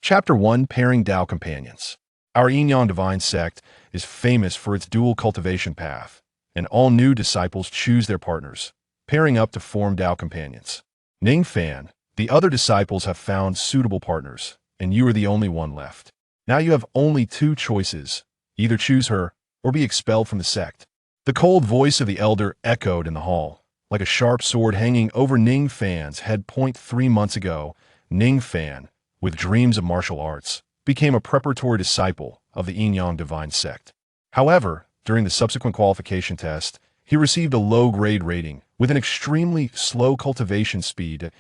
Chapter 1, Pairing Tao Companions. Our Yin Divine Sect is famous for its dual cultivation path, and all new disciples choose their partners, pairing up to form Tao companions. Ning Fan, the other disciples have found suitable partners, and you are the only one left. Now you have only two choices: either choose her or be expelled from the sect. The cold voice of the elder echoed in the hall, like a sharp sword hanging over Ning Fan's head. 3 months ago, Ning Fan, with dreams of martial arts, became a preparatory disciple of the Yin Divine Sect. However, during the subsequent qualification test, he received a low-grade rating with an extremely slow cultivation speed.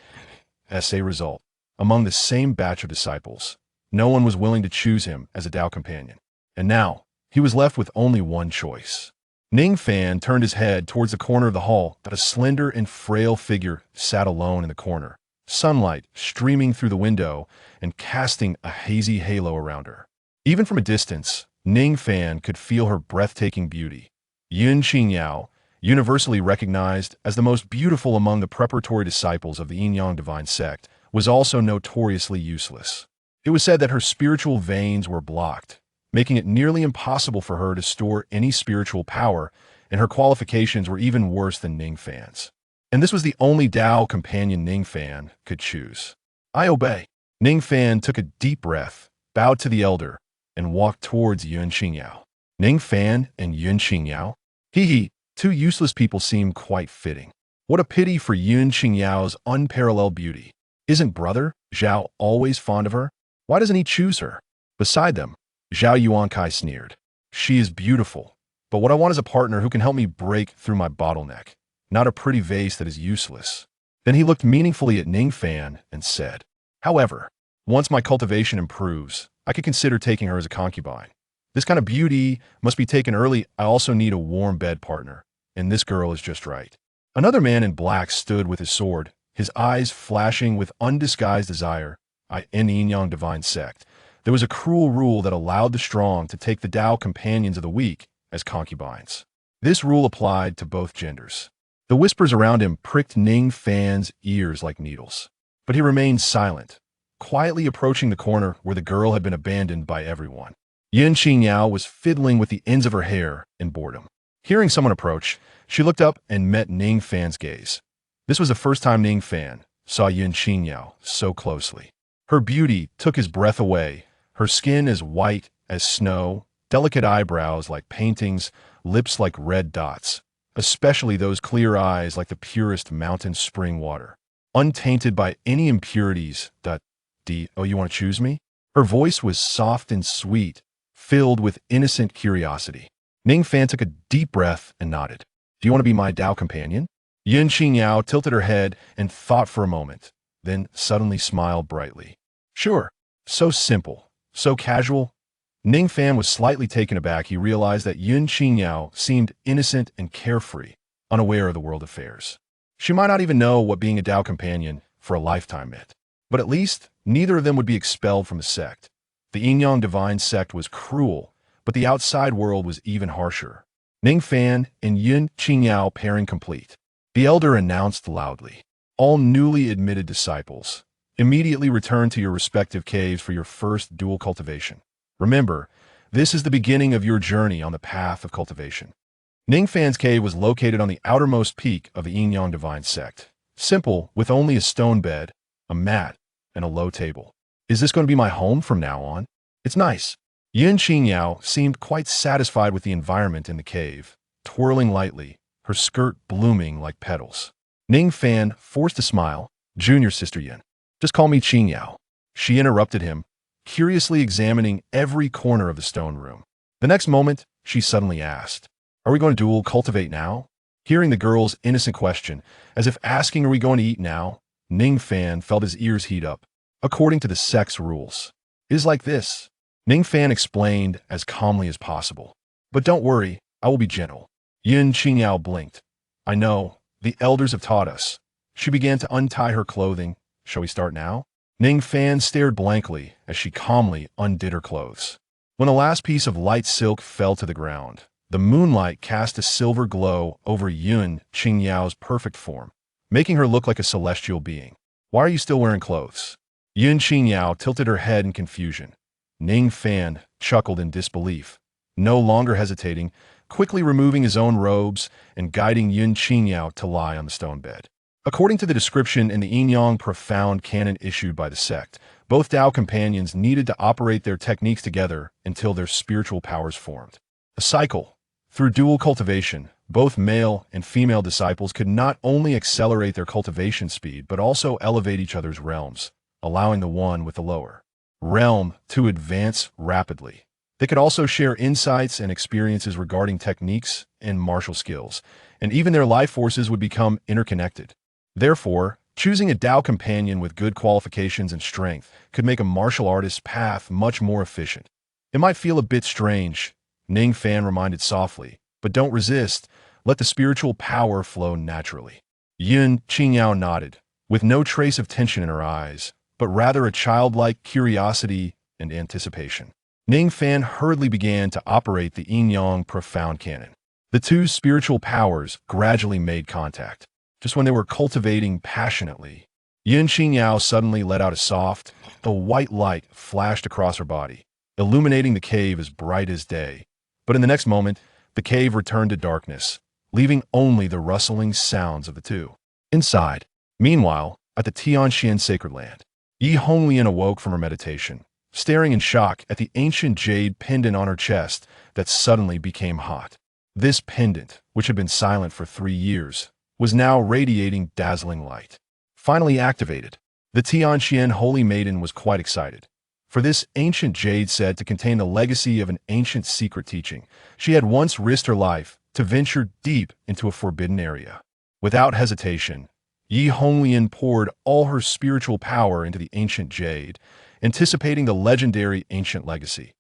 As a result, among the same batch of disciples, no one was willing to choose him as a Tao companion. And now, he was left with only one choice. Ning Fan turned his head towards the corner of the hall, but a slender and frail figure sat alone in the corner, sunlight streaming through the window and casting a hazy halo around her. Even from a distance, Ning Fan could feel her breathtaking beauty. XIANXIA, universally recognized as the most beautiful among the preparatory disciples of the Yin Divine Sect, was also notoriously useless. It was said that her spiritual veins were blocked, making it nearly impossible for her to store any spiritual power, and her qualifications were even worse than Ning Fan's. And this was the only Tao companion Ning Fan could choose. I obey. Ning Fan took a deep breath, bowed to the elder, and walked towards XIANXIA. Ning Fan and XIANXIA? Hee, two useless people seem quite fitting. What a pity for XIANXIA's unparalleled beauty. Isn't brother Zhao always fond of her? Why doesn't he choose her? Beside them, Zhao Yuankai sneered. She is beautiful, but what I want is a partner who can help me break through my bottleneck, not a pretty vase that is useless. Then he looked meaningfully at Ning Fan and said, however, once my cultivation improves, I could consider taking her as a concubine. This kind of beauty must be taken early. I also need a warm bed partner, and this girl is just right. Another man in black stood with his sword, his eyes flashing with undisguised desire. In the Yin Divine Sect, there was a cruel rule that allowed the strong to take the Tao companions of the weak as concubines. This rule applied to both genders. The whispers around him pricked Ning Fan's ears like needles, but he remained silent, quietly approaching the corner where the girl had been abandoned by everyone. XIANXIA was fiddling with the ends of her hair in boredom. Hearing someone approach, she looked up and met Ning Fan's gaze. This was the first time Ning Fan saw XIANXIA so closely. Her beauty took his breath away, her skin as white as snow, delicate eyebrows like paintings, lips like red dots, especially those clear eyes like the purest mountain spring water, untainted by any impurities. Oh, you want to choose me? Her voice was soft and sweet, filled with innocent curiosity. Ning Fan took a deep breath and nodded. Do you want to be my Tao companion? XIANXIA tilted her head and thought for a moment, then suddenly smiled brightly. Sure. So simple, so casual. Ning Fan was slightly taken aback. He realized that XIANXIA seemed innocent and carefree, unaware of the world affairs. She might not even know what being a Tao companion for a lifetime meant. But at least, neither of them would be expelled from the sect. The Yin Divine Sect was cruel, but the outside world was even harsher. Ning Fan and XIANXIA pairing complete. The elder announced loudly. All newly admitted disciples, immediately return to your respective caves for your first dual cultivation. Remember, this is the beginning of your journey on the path of cultivation. Ning Fan's cave was located on the outermost peak of the Yin Divine Sect. Simple, with only a stone bed, a mat, and a low table. Is this going to be my home from now on? It's nice. XIANXIA seemed quite satisfied with the environment in the cave, twirling lightly, her skirt blooming like petals. Ning Fan forced a smile. Junior Sister Yin. Just call me Qingyao. She interrupted him, curiously examining every corner of the stone room. The next moment, she suddenly asked, are we going to dual cultivate now? Hearing the girl's innocent question, as if asking, are we going to eat now? Ning Fan felt his ears heat up. According to the sect's rules, it is like this. Ning Fan explained as calmly as possible. But don't worry, I will be gentle. XIANXIA blinked. I know, the elders have taught us. She began to untie her clothing. Shall we start now? Ning Fan stared blankly as she calmly undid her clothes. When the last piece of light silk fell to the ground, the moonlight cast a silver glow over XIANXIA's perfect form, making her look like a celestial being. Why are you still wearing clothes? Yun Qingyao tilted her head in confusion. Ning Fan chuckled in disbelief, no longer hesitating, quickly removing his own robes and guiding Yun Qingyao to lie on the stone bed. According to the description in the Yin Profound Canon issued by the sect, both Tao companions needed to operate their techniques together until their spiritual powers formed. A cycle. Through dual cultivation, both male and female disciples could not only accelerate their cultivation speed but also elevate each other's realms, allowing the one with the lower realm to advance rapidly. They could also share insights and experiences regarding techniques and martial skills, and even their life forces would become interconnected. Therefore, choosing a Tao companion with good qualifications and strength could make a martial artist's path much more efficient. It might feel a bit strange, Ning Fan reminded softly, but don't resist, let the spiritual power flow naturally. Yun Qingyao nodded, with no trace of tension in her eyes, but rather a childlike curiosity and anticipation. Ning Fan hurriedly began to operate the Yin Profound Canon. The two spiritual powers gradually made contact. Just when they were cultivating passionately, Yun Qingyao suddenly let out a soft, a white light flashed across her body, illuminating the cave as bright as day. But in the next moment, the cave returned to darkness, leaving only the rustling sounds of the two. Inside, meanwhile, at the Tianxian sacred land, Yi Honglian awoke from her meditation, staring in shock at the ancient jade pendant on her chest that suddenly became hot. This pendant, which had been silent for 3 years, was now radiating dazzling light. Finally activated, the Tianxian holy maiden was quite excited. For this ancient jade said to contain the legacy of an ancient secret teaching. She had once risked her life to venture deep into a forbidden area. Without hesitation, Yi Honglian poured all her spiritual power into the ancient jade, anticipating the legendary ancient legacy.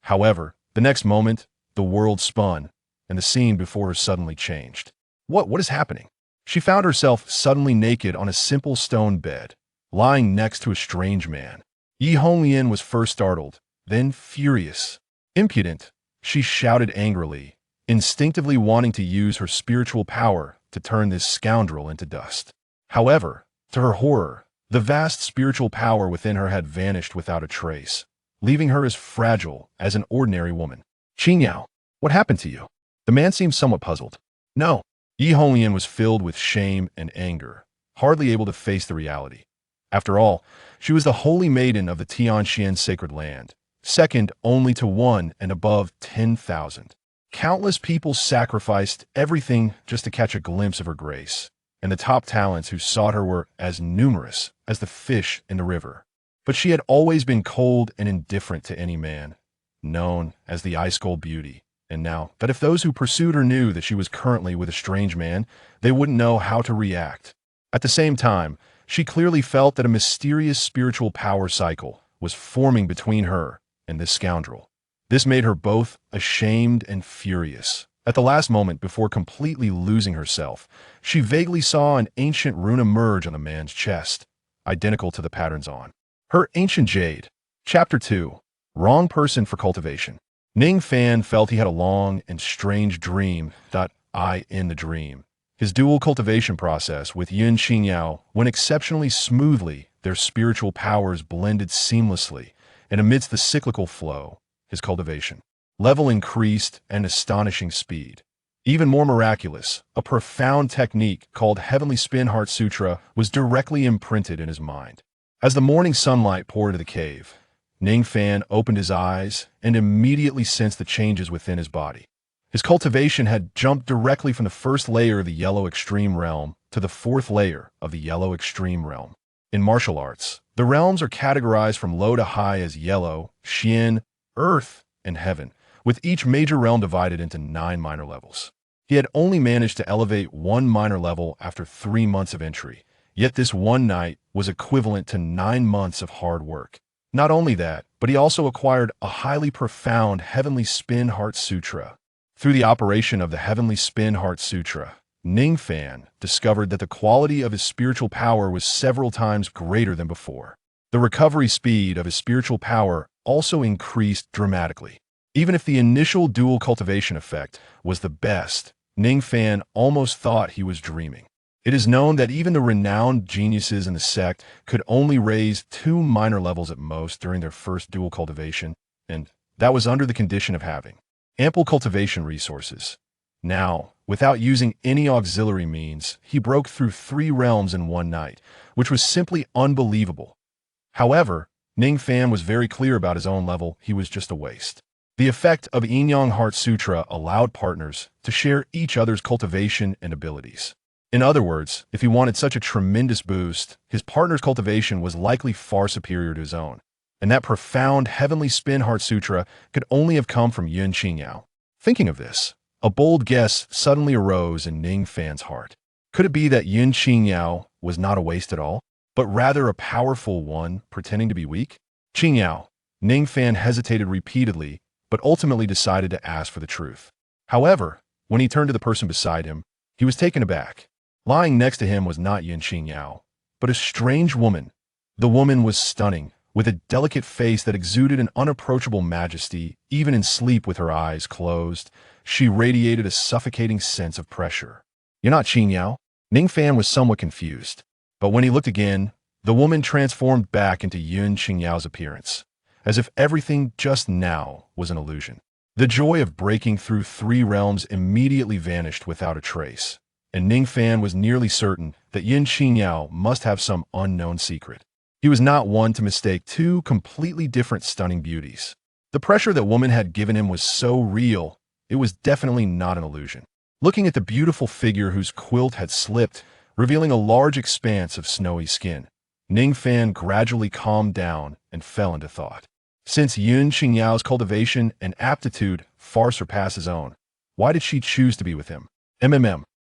However, the next moment, the world spun, and the scene before her suddenly changed. What is happening? She found herself suddenly naked on a simple stone bed, lying next to a strange man. Yi Honglian was first startled, then furious. Impudent, she shouted angrily, instinctively wanting to use her spiritual power to turn this scoundrel into dust. However, to her horror, the vast spiritual power within her had vanished without a trace, leaving her as fragile as an ordinary woman. Qingyao, what happened to you? The man seemed somewhat puzzled. No. Yi Honglian was filled with shame and anger, hardly able to face the reality. After all, she was the holy maiden of the Tianxian sacred land, second only to one and above 10,000. Countless people sacrificed everything just to catch a glimpse of her grace, and the top talents who sought her were as numerous as the fish in the river. But she had always been cold and indifferent to any man, known as the ice-cold beauty. And now, that if those who pursued her knew that she was currently with a strange man, they wouldn't know how to react. At the same time, she clearly felt that a mysterious spiritual power cycle was forming between her and this scoundrel. This made her both ashamed and furious. At the last moment before completely losing herself, she vaguely saw an ancient rune emerge on the man's chest, identical to the patterns on her ancient jade. Chapter 2. Wrong person for cultivation. Ning Fan felt he had a long and strange dream. In the dream, his dual cultivation process with Yun Qingyao went exceptionally smoothly. Their spiritual powers blended seamlessly, and amidst the cyclical flow, his cultivation level increased at an astonishing speed. Even more miraculous, a profound technique called Heavenly Spin Heart Sutra was directly imprinted in his mind. As the morning sunlight poured into the cave, Ning Fan opened his eyes and immediately sensed the changes within his body. His cultivation had jumped directly from the first layer of the yellow extreme realm to the fourth layer of the yellow extreme realm. In martial arts, the realms are categorized from low to high as yellow, Xian, earth, and heaven, with each major realm divided into 9 minor levels. He had only managed to elevate 1 minor level after 3 months of entry, yet this one night was equivalent to 9 months of hard work. Not only that, but he also acquired a highly profound Heavenly Spin Heart Sutra. Through the operation of the Heavenly Spin Heart Sutra, Ning Fan discovered that the quality of his spiritual power was several times greater than before. The recovery speed of his spiritual power also increased dramatically. Even if the initial dual cultivation effect was the best, Ning Fan almost thought he was dreaming. It is known that even the renowned geniuses in the sect could only raise 2 minor levels at most during their first dual cultivation, and that was under the condition of having ample cultivation resources. Now, without using any auxiliary means, he broke through 3 realms in one night, which was simply unbelievable. However, Ning Fan was very clear about his own level. He was just a waste. The effect of Yin Yang Heart Sutra allowed partners to share each other's cultivation and abilities. In other words, if he wanted such a tremendous boost, his partner's cultivation was likely far superior to his own. And that profound heavenly spin Heart Sutra could only have come from Yun Qingyao. Thinking of this, a bold guess suddenly arose in Ning Fan's heart. Could it be that Yun Qingyao was not a waste at all, but rather a powerful one pretending to be weak? Qingyao. Ning Fan hesitated repeatedly, but ultimately decided to ask for the truth. However, when he turned to the person beside him, he was taken aback. Lying next to him was not Yun Qingyao, but a strange woman. The woman was stunning, with a delicate face that exuded an unapproachable majesty. Even in sleep with her eyes closed, she radiated a suffocating sense of pressure. "You're not Qingyao?" Ning Fan was somewhat confused, but when he looked again, the woman transformed back into Yun Qingyao's appearance, as if everything just now was an illusion. The joy of breaking through 3 realms immediately vanished without a trace, and Ning Fan was nearly certain that Yun Qingyao must have some unknown secret. He was not one to mistake 2 completely different stunning beauties. The pressure that woman had given him was so real, it was definitely not an illusion. Looking at the beautiful figure whose quilt had slipped, revealing a large expanse of snowy skin, Ning Fan gradually calmed down and fell into thought. Since Yun Qingyao's cultivation and aptitude far surpass his own, why did she choose to be with him?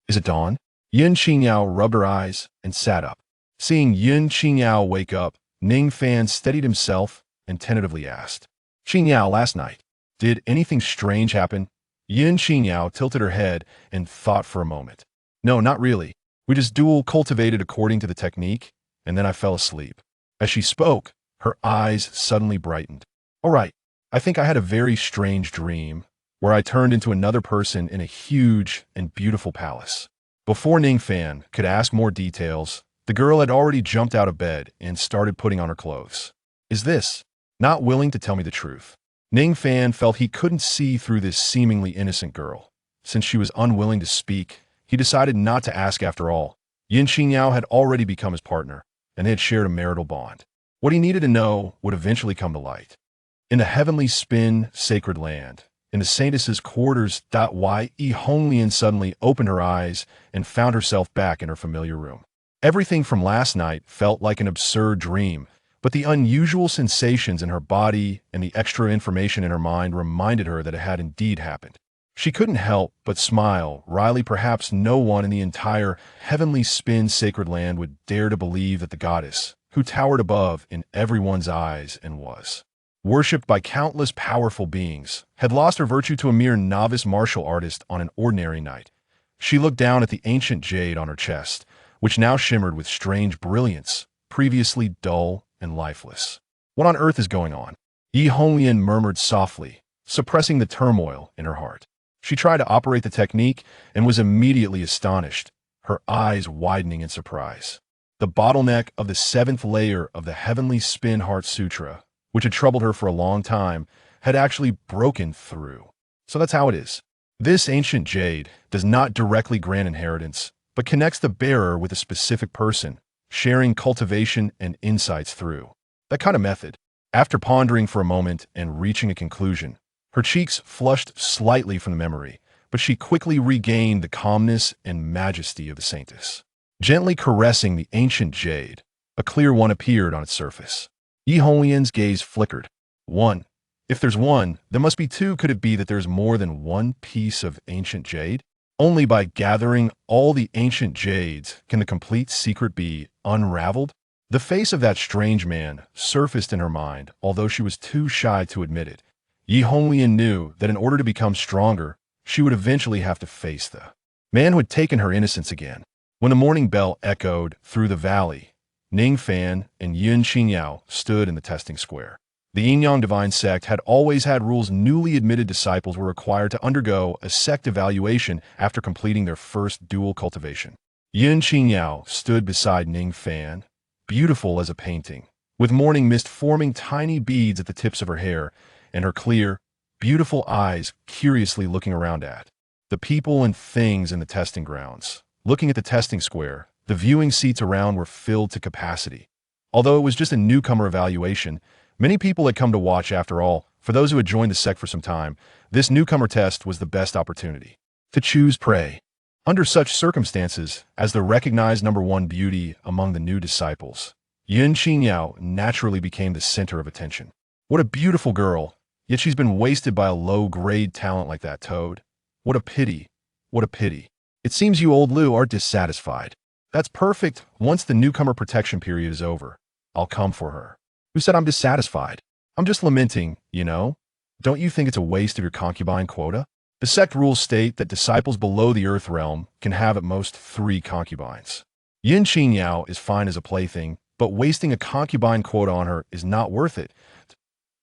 Is it dawn? Yun Qingyao rubbed her eyes and sat up. Seeing Yun Qingyao wake up, Ning Fan steadied himself and tentatively asked, "Qingyao, last night, did anything strange happen?" Yun Qingyao tilted her head and thought for a moment. "No, not really. We just dual cultivated according to the technique, and then I fell asleep." As she spoke, her eyes suddenly brightened. "All right, I think I had a very strange dream, where I turned into another person in a huge and beautiful palace." Before Ning Fan could ask more details, the girl had already jumped out of bed and started putting on her clothes. "Is this?" Not willing to tell me the truth, Ning Fan felt he couldn't see through this seemingly innocent girl. Since she was unwilling to speak, he decided not to ask after all. Yun Qingyao had already become his partner, and they had shared a marital bond. What he needed to know would eventually come to light. In the heavenly spin sacred land, in the saintesses' quarters, Yi Honglian suddenly opened her eyes and found herself back in her familiar room. Everything from last night felt like an absurd dream, but the unusual sensations in her body and the extra information in her mind reminded her that it had indeed happened. She couldn't help but smile. Riley, perhaps no one in the entire heavenly spin sacred land would dare to believe that the goddess, who towered above in everyone's eyes and was worshipped by countless powerful beings, had lost her virtue to a mere novice martial artist on an ordinary night. She looked down at the ancient jade on her chest, which now shimmered with strange brilliance, previously dull and lifeless. "What on earth is going on?" Yi Honglian murmured softly, suppressing the turmoil in her heart. She tried to operate the technique and was immediately astonished, her eyes widening in surprise. The bottleneck of the 7th layer of the Heavenly Spin Heart Sutra, which had troubled her for a long time, had actually broken through. So that's how it is. This ancient jade does not directly grant inheritance, but connects the bearer with a specific person, sharing cultivation and insights through that kind of method. After pondering for a moment and reaching a conclusion, her cheeks flushed slightly from the memory, but she quickly regained the calmness and majesty of the saintess. Gently caressing the ancient jade, a clear one appeared on its surface. Yi Honglian's gaze flickered. "One. If there's one, there must be 2. Could it be that there's more than one piece of ancient jade? Only by gathering all the ancient jades can the complete secret be unraveled." The face of that strange man surfaced in her mind, although she was too shy to admit it. Yi Honglian knew that in order to become stronger, she would eventually have to face the man who had taken her innocence again. When the morning bell echoed through the valley, Ning Fan and Yun Qingyao stood in the testing square. The Yin Yang Divine Sect had always had rules. Newly admitted disciples were required to undergo a sect evaluation after completing their first dual cultivation. XIANXIA stood beside Ning Fan, beautiful as a painting, with morning mist forming tiny beads at the tips of her hair, and her clear, beautiful eyes curiously looking around at the people and things in the testing grounds. Looking at the testing square, the viewing seats around were filled to capacity. Although it was just a newcomer evaluation, many people had come to watch after all. For those who had joined the sect for some time, this newcomer test was the best opportunity to choose prey. Under such circumstances, as the recognized #1 beauty among the new disciples, XIANXIA naturally became the center of attention. What a beautiful girl, yet she's been wasted by a low-grade talent like that, Toad. What a pity, what a pity. It seems you old Lou are dissatisfied. That's perfect. Once the newcomer protection period is over, I'll come for her. Who said I'm dissatisfied? I'm just lamenting, you know? Don't you think it's a waste of your concubine quota? The sect rules state that disciples below the earth realm can have at most 3 concubines. XIANXIA is fine as a plaything, but wasting a concubine quota on her is not worth it.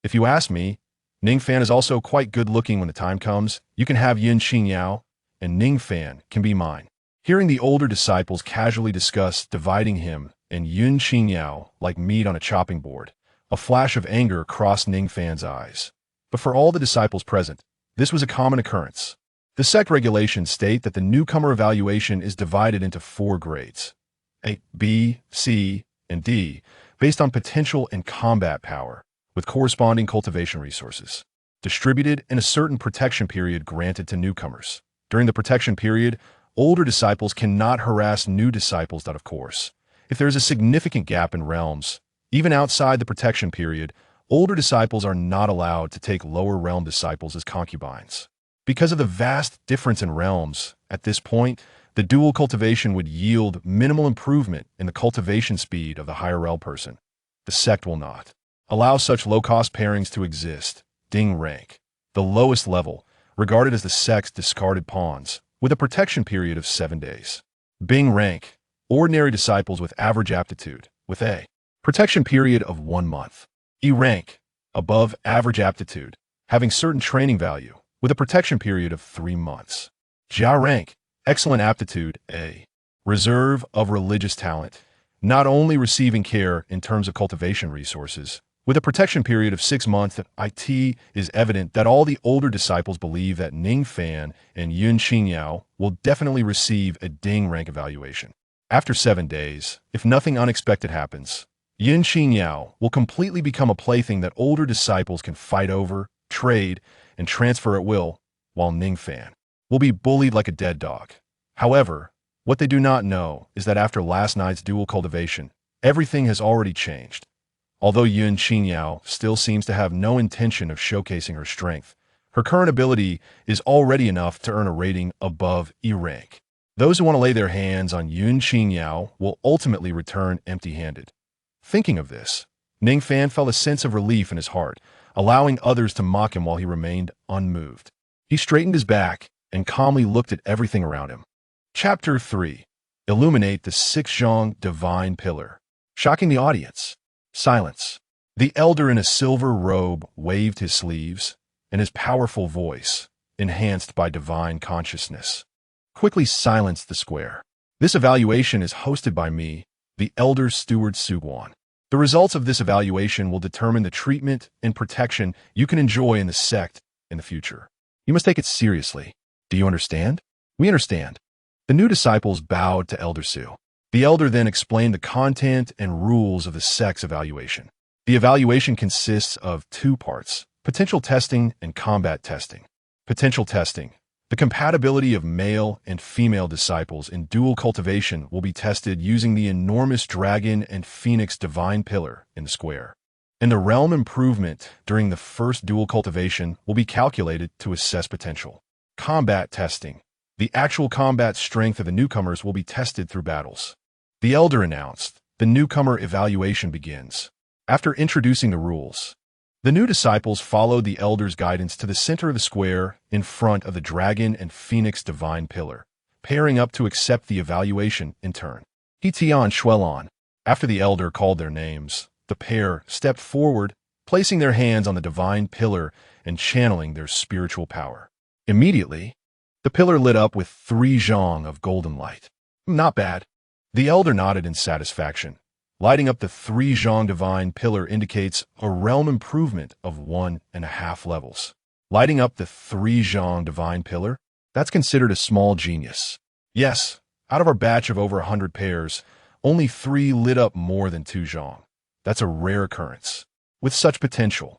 If you ask me, Ning Fan is also quite good looking when the time comes. You can have XIANXIA, and Ning Fan can be mine. Hearing the older disciples casually discuss dividing him and XIANXIA like meat on a chopping board, a flash of anger crossed Ning Fan's eyes. But for all the disciples present, this was a common occurrence. The sect regulations state that the newcomer evaluation is divided into 4 grades: A, B, C, and D, based on potential and combat power, with corresponding cultivation resources, distributed in a certain protection period granted to newcomers. During the protection period, older disciples cannot harass new disciples out of course. If there is a significant gap in realms, even outside the protection period, older disciples are not allowed to take lower realm disciples as concubines. Because of the vast difference in realms, at this point, the dual cultivation would yield minimal improvement in the cultivation speed of the higher realm person. The sect will not allow such low-cost pairings to exist. Ding rank, the lowest level, regarded as the sect's discarded pawns, with a protection period of 7 days. Bing rank, ordinary disciples with average aptitude, with a protection period of 1 month. E rank, above average aptitude, having certain training value, with a protection period of 3 months. Jia rank, excellent aptitude, a reserve of religious talent, not only receiving care in terms of cultivation resources, with a protection period of 6 months. It is evident that all the older disciples believe that Ning Fan and XIANXIA will definitely receive a Ding rank evaluation. After 7 days, if nothing unexpected happens, XIANXIA will completely become a plaything that older disciples can fight over, trade, and transfer at will, while Ning Fan will be bullied like a dead dog. However, what they do not know is that after last night's dual cultivation, everything has already changed. Although XIANXIA still seems to have no intention of showcasing her strength, her current ability is already enough to earn a rating above E rank. Those who want to lay their hands on XIANXIA will ultimately return empty-handed. Thinking of this, Ning Fan felt a sense of relief in his heart, allowing others to mock him while he remained unmoved. He straightened his back and calmly looked at everything around him. Chapter 3. Illuminate the 6-zhong divine pillar. Shocking the audience. Silence. The elder in a silver robe waved his sleeves, and his powerful voice, enhanced by divine consciousness, quickly silenced the square. This evaluation is hosted by me, the elder steward Suguan. The results of this evaluation will determine the treatment and protection you can enjoy in the sect in the future. You must take it seriously. Do you understand? We understand. The new disciples bowed to Elder Su. The elder then explained the content and rules of the sect's evaluation. The evaluation consists of 2 parts: potential testing and combat testing. Potential testing. The compatibility of male and female disciples in dual cultivation will be tested using the enormous dragon and phoenix divine pillar in the square. And the realm improvement during the first dual cultivation will be calculated to assess potential. Combat testing. The actual combat strength of the newcomers will be tested through battles. The elder announced, the newcomer evaluation begins. After introducing the rules, the new disciples followed the elder's guidance to the center of the square in front of the dragon and phoenix divine pillar, pairing up to accept the evaluation in turn. Hitian Shuelon. After the elder called their names, the pair stepped forward, placing their hands on the divine pillar and channeling their spiritual power. Immediately, the pillar lit up with 3 zhong of golden light. Not bad. The elder nodded in satisfaction. Lighting up the 3 Zhang Divine Pillar indicates a realm improvement of 1.5 levels. Lighting up the 3 Zhang Divine Pillar? That's considered a small genius. Yes, out of our batch of over 100 pairs, only 3 lit up more than 2 Zhang. That's a rare occurrence. With such potential,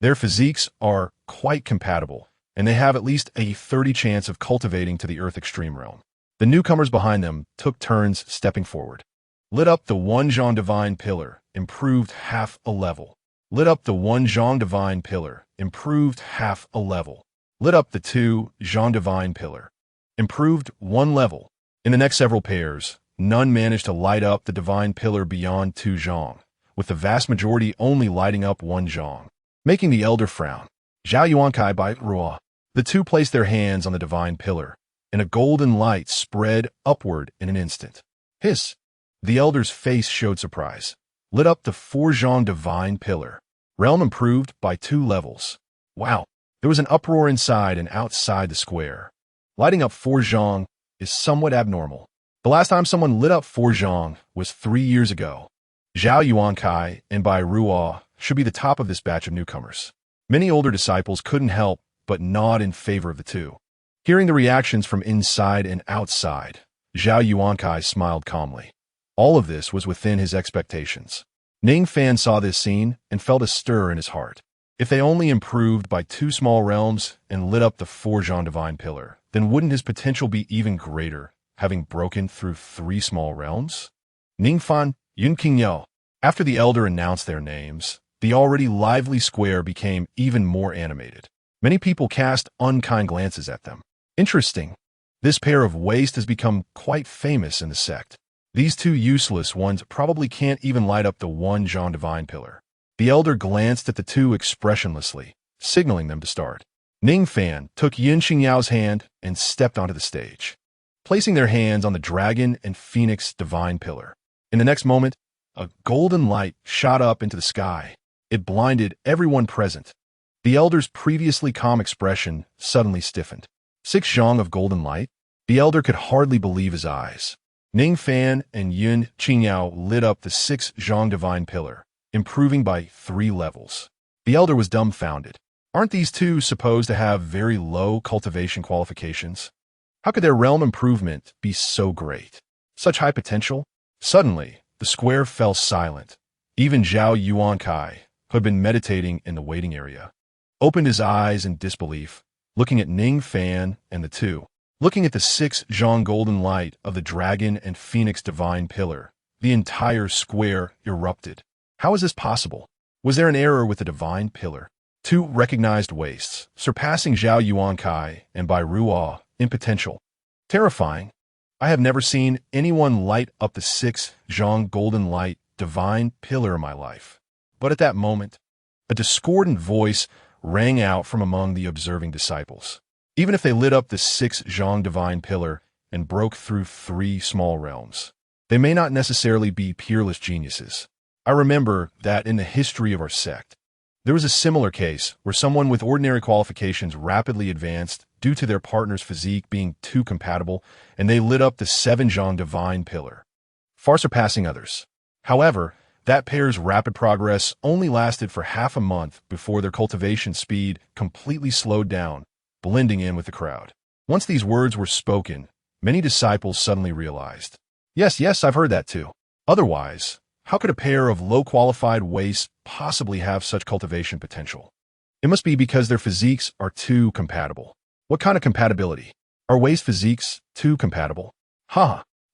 their physiques are quite compatible, and they have at least a 30 chance of cultivating to the Earth Extreme realm. The newcomers behind them took turns stepping forward. Lit up the 1 Zhang Divine Pillar, improved half a level. Lit up the 1 Zhang Divine Pillar, improved half a level. Lit up the 2 Zhang Divine Pillar, improved 1 level. In the next several pairs, none managed to light up the Divine Pillar beyond 2 Zhang, with the vast majority only lighting up 1 Zhang, making the elder frown. XIANXIA by Ruo. The two placed their hands on the Divine Pillar, and a golden light spread upward in an instant. Hiss! The elder's face showed surprise. Lit up the 4 Zhang Divine Pillar. Realm improved by 2 levels. Wow! There was an uproar inside and outside the square. Lighting up 4 Zhang is somewhat abnormal. The last time someone lit up 4 Zhang was 3 years ago. XIANXIA and Bai Ruo should be the top of this batch of newcomers. Many older disciples couldn't help but nod in favor of the two. Hearing the reactions from inside and outside, XIANXIA smiled calmly. All of this was within his expectations. Ning Fan saw this scene and felt a stir in his heart. If they only improved by 2 small realms and lit up the 4 Zhang Divine Pillar, then wouldn't his potential be even greater, having broken through 3 small realms? Ning Fan, Yunqingyao. After the elder announced their names, the already lively square became even more animated. Many people cast unkind glances at them. Interesting. This pair of waste has become quite famous in the sect. These 2 useless ones probably can't even light up the 1 Zhang Divine Pillar. The elder glanced at the 2 expressionlessly, signaling them to start. Ning Fan took Yunqingyao's hand and stepped onto the stage, placing their hands on the Dragon and Phoenix Divine Pillar. In the next moment, a golden light shot up into the sky. It blinded everyone present. The elder's previously calm expression suddenly stiffened. 6 Zhang of golden light? The elder could hardly believe his eyes. Ning Fan and Yunqingyao lit up the 6 Zhang Divine Pillar, improving by 3 levels. The elder was dumbfounded. Aren't these 2 supposed to have very low cultivation qualifications? How could their realm improvement be so great? Such high potential? Suddenly, the square fell silent. Even XIANXIA, who had been meditating in the waiting area, opened his eyes in disbelief, looking at Ning Fan and the 2. Looking at the 6 Zhang golden light of the Dragon and Phoenix Divine Pillar, the entire square erupted. How is this possible? Was there an error with the Divine Pillar? 2 recognized wastes, surpassing XIANXIA and Bai Ruo in potential. Terrifying. I have never seen anyone light up the 6 Zhang golden light Divine Pillar in my life. But at that moment, a discordant voice rang out from among the observing disciples. Even if they lit up the 6 Zhang Divine Pillar and broke through 3 small realms, they may not necessarily be peerless geniuses. I remember that in the history of our sect, there was a similar case where someone with ordinary qualifications rapidly advanced due to their partner's physique being too compatible, and they lit up the 7 Zhang Divine Pillar, far surpassing others. However, that pair's rapid progress only lasted for half a month before their cultivation speed completely slowed down, blending in with the crowd. Once these words were spoken, many disciples suddenly realized, yes, I've heard that too. Otherwise, how could a pair of low-qualified wastes possibly have such cultivation potential? It must be because their physiques are too compatible. What kind of compatibility? Are waste physiques too compatible?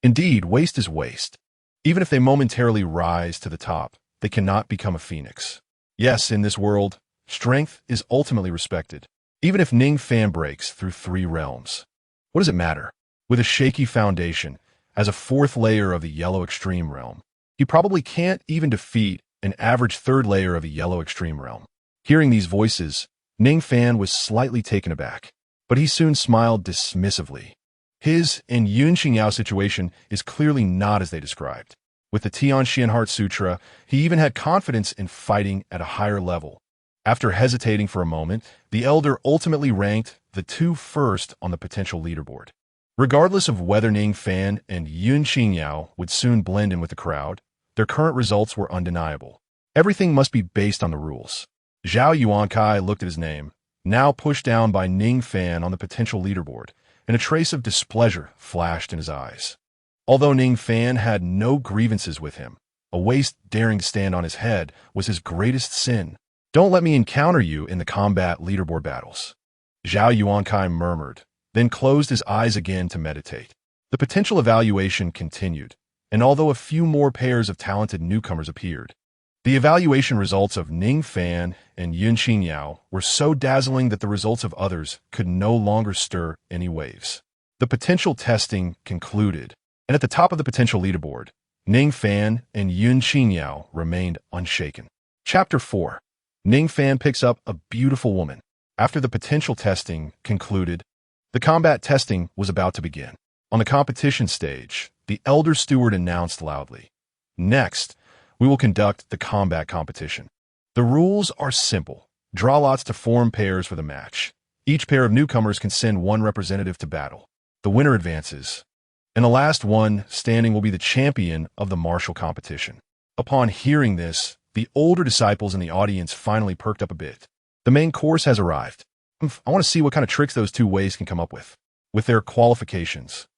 Indeed, waste is waste. Even if they momentarily rise to the top, they cannot become a phoenix. Yes, in this world, strength is ultimately respected. Even if Ning Fan breaks through 3 realms, what does it matter? With a shaky foundation, as a 4th layer of the yellow extreme realm, he probably can't even defeat an average 3rd layer of the yellow extreme realm. Hearing these voices, Ning Fan was slightly taken aback, but he soon smiled dismissively. His and Yunqingyao situation is clearly not as they described. With the Tianxian Heart Sutra, he even had confidence in fighting at a higher level. After hesitating for a moment, the elder ultimately ranked the 2 first on the potential leaderboard. Regardless of whether Ning Fan and XIANXIA would soon blend in with the crowd, their current results were undeniable. Everything must be based on the rules. Zhao Yuankai looked at his name, now pushed down by Ning Fan on the potential leaderboard, and a trace of displeasure flashed in his eyes. Although Ning Fan had no grievances with him, a waste daring to stand on his head was his greatest sin. Don't let me encounter you in the combat leaderboard battles. Zhao Yuankai murmured, then closed his eyes again to meditate. The potential evaluation continued, and although a few more pairs of talented newcomers appeared, the evaluation results of Ning Fan and XIANXIA were so dazzling that the results of others could no longer stir any waves. The potential testing concluded, and at the top of the potential leaderboard, Ning Fan and XIANXIA remained unshaken. Chapter 4. Ning Fan picks up a beautiful woman. After the potential testing concluded, the combat testing was about to begin. On the competition stage, the elder steward announced loudly, "Next, we will conduct the combat competition. The rules are simple. Draw lots to form pairs for the match. Each pair of newcomers can send one representative to battle. The winner advances, and the last one standing will be the champion of the martial competition." Upon hearing this, the older disciples in the audience finally perked up a bit. The main course has arrived. I want to see what kind of tricks those two ways can come up with their qualifications.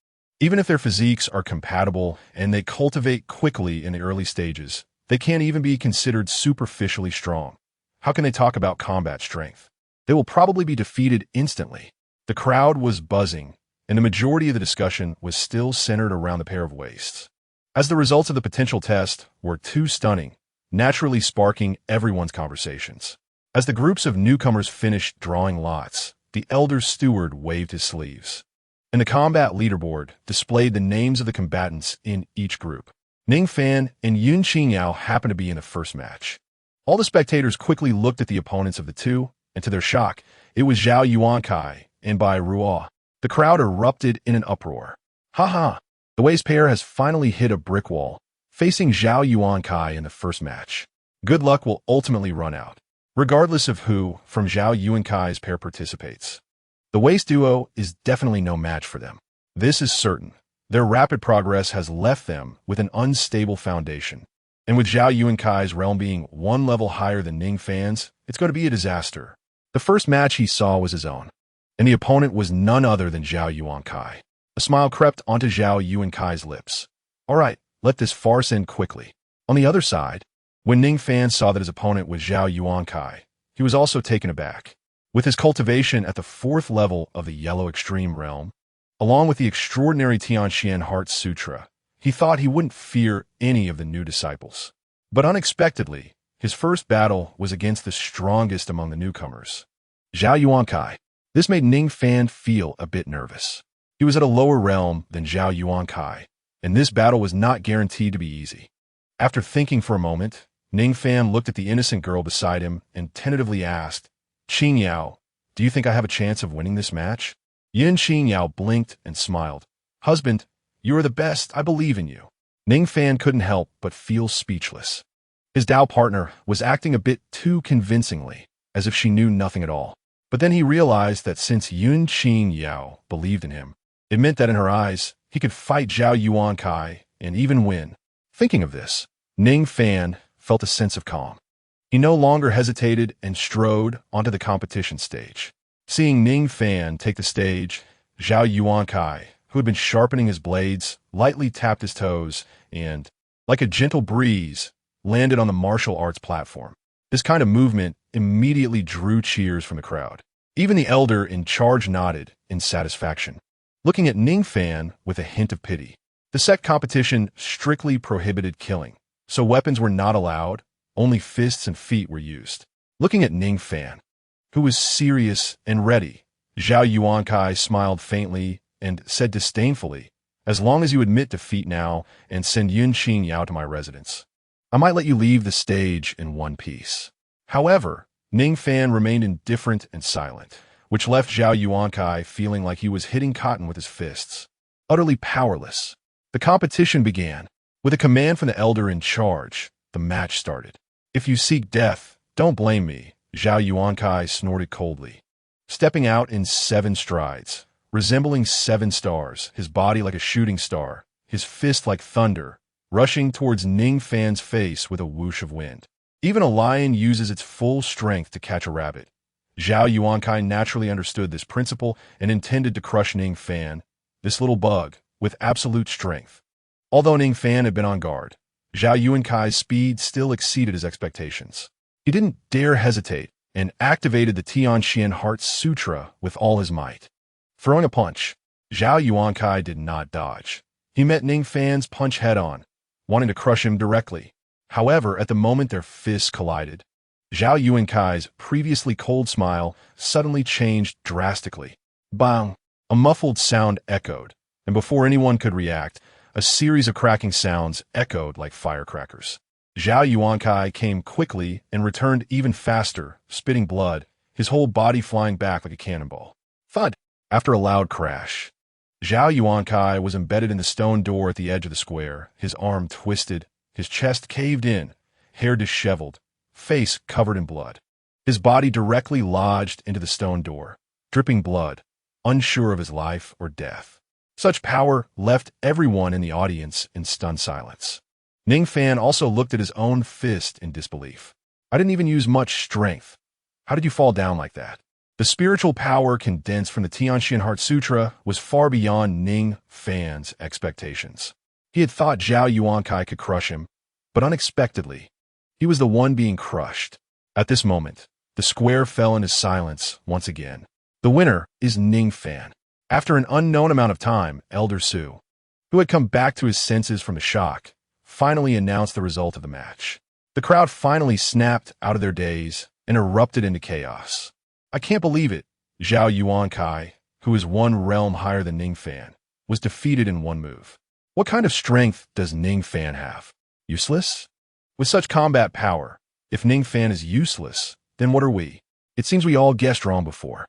Even if their physiques are compatible and they cultivate quickly in the early stages, they can't even be considered superficially strong. How can they talk about combat strength? They will probably be defeated instantly. The crowd was buzzing, and the majority of the discussion was still centered around the pair of waists. As the results of the potential test were too stunning, naturally sparking everyone's conversations. As the groups of newcomers finished drawing lots, the elder steward waved his sleeves, and the combat leaderboard displayed the names of the combatants in each group. Ning Fan and XIANXIA happened to be in the first match. All the spectators quickly looked at the opponents of the two, and to their shock, it was Zhao Yuankai and Bai Ruo. The crowd erupted in an uproar. "Ha! The waist pair has finally hit a brick wall, facing Zhao Yuankai in the first match. Good luck will ultimately run out, regardless of who from Zhao Yuankai's pair participates. The waist duo is definitely no match for them. This is certain. Their rapid progress has left them with an unstable foundation. And with Zhao Yuankai's realm being one level higher than Ning Fan's, it's going to be a disaster." The first match he saw was his own, and the opponent was none other than Zhao Yuankai. A smile crept onto Zhao Yuankai's lips. "All right, let this farce end quickly." On the other side, when Ning Fan saw that his opponent was Zhao Yuankai, he was also taken aback. With his cultivation at the 4th level of the Yellow Extreme realm, along with the extraordinary Tianxian Heart Sutra, he thought he wouldn't fear any of the new disciples. But unexpectedly, his first battle was against the strongest among the newcomers, Zhao Yuankai. This made Ning Fan feel a bit nervous. He was at a lower realm than Zhao Yuankai, and this battle was not guaranteed to be easy. After thinking for a moment, Ning Fan looked at the innocent girl beside him and tentatively asked, "Qing Yao, do you think I have a chance of winning this match?" Qing Yao blinked and smiled. "Husband, you are the best. I believe in you." Ning Fan couldn't help but feel speechless. His Dao partner was acting a bit too convincingly, as if she knew nothing at all. But then he realized that since Qing Yao believed in him, it meant that in her eyes, he could fight Zhao Yuankai and even win. Thinking of this, Ning Fan felt a sense of calm. He no longer hesitated and strode onto the competition stage. Seeing Ning Fan take the stage, Zhao Yuankai, who had been sharpening his blades, lightly tapped his toes and, like a gentle breeze, landed on the martial arts platform. This kind of movement immediately drew cheers from the crowd. Even the elder in charge nodded in satisfaction, looking at Ning Fan with a hint of pity. The Sect competition strictly prohibited killing, so weapons were not allowed, only fists and feet were used. Looking at Ning Fan, who was serious and ready, Zhao Yuankai smiled faintly and said disdainfully, "As long as you admit defeat now and send XIANXIA to my residence, I might let you leave the stage in one piece." However, Ning Fan remained indifferent and silent, which left Zhao Yuankai feeling like he was hitting cotton with his fists, utterly powerless. The competition began. With a command from the elder in charge, the match started. "If you seek death, don't blame me," Zhao Yuankai snorted coldly. Stepping out in 7 strides, resembling 7 stars, his body like a shooting star, his fist like thunder, rushing towards Ning Fan's face with a whoosh of wind. Even a lion uses its full strength to catch a rabbit. XIANXIA naturally understood this principle and intended to crush Ning Fan, this little bug, with absolute strength. Although Ning Fan had been on guard, XIANXIA's speed still exceeded his expectations. He didn't dare hesitate and activated the Tianxian Heart Sutra with all his might. Throwing a punch, XIANXIA did not dodge. He met Ning Fan's punch head-on, wanting to crush him directly. However, at the moment their fists collided, XIANXIA's previously cold smile suddenly changed drastically. Bang! A muffled sound echoed, and before anyone could react, a series of cracking sounds echoed like firecrackers. XIANXIA came quickly and returned even faster, spitting blood, his whole body flying back like a cannonball. Thud! After a loud crash, XIANXIA was embedded in the stone door at the edge of the square, his arm twisted, his chest caved in, hair disheveled, face covered in blood. His body directly lodged into the stone door, dripping blood, unsure of his life or death. Such power left everyone in the audience in stunned silence. Ning Fan also looked at his own fist in disbelief. I didn't even use much strength. How did you fall down like that? The spiritual power condensed from the Tianxian Heart Sutra was far beyond Ning Fan's expectations. He had thought XIANXIA could crush him, but unexpectedly, he was the one being crushed. At this moment, the square fell into silence once again. The winner is Ning Fan. After an unknown amount of time, Elder Su, who had come back to his senses from the shock, finally announced the result of the match. The crowd finally snapped out of their daze and erupted into chaos. I can't believe it. XIANXIA, who is one realm higher than Ning Fan, was defeated in one move. What kind of strength does Ning Fan have? Useless? With such combat power, if Ning Fan is useless, then what are we? It seems we all guessed wrong before.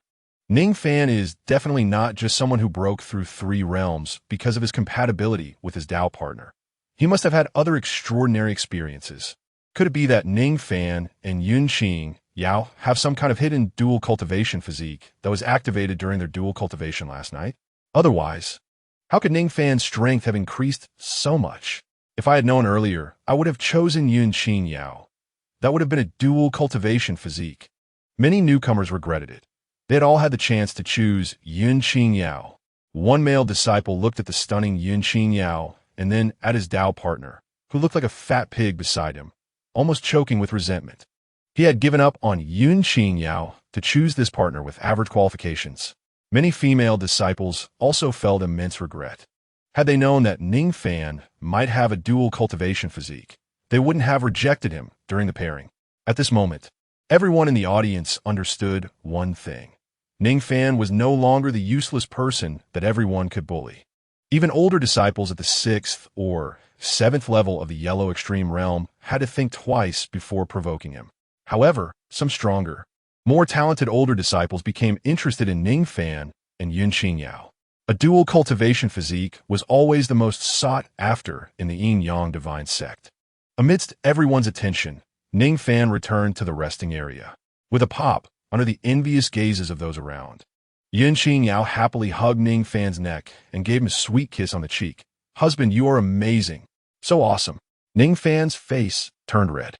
Ning Fan is definitely not just someone who broke through 3 realms because of his compatibility with his Tao partner. He must have had other extraordinary experiences. Could it be that Ning Fan and Yunqing Yao have some kind of hidden dual cultivation physique that was activated during their dual cultivation last night? Otherwise, how could Ning Fan's strength have increased so much? If I had known earlier, I would have chosen Yunqing Yao. That would have been a dual cultivation physique. Many newcomers regretted it. They had all had the chance to choose Yunqing Yao. One male disciple looked at the stunning Yunqing Yao and then at his Tao partner, who looked like a fat pig beside him, almost choking with resentment. He had given up on Yunqing Yao to choose this partner with average qualifications. Many female disciples also felt immense regret. Had they known that Ning Fan might have a dual cultivation physique, they wouldn't have rejected him during the pairing. At this moment, everyone in the audience understood one thing. Ning Fan was no longer the useless person that everyone could bully. Even older disciples at the 6th or 7th level of the Yellow Extreme Realm had to think twice before provoking him. However, some stronger, more talented older disciples became interested in Ning Fan and Yunqing Yao. A dual cultivation physique was always the most sought after in the Yin-Yang Divine Sect. Amidst everyone's attention, Ning Fan returned to the resting area. With a pop, under the envious gazes of those around, Yunqing Yao happily hugged Ning Fan's neck and gave him a sweet kiss on the cheek. Husband, you are amazing. So awesome. Ning Fan's face turned red.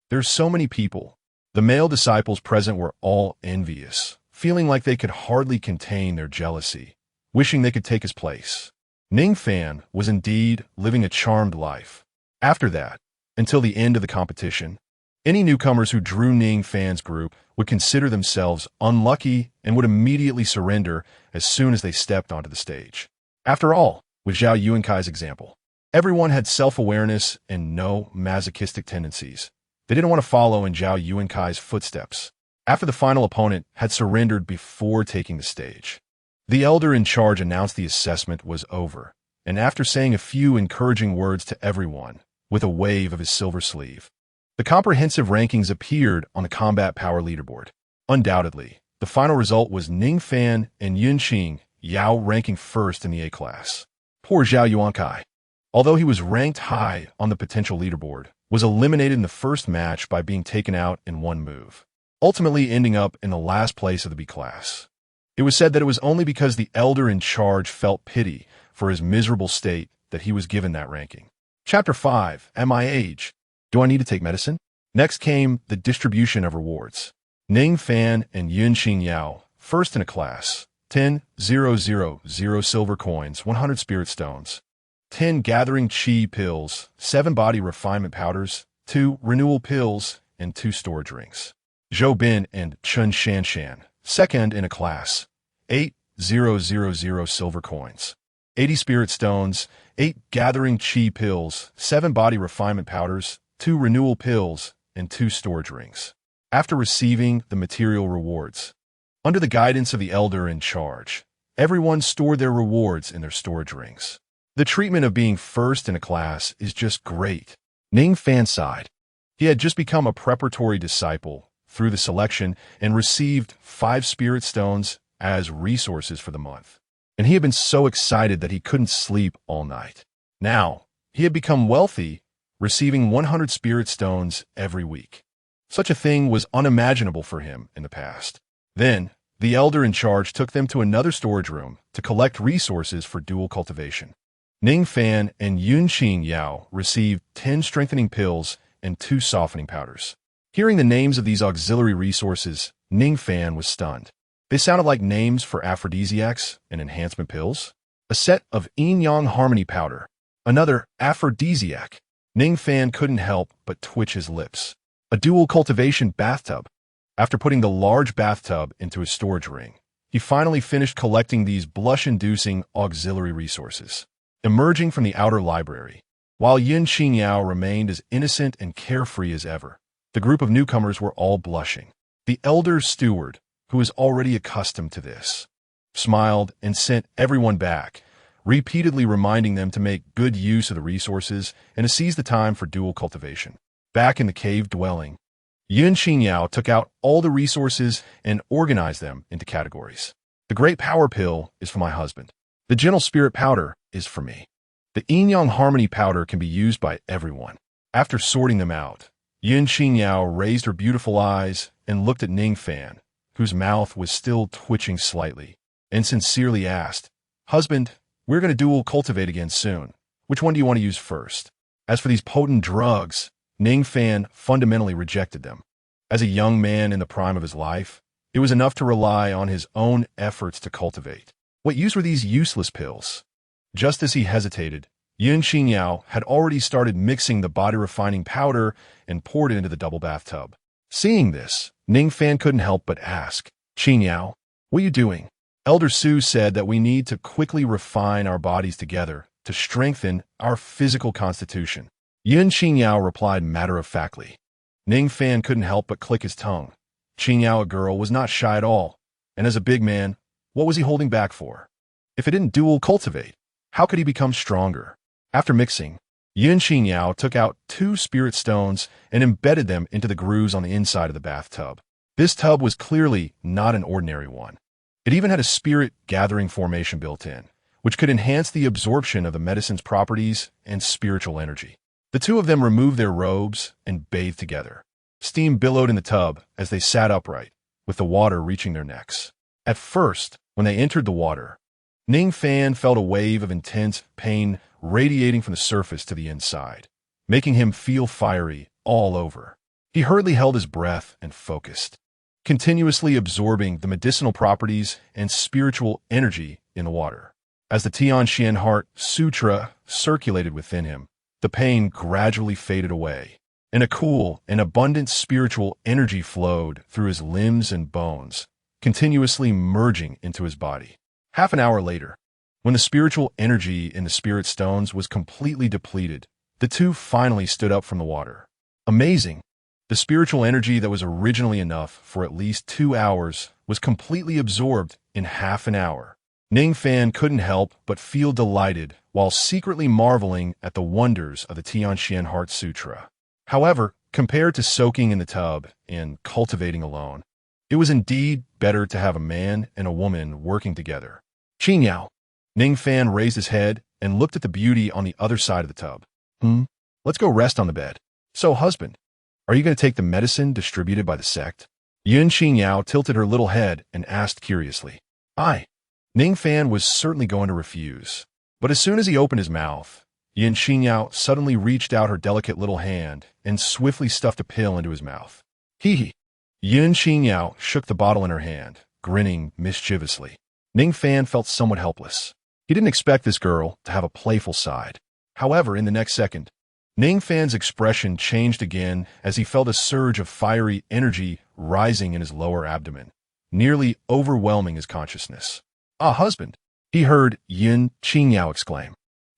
There's so many people. The male disciples present were all envious, feeling like they could hardly contain their jealousy, wishing they could take his place. Ning Fan was indeed living a charmed life. After that, until the end of the competition, any newcomers who drew Ning Fan's group would consider themselves unlucky and would immediately surrender as soon as they stepped onto the stage. After all, with XIANXIA's example, everyone had self-awareness and no masochistic tendencies. They didn't want to follow in XIANXIA's footsteps. After the final opponent had surrendered before taking the stage, the elder in charge announced the assessment was over, and after saying a few encouraging words to everyone, with a wave of his silver sleeve, the comprehensive rankings appeared on the combat power leaderboard. Undoubtedly, the final result was Ning Fan and Yunqing Yao ranking first in the A class. Poor XIANXIA, although he was ranked high on the potential leaderboard, was eliminated in the first match by being taken out in one move, ultimately ending up in the last place of the B class. It was said that it was only because the elder in charge felt pity for his miserable state that he was given that ranking. Chapter 5. At my age, do I need to take medicine? Next came the distribution of rewards. Ning Fan and XIANXIA, first in a class. 10,000 silver coins, 100 spirit stones. 10 gathering chi pills, 7 body refinement powders, 2 renewal pills, and 2 storage rings. Zhou Bin and Chun Shanshan, second in a class. 8,000 silver coins. 80 spirit stones, 8 gathering chi pills, 7 body refinement powders, 2 renewal pills, and 2 storage rings. After receiving the material rewards, under the guidance of the elder in charge, everyone stored their rewards in their storage rings. The treatment of being first in a class is just great. Ning Fan sighed. He had just become a preparatory disciple through the selection and received 5 spirit stones as resources for the month. And he had been so excited that he couldn't sleep all night. Now, he had become wealthy, receiving 100 spirit stones every week. Such a thing was unimaginable for him in the past. Then, the elder in charge took them to another storage room to collect resources for dual cultivation. Ning Fan and XIANXIA received 10 strengthening pills and 2 softening powders. Hearing the names of these auxiliary resources, Ning Fan was stunned. They sounded like names for aphrodisiacs and enhancement pills. A set of yin-yang harmony powder. Another aphrodisiac. Ning Fan couldn't help but twitch his lips. A dual cultivation bathtub. After putting the large bathtub into his storage ring, he finally finished collecting these blush-inducing auxiliary resources. Emerging from the outer library, while XIANXIA remained as innocent and carefree as ever, the group of newcomers were all blushing. The elder steward, who was already accustomed to this, smiled and sent everyone back, repeatedly reminding them to make good use of the resources and to seize the time for dual cultivation. Back in the cave dwelling, XIANXIA took out all the resources and organized them into categories. The Great Power Pill is for my husband. The Gentle Spirit Powder is for me. The Yin-Yang Harmony Powder can be used by everyone. After sorting them out, XIANXIA raised her beautiful eyes and looked at Ning Fan, whose mouth was still twitching slightly, and sincerely asked, "Husband, we're going to dual cultivate again soon. Which one do you want to use first?" As for these potent drugs, Ning Fan fundamentally rejected them. As a young man in the prime of his life, it was enough to rely on his own efforts to cultivate. What use were these useless pills? Just as he hesitated, XIANXIA had already started mixing the body-refining powder and poured it into the double bathtub. Seeing this, Ning Fan couldn't help but ask, "Qinyao, what are you doing?" Elder Su said that we need to quickly refine our bodies together to strengthen our physical constitution. XIANXIA replied matter-of-factly. Ning Fan couldn't help but click his tongue. Qinyao, a girl, was not shy at all, and as a big man, what was he holding back for? If he didn't dual cultivate, how could he become stronger? After mixing, XIANXIA took out 2 spirit stones and embedded them into the grooves on the inside of the bathtub. This tub was clearly not an ordinary one. It even had a spirit gathering formation built in, which could enhance the absorption of the medicine's properties and spiritual energy. The two of them removed their robes and bathed together. Steam billowed in the tub as they sat upright, with the water reaching their necks. At first, when they entered the water, Ning Fan felt a wave of intense pain radiating from the surface to the inside, making him feel fiery all over. He hurriedly held his breath and focused, continuously absorbing the medicinal properties and spiritual energy in the water. As the Tianxian Heart Sutra circulated within him, the pain gradually faded away, and a cool and abundant spiritual energy flowed through his limbs and bones, continuously merging into his body. Half an hour later, when the spiritual energy in the spirit stones was completely depleted, the two finally stood up from the water. Amazing! The spiritual energy that was originally enough for at least 2 hours was completely absorbed in half an hour. Ning Fan couldn't help but feel delighted while secretly marveling at the wonders of the Tianxian Heart Sutra. However, compared to soaking in the tub and cultivating alone, it was indeed better to have a man and a woman working together. Qinyao. Ning Fan raised his head and looked at the beauty on the other side of the tub. Let's go rest on the bed. So, husband, are you going to take the medicine distributed by the sect? XIANXIA tilted her little head and asked curiously. I. Ning Fan was certainly going to refuse. But as soon as he opened his mouth, XIANXIA suddenly reached out her delicate little hand and swiftly stuffed a pill into his mouth. Hee hee. XIANXIA shook the bottle in her hand, grinning mischievously. Ning Fan felt somewhat helpless. He didn't expect this girl to have a playful side. However, in the next second, Ning Fan's expression changed again as he felt a surge of fiery energy rising in his lower abdomen, nearly overwhelming his consciousness. "Ah, husband," he heard XIANXIA exclaim,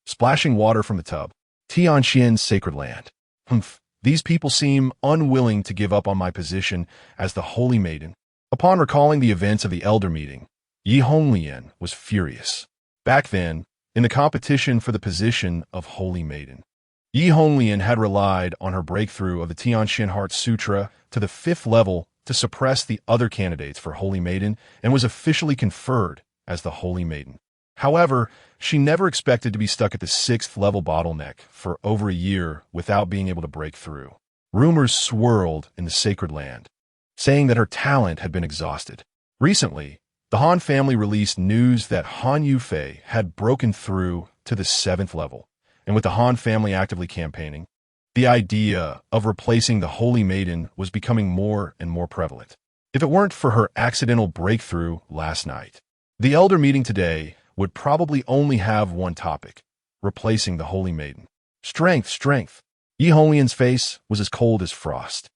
splashing water from the tub. "Tianqian's sacred land. Humph, these people seem unwilling to give up on my position as the holy maiden." Upon recalling the events of the elder meeting, XIANXIA was furious. Back then, in the competition for the position of holy maiden, XIANXIA had relied on her breakthrough of the Tianqian Heart Sutra to the 5th level to suppress the other candidates for holy maiden and was officially conferred as the holy maiden. However, she never expected to be stuck at the 6th level bottleneck for over a year without being able to break through. Rumors swirled in the sacred land, saying that her talent had been exhausted. Recently, the Han family released news that Han Yufei had broken through to the 7th level, and with the Han family actively campaigning, the idea of replacing the Holy Maiden was becoming more and more prevalent. If it weren't for her accidental breakthrough last night, the elder meeting today would probably only have one topic: replacing the Holy Maiden. Strength, strength. XIANXIA's face was as cold as frost.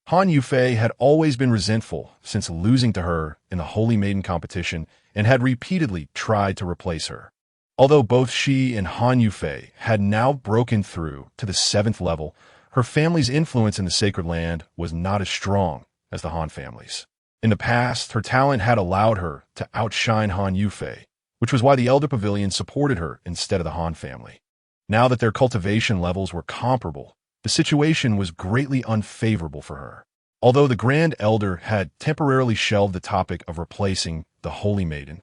Han Yufei had always been resentful since losing to her in the Holy Maiden competition and had repeatedly tried to replace her. Although both she and Han Yufei had now broken through to the 7th level, her family's influence in the sacred land was not as strong as the Han family's. In the past, her talent had allowed her to outshine Han Yufei, which was why the Elder Pavilion supported her instead of the Han family. Now that their cultivation levels were comparable, the situation was greatly unfavorable for her. Although the Grand Elder had temporarily shelved the topic of replacing the Holy Maiden,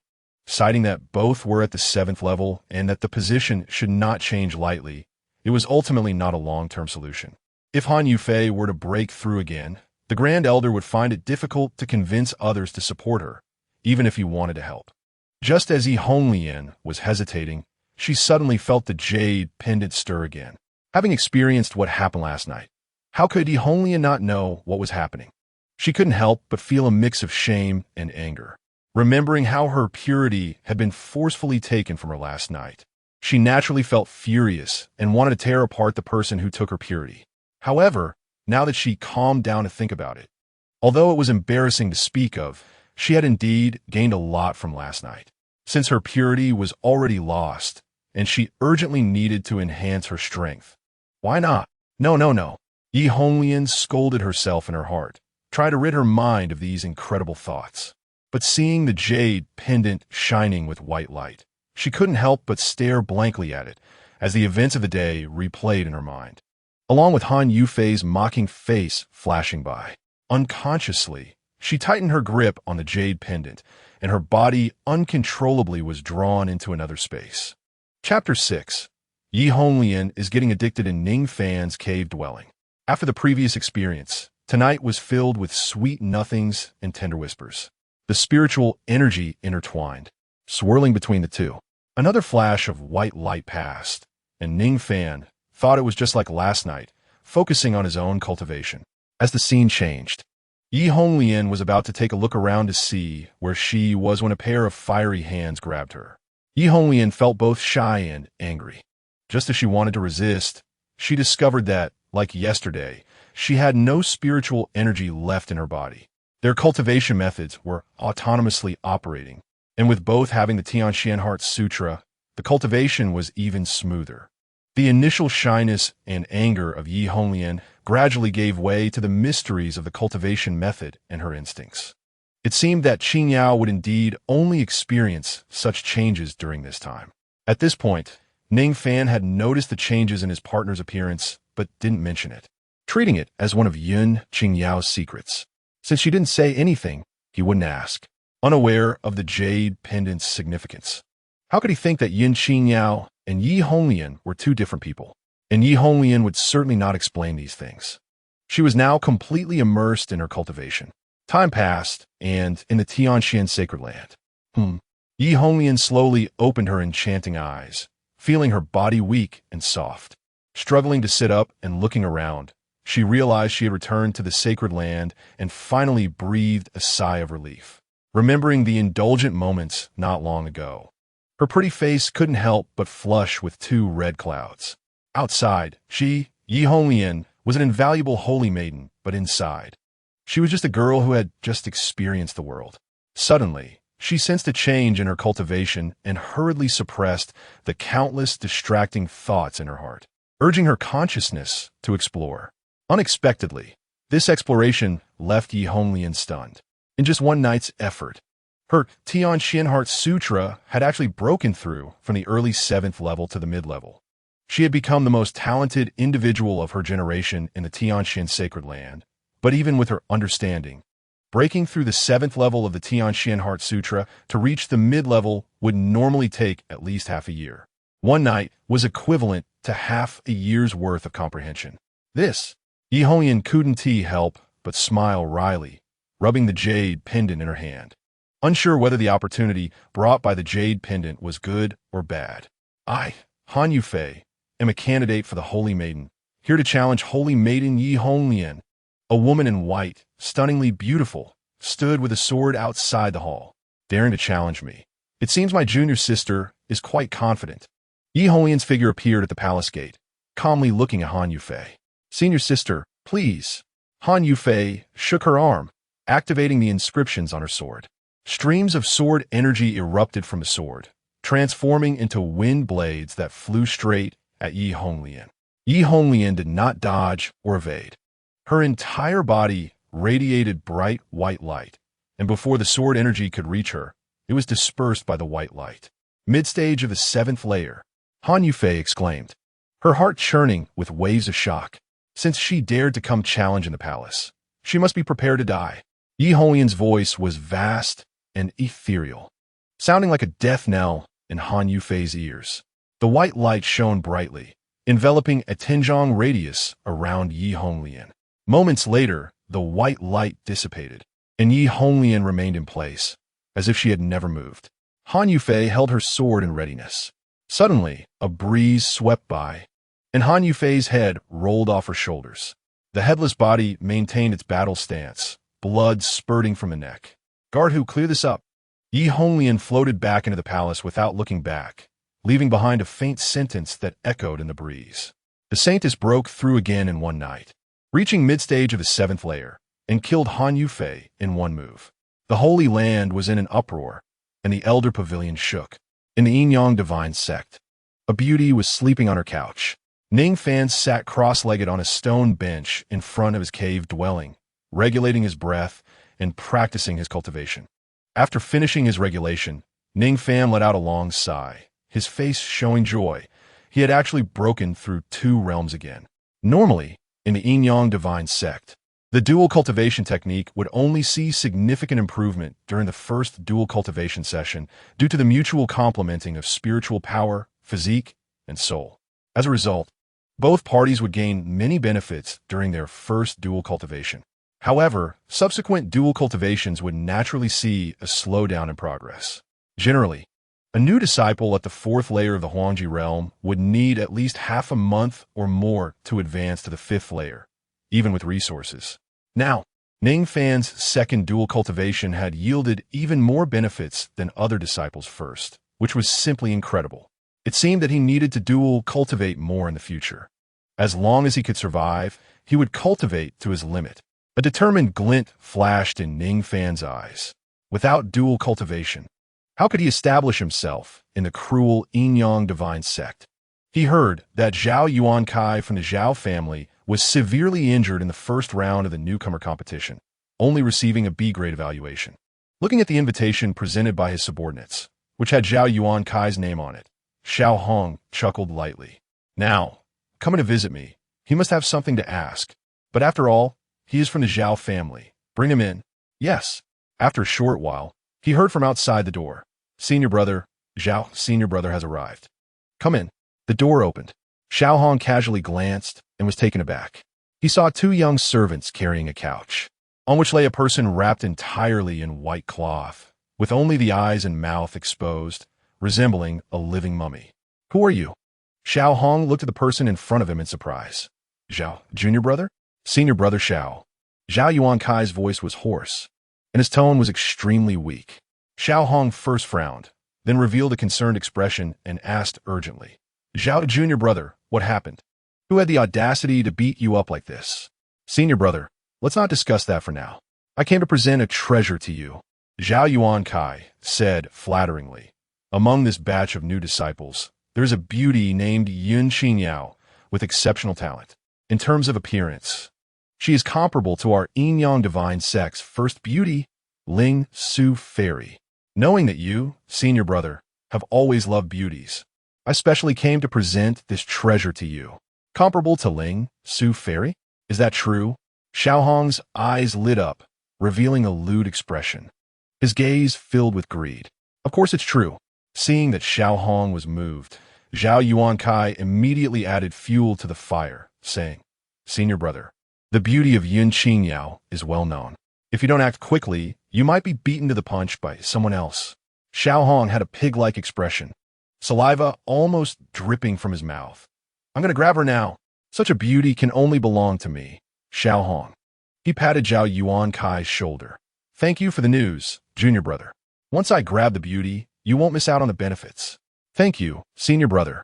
citing that both were at the 7th level and that the position should not change lightly, it was ultimately not a long-term solution. If Han Yufei were to break through again, the Grand Elder would find it difficult to convince others to support her, even if he wanted to help. Just as XIANXIA was hesitating, she suddenly felt the jade pendant stir again. Having experienced what happened last night, how could XIANXIA not know what was happening? She couldn't help but feel a mix of shame and anger. Remembering how her purity had been forcefully taken from her last night, she naturally felt furious and wanted to tear apart the person who took her purity. However, now that she calmed down to think about it, although it was embarrassing to speak of, she had indeed gained a lot from last night. Since her purity was already lost, and she urgently needed to enhance her strength. Why not? No. XIANXIA scolded herself in her heart, tried to rid her mind of these incredible thoughts. But seeing the jade pendant shining with white light, she couldn't help but stare blankly at it as the events of the day replayed in her mind, along with Han Yufei's mocking face flashing by. Unconsciously, she tightened her grip on the jade pendant, and her body uncontrollably was drawn into another space. Chapter 6. XIANXIA is getting addicted in Ning Fan's cave dwelling. After the previous experience, tonight was filled with sweet nothings and tender whispers. The spiritual energy intertwined, swirling between the two. Another flash of white light passed, and Ning Fan thought it was just like last night, focusing on his own cultivation. As the scene changed, XIANXIA was about to take a look around to see where she was when a pair of fiery hands grabbed her. XIANXIA felt both shy and angry. Just as she wanted to resist, she discovered that, like yesterday, she had no spiritual energy left in her body. Their cultivation methods were autonomously operating, and with both having the Tianqian Heart Sutra, the cultivation was even smoother. The initial shyness and anger of XIANXIA gradually gave way to the mysteries of the cultivation method and her instincts. It seemed that Qingyao would indeed only experience such changes during this time. At this point, Ning Fan had noticed the changes in his partner's appearance, but didn't mention it, treating it as one of Qingyao's secrets. Since she didn't say anything, he wouldn't ask, unaware of the jade pendant's significance. How could he think that Qingyao and XIANXIA were two different people? And XIANXIA would certainly not explain these things. She was now completely immersed in her cultivation. Time passed, and in the Tianqian sacred land, Yi Honglian slowly opened her enchanting eyes, feeling her body weak and soft. Struggling to sit up and looking around, she realized she had returned to the sacred land and finally breathed a sigh of relief, remembering the indulgent moments not long ago. Her pretty face couldn't help but flush with two red clouds. Outside, she, Yi Honglian, was an invaluable holy maiden, but inside, she was just a girl who had just experienced the world. Suddenly, she sensed a change in her cultivation and hurriedly suppressed the countless distracting thoughts in her heart, urging her consciousness to explore. Unexpectedly, this exploration left Yi Honglian stunned. In just one night's effort, her XIANXIA Heart Sutra had actually broken through from the early 7th level to the mid-level. She had become the most talented individual of her generation in the XIANXIA sacred land, but even with her understanding, breaking through the 7th level of the XIANXIA Heart Sutra to reach the mid-level would normally take at least half a year. One night was equivalent to half a year's worth of comprehension. This, Yi Honglian couldn't help but smile wryly, rubbing the jade pendant in her hand, unsure whether the opportunity brought by the jade pendant was good or bad. I, Han Yufei, am a candidate for the Holy Maiden, here to challenge Holy Maiden Yi Honglian. A woman in white, stunningly beautiful, stood with a sword outside the hall, daring to challenge me. It seems my junior sister is quite confident. Yi Honglian's figure appeared at the palace gate, calmly looking at Han Yufei. Senior sister, please. Han Yufei shook her arm, activating the inscriptions on her sword. Streams of sword energy erupted from the sword, transforming into wind blades that flew straight at Yi Honglian. Yi Honglian did not dodge or evade. Her entire body radiated bright white light, and before the sword energy could reach her, it was dispersed by the white light. Mid-stage of the 7th layer, Han Yufei exclaimed, her heart churning with waves of shock. Since she dared to come challenge in the palace, she must be prepared to die. Yi Honglian's voice was vast and ethereal, sounding like a death knell in Han Yufei's ears. The white light shone brightly, enveloping a 10-zhang radius around Yi Honglian. Moments later, the white light dissipated, and Yi Honglian remained in place, as if she had never moved. Han Yufei held her sword in readiness. Suddenly, a breeze swept by, and Han Yufei's head rolled off her shoulders. The headless body maintained its battle stance, blood spurting from the neck. Guard who, clear this up. Yi Honglian floated back into the palace without looking back, leaving behind a faint sentence that echoed in the breeze. The saintess broke through again in one night, reaching mid-stage of the 7th layer, and killed Han Yufei in one move. The Holy Land was in an uproar, and the Elder Pavilion shook. In the XIANXIA Divine Sect, a beauty was sleeping on her couch. Ning Fan sat cross-legged on a stone bench in front of his cave dwelling, regulating his breath and practicing his cultivation. After finishing his regulation, Ning Fan let out a long sigh, his face showing joy. He had actually broken through 2 realms again. Normally, in the XIANXIA Divine Sect, the dual cultivation technique would only see significant improvement during the first dual cultivation session due to the mutual complementing of spiritual power, physique, and soul. As a result, both parties would gain many benefits during their first dual cultivation. However, subsequent dual cultivations would naturally see a slowdown in progress. Generally, a new disciple at the 4th layer of the Huangji realm would need at least half a month or more to advance to the 5th layer, even with resources. Now, Ning Fan's second dual cultivation had yielded even more benefits than other disciples' first, which was simply incredible. It seemed that he needed to dual cultivate more in the future. As long as he could survive, he would cultivate to his limit. A determined glint flashed in Ning Fan's eyes. Without dual cultivation, how could he establish himself in the cruel XIANXIA Divine Sect? He heard that Zhao Yuankai from the Zhao family was severely injured in the first round of the newcomer competition, only receiving a B-grade evaluation. Looking at the invitation presented by his subordinates, which had Zhao Yuankai's name on it, Xiao Hong chuckled lightly. Now, coming to visit me, he must have something to ask. But after all, he is from the Zhao family. Bring him in. Yes. After a short while, he heard from outside the door. Senior brother, Zhao, senior brother has arrived. Come in. The door opened. Xiao Hong casually glanced and was taken aback. He saw 2 young servants carrying a couch, on which lay a person wrapped entirely in white cloth, with only the eyes and mouth exposed, resembling a living mummy. Who are you? Xiao Hong looked at the person in front of him in surprise. Zhao, junior brother? Senior brother Xiao. Zhao Yuankai's voice was hoarse, and his tone was extremely weak. Xiao Hong first frowned, then revealed a concerned expression and asked urgently, Zhao, junior brother, what happened? Who had the audacity to beat you up like this? Senior brother, let's not discuss that for now. I came to present a treasure to you, Zhao Yuankai said flatteringly. Among this batch of new disciples, there's a beauty named Yunqingyao with exceptional talent. In terms of appearance, she is comparable to our Yin-Yang divine sect's first beauty, Ling Su Fairy. Knowing that you, senior brother, have always loved beauties, I specially came to present this treasure to you. Comparable to Ling Su Fairy? Is that true? Xiao Hong's eyes lit up, revealing a lewd expression. His gaze filled with greed. Of course it's true. Seeing that Xiao Hong was moved, Zhao Yuankai immediately added fuel to the fire, saying, Senior brother, the beauty of Yun Qingyao is well known. If you don't act quickly, you might be beaten to the punch by someone else. Xiao Hong had a pig-like expression, saliva almost dripping from his mouth. I'm going to grab her now. Such a beauty can only belong to me, Xiao Hong. He patted Zhao Yuankai's shoulder. Thank you for the news, junior brother. Once I grab the beauty, you won't miss out on the benefits. Thank you, senior brother.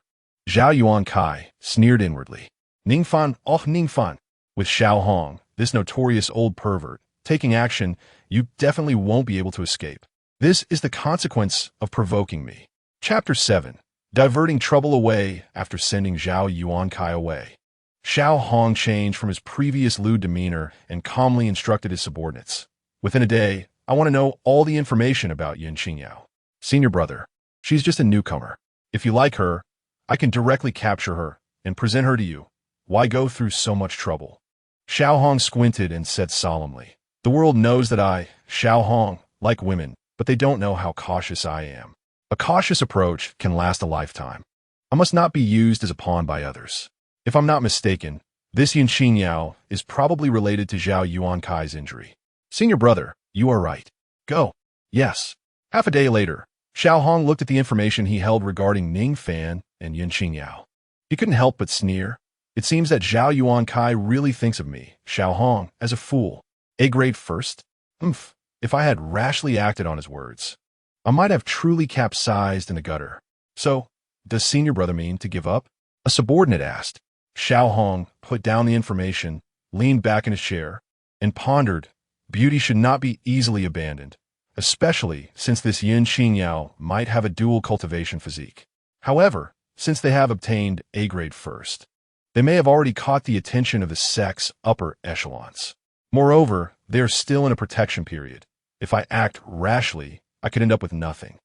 Zhao Yuankai sneered inwardly. Ning Fan, oh Ning Fan. With Xiao Hong, this notorious old pervert, taking action, you definitely won't be able to escape. This is the consequence of provoking me. Chapter 7. Diverting trouble away after sending Zhao Yuankai away. Xiao Hong changed from his previous lewd demeanor and calmly instructed his subordinates. Within a day, I want to know all the information about Yun Qingyao. Senior brother, she's just a newcomer. If you like her, I can directly capture her and present her to you. Why go through so much trouble? Xiao Hong squinted and said solemnly, The world knows that I, Xiao Hong, like women, but they don't know how cautious I am. A cautious approach can last a lifetime. I must not be used as a pawn by others. If I'm not mistaken, this Yun Qingyao is probably related to Zhao Yuankai's injury. Senior brother, you are right. Go. Yes. Half a day later, Xiao Hong looked at the information he held regarding Ning Fan and Yun Qingyao. He couldn't help but sneer. It seems that Zhao Yuankai really thinks of me, Xiao Hong, as a fool. A grade first? If I had rashly acted on his words, I might have truly capsized in the gutter. So, does senior brother mean to give up? A subordinate asked. Xiao Hong put down the information, leaned back in his chair, and pondered. Beauty should not be easily abandoned, especially since this Yun Qingyao might have a dual cultivation physique. However, since they have obtained A grade first, they may have already caught the attention of the sect's upper echelons. Moreover, they are still in a protection period. If I act rashly, I could end up with nothing.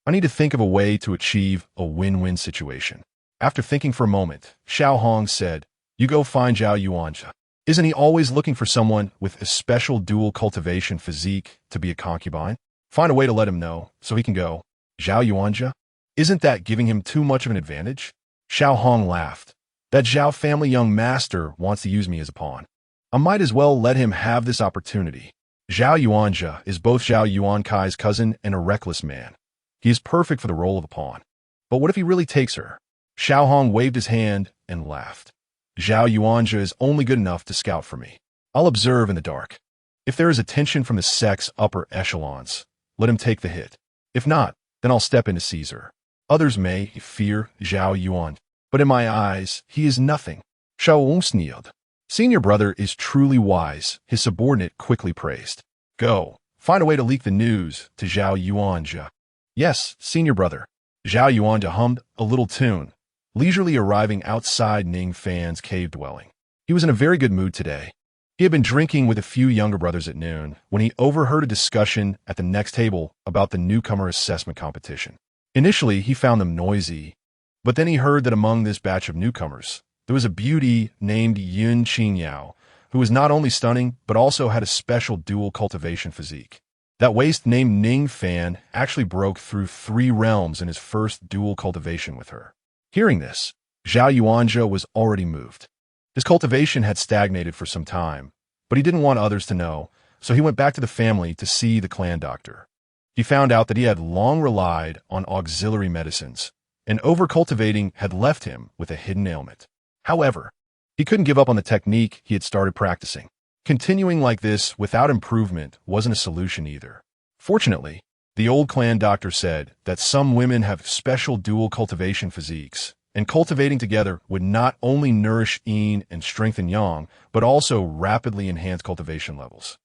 I need to think of a way to achieve a win-win situation. After thinking for a moment, Xiao Hong said, You go find Zhao Yuanxia. Isn't he always looking for someone with a special dual cultivation physique to be a concubine? Find a way to let him know, so he can go. Zhao Yuanxia? Isn't that giving him too much of an advantage? Xiao Hong laughed. That Zhao family young master wants to use me as a pawn. I might as well let him have this opportunity. Zhao Yuanxia is both Zhao Yuankai's cousin and a reckless man. He is perfect for the role of a pawn. But what if he really takes her? Xiao Hong waved his hand and laughed. Zhao Yuanxia is only good enough to scout for me. I'll observe in the dark. If there is attention from the sect's upper echelons, let him take the hit. If not, then I'll step in to seize her. Others may fear Zhao Yuan, but in my eyes, he is nothing. Xiao sneered. Senior brother is truly wise, his subordinate quickly praised. Go, find a way to leak the news to Zhao Yuanxia. Yes, senior brother. Zhao Yuanxia hummed a little tune, leisurely arriving outside Ning Fan's cave dwelling. He was in a very good mood today. He had been drinking with a few younger brothers at noon when he overheard a discussion at the next table about the newcomer assessment competition. Initially, he found them noisy, but then he heard that among this batch of newcomers, there was a beauty named Yun Qingyao, who was not only stunning, but also had a special dual cultivation physique. That waste named Ning Fan actually broke through 3 realms in his first dual cultivation with her. Hearing this, Zhao Yuanxia was already moved. His cultivation had stagnated for some time, but he didn't want others to know, so he went back to the family to see the clan doctor. He found out that he had long relied on auxiliary medicines, and overcultivating had left him with a hidden ailment. However, he couldn't give up on the technique he had started practicing. Continuing like this without improvement wasn't a solution either. Fortunately, the old clan doctor said that some women have special dual cultivation physiques, and cultivating together would not only nourish yin and strengthen yang, but also rapidly enhance cultivation levels.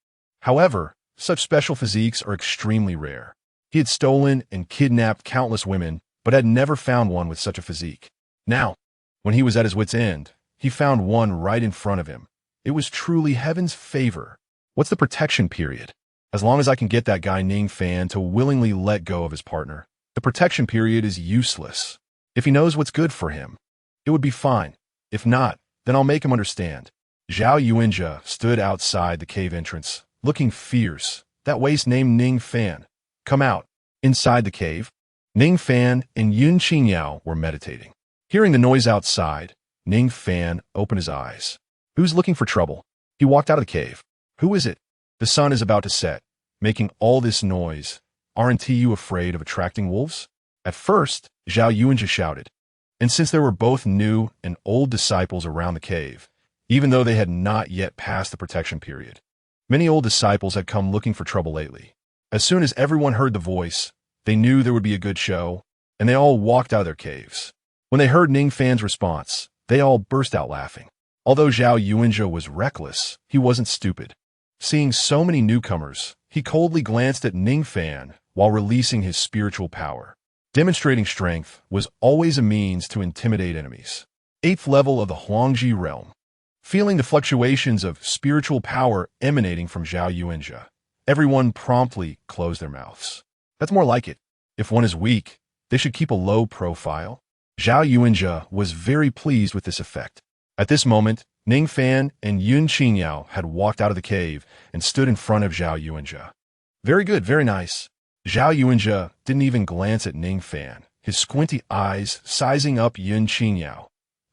However, such special physiques are extremely rare. He had stolen and kidnapped countless women, but had never found one with such a physique. Now, when he was at his wit's end, he found one right in front of him. It was truly heaven's favor. What's the protection period? As long as I can get that guy Ning Fan to willingly let go of his partner, the protection period is useless. If he knows what's good for him, it would be fine. If not, then I'll make him understand. XIANXIA stood outside the cave entrance, looking fierce. That waste named Ning Fan. Come out. Inside the cave, Ning Fan and XIANXIA were meditating. Hearing the noise outside, Ning Fan opened his eyes. Who's looking for trouble? He walked out of the cave. Who is it? The sun is about to set, making all this noise. Aren't you afraid of attracting wolves? At first, XIANXIA shouted, and since there were both new and old disciples around the cave, even though they had not yet passed the protection period, many old disciples had come looking for trouble lately. As soon as everyone heard the voice, they knew there would be a good show, and they all walked out of their caves. When they heard Ning Fan's response, they all burst out laughing. Although XIANXIA was reckless, he wasn't stupid. Seeing so many newcomers, he coldly glanced at Ning Fan while releasing his spiritual power. Demonstrating strength was always a means to intimidate enemies. 8th level of the Huangji realm. Feeling the fluctuations of spiritual power emanating from XIANXIA, everyone promptly closed their mouths. That's more like it. If one is weak, they should keep a low profile. XIANXIA was very pleased with this effect. At this moment, Ning Fan and XIANXIA had walked out of the cave and stood in front of XIANXIA. Very good, very nice. XIANXIA didn't even glance at Ning Fan, his squinty eyes sizing up XIANXIA.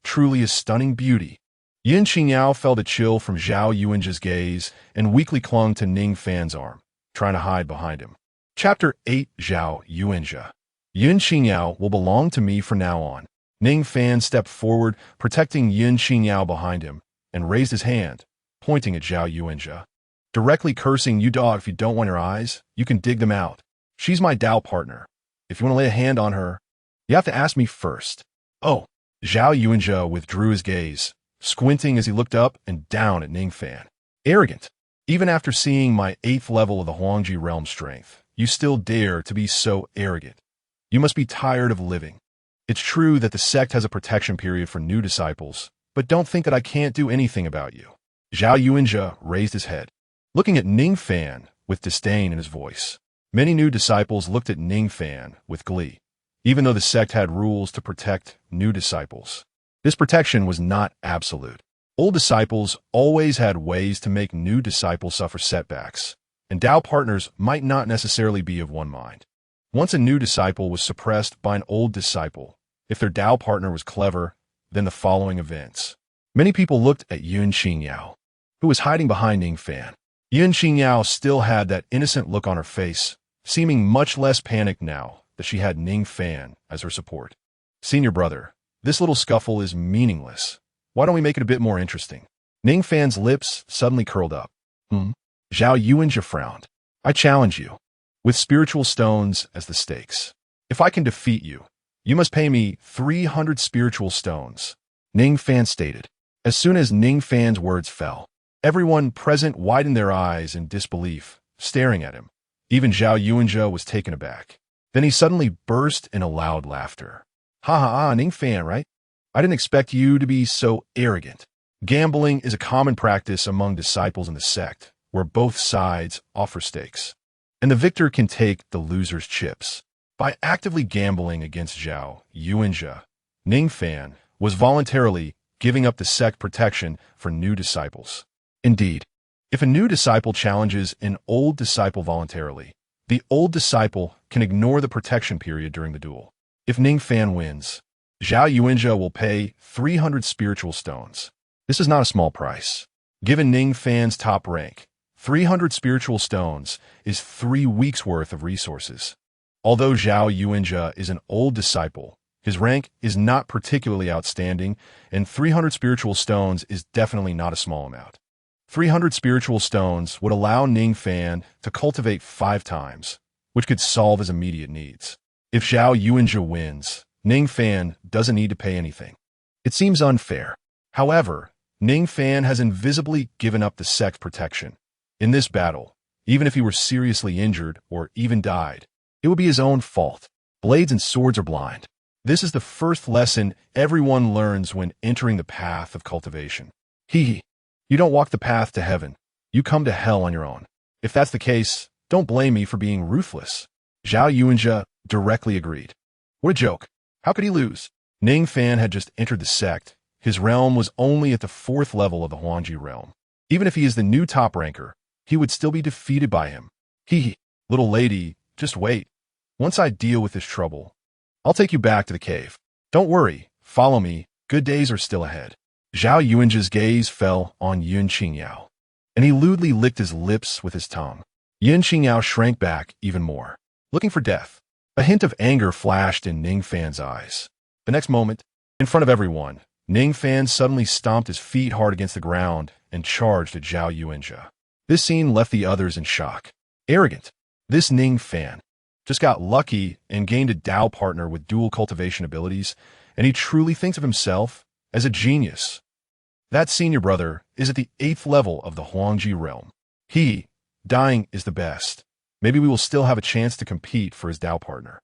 Truly a stunning beauty. XIANXIA felt a chill from XIANXIA's gaze and weakly clung to Ning Fan's arm, trying to hide behind him. Chapter 8 XIANXIA. XIANXIA will belong to me from now on. Ning Fan stepped forward, protecting XIANXIA behind him, and raised his hand, pointing at XIANXIA. Directly cursing, you dog, if you don't want your eyes, you can dig them out. She's my Dao partner. If you want to lay a hand on her, you have to ask me first. Oh, XIANXIA withdrew his gaze, squinting as he looked up and down at Ning Fan. Arrogant. Even after seeing my 8th level of the Huangji realm strength, you still dare to be so arrogant. You must be tired of living. It's true that the sect has a protection period for new disciples, but don't think that I can't do anything about you. XIANXIA raised his head, looking at Ning Fan with disdain in his voice. Many new disciples looked at Ning Fan with glee, even though the sect had rules to protect new disciples. This protection was not absolute. Old disciples always had ways to make new disciples suffer setbacks, and Dao partners might not necessarily be of one mind. Once a new disciple was suppressed by an old disciple, if their Dao partner was clever, then the following events. Many people looked at XIANXIA, who was hiding behind Ning Fan. XIANXIA still had that innocent look on her face, seeming much less panicked now that she had Ning Fan as her support. Senior brother, this little scuffle is meaningless. Why don't we make it a bit more interesting? Ning Fan's lips suddenly curled up. XIANXIA frowned. I challenge you, with spiritual stones as the stakes. If I can defeat you, you must pay me 300 spiritual stones, Ning Fan stated. As soon as Ning Fan's words fell, everyone present widened their eyes in disbelief, staring at him. Even XIANXIA was taken aback. Then he suddenly burst in a loud laughter. Ha ha ha, Ning Fan, right? I didn't expect you to be so arrogant. Gambling is a common practice among disciples in the sect, where both sides offer stakes, and the victor can take the loser's chips. By actively gambling against XIANXIA, Ning Fan was voluntarily giving up the sect protection for new disciples. Indeed, if a new disciple challenges an old disciple voluntarily, the old disciple can ignore the protection period during the duel. If Ning Fan wins, XIANXIA will pay 300 spiritual stones. This is not a small price. Given Ning Fan's top rank, 300 spiritual stones is 3 weeks' worth of resources. Although XIANXIA is an old disciple, his rank is not particularly outstanding, and 300 spiritual stones is definitely not a small amount. 300 spiritual stones would allow Ning Fan to cultivate 5 times, which could solve his immediate needs. If XIANXIA wins, Ning Fan doesn't need to pay anything. It seems unfair. However, Ning Fan has invisibly given up the Sect's protection. In this battle, even if he were seriously injured or even died, it would be his own fault. Blades and swords are blind. This is the first lesson everyone learns when entering the path of cultivation. You don't walk the path to heaven. You come to hell on your own. If that's the case, don't blame me for being ruthless. XIANXIA directly agreed. What a joke. How could he lose? Ning Fan had just entered the Sect. His realm was only at the 4th level of the Huangji realm. Even if he is the new top ranker, he would still be defeated by him. Little lady, just wait. Once I deal with this trouble, I'll take you back to the cave. Don't worry, follow me, good days are still ahead. XIANXIA's gaze fell on Qingyao, and he lewdly licked his lips with his tongue. Qingyao shrank back even more, looking for death. A hint of anger flashed in Ning Fan's eyes. The next moment, in front of everyone, Ning Fan suddenly stomped his feet hard against the ground and charged at XIANXIA. This scene left the others in shock. Arrogant. This Ning Fan just got lucky and gained a Dao partner with dual cultivation abilities, and he truly thinks of himself as a genius. That senior brother is at the 8th level of the Huangji realm. Dying is the best. Maybe we will still have a chance to compete for his Dao partner.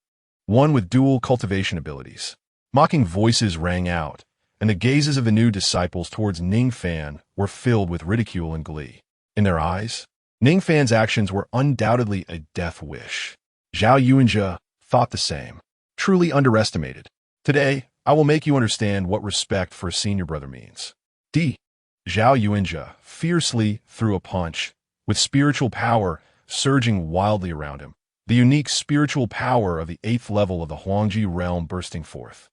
One with dual cultivation abilities. Mocking voices rang out, and the gazes of the new disciples towards Ning Fan were filled with ridicule and glee. In their eyes, Ning Fan's actions were undoubtedly a death wish. XIANXIA thought the same. Truly underestimated. Today, I will make you understand what respect for a senior brother means. XIANXIA fiercely threw a punch, with spiritual power surging wildly around him. The unique spiritual power of the 8th level of the Huangji realm bursting forth.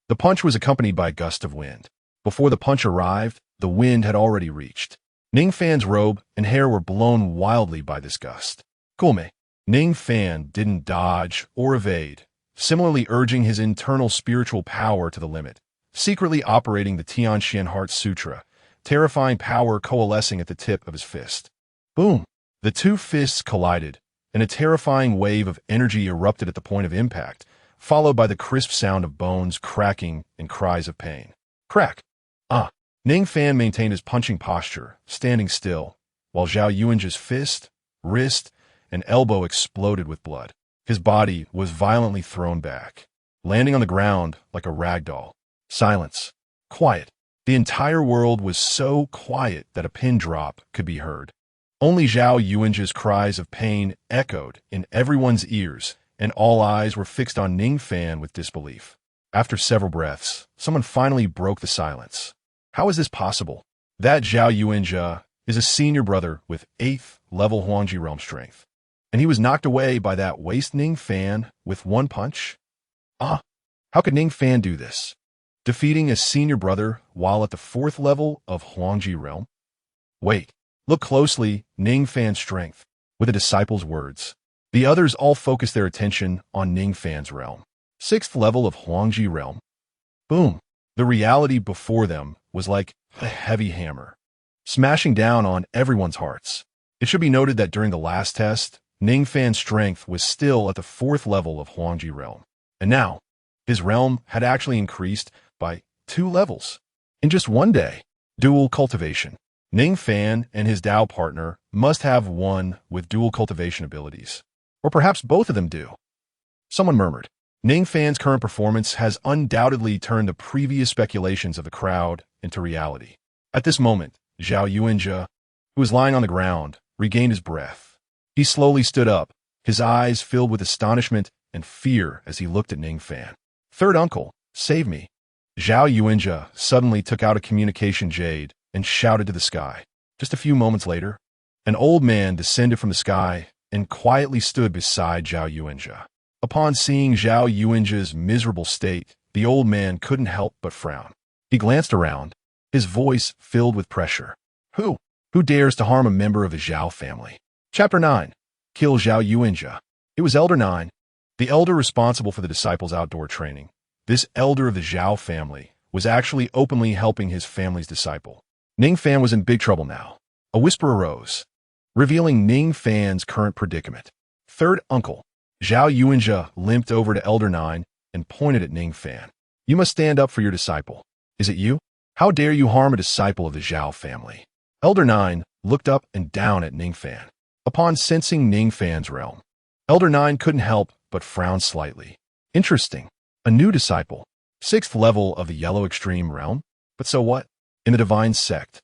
The punch was accompanied by a gust of wind. Before the punch arrived, the wind had already reached. Ning Fan's robe and hair were blown wildly by this gust. Kulme. Ning Fan didn't dodge or evade, similarly urging his internal spiritual power to the limit, secretly operating the Tianxian Heart Sutra, terrifying power coalescing at the tip of his fist. Boom! The two fists collided, and a terrifying wave of energy erupted at the point of impact, followed by the crisp sound of bones cracking and cries of pain. Crack! Ning Fan maintained his punching posture, standing still, while XIANXIA's fist, wrist, and elbow exploded with blood. His body was violently thrown back, landing on the ground like a rag doll. Silence. Quiet. The entire world was so quiet that a pin drop could be heard. Only XIANXIA's cries of pain echoed in everyone's ears, and all eyes were fixed on Ning Fan with disbelief. After several breaths, someone finally broke the silence. How is this possible? That XIANXIA is a senior brother with 8th level Huangji realm strength, and he was knocked away by that waste Ning Fan with one punch? How could Ning Fan do this? Defeating a senior brother while at the 4th level of Huangji realm? Wait, look closely, Ning Fan's strength. With the disciples' words, the others all focused their attention on Ning Fan's realm. 6th level of Huangji realm. Boom. The reality before them was like a heavy hammer, smashing down on everyone's hearts. It should be noted that during the last test, Ning Fan's strength was still at the 4th level of Huangji realm. And now, his realm had actually increased by 2 levels. In just one day, dual cultivation. Ning Fan and his Dao partner must have one with dual cultivation abilities. Or perhaps both of them do. Someone murmured. Ning Fan's current performance has undoubtedly turned the previous speculations of the crowd into reality. At this moment, XIANXIA, who was lying on the ground, regained his breath. He slowly stood up, his eyes filled with astonishment and fear as he looked at Ning Fan. Third uncle, save me. XIANXIA suddenly took out a communication jade and shouted to the sky. Just a few moments later, an old man descended from the sky and quietly stood beside XIANXIA. Upon seeing XIANXIA's miserable state, the old man couldn't help but frown. He glanced around, his voice filled with pressure. Who Who dares to harm a member of the Zhao family? Chapter 9. Kill XIANXIA. It was Elder 9, the elder responsible for the disciples' outdoor training. This elder of the Zhao family was actually openly helping his family's disciple. Ning Fan was in big trouble now. A whisper arose, revealing Ning Fan's current predicament. Third uncle, XIANXIA, limped over to Elder 9 and pointed at Ning Fan. You must stand up for your disciple. Is it you? How dare you harm a disciple of the Zhao family? Elder 9 looked up and down at Ning Fan. Upon sensing Ning Fan's realm, Elder 9 couldn't help but frown slightly. Interesting. A new disciple. 6th level of the Yellow Extreme realm? But so what? In the Divine Sect.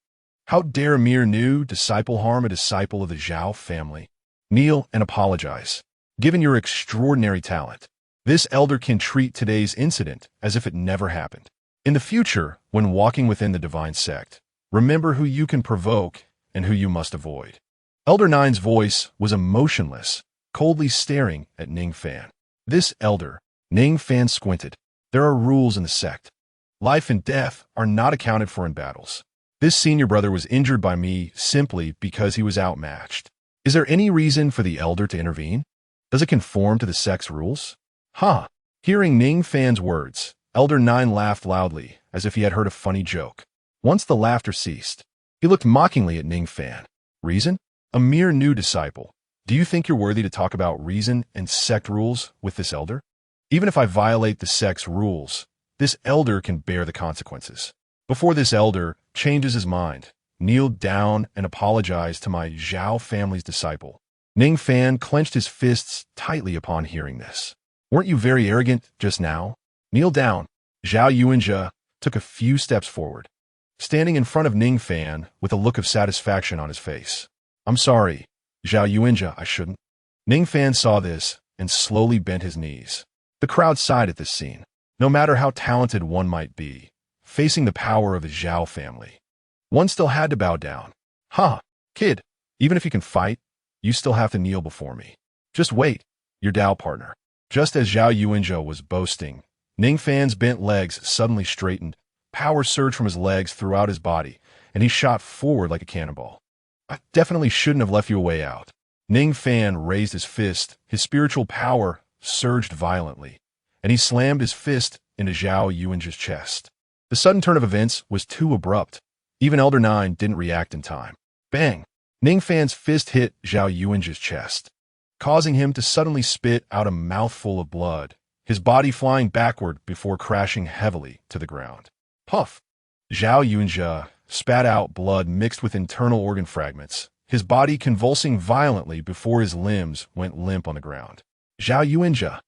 How dare a mere new disciple harm a disciple of the Zhao family? Kneel and apologize. Given your extraordinary talent, this elder can treat today's incident as if it never happened. In the future, when walking within the Divine Sect, remember who you can provoke and who you must avoid. Elder 9's voice was emotionless, coldly staring at Ning Fan. This elder, Ning Fan squinted. There are rules in the sect. Life and death are not accounted for in battles. This senior brother was injured by me simply because he was outmatched. Is there any reason for the elder to intervene? Does it conform to the sect's rules? Huh. Hearing Ning Fan's words, Elder 9 laughed loudly, as if he had heard a funny joke. Once the laughter ceased, he looked mockingly at Ning Fan. Reason? A mere new disciple. Do you think you're worthy to talk about reason and sect rules with this elder? Even if I violate the sect's rules, this elder can bear the consequences. Before this elder changes his mind, kneel down and apologize to my Zhao family's disciple. Ning Fan clenched his fists tightly upon hearing this. Weren't you very arrogant just now? Kneel down. XIANXIA took a few steps forward, standing in front of Ning Fan with a look of satisfaction on his face. I'm sorry, XIANXIA, I shouldn't. Ning Fan saw this and slowly bent his knees. The crowd sighed at this scene. No matter how talented one might be, facing the power of the Zhao family, one still had to bow down. Kid, even if you can fight, you still have to kneel before me. Just wait, your Dao partner. Just as XIANXIA was boasting, Ning Fan's bent legs suddenly straightened, power surged from his legs throughout his body, and he shot forward like a cannonball. I definitely shouldn't have left you a way out. Ning Fan raised his fist, his spiritual power surged violently, and he slammed his fist into XIANXIA's chest. The sudden turn of events was too abrupt. Even Elder 9 didn't react in time. Bang! Ning Fan's fist hit XIANXIA's chest, causing him to suddenly spit out a mouthful of blood, his body flying backward before crashing heavily to the ground. Puff! XIANXIA spat out blood mixed with internal organ fragments, his body convulsing violently before his limbs went limp on the ground. XIANXIA,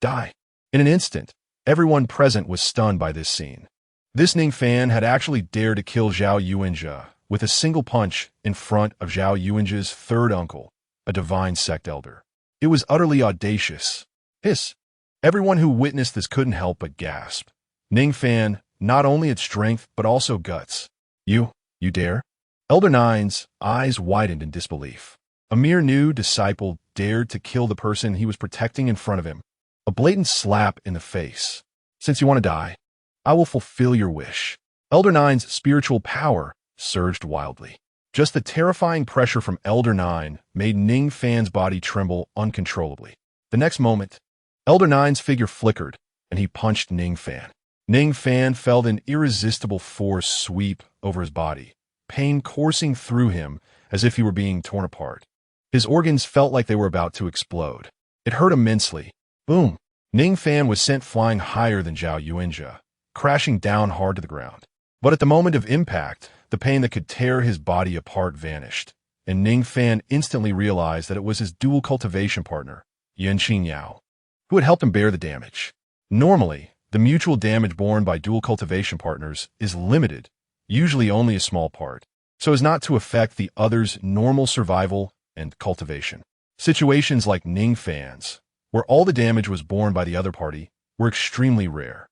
die. In an instant, everyone present was stunned by this scene. This Ning Fan had actually dared to kill XIANXIA with a single punch in front of XIANXIA's third uncle, a divine sect elder. It was utterly audacious. Hiss. Everyone who witnessed this couldn't help but gasp. Ning Fan not only had strength, but also guts. You dare? Elder 9's eyes widened in disbelief. A mere new disciple dared to kill the person he was protecting in front of him. A blatant slap in the face. Since you want to die, I will fulfill your wish. Elder 9's spiritual power surged wildly. Just the terrifying pressure from Elder 9 made Ning Fan's body tremble uncontrollably. The next moment, Elder 9's figure flickered, and he punched Ning Fan. Ning Fan felt an irresistible force sweep over his body, pain coursing through him as if he were being torn apart. His organs felt like they were about to explode. It hurt immensely. Boom! Ning Fan was sent flying higher than XIANXIA, crashing down hard to the ground. But at the moment of impact, the pain that could tear his body apart vanished, and Ning Fan instantly realized that it was his dual cultivation partner, XIANXIA, who had helped him bear the damage. Normally, the mutual damage borne by dual cultivation partners is limited, usually only a small part, so as not to affect the other's normal survival and cultivation. Situations like Ning Fan's, where all the damage was borne by the other party, were extremely rare.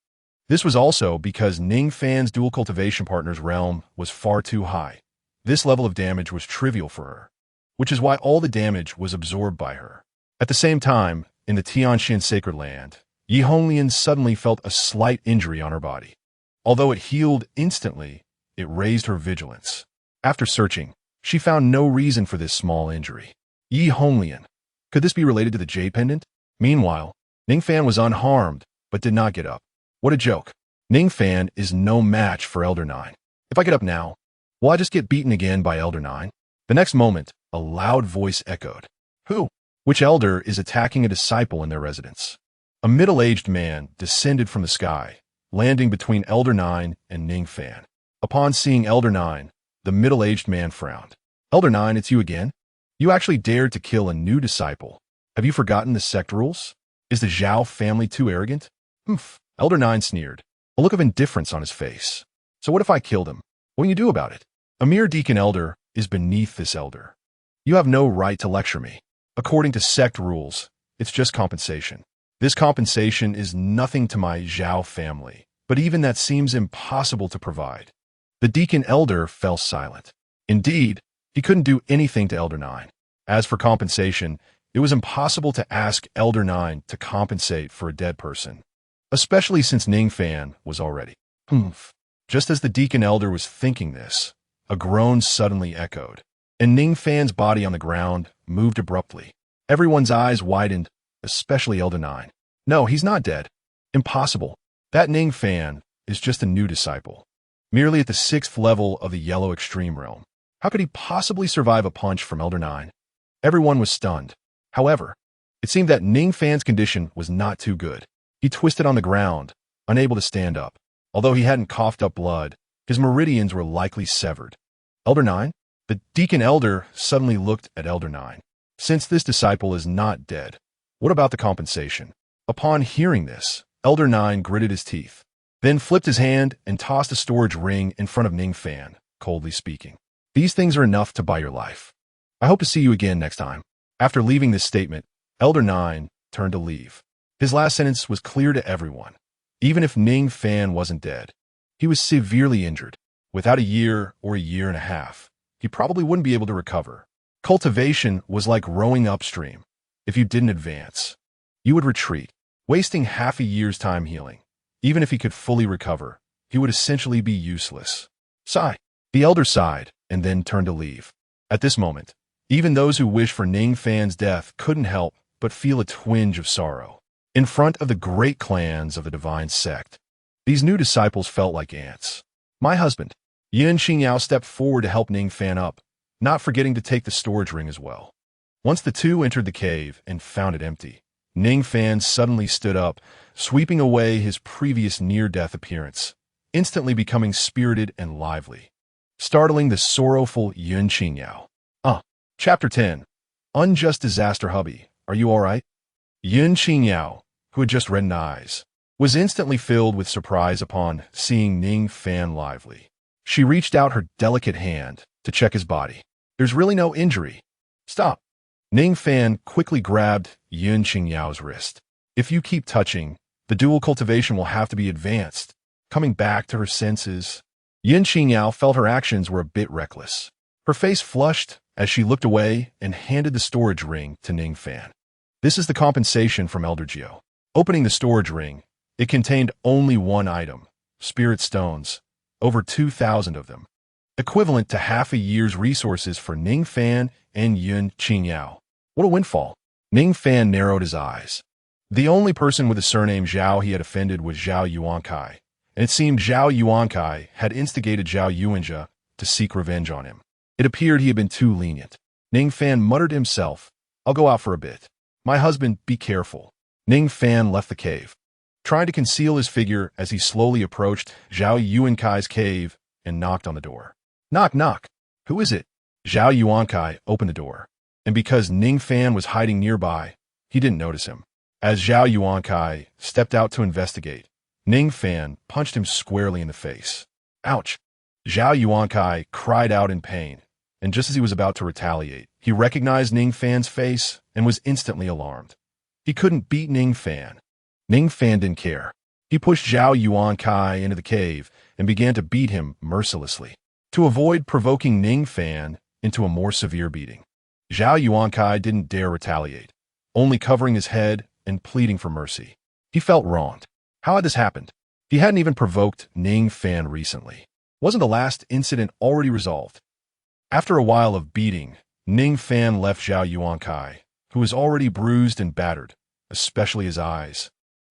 This was also because Ning Fan's dual cultivation partner's realm was far too high. This level of damage was trivial for her, which is why all the damage was absorbed by her. At the same time, in the Tianxian sacred land, Yi Honglian suddenly felt a slight injury on her body. Although it healed instantly, it raised her vigilance. After searching, She found no reason for this small injury. Yi Honglian. Could this be related to the jade pendant? Meanwhile, Ning Fan was unharmed, but did not get up. What a joke. Ning Fan is no match for Elder 9. If I get up now, will I just get beaten again by Elder 9? The next moment, a loud voice echoed. Who? Which elder is attacking a disciple in their residence? A middle-aged man descended from the sky, landing between Elder 9 and Ning Fan. Upon seeing Elder 9, the middle-aged man frowned. Elder 9, it's you again? You actually dared to kill a new disciple. Have you forgotten the sect rules? Is the Zhao family too arrogant? Humph. Elder 9 sneered, a look of indifference on his face. So what if I killed him? What can you do about it? A mere deacon elder is beneath this elder. You have no right to lecture me. According to sect rules, it's just compensation. This compensation is nothing to my Zhao family, but even that seems impossible to provide. The deacon elder fell silent. Indeed, he couldn't do anything to Elder 9. As for compensation, it was impossible to ask Elder 9 to compensate for a dead person, especially since Ning Fan was already. Humph. Just as the deacon elder was thinking this, a groan suddenly echoed, and Ning Fan's body on the ground moved abruptly. Everyone's eyes widened, especially Elder 9. No, he's not dead. Impossible. That Ning Fan is just a new disciple, merely at the 6th level of the Yellow Extreme Realm. How could he possibly survive a punch from Elder 9? Everyone was stunned. However, it seemed that Ning Fan's condition was not too good. He twisted on the ground, unable to stand up. Although he hadn't coughed up blood, his meridians were likely severed. Elder 9? The deacon elder suddenly looked at Elder 9. Since this disciple is not dead, what about the compensation? Upon hearing this, Elder 9 gritted his teeth, then flipped his hand and tossed a storage ring in front of Ning Fan, coldly speaking. These things are enough to buy your life. I hope to see you again next time. After leaving this statement, Elder 9 turned to leave. His last sentence was clear to everyone. Even if Ning Fan wasn't dead, he was severely injured. Without a year or a year and a half, he probably wouldn't be able to recover. Cultivation was like rowing upstream. If you didn't advance, you would retreat, wasting half a year's time healing. Even if he could fully recover, he would essentially be useless. Sigh. The elder sighed and then turned to leave. At this moment, even those who wished for Ning Fan's death couldn't help but feel a twinge of sorrow. In front of the great clans of the divine sect, these new disciples felt like ants. My husband, XIANXIA, stepped forward to help Ning Fan up, not forgetting to take the storage ring as well. Once the two entered the cave and found it empty, Ning Fan suddenly stood up, sweeping away his previous near-death appearance, instantly becoming spirited and lively, startling the sorrowful XIANXIA. Chapter 10. Unjust Disaster. Hubby, are you all right? XIANXIA, who had just reddened eyes, was instantly filled with surprise upon seeing Ning Fan lively. She reached out her delicate hand to check his body. There's really no injury. Stop. Ning Fan quickly grabbed XIANXIA's wrist. If you keep touching, the dual cultivation will have to be advanced. Coming back to her senses, XIANXIA felt her actions were a bit reckless. Her face flushed as she looked away and handed the storage ring to Ning Fan. This is the compensation from Elder Geo. Opening the storage ring, it contained only one item, spirit stones, over 2,000 of them, equivalent to half a year's resources for Ning Fan and XIANXIA. What a windfall. Ning Fan narrowed his eyes. The only person with the surname Zhao he had offended was Zhao Yuankai, and it seemed Zhao Yuankai had instigated Zhao Yuanjia to seek revenge on him. It appeared he had been too lenient. Ning Fan muttered to himself, I'll go out for a bit. My husband, be careful. Ning Fan left the cave, trying to conceal his figure as he slowly approached Zhao Yuankai's cave and knocked on the door. Knock, knock. Who is it? Zhao Yuankai opened the door, and because Ning Fan was hiding nearby, he didn't notice him. As Zhao Yuankai stepped out to investigate, Ning Fan punched him squarely in the face. Ouch! Zhao Yuankai cried out in pain, and just as he was about to retaliate, he recognized Ning Fan's face and was instantly alarmed. He couldn't beat Ning Fan. Ning Fan didn't care. He pushed Zhao Yuankai into the cave and began to beat him mercilessly, to avoid provoking Ning Fan into a more severe beating. Zhao Yuankai didn't dare retaliate, only covering his head and pleading for mercy. He felt wronged. How had this happened? He hadn't even provoked Ning Fan recently. Wasn't the last incident already resolved? After a while of beating, Ning Fan left Zhao Yuankai, who was already bruised and battered, especially his eyes,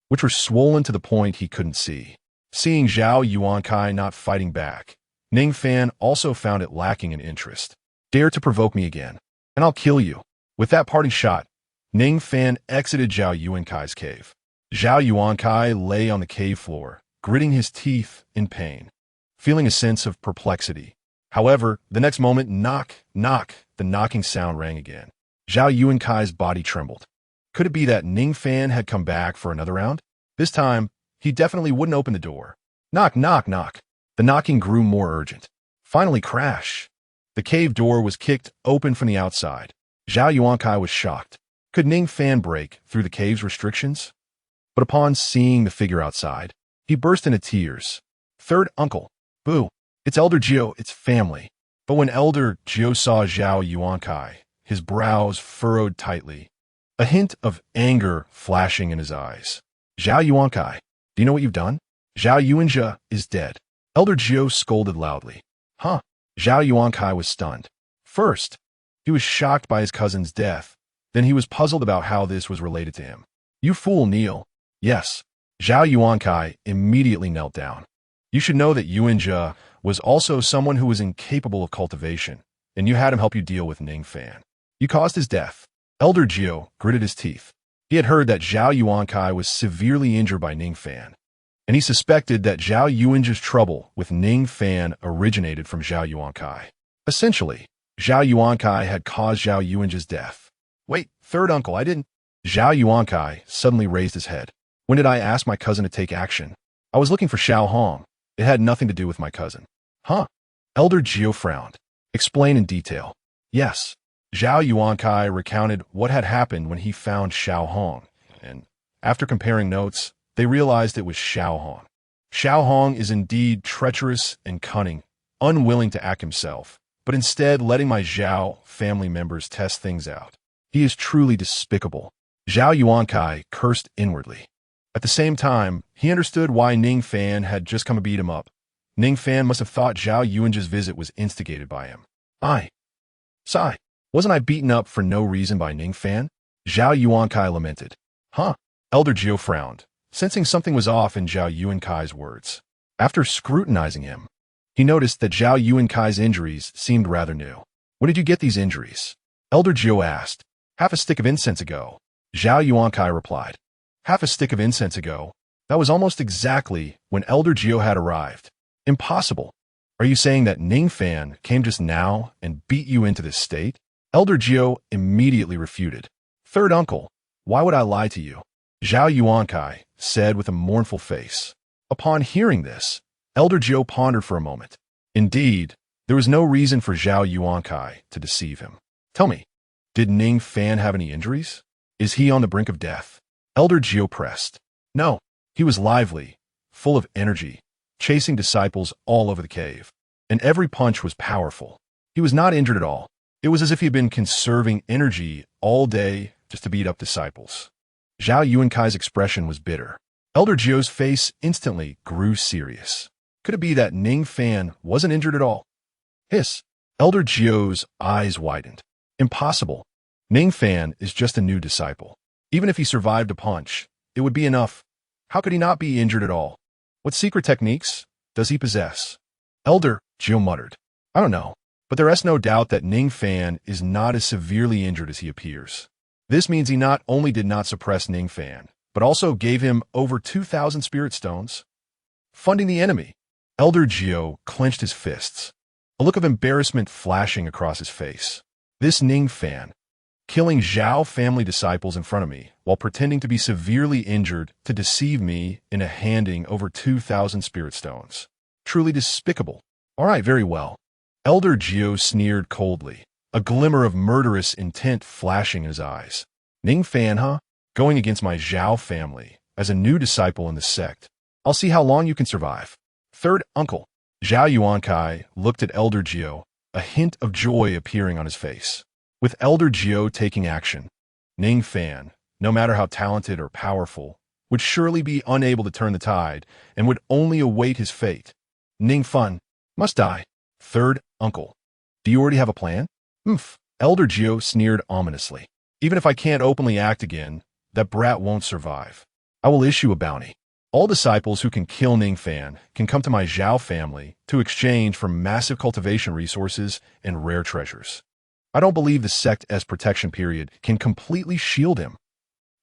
which were swollen to the point he couldn't see. Seeing Zhao Yuankai not fighting back, Ning Fan also found it lacking in interest. Dare to provoke me again, and I'll kill you. With that parting shot, Ning Fan exited Zhao Yuankai's cave. Zhao Yuankai lay on the cave floor, gritting his teeth in pain, feeling a sense of perplexity. However, the next moment, knock, knock, the knocking sound rang again. Zhao Yuankai's body trembled. Could it be that Ning Fan had come back for another round? This time, he definitely wouldn't open the door. Knock, knock, knock. The knocking grew more urgent. Finally, crash. The cave door was kicked open from the outside. Zhao Yuankai was shocked. Could Ning Fan break through the cave's restrictions? But upon seeing the figure outside, he burst into tears. Third uncle. Boo. It's Elder Jiao, it's family. But when Elder Jiao saw Zhao Yuankai, his brows furrowed tightly, a hint of anger flashing in his eyes. Zhao Yuankai, do you know what you've done? Zhao XIANXIA is dead. Elder Jiao scolded loudly. Huh? Zhao Yuankai was stunned. First, he was shocked by his cousin's death. Then he was puzzled about how this was related to him. You fool, kneel. Yes. Zhao Yuankai immediately knelt down. You should know that XIANXIA was also someone who was incapable of cultivation, and you had him help you deal with Ning Fan. You caused his death. Elder Jiao gritted his teeth. He had heard that Zhao Yuankai was severely injured by Ning Fan, and he suspected that Zhao XIANXIA's trouble with Ning Fan originated from Zhao Yuankai. Essentially, Zhao Yuankai had caused Zhao XIANXIA's death. Wait, third uncle, I didn't. Zhao Yuankai suddenly raised his head. When did I ask my cousin to take action? I was looking for Xiao Hong. It had nothing to do with my cousin. Huh? Elder Jiao frowned. Explain in detail. Yes. Zhao Yuankai recounted what had happened when he found Xiao Hong, and after comparing notes, they realized it was Xiao Hong. Xiao Hong is indeed treacherous and cunning, unwilling to act himself, but instead letting my Zhao family members test things out. He is truly despicable. Zhao Yuankai cursed inwardly. At the same time, he understood why Ning Fan had just come to beat him up. Ning Fan must have thought Zhao XIANXIA's visit was instigated by him. Sigh. Wasn't I beaten up for no reason by Ning Fan? Zhao Yuankai lamented. Huh? Elder Jiao frowned, sensing something was off in Zhao Yuankai's words. After scrutinizing him, he noticed that Zhao Yuankai's injuries seemed rather new. When did you get these injuries? Elder Jiao asked. Half a stick of incense ago. Zhao Yuankai replied. Half a stick of incense ago? That was almost exactly when Elder Jiao had arrived. Impossible. Are you saying that Ning Fan came just now and beat you into this state? Elder Jiao immediately refuted. Third uncle, why would I lie to you? Zhao Yuankai said with a mournful face. Upon hearing this, Elder Jiao pondered for a moment. Indeed, there was no reason for Zhao Yuankai to deceive him. Tell me, did Ning Fan have any injuries? Is he on the brink of death? Elder Jiao pressed. No, he was lively, full of energy, chasing disciples all over the cave, and every punch was powerful. He was not injured at all. It was as if he had been conserving energy all day just to beat up disciples. Zhao Yuankai's expression was bitter. Elder Jiao's face instantly grew serious. Could it be that Ning Fan wasn't injured at all? Hiss. Elder Jiao's eyes widened. Impossible. Ning Fan is just a new disciple. Even if he survived a punch, it would be enough. How could he not be injured at all? What secret techniques does he possess? Elder Jiao muttered. I don't know, but there is no doubt that Ning Fan is not as severely injured as he appears. This means he not only did not suppress Ning Fan, but also gave him over 2,000 spirit stones. Funding the enemy. Elder Jiao clenched his fists, a look of embarrassment flashing across his face. This Ning Fan, killing Zhao family disciples in front of me while pretending to be severely injured to deceive me into handing over 2,000 spirit stones. Truly despicable. All right, very well. Elder Jiao sneered coldly, a glimmer of murderous intent flashing in his eyes. Ning Fan, huh? Going against my Zhao family as a new disciple in the sect. I'll see how long you can survive. Third uncle. Zhao Yuankai looked at Elder Jiao, a hint of joy appearing on his face. With Elder Jiao taking action, Ning Fan, no matter how talented or powerful, would surely be unable to turn the tide and would only await his fate. Ning Fan must die. Third uncle. Do you already have a plan? Oomph. Elder Geo sneered ominously. Even if I can't openly act again, that brat won't survive. I will issue a bounty. All disciples who can kill Ning Fan can come to my Zhao family to exchange for massive cultivation resources and rare treasures. I don't believe the Sect's protection period can completely shield him.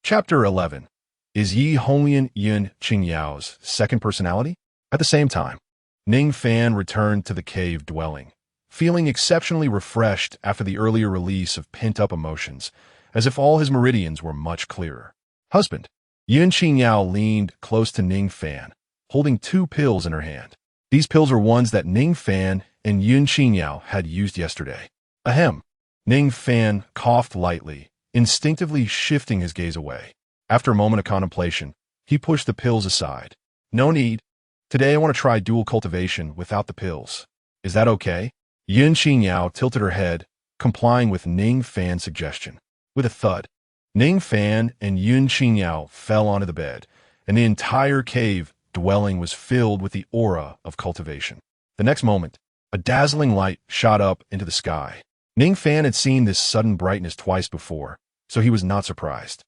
Chapter 11. Is Yi Honglian Yun Qingyao's second personality? At the same time, Ning Fan returned to the cave dwelling, feeling exceptionally refreshed after the earlier release of pent-up emotions, as if all his meridians were much clearer. Husband. Yun Qingyao leaned close to Ning Fan, holding 2 pills in her hand. These pills were ones that Ning Fan and Yun Qingyao had used yesterday. Ahem. Ning Fan coughed lightly, instinctively shifting his gaze away. After a moment of contemplation, he pushed the pills aside. No need. Today I want to try dual cultivation without the pills. Is that okay? Yun Qingyao tilted her head, complying with Ning Fan's suggestion. With a thud, Ning Fan and Yun Qingyao fell onto the bed, and the entire cave dwelling was filled with the aura of cultivation. The next moment, a dazzling light shot up into the sky. Ning Fan had seen this sudden brightness twice before, so he was not surprised.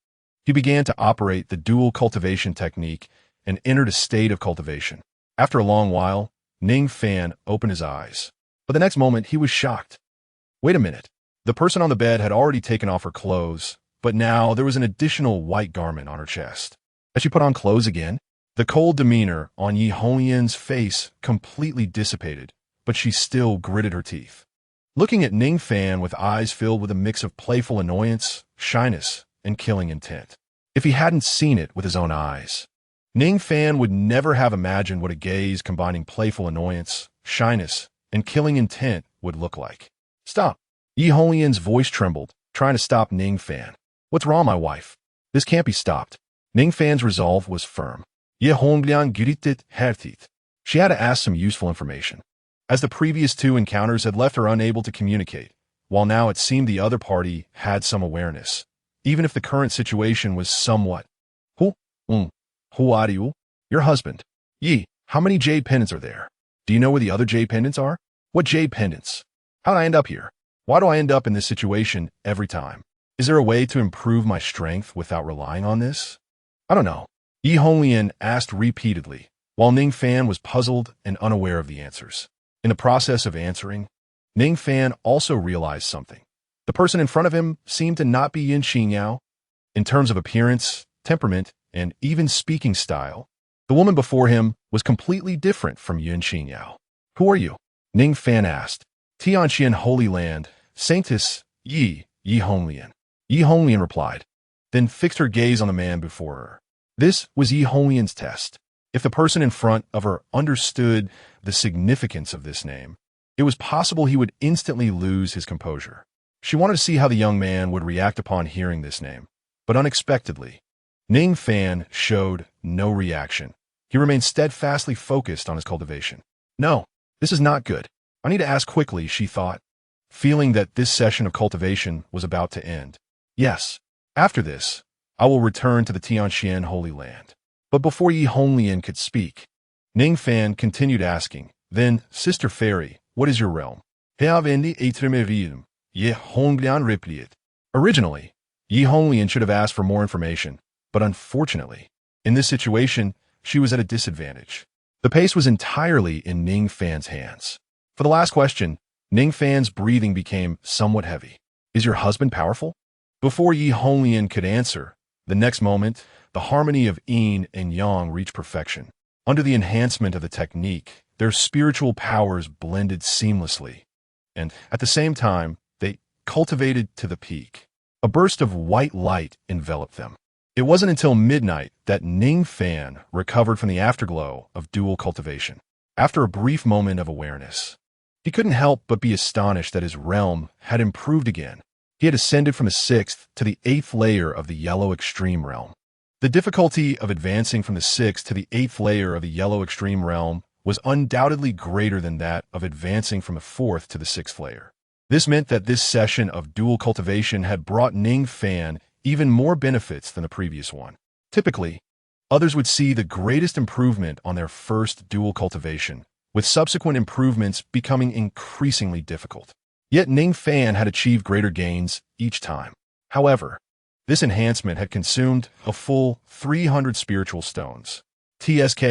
He began to operate the dual cultivation technique and entered a state of cultivation. After a long while, Ning Fan opened his eyes. But the next moment, he was shocked. Wait a minute. The person on the bed had already taken off her clothes, but now there was an additional white garment on her chest. As she put on clothes again, the cold demeanor on Yi Honglian's face completely dissipated, but she still gritted her teeth. Looking at Ning Fan with eyes filled with a mix of playful annoyance, shyness, and killing intent. If he hadn't seen it with his own eyes, Ning Fan would never have imagined what a gaze combining playful annoyance, shyness, and killing intent would look like. Stop. Yi Honglian's voice trembled, trying to stop Ning Fan. What's wrong, my wife? This can't be stopped. Ning Fan's resolve was firm. Yi Honglian gritted her teeth. She had to ask some useful information, as the previous 2 encounters had left her unable to communicate, while now it seemed the other party had some awareness, even if the current situation was somewhat. Who are you? Your husband. Yi, how many jade pendants are there? Do you know where the other jade pendants are? What jade pendants? How did I end up here? Why do I end up in this situation every time? Is there a way to improve my strength without relying on this? I don't know. Yi Honglian asked repeatedly, while Ning Fan was puzzled and unaware of the answers. In the process of answering, Ning Fan also realized something. The person in front of him seemed to not be Yun Qingyao. In terms of appearance, temperament, and even speaking style, the woman before him was completely different from Yun Qingyao. Who are you? Ning Fan asked. XIANXIA Holy Land, saintesses, Yi Honglian. Yi Honglian replied, then fixed her gaze on the man before her. This was Yi Honglian's test. If the person in front of her understood the significance of this name, it was possible he would instantly lose his composure. She wanted to see how the young man would react upon hearing this name, but unexpectedly, Ning Fan showed no reaction. He remained steadfastly focused on his cultivation. No, this is not good. I need to ask quickly, she thought, feeling that this session of cultivation was about to end. Yes, after this, I will return to the XIANXIA Holy Land. But before Yi Honglian could speak, Ning Fan continued asking, then, Sister Fairy, what is your realm? Originally, Yi Honglian should have asked for more information, but unfortunately, in this situation, she was at a disadvantage. The pace was entirely in Ning Fan's hands. For the last question, Ning Fan's breathing became somewhat heavy. Is your husband powerful? Before Yi Honglian could answer, the next moment, the harmony of yin and yang reached perfection. Under the enhancement of the technique, their spiritual powers blended seamlessly, and at the same time, they cultivated to the peak. A burst of white light enveloped them. It wasn't until midnight that Ning Fan recovered from the afterglow of dual cultivation. After a brief moment of awareness, he couldn't help but be astonished that his realm had improved again. He had ascended from the 6th to the 8th layer of the yellow extreme realm. The difficulty of advancing from the 6th to the 8th layer of the yellow extreme realm was undoubtedly greater than that of advancing from the 4th to the 6th layer. This meant that this session of dual cultivation had brought Ning Fan even more benefits than the previous one. Typically, others would see the greatest improvement on their first dual cultivation, with subsequent improvements becoming increasingly difficult. Yet Ning Fan had achieved greater gains each time. However, this enhancement had consumed a full 300 spiritual stones. TSK.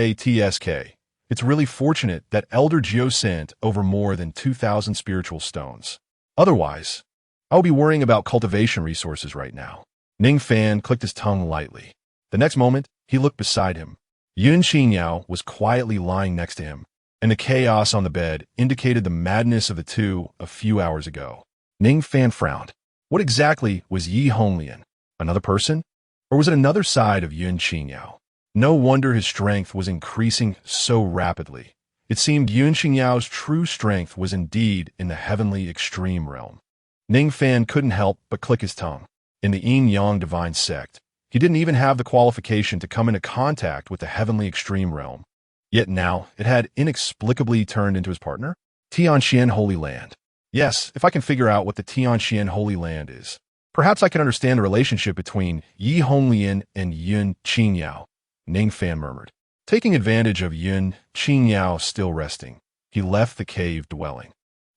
It's really fortunate that Elder Jiu sent over more than 2,000 spiritual stones. Otherwise, I would be worrying about cultivation resources right now. Ning Fan clicked his tongue lightly. The next moment, he looked beside him. XIANXIA was quietly lying next to him, and the chaos on the bed indicated the madness of the two a few hours ago. Ning Fan frowned. What exactly was Yi Honglian? Another person? Or was it another side of XIANXIA? No wonder his strength was increasing so rapidly. It seemed XIANXIA's true strength was indeed in the heavenly extreme realm. Ning Fan couldn't help but click his tongue. In the Yin-Yang divine sect, he didn't even have the qualification to come into contact with the heavenly extreme realm. Yet now, it had inexplicably turned into his partner? Tianxian Holy Land. Yes, if I can figure out what the Tianxian Holy Land is, perhaps I can understand the relationship between Yi Honglian and Yun Qingyao, Ning Fan murmured. Taking advantage of Yun Qingyao still resting, he left the cave dwelling,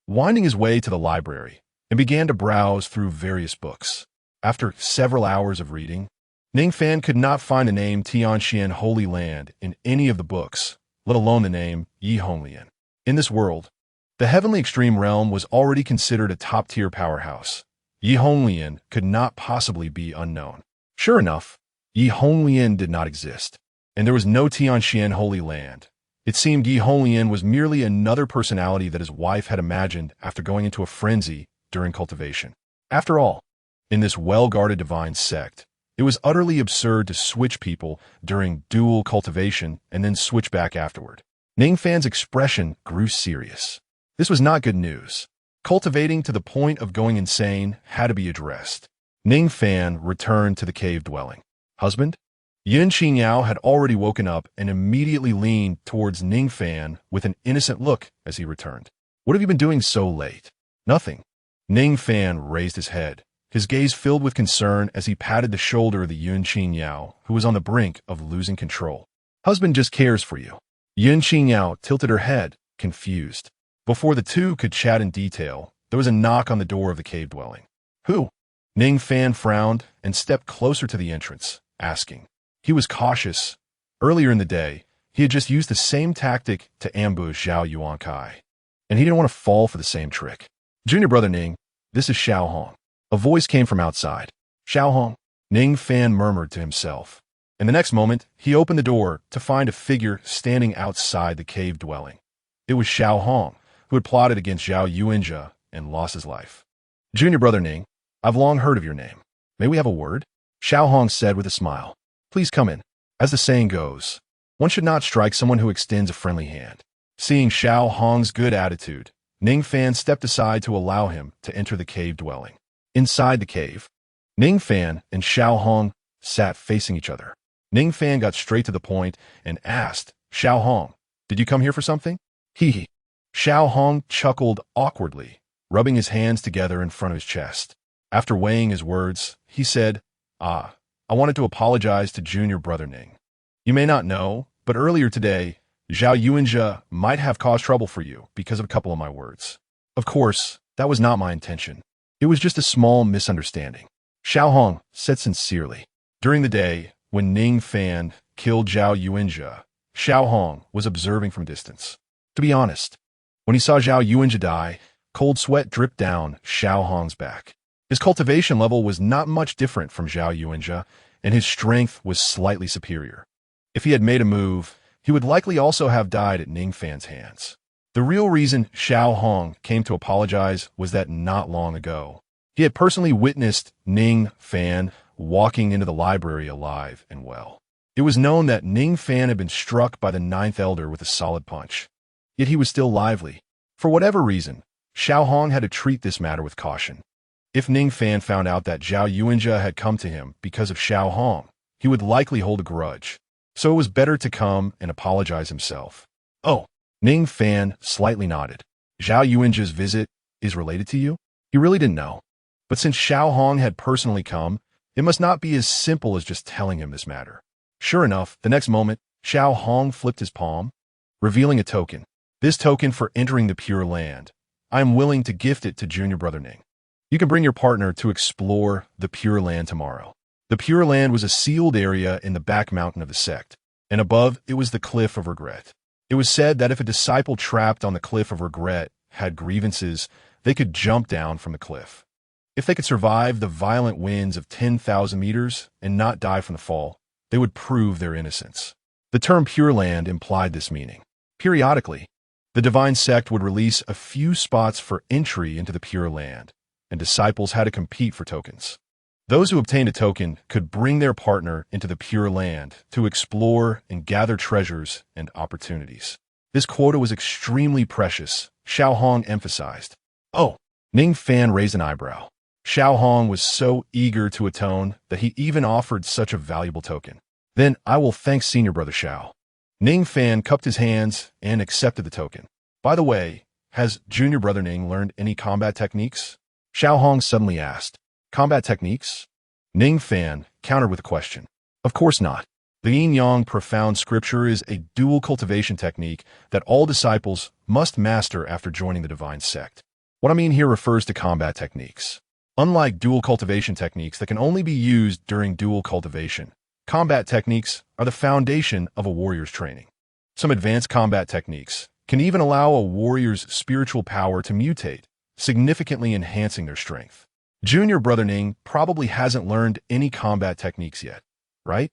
winding his way to the library, and began to browse through various books. After several hours of reading, Ning Fan could not find the name Tianxian Holy Land in any of the books, let alone the name Yi Honglian. In this world, the heavenly extreme realm was already considered a top-tier powerhouse. Yi Honglian could not possibly be unknown. Sure enough, Yi Honglian did not exist, and there was no Tianxian Holy Land. It seemed Yi Honglian was merely another personality that his wife had imagined after going into a frenzy during cultivation. After all, in this well-guarded divine sect, it was utterly absurd to switch people during dual cultivation and then switch back afterward. Ning Fan's expression grew serious. This was not good news. Cultivating to the point of going insane had to be addressed. Ning Fan returned to the cave dwelling. Husband? Yun Qingyao had already woken up and immediately leaned towards Ning Fan with an innocent look as he returned. What have you been doing so late? Nothing. Ning Fan raised his head, his gaze filled with concern as he patted the shoulder of the Yun Qingyao, who was on the brink of losing control. Husband just cares for you. Yun Qingyao tilted her head, confused. Before the two could chat in detail, there was a knock on the door of the cave dwelling. Who? Ning Fan frowned and stepped closer to the entrance, asking. He was cautious. Earlier in the day, he had just used the same tactic to ambush Zhao Yuankai, and he didn't want to fall for the same trick. Junior brother Ning, this is Xiao Hong. A voice came from outside. Xiao Hong, Ning Fan murmured to himself. In the next moment, he opened the door to find a figure standing outside the cave dwelling. It was Xiao Hong, who had plotted against Zhao Yuanjia and lost his life. Junior brother Ning, I've long heard of your name. May we have a word? Xiao Hong said with a smile. Please come in. As the saying goes, one should not strike someone who extends a friendly hand. Seeing Xiao Hong's good attitude, Ning Fan stepped aside to allow him to enter the cave dwelling. Inside the cave, Ning Fan and Xiao Hong sat facing each other. Ning Fan got straight to the point and asked, Xiao Hong, did you come here for something? Hee. Xiao Hong chuckled awkwardly, rubbing his hands together in front of his chest. After weighing his words, he said, I wanted to apologize to junior brother Ning. You may not know, but earlier today, Zhao Yuanjia might have caused trouble for you because of a couple of my words. Of course, that was not my intention. It was just a small misunderstanding. Xiao Hong said sincerely. During the day, when Ning Fan killed Zhao Yuanjia, Xiao Hong was observing from distance. To be honest, when he saw Zhao Yuanjia die, cold sweat dripped down Xiao Hong's back. His cultivation level was not much different from Zhao Yuanjia, and his strength was slightly superior. If he had made a move, he would likely also have died at Ning Fan's hands. The real reason Xiao Hong came to apologize was that not long ago, he had personally witnessed Ning Fan walking into the library alive and well. It was known that Ning Fan had been struck by the ninth elder with a solid punch. Yet he was still lively. For whatever reason, Xiao Hong had to treat this matter with caution. If Ning Fan found out that Zhao Yuanjia had come to him because of Xiao Hong, he would likely hold a grudge. So it was better to come and apologize himself. Oh, Ning Fan slightly nodded. Zhao Yuanjia's visit is related to you? He really didn't know. But since Xiao Hong had personally come, it must not be as simple as just telling him this matter. Sure enough, the next moment, Xiao Hong flipped his palm, revealing a token. This token for entering the Pure Land, I am willing to gift it to Junior Brother Ning. You can bring your partner to explore the Pure Land tomorrow. The Pure Land was a sealed area in the back mountain of the sect, and above it was the Cliff of Regret. It was said that if a disciple trapped on the Cliff of Regret had grievances, they could jump down from the cliff. If they could survive the violent winds of 10,000 meters and not die from the fall, they would prove their innocence. The term Pure Land implied this meaning. Periodically, the divine sect would release a few spots for entry into the Pure Land, and disciples had to compete for tokens. Those who obtained a token could bring their partner into the Pure Land to explore and gather treasures and opportunities. This quota was extremely precious, Xiao Hong emphasized. Oh, Ning Fan raised an eyebrow. Xiao Hong was so eager to atone that he even offered such a valuable token. Then I will thank Senior Brother Xiao. Ning Fan cupped his hands and accepted the token. By the way, has Junior Brother Ning learned any combat techniques? Xiao Hong suddenly asked. Combat techniques? Ning Fan countered with a question. Of course not. The Yin-Yang profound scripture is a dual cultivation technique that all disciples must master after joining the divine sect. What I mean here refers to combat techniques. Unlike dual cultivation techniques that can only be used during dual cultivation, combat techniques are the foundation of a warrior's training. Some advanced combat techniques can even allow a warrior's spiritual power to mutate, significantly enhancing their strength. Junior Brother Ning probably hasn't learned any combat techniques yet, right?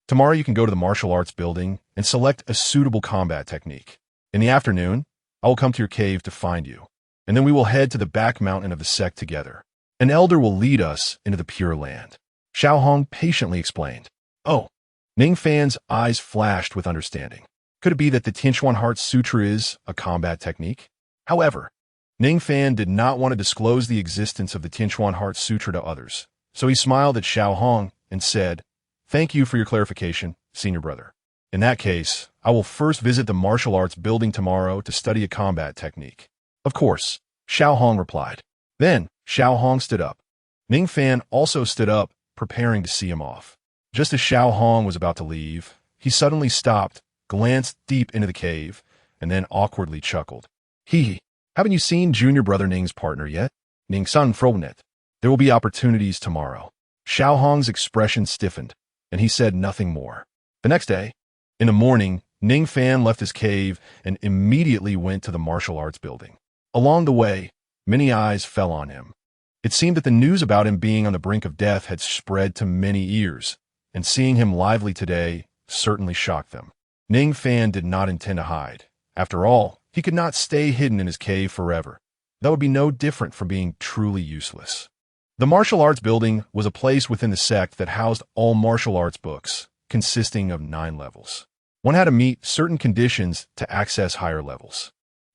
Tomorrow you can go to the martial arts building and select a suitable combat technique. In the afternoon, I will come to your cave to find you, and then we will head to the back mountain of the sect together. An elder will lead us into the Pure Land. Xiao Hong patiently explained. Oh, Ning Fan's eyes flashed with understanding. Could it be that the Tianquan Heart Sutra is a combat technique? However, Ning Fan did not want to disclose the existence of the Tianquan Heart Sutra to others, so he smiled at Xiao Hong and said, Thank you for your clarification, Senior Brother. In that case, I will first visit the martial arts building tomorrow to study a combat technique. Of course, Xiao Hong replied. Then, Xiao Hong stood up. Ning Fan also stood up, preparing to see him off. Just as Xiao Hong was about to leave, he suddenly stopped, glanced deep into the cave, and then awkwardly chuckled. Hee. Haven't you seen Junior Brother Ning's partner yet? Ning Sun Frognet. There will be opportunities tomorrow. Xiao Hong's expression stiffened, and he said nothing more. The next day, in the morning, Ning Fan left his cave and immediately went to the martial arts building. Along the way, many eyes fell on him. It seemed that the news about him being on the brink of death had spread to many ears, and seeing him lively today certainly shocked them. Ning Fan did not intend to hide. After all, he could not stay hidden in his cave forever. That would be no different from being truly useless. The martial arts building was a place within the sect that housed all martial arts books, consisting of 9 levels. One had to meet certain conditions to access higher levels.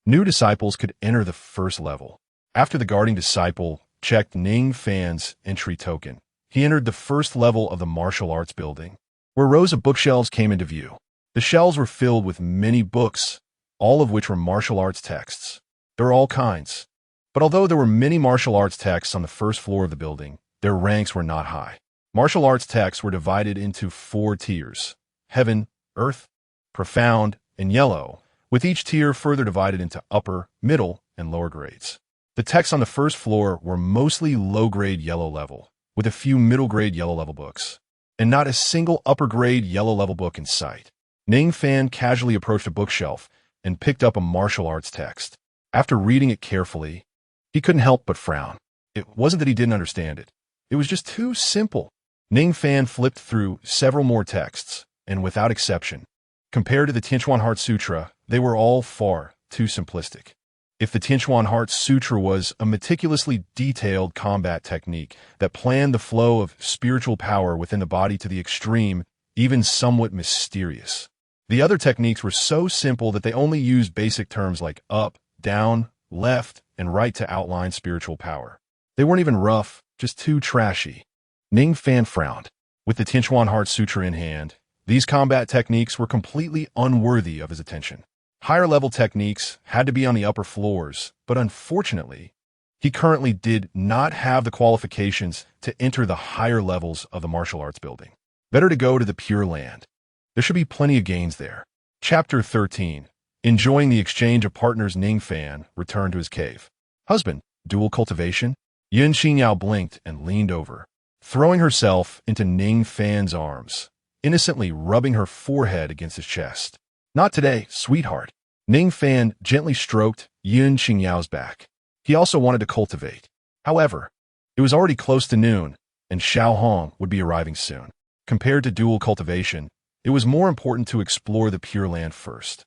New disciples could enter the first level. After the guarding disciple checked Ning Fan's entry token, he entered the first level of the martial arts building, where rows of bookshelves came into view. The shelves were filled with many books, all of which were martial arts texts. There were all kinds. But although there were many martial arts texts on the first floor of the building, their ranks were not high. Martial arts texts were divided into 4 tiers: heaven, earth, profound, and yellow, with each tier further divided into upper, middle, and lower grades. The texts on the first floor were mostly low-grade yellow level, with a few middle-grade yellow level books, and not a single upper-grade yellow level book in sight. Ning Fan casually approached a bookshelf and picked up a martial arts text. After reading it carefully, he couldn't help but frown. It wasn't that he didn't understand it. It was just too simple. Ning Fan flipped through several more texts, and without exception, compared to the Tianquan Heart Sutra, they were all far too simplistic. If the Tianquan Heart Sutra was a meticulously detailed combat technique that planned the flow of spiritual power within the body to the extreme, even somewhat mysterious, the other techniques were so simple that they only used basic terms like up, down, left, and right to outline spiritual power. They weren't even rough, just too trashy. Ning Fan frowned. With the Tianquan Heart Sutra in hand, these combat techniques were completely unworthy of his attention. Higher-level techniques had to be on the upper floors, but unfortunately, he currently did not have the qualifications to enter the higher levels of the martial arts building. Better to go to the Pure Land. There should be plenty of gains there. Chapter 13. Enjoying the exchange of partners, Ning Fan returned to his cave. Husband, dual cultivation? Xinxiao blinked and leaned over, throwing herself into Ning Fan's arms, innocently rubbing her forehead against his chest. Not today, sweetheart. Ning Fan gently stroked Xinxiao's back. He also wanted to cultivate. However, it was already close to noon, and Xiao Hong would be arriving soon. Compared to dual cultivation, it was more important to explore the Pure Land first.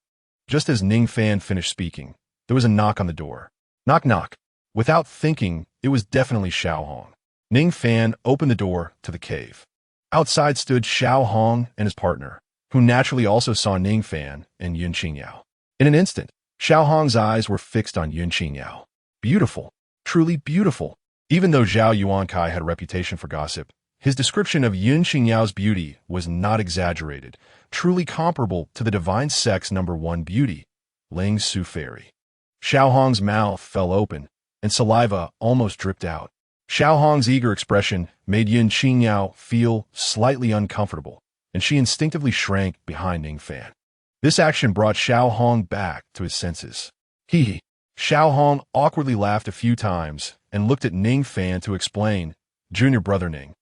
Just as Ning Fan finished speaking, there was a knock on the door. Knock, knock. Without thinking, it was definitely Xiao Hong. Ning Fan opened the door to the cave. Outside stood Xiao Hong and his partner, who naturally also saw Ning Fan and Yunqingyao. In an instant, Xiao Hong's eyes were fixed on Yunqingyao. Beautiful, truly beautiful. Even though Zhao Yuankai had a reputation for gossip, his description of Yunqingyao's beauty was not exaggerated, truly comparable to the divine sect's #1 beauty, Ling Su Fairy. Xiao Hong's mouth fell open, and saliva almost dripped out. Xiao Hong's eager expression made Yunqingyao feel slightly uncomfortable, and she instinctively shrank behind Ning Fan. This action brought Xiao Hong back to his senses. Hee. Xiao Hong awkwardly laughed a few times and looked at Ning Fan to explain, Junior brother Ning,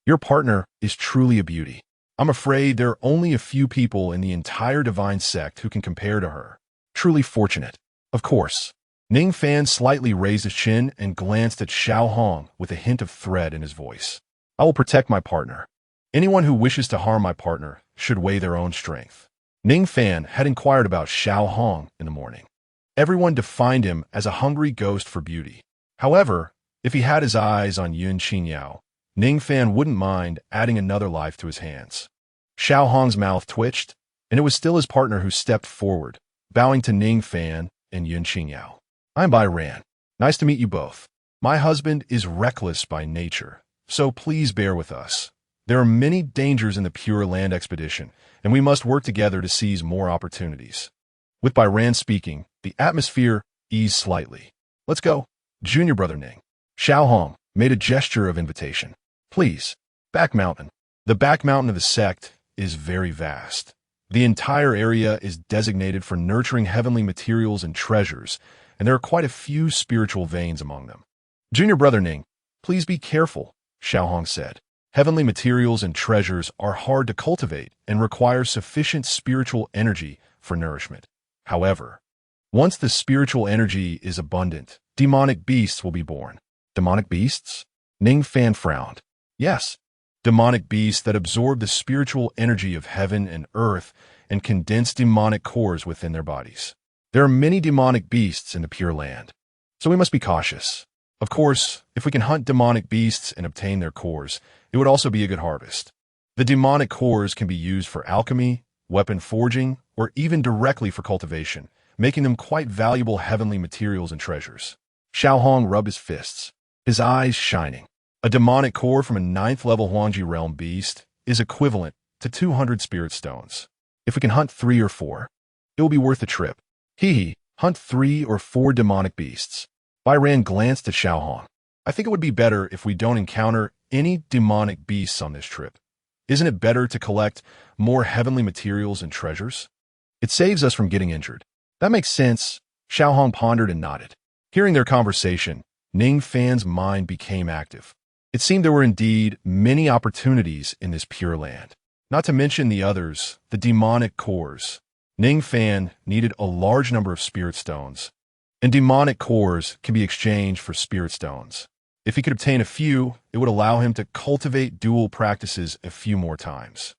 your partner is truly a beauty. I'm afraid there are only a few people in the entire divine sect who can compare to her. Truly fortunate. Of course. Ning Fan slightly raised his chin and glanced at Xiao Hong with a hint of threat in his voice. I will protect my partner. Anyone who wishes to harm my partner should weigh their own strength. Ning Fan had inquired about Xiao Hong in the morning. Everyone defined him as a hungry ghost for beauty. However, if he had his eyes on Yunqingyao, Ning Fan wouldn't mind adding another life to his hands. Xiao Hong's mouth twitched, and it was still his partner who stepped forward, bowing to Ning Fan and Yunqingyao. I'm Bai Ran. Nice to meet you both. My husband is reckless by nature, so please bear with us. There are many dangers in the Pure Land expedition, and we must work together to seize more opportunities. With Bai Ran speaking, the atmosphere eased slightly. Let's go. Junior brother Ning. Xiao Hong made a gesture of invitation. Please, back mountain. The back mountain of the sect is very vast. The entire area is designated for nurturing heavenly materials and treasures, and there are quite a few spiritual veins among them. Junior brother Ning, please be careful, Xiao Hong said. Heavenly materials and treasures are hard to cultivate and require sufficient spiritual energy for nourishment. However, once the spiritual energy is abundant, demonic beasts will be born. Demonic beasts? Ning Fan frowned. Yes, demonic beasts that absorb the spiritual energy of heaven and earth and condense demonic cores within their bodies. There are many demonic beasts in the Pure Land, so we must be cautious. Of course, if we can hunt demonic beasts and obtain their cores, it would also be a good harvest. The demonic cores can be used for alchemy, weapon forging, or even directly for cultivation, making them quite valuable heavenly materials and treasures. Xiao Hong rubbed his fists, his eyes shining. A demonic core from a 9th level Huangji realm beast is equivalent to 200 spirit stones. If we can hunt 3 or 4, it will be worth the trip. Hee, hunt 3 or 4 demonic beasts. Bai Ran glanced at Xiao Hong. I think it would be better if we don't encounter any demonic beasts on this trip. Isn't it better to collect more heavenly materials and treasures? It saves us from getting injured. That makes sense. Xiao Hong pondered and nodded. Hearing their conversation, Ning Fan's mind became active. It seemed there were indeed many opportunities in this Pure Land. Not to mention the others, the demonic cores. Ning Fan needed a large number of spirit stones, and demonic cores can be exchanged for spirit stones. If he could obtain a few, it would allow him to cultivate dual practices a few more times.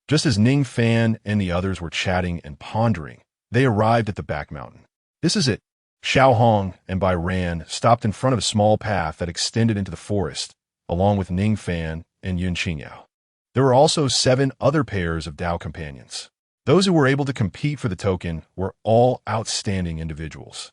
Just as Ning Fan and the others were chatting and pondering, they arrived at the back mountain. This is it. Xiao Hong and Bai Ran stopped in front of a small path that extended into the forest, along with Ning Fan and Yunqingyao. There were also 7 other pairs of Dao companions. Those who were able to compete for the token were all outstanding individuals,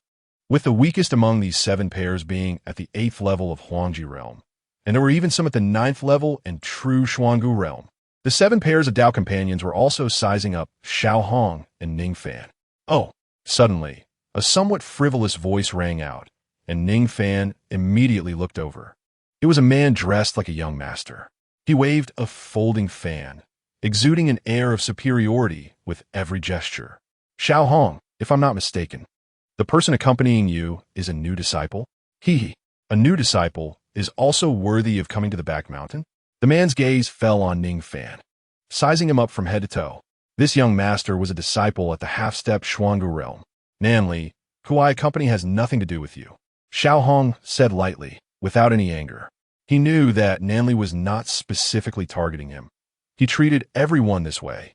with the weakest among these 7 pairs being at the 8th level of Huangji realm, and there were even some at the 9th level and true Xuangu realm. The 7 pairs of Dao companions were also sizing up Xiao Hong and Ning Fan. Oh, suddenly, a somewhat frivolous voice rang out, and Ning Fan immediately looked over. It was a man dressed like a young master. He waved a folding fan, exuding an air of superiority with every gesture. Xiao Hong, if I'm not mistaken, the person accompanying you is a new disciple? He, a new disciple, is also worthy of coming to the back mountain? The man's gaze fell on Ning Fan, sizing him up from head to toe. This young master was a disciple at the half-step Xuangu realm. Nanli, who I accompany, has nothing to do with you, Xiao Hong said lightly, without any anger. He knew that Nanli was not specifically targeting him. He treated everyone this way,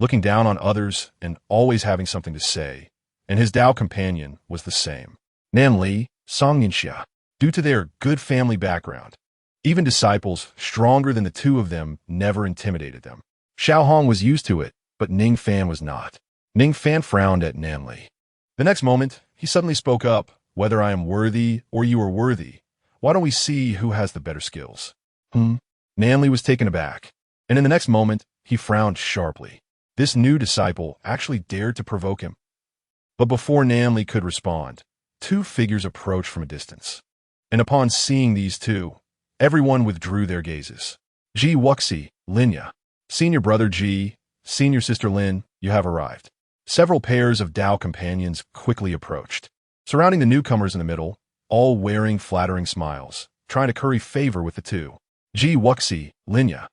looking down on others and always having something to say, and his Dao companion was the same. Nanli, XIANXIA, due to their good family background, even disciples stronger than the two of them never intimidated them. Xiao Hong was used to it, but Ning Fan was not. Ning Fan frowned at Nanli. The next moment, he suddenly spoke up, "Whether I am worthy or you are worthy, why don't we see who has the better skills?" Nanli was taken aback, and in the next moment, he frowned sharply. This new disciple actually dared to provoke him. But before Nanli could respond, two figures approached from a distance. And upon seeing these two, everyone withdrew their gazes. Ji Wuxi, Linya, senior brother Ji, senior sister Lin, you have arrived. Several pairs of Dao companions quickly approached, surrounding the newcomers in the middle, all wearing flattering smiles, trying to curry favor with the two. Ji Wuxi, Linya.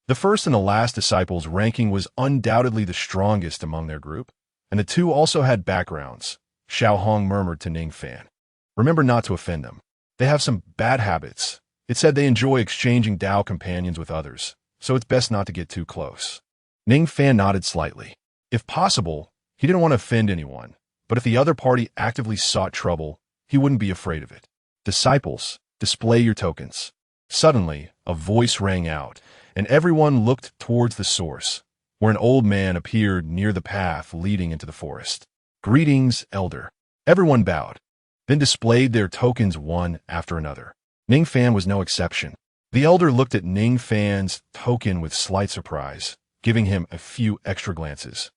The first and the last disciples' ranking was undoubtedly the strongest among their group, and the two also had backgrounds. Xiao Hong murmured to Ning Fan. Remember not to offend them. They have some bad habits. It said they enjoy exchanging Dao companions with others, so it's best not to get too close. Ning Fan nodded slightly. If possible, he didn't want to offend anyone, but if the other party actively sought trouble, he wouldn't be afraid of it. Disciples, display your tokens. Suddenly, a voice rang out, and everyone looked towards the source, where an old man appeared near the path leading into the forest. Greetings, elder. Everyone bowed, then displayed their tokens one after another. Ning Fan was no exception. The elder looked at Ning Fan's token with slight surprise, giving him a few extra glances,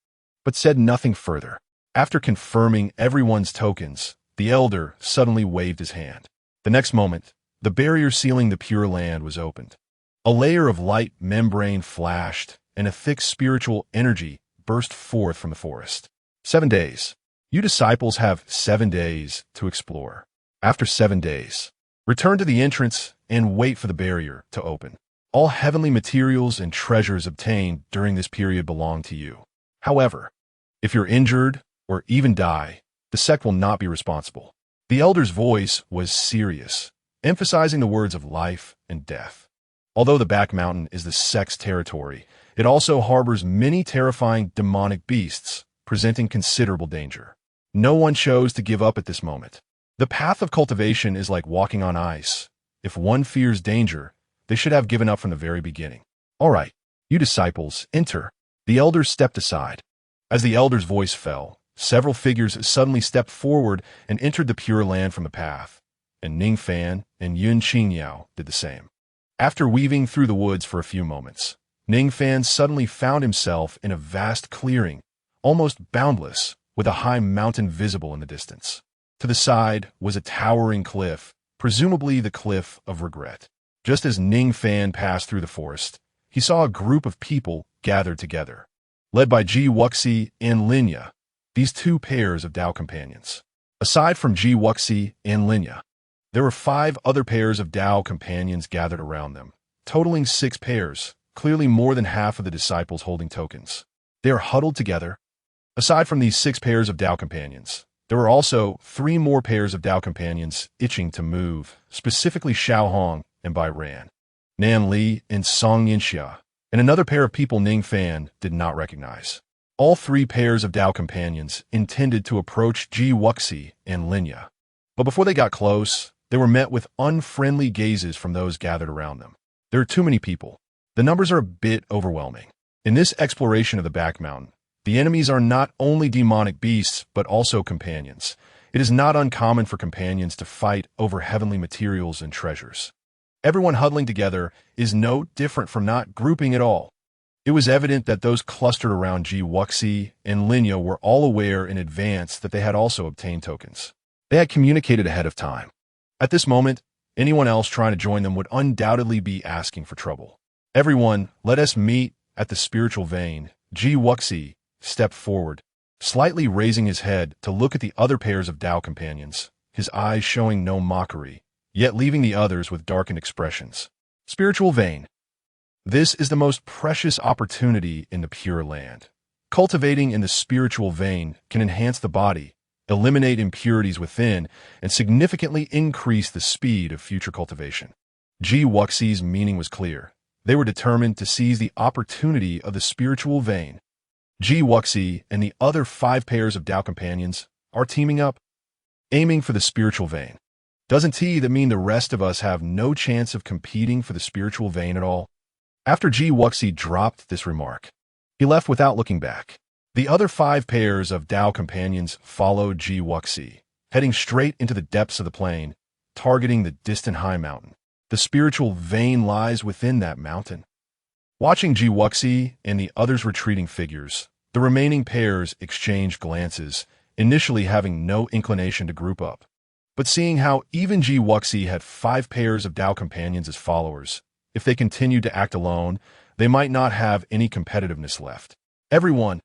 but said nothing further. After confirming everyone's tokens, the elder suddenly waved his hand. The next moment, the barrier sealing the Pure Land was opened. A layer of light membrane flashed, and a thick spiritual energy burst forth from the forest. 7 days. You disciples have 7 days to explore. After 7 days, return to the entrance and wait for the barrier to open. All heavenly materials and treasures obtained during this period belong to you. However, if you're injured or even die, the sect will not be responsible. The elder's voice was serious, emphasizing the words of life and death. Although the back mountain is the sect's territory, it also harbors many terrifying demonic beasts, presenting considerable danger. No one chose to give up at this moment. The path of cultivation is like walking on ice. If one fears danger, they should have given up from the very beginning. All right, you disciples, enter. The elder stepped aside. As the elder's voice fell, several figures suddenly stepped forward and entered the Pure Land from the path, and Ning Fan and Yun Qingyao did the same. After weaving through the woods for a few moments, Ning Fan suddenly found himself in a vast clearing, almost boundless, with a high mountain visible in the distance. To the side was a towering cliff, presumably the Cliff of Regret. Just as Ning Fan passed through the forest, he saw a group of people gathered together, led by Ji Wuxi and Linya, these two pairs of Dao companions. Aside from Ji Wuxi and Linya, there were 5 other pairs of Dao companions gathered around them, totaling 6 pairs, clearly more than half of the disciples holding tokens. They are huddled together. Aside from these 6 pairs of Dao companions, there were also 3 more pairs of Dao companions itching to move, specifically Xiao Hong and Bai Ran, Nan Li and XIANXIA, and another pair of people Ning Fan did not recognize. All 3 pairs of Dao companions intended to approach Ji Wuxi and Linya, but before they got close, they were met with unfriendly gazes from those gathered around them. There are too many people. The numbers are a bit overwhelming. In this exploration of the back mountain, the enemies are not only demonic beasts, but also companions. It is not uncommon for companions to fight over heavenly materials and treasures. Everyone huddling together is no different from not grouping at all. It was evident that those clustered around Ji Wuxi and Linya were all aware in advance that they had also obtained tokens. They had communicated ahead of time. At this moment, anyone else trying to join them would undoubtedly be asking for trouble. Everyone, let us meet at the spiritual vein. Ji Wuxi stepped forward, slightly raising his head to look at the other pairs of Dao companions, his eyes showing no mockery, yet leaving the others with darkened expressions. Spiritual vein. This is the most precious opportunity in the Pure Land. Cultivating in the spiritual vein can enhance the body, eliminate impurities within, and significantly increase the speed of future cultivation. XIANXIA's meaning was clear. They were determined to seize the opportunity of the spiritual vein. XIANXIA and the other 5 pairs of Tao companions are teaming up, aiming for the spiritual vein. Doesn't that mean the rest of us have no chance of competing for the spiritual vein at all? After XIANXIA dropped this remark, he left without looking back. The other 5 pairs of Tao companions followed XIANXIA, heading straight into the depths of the plain, targeting the distant high mountain. The spiritual vein lies within that mountain. Watching XIANXIA and the others' retreating figures, the remaining pairs exchanged glances, initially having no inclination to group up. But seeing how even XIANXIA had 5 pairs of Tao companions as followers, if they continued to act alone, they might not have any competitiveness left. Everyone,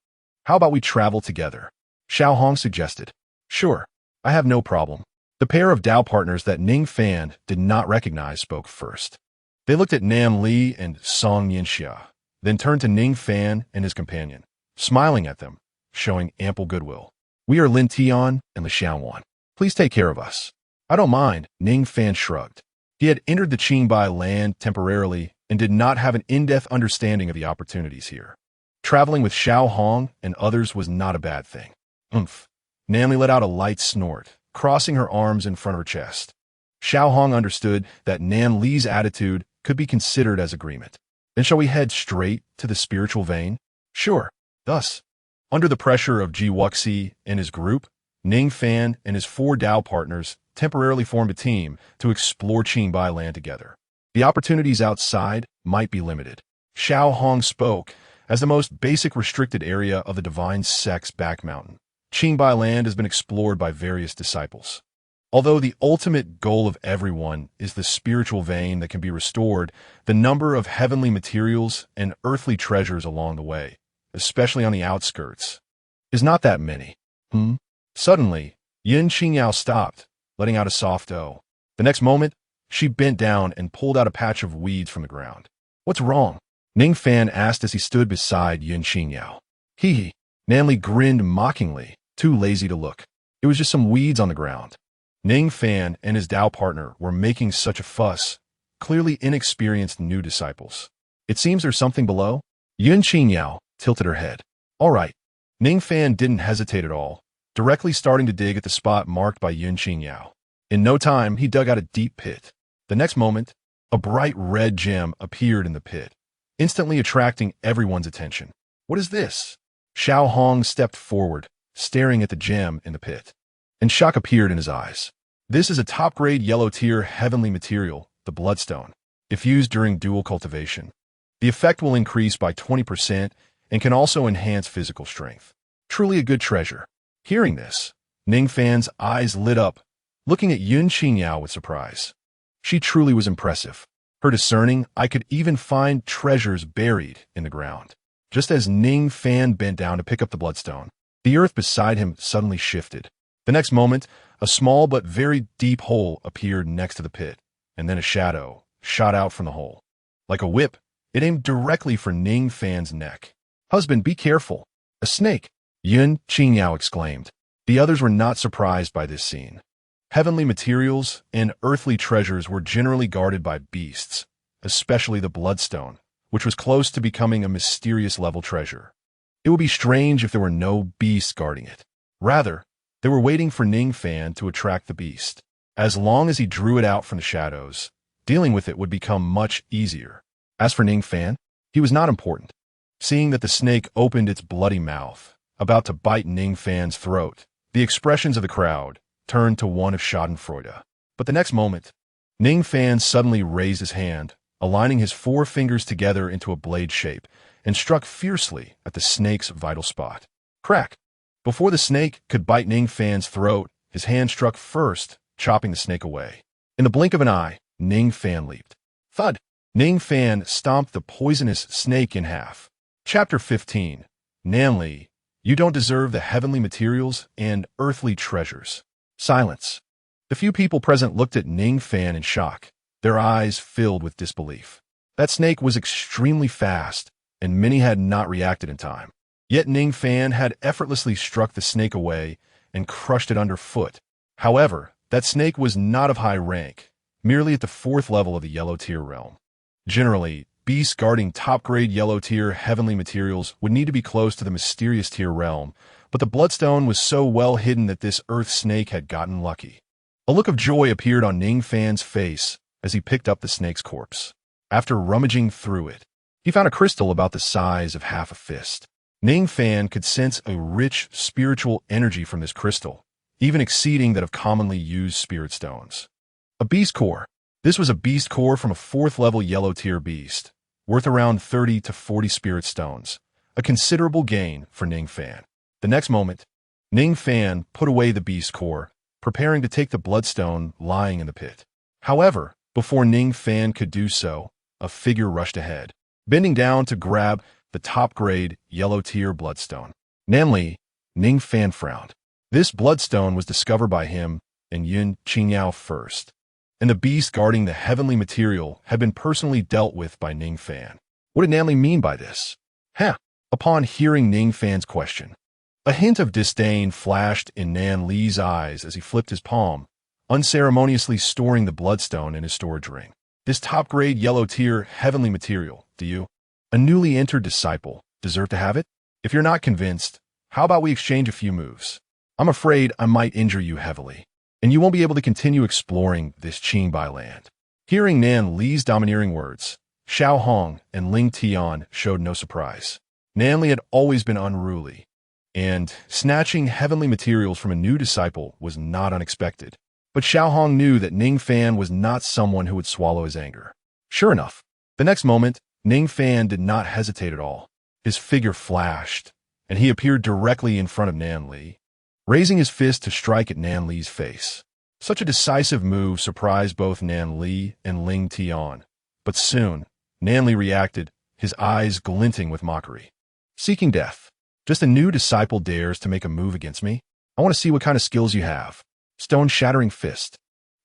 how about we travel together? Xiao Hong suggested. Sure, I have no problem. The pair of Tao partners that Ning Fan did not recognize spoke first. They looked at Nam Li and Song Yinxia, then turned to Ning Fan and his companion, smiling at them, showing ample goodwill. We are Lin Tian and Li Xiaowan. Please take care of us. I don't mind, Ning Fan shrugged. He had entered the Qingbai land temporarily and did not have an in-depth understanding of the opportunities here. Traveling with Xiao Hong and others was not a bad thing. Oomph. Namli let out a light snort, crossing her arms in front of her chest. Xiao Hong understood that Nam Li's attitude could be considered as agreement. Then shall we head straight to the spiritual vein? Sure. Thus, under the pressure of XIANXIA and his group, Ning Fan and his 4 Tao partners temporarily formed a team to explore Qingbai land together. The opportunities outside might be limited. Xiao Hong spoke as the most basic restricted area of the divine sect's back mountain. Qingbai land has been explored by various disciples. Although the ultimate goal of everyone is the spiritual vein that can be restored, the number of heavenly materials and earthly treasures along the way, especially on the outskirts, is not that many. Suddenly, Yin Qingyao stopped, letting out a soft "oh." The next moment, she bent down and pulled out a patch of weeds from the ground. What's wrong? Ning Fan asked as he stood beside Yin Qingyao. Hee. Namli grinned mockingly, too lazy to look. It was just some weeds on the ground. Ning Fan and his Tao partner were making such a fuss, clearly inexperienced new disciples. It seems there's something below? Yin Qingyao tilted her head. All right. Ning Fan didn't hesitate at all, directly starting to dig at the spot marked by Yin Qingyao. In no time, he dug out a deep pit. The next moment, a bright red gem appeared in the pit, instantly attracting everyone's attention. What is this? Xiao Hong stepped forward, staring at the gem in the pit, and shock appeared in his eyes. This is a top-grade yellow-tier heavenly material, the bloodstone. If used during dual cultivation, the effect will increase by 20% and can also enhance physical strength. Truly a good treasure. Hearing this, Ning Fan's eyes lit up, looking at Yin Qingyao with surprise. She truly was impressive. Her discerning eye could even find treasures buried in the ground. Just as Ning Fan bent down to pick up the bloodstone, the earth beside him suddenly shifted. The next moment, a small but very deep hole appeared next to the pit, and then a shadow shot out from the hole. Like a whip, it aimed directly for Ning Fan's neck. Husband, be careful. A snake! Yin Qingyao exclaimed. The others were not surprised by this scene. Heavenly materials and earthly treasures were generally guarded by beasts, especially the bloodstone, which was close to becoming a mysterious level treasure. It would be strange if there were no beasts guarding it. Rather, they were waiting for Ning Fan to attract the beast. As long as he drew it out from the shadows, dealing with it would become much easier. As for Ning Fan, he was not important. Seeing that the snake opened its bloody mouth, about to bite Ning Fan's throat, the expressions of the crowd turned to one of schadenfreude. But the next moment, Ning Fan suddenly raised his hand, aligning his 4 fingers together into a blade shape, and struck fiercely at the snake's vital spot. Crack! Before the snake could bite Ning Fan's throat, his hand struck first, chopping the snake away. In the blink of an eye, Ning Fan leaped. Thud! Ning Fan stomped the poisonous snake in half. Chapter 15. Namli, you don't deserve the heavenly materials and earthly treasures. Silence. The few people present looked at Ning Fan in shock, their eyes filled with disbelief. That snake was extremely fast, and many had not reacted in time. Yet Ning Fan had effortlessly struck the snake away and crushed it underfoot. However, that snake was not of high rank, merely at the 4th level of the yellow tier realm. Generally, beasts guarding top-grade yellow tier heavenly materials would need to be close to the mysterious tier realm, but the bloodstone was so well hidden that this earth snake had gotten lucky. A look of joy appeared on Ning Fan's face as he picked up the snake's corpse. After rummaging through it, he found a crystal about the size of half a fist. Ning Fan could sense a rich spiritual energy from this crystal, even exceeding that of commonly used spirit stones. A beast core. This was a beast core from a 4th level yellow tier beast, worth around 30 to 40 spirit stones, a considerable gain for Ning Fan. The next moment, Ning Fan put away the beast core, preparing to take the bloodstone lying in the pit. However, before Ning Fan could do so, a figure rushed ahead, bending down to grab the top-grade yellow tier bloodstone. Namely, Ning Fan frowned. This bloodstone was discovered by him and Yin Qingyao first, and the beast guarding the heavenly material had been personally dealt with by Ning Fan. What did Nanli mean by this? Upon hearing Ning Fan's question, a hint of disdain flashed in Nan Li's eyes as he flipped his palm, unceremoniously storing the bloodstone in his storage ring. This top-grade yellow tier heavenly material, do you, a newly entered disciple, deserve to have it? If you're not convinced, how about we exchange a few moves? I'm afraid I might injure you heavily, and you won't be able to continue exploring this Qingbai land. Hearing Nan Li's domineering words, Xiao Hong and Ling Tian showed no surprise. Nan Li had always been unruly, and snatching heavenly materials from a new disciple was not unexpected. But Xiao Hong knew that Ning Fan was not someone who would swallow his anger. Sure enough, the next moment, Ning Fan did not hesitate at all. His figure flashed, and he appeared directly in front of Nan Li, raising his fist to strike at Nan Li's face. Such a decisive move surprised both Nan Li and Ling Tian, but soon, Nan Li reacted, his eyes glinting with mockery. Seeking death. Just a new disciple dares to make a move against me? I want to see what kind of skills you have. Stone-shattering fist.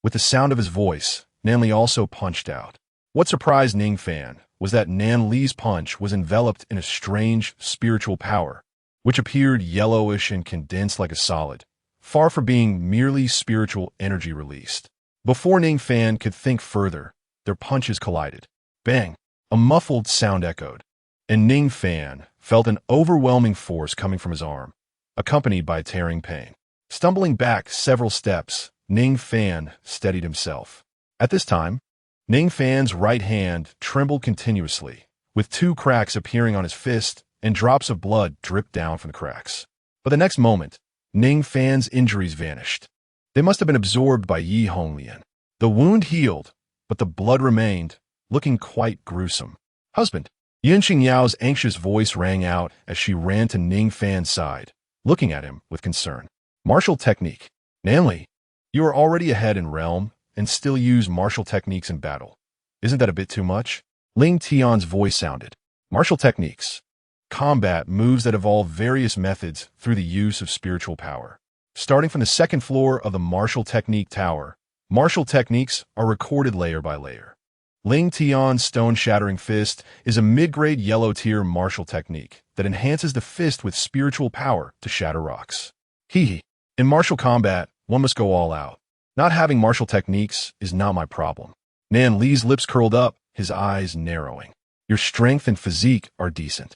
With the sound of his voice, Nan Li also punched out. What surprised Ning Fan was that Nan Li's punch was enveloped in a strange spiritual power, which appeared yellowish and condensed like a solid, far from being merely spiritual energy released. Before Ning Fan could think further, their punches collided. Bang! A muffled sound echoed, and Ning Fan felt an overwhelming force coming from his arm, accompanied by a tearing pain. Stumbling back several steps, Ning Fan steadied himself. At this time, Ning Fan's right hand trembled continuously, with 2 cracks appearing on his fist and drops of blood dripped down from the cracks. But the next moment, Ning Fan's injuries vanished. They must have been absorbed by Yi Honglian. The wound healed, but the blood remained, looking quite gruesome. Husband. Yin Qingyao's anxious voice rang out as she ran to Ning Fan's side, looking at him with concern. Martial technique. Nanli, you are already ahead in realm and still use martial techniques in battle. Isn't that a bit too much? Ling Tian's voice sounded. Martial techniques. Combat moves that evolve various methods through the use of spiritual power. Starting from the 2nd floor of the martial technique tower, martial techniques are recorded layer by layer. Ling Tian's stone-shattering fist is a mid-grade yellow-tier martial technique that enhances the fist with spiritual power to shatter rocks. In martial combat, one must go all out. Not having martial techniques is not my problem. Nan Li's lips curled up, his eyes narrowing. Your strength and physique are decent.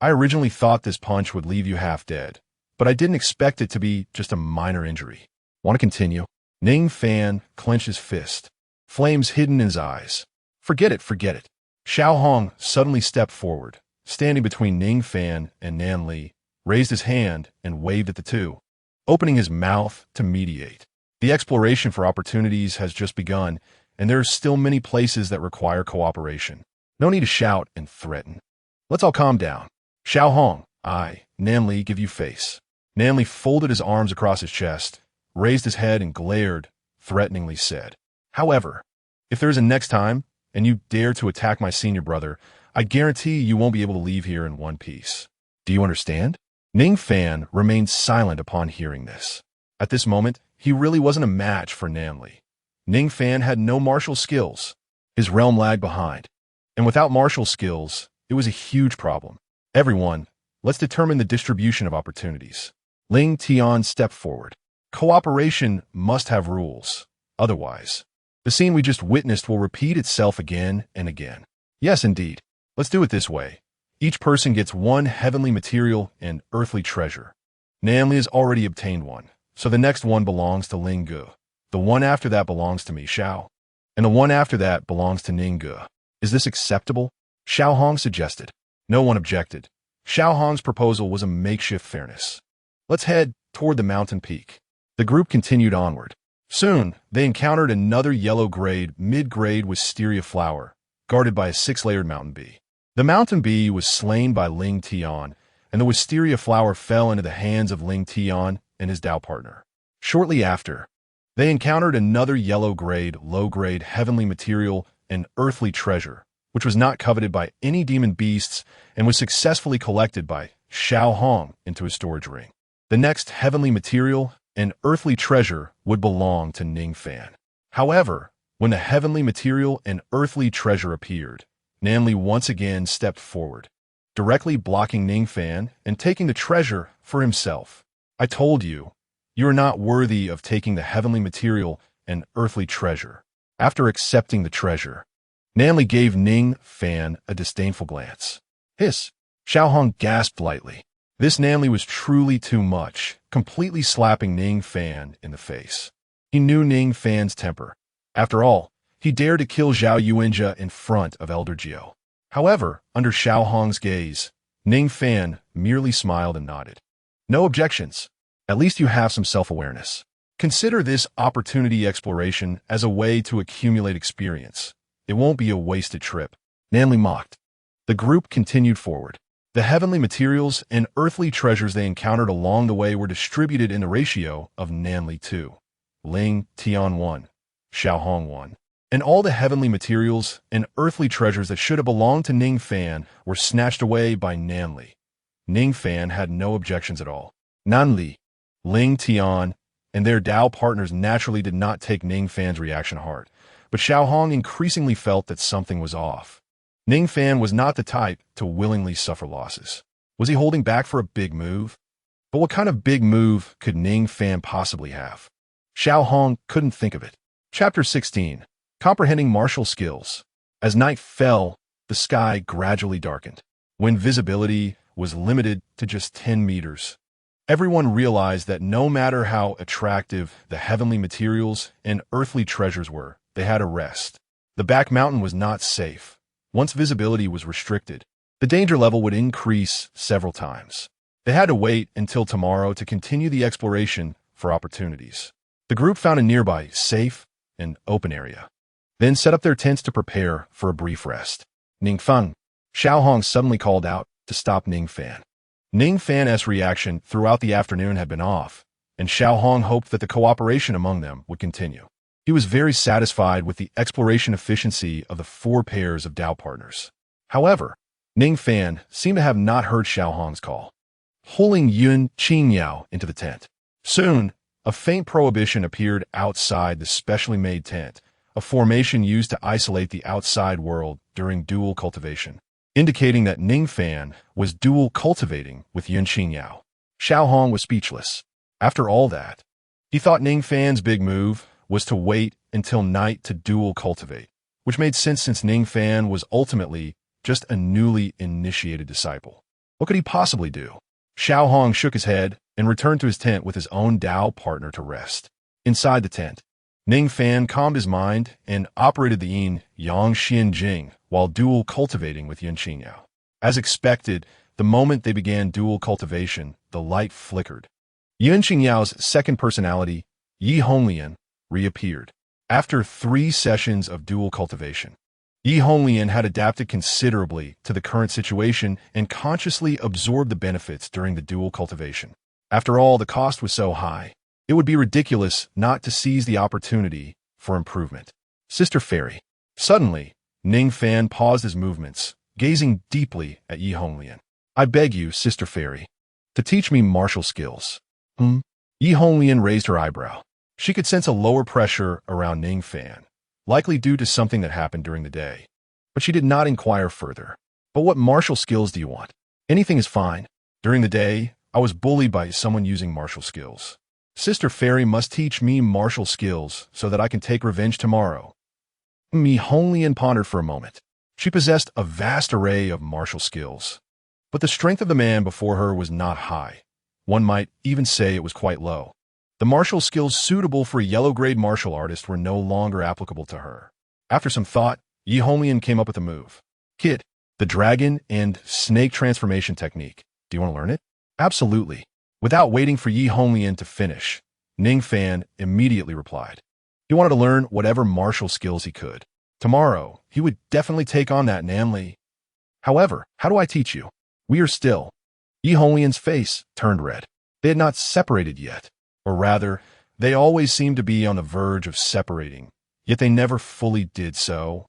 I originally thought this punch would leave you half dead, but I didn't expect it to be just a minor injury. Want to continue? Ning Fan clenched his fist, flames hidden in his eyes. Forget it, forget it. Xiao Hong suddenly stepped forward, standing between Ning Fan and Nan Li, raised his hand and waved at the two, opening his mouth to mediate. The exploration for opportunities has just begun, and there are still many places that require cooperation. No need to shout and threaten. Let's all calm down. Xiao Hong, Nan Li, give you face. Nan Li folded his arms across his chest, raised his head and glared, threateningly said, However, if there is a next time, and you dare to attack my senior brother, I guarantee you won't be able to leave here in one piece. Do you understand? Ning Fan remained silent upon hearing this. At this moment, he really wasn't a match for Namli. Ning Fan had no martial skills. His realm lagged behind. And without martial skills, it was a huge problem. Everyone, let's determine the distribution of opportunities. Ling Tian stepped forward. Cooperation must have rules. Otherwise, the scene we just witnessed will repeat itself again and again. Yes, indeed. Let's do it this way. Each person gets one heavenly material and earthly treasure. Namli has already obtained one, so the next one belongs to Ling Gu. The one after that belongs to me, Xiao. And the one after that belongs to Ning Gu. Is this acceptable? Xiao Hong suggested. No one objected. Xiao Hong's proposal was a makeshift fairness. Let's head toward the mountain peak. The group continued onward. Soon, they encountered another yellow-grade, mid-grade wisteria flower, guarded by a 6-layered mountain bee. The mountain bee was slain by Ling Tian, and the wisteria flower fell into the hands of Ling Tian and his Dao partner. Shortly after, they encountered another yellow-grade, low-grade, heavenly material and earthly treasure, which was not coveted by any demon beasts and was successfully collected by Xiao Hong into his storage ring. The next heavenly material and earthly treasure would belong to Ning Fan. However, when the heavenly material and earthly treasure appeared, Namli once again stepped forward, directly blocking Ning Fan and taking the treasure for himself. I told you, you are not worthy of taking the heavenly material and earthly treasure. After accepting the treasure, Namli gave Ning Fan a disdainful glance. Hiss! Xiao Hong gasped lightly. This Namli was truly too much, completely slapping Ning Fan in the face. He knew Ning Fan's temper. After all, he dared to kill Zhao Yuanjia in front of Elder Jiao. However, under Xiao Hong's gaze, Ning Fan merely smiled and nodded. No objections. At least you have some self-awareness. Consider this opportunity exploration as a way to accumulate experience. It won't be a wasted trip. Namli mocked. The group continued forward. The heavenly materials and earthly treasures they encountered along the way were distributed in the ratio of Namli 2, Ling Tian 1, Xiao Hong 1. And all the heavenly materials and earthly treasures that should have belonged to Ning Fan were snatched away by Namli. Ning Fan had no objections at all. Nanli, Ling Tian, and their Dao partners naturally did not take Ning Fan's reaction hard, but Xiao Hong increasingly felt that something was off. Ning Fan was not the type to willingly suffer losses. Was he holding back for a big move? But what kind of big move could Ning Fan possibly have? Xiao Hong couldn't think of it. Chapter 16. Comprehending Martial Skills. As night fell, the sky gradually darkened. When visibility was limited to just 10 meters, everyone realized that no matter how attractive the heavenly materials and earthly treasures were, they had to rest. The back mountain was not safe. Once visibility was restricted, the danger level would increase several times. They had to wait until tomorrow to continue the exploration for opportunities. The group found a nearby, safe, and open area, then set up their tents to prepare for a brief rest. Ning Fan, Xiao Hong suddenly called out to stop Ning Fan. Ning Fan's reaction throughout the afternoon had been off, and Xiao Hong hoped that the cooperation among them would continue. He was very satisfied with the exploration efficiency of the 4 pairs of Dao partners. However, Ning Fan seemed to have not heard Xiao Hong's call, pulling Yun Qingyao into the tent. Soon, a faint prohibition appeared outside the specially made tent, a formation used to isolate the outside world during dual cultivation, indicating that Ning Fan was dual cultivating with Yun Qingyao. Xiao Hong was speechless. After all that, he thought Ning Fan's big move was to wait until night to dual cultivate, which made sense since Ning Fan was ultimately just a newly initiated disciple. What could he possibly do? Xiao Hong shook his head and returned to his tent with his own Dao partner to rest. Inside the tent, Ning Fan calmed his mind and operated the yin yang xian jing while dual cultivating with Yun Qingyao. As expected, the moment they began dual cultivation, the light flickered. Yun Qingyao's second personality, Yi Honglian, reappeared. After 3 sessions of dual cultivation, Yi Honglian had adapted considerably to the current situation and consciously absorbed the benefits during the dual cultivation. After all, the cost was so high, it would be ridiculous not to seize the opportunity for improvement. Sister Fairy. Suddenly, Ning Fan paused his movements, gazing deeply at Yi Honglian. I beg you, Sister Fairy, to teach me martial skills. Yi Honglian raised her eyebrow. She could sense a lower pressure around Ning Fan, likely due to something that happened during the day. But she did not inquire further. But what martial skills do you want? Anything is fine. During the day, I was bullied by someone using martial skills. Sister Fairy must teach me martial skills so that I can take revenge tomorrow. Mi Honglian pondered for a moment. She possessed a vast array of martial skills. But the strength of the man before her was not high. One might even say it was quite low. The martial skills suitable for a yellow-grade martial artist were no longer applicable to her. After some thought, Yi Honglian came up with a move. Kid, the dragon and snake transformation technique. Do you want to learn it? Absolutely. Without waiting for Yi Honglian to finish, Ning Fan immediately replied. He wanted to learn whatever martial skills he could. Tomorrow, he would definitely take on that Namli. However, how do I teach you? We are still. Yi Honglian's face turned red. They had not separated yet. Or rather, they always seemed to be on the verge of separating, yet they never fully did so,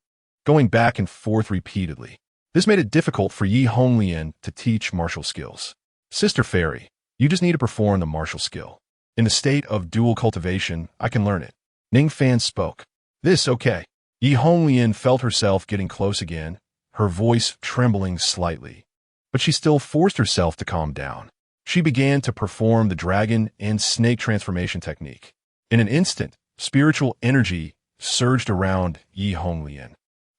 going back and forth repeatedly. This made it difficult for Yi Honglian to teach martial skills. Sister Fairy, you just need to perform the martial skill. In the state of dual cultivation, I can learn it. Ning Fan spoke. This, okay. Yi Honglian felt herself getting close again, her voice trembling slightly. But she still forced herself to calm down. She began to perform the dragon and snake transformation technique. In an instant, spiritual energy surged around Yi Honglian,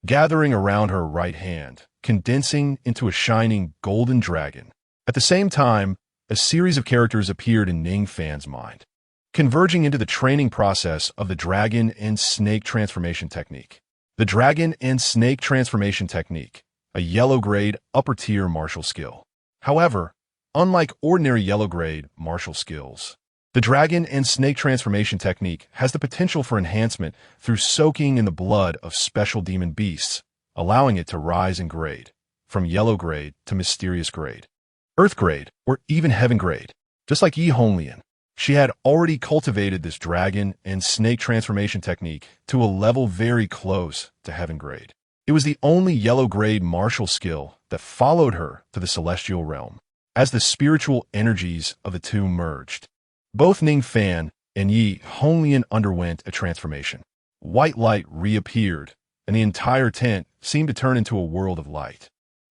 gathering around her right hand, condensing into a shining golden dragon. At the same time, a series of characters appeared in Ning Fan's mind, converging into the training process of the dragon and snake transformation technique. The dragon and snake transformation technique, a yellow-grade upper-tier martial skill. However, unlike ordinary yellow-grade martial skills, the dragon and snake transformation technique has the potential for enhancement through soaking in the blood of special demon beasts, allowing it to rise in grade, from yellow grade to mysterious grade, earth grade, or even heaven grade. Just like Yi Honglian, she had already cultivated this dragon and snake transformation technique to a level very close to heaven grade. It was the only yellow-grade martial skill that followed her to the celestial realm. As the spiritual energies of the two merged, both Ning Fan and Yi Honglian underwent a transformation. White light reappeared, and the entire tent seemed to turn into a world of light.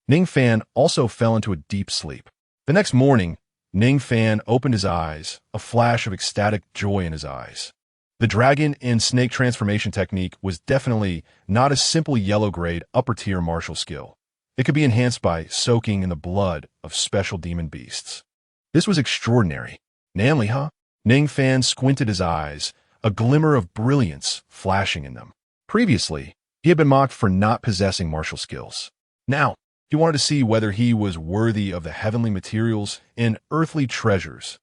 Ning Fan also fell into a deep sleep. The next morning, Ning Fan opened his eyes, a flash of ecstatic joy in his eyes. The dragon and snake transformation technique was definitely not a simple yellow-grade upper-tier martial skill. It could be enhanced by soaking in the blood of special demon beasts. This was extraordinary. Namely, huh? Ning Fan squinted his eyes, a glimmer of brilliance flashing in them. Previously, he had been mocked for not possessing martial skills. Now, he wanted to see whether he was worthy of the heavenly materials and earthly treasures.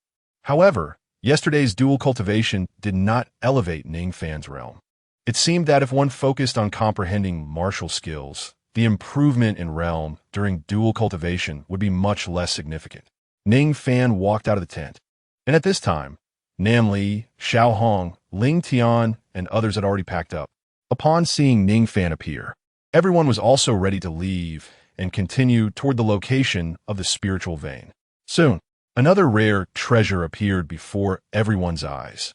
However, yesterday's dual cultivation did not elevate Ning Fan's realm. It seemed that if one focused on comprehending martial skills, the improvement in realm during dual cultivation would be much less significant. Ning Fan walked out of the tent, and at this time, Nam Li, Xiao Hong, Ling Tian, and others had already packed up. Upon seeing Ning Fan appear, everyone was also ready to leave and continue toward the location of the spiritual vein. Soon, another rare treasure appeared before everyone's eyes.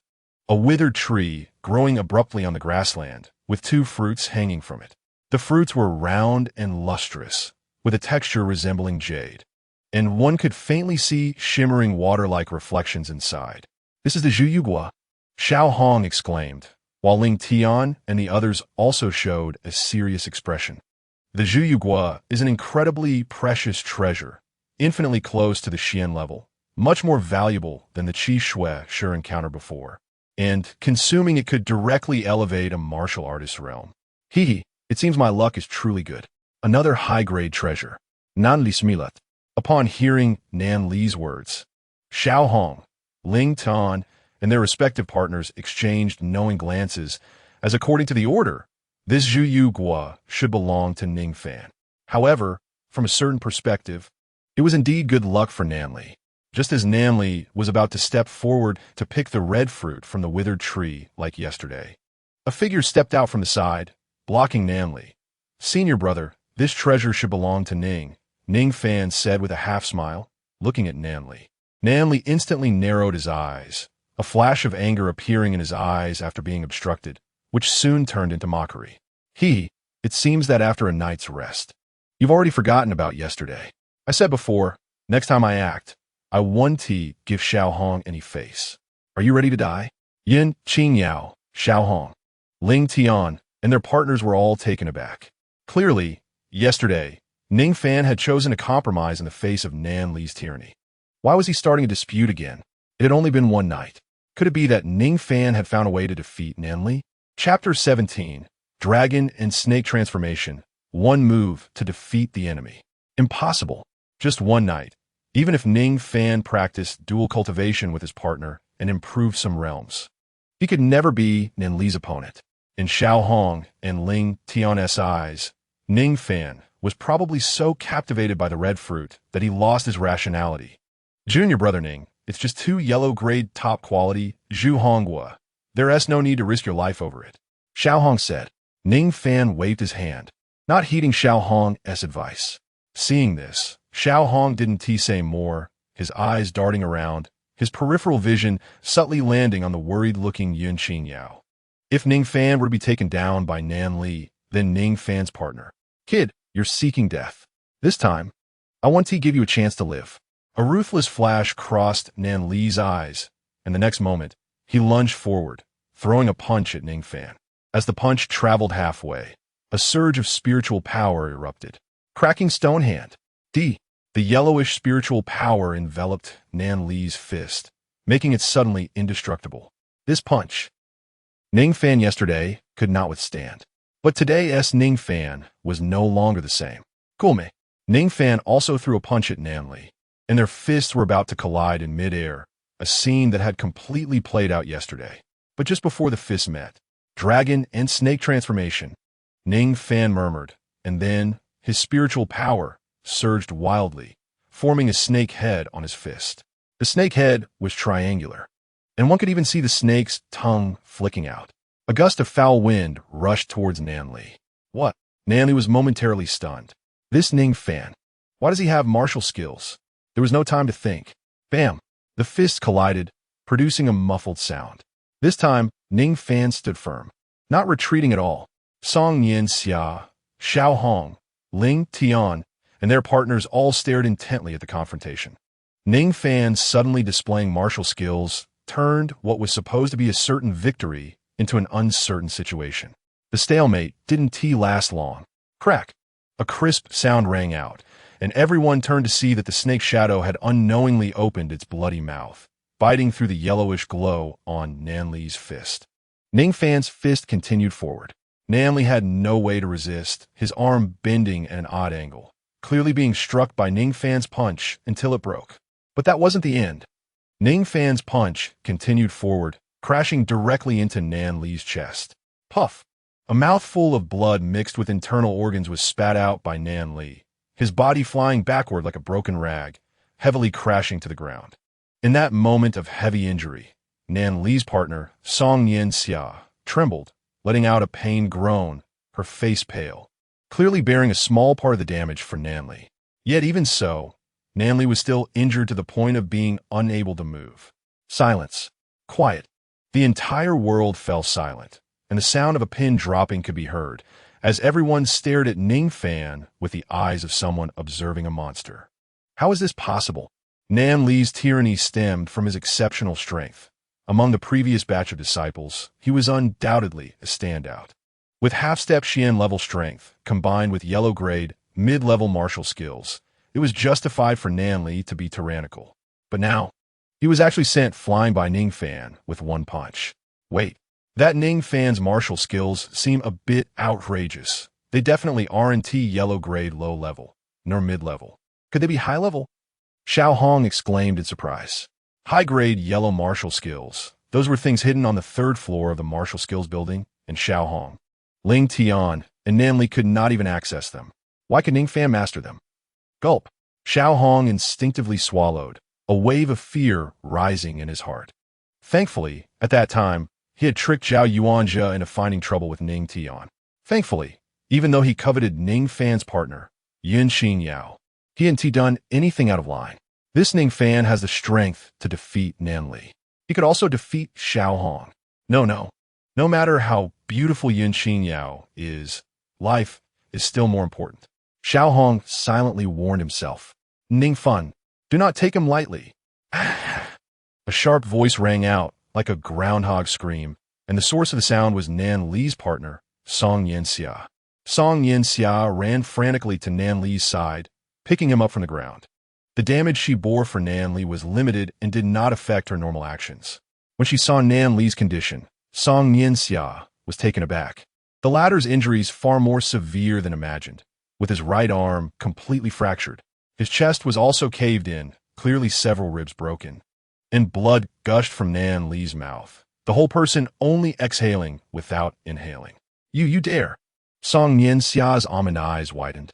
A withered tree growing abruptly on the grassland, with two fruits hanging from it. The fruits were round and lustrous, with a texture resembling jade, and one could faintly see shimmering water-like reflections inside. This is the Zhuyugua, Xiao Hong exclaimed, while Ling Tian and the others also showed a serious expression. The Zhuyugua is an incredibly precious treasure, infinitely close to the Xian level, much more valuable than the Qi Shui sure encountered before, and consuming it could directly elevate a martial artist's realm. Hee, it seems my luck is truly good. Another high-grade treasure. Nan Li Smilat. Upon hearing Nan Li's words, Xiao Hong, Ling Tan, and their respective partners exchanged knowing glances, as according to the order, this Zhuyu Gua should belong to Ning Fan. However, from a certain perspective, it was indeed good luck for Nan Li. Just as Nan Li was about to step forward to pick the red fruit from the withered tree like yesterday, a figure stepped out from the side, blocking Nan Li. Senior brother, this treasure should belong to Ning, Ning Fan said with a half-smile, looking at Nan Li. Nan Li instantly narrowed his eyes, a flash of anger appearing in his eyes after being obstructed, which soon turned into mockery. It seems that after a night's rest, you've already forgotten about yesterday. I said before, next time I act, I won't give Xiao Hong any face. Are you ready to die? Yin, Qingyao, Xiao Hong, Ling Tian, and their partners were all taken aback. Clearly, yesterday, Ning Fan had chosen a compromise in the face of Nan Li's tyranny. Why was he starting a dispute again? It had only been one night. Could it be that Ning Fan had found a way to defeat Nan Li? Chapter 17, Dragon and Snake Transformation. One move to defeat the enemy. Impossible. Just one night. Even if Ning Fan practiced dual cultivation with his partner and improved some realms, he could never be Nan Li's opponent. In Xiao Hong and Ling Tian's eyes, Ning Fan was probably so captivated by the red fruit that he lost his rationality. Junior brother Ning, it's just 2 yellow-grade top-quality Zhu Honghua. There's no need to risk your life over it, Xiao Hong said. Ning Fan waved his hand, not heeding Xiao Hong's advice. Seeing this, Xiao Hong didn't say more, his eyes darting around, his peripheral vision subtly landing on the worried-looking Yun Qinyao. If Ning Fan were to be taken down by Nan Li, then Ning Fan's partner. Kid, you're seeking death. This time, I want to give you a chance to live. A ruthless flash crossed Nan Li's eyes, and the next moment, he lunged forward, throwing a punch at Ning Fan. As the punch traveled halfway, a surge of spiritual power erupted. Cracking stone hand. The yellowish spiritual power enveloped Nan Li's fist, making it suddenly indestructible. This punch, Ning Fan yesterday could not withstand. But today's Ning Fan was no longer the same. Kulme. Ning Fan also threw a punch at Nan Li, and their fists were about to collide in midair, a scene that had completely played out yesterday. But just before the fists met, Dragon and Snake Transformation, Ning Fan murmured, and then his spiritual power surged wildly, forming a snake head on his fist. The snake head was triangular, and one could even see the snake's tongue flicking out. A gust of foul wind rushed towards Nan Li. What? Nan Li was momentarily stunned. This Ning Fan, why does he have martial skills? There was no time to think. Bam! The fists collided, producing a muffled sound. This time, Ning Fan stood firm, not retreating at all. XIANXIA, Xiao Hong, Ling Tian, and their partners all stared intently at the confrontation. Ning Fan, suddenly displaying martial skills, turned what was supposed to be a certain victory into an uncertain situation. The stalemate didn't last long. Crack! A crisp sound rang out, and everyone turned to see that the snake shadow had unknowingly opened its bloody mouth, biting through the yellowish glow on Nan Li's fist. Ning Fan's fist continued forward. Nan Li had no way to resist, his arm bending at an odd angle, clearly being struck by Ning Fan's punch until it broke. But that wasn't the end. Ning Fan's punch continued forward, crashing directly into Nan Li's chest. Puff! A mouthful of blood mixed with internal organs was spat out by Nan Li, his body flying backward like a broken rag, heavily crashing to the ground. In that moment of heavy injury, Nan Li's partner, XIANXIA, trembled, letting out a pained groan, her face pale, clearly bearing a small part of the damage for Nan Li. Yet even so, Nan Li was still injured to the point of being unable to move. Silence. Quiet. The entire world fell silent, and the sound of a pin dropping could be heard, as everyone stared at Ning Fan with the eyes of someone observing a monster. How is this possible? Nan Li's tyranny stemmed from his exceptional strength. Among the previous batch of disciples, he was undoubtedly a standout. With half-step Xian-level strength, combined with yellow-grade, mid-level martial skills, it was justified for Nan Li to be tyrannical. But now, he was actually sent flying by Ning Fan with one punch. Wait, that Ning Fan's martial skills seem a bit outrageous. They definitely aren't yellow-grade low-level, nor mid-level. Could they be high-level? Xiao Hong exclaimed in surprise. High-grade yellow martial skills. Those were things hidden on the 3rd floor of the martial skills building, and Xiao Hong, Ling Tian, and Nan Li could not even access them. Why could Ning Fan master them? Gulp. Xiao Hong instinctively swallowed, a wave of fear rising in his heart. Thankfully, at that time, he had tricked Zhao Yuanjia into finding trouble with Ning Tian. Thankfully, even though he coveted Ning Fan's partner, Yin Qinyao, he hadn't done anything out of line. This Ning Fan has the strength to defeat Nan Li. He could also defeat Xiao Hong. No. No matter how beautiful XIANXIA is, life is still more important. Xiao Hong silently warned himself. Ning Fan, do not take him lightly. A sharp voice rang out like a groundhog scream, and the source of the sound was Nan Li's partner, XIANXIA. XIANXIA ran frantically to Nan Li's side, picking him up from the ground. The damage she bore for Nan Li was limited and did not affect her normal actions. When she saw Nan Li's condition, XIANXIA was taken aback. The latter's injuries far more severe than imagined, with his right arm completely fractured. His chest was also caved in, clearly several ribs broken, and blood gushed from Nan Li's mouth, the whole person only exhaling without inhaling. You dare! XIANXIA's almond eyes widened,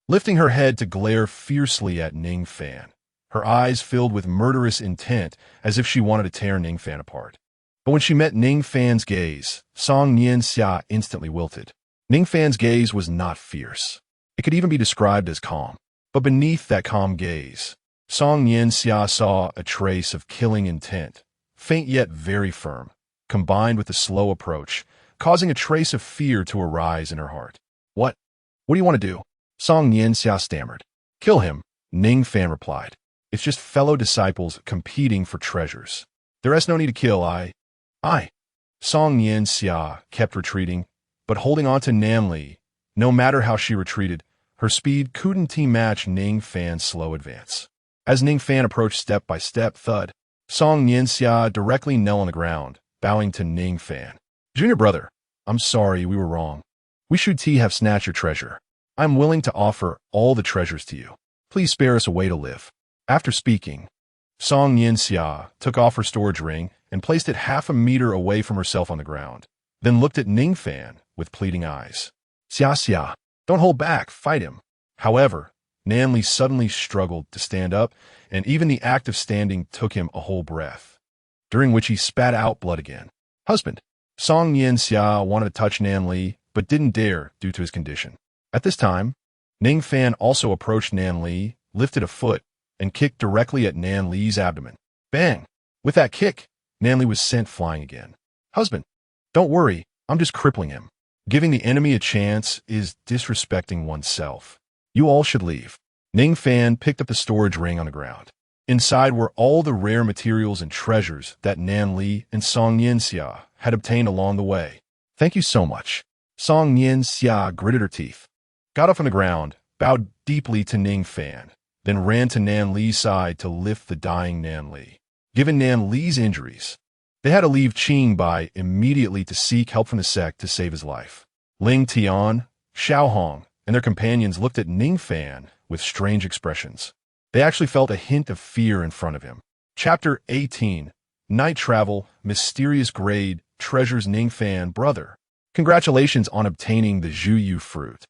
lifting her head to glare fiercely at Ning Fan. Her eyes filled with murderous intent, as if she wanted to tear Ning Fan apart. But when she met Ning Fan's gaze, XIANXIA instantly wilted. Ning Fan's gaze was not fierce. It could even be described as calm. But beneath that calm gaze, XIANXIA saw a trace of killing intent, faint yet very firm, combined with the slow approach, causing a trace of fear to arise in her heart. What do you want to do? XIANXIA stammered. Kill him, Ning Fan replied. It's just fellow disciples competing for treasures. There is no need to kill, I. XIANXIA kept retreating, but holding on to Nan Li. No matter how she retreated, her speed couldn't match Ning Fan's slow advance. As Ning Fan approached step by step, thud, XIANXIA directly knelt on the ground, bowing to Ning Fan. Junior brother, I'm sorry, we were wrong. We should have snatched your treasure. I'm willing to offer all the treasures to you. Please spare us a way to live. After speaking, XIANXIA took off her storage ring and placed it half a meter away from herself on the ground, then looked at Ning Fan with pleading eyes. Xia, don't hold back, fight him. However, Nan Li suddenly struggled to stand up, and even the act of standing took him a whole breath, during which he spat out blood again. Husband. XIANXIA wanted to touch Nan Li, but didn't dare due to his condition. At this time, Ning Fan also approached Nan Li, lifted a foot, and kicked directly at Nan Li's abdomen. Bang! With that kick, Nan Li was sent flying again. Husband, don't worry, I'm just crippling him. Giving the enemy a chance is disrespecting oneself. You all should leave. Ning Fan picked up the storage ring on the ground. Inside were all the rare materials and treasures that Nan Li and XIANXIA had obtained along the way. Thank you so much. XIANXIA gritted her teeth, got up on the ground, bowed deeply to Ning Fan, then ran to Nan Li's side to lift the dying Nan Li. Given Nan Li's injuries, they had to leave Qingbai immediately to seek help from the Sect to save his life. Ling Tian, Xiao Hong, and their companions looked at Ning Fan with strange expressions. They actually felt a hint of fear in front of him. Chapter 18. Night Travel, Mysterious Grade, Treasures Ning Fan, Brother. Congratulations on obtaining the Zhuyu fruit.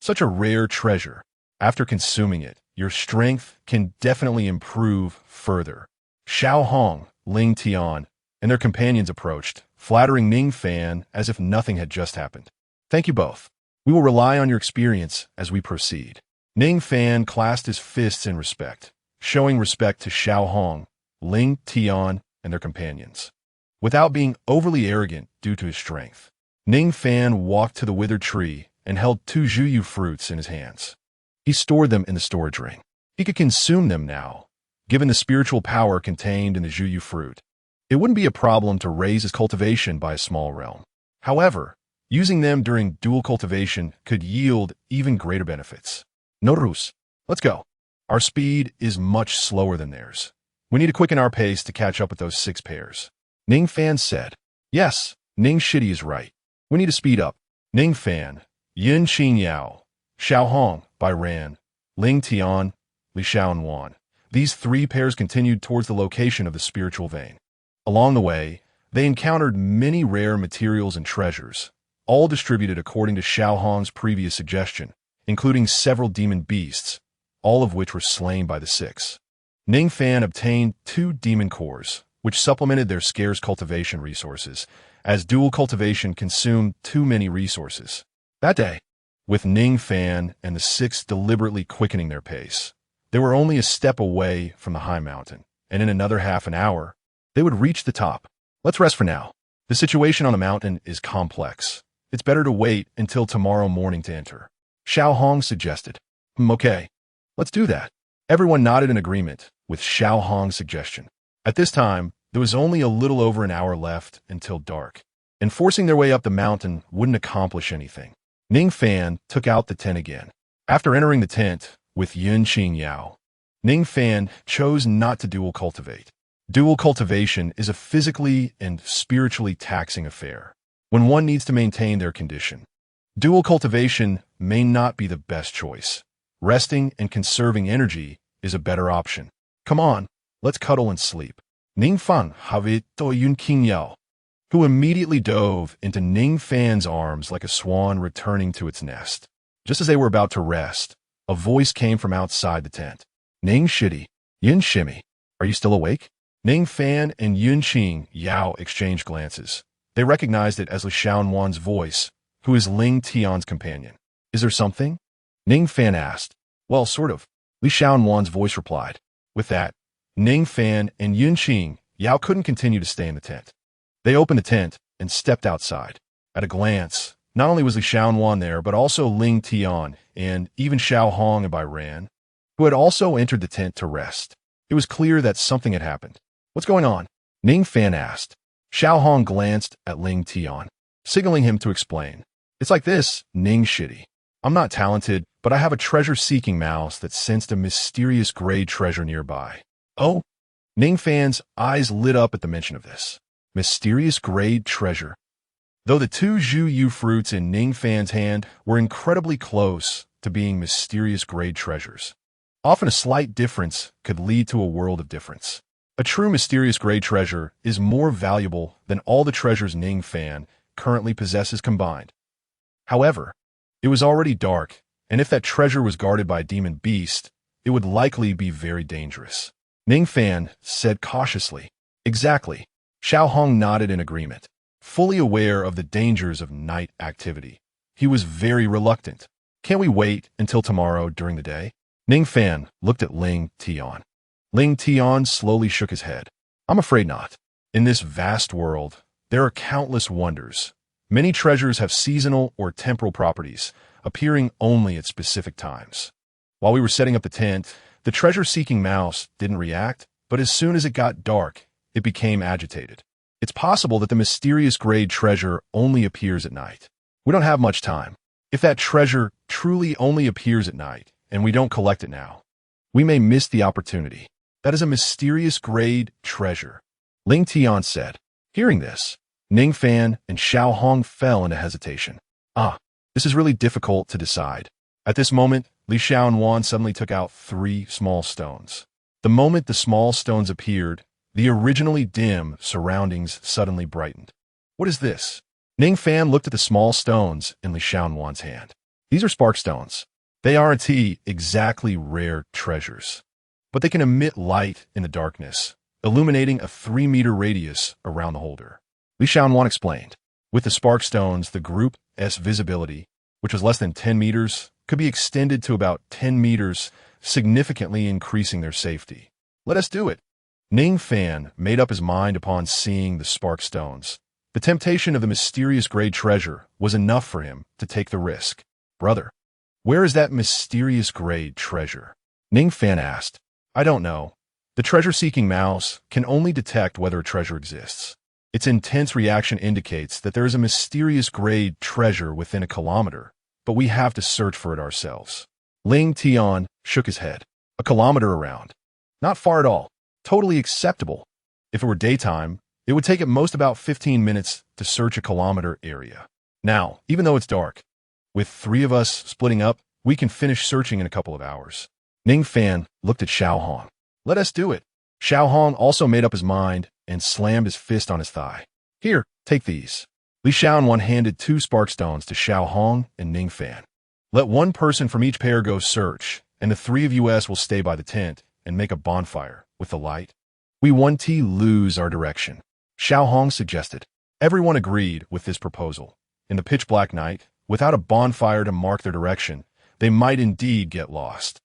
Such a rare treasure. After consuming it, your strength can definitely improve further. Xiao Hong, Ling Tian, and their companions approached, flattering Ning Fan as if nothing had just happened. Thank you both. We will rely on your experience as we proceed. Ning Fan clasped his fists in respect, showing respect to Xiao Hong, Ling Tian, and their companions. Without being overly arrogant due to his strength, Ning Fan walked to the withered tree and held 2 Zhuyu fruits in his hands. He stored them in the storage ring. He could consume them now, given the spiritual power contained in the Zhuyu fruit. It wouldn't be a problem to raise his cultivation by a small realm. However, using them during dual cultivation could yield even greater benefits. Notarus, let's go. Our speed is much slower than theirs. We need to quicken our pace to catch up with those 6 pairs. Ning Fan said. Yes, Ning Shitty is right. We need to speed up. Ning Fan, Yin Qingyao, Xiao Hong, Bai Ran, Ling Tian, Li Xiaowan. These 3 pairs continued towards the location of the spiritual vein. Along the way, they encountered many rare materials and treasures, all distributed according to Xiao Hong's previous suggestion, including several demon beasts, all of which were slain by the 6. Ning Fan obtained 2 demon cores, which supplemented their scarce cultivation resources, as dual cultivation consumed too many resources. That day, with Ning Fan and the 6 deliberately quickening their pace, they were only a step away from the high mountain, and in another half an hour, They would reach the top. Let's rest for now. The situation on the mountain is complex. It's better to wait until tomorrow morning to enter. Xiao Hong suggested. Okay. Let's do that. Everyone nodded in agreement with Xiao Hong's suggestion. At this time, there was only a little over an hour left until dark, and forcing their way up the mountain wouldn't accomplish anything. Ning Fan took out the tent again. After entering the tent with Yun Qing Yao, Ning Fan chose not to dual cultivate. Dual cultivation is a physically and spiritually taxing affair when one needs to maintain their condition. Dual cultivation may not be the best choice. Resting and conserving energy is a better option. Come on, let's cuddle and sleep. Ning Fan have to Yun Qing Yao, who immediately dove into Ning Fan's arms like a swan returning to its nest. Just as they were about to rest, a voice came from outside the tent. Ning Shitty, Yun Shimmy, are you still awake? Ning Fan and Yun Qing Yao exchanged glances. They recognized it as Li Xiaowan's voice, who is Ling Tian's companion. Is there something? Ning Fan asked. Well, sort of. Li Xiaowan's voice replied. With that, Ning Fan and Yun Qing Yao couldn't continue to stay in the tent. They opened the tent and stepped outside. At a glance, not only was Li Xiaowan there, but also Ling Tian and even Xiao Hong and Bai Ran, who had also entered the tent to rest. It was clear that something had happened. What's going on? Ning Fan asked. Xiao Hong glanced at Ling Tian, signaling him to explain. It's like this, Ning Shitty. I'm not talented, but I have a treasure-seeking mouse that sensed a mysterious gray treasure nearby. Oh? Ning Fan's eyes lit up at the mention of this. Mysterious gray treasure. Though the two Zhu Yu fruits in Ning Fan's hand were incredibly close to being mysterious gray treasures, often a slight difference could lead to a world of difference. A true mysterious gray treasure is more valuable than all the treasures Ning Fan currently possesses combined. However, it was already dark, and if that treasure was guarded by a demon beast, it would likely be very dangerous. Ning Fan said cautiously. Exactly. Xiao Hong nodded in agreement. Fully aware of the dangers of night activity, he was very reluctant. Can't we wait until tomorrow during the day? Ning Fan looked at Ling Tian. Ling Tian slowly shook his head. I'm afraid not. In this vast world, there are countless wonders. Many treasures have seasonal or temporal properties, appearing only at specific times. While we were setting up the tent, the treasure-seeking mouse didn't react, but as soon as it got dark, it became agitated. It's possible that the mysterious gray treasure only appears at night. We don't have much time. If that treasure truly only appears at night, and we don't collect it now, we may miss the opportunity. That is a mysterious grade treasure, Ling Tian said. Hearing this, Ning Fan and Xiao Hong fell into hesitation. This is really difficult to decide. At this moment, Li Xiaowan suddenly took out 3 small stones. The moment the small stones appeared, the originally dim surroundings suddenly brightened. What is this? Ning Fan looked at the small stones in Li Xiaowan's hand. These are spark stones. They aren't exactly rare treasures, but they can emit light in the darkness, illuminating a 3-meter radius around the holder. Li Xiaowan explained. With the spark stones, the group's visibility, which was less than 10 meters, could be extended to about 10 meters, significantly increasing their safety. Let us do it. Ning Fan made up his mind upon seeing the spark stones. The temptation of the mysterious gray treasure was enough for him to take the risk. Brother, where is that mysterious gray treasure? Ning Fan asked. I don't know. The treasure-seeking mouse can only detect whether a treasure exists. Its intense reaction indicates that there is a mysterious gray treasure within a kilometer, but we have to search for it ourselves. Ling Tian shook his head. A kilometer around. Not far at all. Totally acceptable. If it were daytime, it would take at most about 15 minutes to search a kilometer area. Now, even though it's dark, with 3 of us splitting up, we can finish searching in a couple of hours. Ning Fan looked at Xiao Hong. Let us do it. Xiao Hong also made up his mind and slammed his fist on his thigh. Here, take these. Li Xiaowan handed 2 spark stones to Xiao Hong and Ning Fan. Let one person from each pair go search, and the 3 of us will stay by the tent and make a bonfire with the light. We won't lose our direction, Xiao Hong suggested. Everyone agreed with this proposal. In the pitch-black night, without a bonfire to mark their direction, they might indeed get lost.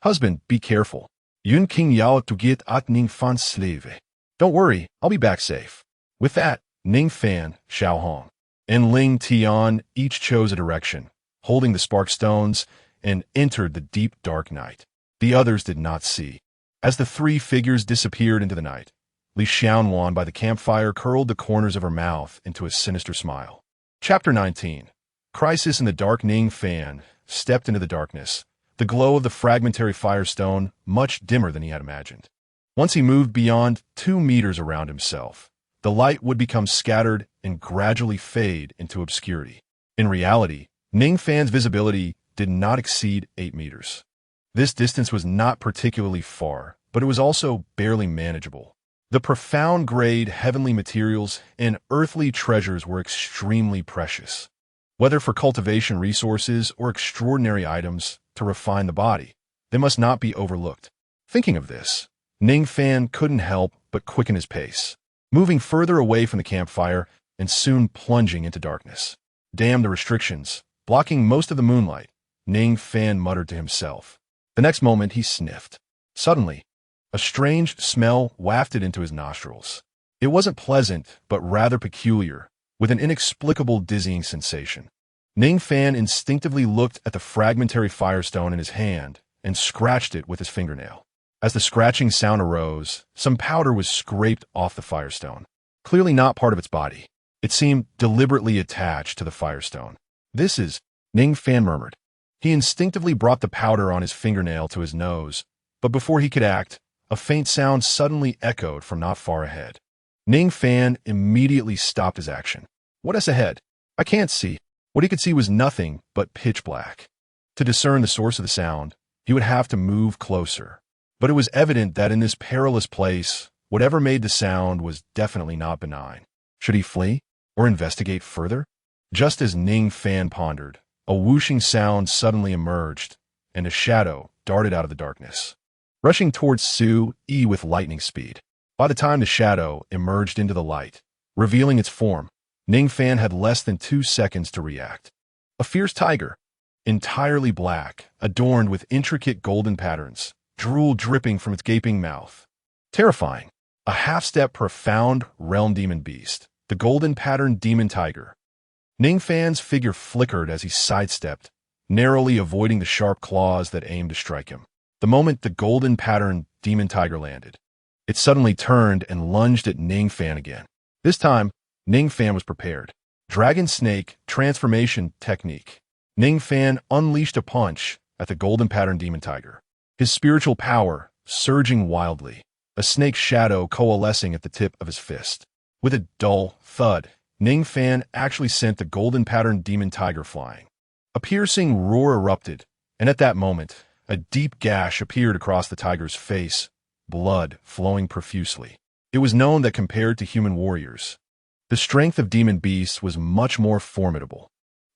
Husband, be careful. Yun King Yao to get at Ning Fan's slave. Don't worry, I'll be back safe. With that, Ning Fan, Xiaohong, and Ling Tian each chose a direction, holding the spark stones, and entered the deep dark night. The others did not see. As the three figures disappeared into the night, Li Xiaowan by the campfire curled the corners of her mouth into a sinister smile. Chapter 19. Crisis in the Dark. Ning Fan stepped into the darkness, the glow of the fragmentary firestone much dimmer than he had imagined. Once he moved beyond 2 meters around himself, the light would become scattered and gradually fade into obscurity. In reality, Ning Fan's visibility did not exceed 8 meters. This distance was not particularly far, but it was also barely manageable. The profound-grade heavenly materials and earthly treasures were extremely precious. Whether for cultivation resources or extraordinary items to refine the body, they must not be overlooked. Thinking of this, Ning Fan couldn't help but quicken his pace, moving further away from the campfire and soon plunging into darkness. Damn the restrictions, blocking most of the moonlight, Ning Fan muttered to himself. The next moment he sniffed. Suddenly, a strange smell wafted into his nostrils. It wasn't pleasant, but rather peculiar, with an inexplicable dizzying sensation. Ning Fan instinctively looked at the fragmentary firestone in his hand and scratched it with his fingernail. As the scratching sound arose, some powder was scraped off the firestone, clearly not part of its body. It seemed deliberately attached to the firestone. This is, Ning Fan murmured. He instinctively brought the powder on his fingernail to his nose, but before he could act, a faint sound suddenly echoed from not far ahead. Ning Fan immediately stopped his action. What is ahead? I can't see. What he could see was nothing but pitch black. To discern the source of the sound, he would have to move closer. But it was evident that in this perilous place, whatever made the sound was definitely not benign. Should he flee or investigate further? Just as Ning Fan pondered, a whooshing sound suddenly emerged, and a shadow darted out of the darkness, rushing towards Su Yi with lightning speed. By the time the shadow emerged into the light, revealing its form, Ning Fan had less than 2 seconds to react. A fierce tiger, entirely black, adorned with intricate golden patterns, drool dripping from its gaping mouth. Terrifying. A half-step profound realm demon beast, the golden-patterned demon tiger. Ning Fan's figure flickered as he sidestepped, narrowly avoiding the sharp claws that aimed to strike him. The moment the golden-patterned demon tiger landed, it suddenly turned and lunged at Ning Fan again. This time, Ning Fan was prepared. Dragon Snake Transformation Technique. Ning Fan unleashed a punch at the golden-patterned demon tiger, his spiritual power surging wildly, a snake shadow coalescing at the tip of his fist. With a dull thud, Ning Fan actually sent the golden-patterned demon tiger flying. A piercing roar erupted, and at that moment, a deep gash appeared across the tiger's face, blood flowing profusely. It was known that compared to human warriors, the strength of demon beasts was much more formidable.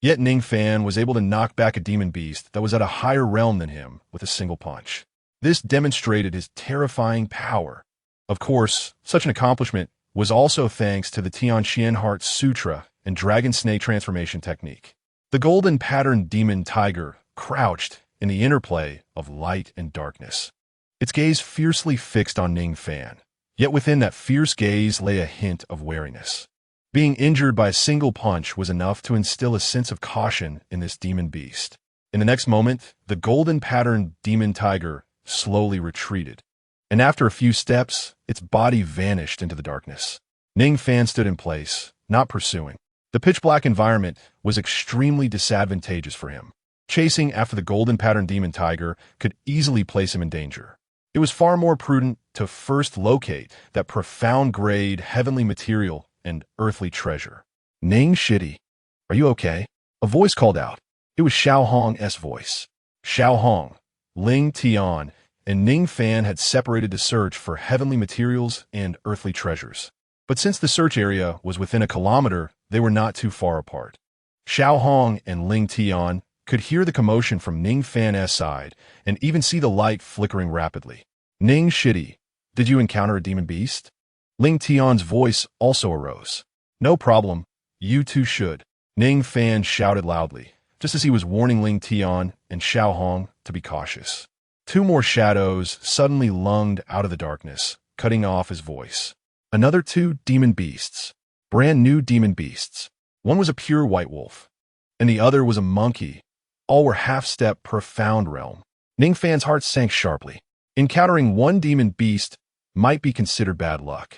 Yet Ning Fan was able to knock back a demon beast that was at a higher realm than him with a single punch. This demonstrated his terrifying power. Of course, such an accomplishment was also thanks to the Tianxian Heart Sutra and Dragon Snake Transformation Technique. The golden-patterned demon tiger crouched in the interplay of light and darkness, its gaze fiercely fixed on Ning Fan. Yet within that fierce gaze lay a hint of wariness. Being injured by a single punch was enough to instill a sense of caution in this demon beast. In the next moment, the golden-patterned demon tiger slowly retreated, and after a few steps, its body vanished into the darkness. Ning Fan stood in place, not pursuing. The pitch-black environment was extremely disadvantageous for him. Chasing after the golden-patterned demon tiger could easily place him in danger. It was far more prudent to first locate that profound-grade heavenly material and earthly treasure. Ning Shitty, are you okay? A voice called out. It was Xiaohong's voice. Xiaohong, Ling Tian, and Ning Fan had separated to search for heavenly materials and earthly treasures. But since the search area was within a kilometer, they were not too far apart. Xiaohong and Ling Tian could hear the commotion from Ning Fan's side and even see the light flickering rapidly. Ning Shitty, did you encounter a demon beast? Ling Tian's voice also arose. No problem, you two should. Ning Fan shouted loudly, just as he was warning Ling Tian and Xiaohong to be cautious. 2 more shadows suddenly lunged out of the darkness, cutting off his voice. Another two demon beasts. Brand new demon beasts. One was a pure white wolf, and the other was a monkey. All were half-step profound realm. Ning Fan's heart sank sharply. Encountering one demon beast might be considered bad luck.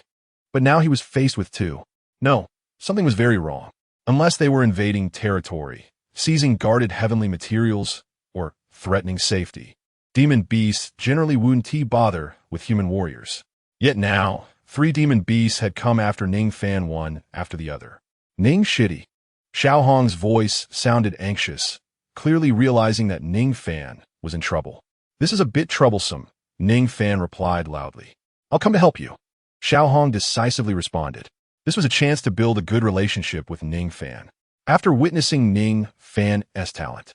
But now he was faced with two. No, something was very wrong. Unless they were invading territory, seizing guarded heavenly materials, or threatening safety. Demon beasts generally wouldn't bother with human warriors. Yet now, three demon beasts had come after Ning Fan one after the other. Ning shitty. Xiao Hong's voice sounded anxious, clearly realizing that Ning Fan was in trouble. This is a bit troublesome, Ning Fan replied loudly. I'll come to help you. Xiao Hong decisively responded. This was a chance to build a good relationship with Ning Fan. After witnessing Ning Fan's talent,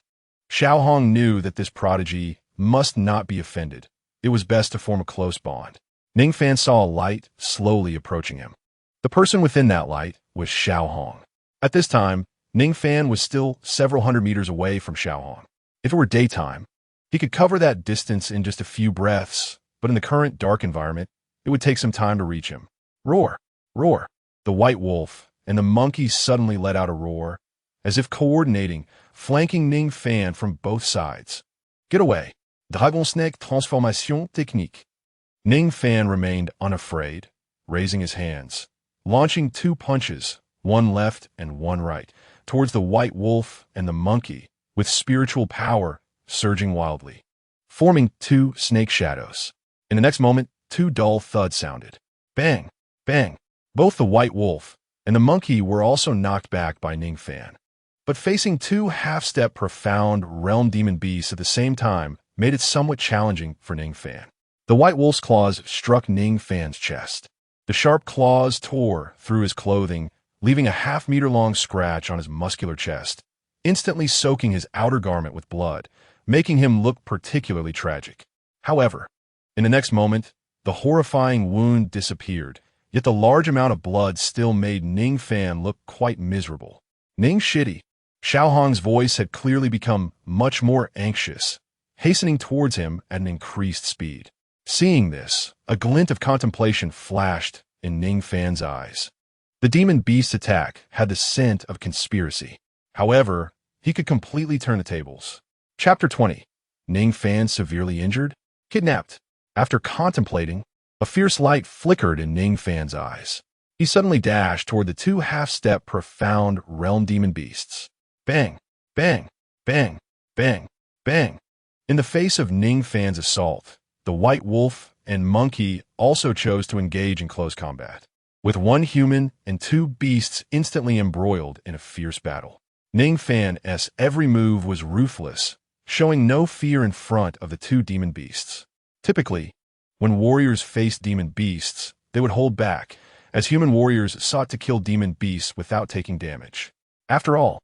Xiao Hong knew that this prodigy must not be offended. It was best to form a close bond. Ning Fan saw a light slowly approaching him. The person within that light was Xiao Hong. At this time, Ning Fan was still several hundred meters away from Xiao Hong. If it were daytime, he could cover that distance in just a few breaths, but in the current dark environment, it would take some time to reach him. Roar! Roar! The white wolf and the monkey suddenly let out a roar, as if coordinating, flanking Ning Fan from both sides. Get away! Dragon Snake Transformation Technique. Ning Fan remained unafraid, raising his hands, launching two punches, one left and one right, towards the white wolf and the monkey, with spiritual power surging wildly, forming two snake shadows. In the next moment, two dull thuds sounded. Bang! Bang! Both the white wolf and the monkey were also knocked back by Ning Fan. But facing two half-step profound realm demon beasts at the same time made it somewhat challenging for Ning Fan. The white wolf's claws struck Ning Fan's chest. The sharp claws tore through his clothing, leaving a half-meter-long scratch on his muscular chest, instantly soaking his outer garment with blood, making him look particularly tragic. However, in the next moment, the horrifying wound disappeared, yet the large amount of blood still made Ning Fan look quite miserable. Ning shitty. Xiao Hong's voice had clearly become much more anxious, hastening towards him at an increased speed. Seeing this, a glint of contemplation flashed in Ning Fan's eyes. The demon beast's attack had the scent of conspiracy. However, he could completely turn the tables. Chapter 20. Ning Fan severely injured? Kidnapped. After contemplating, a fierce light flickered in Ning Fan's eyes. He suddenly dashed toward the two half-step profound realm demon beasts. Bang! Bang! Bang! Bang! Bang! In the face of Ning Fan's assault, the white wolf and monkey also chose to engage in close combat, with one human and two beasts instantly embroiled in a fierce battle. Ning Fan's every move was ruthless, showing no fear in front of the two demon beasts. Typically, when warriors faced demon beasts, they would hold back, as human warriors sought to kill demon beasts without taking damage. After all,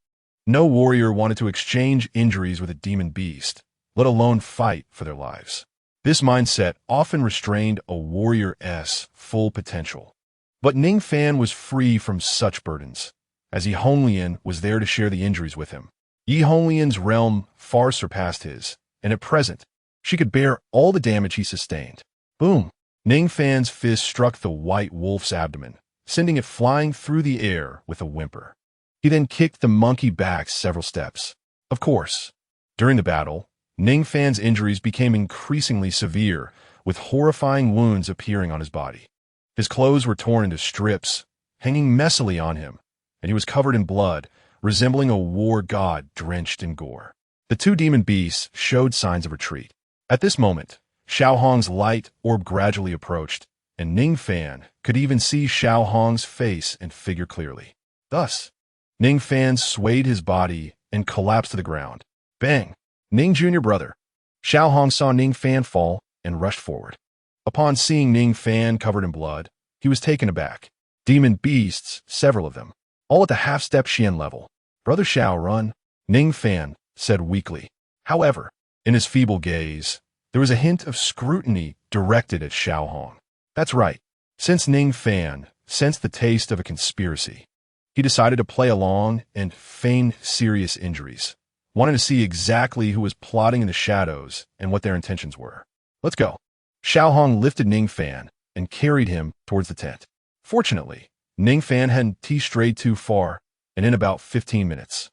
no warrior wanted to exchange injuries with a demon beast, let alone fight for their lives. This mindset often restrained a warrior's full potential. But Ning Fan was free from such burdens, as Yi Honglian was there to share the injuries with him. Yi Honglian's realm far surpassed his, and at present, she could bear all the damage he sustained. Boom! Ning Fan's fist struck the white wolf's abdomen, sending it flying through the air with a whimper. He then kicked the monkey back several steps. Of course, during the battle, Ning Fan's injuries became increasingly severe, with horrifying wounds appearing on his body. His clothes were torn into strips, hanging messily on him, and he was covered in blood, resembling a war god drenched in gore. The two demon beasts showed signs of retreat. At this moment, Xiao Hong's light orb gradually approached, and Ning Fan could even see Xiao Hong's face and figure clearly. Thus, Ning Fan swayed his body and collapsed to the ground. Bang! Ning Jr. brother. Xiao Hong saw Ning Fan fall and rushed forward. Upon seeing Ning Fan covered in blood, he was taken aback. Demon beasts, several of them, all at the half-step Xian level. Brother Xiao, run, Ning Fan said weakly. However, in his feeble gaze, there was a hint of scrutiny directed at Xiao Hong. That's right. Since Ning Fan sensed the taste of a conspiracy, he decided to play along and feign serious injuries, wanting to see exactly who was plotting in the shadows and what their intentions were. Let's go. Xiao Hong lifted Ning Fan and carried him towards the tent. Fortunately, Ning Fan hadn't strayed too far, and in about 15 minutes,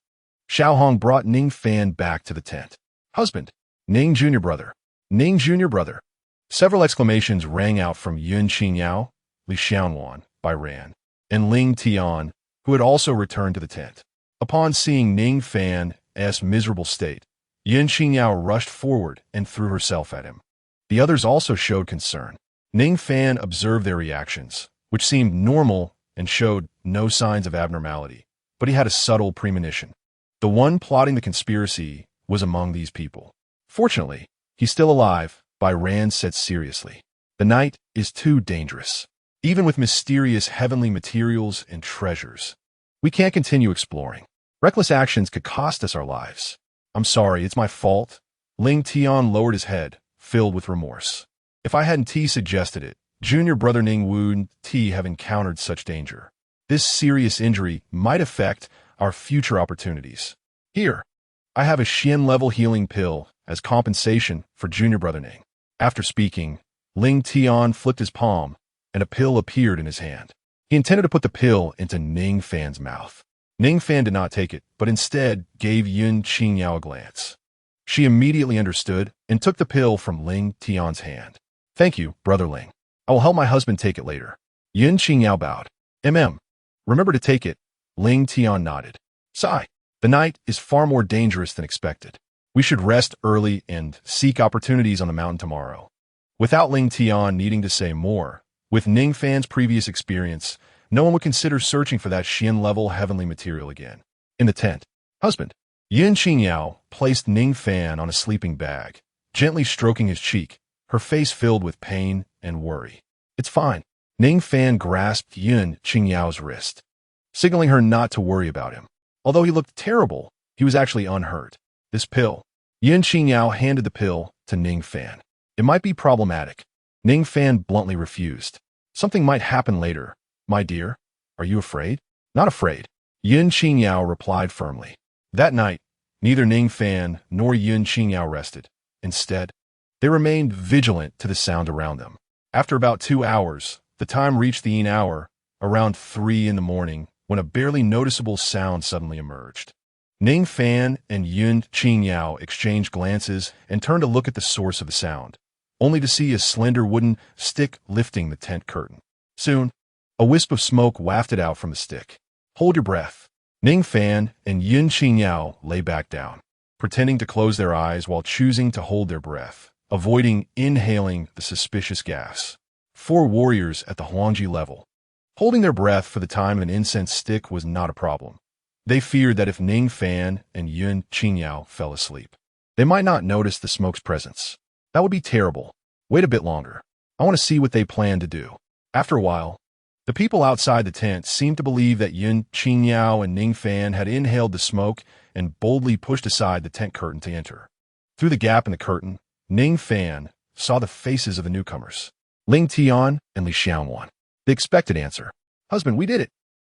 Xiao Hong brought Ning Fan back to the tent. Husband, Ning Jr. Brother, Ning Jr. Brother. Several exclamations rang out from Yun Qingyao, Li Xiaowan, Bai Ran, and Ling Tian, who had also returned to the tent. Upon seeing Ning Fan's miserable state, Yun Qingyao rushed forward and threw herself at him. The others also showed concern. Ning Fan observed their reactions, which seemed normal and showed no signs of abnormality, but he had a subtle premonition. The one plotting the conspiracy was among these people. Fortunately, he's still alive, Bai Ran said seriously. The night is too dangerous. Even with mysterious heavenly materials and treasures, we can't continue exploring. Reckless actions could cost us our lives. I'm sorry, it's my fault. Ling Tian lowered his head, filled with remorse. If I hadn't suggested it, Junior Brother Ning wouldn't have encountered such danger. This serious injury might affect our future opportunities. Here, I have a Xian-level healing pill as compensation for Junior Brother Ning. After speaking, Ling Tian flicked his palm, and a pill appeared in his hand. He intended to put the pill into Ning Fan's mouth. Ning Fan did not take it, but instead gave Yun Qingyao a glance. She immediately understood and took the pill from Ling Tian's hand. Thank you, Brother Ling. I will help my husband take it later. Yun Qingyao bowed. Remember to take it. Ling Tian nodded. Sigh. The night is far more dangerous than expected. We should rest early and seek opportunities on the mountain tomorrow. Without Ling Tian needing to say more, with Ning Fan's previous experience, no one would consider searching for that Xian-level heavenly material again. In the tent, husband, Yun Qingyao placed Ning Fan on a sleeping bag, gently stroking his cheek, her face filled with pain and worry. It's fine. Ning Fan grasped Yun Qingyao's wrist, signaling her not to worry about him. Although he looked terrible, he was actually unhurt. This pill. Yun Qingyao handed the pill to Ning Fan. It might be problematic. Ning Fan bluntly refused. Something might happen later. My dear, are you afraid? Not afraid. Yun Qingyao replied firmly. That night, neither Ning Fan nor Yun Qingyao rested. Instead, they remained vigilant to the sound around them. After about 2 hours, the time reached the hour, around 3 in the morning, when a barely noticeable sound suddenly emerged. Ning Fan and Yun Qingyao exchanged glances and turned to look at the source of the sound, only to see a slender wooden stick lifting the tent curtain. Soon, a wisp of smoke wafted out from the stick. Hold your breath. Ning Fan and Yun Qingyao lay back down, pretending to close their eyes while choosing to hold their breath, avoiding inhaling the suspicious gas. 4 warriors at the Huangji level. Holding their breath for the time of an incense stick was not a problem. They feared that if Ning Fan and Yun Qingyao fell asleep, they might not notice the smoke's presence. That would be terrible. Wait a bit longer. I want to see what they plan to do. After a while, the people outside the tent seemed to believe that Yun Qingyao and Ning Fan had inhaled the smoke and boldly pushed aside the tent curtain to enter. Through the gap in the curtain, Ning Fan saw the faces of the newcomers, Ling Tian and Li Xiaowan. The expected answer. Husband, we did it.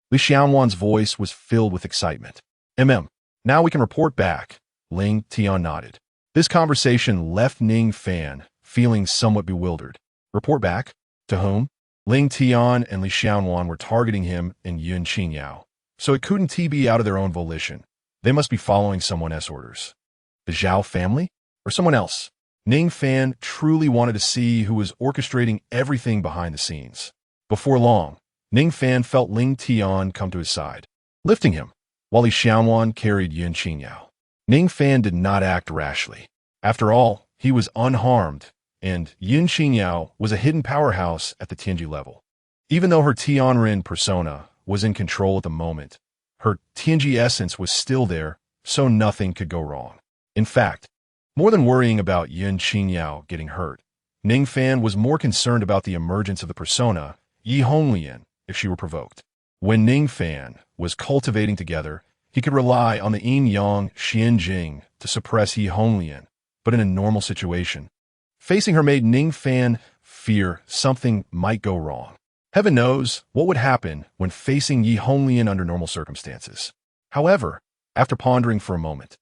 Li Xiaowan's voice was filled with excitement. Now we can report back. Ling Tian nodded. This conversation left Ning Fan feeling somewhat bewildered. Report back? To whom? Ling Tian and Li Xiaowan were targeting him and Yun Qingyao, so it couldn't be out of their own volition. They must be following someone's orders. The Zhao family? Or someone else? Ning Fan truly wanted to see who was orchestrating everything behind the scenes. Before long, Ning Fan felt Ling Tian come to his side, lifting him, while Li Xiaowan carried Yun Qingyao. Ning Fan did not act rashly. After all, he was unharmed, and Yun Qingyao was a hidden powerhouse at the Tianji level. Even though her Tianren persona was in control at the moment, her Tianji essence was still there, so nothing could go wrong. In fact, more than worrying about Yun Qingyao getting hurt, Ning Fan was more concerned about the emergence of the persona Yi Honglian if she were provoked. When Ning Fan was cultivating together, he could rely on the yin-yang Xianjing to suppress Yi Honglian, but in a normal situation, facing her made Ning Fan fear something might go wrong. Heaven knows what would happen when facing Yi Honglian under normal circumstances. However, after pondering for a moment,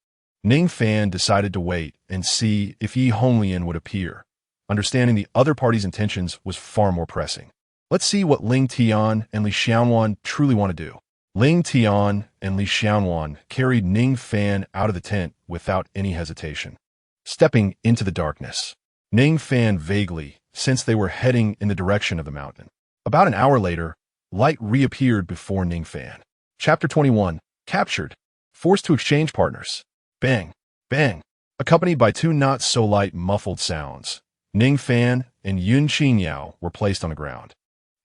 Ning Fan decided to wait and see if Yi Honglian would appear, understanding the other party's intentions was far more pressing. Let's see what Ling Tian and Li Xiaowan truly want to do. Ling Tian and Li Xiaowan carried Ning Fan out of the tent without any hesitation. Stepping into the darkness, Ning Fan vaguely sensed they were heading in the direction of the mountain. About an hour later, light reappeared before Ning Fan. Chapter 21. Captured. Forced to exchange partners. Bang. Bang. Accompanied by two not-so-light muffled sounds, Ning Fan and Yun Qingyao were placed on the ground.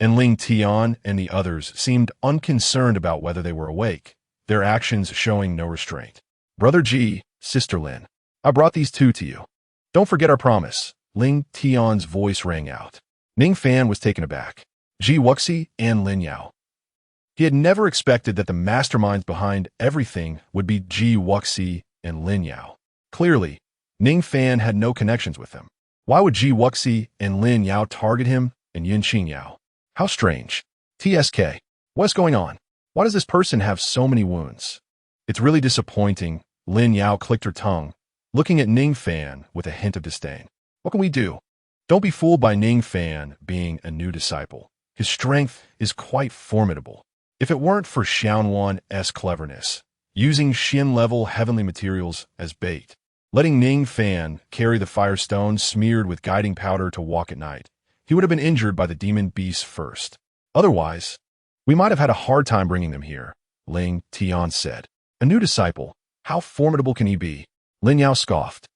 And Ling Tian and the others seemed unconcerned about whether they were awake, their actions showing no restraint. Brother Ji, Sister Lin, I brought these two to you. Don't forget our promise. Ling Tian's voice rang out. Ning Fan was taken aback. Ji Wuxi and Lin Yao. He had never expected that the masterminds behind everything would be Ji Wuxi and Lin Yao. Clearly, Ning Fan had no connections with them. Why would Ji Wuxi and Lin Yao target him and Yun Qingyao? How strange. TSK. What's going on? Why does this person have so many wounds? It's really disappointing. Lin Yao clicked her tongue, looking at Ning Fan with a hint of disdain. What can we do? Don't be fooled by Ning Fan being a new disciple. His strength is quite formidable. If it weren't for Xiaowan's cleverness, using Xin-level heavenly materials as bait, letting Ning Fan carry the firestone smeared with guiding powder to walk at night, he would have been injured by the demon beasts first. Otherwise, we might have had a hard time bringing them here, Ling Tian said. A new disciple, how formidable can he be? Lin Yao scoffed.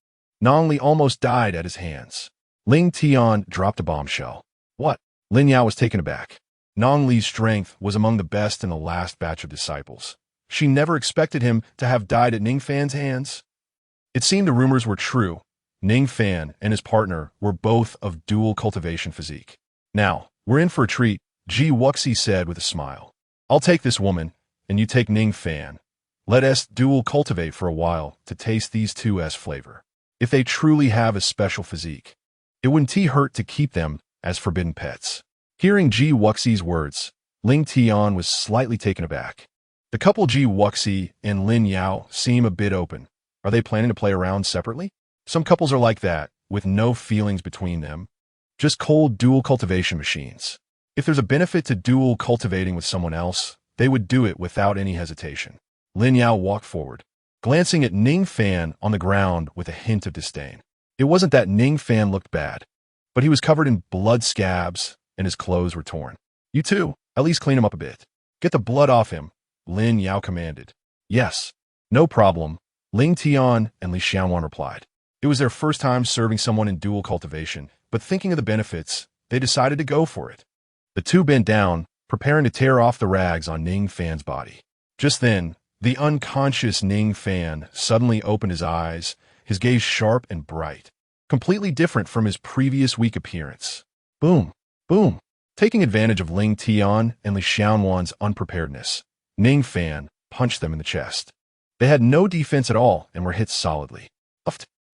Nong Li almost died at his hands. Ling Tian dropped a bombshell. What? Lin Yao was taken aback. Nong Li's strength was among the best in the last batch of disciples. She never expected him to have died at Ning Fan's hands. It seemed the rumors were true. Ning Fan and his partner were both of dual cultivation physique. Now, we're in for a treat, Ji Wuxi said with a smile. I'll take this woman, and you take Ning Fan. Let us dual cultivate for a while to taste these two's flavor. If they truly have a special physique, it wouldn't hurt to keep them as forbidden pets. Hearing Ji Wuxi's words, Ling Tian was slightly taken aback. The couple Ji Wuxi and Lin Yao seem a bit open. Are they planning to play around separately? Some couples are like that, with no feelings between them. Just cold dual cultivation machines. If there's a benefit to dual cultivating with someone else, they would do it without any hesitation. Lin Yao walked forward, glancing at Ning Fan on the ground with a hint of disdain. It wasn't that Ning Fan looked bad, but he was covered in blood scabs and his clothes were torn. You too, at least clean him up a bit. Get the blood off him, Lin Yao commanded. Yes, no problem, Ling Tian and Li Xiaowan replied. It was their first time serving someone in dual cultivation, but thinking of the benefits, they decided to go for it. The two bent down, preparing to tear off the rags on Ning Fan's body. Just then, the unconscious Ning Fan suddenly opened his eyes, his gaze sharp and bright, completely different from his previous weak appearance. Boom, boom. Taking advantage of Ling Tian and Li Xiaowan's unpreparedness, Ning Fan punched them in the chest. They had no defense at all and were hit solidly.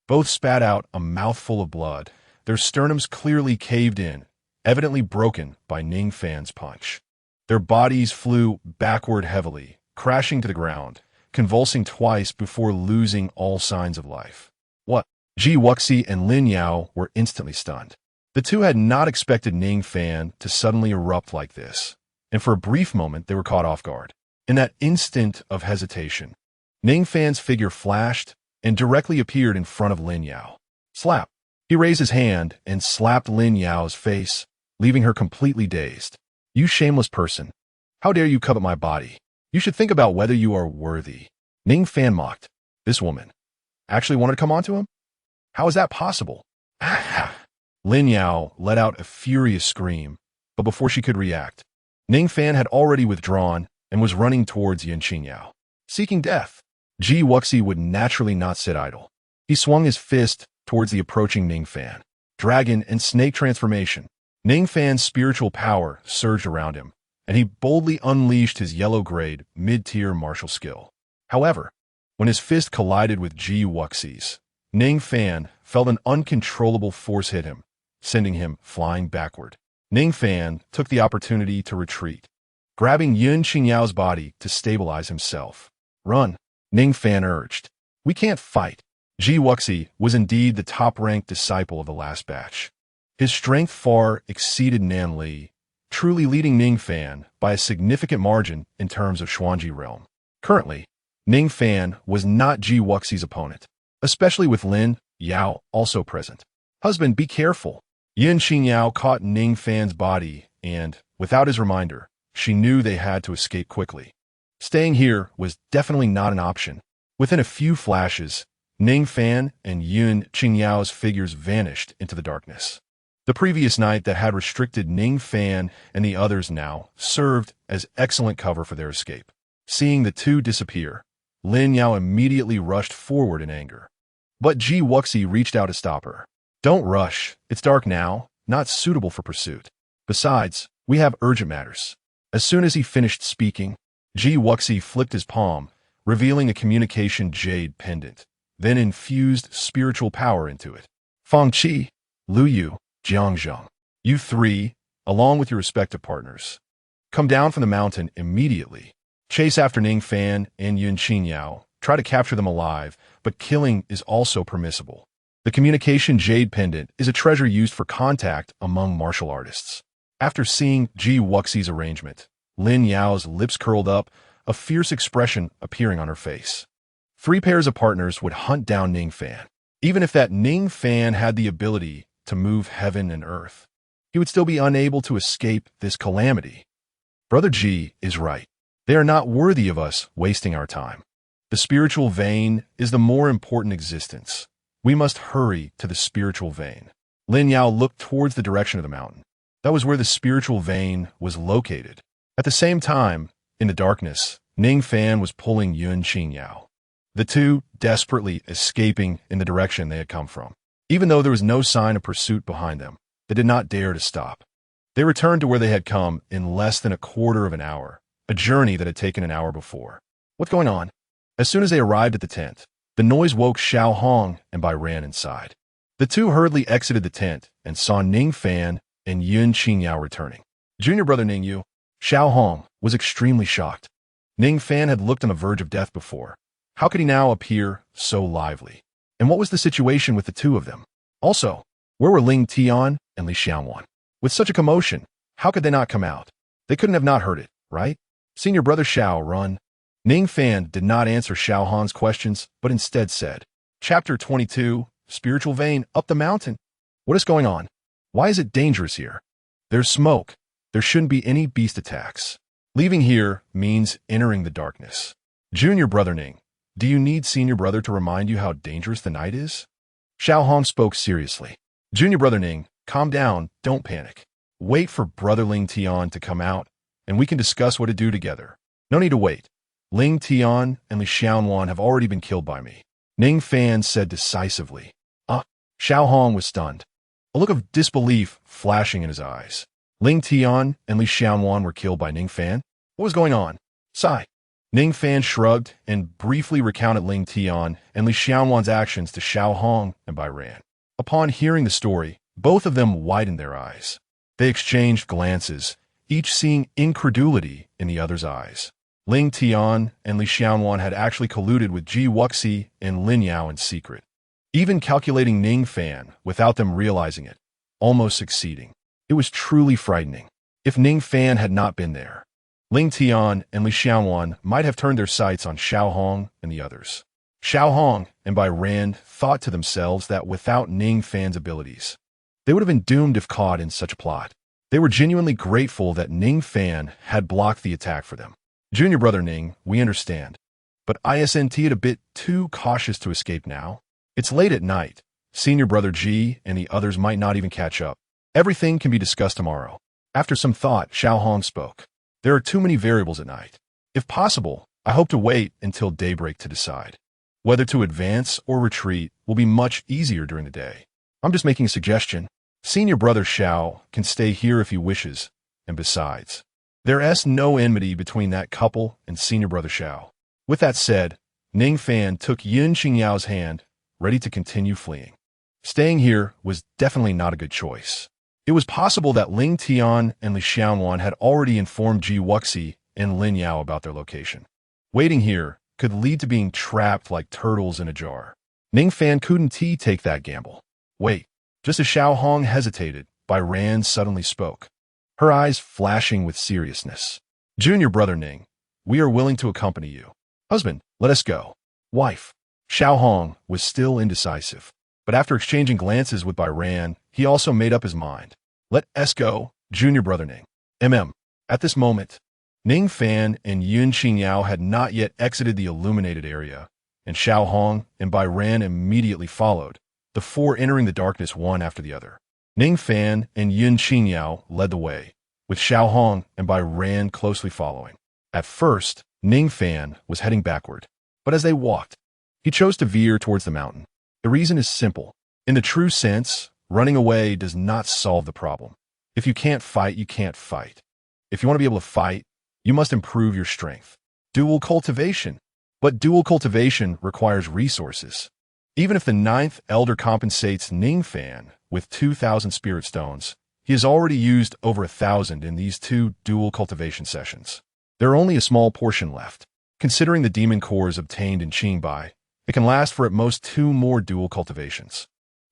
Both spat out a mouthful of blood, their sternums clearly caved in, evidently broken by Ning Fan's punch. Their bodies flew backward heavily, crashing to the ground, convulsing twice before losing all signs of life. What? Ji Wuxi and Lin Yao were instantly stunned. The two had not expected Ning Fan to suddenly erupt like this, and for a brief moment they were caught off guard. In that instant of hesitation, Ning Fan's figure flashed and directly appeared in front of Lin Yao. Slap! He raised his hand and slapped Lin Yao's face, leaving her completely dazed. You shameless person! How dare you covet my body? You should think about whether you are worthy. Ning Fan mocked. This woman actually wanted to come onto him? How is that possible? Lin Yao let out a furious scream, but before she could react, Ning Fan had already withdrawn and was running towards Yun Qingyao. Seeking death, Ji Wuxi would naturally not sit idle. He swung his fist towards the approaching Ning Fan. Dragon and snake transformation. Ning Fan's spiritual power surged around him, and he boldly unleashed his yellow-grade, mid-tier martial skill. However, when his fist collided with Ji Wuxi's, Ning Fan felt an uncontrollable force hit him, sending him flying backward. Ning Fan took the opportunity to retreat, grabbing Yun Qingyao's body to stabilize himself. Run, Ning Fan urged. We can't fight. Ji Wuxi was indeed the top-ranked disciple of the last batch. His strength far exceeded Nan Li, truly leading Ning Fan by a significant margin in terms of Xuanji realm. Currently, Ning Fan was not Ji Wuxi's opponent, especially with Lin Yao also present. Husband, be careful. Yin Xingyao caught Ning Fan's body and, without his reminder, she knew they had to escape quickly. Staying here was definitely not an option. Within a few flashes, Ning Fan and Yin Xingyao's figures vanished into the darkness. The previous night that had restricted Ning Fan and the others now served as excellent cover for their escape. Seeing the two disappear, Lin Yao immediately rushed forward in anger. But Ji Wuxi reached out to stop her. Don't rush. It's dark now, not suitable for pursuit. Besides, we have urgent matters. As soon as he finished speaking, Ji Wuxi flipped his palm, revealing a communication jade pendant, then infused spiritual power into it. Fang Qi, Lu Yu, Jiang Zheng, you three, along with your respective partners, come down from the mountain immediately. Chase after Ning Fan and Yin Xingyao. Try to capture them alive, but killing is also permissible. The communication jade pendant is a treasure used for contact among martial artists. After seeing Ji Wuxi's arrangement, Lin Yao's lips curled up, a fierce expression appearing on her face. 3 pairs of partners would hunt down Ning Fan. Even if that Ning Fan had the ability to move heaven and earth, he would still be unable to escape this calamity. Brother Ji is right. They are not worthy of us wasting our time. The spiritual vein is the more important existence. We must hurry to the spiritual vein. Lin Yao looked towards the direction of the mountain. That was where the spiritual vein was located. At the same time, in the darkness, Ning Fan was pulling Yin Xingyao. The two desperately escaping in the direction they had come from. Even though there was no sign of pursuit behind them, they did not dare to stop. They returned to where they had come in less than a quarter of an hour, a journey that had taken an hour before. What's going on? As soon as they arrived at the tent, the noise woke Xiao Hong and Bai ran inside. The two hurriedly exited the tent and saw Ning Fan and Yin Xingyao returning. Junior brother Ning Yu, Xiao Hong, was extremely shocked. Ning Fan had looked on the verge of death before. How could he now appear so lively? And what was the situation with the two of them? Also, where were Ling Tian and Li Xianwan? With such a commotion, how could they not come out? They couldn't have not heard it, right? Senior brother Xiao, run. Ning Fan did not answer Xiao Hong's questions, but instead said, Chapter 22, Spiritual Vein, up the mountain. What is going on? Why is it dangerous here? There's smoke. There shouldn't be any beast attacks. Leaving here means entering the darkness. Junior brother Ning, do you need senior brother to remind you how dangerous the night is? Xiao Hong spoke seriously. Junior brother Ning, calm down, don't panic. Wait for brother Ling Tian to come out, and we can discuss what to do together. No need to wait. Ling Tian and Li Xianwan have already been killed by me. Ning Fan said decisively. Xiao Hong was stunned, a look of disbelief flashing in his eyes. Ling Tian and Li Xianwan were killed by Ning Fan? What was going on? Sigh. Ning Fan shrugged and briefly recounted Ling Tian and Li Xianwan's actions to Xiao Hong and Bai Ran. Upon hearing the story, both of them widened their eyes. They exchanged glances, each seeing incredulity in the other's eyes. Ling Tian and Li Xianwan had actually colluded with Ji Wuxi and Lin Yao in secret, even calculating Ning Fan without them realizing it, almost succeeding. It was truly frightening. If Ning Fan had not been there, Ling Tian and Li Xianwan might have turned their sights on Xiao Hong and the others. Xiao Hong and Bai Ran thought to themselves that without Ning Fan's abilities, they would have been doomed if caught in such a plot. They were genuinely grateful that Ning Fan had blocked the attack for them. Junior brother Ning, we understand, but isn't it a bit too cautious to escape now? It's late at night. Senior brother Ji and the others might not even catch up. Everything can be discussed tomorrow. After some thought, Xiao Hong spoke. There are too many variables at night. If possible, I hope to wait until daybreak to decide. Whether to advance or retreat will be much easier during the day. I'm just making a suggestion. Senior brother Xiao can stay here if he wishes, and besides, there's no enmity between that couple and senior brother Xiao. With that said, Ning Fan took Yin Xingyao's hand, ready to continue fleeing. Staying here was definitely not a good choice. It was possible that Ling Tian and Li Xianwan had already informed Ji Wuxi and Lin Yao about their location. Waiting here could lead to being trapped like turtles in a jar. Ning Fan couldn't take that gamble. Wait, just as Xiao Hong hesitated, Bai Ran suddenly spoke. her eyes flashing with seriousness. Junior brother Ning, we are willing to accompany you. Husband, let us go. Wife. Xiao Hong was still indecisive, but after exchanging glances with Byran, he also made up his mind. Let us go, junior brother Ning. At this moment, Ning Fan and Yun Qingyao had not yet exited the illuminated area, and Xiao Hong and Byran immediately followed, the four entering the darkness one after the other. Ning Fan and Yun Qingyao led the way, with Xiao Hong and Byran closely following. At first, Ning Fan was heading backward, but as they walked, he chose to veer towards the mountain. The reason is simple. In the true sense, running away does not solve the problem. If you can't fight, you can't fight. If you want to be able to fight, you must improve your strength. Dual cultivation. But dual cultivation requires resources. Even if the ninth elder compensates Ning Fan with 2,000 spirit stones, he has already used over 1,000 in these 2 dual cultivation sessions. There are only a small portion left. Considering the demon cores obtained in Qingbai, it can last for at most 2 more dual cultivations.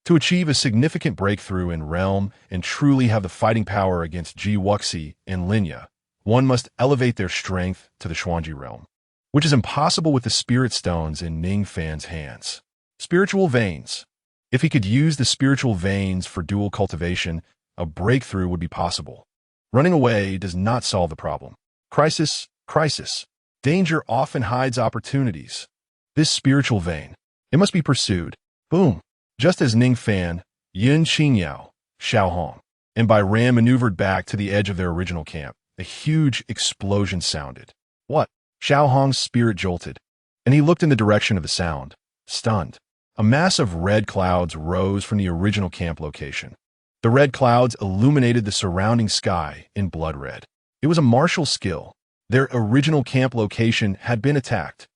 To achieve a significant breakthrough in realm and truly have the fighting power against Ji Wuxi and Linya, one must elevate their strength to the Xuanji realm, which is impossible with the spirit stones in Ning Fan's hands. Spiritual veins. If he could use the spiritual veins for dual cultivation, a breakthrough would be possible. Running away does not solve the problem. Crisis. Danger often hides opportunities. This spiritual vein, it must be pursued. Boom. Just as Ning Fan, Yun Qingyao, Xiao Hong, and Byran maneuvered back to the edge of their original camp, a huge explosion sounded. What? Xiao Hong's spirit jolted, and he looked in the direction of the sound, stunned. A mass of red clouds rose from the original camp location. The red clouds illuminated the surrounding sky in blood red. It was a martial skill. Their original camp location had been attacked.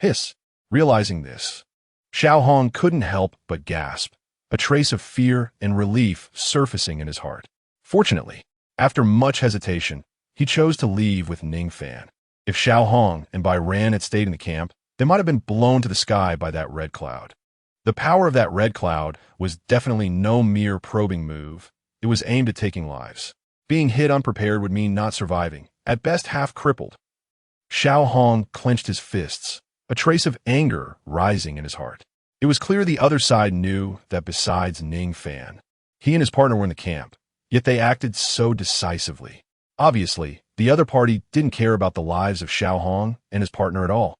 Hiss. Realizing this, Xiao Hong couldn't help but gasp, a trace of fear and relief surfacing in his heart. Fortunately, after much hesitation, he chose to leave with Ning Fan. If Xiao Hong and Byran had stayed in the camp, they might have been blown to the sky by that red cloud. The power of that red cloud was definitely no mere probing move. It was aimed at taking lives. Being hit unprepared would mean not surviving, at best half crippled. Xiao Hong clenched his fists, a trace of anger rising in his heart. It was clear the other side knew that besides Ning Fan, he and his partner were in the camp, yet they acted so decisively. Obviously, the other party didn't care about the lives of Xiao Hong and his partner at all.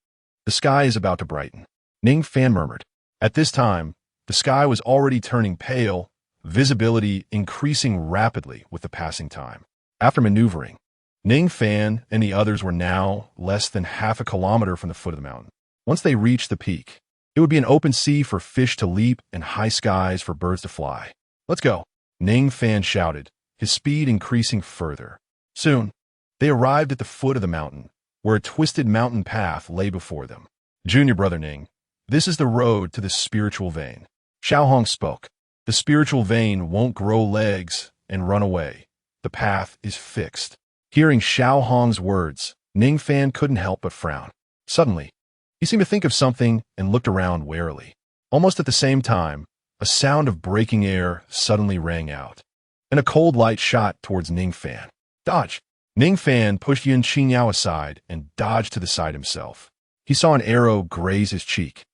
The sky is about to brighten, Ning Fan murmured. At this time, the sky was already turning pale, visibility increasing rapidly with the passing time. After maneuvering, Ning Fan and the others were now less than half a kilometer from the foot of the mountain. Once they reached the peak, it would be an open sea for fish to leap and high skies for birds to fly. Let's go, Ning Fan shouted, his speed increasing further. Soon, they arrived at the foot of the mountain, where a twisted mountain path lay before them. Junior brother Ning, this is the road to the spiritual vein. Xiao Hong spoke. The spiritual vein won't grow legs and run away. The path is fixed. Hearing Xiao Hong's words, Ning Fan couldn't help but frown. Suddenly, he seemed to think of something and looked around warily. Almost at the same time, a sound of breaking air suddenly rang out, and a cold light shot towards Ning Fan. Dodge! Ning Fan pushed Yun Qingyao aside and dodged to the side himself. He saw an arrow graze his cheek,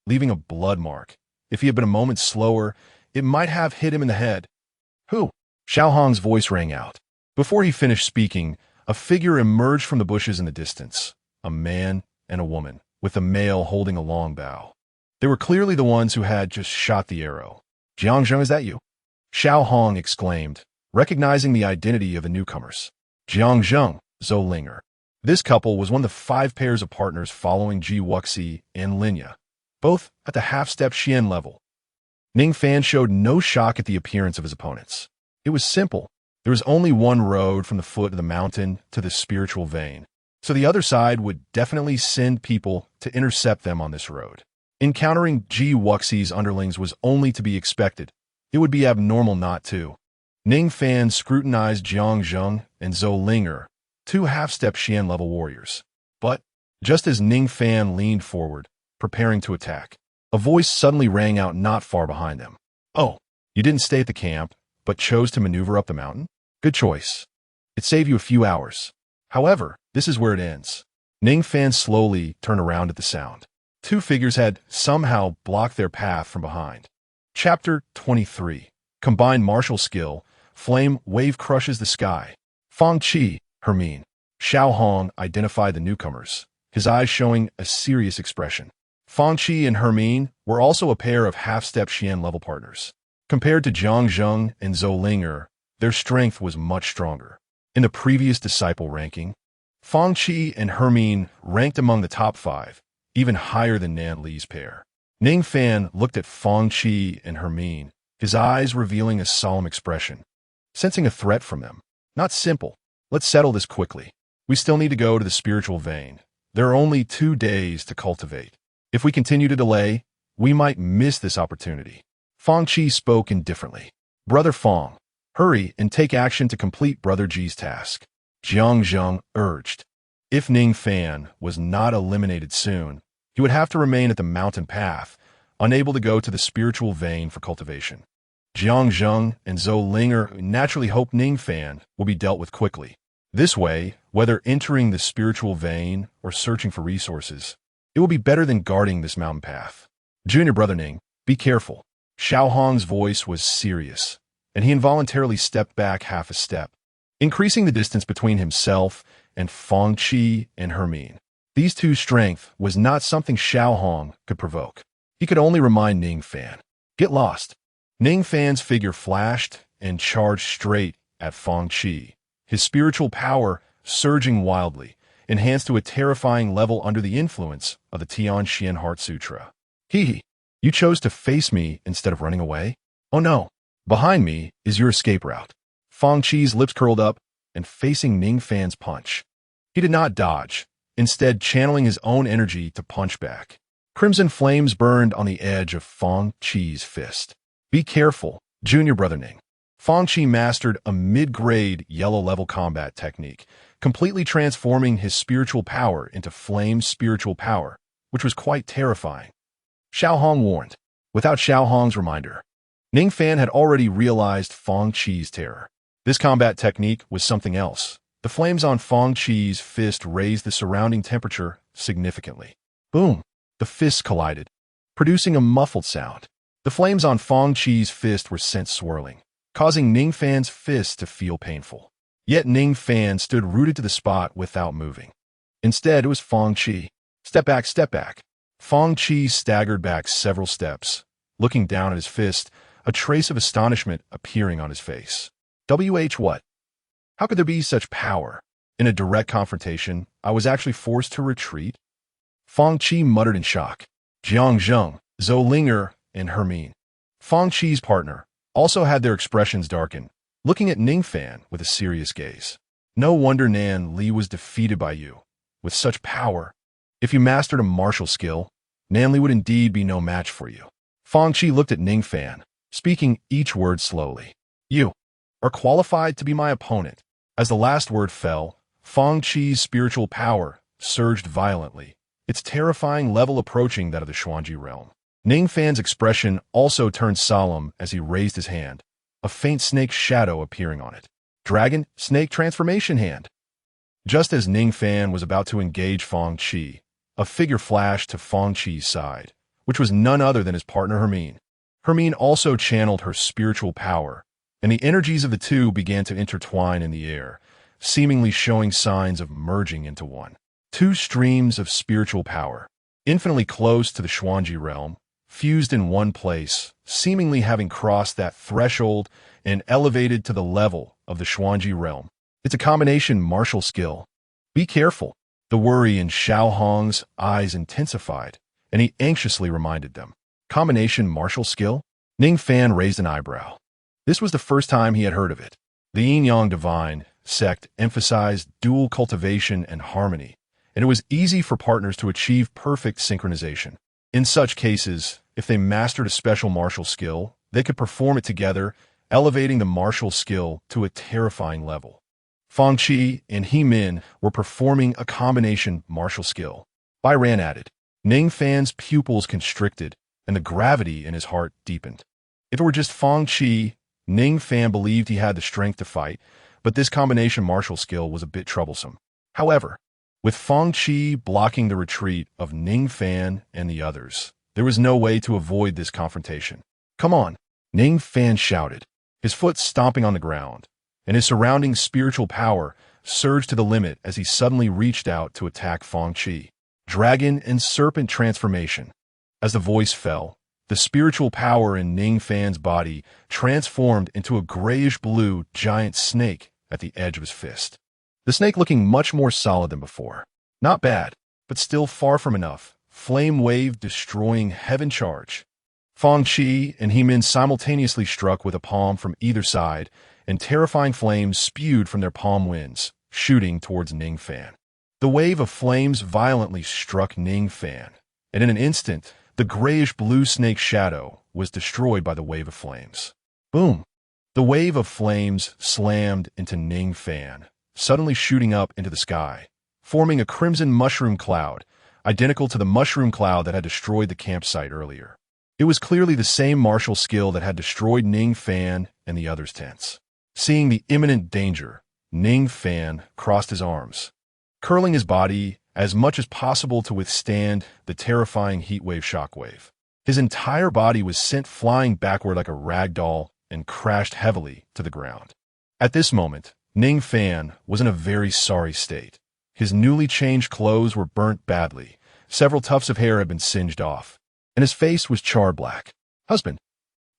leaving a blood mark. If he had been a moment slower, it might have hit him in the head. Who? Xiao Hong's voice rang out. Before he finished speaking, a figure emerged from the bushes in the distance, a man and a woman, with a male holding a long bow. They were clearly the ones who had just shot the arrow. Jiangzheng, is that you? Xiao Hong exclaimed, recognizing the identity of the newcomers. Jiangzheng, Zhou. This couple was one of the 5 pairs of partners following Ji Wuxi and Linya, both at the half-step Xian level. Ning Fan showed no shock at the appearance of his opponents. It was simple. There was only one road from the foot of the mountain to the spiritual vein, so the other side would definitely send people to intercept them on this road. Encountering Ji Wuxi's underlings was only to be expected. It would be abnormal not to. Ning Fan scrutinized Jiangzheng and Zhou, 2 half-step Xian-level warriors. But, just as Ning Fan leaned forward, preparing to attack, a voice suddenly rang out not far behind them. Oh, you didn't stay at the camp, but chose to maneuver up the mountain? Good choice. It'd save you a few hours. However, this is where it ends. Ning Fan slowly turned around at the sound. Two figures had somehow blocked their path from behind. Chapter 23. Combined martial skill. Flame wave crushes the sky. Fang Qi, Hermine. Xiao Hong identified the newcomers, his eyes showing a serious expression. Fang Qi and Hermine were also a pair of half-step Xian-level partners. Compared to Jiang Zheng and Zhou Linger, their strength was much stronger. In the previous disciple ranking, Fang Qi and Hermine ranked among the top 5, even higher than Nan Li's pair. Ning Fan looked at Fang Qi and Hermine, his eyes revealing a solemn expression, sensing a threat from them. Not simple. Let's settle this quickly. We still need to go to the spiritual vein. There are only 2 days to cultivate. If we continue to delay, we might miss this opportunity. Fang Qi spoke indifferently. Brother Fang, hurry and take action to complete Brother Ji's task. Jiang Zheng urged. If Ning Fan was not eliminated soon, he would have to remain at the mountain path, unable to go to the spiritual vein for cultivation. Jiang Zheng and Zhou Linger naturally hoped Ning Fan will be dealt with quickly. This way, whether entering the spiritual vein or searching for resources, it will be better than guarding this mountain path. Junior Brother Ning, be careful. Xiao Hong's voice was serious, and he involuntarily stepped back half a step, increasing the distance between himself and Fang Qi and Hermine. These two's strength was not something Xiao Hong could provoke. He could only remind Ning Fan. Get lost. Ning Fan's figure flashed and charged straight at Fang Qi, his spiritual power surging wildly, enhanced to a terrifying level under the influence of the Tian Xian Heart Sutra. Hee, you chose to face me instead of running away? Oh no. Behind me is your escape route. Fang Qi's lips curled up and facing Ning Fan's punch. He did not dodge, instead channeling his own energy to punch back. Crimson flames burned on the edge of Fang Qi's fist. Be careful, Junior Brother Ning. Fang Qi mastered a mid-grade yellow-level combat technique, completely transforming his spiritual power into flame spiritual power, which was quite terrifying. Xiao Hong warned. Without Xiao Hong's reminder, Ning Fan had already realized Fang Qi's terror. This combat technique was something else. The flames on Fang Qi's fist raised the surrounding temperature significantly. Boom! The fists collided, producing a muffled sound. The flames on Fang Qi's fist were sent swirling, causing Ning Fan's fist to feel painful. Yet Ning Fan stood rooted to the spot without moving. Instead, it was Fang Qi. Step back, step back. Fang Qi staggered back several steps, looking down at his fist, a trace of astonishment appearing on his face. What? How could there be such power? In a direct confrontation, I was actually forced to retreat? Fang Qi muttered in shock. Jiang Zheng, Zhou Linger, and Hermine, Fang Qi's partner, also had their expressions darken, looking at Ning Fan with a serious gaze. No wonder Nan Li was defeated by you. With such power, if you mastered a martial skill, Nan Li would indeed be no match for you. Fang Qi looked at Ning Fan, speaking each word slowly. You are qualified to be my opponent. As the last word fell, Fang Qi's spiritual power surged violently, its terrifying level approaching that of the Xuanji realm. Ning Fan's expression also turned solemn as he raised his hand, a faint snake shadow appearing on it. Dragon, snake transformation hand. Just as Ning Fan was about to engage Fang Qi, a figure flashed to Fang Qi's side, which was none other than his partner Hermine. Hermine also channeled her spiritual power, and the energies of the two began to intertwine in the air, seemingly showing signs of merging into one. Two streams of spiritual power, infinitely close to the Xuanji realm, fused in one place, seemingly having crossed that threshold and elevated to the level of the Xuanji realm. It's a combination martial skill. Be careful. The worry in Xiao Hong's eyes intensified, and he anxiously reminded them. Combination martial skill? Ning Fan raised an eyebrow. This was the first time he had heard of it. The Yin-Yang Divine Sect emphasized dual cultivation and harmony, and it was easy for partners to achieve perfect synchronization. In such cases, if they mastered a special martial skill, they could perform it together, elevating the martial skill to a terrifying level. Fang Qi and He Min were performing a combination martial skill. Bai Ran added. Ning Fan's pupils constricted, and the gravity in his heart deepened. If it were just Fang Qi, Ning Fan believed he had the strength to fight, but this combination martial skill was a bit troublesome. However, with Fang Qi blocking the retreat of Ning Fan and the others, there was no way to avoid this confrontation. "Come on," Ning Fan shouted, his foot stomping on the ground, and his surrounding spiritual power surged to the limit as he suddenly reached out to attack Fang Qi. Dragon and serpent transformation. As the voice fell, the spiritual power in Ning Fan's body transformed into a grayish-blue giant snake at the edge of his fist. The snake looking much more solid than before. Not bad, but still far from enough. Flame wave destroying heaven charge. Fang Qi and Hemin simultaneously struck with a palm from either side, and terrifying flames spewed from their palm winds, shooting towards Ning Fan. The wave of flames violently struck Ning Fan, and in an instant, the grayish-blue snake shadow was destroyed by the wave of flames. Boom! The wave of flames slammed into Ning Fan, suddenly shooting up into the sky, forming a crimson mushroom cloud, identical to the mushroom cloud that had destroyed the campsite earlier. It was clearly the same martial skill that had destroyed Ning Fan and the others' tents. Seeing the imminent danger, Ning Fan crossed his arms, curling his body as much as possible to withstand the terrifying heatwave shockwave. His entire body was sent flying backward like a rag doll and crashed heavily to the ground. At this moment, Ning Fan was in a very sorry state. His newly changed clothes were burnt badly, several tufts of hair had been singed off, and his face was charred black. "Husband!"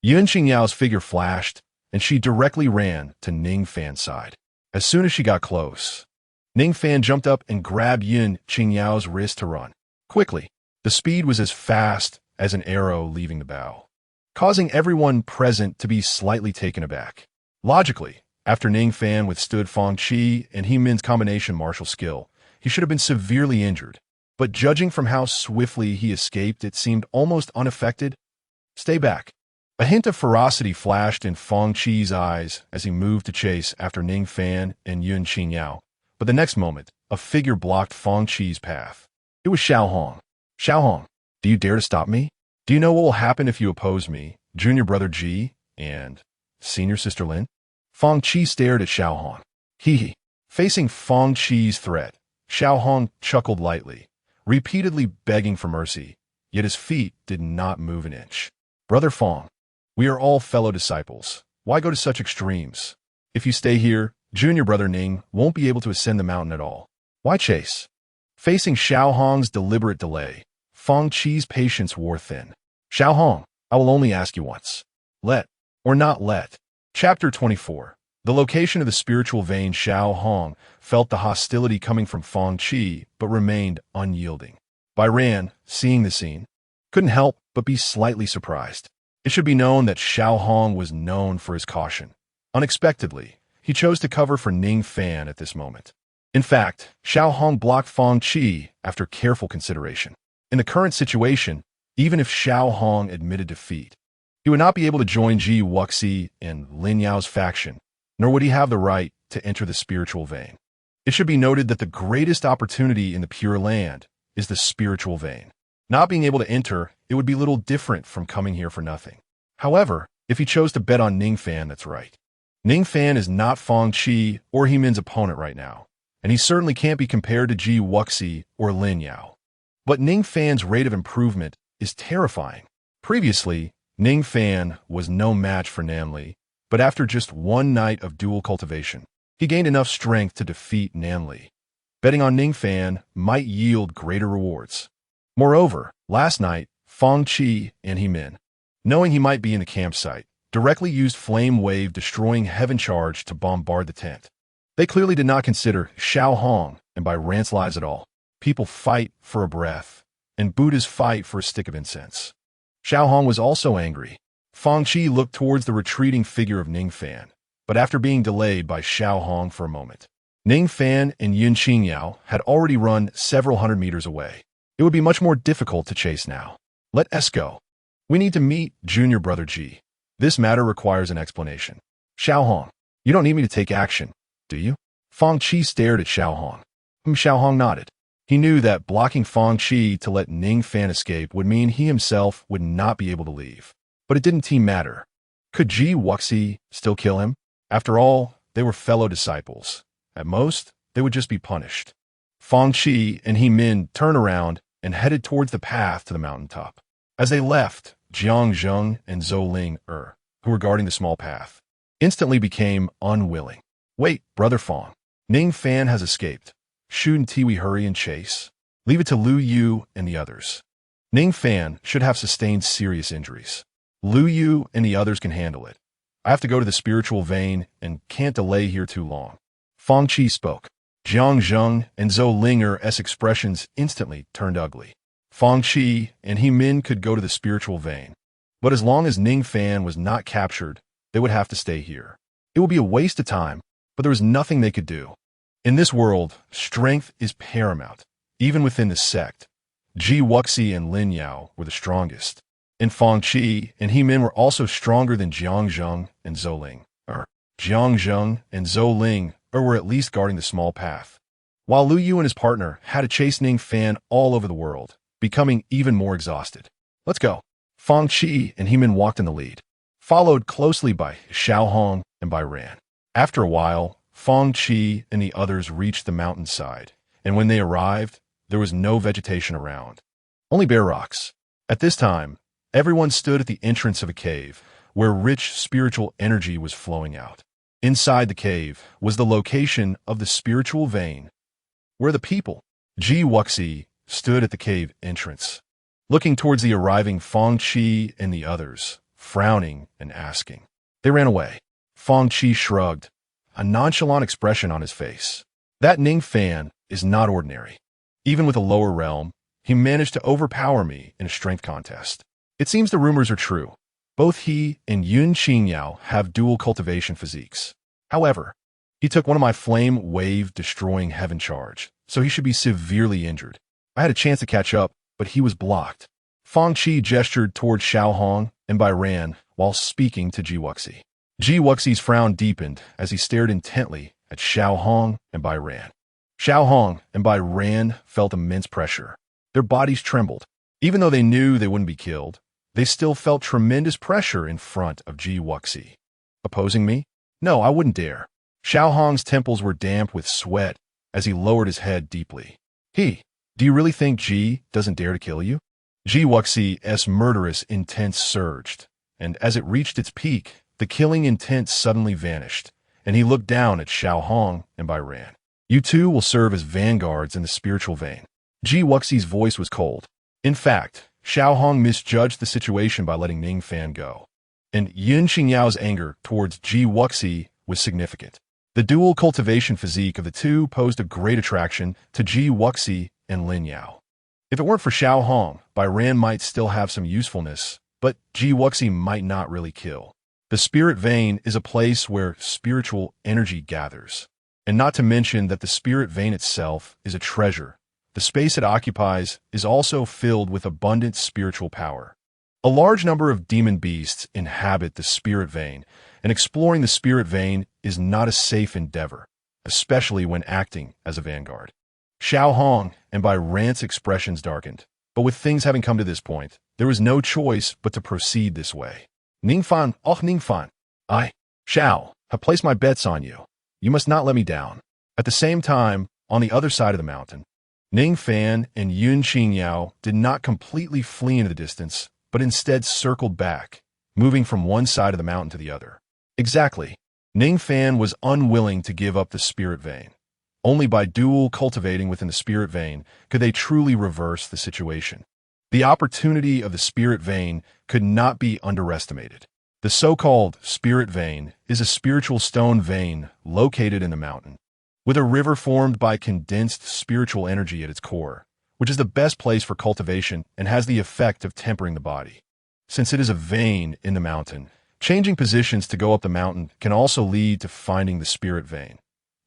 Yun Qingyao's figure flashed, and she directly ran to Ning Fan's side. As soon as she got close, Ning Fan jumped up and grabbed Yun Qingyao's wrist to run. Quickly, the speed was as fast as an arrow leaving the bow, causing everyone present to be slightly taken aback. Logically, after Ning Fan withstood Fang Qi and Hemin's combination martial skill, he should have been severely injured. But judging from how swiftly he escaped, it seemed almost unaffected. "Stay back." A hint of ferocity flashed in Fang Qi's eyes as he moved to chase after Ning Fan and Yun Qingyao. But the next moment, a figure blocked Fang Qi's path. It was Xiao Hong. "Xiao Hong, do you dare to stop me? Do you know what will happen if you oppose me, junior brother Ji, and senior sister Lin?" Fang Qi stared at Xiao Hong. Hee. Facing Fang Qi's threat, Xiao Hong chuckled lightly, repeatedly begging for mercy, yet his feet did not move an inch. "Brother Fang, we are all fellow disciples. Why go to such extremes? If you stay here, junior brother Ning won't be able to ascend the mountain at all. Why chase?" Facing Xiao Hong's deliberate delay, Fang Qi's patience wore thin. "Xiao Hong, I will only ask you once. Let, or not let." Chapter 24. The location of the spiritual vein. Xiao Hong felt the hostility coming from Fang Qi, but remained unyielding. Bai Ran, seeing the scene, couldn't help but be slightly surprised. It should be known that Xiao Hong was known for his caution. Unexpectedly, he chose to cover for Ning Fan at this moment. In fact, Xiao Hong blocked Fang Qi after careful consideration. In the current situation, even if Xiao Hong admitted defeat, he would not be able to join Ji Wuxi and Lin Yao's faction, nor would he have the right to enter the spiritual vein. It should be noted that the greatest opportunity in the Pure Land is the spiritual vein. Not being able to enter, it would be little different from coming here for nothing. However, if he chose to bet on Ning Fan, that's right. Ning Fan is not Fang Qi or Hemin's opponent right now, and he certainly can't be compared to Ji Wuxi or Lin Yao. But Ning Fan's rate of improvement is terrifying. Previously, Ning Fan was no match for Namli, but after just one night of dual cultivation, he gained enough strength to defeat Namli. Betting on Ning Fan might yield greater rewards. Moreover, last night, Fang Qi and Hemin, knowing he might be in the campsite, directly used flame wave destroying heaven charge to bombard the tent. They clearly did not consider Xiao Hong and Bai Ran's lives at all. People fight for a breath, and Buddhas fight for a stick of incense. Xiao Hong was also angry. Fang Qi looked towards the retreating figure of Ning Fan, but after being delayed by Xiao Hong for a moment, Ning Fan and Yun Qingyao had already run several hundred meters away. It would be much more difficult to chase now. "Let us go. We need to meet junior brother Ji. This matter requires an explanation." "Xiao Hong, you don't need me to take action, do you?" Fang Qi stared at Xiao Hong. Xiao Hong nodded. He knew that blocking Fang Qi to let Ning Fan escape would mean he himself would not be able to leave. But it didn't matter. Could Ji Wuxi still kill him? After all, they were fellow disciples. At most, they would just be punished. Fang Qi and He Min turned around and headed towards the path to the mountaintop. As they left, Jiang Zheng and Zhou Ling, who were guarding the small path, instantly became unwilling. Wait, Brother Fang. Ning Fan has escaped. Shouldn't we hurry and chase? Leave it to Lu Yu and the others. Ning Fan should have sustained serious injuries. Lu Yu and the others can handle it. I have to go to the spiritual vein and can't delay here too long. Fang Qi spoke. Jiang Zheng and Zhou Linger's expressions instantly turned ugly. Fang Qi and He Min could go to the spiritual vein, but as long as Ning Fan was not captured, they would have to stay here. It would be a waste of time, but there was nothing they could do. In this world, strength is paramount, even within the sect. Ji Wuxi and Lin Yao were the strongest, and Fang Qi and He Min were also stronger than Jiang Zheng and Zhou Ling. Jiang Zheng and Zhou Ling were at least guarding the small path, while Lu Yu and his partner had to chase Ning Fan all over the world, becoming even more exhausted. Let's go. Fang Qi and He Min walked in the lead, followed closely by Xiao Hong and by Ran. After a while, Fang Qi and the others reached the mountainside, and when they arrived, there was no vegetation around, only bare rocks. At this time, everyone stood at the entrance of a cave, where rich spiritual energy was flowing out. Inside the cave was the location of the spiritual vein, where the people, Ji Wuxi, stood at the cave entrance, looking towards the arriving Fang Qi and the others, frowning and asking. They ran away. Fang Qi shrugged, a nonchalant expression on his face. That Ning Fan is not ordinary. Even with a lower realm, he managed to overpower me in a strength contest. It seems the rumors are true. Both he and Yun Qingyao have dual cultivation physiques. However, he took one of my flame wave destroying heaven charge, so he should be severely injured. I had a chance to catch up, but he was blocked. Fang Qi gestured toward Xiao Hong and Bai Ran while speaking to Ji Wuxi. Ji Wuxi's frown deepened as he stared intently at Xiao Hong and Bai Ran. Xiao Hong and Bai Ran felt immense pressure. Their bodies trembled. Even though they knew they wouldn't be killed, they still felt tremendous pressure in front of Ji Wuxi. Opposing me? No, I wouldn't dare. Xiao Hong's temples were damp with sweat as he lowered his head deeply. Do you really think Ji doesn't dare to kill you? Ji Wuxi's murderous intent surged, and as it reached its peak, the killing intent suddenly vanished, and he looked down at Xiao Hong and Bai Ran. You two will serve as vanguards in the spiritual vein. Ji Wuxi's voice was cold. In fact, Xiao Hong misjudged the situation by letting Ning Fan go, and Yun Qingyao's anger towards Ji Wuxi was significant. The dual cultivation physique of the two posed a great attraction to Ji Wuxi and Lin Yao. If it weren't for Xiao Hong, Bai Ran might still have some usefulness, but Ji Wuxi might not really kill. The spirit vein is a place where spiritual energy gathers, and not to mention that the spirit vein itself is a treasure. The space it occupies is also filled with abundant spiritual power. A large number of demon beasts inhabit the spirit vein, and exploring the spirit vein is not a safe endeavor, especially when acting as a vanguard. Xiao Hong and Bai Ran's expressions darkened, but with things having come to this point, there was no choice but to proceed this way. Ning Fan, Ning Fan. Xiao, have placed my bets on you. You must not let me down. At the same time, on the other side of the mountain, Ning Fan and Yun Qingyao did not completely flee into the distance, but instead circled back, moving from one side of the mountain to the other. Exactly. Ning Fan was unwilling to give up the spirit vein. Only by dual cultivating within the spirit vein could they truly reverse the situation. The opportunity of the spirit vein could not be underestimated. The so-called spirit vein is a spiritual stone vein located in the mountain, with a river formed by condensed spiritual energy at its core, which is the best place for cultivation and has the effect of tempering the body. Since it is a vein in the mountain, changing positions to go up the mountain can also lead to finding the spirit vein.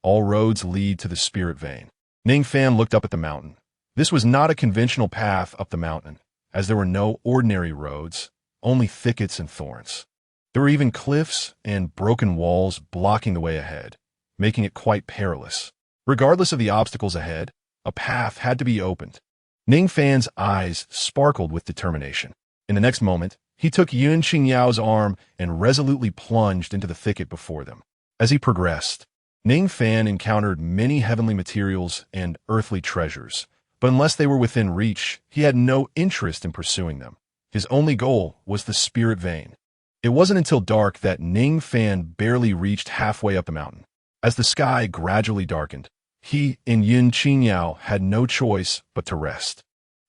All roads lead to the spirit vein. Ning Fan looked up at the mountain. This was not a conventional path up the mountain, as there were no ordinary roads, only thickets and thorns. There were even cliffs and broken walls blocking the way ahead, making it quite perilous. Regardless of the obstacles ahead, a path had to be opened. Ning Fan's eyes sparkled with determination. In the next moment, he took Yun Qingyao's arm and resolutely plunged into the thicket before them. As he progressed, Ning Fan encountered many heavenly materials and earthly treasures, but unless they were within reach, he had no interest in pursuing them. His only goal was the spirit vein. It wasn't until dark that Ning Fan barely reached halfway up the mountain. As the sky gradually darkened, he and XIANXIA had no choice but to rest.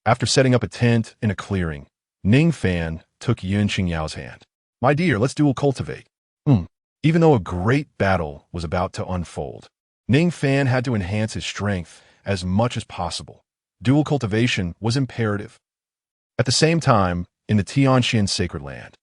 After setting up a tent in a clearing, Ning Fan took XIANXIA's hand. "My dear, let's dual cultivate." Even though a great battle was about to unfold, Ning Fan had to enhance his strength as much as possible. Dual cultivation was imperative. At the same time, in the Tianxian sacred land,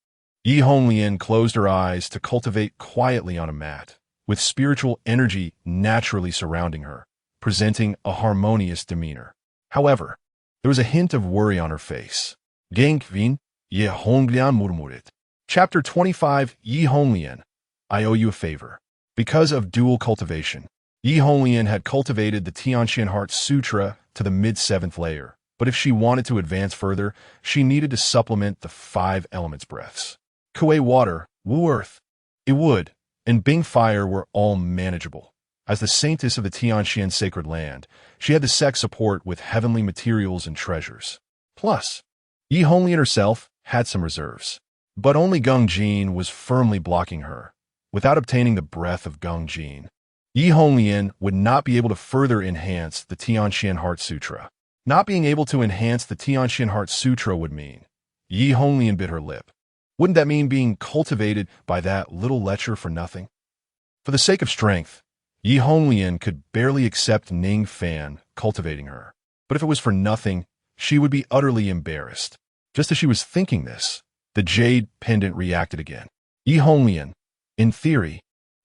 Yi Honglian closed her eyes to cultivate quietly on a mat, with spiritual energy naturally surrounding her, presenting a harmonious demeanor. However, there was a hint of worry on her face. Gengvin, Yi Honglian murmured. Chapter 25. Yi Honglian, I owe you a favor. Because of dual cultivation, Yi Honglian had cultivated the Tianxian Heart Sutra to the mid-7th layer, but if she wanted to advance further, she needed to supplement the 5 elements breaths. Kuei water, Wu earth, it wood, and Bing fire were all manageable. As the saintess of the Tianxian sacred land, she had the Sect support with heavenly materials and treasures. Plus, Yi Honglian herself had some reserves. But only Gung Jin was firmly blocking her. Without obtaining the breath of Gung Jin, Yi Honglian would not be able to further enhance the Tianxian Heart Sutra. Not being able to enhance the Tianxian Heart Sutra would mean Yi Honglian bit her lip. Wouldn't that mean being cultivated by that little lecher for nothing? For the sake of strength, Yi Honglian could barely accept Ning Fan cultivating her. But if it was for nothing, she would be utterly embarrassed. Just as she was thinking this, the jade pendant reacted again. Yi Honglian, in theory,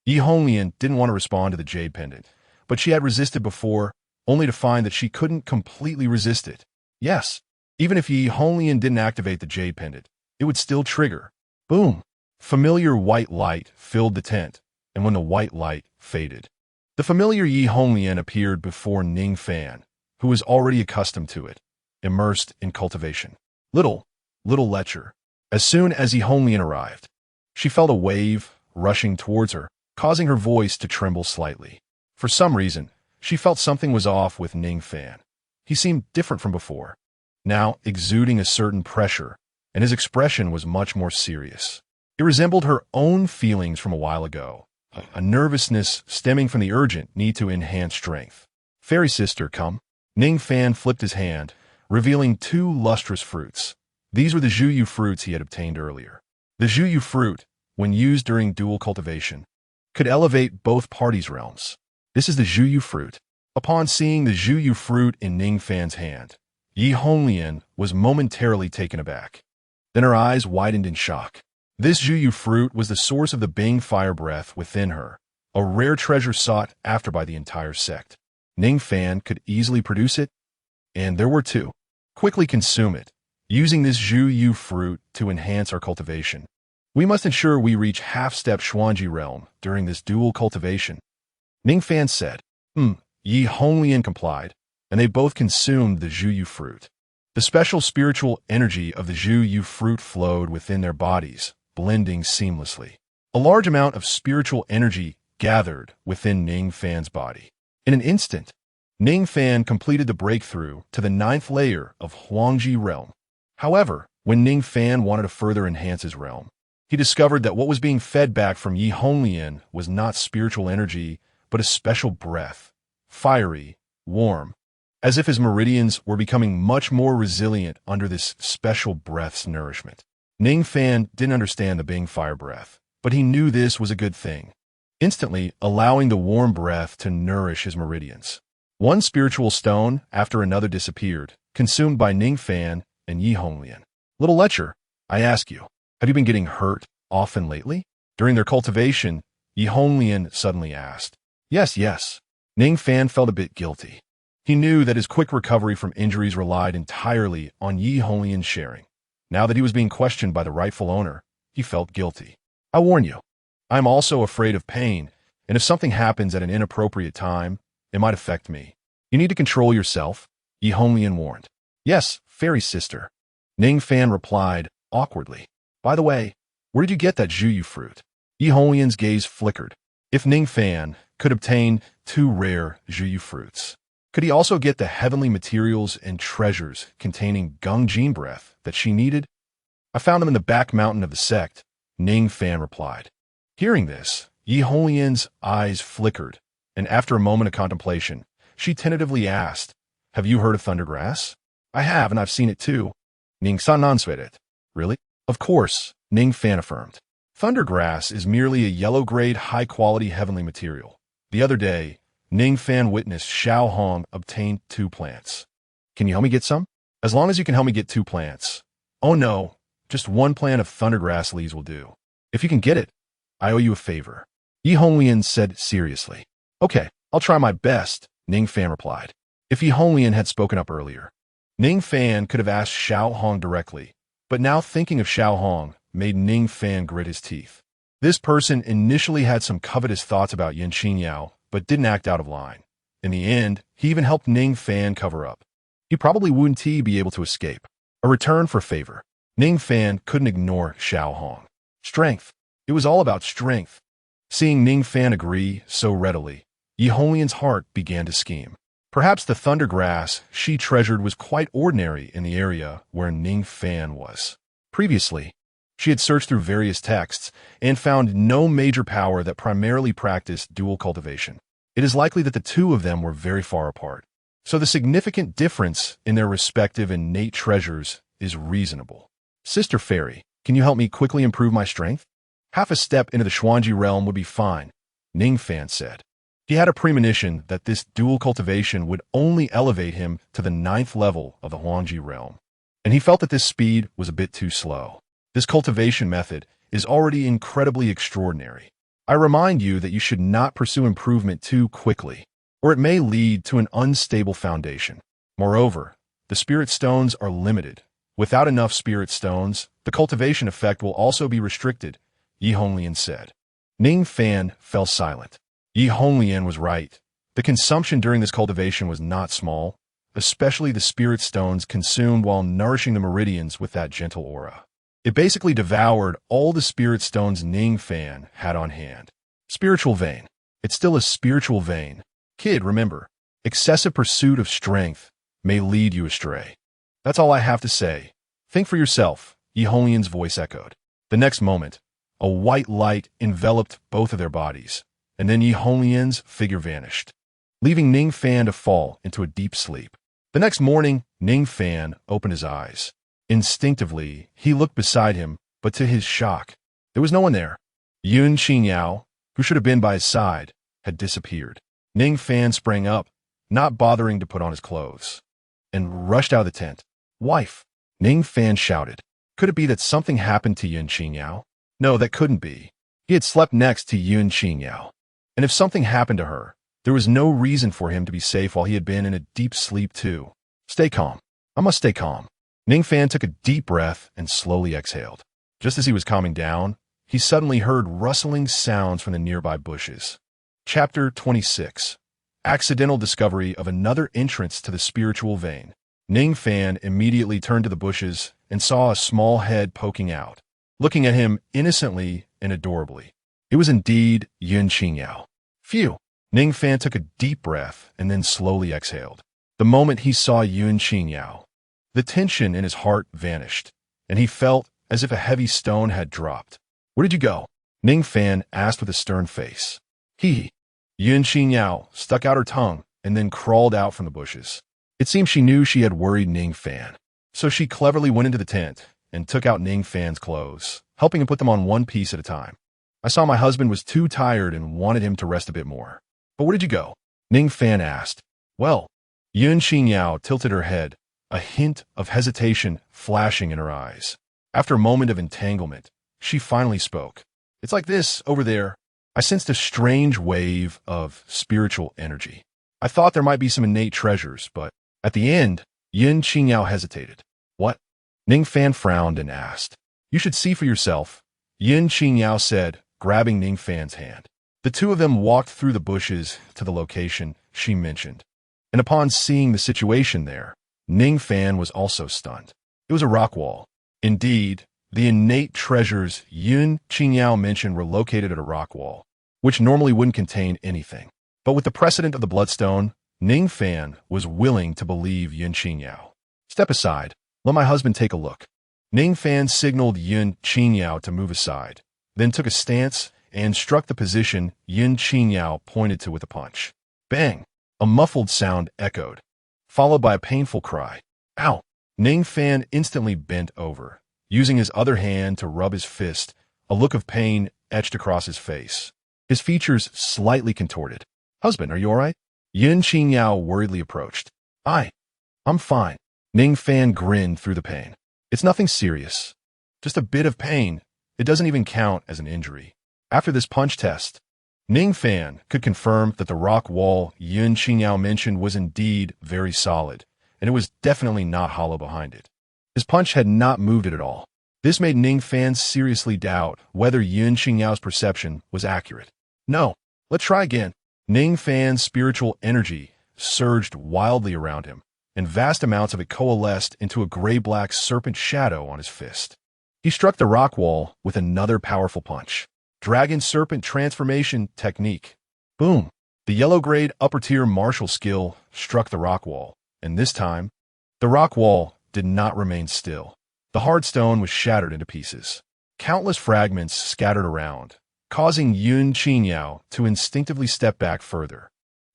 Yi Honglian didn't want to respond to the jade pendant, but she had resisted before, only to find that she couldn't completely resist it. Yes, even if Yi Honglian didn't activate the jade pendant, it would still trigger. Boom! Familiar white light filled the tent, and when the white light faded, the familiar Yi Honglian appeared before Ning Fan, who was already accustomed to it, immersed in cultivation. Little lecher. As soon as Yi Honglian arrived, she felt a wave rushing towards her, causing her voice to tremble slightly. For some reason, she felt something was off with Ning Fan. He seemed different from before, now exuding a certain pressure, and his expression was much more serious. It resembled her own feelings from a while ago, a nervousness stemming from the urgent need to enhance strength. "Fairy sister, come." Ning Fan flipped his hand, revealing 2 lustrous fruits. These were the Zhuyu fruits he had obtained earlier. The Zhuyu fruit, when used during dual cultivation, could elevate both parties' realms. This is the Zhuyu fruit. Upon seeing the Zhuyu fruit in Ning Fan's hand, Yi Honglian was momentarily taken aback. Then her eyes widened in shock. This Zhuyu fruit was the source of the Bing fire breath within her, a rare treasure sought after by the entire sect. Ning Fan could easily produce it, and there were 2. Quickly consume it, using this Zhuyu fruit to enhance our cultivation. We must ensure we reach half-step Xuanji realm during this dual cultivation. Ning Fan said. Yi Honglian complied, and they both consumed the Zhuyu fruit. The special spiritual energy of the Zhuyu fruit flowed within their bodies, blending seamlessly. A large amount of spiritual energy gathered within Ning Fan's body. In an instant, Ning Fan completed the breakthrough to the 9th layer of Huangji realm. However, when Ning Fan wanted to further enhance his realm, he discovered that what was being fed back from Yi Honglian was not spiritual energy, but a special breath, fiery, warm, as if his meridians were becoming much more resilient under this special breath's nourishment. Ning Fan didn't understand the Bing fire breath, but he knew this was a good thing, instantly allowing the warm breath to nourish his meridians. One spiritual stone after another disappeared, consumed by Ning Fan and Yi Honglian. "Little lecher, I ask you, have you been getting hurt often lately?" During their cultivation, Yi Honglian suddenly asked. Yes. Ning Fan felt a bit guilty. He knew that his quick recovery from injuries relied entirely on Yi Honglian's sharing. Now that he was being questioned by the rightful owner, he felt guilty. "I warn you, I am also afraid of pain, and if something happens at an inappropriate time, it might affect me. You need to control yourself," Yi Honglian warned. "Yes, fairy sister," Ning Fan replied awkwardly. "By the way, where did you get that Zhuyu fruit?" Yi Honglian's gaze flickered. If Ning Fan could obtain 2 rare Zhiyu fruits, could he also get the heavenly materials and treasures containing Gung Jin breath that she needed? I found them in the back mountain of the sect, Ning Fan replied. Hearing this, Yi Holian's eyes flickered, and after a moment of contemplation, she tentatively asked, Have you heard of thundergrass? I have, and I've seen it too. Ning San Nansvedet. Really? Of course, Ning Fan affirmed. Thundergrass is merely a yellow-grade, high-quality heavenly material. The other day, Ning Fan witnessed Xiao Hong obtain 2 plants. Can you help me get some? As long as you can help me get 2 plants. Oh no, just 1 plant of thundergrass leaves will do. If you can get it, I owe you a favor. Yi Honglian said seriously. Okay, I'll try my best, Ning Fan replied. If Yi Honglian had spoken up earlier, Ning Fan could have asked Xiao Hong directly, but now thinking of Xiao Hong made Ning Fan grit his teeth. This person initially had some covetous thoughts about Yin Xinyao, but didn't act out of line. In the end, he even helped Ning Fan cover up. He probably wouldn't be able to escape. A return for favor. Ning Fan couldn't ignore Xiao Hong. Strength. It was all about strength. Seeing Ning Fan agree so readily, Yi Honglian's heart began to scheme. Perhaps the thundergrass she treasured was quite ordinary in the area where Ning Fan was. Previously, she had searched through various texts and found no major power that primarily practiced dual cultivation. It is likely that the 2 of them were very far apart. So the significant difference in their respective innate treasures is reasonable. Sister Fairy, can you help me quickly improve my strength? Half a step into the Xuanji realm would be fine, Ning Fan said. He had a premonition that this dual cultivation would only elevate him to the 9th level of the Huangji realm, and he felt that this speed was a bit too slow. This cultivation method is already incredibly extraordinary. I remind you that you should not pursue improvement too quickly, or it may lead to an unstable foundation. Moreover, the spirit stones are limited. Without enough spirit stones, the cultivation effect will also be restricted, Yi Honglian said. Ning Fan fell silent. Yi Honglian was right. The consumption during this cultivation was not small, especially the spirit stones consumed while nourishing the meridians with that gentle aura. It basically devoured all the spirit stones Ning Fan had on hand. Spiritual vein. It's still a spiritual vein. Kid, remember, excessive pursuit of strength may lead you astray. That's all I have to say. Think for yourself, Yi Honglian's voice echoed. The next moment, a white light enveloped both of their bodies, and then Yi Honglian's figure vanished, leaving Ning Fan to fall into a deep sleep. The next morning, Ning Fan opened his eyes. Instinctively, he looked beside him, but to his shock, there was no one there. Yun Xinyao, who should have been by his side, had disappeared. Ning Fan sprang up, not bothering to put on his clothes, and rushed out of the tent. Wife, Ning Fan shouted. Could it be that something happened to Yun Xinyao? No, that couldn't be. He had slept next to Yun Xinyao. And if something happened to her, there was no reason for him to be safe while he had been in a deep sleep too. Stay calm. I must stay calm. Ning Fan took a deep breath and slowly exhaled. Just as he was calming down, he suddenly heard rustling sounds from the nearby bushes. Chapter 26. Accidental discovery of another entrance to the spiritual vein. Ning Fan immediately turned to the bushes and saw a small head poking out, looking at him innocently and adorably. It was indeed Yun Xinyao. Phew! Ning Fan took a deep breath and then slowly exhaled. The moment he saw Yun Xinyao, the tension in his heart vanished, and he felt as if a heavy stone had dropped. Where did you go? Ning Fan asked with a stern face. Yun Xinyao stuck out her tongue and then crawled out from the bushes. It seemed she knew she had worried Ning Fan, so she cleverly went into the tent and took out Ning Fan's clothes, helping him put them on one piece at a time. I saw my husband was too tired and wanted him to rest a bit more. But where did you go? Ning Fan asked. Well, Yun Xinyao tilted her head, a hint of hesitation flashing in her eyes. After a moment of entanglement, she finally spoke. It's like this, over there. I sensed a strange wave of spiritual energy. I thought there might be some innate treasures, but at the end, Yun Xinyao hesitated. What? Ning Fan frowned and asked. You should see for yourself, Yun Xinyao said, grabbing Ning Fan's hand. The 2 of them walked through the bushes to the location she mentioned, and upon seeing the situation there, Ning Fan was also stunned. It was a rock wall. Indeed, the innate treasures Yun Xinyao mentioned were located at a rock wall. which normally wouldn't contain anything. But with the precedent of the bloodstone, Ning Fan was willing to believe XIANXIA. Step aside. Let my husband take a look. Ning Fan signaled XIANXIA to move aside, then took a stance and struck the position XIANXIA pointed to with a punch. Bang! A muffled sound echoed, followed by a painful cry. Ow! Ning Fan instantly bent over, using his other hand to rub his fist. A look of pain etched across his face. His features slightly contorted. Husband, are you all right? XIANXIA worriedly approached. I'm fine. Ning Fan grinned through the pain. It's nothing serious. Just a bit of pain. It doesn't even count as an injury. After this punch test, Ning Fan could confirm that the rock wall XIANXIA mentioned was indeed very solid, and it was definitely not hollow behind it. His punch had not moved it at all. This made Ning Fan seriously doubt whether XIANXIA's perception was accurate. No, let's try again. Ning Fan's spiritual energy surged wildly around him, and vast amounts of it coalesced into a gray-black serpent shadow on his fist. He struck the rock wall with another powerful punch. Dragon Serpent Transformation Technique. Boom! The yellow-grade upper-tier martial skill struck the rock wall, and this time, the rock wall did not remain still. The hard stone was shattered into pieces. Countless fragments scattered around, causing XIANXIA to instinctively step back further.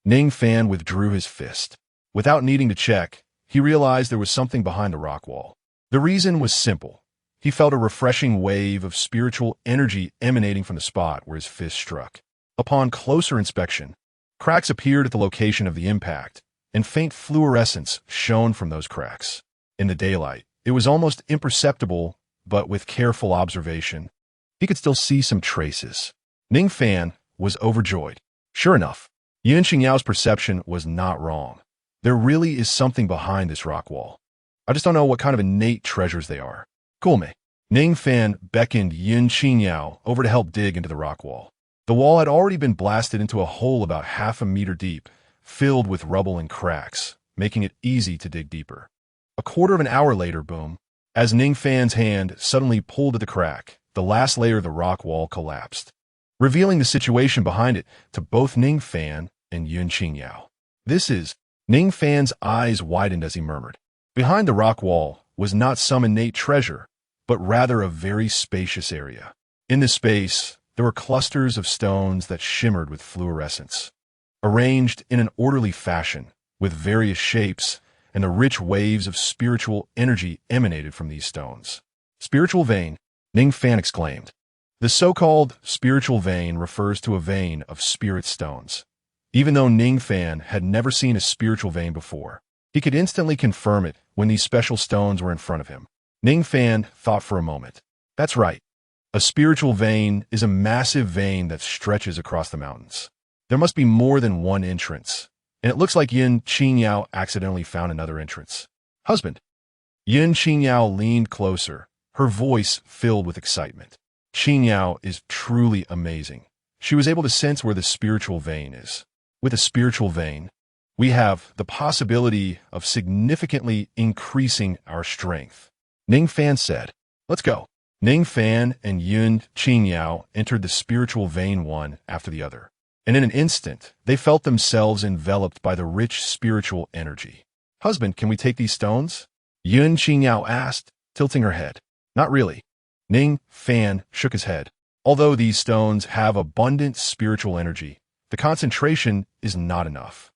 Ning Fan withdrew his fist. Without needing to check, he realized there was something behind the rock wall. The reason was simple. He felt a refreshing wave of spiritual energy emanating from the spot where his fist struck. Upon closer inspection, cracks appeared at the location of the impact, and faint fluorescence shone from those cracks. In the daylight, it was almost imperceptible, but with careful observation, he could still see some traces. Ning Fan was overjoyed. Sure enough, XIANXIA's perception was not wrong. There really is something behind this rock wall. I just don't know what kind of innate treasures they are. Cool me. Ning Fan beckoned XIANXIA over to help dig into the rock wall. The wall had already been blasted into a hole about half a meter deep, filled with rubble and cracks, making it easy to dig deeper. A quarter of an hour later, boom, as Ning Fan's hand suddenly pulled at the crack, the last layer of the rock wall collapsed, revealing the situation behind it to both Ning Fan and XIANXIA. This is... Ning Fan's eyes widened as he murmured. Behind the rock wall was not some innate treasure, but rather a very spacious area. In this space, there were clusters of stones that shimmered with fluorescence, arranged in an orderly fashion, with various shapes, and the rich waves of spiritual energy emanated from these stones. Spiritual vein, Ning Fan exclaimed. The so-called spiritual vein refers to a vein of spirit stones. Even though Ning Fan had never seen a spiritual vein before, he could instantly confirm it when these special stones were in front of him. Ning Fan thought for a moment. That's right. A spiritual vein is a massive vein that stretches across the mountains. There must be more than one entrance, and it looks like XIANXIA accidentally found another entrance. Husband. XIANXIA leaned closer, her voice filled with excitement. XIANXIA is truly amazing. She was able to sense where the spiritual vein is. With a spiritual vein, we have the possibility of significantly increasing our strength. Ning Fan said, Let's go. Ning Fan and XIANXIA entered the spiritual vein one after the other, and in an instant, they felt themselves enveloped by the rich spiritual energy. Husband, can we take these stones? XIANXIA asked, tilting her head. Not really. Ning Fan shook his head. Although these stones have abundant spiritual energy, the concentration is not enough.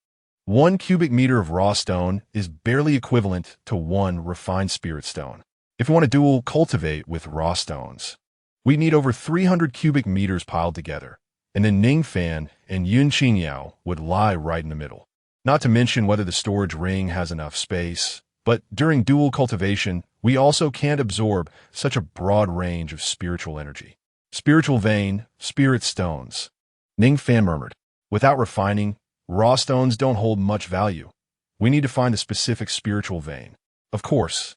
1 cubic meter of raw stone is barely equivalent to 1 refined spirit stone. If we want to dual cultivate with raw stones, we need over 300 cubic meters piled together, and then Ning Fan and XIANXIA would lie right in the middle. Not to mention whether the storage ring has enough space, but during dual cultivation, we also can't absorb such a broad range of spiritual energy. Spiritual vein, spirit stones. Ning Fan murmured. Without refining, raw stones don't hold much value. We need to find the specific spiritual vein. Of course,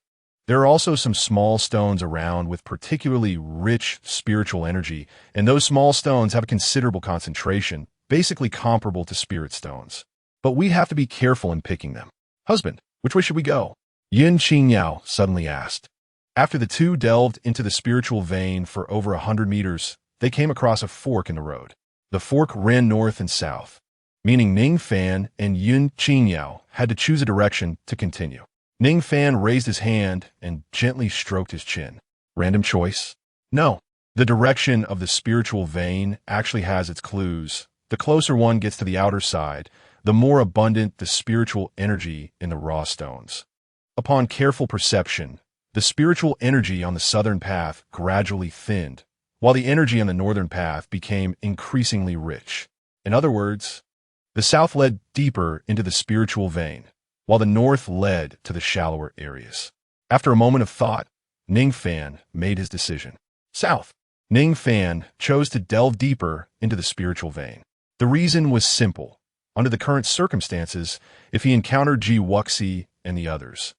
there are also some small stones around with particularly rich spiritual energy, and those small stones have a considerable concentration, basically comparable to spirit stones. But we have to be careful in picking them. Husband, which way should we go? XIANXIA suddenly asked. After the two delved into the spiritual vein for over 100 meters, they came across a fork in the road. The fork ran north and south, meaning Ning Fan and XIANXIA had to choose a direction to continue. Ning Fan raised his hand and gently stroked his chin. Random choice? No. The direction of the spiritual vein actually has its clues. The closer one gets to the outer side, the more abundant the spiritual energy in the raw stones. Upon careful perception, the spiritual energy on the southern path gradually thinned, while the energy on the northern path became increasingly rich. In other words, the south led deeper into the spiritual vein, while the north led to the shallower areas. After a moment of thought, Ning Fan made his decision. South. Ning Fan chose to delve deeper into the spiritual vein. The reason was simple. Under the current circumstances, if he encountered XIANXIA and the others,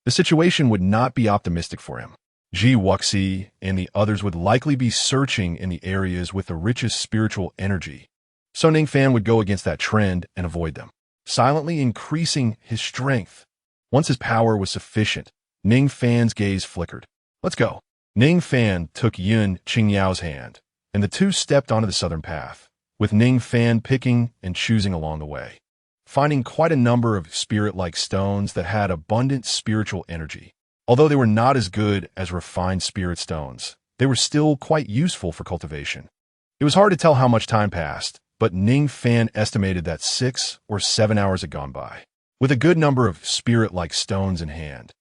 the situation would not be optimistic for him. XIANXIA and the others would likely be searching in the areas with the richest spiritual energy. So Ning Fan would go against that trend and avoid them, silently increasing his strength. Once his power was sufficient, Ning Fan's gaze flickered. Let's go. Ning Fan took XIANXIA's hand, and the two stepped onto the southern path, with Ning Fan picking and choosing along the way, finding quite a number of spirit-like stones that had abundant spiritual energy. Although they were not as good as refined spirit stones, they were still quite useful for cultivation. It was hard to tell how much time passed, but Ning Fan estimated that 6 or 7 hours had gone by. With a good number of spirit-like stones in hand,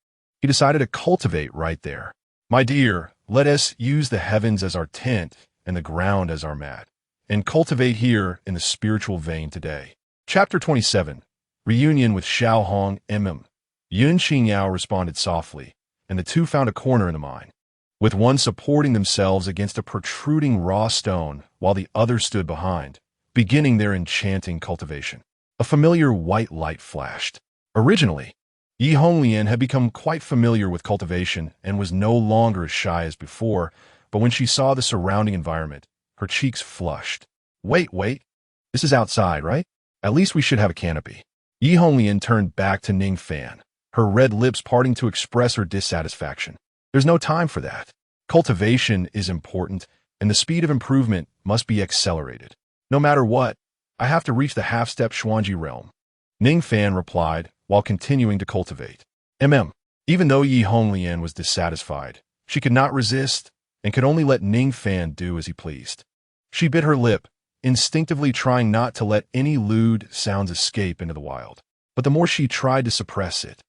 he decided to cultivate right there. My dear, let us use the heavens as our tent and the ground as our mat, and cultivate here in the spiritual vein today. Chapter 27. Reunion with Xiao Hong MM. XIANXIA responded softly, and the two found a corner in the mine, with one supporting themselves against a protruding raw stone while the other stood behind, beginning their enchanting cultivation. A familiar white light flashed. Originally, XIANXIA had become quite familiar with cultivation and was no longer as shy as before, but when she saw the surrounding environment, her cheeks flushed. Wait, this is outside, right? At least we should have a canopy. XIANXIA turned back to Ning Fan, her red lips parting to express her dissatisfaction. There's no time for that. Cultivation is important, and the speed of improvement must be accelerated. No matter what, I have to reach the half-step Xuanji realm. Ning Fan replied while continuing to cultivate. Even though XIANXIA was dissatisfied, she could not resist and could only let Ning Fan do as he pleased. She bit her lip, instinctively trying not to let any lewd sounds escape into the wild. But the more she tried to suppress it,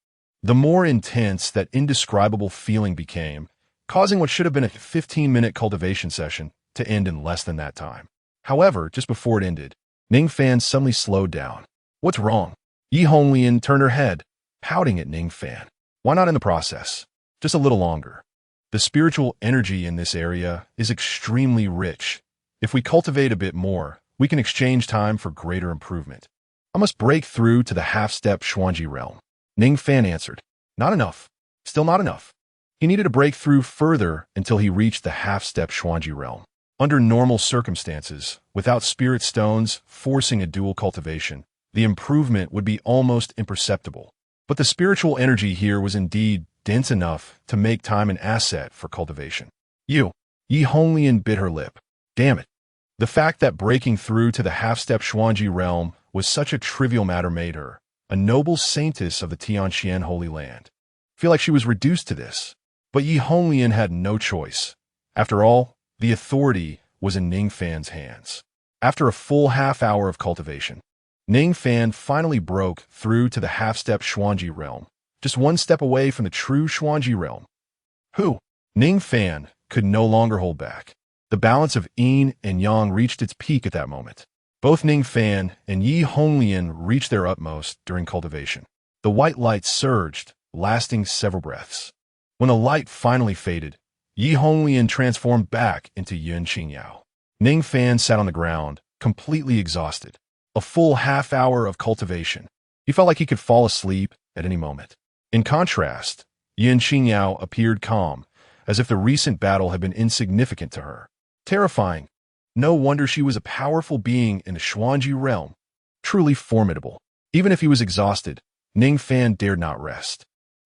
the more intense that indescribable feeling became, causing what should have been a 15-minute cultivation session to end in less than that time. However, just before it ended, Ning Fan suddenly slowed down. What's wrong? XIANXIA turned her head, pouting at Ning Fan. Why not in the process? Just a little longer. The spiritual energy in this area is extremely rich. If we cultivate a bit more, we can exchange time for greater improvement. I must break through to the half-step Xuanji realm. Ning Fan answered. Not enough. Still not enough. He needed to break through further until he reached the half-step Xuanji realm. Under normal circumstances, without spirit stones forcing a dual cultivation, the improvement would be almost imperceptible. But the spiritual energy here was indeed dense enough to make time an asset for cultivation. XIANXIA bit her lip. Damn it. The fact that breaking through to the half-step Xuanji realm was such a trivial matter made her a noble saintess of the Tianxian Holy Land. Feel like she was reduced to this. But XIANXIA had no choice. After all, the authority was in Ning Fan's hands. After a full half-hour of cultivation, Ning Fan finally broke through to the half-step Xuanji realm, just one step away from the true Xuanji realm. Ning Fan could no longer hold back. The balance of yin and yang reached its peak at that moment. Both Ning Fan and XIANXIA reached their utmost during cultivation. The white light surged, lasting several breaths. When the light finally faded, XIANXIA transformed back into XIANXIA. Ning Fan sat on the ground, completely exhausted. A full half-hour of cultivation. He felt like he could fall asleep at any moment. In contrast, XIANXIA appeared calm, as if the recent battle had been insignificant to her. Terrifying. No wonder she was a powerful being in the Xuanji realm. Truly formidable. Even if he was exhausted, Ning Fan dared not rest.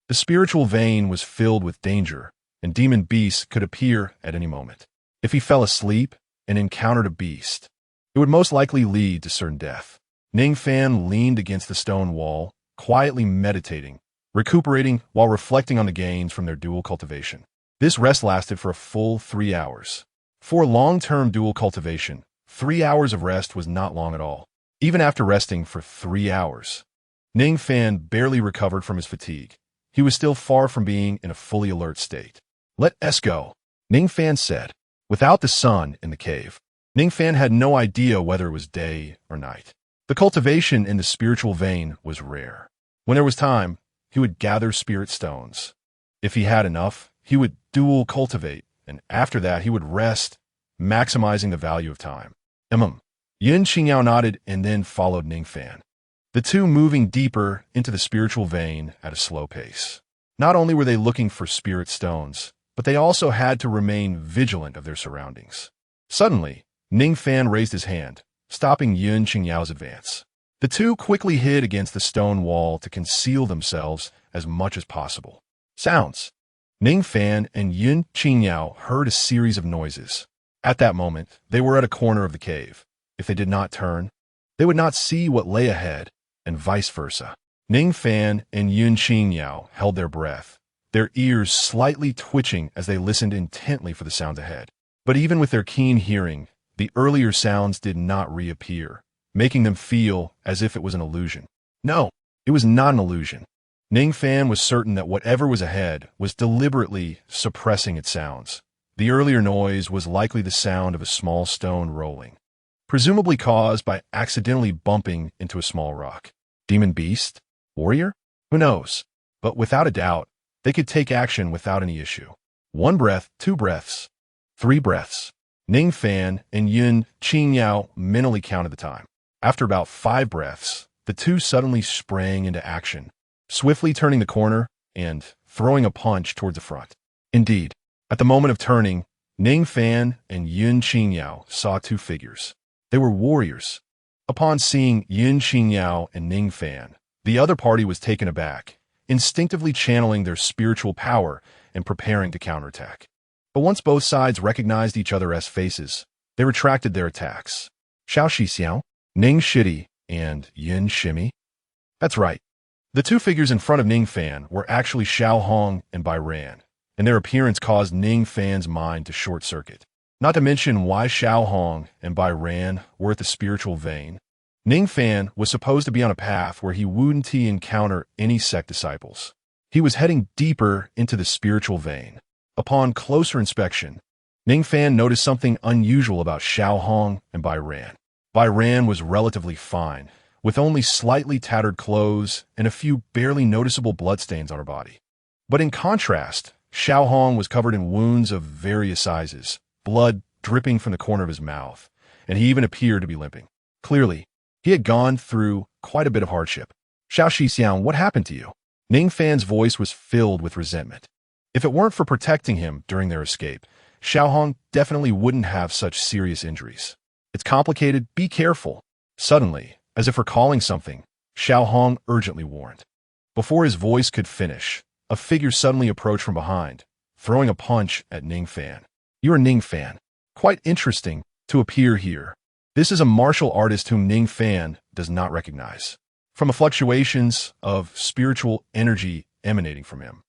The spiritual vein was filled with danger, and demon beasts could appear at any moment. If he fell asleep and encountered a beast, It would most likely lead to certain death. Ning Fan leaned against the stone wall, quietly meditating, recuperating while reflecting on the gains from their dual cultivation. This rest lasted for a full 3 hours. For long-term dual cultivation, 3 hours of rest was not long at all. Even after resting for 3 hours, Ning Fan barely recovered from his fatigue. He was still far from being in a fully alert state. "Let us go," Ning Fan said. Without the sun in the cave, Ning Fan had no idea whether it was day or night. The cultivation in the spiritual vein was rare. When there was time, he would gather spirit stones. If he had enough, he would dual cultivate, and after that he would rest, maximizing the value of time. Yun Qingyao nodded and then followed Ning Fan, the two moving deeper into the spiritual vein at a slow pace. Not only were they looking for spirit stones, but they also had to remain vigilant of their surroundings. Suddenly, Ning Fan raised his hand, stopping Yun Qingyao's advance. The two quickly hid against the stone wall to conceal themselves as much as possible. Sounds. Ning Fan and Yun Qingyao heard a series of noises. At that moment, they were at a corner of the cave. If they did not turn, they would not see what lay ahead, and vice versa. Ning Fan and Yun Qingyao held their breath, their ears slightly twitching as they listened intently for the sounds ahead. But even with their keen hearing, the earlier sounds did not reappear, making them feel as if it was an illusion. No, it was not an illusion. Ning Fan was certain that whatever was ahead was deliberately suppressing its sounds. The earlier noise was likely the sound of a small stone rolling, presumably caused by accidentally bumping into a small rock. Demon beast? Warrior? Who knows? But without a doubt, they could take action without any issue. 1 breath, 2 breaths, 3 breaths. Ning Fan and Yun Qingyao mentally counted the time. After about 5 breaths, the two suddenly sprang into action, swiftly turning the corner and throwing a punch towards the front. Indeed, at the moment of turning, Ning Fan and Yun Qingyao saw 2 figures. They were warriors. Upon seeing Yun Qingyao and Ning Fan, the other party was taken aback, instinctively channeling their spiritual power and preparing to counterattack. But once both sides recognized each other as faces, they retracted their attacks. Xiao Xixiao, Ning Shidi, and Yin Shimi? That's right. The 2 figures in front of Ning Fan were actually Xiao Hong and Bai Ran, and their appearance caused Ning Fan's mind to short-circuit. Not to mention why Xiao Hong and Bai Ran were at the spiritual vein. Ning Fan was supposed to be on a path where he wouldn't encounter any sect disciples. He was heading deeper into the spiritual vein. Upon closer inspection, Ning Fan noticed something unusual about Xiao Hong and Bai Ran. Bai Ran was relatively fine, with only slightly tattered clothes and a few barely noticeable bloodstains on her body. But in contrast, Xiao Hong was covered in wounds of various sizes, blood dripping from the corner of his mouth, and he even appeared to be limping. Clearly, he had gone through quite a bit of hardship. Xiao Xixiang, what happened to you? Ning Fan's voice was filled with resentment. If it weren't for protecting him during their escape, Xiao Hong definitely wouldn't have such serious injuries. It's complicated, be careful. Suddenly, as if recalling something, Xiao Hong urgently warned. Before his voice could finish, a figure suddenly approached from behind, throwing a punch at Ning Fan. "You are Ning Fan. Quite interesting to appear here." This is a martial artist whom Ning Fan does not recognize, from the fluctuations of spiritual energy emanating from him.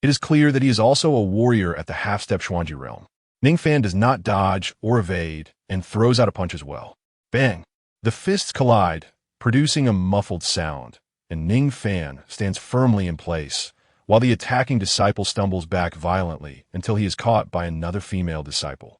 It is clear that he is also a warrior at the half-step Xuanji realm. Ning Fan does not dodge or evade and throws out a punch as well. Bang! The fists collide, producing a muffled sound, and Ning Fan stands firmly in place, while the attacking disciple stumbles back violently until he is caught by another female disciple,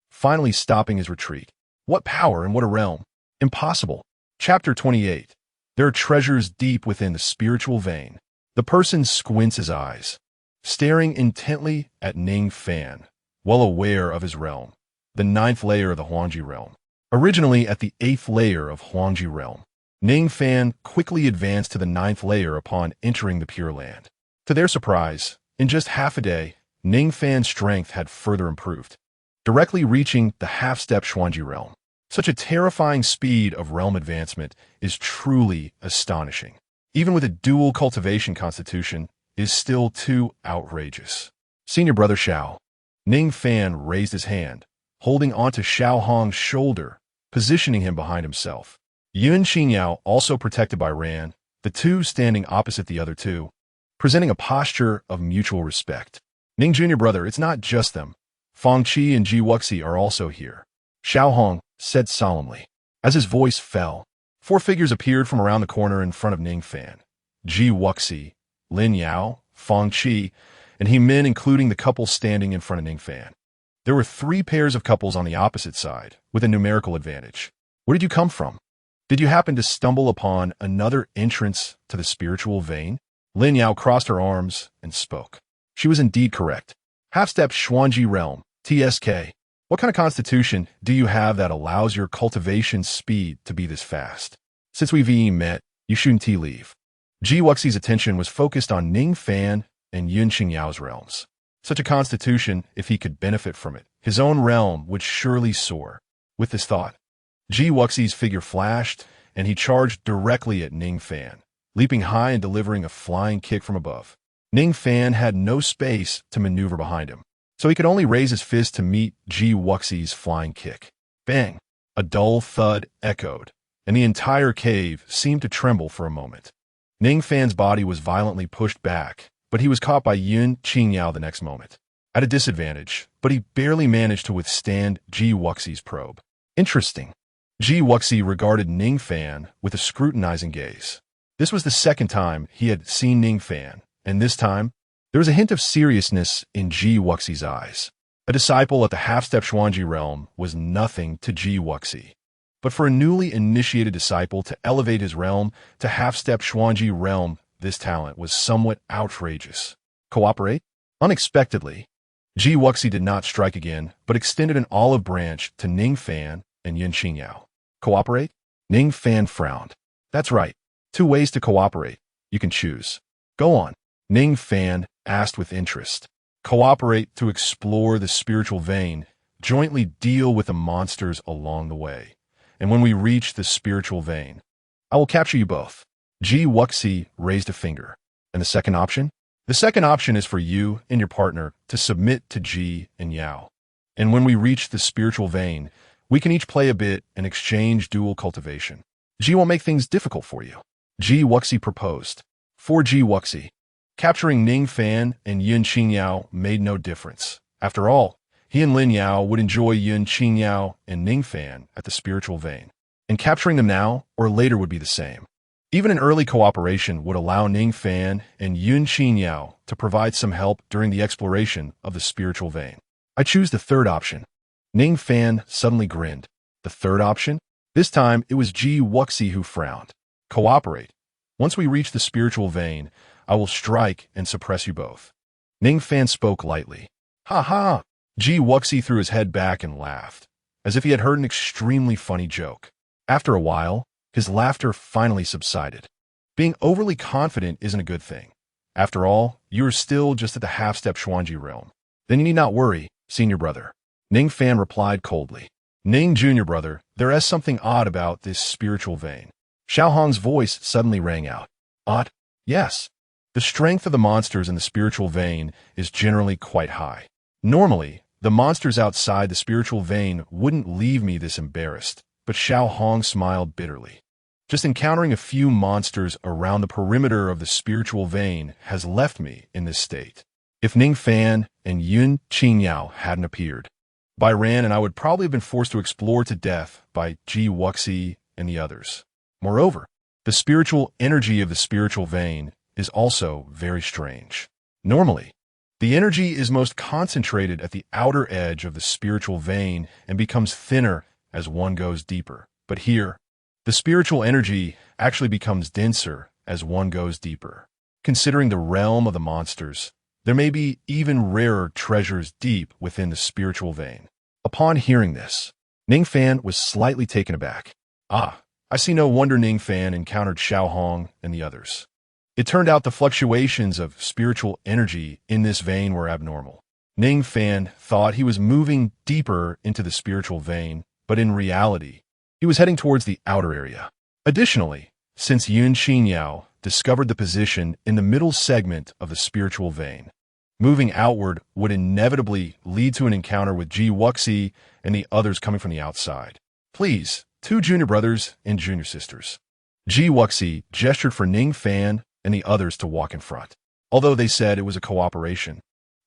finally stopping his retreat. What power and what a realm! Impossible. Chapter 28. There are treasures deep within the spiritual vein. The person squints his eyes, staring intently at Ning Fan, well aware of his realm, the 9th layer of the Huangji realm. Originally at the 8th layer of Huangji realm, Ning Fan quickly advanced to the 9th layer upon entering the Pure Land. To their surprise, in just half a day, Ning Fan's strength had further improved, directly reaching the half-step Xuanji realm. Such a terrifying speed of realm advancement is truly astonishing. Even with a dual cultivation constitution, it is still too outrageous. Senior Brother Xiao. Ning Fan raised his hand, holding onto Xiao Hong's shoulder positioning him behind himself. Yun Qingyao also protected by Ran, the two standing opposite the other two, presenting a posture of mutual respect. Ning Jr. brother, it's not just them. Fang Qi and Ji Wuxi are also here, Xiao Hong said solemnly. As his voice fell, four figures appeared from around the corner in front of Ning Fan. Ji Wuxi, Lin Yao, Fang Qi, and He Min, including the couple standing in front of Ning Fan. There were 3 pairs of couples on the opposite side, with a numerical advantage. Where did you come from? Did you happen to stumble upon another entrance to the spiritual vein? Lin Yao crossed her arms and spoke. She was indeed correct. Half-step Xuanji realm, TSK. What kind of constitution do you have that allows your cultivation speed to be this fast? Since we've met, you shouldn't leave. Ji Wuxi's attention was focused on Ning Fan and Yun Qingyao's realms. Such a constitution, if he could benefit from it, his own realm would surely soar. With this thought, Ji Wuxi's figure flashed, and he charged directly at Ning Fan, leaping high and delivering a flying kick from above. Ning Fan had no space to maneuver behind him, so he could only raise his fist to meet Ji Wuxi's flying kick. Bang! A dull thud echoed, and the entire cave seemed to tremble for a moment. Ning Fan's body was violently pushed back, but he was caught by Yun Qingyao the next moment. At a disadvantage, but he barely managed to withstand Ji Wuxi's probe. Interesting. Ji Wuxi regarded Ning Fan with a scrutinizing gaze. This was the second time he had seen Ning Fan, and this time, there was a hint of seriousness in Ji Wuxi's eyes. A disciple at the half-step Xuanji realm was nothing to Ji Wuxi. But for a newly initiated disciple to elevate his realm to half-step Xuanji realm, this talent was somewhat outrageous. Cooperate? Unexpectedly, Ji Wuxi did not strike again, but extended an olive branch to Ning Fan and Yun Qingyao. Cooperate? Ning Fan frowned. That's right. 2 ways to cooperate. You can choose. Go on. Ning Fan asked with interest. Cooperate to explore the spiritual vein, jointly deal with the monsters along the way. And when we reach the spiritual vein, I will capture you both. Ji Wuxi raised a finger. And the second option? The second option is for you and your partner to submit to Ji and Yao. And when we reach the spiritual vein, we can each play a bit and exchange dual cultivation. Ji won't make things difficult for you. Ji Wuxi proposed. For Ji Wuxi, capturing Ning Fan and Yun Qingyao made no difference. After all, he and Lin Yao would enjoy Yun Qingyao and Ning Fan at the spiritual vein, and capturing them now or later would be the same. Even an early cooperation would allow Ning Fan and Yun Qingyao to provide some help during the exploration of the spiritual vein. I choose the third option. Ning Fan suddenly grinned. The third option? This time it was Ji Wuxi who frowned. Cooperate. Once we reach the spiritual vein, I will strike and suppress you both. Ning Fan spoke lightly. Ha ha! Ji Wuxi threw his head back and laughed, as if he had heard an extremely funny joke. After a while, his laughter finally subsided. Being overly confident isn't a good thing. After all, you are still just at the half-step Xuanji realm. Then you need not worry, senior brother. Ning Fan replied coldly. Ning Jr. brother, there is something odd about this spiritual vein. Xiao Hong's voice suddenly rang out. Odd? Yes. The strength of the monsters in the spiritual vein is generally quite high. Normally, the monsters outside the spiritual vein wouldn't leave me this embarrassed, but Xiao Hong smiled bitterly. Just encountering a few monsters around the perimeter of the spiritual vein has left me in this state. If Ning Fan and Yun Qingyao hadn't appeared, by Ran and I would probably have been forced to explore to death by Ji Wuxi and the others. Moreover, the spiritual energy of the spiritual vein is also very strange. Normally, the energy is most concentrated at the outer edge of the spiritual vein and becomes thinner as one goes deeper. But here, the spiritual energy actually becomes denser as one goes deeper. Considering the realm of the monsters, there may be even rarer treasures deep within the spiritual vein. Upon hearing this, Ning Fan was slightly taken aback. Ah, I see no wonder Ning Fan encountered Xiao Hong and the others. It turned out the fluctuations of spiritual energy in this vein were abnormal. Ning Fan thought he was moving deeper into the spiritual vein, but in reality, he was heading towards the outer area. Additionally, since Yun Qingyao discovered the position in the middle segment of the spiritual vein, moving outward would inevitably lead to an encounter with Ji Wuxi and the others coming from the outside. Please, two junior brothers and junior sisters. XIANXIA gestured for Ning Fan and the others to walk in front. Although they said it was a cooperation,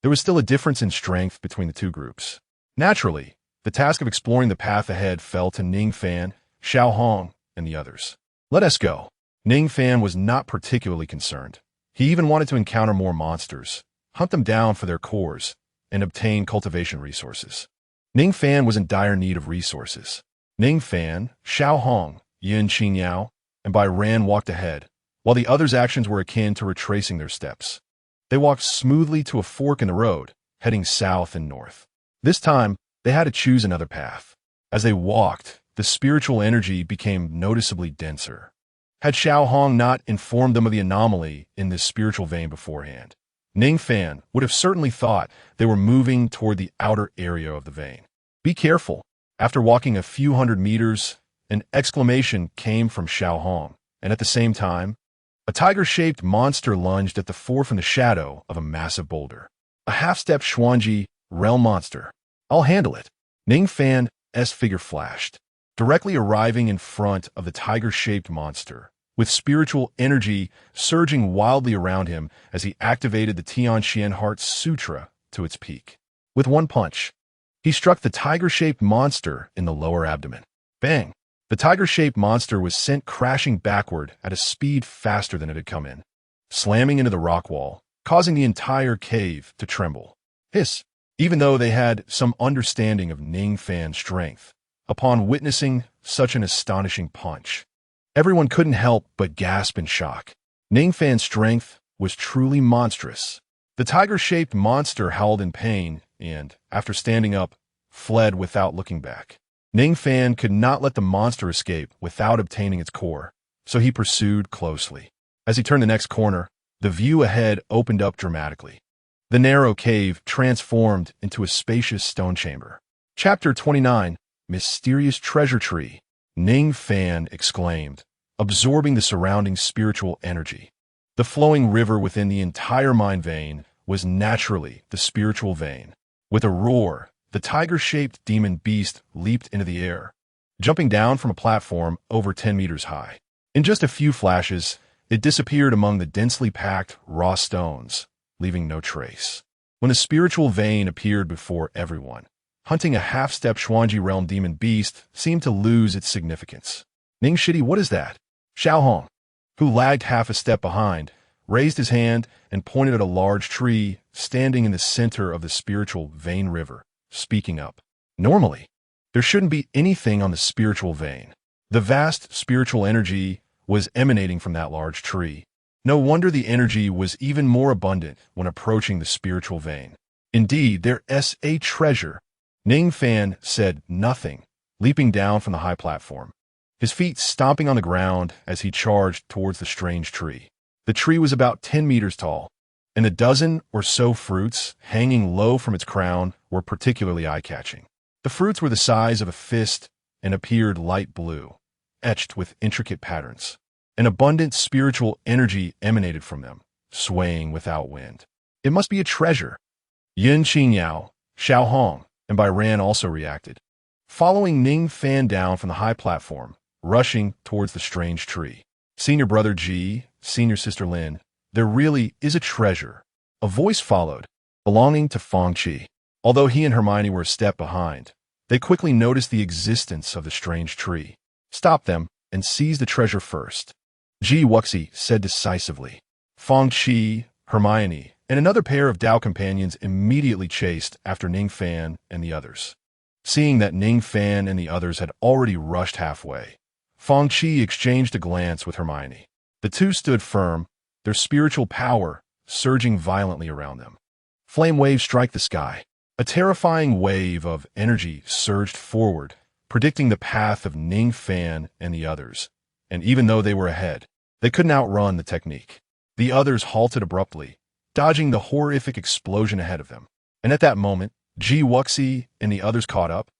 there was still a difference in strength between the two groups. Naturally, the task of exploring the path ahead fell to Ning Fan, Xiao Hong, and the others. Let us go. Ning Fan was not particularly concerned. He even wanted to encounter more monsters, hunt them down for their cores, and obtain cultivation resources. Ning Fan was in dire need of resources. Ning Fan, Xiao Hong, Yin Qingyao, and Bai Ran walked ahead, while the others' actions were akin to retracing their steps. They walked smoothly to a fork in the road, heading south and north. This time, they had to choose another path. As they walked, the spiritual energy became noticeably denser. Had Xiao Hong not informed them of the anomaly in this spiritual vein beforehand, Ning Fan would have certainly thought they were moving toward the outer area of the vein. Be careful. After walking a few hundred meters, an exclamation came from Xiao Hong, and at the same time, a tiger-shaped monster lunged at the four from the shadow of a massive boulder. A half-step Xuanji realm monster. I'll handle it. Ning Fan's figure flashed, directly arriving in front of the tiger-shaped monster, with spiritual energy surging wildly around him as he activated the Tianxian Heart Sutra to its peak. With one punch, he struck the tiger-shaped monster in the lower abdomen. Bang! The tiger-shaped monster was sent crashing backward at a speed faster than it had come in, slamming into the rock wall, causing the entire cave to tremble. Hiss! Even though they had some understanding of Ning Fan's strength, upon witnessing such an astonishing punch, everyone couldn't help but gasp in shock. Ning Fan's strength was truly monstrous. The tiger-shaped monster howled in pain and, after standing up, fled without looking back. Ning Fan could not let the monster escape without obtaining its core, so he pursued closely. As he turned the next corner, the view ahead opened up dramatically. The narrow cave transformed into a spacious stone chamber. Chapter 29, Mysterious Treasure Tree. Ning Fan exclaimed, absorbing the surrounding spiritual energy. The flowing river within the entire mind vein was naturally the spiritual vein. With a roar, the tiger-shaped demon beast leaped into the air, jumping down from a platform over 10 meters high. In just a few flashes, it disappeared among the densely packed raw stones, leaving no trace. When the spiritual vein appeared before everyone, hunting a half-step Xuanji realm demon beast seemed to lose its significance. Ning Shidi, what is that? Xiao Hong, who lagged half a step behind, raised his hand and pointed at a large tree standing in the center of the spiritual vein river, speaking up. Normally, there shouldn't be anything on the spiritual vein. The vast spiritual energy was emanating from that large tree. No wonder the energy was even more abundant when approaching the spiritual vein. Indeed, there's a treasure. Ning Fan said nothing, leaping down from the high platform, his feet stomping on the ground as he charged towards the strange tree. The tree was about 10 meters tall, and the dozen or so fruits hanging low from its crown were particularly eye-catching. The fruits were the size of a fist and appeared light blue, etched with intricate patterns. An abundant spiritual energy emanated from them, swaying without wind. It must be a treasure. Yin Qingyao, Xiao Hong, and Bai Ran also reacted, following Ning Fan down from the high platform, rushing towards the strange tree. Senior brother Ji, senior sister Lin, there really is a treasure. A voice followed, belonging to Fang Qi. Although he and Hermione were a step behind, they quickly noticed the existence of the strange tree. Stop them and seize the treasure first, XIANXIA said decisively. Fang Qi, Hermione, and another pair of Dao companions immediately chased after Ning Fan and the others. Seeing that Ning Fan and the others had already rushed halfway, Fang Qi exchanged a glance with Hermione. The two stood firm, their spiritual power surging violently around them. Flame waves strike the sky. A terrifying wave of energy surged forward, predicting the path of Ning Fan and the others, and even though they were ahead, they couldn't outrun the technique. The others halted abruptly, dodging the horrific explosion ahead of them. And at that moment, XIANXIA and the others caught up.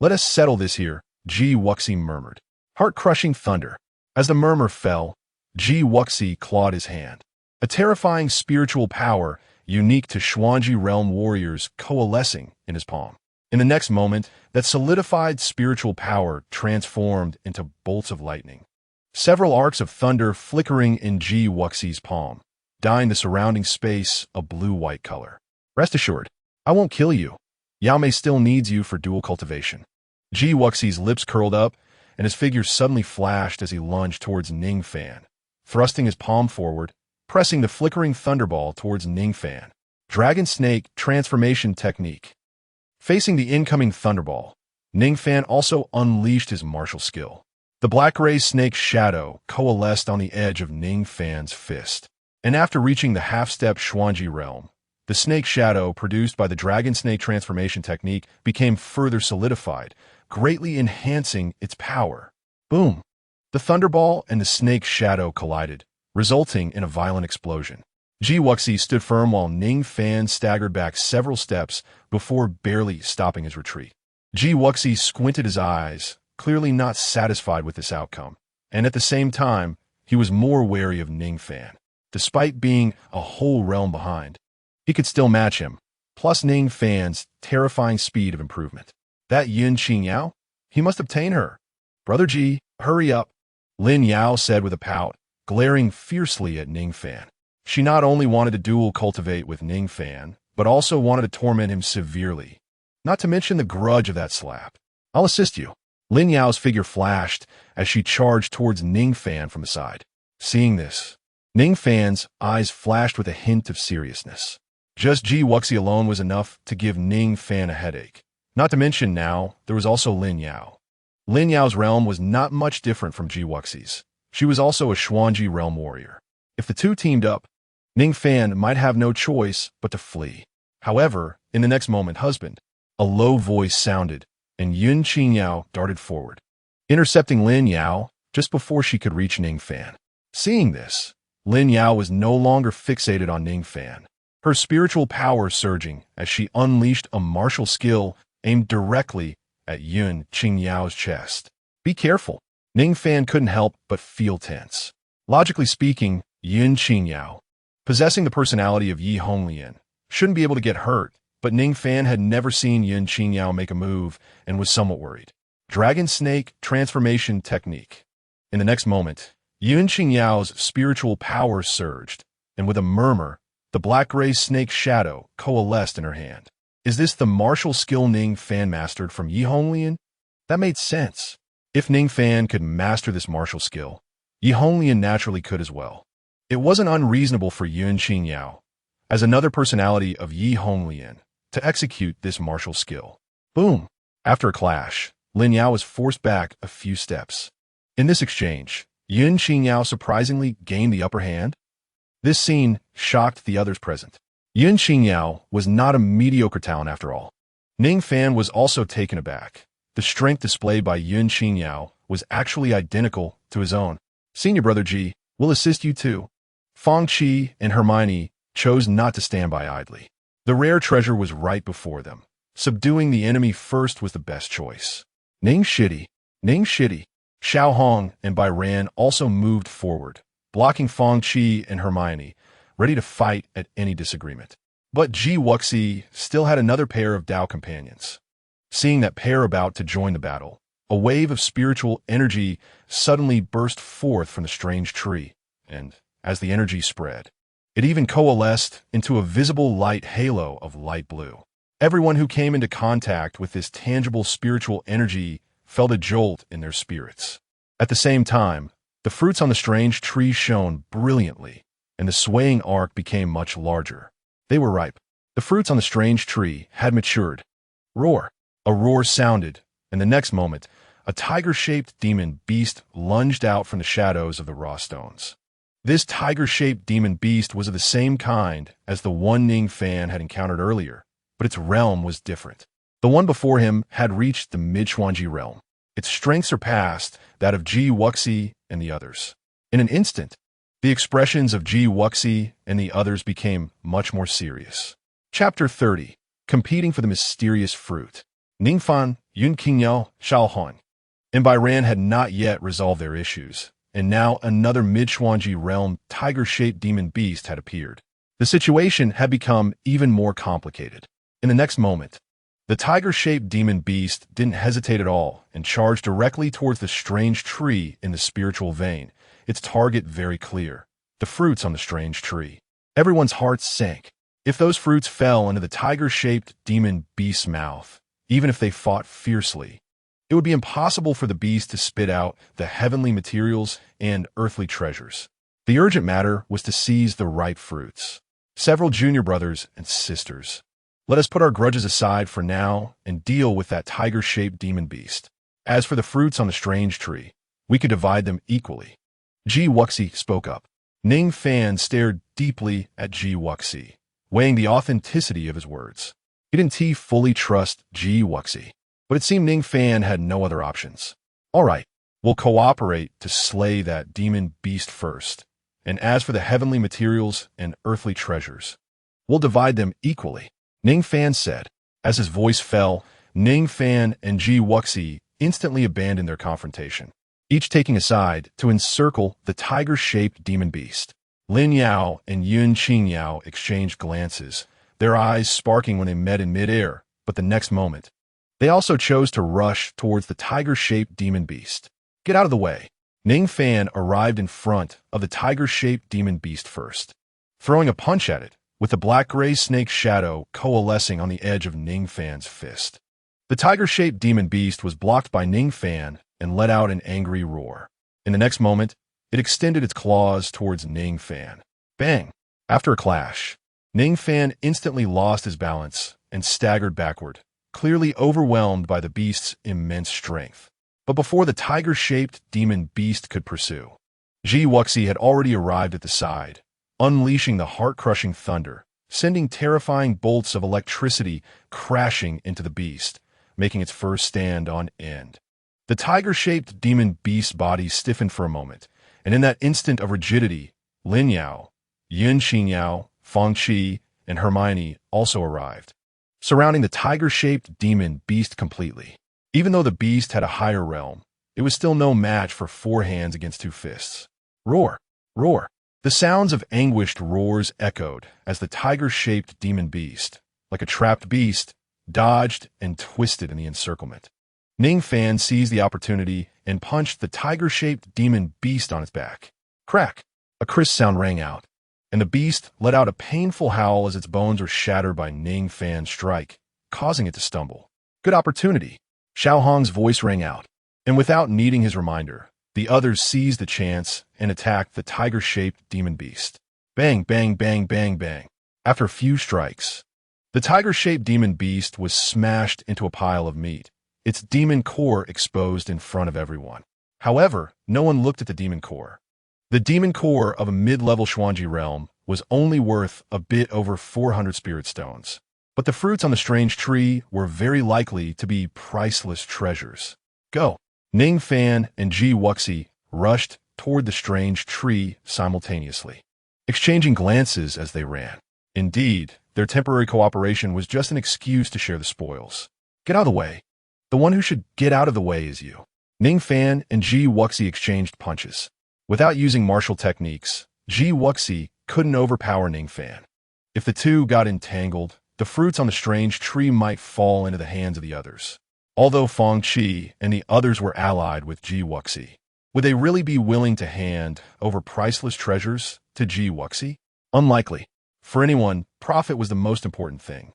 Let us settle this here, XIANXIA murmured. Heart-crushing thunder. As the murmur fell, XIANXIA clawed his hand. A terrifying spiritual power unique to Xuanji realm warriors coalescing in his palm. In the next moment, that solidified spiritual power transformed into bolts of lightning. Several arcs of thunder flickering in Ji Wuxi's palm, dyeing the surrounding space a blue-white color. Rest assured, I won't kill you. Yao Mei still needs you for dual cultivation. Ji Wuxi's lips curled up, and his figure suddenly flashed as he lunged towards Ning Fan, thrusting his palm forward, pressing the flickering thunderball towards Ning Fan. Dragon Snake Transformation Technique. Facing the incoming thunderball, Ning Fan also unleashed his martial skill. The black-gray snake shadow coalesced on the edge of Ning Fan's fist, and after reaching the half-step Xuanji realm, the snake shadow produced by the Dragon Snake Transformation Technique became further solidified, greatly enhancing its power. Boom! The thunderball and the snake shadow collided, resulting in a violent explosion. Ji Wuxi stood firm while Ning Fan staggered back several steps before barely stopping his retreat. Ji Wuxi squinted his eyes, clearly not satisfied with this outcome, and at the same time, he was more wary of Ning Fan. Despite being a whole realm behind, he could still match him, plus Ning Fan's terrifying speed of improvement. That Yun Qingyao? He must obtain her. Brother Ji, hurry up, Lin Yao said with a pout, glaring fiercely at Ning Fan. She not only wanted to dual cultivate with Ning Fan, but also wanted to torment him severely. Not to mention the grudge of that slap. I'll assist you. Lin Yao's figure flashed as she charged towards Ning Fan from the side. Seeing this, Ning Fan's eyes flashed with a hint of seriousness. Just Ji Wuxi alone was enough to give Ning Fan a headache. Not to mention now, there was also Lin Yao. Lin Yao's realm was not much different from Ji Wuxi's. She was also a Xuanji realm warrior. If the two teamed up, Ning Fan might have no choice but to flee. However, in the next moment, a low voice sounded, and Yun Qingyao darted forward, intercepting Lin Yao just before she could reach Ning Fan. Seeing this, Lin Yao was no longer fixated on Ning Fan, her spiritual power surging as she unleashed a martial skill aimed directly at Yun Qingyao's chest. Be careful. Ning Fan couldn't help but feel tense. Logically speaking, Yun Qingyao, possessing the personality of Yi Honglian, shouldn't be able to get hurt, but Ning Fan had never seen Yun Qingyao make a move and was somewhat worried. Dragon Snake Transformation Technique. In the next moment, Yun Qingyao's spiritual power surged, and with a murmur, the black-gray snake shadow coalesced in her hand. Is this the martial skill Ning Fan mastered from Yi Honglian? That made sense. If Ning Fan could master this martial skill, Yi Honglian naturally could as well. It wasn't unreasonable for Yun Qingyao, as another personality of Yi Honglian, to execute this martial skill. Boom! After a clash, Lin Yao was forced back a few steps. In this exchange, Yun Qingyao surprisingly gained the upper hand. This scene shocked the others present. Yun Qingyao was not a mediocre talent after all. Ning Fan was also taken aback. The strength displayed by Yun Qingyao was actually identical to his own. Senior Brother Ji will assist you too. Fang Qi and Hermione chose not to stand by idly. The rare treasure was right before them. Subduing the enemy first was the best choice. Ning Shidi, Xiao Hong and Bai Ran also moved forward, blocking Fang Qi and Hermione, ready to fight at any disagreement. But Ji Wuxi still had another pair of Dao companions. Seeing that pair about to join the battle, a wave of spiritual energy suddenly burst forth from the strange tree, and, as the energy spread, it even coalesced into a visible light halo of light blue. Everyone who came into contact with this tangible spiritual energy felt a jolt in their spirits. At the same time, the fruits on the strange tree shone brilliantly, and the swaying arc became much larger. They were ripe. The fruits on the strange tree had matured. Roar! A roar sounded, and the next moment, a tiger-shaped demon beast lunged out from the shadows of the raw stones. This tiger-shaped demon beast was of the same kind as the one Ning Fan had encountered earlier, but its realm was different. The one before him had reached the mid-Xuanji realm. Its strength surpassed that of Ji Wuxi and the others. In an instant, the expressions of Ji Wuxi and the others became much more serious. Chapter 30. Competing for the mysterious fruit. Ning Fan, Yun Qingyao, Xiao Hong, and Bai Ran had not yet resolved their issues, and now another mid-Xuanji realm tiger-shaped demon beast had appeared. The situation had become even more complicated. In the next moment, The tiger-shaped demon beast didn't hesitate at all and charged directly towards the strange tree in the spiritual vein, its target very clear: the fruits on the strange tree. Everyone's hearts sank. If those fruits fell into the tiger-shaped demon beast's mouth, even if they fought fiercely, it would be impossible for the beast to spit out the heavenly materials and earthly treasures. The urgent matter was to seize the ripe fruits. Several junior brothers and sisters, let us put our grudges aside for now and deal with that tiger-shaped demon beast. As for the fruits on the strange tree, we could divide them equally. Ji Wuxi spoke up. Ning Fan stared deeply at Ji Wuxi, weighing the authenticity of his words. He didn't fully trust Ji Wuxi, but it seemed Ning Fan had no other options. All right, we'll cooperate to slay that demon beast first. And as for the heavenly materials and earthly treasures, we'll divide them equally, Ning Fan said. As his voice fell, Ning Fan and Ji Wuxi instantly abandoned their confrontation, each taking a side to encircle the tiger-shaped demon beast. Lin Yao and Yun Qingyao exchanged glances, their eyes sparking when they met in midair, but the next moment, they also chose to rush towards the tiger-shaped demon beast. Get out of the way. Ning Fan arrived in front of the tiger-shaped demon beast first, throwing a punch at it, with the black-gray snake shadow coalescing on the edge of Ning Fan's fist. The tiger-shaped demon beast was blocked by Ning Fan and let out an angry roar. In the next moment, it extended its claws towards Ning Fan. Bang! After a clash, Ning Fan instantly lost his balance and staggered backward, clearly overwhelmed by the beast's immense strength. But before the tiger-shaped demon beast could pursue, Ji Wuxi had already arrived at the side, unleashing the heart-crushing thunder, sending terrifying bolts of electricity crashing into the beast, making its first stand on end. The tiger-shaped demon beast's body stiffened for a moment, and in that instant of rigidity, Lin Yao, Yun Qingyao, Fang Qi, and Hermione also arrived, surrounding the tiger-shaped demon beast completely. Even though the beast had a higher realm, it was still no match for 4 hands against 2 fists. Roar! Roar! The sounds of anguished roars echoed as the tiger-shaped demon beast, like a trapped beast, dodged and twisted in the encirclement. Ning Fan seized the opportunity and punched the tiger-shaped demon beast on its back. Crack! A crisp sound rang out, and the beast let out a painful howl as its bones were shattered by Ning Fan's strike, causing it to stumble. Good opportunity! Xiao Hong's voice rang out, and without needing his reminder, the others seized the chance and attacked the tiger-shaped demon beast. Bang, bang, bang, bang, bang. After a few strikes, the tiger-shaped demon beast was smashed into a pile of meat, its demon core exposed in front of everyone. However, no one looked at the demon core. The demon core of a mid-level Xuanji realm was only worth a bit over 400 spirit stones. But the fruits on the strange tree were very likely to be priceless treasures. Go! Ning Fan and Ji Wuxi rushed toward the strange tree simultaneously, exchanging glances as they ran. Indeed, their temporary cooperation was just an excuse to share the spoils. Get out of the way. The one who should get out of the way is you. Ning Fan and Ji Wuxi exchanged punches. Without using martial techniques, Ji Wuxi couldn't overpower Ning Fan. If the two got entangled, the fruits on the strange tree might fall into the hands of the others. Although Fang Qi and the others were allied with Ji Wuxi, would they really be willing to hand over priceless treasures to Ji Wuxi? Unlikely. For anyone, profit was the most important thing.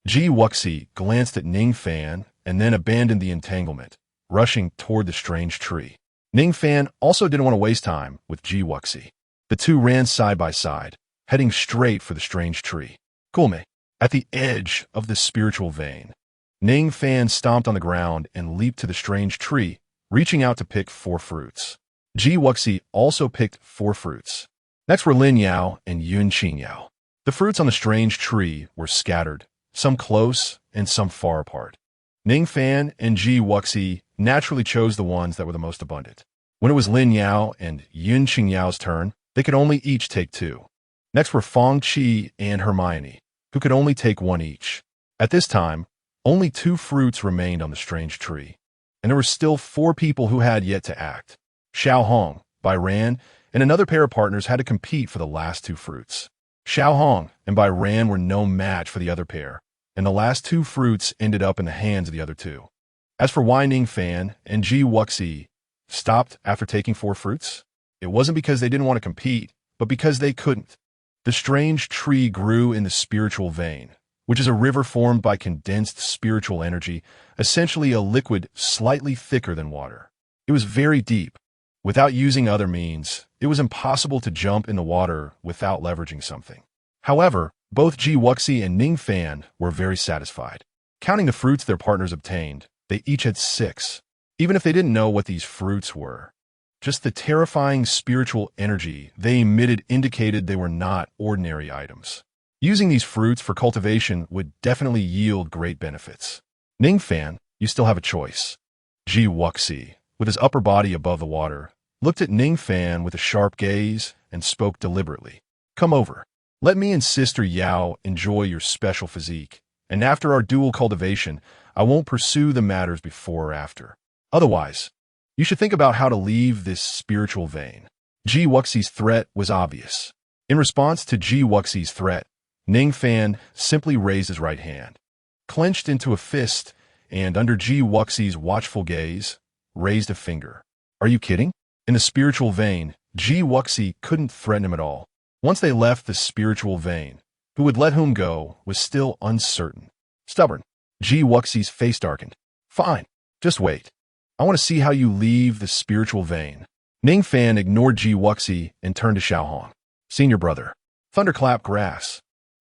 Ji Wuxi glanced at Ning Fan and then abandoned the entanglement, rushing toward the strange tree. Ning Fan also didn't want to waste time with Ji Wuxi. The two ran side by side, heading straight for the strange tree. Kulme. At the edge of the spiritual vein, Ning Fan stomped on the ground and leaped to the strange tree, reaching out to pick 4 fruits. Ji Wuxi also picked 4 fruits. Next were Lin Yao and Yun Qingyao. The fruits on the strange tree were scattered, some close and some far apart. Ning Fan and Ji Wuxi naturally chose the ones that were the most abundant. When it was Lin Yao and Yun Qingyao's turn, they could only each take 2. Next were Fang Qi and Hermione, who could only take 1 each. At this time, only 2 fruits remained on the strange tree, and there were still 4 people who had yet to act. Xiao Hong, Bai Ran, and another pair of partners had to compete for the last 2 fruits. Xiao Hong and Bai Ran were no match for the other pair, and the last 2 fruits ended up in the hands of the other 2. As for why Ning Fan and XIANXIA stopped after taking 4 fruits, it wasn't because they didn't want to compete, but because they couldn't. The strange tree grew in the spiritual vein, which is a river formed by condensed spiritual energy, essentially a liquid slightly thicker than water. It was very deep. Without using other means, it was impossible to jump in the water without leveraging something. However, both XIANXIA and Ning Fan were very satisfied. Counting the fruits their partners obtained, they each had 6, even if they didn't know what these fruits were. Just the terrifying spiritual energy they emitted indicated they were not ordinary items. Using these fruits for cultivation would definitely yield great benefits. Ning Fan, you still have a choice. XIANXIA, with his upper body above the water, looked at Ning Fan with a sharp gaze and spoke deliberately. Come over. Let me and Sister Yao enjoy your special physique, and after our dual cultivation, I won't pursue the matters before or after. Otherwise, you should think about how to leave this spiritual vein. XIANXIA's threat was obvious. In response to XIANXIA's threat, Ning Fan simply raised his right hand, clenched into a fist, and under XIANXIA's watchful gaze, raised a finger. Are you kidding? In the spiritual vein, XIANXIA couldn't threaten him at all. Once they left the spiritual vein, who would let whom go was still uncertain. Stubborn. XIANXIA's face darkened. Fine. Just wait. I want to see how you leave the spiritual vein. Ning Fan ignored XIANXIA and turned to Xiaohong. Senior brother. Thunderclap grass.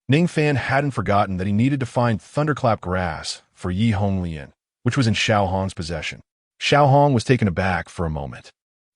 Ning Fan hadn't forgotten that he needed to find thunderclap grass for Yihonglian, which was in Xiaohong's possession. Xiaohong was taken aback for a moment.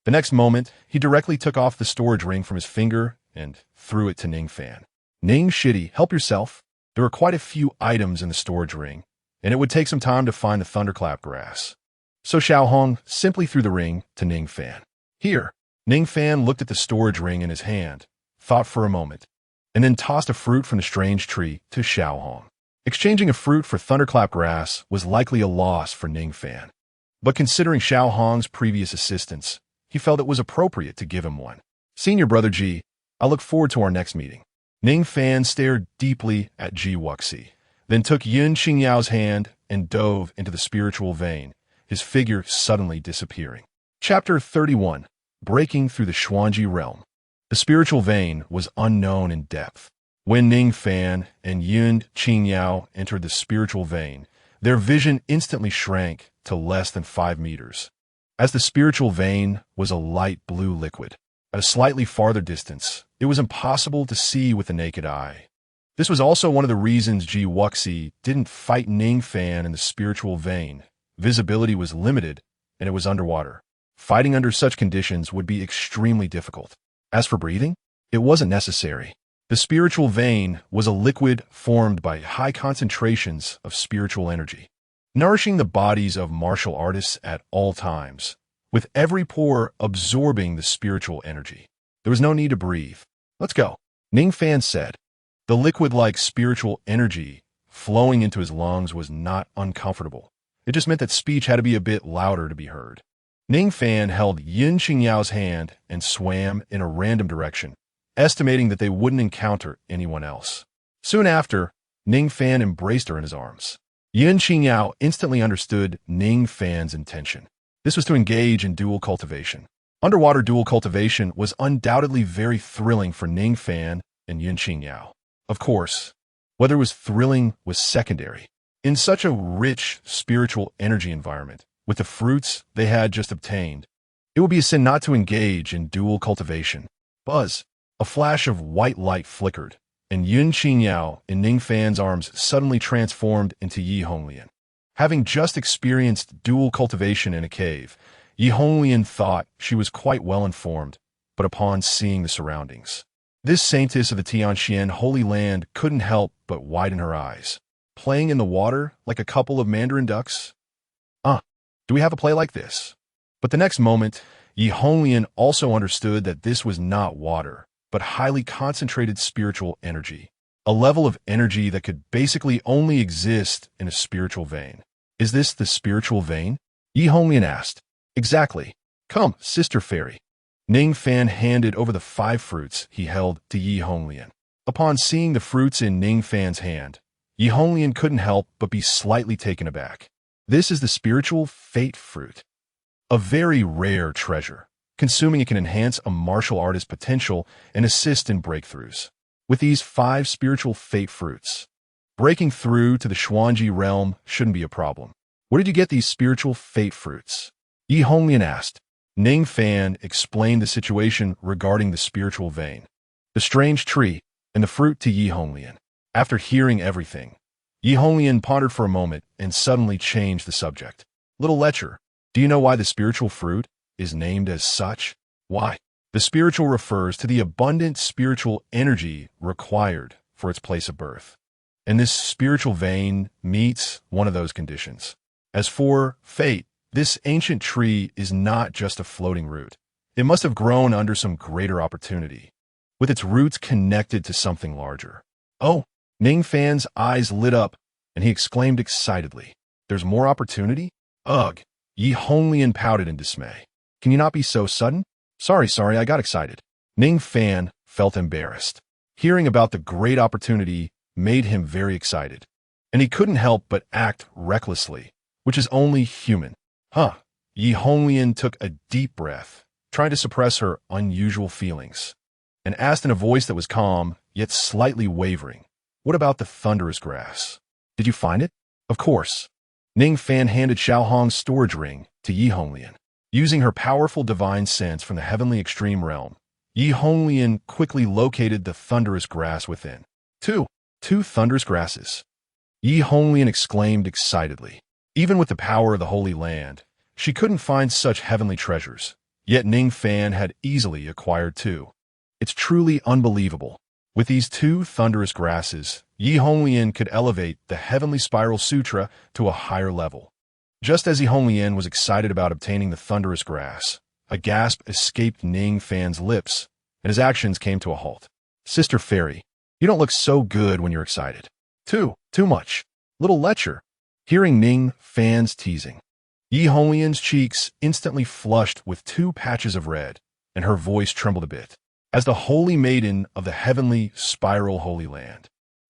The next moment, he directly took off the storage ring from his finger and threw it to Ning Fan. Ning Shitty, help yourself. There were quite a few items in the storage ring, and it would take some time to find the thunderclap grass. So Xiaohong simply threw the ring to Ning Fan. Here. Ning Fan looked at the storage ring in his hand, thought for a moment, and then tossed a fruit from the strange tree to Xiaohong. Exchanging a fruit for thunderclap grass was likely a loss for Ning Fan. But considering Xiaohong's previous assistance, he felt it was appropriate to give him one. Senior brother G, I look forward to our next meeting. Ning Fan stared deeply at XIANXIA, then took Yun Qingyao's hand and dove into the spiritual vein, his figure suddenly disappearing. Chapter 31. Breaking through the Xuanji realm. The spiritual vein was unknown in depth. When Ning Fan and Yun Qingyao entered the spiritual vein, their vision instantly shrank to less than 5 meters. As the spiritual vein was a light blue liquid, at a slightly farther distance, it was impossible to see with the naked eye. This was also one of the reasons XIANXIA didn't fight Ning Fan in the spiritual vein. Visibility was limited, and it was underwater. Fighting under such conditions would be extremely difficult. As for breathing, it wasn't necessary. The spiritual vein was a liquid formed by high concentrations of spiritual energy, nourishing the bodies of martial artists at all times, with every pore absorbing the spiritual energy. There was no need to breathe. Let's go, Ning Fan said. The liquid-like spiritual energy flowing into his lungs was not uncomfortable. It just meant that speech had to be a bit louder to be heard. Ning Fan held Yun Qingyao's hand and swam in a random direction, estimating that they wouldn't encounter anyone else. Soon after, Ning Fan embraced her in his arms. Yun Qingyao instantly understood Ning Fan's intention. This was to engage in dual cultivation. Underwater dual cultivation was undoubtedly very thrilling for Ning Fan and Yun Qingyao. Of course, whether it was thrilling was secondary. In such a rich spiritual energy environment, with the fruits they had just obtained, it would be a sin not to engage in dual cultivation. Buzz, a flash of white light flickered, and Yun Qingyao in Ning Fan's arms suddenly transformed into Yihonglian. Having just experienced dual cultivation in a cave, Yihonglian thought she was quite well informed, but upon seeing the surroundings, this saintess of the Tianxian Holy Land couldn't help but widen her eyes. Playing in the water like a couple of mandarin ducks? Do we have a play like this? But the next moment, Yihonglian also understood that this was not water, but highly concentrated spiritual energy, a level of energy that could basically only exist in a spiritual vein. Is this the spiritual vein? Yihonglian asked. Exactly. Come, sister fairy. Ning Fan handed over the 5 fruits he held to Yihonglian. Upon seeing the fruits in Ning Fan's hand, Yi Honglian couldn't help but be slightly taken aback. This is the spiritual fate fruit. A very rare treasure. Consuming it can enhance a martial artist's potential and assist in breakthroughs. With these 5 spiritual fate fruits, breaking through to the Xuanji realm shouldn't be a problem. Where did you get these spiritual fate fruits? Yi Honglian asked. Ning Fan explained the situation regarding the spiritual vein, the strange tree, and the fruit to Yi Honglian. After hearing everything, Yi Honglian pondered for a moment and suddenly changed the subject. Little lecher, do you know why the spiritual fruit is named as such? Why? The spiritual refers to the abundant spiritual energy required for its place of birth. And this spiritual vein meets one of those conditions. As for fate, this ancient tree is not just a floating root. It must have grown under some greater opportunity, with its roots connected to something larger. Oh, Ning Fan's eyes lit up, and he exclaimed excitedly, "There's more opportunity?" Ugh, Yi Honglian pouted in dismay. "Can you not be so sudden?" Sorry, I got excited." Ning Fan felt embarrassed. Hearing about the great opportunity made him very excited, and he couldn't help but act recklessly, which is only human. Yi Honglian took a deep breath, trying to suppress her unusual feelings, and asked in a voice that was calm, yet slightly wavering, "What about the thunderous grass? Did you find it?" "Of course." Ning Fan handed Xiao Hong's storage ring to Yi Honglian. Using her powerful divine sense from the heavenly extreme realm, Yi Honglian quickly located the thunderous grass within. Two thunderous grasses. Yi Honglian exclaimed excitedly. Even with the power of the Holy Land, she couldn't find such heavenly treasures, yet Ning Fan had easily acquired 2. It's truly unbelievable. With these 2 thunderous grasses, Yi Honglian could elevate the Heavenly Spiral Sutra to a higher level. Just as Yi Honglian was excited about obtaining the thunderous grass, a gasp escaped Ning Fan's lips, and his actions came to a halt. "Sister Fairy, you don't look so good when you're excited." Too much. Little lecher." Hearing Ning Fan's teasing, Yi Honglian's cheeks instantly flushed with 2 patches of red, and her voice trembled a bit. As the holy maiden of the Heavenly Spiral Holy Land,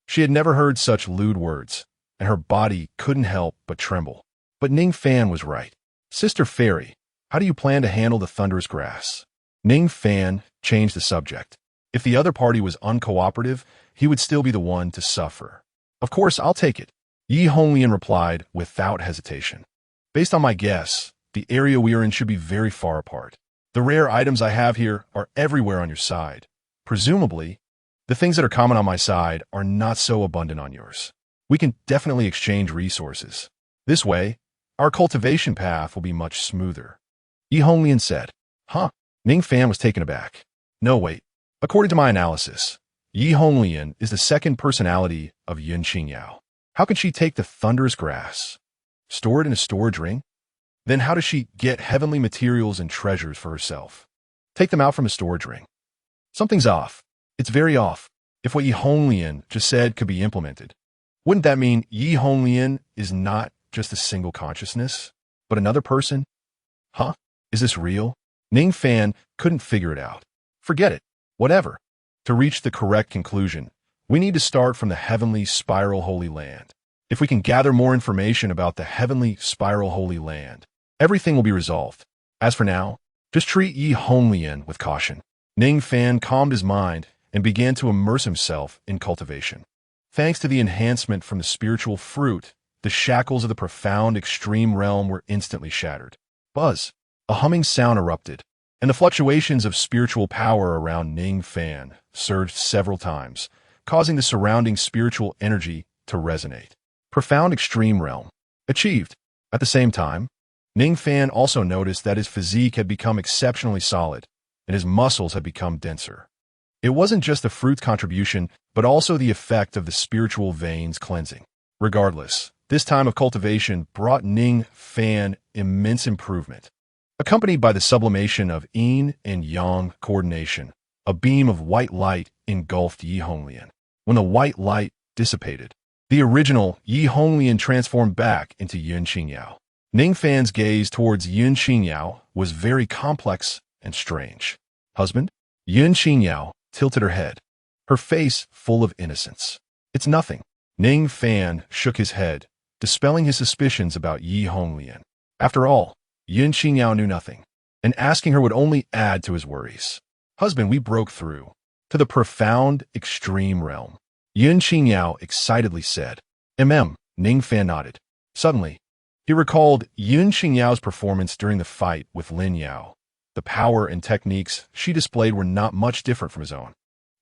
she had never heard such lewd words, and her body couldn't help but tremble. But Ning Fan was right. "Sister Fairy, how do you plan to handle the thunderous grass?" Ning Fan changed the subject. If the other party was uncooperative, he would still be the one to suffer. "Of course, I'll take it," Yi Honglian replied without hesitation. "Based on my guess, the area we are in should be very far apart. The rare items I have here are everywhere on your side. Presumably, the things that are common on my side are not so abundant on yours. We can definitely exchange resources. This way, our cultivation path will be much smoother." Yi Honglian said. Ning Fan was taken aback. "No, wait. According to my analysis, Yi Honglian is the second personality of XIANXIA. How can she take the thunderous grass? Store it in a storage ring? Then how does she get heavenly materials and treasures for herself? Take them out from a storage ring? Something's off. It's very off. If what Yi Honglian just said could be implemented, wouldn't that mean Yi Honglian is not just a single consciousness, but another person? Is this real?" Ning Fan couldn't figure it out. Forget it. Whatever. To reach the correct conclusion, we need to start from the Heavenly Spiral Holy Land. If we can gather more information about the Heavenly Spiral Holy Land, everything will be resolved. As for now, just treat Yi Honglian with caution. Ning Fan calmed his mind and began to immerse himself in cultivation. Thanks to the enhancement from the spiritual fruit, the shackles of the profound extreme realm were instantly shattered. Buzz. A humming sound erupted, and the fluctuations of spiritual power around Ning Fan surged several times, causing the surrounding spiritual energy to resonate. Profound extreme realm. Achieved. At the same time, Ning Fan also noticed that his physique had become exceptionally solid, and his muscles had become denser. It wasn't just the fruit's contribution, but also the effect of the spiritual veins cleansing. Regardless, this time of cultivation brought Ning Fan immense improvement. Accompanied by the sublimation of yin and yang coordination, a beam of white light engulfed Yi Honglian. When the white light dissipated, the original Yi Honglian transformed back into XIANXIA. Ning Fan's gaze towards XIANXIA was very complex and strange. "Husband?" XIANXIA tilted her head, her face full of innocence. "It's nothing." Ning Fan shook his head, dispelling his suspicions about Yi Honglian. After all, Yun Qingyao knew nothing, and asking her would only add to his worries. Husband, we broke through to the profound, extreme realm, Yun Qingyao excitedly said. Ning Fan nodded. Suddenly, he recalled Yun Qingyao's performance during the fight with Lin Yao. The power and techniques she displayed were not much different from his own.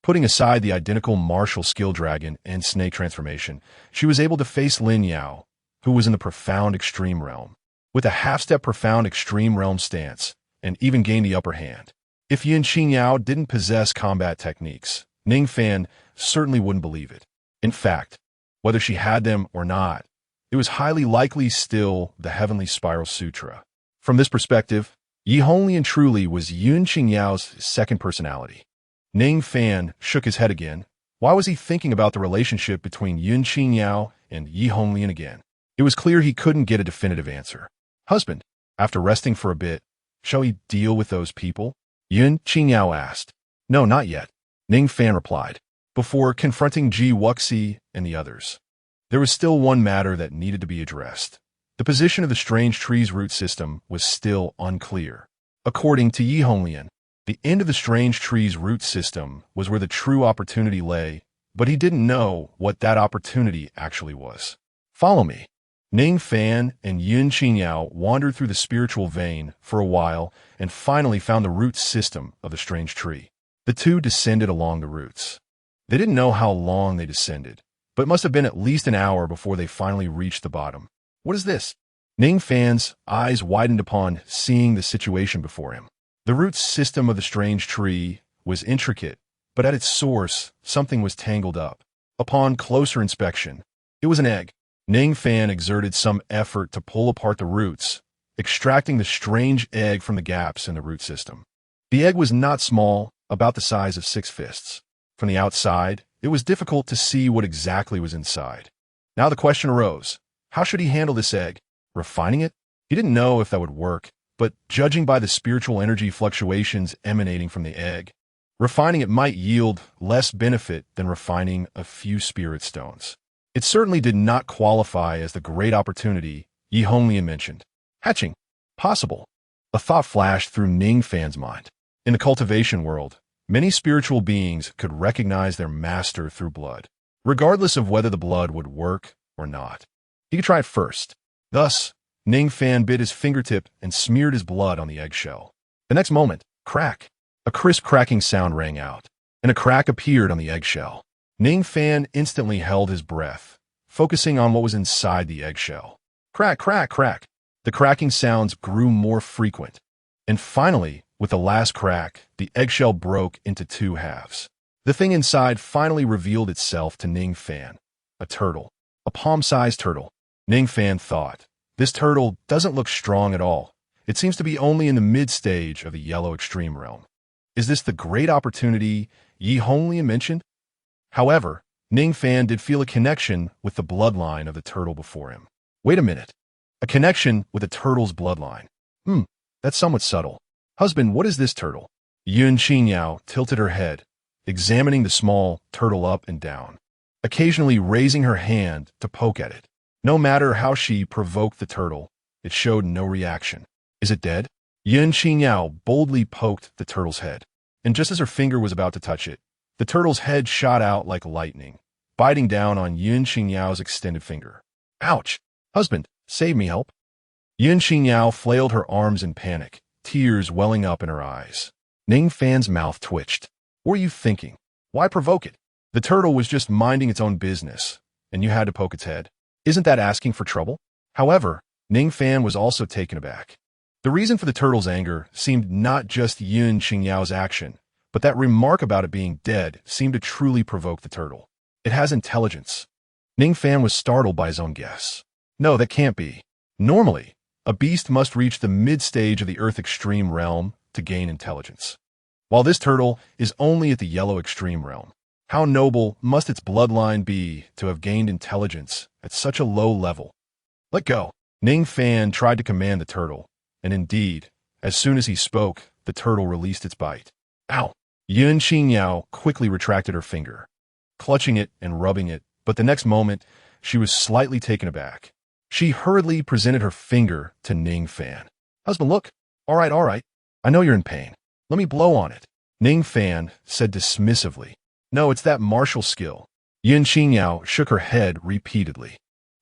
Putting aside the identical martial skill dragon and snake transformation, she was able to face Lin Yao, who was in the profound extreme realm, with a half-step profound extreme realm stance, and even gained the upper hand. If Yun Qingyao didn't possess combat techniques, Ning Fan certainly wouldn't believe it. In fact, whether she had them or not, it was highly likely still the Heavenly Spiral Sutra. From this perspective, Yi Honglian truly was Yun Qingyao's second personality. Ning Fan shook his head again. Why was he thinking about the relationship between Yun Qingyao and Yi Honglian again? It was clear he couldn't get a definitive answer. Husband, after resting for a bit, shall we deal with those people? Yun Qingyao asked. No, not yet, Ning Fan replied, before confronting Ji Wuxi and the others. There was still one matter that needed to be addressed. The position of the strange tree's root system was still unclear. According to Yi Honglian, the end of the strange tree's root system was where the true opportunity lay, but he didn't know what that opportunity actually was. Follow me. Ning Fan and Yun Qingyao wandered through the spiritual vein for a while and finally found the root system of the strange tree. The two descended along the roots. They didn't know how long they descended, but it must have been at least an hour before they finally reached the bottom. What is this? Ning Fan's eyes widened upon seeing the situation before him. The root system of the strange tree was intricate, but at its source, something was tangled up. Upon closer inspection, it was an egg. Ning Fan exerted some effort to pull apart the roots, extracting the strange egg from the gaps in the root system. The egg was not small, about the size of 6 fists. From the outside, it was difficult to see what exactly was inside. Now the question arose, how should he handle this egg? Refining it? He didn't know if that would work, but judging by the spiritual energy fluctuations emanating from the egg, refining it might yield less benefit than refining a few spirit stones. It certainly did not qualify as the great opportunity Yi Honglian mentioned. Hatching. Possible. A thought flashed through Ning Fan's mind. In the cultivation world, many spiritual beings could recognize their master through blood, regardless of whether the blood would work or not. He could try it first. Thus, Ning Fan bit his fingertip and smeared his blood on the eggshell. The next moment, crack! A crisp cracking sound rang out, and a crack appeared on the eggshell. Ning Fan instantly held his breath, focusing on what was inside the eggshell. Crack, crack, crack! The cracking sounds grew more frequent, and finally, with the last crack, the eggshell broke into 2 halves. The thing inside finally revealed itself to Ning Fan. A turtle. A palm-sized turtle. Ning Fan thought, this turtle doesn't look strong at all. It seems to be only in the mid-stage of the yellow extreme realm. Is this the great opportunity Yi Honglian mentioned? However, Ning Fan did feel a connection with the bloodline of the turtle before him. Wait a minute. A connection with a turtle's bloodline. That's somewhat subtle. Husband, what is this turtle? Yun Qingyao tilted her head, examining the small turtle up and down, occasionally raising her hand to poke at it. No matter how she provoked the turtle, it showed no reaction. Is it dead? Yun Qingyao boldly poked the turtle's head, and just as her finger was about to touch it, the turtle's head shot out like lightning, biting down on Yun Qingyao's extended finger. Ouch! Husband, save me, help! Yun Qingyao flailed her arms in panic, tears welling up in her eyes. Ning Fan's mouth twitched. What were you thinking? Why provoke it? The turtle was just minding its own business, and you had to poke its head. Isn't that asking for trouble? However, Ning Fan was also taken aback. The reason for the turtle's anger seemed not just Yun Qingyao's action, but that remark about it being dead seemed to truly provoke the turtle. It has intelligence. Ning Fan was startled by his own guess. No, that can't be. Normally, a beast must reach the mid-stage of the Earth Extreme realm to gain intelligence, while this turtle is only at the Yellow Extreme realm. How noble must its bloodline be to have gained intelligence at such a low level? Let go. Ning Fan tried to command the turtle, and indeed, as soon as he spoke, the turtle released its bite. Ow! Yun Qingyao quickly retracted her finger. Clutching it and rubbing it, But the next moment, she was slightly taken aback. She hurriedly presented her finger to Ning Fan. "Husband, look. All right. I know you're in pain. Let me blow on it." Ning Fan said dismissively, "No, it's that martial skill." XIANXIA shook her head repeatedly.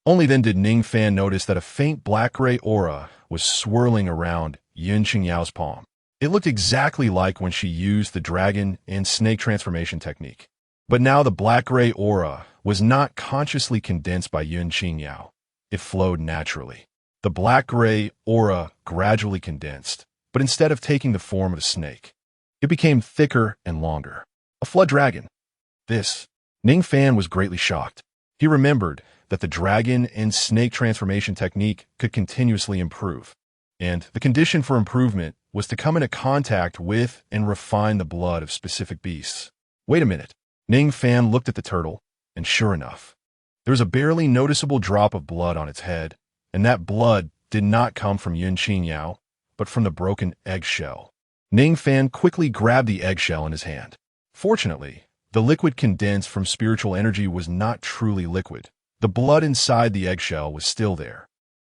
Only then did Ning Fan notice that a faint black-gray aura was swirling around XIANXIA's palm. It looked exactly like when she used the dragon and snake transformation technique. But now the black-gray aura was not consciously condensed by XIANXIA. It flowed naturally. The black-gray aura gradually condensed, but instead of taking the form of a snake, it became thicker and longer. A flood dragon. Ning Fan was greatly shocked. He remembered that the dragon and snake transformation technique could continuously improve, and the condition for improvement was to come into contact with and refine the blood of specific beasts. Wait a minute. Ning Fan looked at the turtle, and sure enough, there was a barely noticeable drop of blood on its head, and that blood did not come from XIANXIA, but from the broken eggshell. Ning Fan quickly grabbed the eggshell in his hand. Fortunately, the liquid condensed from spiritual energy was not truly liquid. The blood inside the eggshell was still there.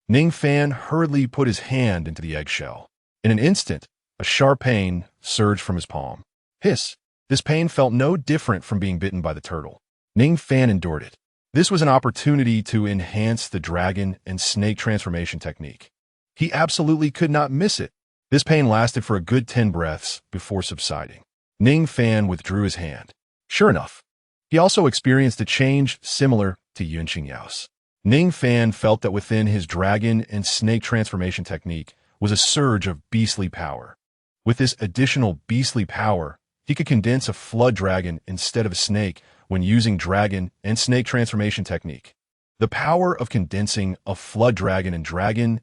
Ning Fan hurriedly put his hand into the eggshell. In an instant, a sharp pain surged from his palm. Hiss! This pain felt no different from being bitten by the turtle. Ning Fan endured it. This was an opportunity to enhance the dragon and snake transformation technique. He absolutely could not miss it. This pain lasted for a good 10 breaths before subsiding. Ning Fan withdrew his hand. Sure enough, he also experienced a change similar to XIANXIA's. Ning Fan felt that within his dragon and snake transformation technique was a surge of beastly power. With this additional beastly power, he could condense a flood dragon instead of a snake when using dragon and snake transformation technique. The power of condensing a flood dragon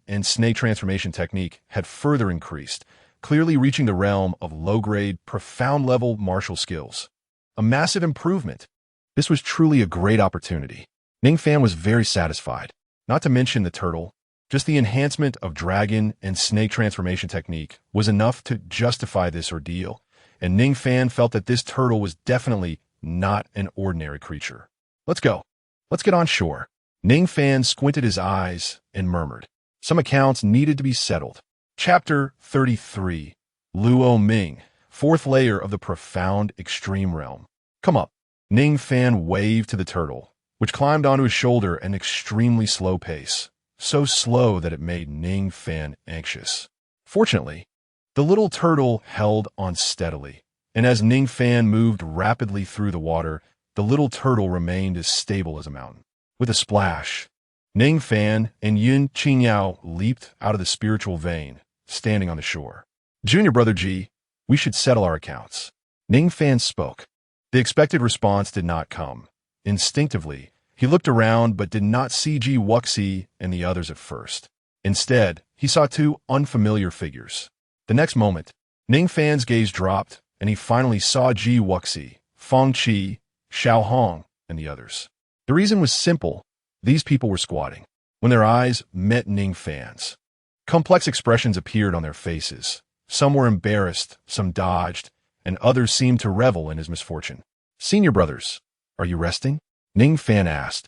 and snake transformation technique had further increased, clearly reaching the realm of low-grade, profound-level martial skills. A massive improvement. This was truly a great opportunity. Ning Fan was very satisfied. Not to mention the turtle, just the enhancement of dragon and snake transformation technique was enough to justify this ordeal, and Ning Fan felt that this turtle was definitely not an ordinary creature. Let's go. Let's get on shore. Ning Fan squinted his eyes and murmured. Some accounts needed to be settled. Chapter 33. Luo Ming, fourth layer of the profound extreme realm. Come up. Ning Fan waved to the turtle, which climbed onto his shoulder at an extremely slow pace, so slow that it made Ning Fan anxious. Fortunately, the little turtle held on steadily, and as Ning Fan moved rapidly through the water, the little turtle remained as stable as a mountain. With a splash, Ning Fan and XIANXIA leaped out of the spiritual vein, standing on the shore. Junior Brother G, we should settle our accounts. Ning Fan spoke. The expected response did not come. Instinctively, he looked around but did not see Ji Wuxi and the others at first. Instead, he saw two unfamiliar figures. The next moment, Ning Fan's gaze dropped, and he finally saw Ji Wuxi, Feng Qi, Xiao Hong, and the others. The reason was simple. These people were squatting. When their eyes met Ning Fan's, complex expressions appeared on their faces. Some were embarrassed, some dodged, and others seemed to revel in his misfortune. Senior brothers, are you resting? Ning Fan asked.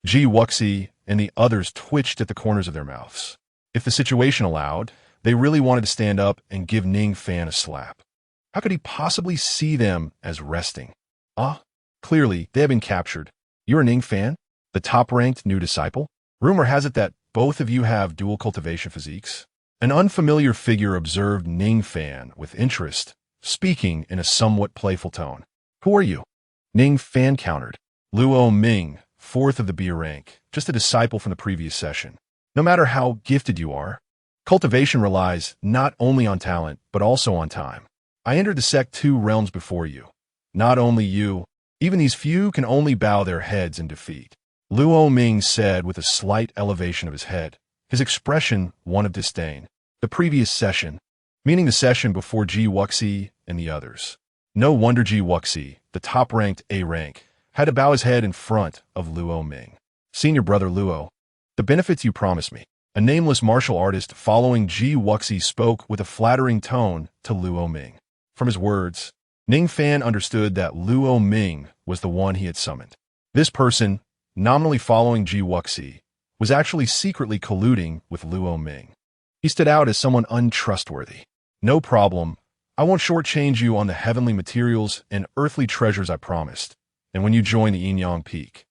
Ji Wuxi and the others twitched at the corners of their mouths. If the situation allowed, they really wanted to stand up and give Ning Fan a slap. How could he possibly see them as resting? Clearly, they had been captured. You're Ning Fan, the top-ranked new disciple? Rumor has it that both of you have dual cultivation physiques. An unfamiliar figure observed Ning Fan with interest, speaking in a somewhat playful tone. Who are you? Ning Fan countered. Luo Ming, fourth of the B rank, just a disciple from the previous session. No matter how gifted you are, cultivation relies not only on talent, but also on time. I entered the Sect 2 realms before you. Not only you, even these few can only bow their heads in defeat. Luo Ming said with a slight elevation of his head, his expression one of disdain. The previous session, meaning the session before Ji Wuxi and the others. No wonder Ji Wuxi, the top-ranked A rank, had to bow his head in front of Luo Ming. Senior brother Luo, the benefits you promised me. A nameless martial artist following Ji Wuxi spoke with a flattering tone to Luo Ming. From his words, Ning Fan understood that Luo Ming was the one he had summoned. This person, nominally following Ji Wuxi, was actually secretly colluding with Luo Ming. He stood out as someone untrustworthy. "No problem. I won't shortchange you on the heavenly materials and earthly treasures I promised. And when you join the Yin Peak,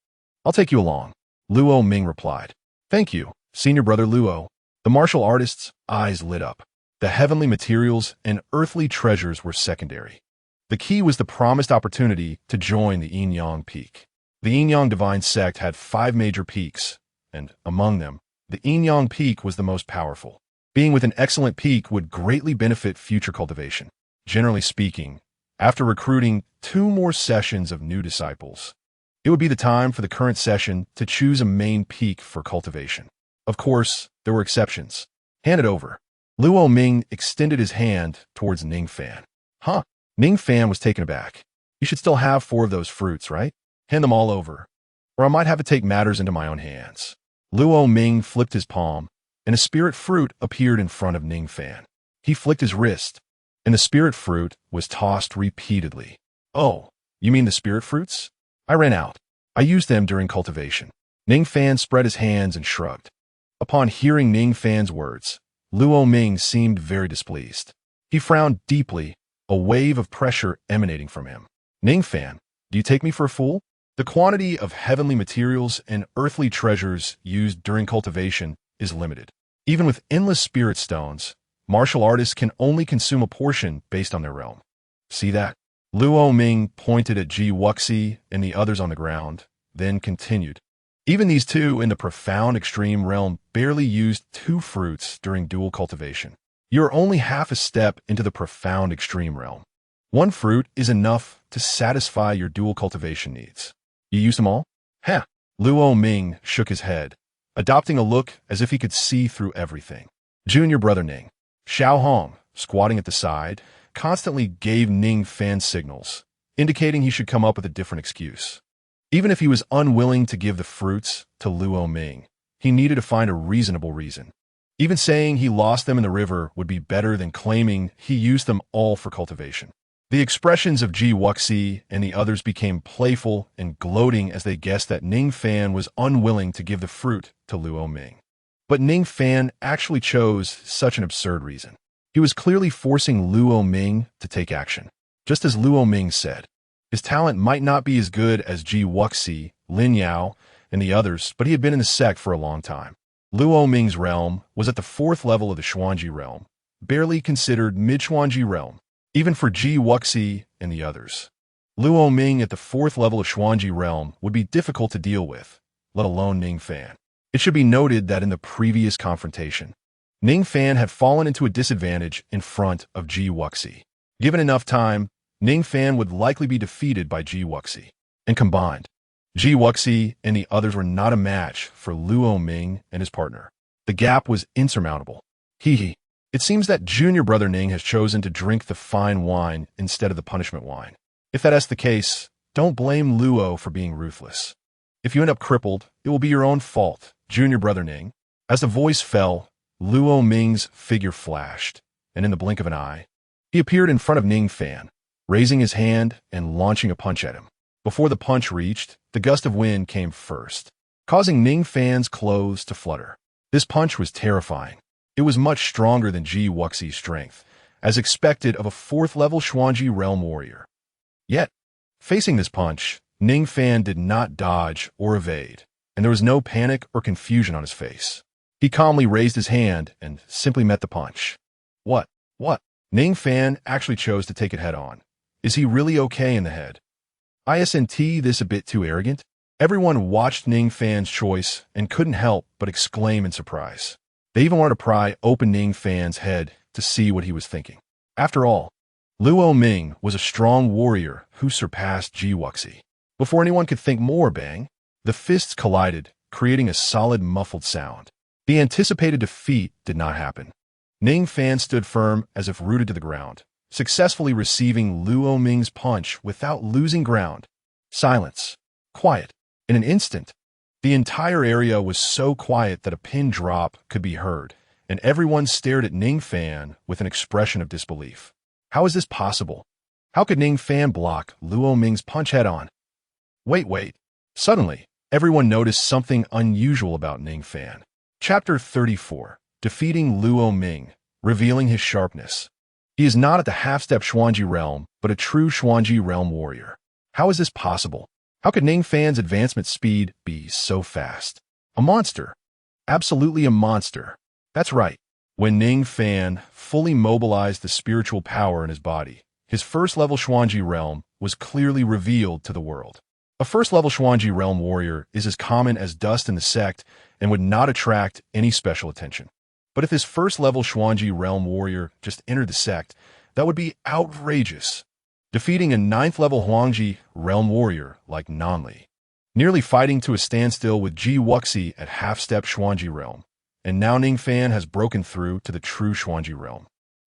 I'll take you along," Luo Ming replied. "Thank you, senior brother Luo." The martial artist's eyes lit up. The heavenly materials and earthly treasures were secondary. The key was the promised opportunity to join the Yin Peak. The Yin Divine Sect had 5 major peaks, and among them, the Yin Peak was the most powerful. Being with an excellent peak would greatly benefit future cultivation. Generally speaking, after recruiting 2 more sessions of new disciples, it would be the time for the current session to choose a main peak for cultivation. Of course, there were exceptions. "Hand it over." Luo Ming extended his hand towards Ning Fan. "Huh?" Ning Fan was taken aback. "You should still have 4 of those fruits, right? Hand them all over, or I might have to take matters into my own hands." Luo Ming flipped his palm, and a spirit fruit appeared in front of Ning Fan. He flicked his wrist, and the spirit fruit was tossed repeatedly. "Oh, you mean the spirit fruits? I ran out. I used them during cultivation." Ning Fan spread his hands and shrugged. Upon hearing Ning Fan's words, Luo Ming seemed very displeased. He frowned deeply, a wave of pressure emanating from him. "Ning Fan, do you take me for a fool? The quantity of heavenly materials and earthly treasures used during cultivation is limited. Even with endless spirit stones, martial artists can only consume a portion based on their realm. See that?" Luo Ming pointed at Ji Wuxi and the others on the ground, then continued. "Even these 2 in the profound extreme realm barely used 2 fruits during dual cultivation. You are only half a step into the profound extreme realm. 1 fruit is enough to satisfy your dual cultivation needs. You used them all?" "Heh." Luo Ming shook his head, adopting a look as if he could see through everything. Junior brother Ning. Xiao Hong, squatting at the side, constantly gave Ning Fan signals, indicating he should come up with a different excuse. Even if he was unwilling to give the fruits to Luo Ming, he needed to find a reasonable reason. Even saying he lost them in the river would be better than claiming he used them all for cultivation. The expressions of Ji Wuxi and the others became playful and gloating as they guessed that Ning Fan was unwilling to give the fruit to Luo Ming. But Ning Fan actually chose such an absurd reason. He was clearly forcing Luo Ming to take action. Just as Luo Ming said, his talent might not be as good as Ji Wuxi, Lin Yao, and the others, but he had been in the sect for a long time. Luo Ming's realm was at the 4th level of the Xuanji realm, barely considered mid-Xuanji realm, even for Ji Wuxi and the others. Luo Ming at the 4th level of Xuanji realm would be difficult to deal with, let alone Ning Fan. It should be noted that in the previous confrontation, Ning Fan had fallen into a disadvantage in front of Ji Wuxi. Given enough time, Ning Fan would likely be defeated by Ji Wuxi. And combined, Ji Wuxi and the others were not a match for Luo Ming and his partner. The gap was insurmountable. Hee. It seems that junior brother Ning has chosen to drink the fine wine instead of the punishment wine. If that's the case, don't blame Luo for being ruthless. If you end up crippled, it will be your own fault, junior brother Ning. As the voice fell, Luo Ming's figure flashed, and in the blink of an eye, he appeared in front of Ning Fan, raising his hand and launching a punch at him. Before the punch reached, the gust of wind came first, causing Ning Fan's clothes to flutter. This punch was terrifying. It was much stronger than Ji Wuxi's strength, as expected of a 4th level Xuanji realm warrior. Yet, facing this punch, Ning Fan did not dodge or evade, and there was no panic or confusion on his face. He calmly raised his hand and simply met the punch. What? Ning Fan actually chose to take it head on. Is he really okay in the head? Isn't this a bit too arrogant? Everyone watched Ning Fan's choice and couldn't help but exclaim in surprise. They even wanted to pry open Ning Fan's head to see what he was thinking. After all, Luo Ming was a strong warrior who surpassed Ji Wuxi. Before anyone could think more, bang, the fists collided, creating a solid muffled sound. The anticipated defeat did not happen. Ning Fan stood firm as if rooted to the ground, successfully receiving Luo Ming's punch without losing ground. Silence. Quiet. In an instant, the entire area was so quiet that a pin drop could be heard, and everyone stared at Ning Fan with an expression of disbelief. How is this possible? How could Ning Fan block Luo Ming's punch head on? Wait. Suddenly, everyone noticed something unusual about Ning Fan. Chapter 34. Defeating Luo Ming, revealing his sharpness. He is not at the half-step Xuanji realm, but a true Xuanji realm warrior. How is this possible? How could Ning Fan's advancement speed be so fast? A monster. Absolutely a monster. That's right. When Ning Fan fully mobilized the spiritual power in his body, his first-level Xuanji realm was clearly revealed to the world. A first-level Xuanji realm warrior is as common as dust in the sect and would not attract any special attention. But if this first-level Xuanji realm warrior just entered the sect, that would be outrageous. Defeating a 9th-level Huangji realm warrior like Nanli. Nearly fighting to a standstill with XIANXIA at half-step Xuanji realm. And now Ning Fan has broken through to the true Xuanji realm.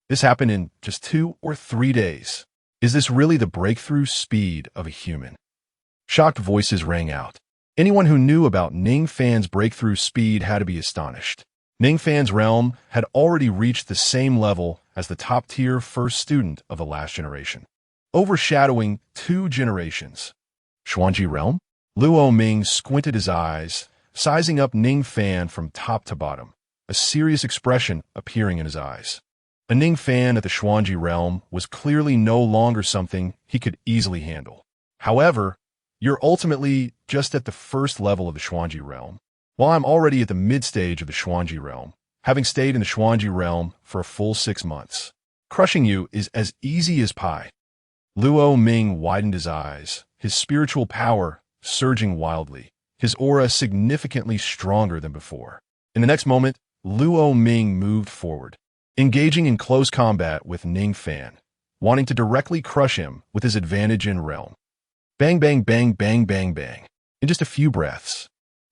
This happened in just 2 or 3 days. Is this really the breakthrough speed of a human? Shocked voices rang out. Anyone who knew about Ning Fan's breakthrough speed had to be astonished. Ning Fan's realm had already reached the same level as the top-tier first student of the last generation, overshadowing 2 generations. Xuanji realm? Luo Ming squinted his eyes, sizing up Ning Fan from top to bottom, a serious expression appearing in his eyes. A Ning Fan at the Xuanji realm was clearly no longer something he could easily handle. However, you're ultimately just at the first level of the Xuanji realm, while I'm already at the mid-stage of the Xuanji realm, having stayed in the Xuanji realm for a full 6 months. Crushing you is as easy as pie. Luo Ming widened his eyes, his spiritual power surging wildly, his aura significantly stronger than before. In the next moment, Luo Ming moved forward, engaging in close combat with Ning Fan, wanting to directly crush him with his advantage in realm. Bang, bang, bang, bang, bang, bang. In just a few breaths,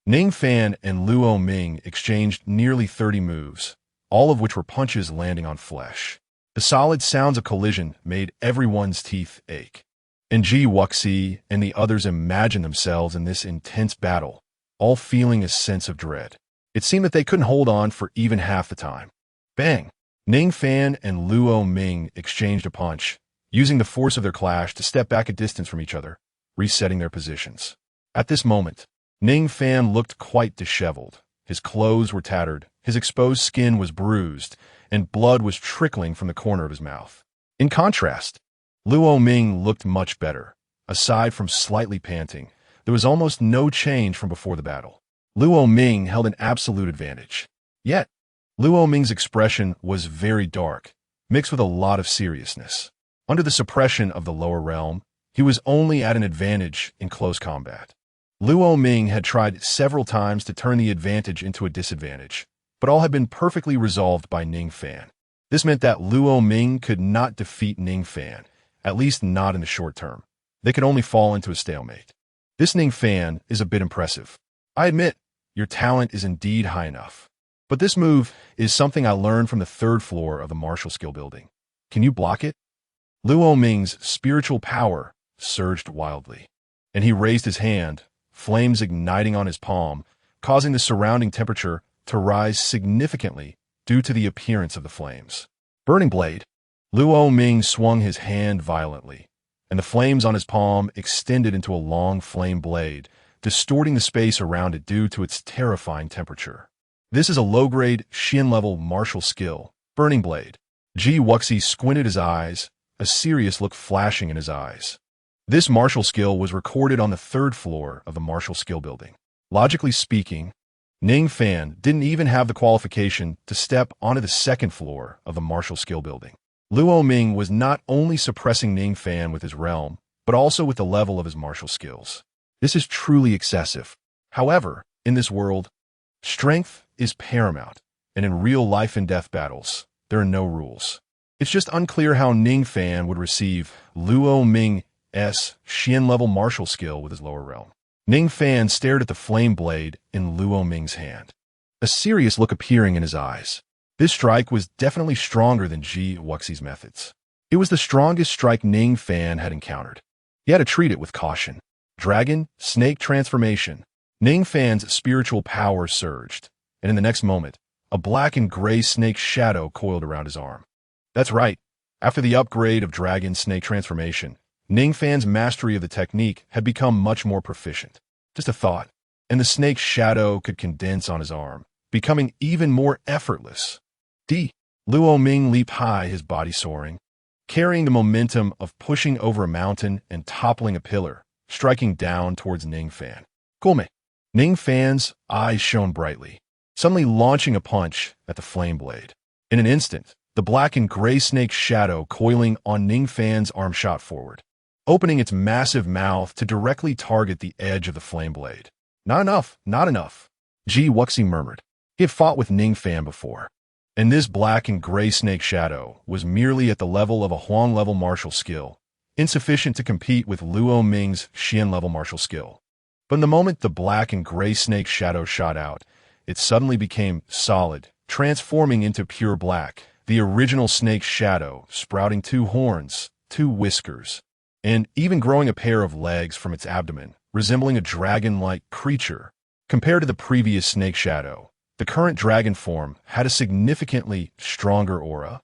Ning Fan and Luo Ming exchanged nearly 30 moves, all of which were punches landing on flesh. The solid sounds of collision made everyone's teeth ache. And XIANXIA and the others imagined themselves in this intense battle, all feeling a sense of dread. It seemed that they couldn't hold on for even half the time. Bang! Ning Fan and Luo Ming exchanged a punch, using the force of their clash to step back a distance from each other, resetting their positions. At this moment, Ning Fan looked quite disheveled. His clothes were tattered, his exposed skin was bruised, and blood was trickling from the corner of his mouth. In contrast, Luo Ming looked much better. Aside from slightly panting, there was almost no change from before the battle. Luo Ming held an absolute advantage. Yet, Luo Ming's expression was very dark, mixed with a lot of seriousness. Under the suppression of the lower realm, he was only at an advantage in close combat. Luo Ming had tried several times to turn the advantage into a disadvantage, but all had been perfectly resolved by Ning Fan. This meant that Luo Ming could not defeat Ning Fan, at least not in the short term. They could only fall into a stalemate. This Ning Fan is a bit impressive. I admit, your talent is indeed high enough. But this move is something I learned from the 3rd floor of the martial skill building. Can you block it? Luo Ming's spiritual power surged wildly, and he raised his hand, flames igniting on his palm, causing the surrounding temperature to rise significantly due to the appearance of the flames. Burning blade. Luo Ming swung his hand violently, and the flames on his palm extended into a long flame blade, distorting the space around it due to its terrifying temperature. This is a low-grade, Xian-level martial skill, Burning Blade. XIANXIA squinted his eyes, a serious look flashing in his eyes. This martial skill was recorded on the 3rd floor of the martial skill building. Logically speaking, Ning Fan didn't even have the qualification to step onto the 2nd floor of the martial skill building. Luo Ming was not only suppressing Ning Fan with his realm, but also with the level of his martial skills. This is truly excessive. However, in this world, strength is paramount, and in real life and death battles, there are no rules. It's just unclear how Ning Fan would receive Luo Ming's Xian-level martial skill with his lower realm. Ning Fan stared at the flame blade in Luo Ming's hand, a serious look appearing in his eyes. This strike was definitely stronger than XIANXIA's methods. It was the strongest strike Ning Fan had encountered. He had to treat it with caution. Dragon, snake transformation. Ning Fan's spiritual power surged, and in the next moment, a black and gray snake shadow coiled around his arm. That's right. After the upgrade of dragon snake transformation, Ning Fan's mastery of the technique had become much more proficient. Just a thought. and the snake's shadow could condense on his arm, becoming even more effortless. Luo Ming leaped high, his body soaring, carrying the momentum of pushing over a mountain and toppling a pillar, striking down towards Ning Fan. Gulme. Ning Fan's eyes shone brightly, suddenly launching a punch at the flame blade. In an instant, the black and gray snake's shadow coiling on Ning Fan's arm shot forward, opening its massive mouth to directly target the edge of the flame blade. Not enough, not enough, XIANXIA murmured. He had fought with Ning Fan before, and this black and gray snake shadow was merely at the level of a Huang-level martial skill, insufficient to compete with Luo Ming's Xian-level martial skill. But in the moment the black and gray snake shadow shot out, it suddenly became solid, transforming into pure black, the original snake's shadow, sprouting 2 horns, 2 whiskers, and even growing a pair of legs from its abdomen, resembling a dragon-like creature. Compared to the previous snake shadow, the current dragon form had a significantly stronger aura,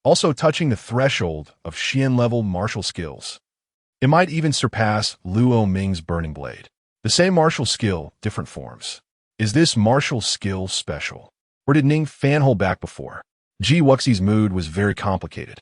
also touching the threshold of Xian-level martial skills. It might even surpass Luo Ming's burning blade. The same martial skill, different forms. Is this martial skill special? Or did Ning Fan hold back before? XIANXIA's mood was very complicated.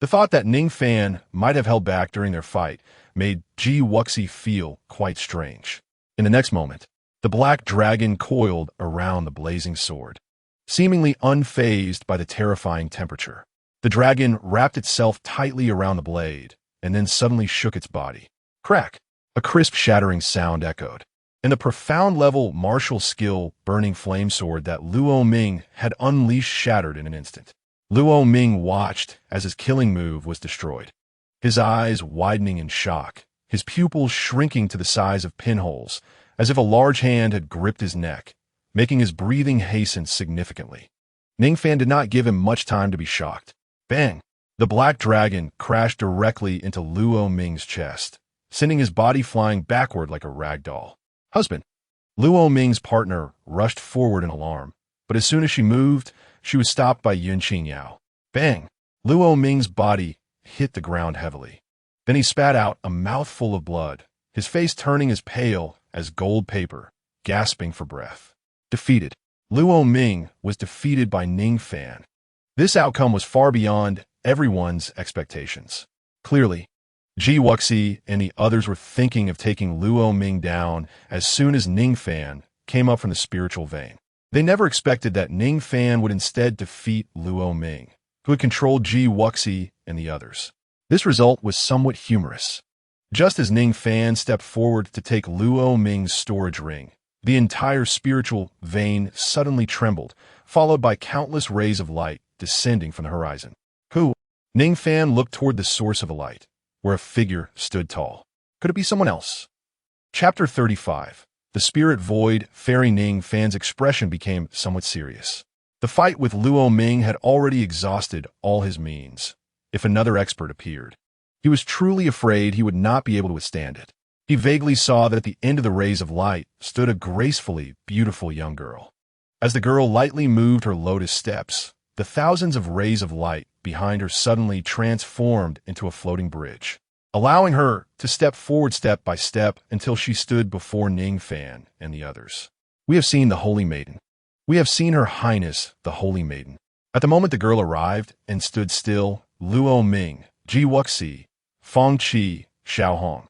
The thought that Ning Fan might have held back during their fight made XIANXIA feel quite strange. In the next moment, the black dragon coiled around the blazing sword, seemingly unfazed by the terrifying temperature. The dragon wrapped itself tightly around the blade, and then suddenly shook its body. Crack! A crisp shattering sound echoed, and the profound-level martial skill burning flame sword that Luo Ming had unleashed shattered in an instant. Luo Ming watched as his killing move was destroyed, his eyes widening in shock, his pupils shrinking to the size of pinholes, as if a large hand had gripped his neck, making his breathing hasten significantly. Ning Fan did not give him much time to be shocked. Bang! The black dragon crashed directly into Luo Ming's chest, sending his body flying backward like a rag doll. Husband! Luo Ming's partner rushed forward in alarm, but as soon as she moved, she was stopped by Yunqing. Bang! Luo Ming's body hit the ground heavily. Then he spat out a mouthful of blood, his face turning as pale as gold paper, gasping for breath. Defeated. Luo Ming was defeated by Ning Fan. This outcome was far beyond everyone's expectations. Clearly, XIANXIA and the others were thinking of taking Luo Ming down as soon as Ning Fan came up from the spiritual vein. They never expected that Ning Fan would instead defeat Luo Ming, who had controlled XIANXIA and the others. This result was somewhat humorous. Just as Ning Fan stepped forward to take Luo Ming's storage ring, the entire spiritual vein suddenly trembled, followed by countless rays of light descending from the horizon. Who? Ning Fan looked toward the source of the light, where a figure stood tall. Could it be someone else? Chapter 35. The Spirit Void. Fairy Ning Fan's expression became somewhat serious. The fight with Luo Ming had already exhausted all his means. If another expert appeared, he was truly afraid he would not be able to withstand it. He vaguely saw that at the end of the rays of light stood a gracefully beautiful young girl. As the girl lightly moved her lotus steps, the thousands of rays of light behind her suddenly transformed into a floating bridge, allowing her to step forward step by step until she stood before Ning Fan and the others. We have seen the Holy Maiden. We have seen Her Highness, the Holy Maiden. At the moment the girl arrived and stood still, Luo Ming, XIANXIA, Feng Qi, Xiao Hong,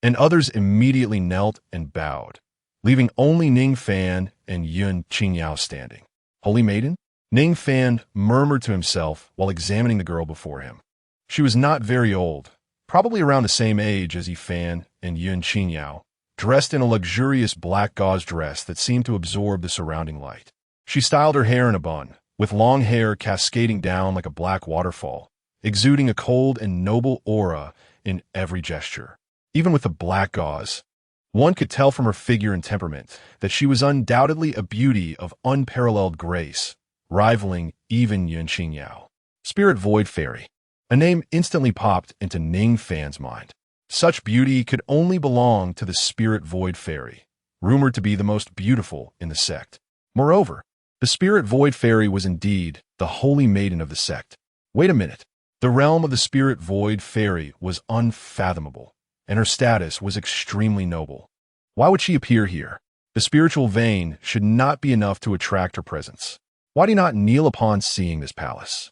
and others immediately knelt and bowed, leaving only Ning Fan and Yunqing standing. Holy Maiden? Ning Fan murmured to himself while examining the girl before him. She was not very old, probably around the same age as Fan and Yunqing, dressed in a luxurious black gauze dress that seemed to absorb the surrounding light. She styled her hair in a bun, with long hair cascading down like a black waterfall, exuding a cold and noble aura in every gesture. Even with the black gauze, one could tell from her figure and temperament that she was undoubtedly a beauty of unparalleled grace, rivaling even Yunqing. Spirit Void Fairy. A name instantly popped into Ning Fan's mind. Such beauty could only belong to the Spirit Void Fairy, rumored to be the most beautiful in the sect. Moreover, the Spirit Void Fairy was indeed the Holy Maiden of the sect. Wait a minute. The realm of the Spirit Void Fairy was unfathomable, and her status was extremely noble. Why would she appear here? The spiritual vein should not be enough to attract her presence. Why do you not kneel upon seeing this palace?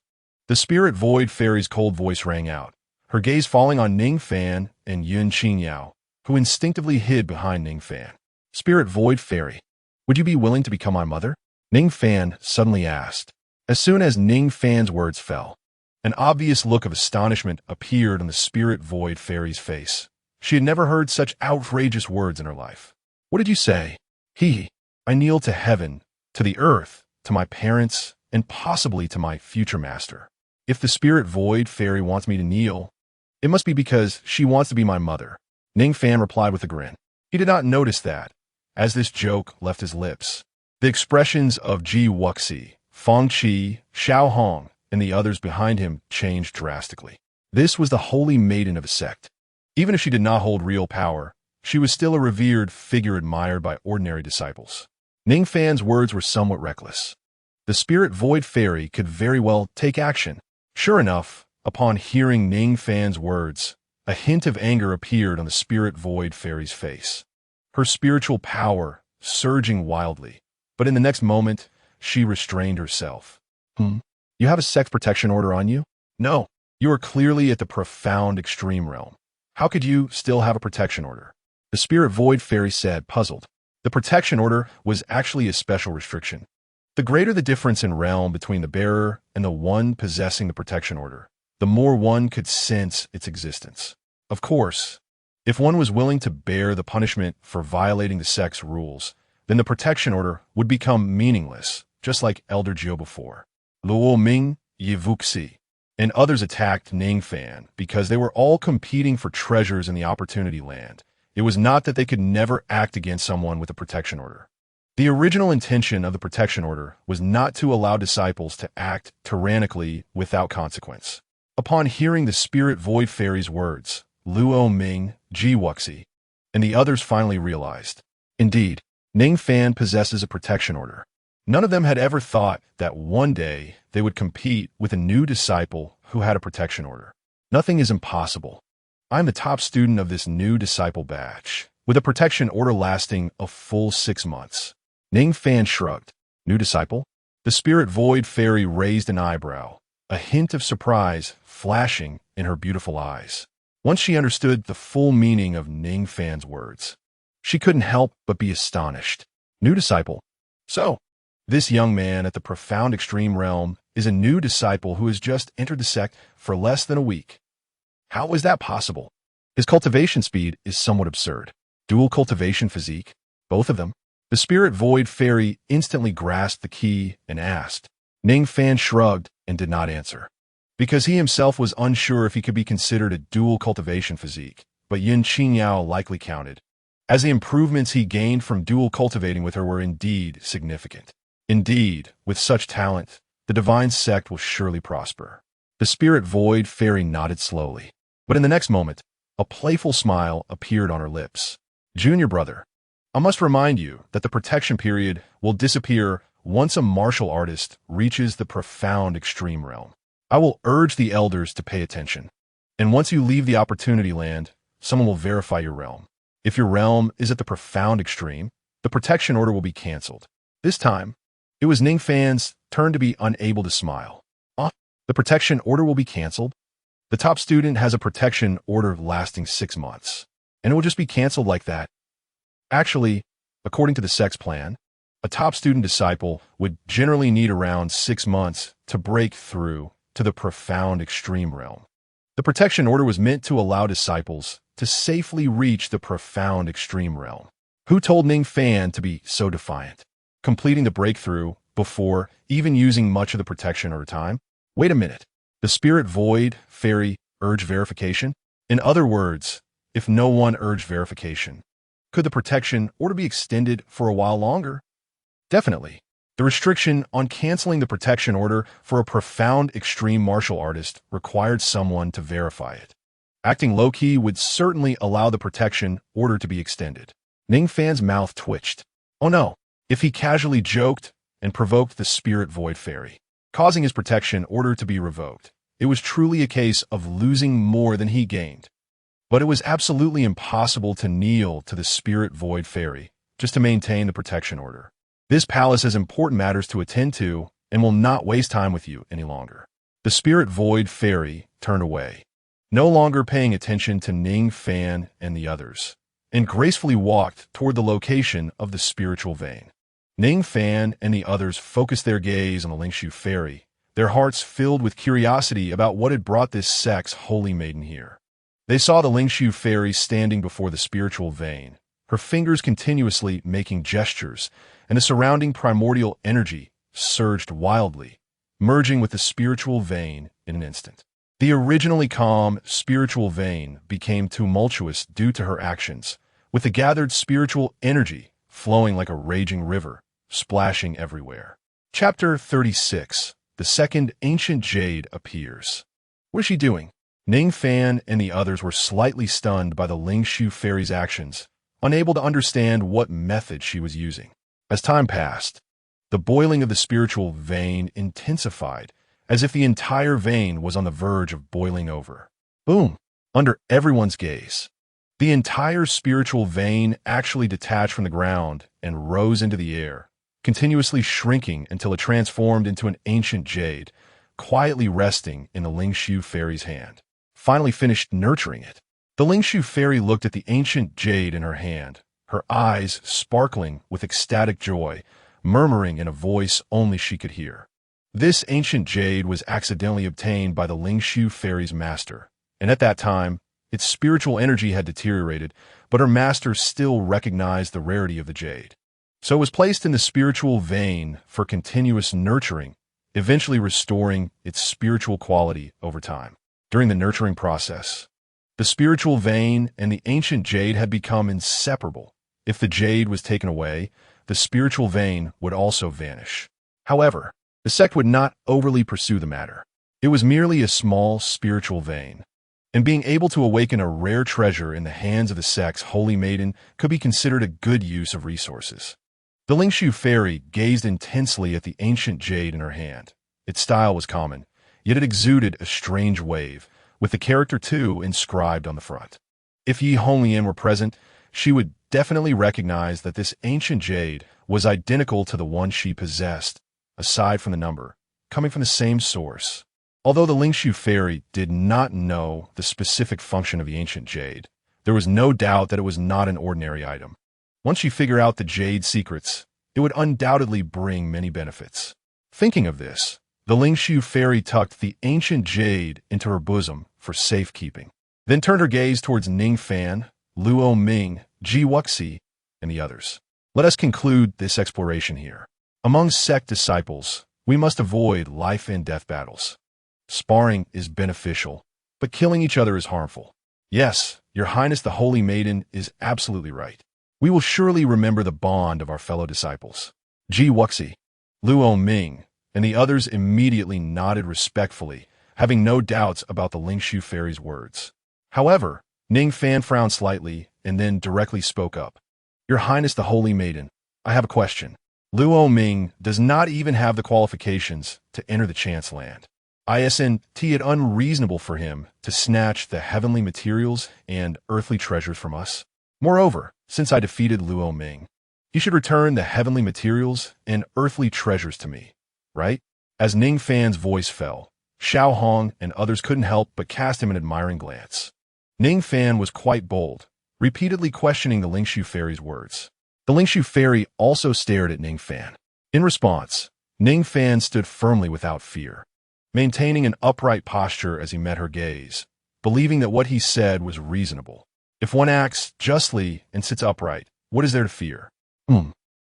The spirit void fairy's cold voice rang out, her gaze falling on Ning Fan and XIANXIA, who instinctively hid behind Ning Fan. Spirit void fairy, would you be willing to become my mother? Ning Fan suddenly asked. As soon as Ning Fan's words fell, an obvious look of astonishment appeared on the spirit void fairy's face. She had never heard such outrageous words in her life. What did you say? I kneel to heaven, to the earth, to my parents, and possibly to my future master. If the spirit void fairy wants me to kneel, it must be because she wants to be my mother. Ning Fan replied with a grin. He did not notice that, as this joke left his lips, the expressions of Ji Wuxi, Feng Qi, Xiao Hong, and the others behind him changed drastically. This was the holy maiden of a sect. Even if she did not hold real power, she was still a revered figure admired by ordinary disciples. Ning Fan's words were somewhat reckless. The spirit void fairy could very well take action. Sure enough, upon hearing Ning Fan's words, a hint of anger appeared on the spirit void fairy's face. Her spiritual power surging wildly, but in the next moment, she restrained herself. You have a sect protection order on you? No, you are clearly at the profound extreme realm. How could you still have a protection order? The spirit void fairy said, puzzled. The protection order was actually a special restriction. The greater the difference in realm between the bearer and the one possessing the protection order, the more one could sense its existence. Of course, if one was willing to bear the punishment for violating the sect's rules, then the protection order would become meaningless, just like Elder Jiu before. Luo Ming, Yi Vuxi, and others attacked Ning Fan because they were all competing for treasures in the opportunity land. It was not that they could never act against someone with a protection order. The original intention of the protection order was not to allow disciples to act tyrannically without consequence. Upon hearing the spirit void fairy's words, Luo Ming, Ji Wuxi, and the others finally realized. Indeed, Ning Fan possesses a protection order. None of them had ever thought that one day they would compete with a new disciple who had a protection order. Nothing is impossible. I am the top student of this new disciple batch, with a protection order lasting a full 6 months. Ning Fan shrugged. New disciple? The spirit void fairy raised an eyebrow, a hint of surprise flashing in her beautiful eyes. Once she understood the full meaning of Ning Fan's words, she couldn't help but be astonished. New disciple? So, this young man at the profound extreme realm is a new disciple who has just entered the sect for less than a week. How is that possible? His cultivation speed is somewhat absurd. Dual cultivation physique, both of them. The spirit void fairy instantly grasped the key and asked. Ning Fan shrugged and did not answer, because he himself was unsure if he could be considered a dual cultivation physique, but Yin Qingyao likely counted, as the improvements he gained from dual cultivating with her were indeed significant. Indeed, with such talent, the divine sect will surely prosper. The spirit void fairy nodded slowly, but in the next moment, a playful smile appeared on her lips. Junior brother, I must remind you that the protection period will disappear once a martial artist reaches the profound extreme realm. I will urge the elders to pay attention. And once you leave the opportunity land, someone will verify your realm. If your realm is at the profound extreme, the protection order will be canceled. This time, it was Ning Fan's turn to be unable to smile. The protection order will be canceled? The top student has a protection order lasting 6 months, and it will just be canceled like that. Actually, according to the sect's plan, a top student disciple would generally need around 6 months to break through to the profound extreme realm. The protection order was meant to allow disciples to safely reach the profound extreme realm. Who told Ning Fan to be so defiant, completing the breakthrough before even using much of the protection order time? Wait a minute. The spirit void fairy urged verification? In other words, if no one urged verification, could the protection order be extended for a while longer? Definitely. The restriction on canceling the protection order for a profound extreme martial artist required someone to verify it. Acting low-key would certainly allow the protection order to be extended. Ning Fan's mouth twitched. Oh no, if he casually joked and provoked the spirit void fairy, causing his protection order to be revoked, it was truly a case of losing more than he gained. But it was absolutely impossible to kneel to the spirit void fairy just to maintain the protection order. This palace has important matters to attend to and will not waste time with you any longer. The spirit void fairy turned away, no longer paying attention to Ning Fan and the others, and gracefully walked toward the location of the spiritual vein. Ning Fan and the others focused their gaze on the Lingshu fairy, their hearts filled with curiosity about what had brought this sect's holy maiden here. They saw the Lingshu fairy standing before the spiritual vein, her fingers continuously making gestures, and the surrounding primordial energy surged wildly, merging with the spiritual vein in an instant. The originally calm spiritual vein became tumultuous due to her actions, with the gathered spiritual energy flowing like a raging river, splashing everywhere. Chapter 36. The second ancient jade appears. What is she doing? Ning Fan and the others were slightly stunned by the Lingshu fairy's actions, unable to understand what method she was using. As time passed, the boiling of the spiritual vein intensified, as if the entire vein was on the verge of boiling over. Boom! Under everyone's gaze, the entire spiritual vein actually detached from the ground and rose into the air, continuously shrinking until it transformed into an ancient jade, quietly resting in the Lingshu fairy's hand. Finally finished nurturing it. The Lingshu fairy looked at the ancient jade in her hand, her eyes sparkling with ecstatic joy, murmuring in a voice only she could hear. This ancient jade was accidentally obtained by the Lingshu fairy's master, and at that time, its spiritual energy had deteriorated, but her master still recognized the rarity of the jade. So it was placed in the spiritual vein for continuous nurturing, eventually restoring its spiritual quality over time. During the nurturing process, the spiritual vein and the ancient jade had become inseparable. If the jade was taken away, the spiritual vein would also vanish. However, the sect would not overly pursue the matter. It was merely a small spiritual vein, and being able to awaken a rare treasure in the hands of the sect's holy maiden could be considered a good use of resources. The Lingshu fairy gazed intensely at the ancient jade in her hand. Its style was common, yet it exuded a strange wave, with the character 2 inscribed on the front. If Yi Honglian were present, she would definitely recognize that this ancient jade was identical to the one she possessed, aside from the number, coming from the same source. Although the Lingshu fairy did not know the specific function of the ancient jade, there was no doubt that it was not an ordinary item. Once she figured out the jade secrets, it would undoubtedly bring many benefits. Thinking of this, the Lingshu fairy tucked the ancient jade into her bosom for safekeeping, then turned her gaze towards Ning Fan, Luo Ming, XIANXIA, and the others. Let us conclude this exploration here. Among sect disciples, we must avoid life and death battles. Sparring is beneficial, but killing each other is harmful. Yes, Your Highness the Holy Maiden is absolutely right. We will surely remember the bond of our fellow disciples. XIANXIA, Luo Ming, and the others immediately nodded respectfully, having no doubts about the Lingshu fairy's words. However, Ning Fan frowned slightly and then directly spoke up. Your Highness the Holy Maiden, I have a question. Luo Ming does not even have the qualifications to enter the Chance Land. Isn't it unreasonable for him to snatch the heavenly materials and earthly treasures from us? Moreover, since I defeated Luo Ming, he should return the heavenly materials and earthly treasures to me, right? As Ning Fan's voice fell, Xiao Hong and others couldn't help but cast him an admiring glance. Ning Fan was quite bold, repeatedly questioning the Lingshu fairy's words. The Lingshu fairy also stared at Ning Fan. In response, Ning Fan stood firmly without fear, maintaining an upright posture as he met her gaze, believing that what he said was reasonable. If one acts justly and sits upright, what is there to fear?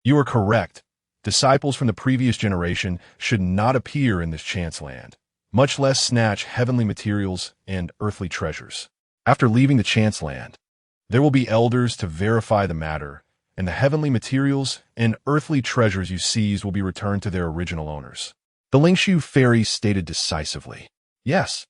You are correct. Disciples from the previous generation should not appear in this Chance Land, much less snatch heavenly materials and earthly treasures. After leaving the Chance Land, there will be elders to verify the matter, and the heavenly materials and earthly treasures you seized will be returned to their original owners. The Lingshu fairy stated decisively. Yes.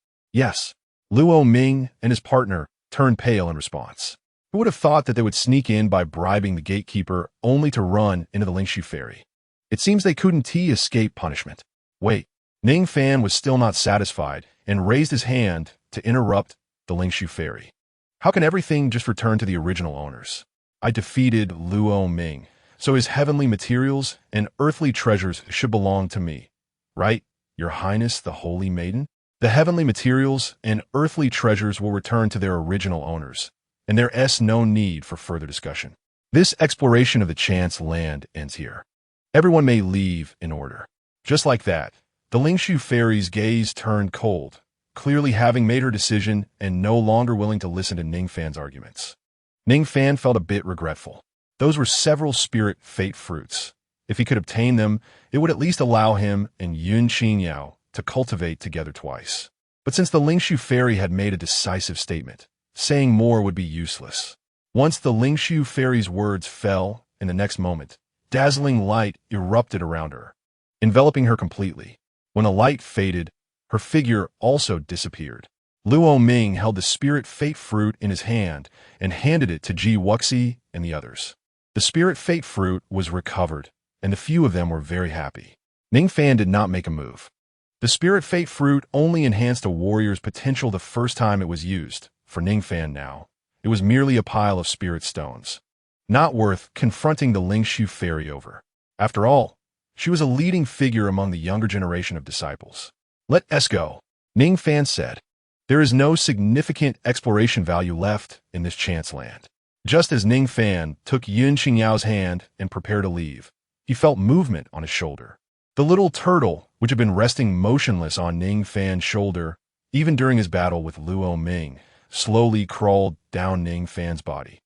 Luo Ming and his partner turned pale in response. Who would have thought that they would sneak in by bribing the gatekeeper only to run into the Lingshu fairy? It seems they couldn't escape punishment. Wait, Ning Fan was still not satisfied and raised his hand to interrupt the Lingshu fairy. How can everything just return to the original owners? I defeated Luo Ming, so his heavenly materials and earthly treasures should belong to me, right, Your Highness the Holy Maiden? The heavenly materials and earthly treasures will return to their original owners, and there's no need for further discussion. This exploration of the chance land ends here. Everyone may leave in order. Just like that, the Lingshu fairy's gaze turned cold, clearly having made her decision and no longer willing to listen to Ning Fan's arguments. Ning Fan felt a bit regretful. Those were several spirit fate fruits. If he could obtain them, it would at least allow him and XIANXIA to cultivate together twice. But since the Lingshu fairy had made a decisive statement, saying more would be useless. Once the Lingshu fairy's words fell, in the next moment, dazzling light erupted around her, enveloping her completely. When the light faded, her figure also disappeared. Luo Ming held the spirit fate fruit in his hand and handed it to XIANXIA and the others. The spirit fate fruit was recovered, and the few of them were very happy. Ning Fan did not make a move. The spirit fate fruit only enhanced a warrior's potential the first time it was used. For Ning Fan now, it was merely a pile of spirit stones, not worth confronting the Lingshu fairy over. After all, she was a leading figure among the younger generation of disciples. Let us go, Ning Fan said. There is no significant exploration value left in this chance land. Just as Ning Fan took XIANXIA's hand and prepared to leave, he felt movement on his shoulder. The little turtle, which had been resting motionless on Ning Fan's shoulder, even during his battle with Luo Ming, slowly crawled down Ning Fan's body,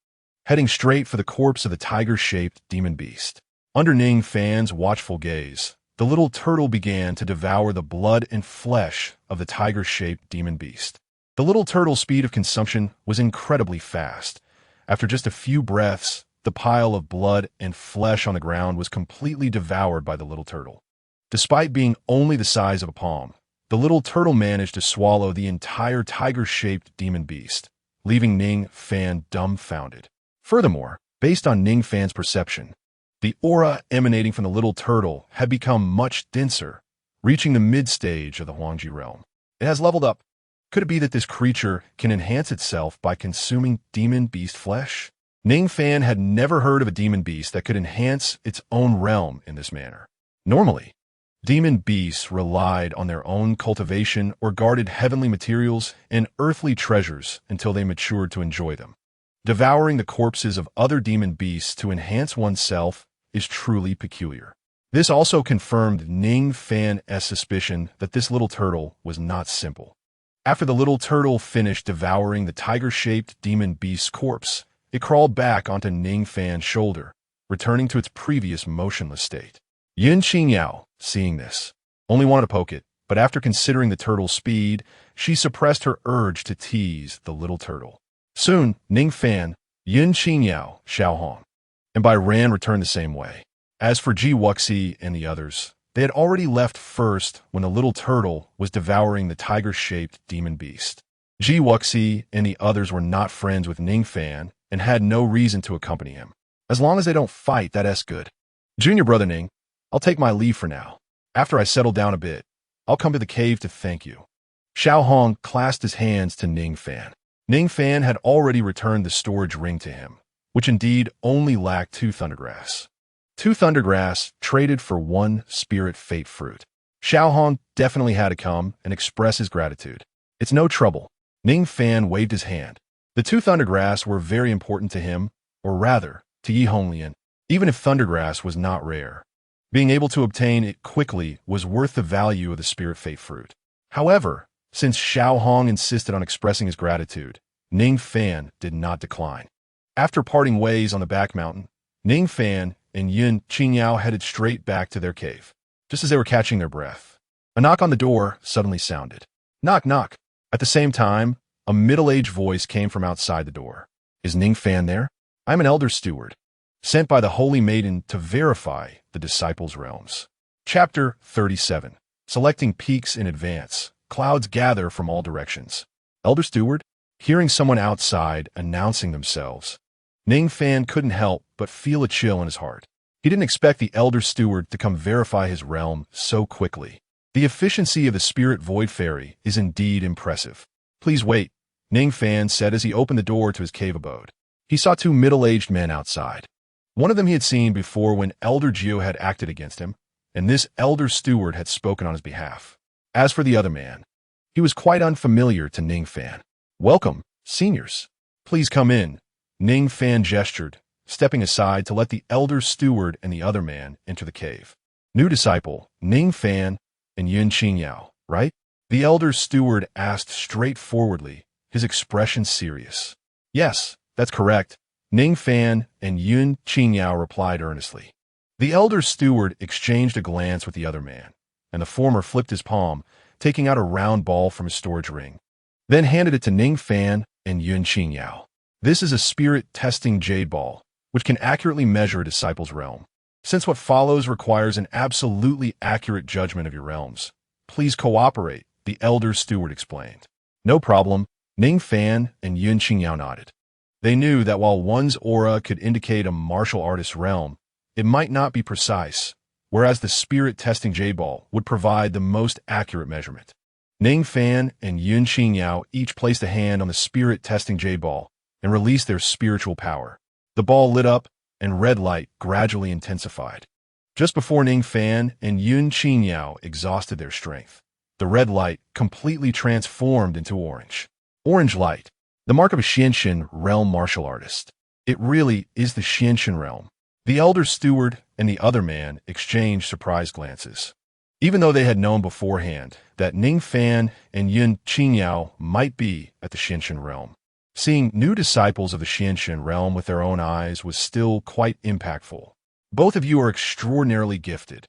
heading straight for the corpse of the tiger-shaped demon beast. Under Ning Fan's watchful gaze, the little turtle began to devour the blood and flesh of the tiger-shaped demon beast. The little turtle's speed of consumption was incredibly fast. After just a few breaths, the pile of blood and flesh on the ground was completely devoured by the little turtle. Despite being only the size of a palm, the little turtle managed to swallow the entire tiger-shaped demon beast, leaving Ning Fan dumbfounded. Furthermore, based on Ning Fan's perception, the aura emanating from the little turtle had become much denser, reaching the mid-stage of the Huangji realm. It has leveled up. Could it be that this creature can enhance itself by consuming demon beast flesh? Ning Fan had never heard of a demon beast that could enhance its own realm in this manner. Normally, demon beasts relied on their own cultivation or guarded heavenly materials and earthly treasures until they matured to enjoy them. Devouring the corpses of other demon beasts to enhance oneself is truly peculiar. This also confirmed Ning Fan's suspicion that this little turtle was not simple. After the little turtle finished devouring the tiger-shaped demon beast's corpse, it crawled back onto Ning Fan's shoulder, returning to its previous motionless state. XIANXIA, seeing this, only wanted to poke it, but after considering the turtle's speed, she suppressed her urge to tease the little turtle. Soon, Ning Fan, XIANXIA, Xiaohong, and Bai Ran returned the same way. As for XIANXIA and the others, they had already left first when the little turtle was devouring the tiger-shaped demon beast. XIANXIA and the others were not friends with Ning Fan and had no reason to accompany him. As long as they don't fight, that's good. Junior brother Ning, I'll take my leave for now. After I settle down a bit, I'll come to the cave to thank you. Xiaohong clasped his hands to Ning Fan. Ning Fan had already returned the storage ring to him, which indeed only lacked 2 thundergrass. 2 thundergrass traded for 1 spirit fate fruit. Xiaohong definitely had to come and express his gratitude. It's no trouble. Ning Fan waved his hand. The 2 thundergrass were very important to him, or rather, to Yi Honglian, even if thundergrass was not rare. Being able to obtain it quickly was worth the value of the spirit fate fruit. However, since Xiaohong insisted on expressing his gratitude, Ning Fan did not decline. After parting ways on the back mountain, Ning Fan and XIANXIA headed straight back to their cave. Just as they were catching their breath, a knock on the door suddenly sounded. Knock, knock. At the same time, a middle-aged voice came from outside the door. Is Ning Fan there? I'm an elder steward, sent by the Holy Maiden to verify the disciples' realms. Chapter 37. Selecting peaks in advance. Clouds gather from all directions. Elder steward? Hearing someone outside announcing themselves, Ning Fan couldn't help but feel a chill in his heart. He didn't expect the elder steward to come verify his realm so quickly. The efficiency of the spirit void fairy is indeed impressive. Please wait, Ning Fan said as he opened the door to his cave abode. He saw two middle-aged men outside. One of them he had seen before when Elder Geo had acted against him, and this elder steward had spoken on his behalf. As for the other man, he was quite unfamiliar to Ning Fan. "Welcome, seniors. Please come in," Ning Fan gestured, stepping aside to let the elder steward and the other man enter the cave. "New disciple, Ning Fan and XIANXIA, right?" The elder steward asked straightforwardly, his expression serious. "Yes, that's correct," Ning Fan and XIANXIA replied earnestly. The elder steward exchanged a glance with the other man, and the former flipped his palm, taking out a round ball from his storage ring, then handed it to Ning Fan and XIANXIA. "This is a spirit-testing jade ball, which can accurately measure a disciple's realm. Since what follows requires an absolutely accurate judgment of your realms, please cooperate," the elder steward explained. "No problem," Ning Fan and XIANXIA nodded. They knew that while one's aura could indicate a martial artist's realm, it might not be precise, whereas the spirit-testing jade ball would provide the most accurate measurement. Ning Fan and XIANXIA each placed a hand on the spirit-testing jade ball and released their spiritual power. The ball lit up, and red light gradually intensified. Just before Ning Fan and XIANXIA exhausted their strength, the red light completely transformed into orange. Orange light, the mark of a Xianxin realm martial artist. It really is the Xianxin realm. The elder steward and the other man exchanged surprised glances. Even though they had known beforehand that Ning Fan and XIANXIA might be at the Xianxin realm, seeing new disciples of the Xianxin realm with their own eyes was still quite impactful. Both of you are extraordinarily gifted,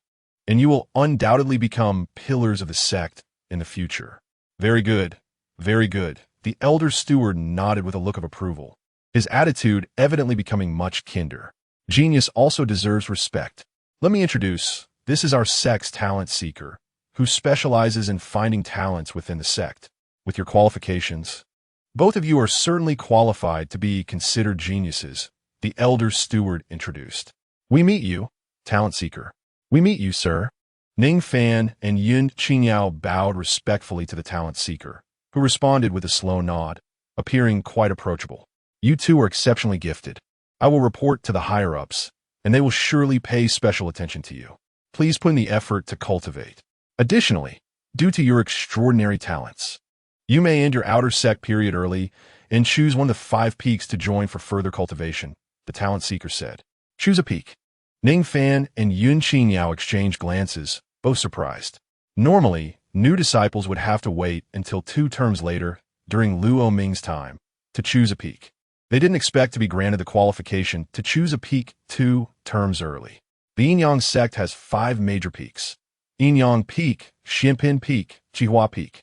and you will undoubtedly become pillars of the sect in the future. Very good, very good. The elder steward nodded with a look of approval, his attitude evidently becoming much kinder. Genius also deserves respect. Let me introduce, this is our sect's talent seeker, who specializes in finding talents within the sect. With your qualifications, both of you are certainly qualified to be considered geniuses, the elder steward introduced. "We meet you, talent seeker." "We meet you, sir." Ning Fan and XIANXIA bowed respectfully to the talent seeker, who responded with a slow nod, appearing quite approachable. "You two are exceptionally gifted. I will report to the higher-ups, and they will surely pay special attention to you. Please put in the effort to cultivate. Additionally, due to your extraordinary talents, you may end your outer sect period early and choose one of the 5 peaks to join for further cultivation," the talent seeker said. "Choose a peak." Ning Fan and XIANXIA exchanged glances, both surprised. Normally, new disciples would have to wait until 2 terms later, during Luo Ming's time, to choose a peak. They didn't expect to be granted the qualification to choose a peak 2 terms early. The Yin-Yang sect has 5 major peaks: Yin-Yang Peak, Xianpin Peak, Qihua Peak,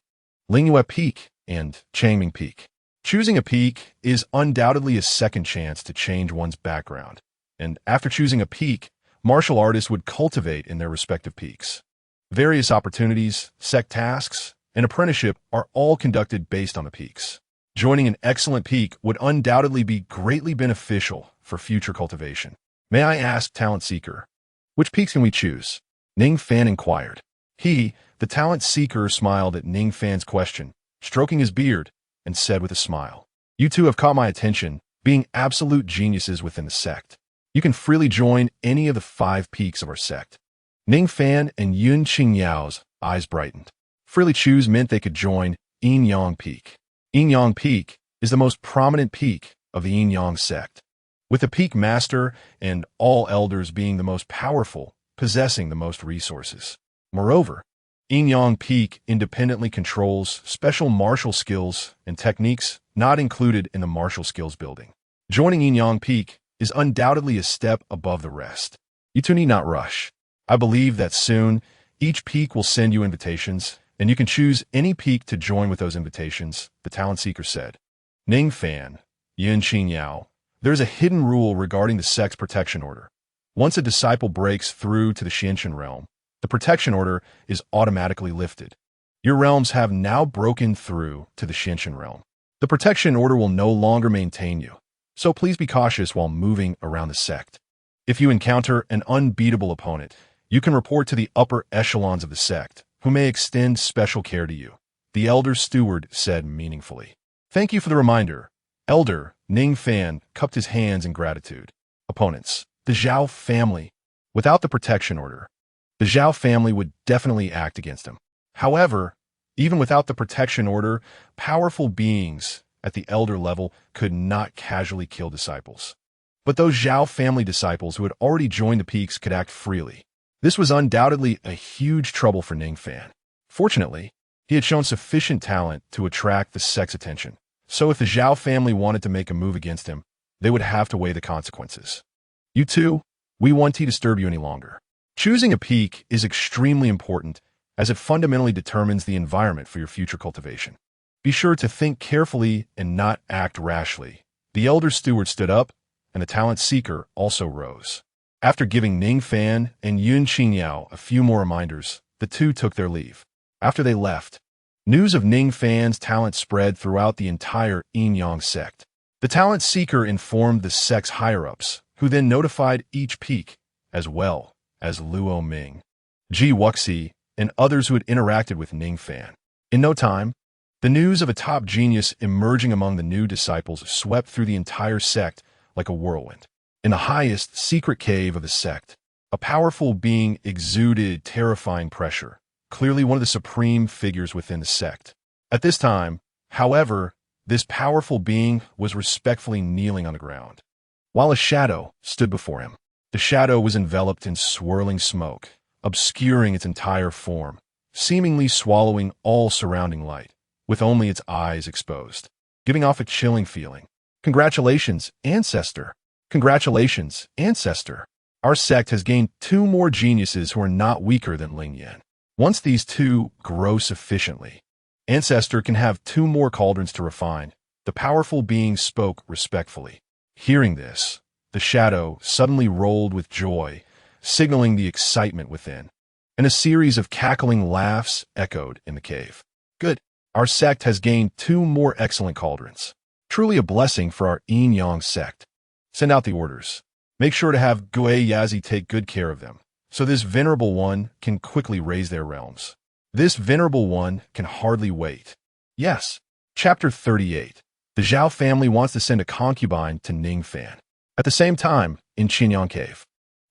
Lingyue Peak, and Changming Peak. Choosing a peak is undoubtedly a second chance to change one's background, and after choosing a peak, martial artists would cultivate in their respective peaks. Various opportunities, sect tasks, and apprenticeship are all conducted based on the peaks. Joining an excellent peak would undoubtedly be greatly beneficial for future cultivation. "May I ask, talent seeker, which peaks can we choose?" Ning Fan inquired. He, the talent seeker, smiled at Ning Fan's question, stroking his beard, and said with a smile, "You two have caught my attention, being absolute geniuses within the sect. You can freely join any of the 5 peaks of our sect." Ning Fan and XIANXIA's eyes brightened. Freely choose meant they could join Yin-Yang Peak. Yin-Yang Peak is the most prominent peak of the Yin-Yang sect, with the peak master and all elders being the most powerful, possessing the most resources. Moreover, Yin-Yang Peak independently controls special martial skills and techniques not included in the martial skills building. Joining Yin-Yang Peak is undoubtedly a step above the rest. You two need not rush. I believe that soon, each peak will send you invitations, and you can choose any peak to join with those invitations, the talent seeker said. Ning Fan, XIANXIA, there is a hidden rule regarding the sect's protection order. Once a disciple breaks through to the Xianxin realm, the protection order is automatically lifted. Your realms have now broken through to the Xianxin realm. The protection order will no longer maintain you, so please be cautious while moving around the sect. If you encounter an unbeatable opponent, you can report to the upper echelons of the sect, who may extend special care to you, the elder steward said meaningfully. Thank you for the reminder, Elder Ning Fan cupped his hands in gratitude. Opponents. The Zhao family. Without the protection order, the Zhao family would definitely act against him. However, even without the protection order, powerful beings at the elder level could not casually kill disciples. But those Zhao family disciples who had already joined the peaks could act freely. This was undoubtedly a huge trouble for Ning Fan. Fortunately, he had shown sufficient talent to attract the Sect's attention. So if the Zhao family wanted to make a move against him, they would have to weigh the consequences. You two, we won't disturb you any longer. Choosing a peak is extremely important as it fundamentally determines the environment for your future cultivation. Be sure to think carefully and not act rashly. The elder steward stood up, and the talent seeker also rose. After giving Ning Fan and Yun Qingyao a few more reminders, the two took their leave. After they left, news of Ning Fan's talent spread throughout the entire XIANXIA sect. The talent seeker informed the sect's higher-ups, who then notified each peak, as well as Luo Ming, Ji Wuxi, and others who had interacted with Ning Fan. In no time, the news of a top genius emerging among the new disciples swept through the entire sect like a whirlwind. In the highest secret cave of the sect, a powerful being exuded terrifying pressure, clearly one of the supreme figures within the sect. At this time, however, this powerful being was respectfully kneeling on the ground, while a shadow stood before him. The shadow was enveloped in swirling smoke, obscuring its entire form, seemingly swallowing all surrounding light, with only its eyes exposed, giving off a chilling feeling. Congratulations, Ancestor! Congratulations, Ancestor! Our sect has gained 2 more geniuses who are not weaker than Ling Yan. Once these 2 grow sufficiently, Ancestor can have 2 more cauldrons to refine. The powerful being spoke respectfully. Hearing this, the shadow suddenly rolled with joy, signaling the excitement within, and a series of cackling laughs echoed in the cave. Good. Our sect has gained 2 more excellent cauldrons. Truly a blessing for our XIANXIA sect. Send out the orders. Make sure to have XIANXIA take good care of them, so this venerable one can quickly raise their realms. This venerable one can hardly wait. Yes. Chapter 38. The Zhao family wants to send a concubine to Ning Fan. At the same time, in XIANXIA Cave.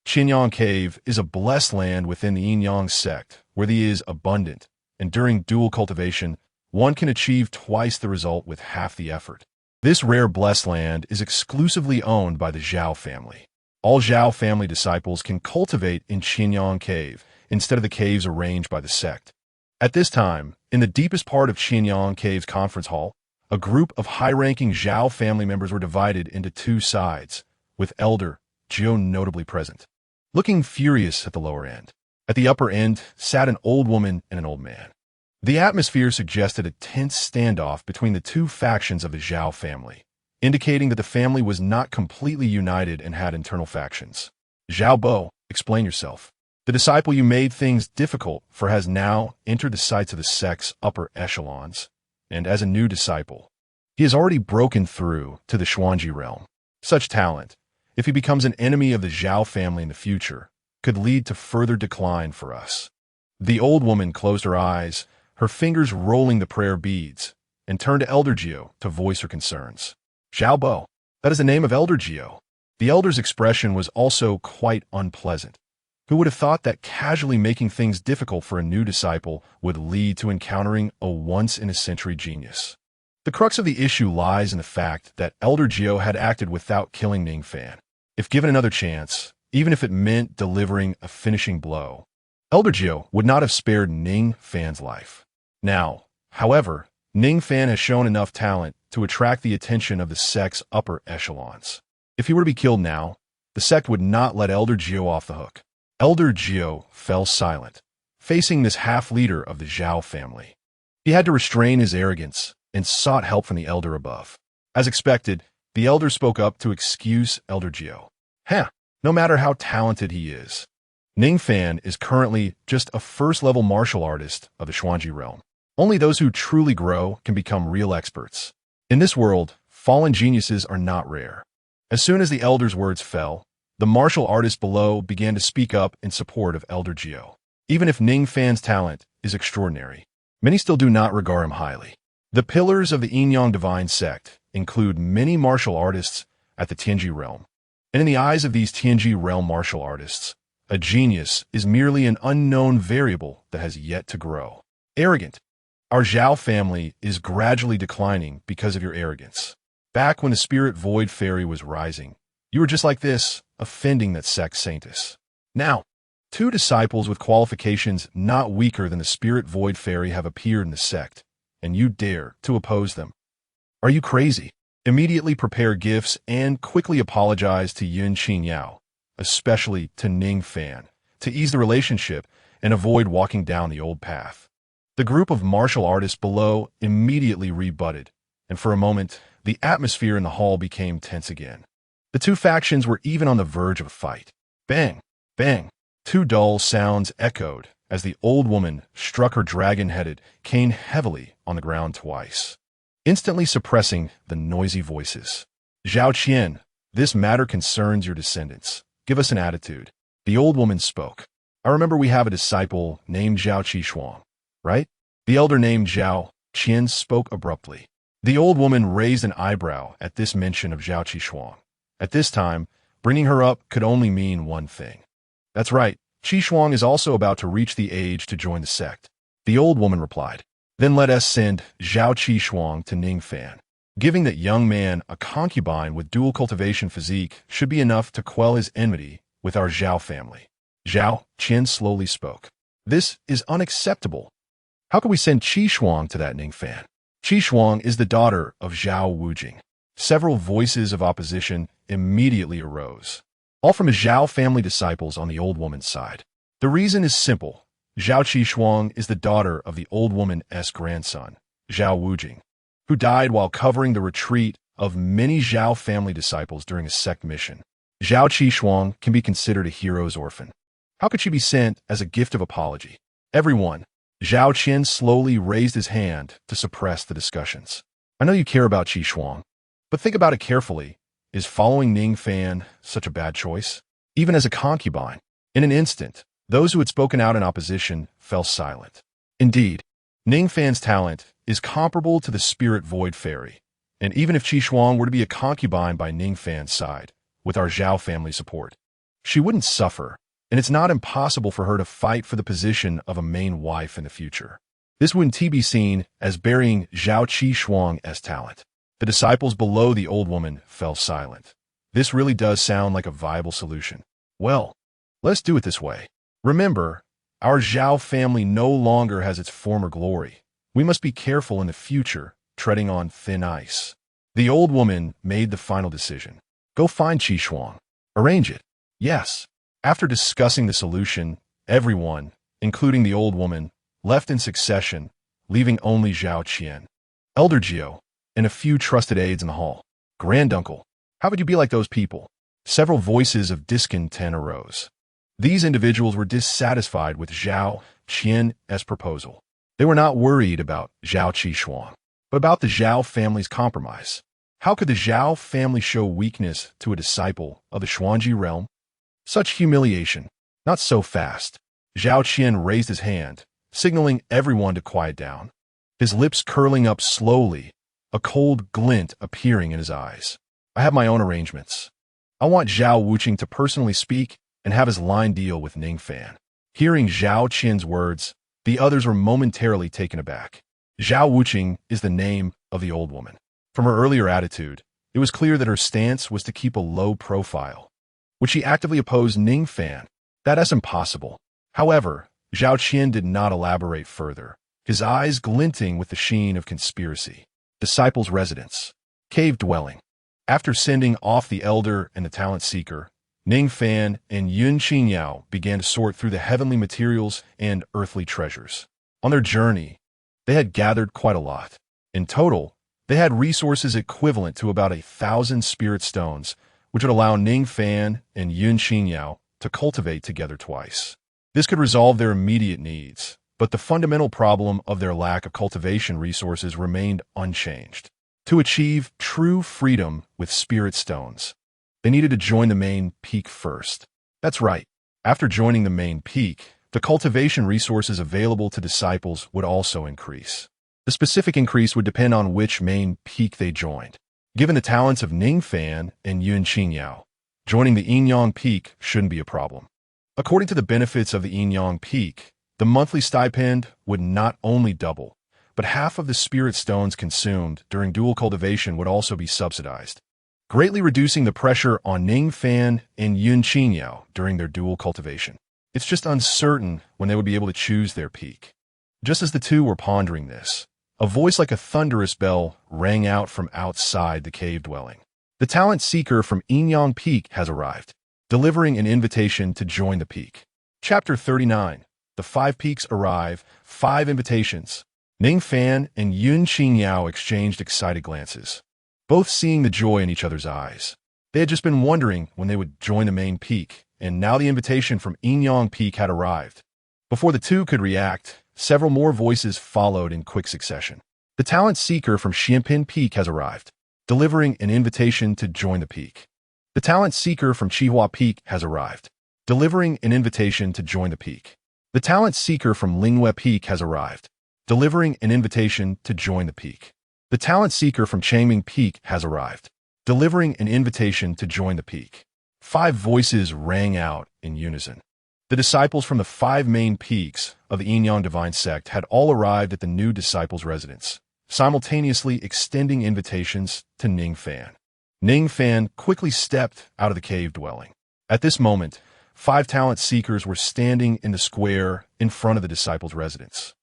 XIANXIA Cave is a blessed land within the XIANXIA sect, where the is abundant, and during dual cultivation, one can achieve twice the result with half the effort. This rare blessed land is exclusively owned by the Zhao family. All Zhao family disciples can cultivate in XIANXIA Cave instead of the caves arranged by the sect. At this time, in the deepest part of XIANXIA Cave's conference hall, a group of high-ranking Zhao family members were divided into 2 sides, with Elder Jiu notably present, looking furious at the lower end. At the upper end sat an old woman and an old man. The atmosphere suggested a tense standoff between the 2 factions of the Zhao family, indicating that the family was not completely united and had internal factions. Zhao Bo, explain yourself. The disciple you made things difficult for has now entered the sights of the sect's upper echelons, and as a new disciple, he has already broken through to the Xuanji realm. Such talent, if he becomes an enemy of the Zhao family in the future, could lead to further decline for us. The old woman closed her eyes, her fingers rolling the prayer beads, and turned to Elder Jiu to voice her concerns. Zhao Bo, that is the name of Elder Jiu. The elder's expression was also quite unpleasant. Who would have thought that casually making things difficult for a new disciple would lead to encountering a once-in-a-century genius? The crux of the issue lies in the fact that Elder Jiu had acted without killing Ning Fan. If given another chance, even if it meant delivering a finishing blow, Elder Jiu would not have spared Ning Fan's life. Now, however, Ning Fan has shown enough talent to attract the attention of the sect's upper echelons. If he were to be killed now, the sect would not let Elder Jiu off the hook. Elder Jiu fell silent, facing this half-leader of the Zhao family. He had to restrain his arrogance and sought help from the elder above. As expected, the elder spoke up to excuse Elder Jiu. No matter how talented he is, Ning Fan is currently just a first-level martial artist of the Xuanji realm. Only those who truly grow can become real experts. In this world, fallen geniuses are not rare. As soon as the elder's words fell, the martial artists below began to speak up in support of Elder Jiu. Even if Ning Fan's talent is extraordinary, many still do not regard him highly. The pillars of the XIANXIA divine sect, include many martial artists at the Tianji realm. And in the eyes of these Tianji realm martial artists, a genius is merely an unknown variable that has yet to grow. Arrogant. Our Zhao family is gradually declining because of your arrogance. Back when the spirit void fairy was rising, you were just like this, offending that Sect saintess. Now, two disciples with qualifications not weaker than the spirit void fairy have appeared in the sect, and you dare to oppose them. Are you crazy? Immediately prepare gifts and quickly apologize to XIANXIA, especially to Ning Fan, to ease the relationship and avoid walking down the old path. The group of martial artists below immediately rebutted, and for a moment, the atmosphere in the hall became tense again. The two factions were even on the verge of a fight. Bang! Bang! Two dull sounds echoed as the old woman struck her dragon-headed cane heavily on the ground twice, instantly suppressing the noisy voices. Zhao Qian, this matter concerns your descendants. Give us an attitude. The old woman spoke. I remember we have a disciple named Zhao Qishuang, right? The elder named Zhao Qian spoke abruptly. The old woman raised an eyebrow at this mention of Zhao Qishuang. At this time, bringing her up could only mean one thing. That's right, Qishuang is also about to reach the age to join the sect. The old woman replied. Then let us send Zhao Qishuang to Ning Fan. Giving that young man a concubine with dual cultivation physique should be enough to quell his enmity with our Zhao family. Zhao Qian slowly spoke. This is unacceptable. How can we send Qishuang to that Ning Fan? Qishuang is the daughter of Zhao Wujing. Several voices of opposition immediately arose, all from the Zhao family disciples on the old woman's side. The reason is simple. Zhao Qishuang is the daughter of the old woman's grandson, Zhao Wujing, who died while covering the retreat of many Zhao family disciples during a sect mission. Zhao Qishuang can be considered a hero's orphan. How could she be sent as a gift of apology? Everyone. Zhao Qian slowly raised his hand to suppress the discussions. I know you care about Qishuang, but think about it carefully. Is following Ning Fan such a bad choice? Even as a concubine. In an instant, those who had spoken out in opposition fell silent. Indeed, Ning Fan's talent is comparable to the spirit void fairy, and even if Qishuang were to be a concubine by Ning Fan's side, with our Zhao family support, she wouldn't suffer, and it's not impossible for her to fight for the position of a main wife in the future. This wouldn't be seen as burying Zhao Qishuang's talent. The disciples below the old woman fell silent. This really does sound like a viable solution. Well, let's do it this way. Remember, our Zhao family no longer has its former glory. We must be careful in the future, treading on thin ice. The old woman made the final decision. Go find Qishuang. Arrange it. Yes. After discussing the solution, everyone, including the old woman, left in succession, leaving only Zhao Qian, Elder Gio, and a few trusted aides in the hall. Granduncle, how would you be like those people? Several voices of discontent arose. These individuals were dissatisfied with Zhao Qian's proposal. They were not worried about Zhao Qishuang, but about the Zhao family's compromise. How could the Zhao family show weakness to a disciple of the Xuanji realm? Such humiliation. Not so fast. Zhao Qian raised his hand, signaling everyone to quiet down. His lips curling up slowly, a cold glint appearing in his eyes. I have my own arrangements. I want Zhao Wujing to personally speak and have his line deal with Ning Fan. Hearing Zhao Qian's words, the others were momentarily taken aback. Zhao Wujing is the name of the old woman. From her earlier attitude, it was clear that her stance was to keep a low profile. Would she actively oppose Ning Fan? That's impossible. However, Zhao Qian did not elaborate further, his eyes glinting with the sheen of conspiracy. Disciples' residence. Cave dwelling. After sending off the elder and the talent seeker, Ning Fan and XIANXIA began to sort through the heavenly materials and earthly treasures. On their journey, they had gathered quite a lot. In total, they had resources equivalent to about 1,000 spirit stones, which would allow Ning Fan and XIANXIA to cultivate together twice. This could resolve their immediate needs, but the fundamental problem of their lack of cultivation resources remained unchanged. To achieve true freedom with spirit stones, they needed to join the main peak first. That's right. After joining the main peak, the cultivation resources available to disciples would also increase. The specific increase would depend on which main peak they joined. Given the talents of Ning Fan and XIANXIA, joining the Yin Peak shouldn't be a problem. According to the benefits of the Yin Peak, the monthly stipend would not only double, but half of the spirit stones consumed during dual cultivation would also be subsidized, greatly reducing the pressure on Ning Fan and XIANXIA during their dual cultivation. It's just uncertain when they would be able to choose their peak. Just as the two were pondering this, a voice like a thunderous bell rang out from outside the cave dwelling. The talent seeker from Yin Peak has arrived, delivering an invitation to join the peak. Chapter 39. The 5 peaks arrive, 5 invitations. Ning Fan and XIANXIA exchanged excited glances, both seeing the joy in each other's eyes. They had just been wondering when they would join the main peak, and now the invitation from Yin Peak had arrived. Before the two could react, several more voices followed in quick succession. The talent seeker from Xianpin Peak has arrived, delivering an invitation to join the peak. The talent seeker from Qihua Peak has arrived, delivering an invitation to join the peak. The talent seeker from Lingyue Peak has arrived, delivering an invitation to join the peak. The talent seeker from Changming Peak has arrived, delivering an invitation to join the peak. 5 voices rang out in unison. The disciples from the 5 main peaks of the Yin Divine Sect had all arrived at the new disciples' residence, simultaneously extending invitations to Ning Fan. Ning Fan quickly stepped out of the cave dwelling. At this moment, 5 talent seekers were standing in the square in front of the disciples' residence,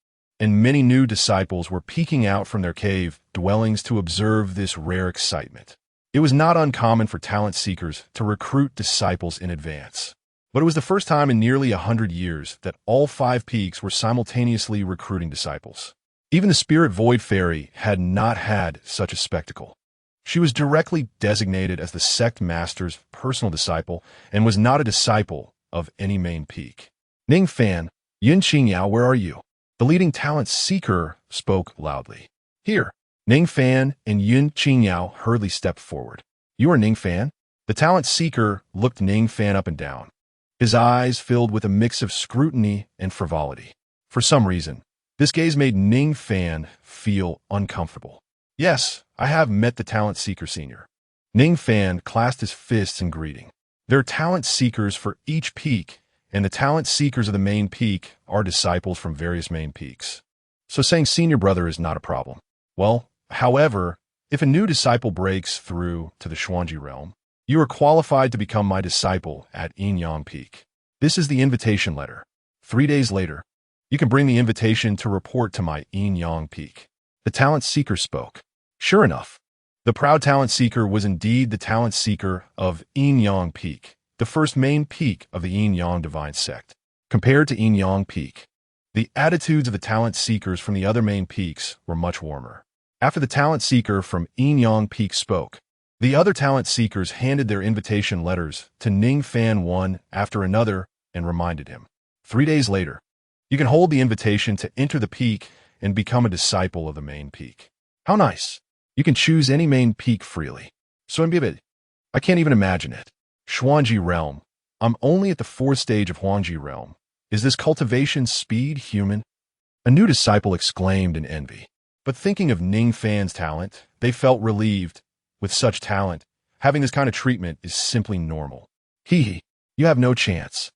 and many new disciples were peeking out from their cave dwellings to observe this rare excitement. It was not uncommon for talent seekers to recruit disciples in advance, but it was the first time in nearly 100 years that all 5 peaks were simultaneously recruiting disciples. Even the Spirit Void Fairy had not had such a spectacle. She was directly designated as the Sect Master's personal disciple and was not a disciple of any main peak. Ning Fan, XIANXIA, where are you? The leading talent seeker spoke loudly. Here. Ning Fan and XIANXIA hurriedly stepped forward. You are Ning Fan? The talent seeker looked Ning Fan up and down, his eyes filled with a mix of scrutiny and frivolity. For some reason, this gaze made Ning Fan feel uncomfortable. Yes, I have met the talent seeker senior. Ning Fan clasped his fists in greeting. There are talent seekers for each peak, and the talent seekers of the main peak are disciples from various main peaks. So saying senior brother is not a problem. Well, however, if a new disciple breaks through to the Xuanji realm, you are qualified to become my disciple at Yin Peak. This is the invitation letter. 3 days later, you can bring the invitation to report to my Yin Peak. The talent seeker spoke. Sure enough, the proud talent seeker was indeed the talent seeker of Yin Peak, the first main peak of the Yin Divine Sect. Compared to Yin Peak, the attitudes of the talent seekers from the other main peaks were much warmer. After the talent seeker from Yin Peak spoke, the other talent seekers handed their invitation letters to Ning Fan one after another and reminded him. 3 days later, you can hold the invitation to enter the peak and become a disciple of the main peak. How nice! You can choose any main peak freely. So I can't even imagine it. Xuanji realm. I'm only at the 4th stage of Huangji realm. Is this cultivation speed human? A new disciple exclaimed in envy. But thinking of Ning Fan's talent, they felt relieved. With such talent, having this kind of treatment is simply normal. Hee, you have no chance.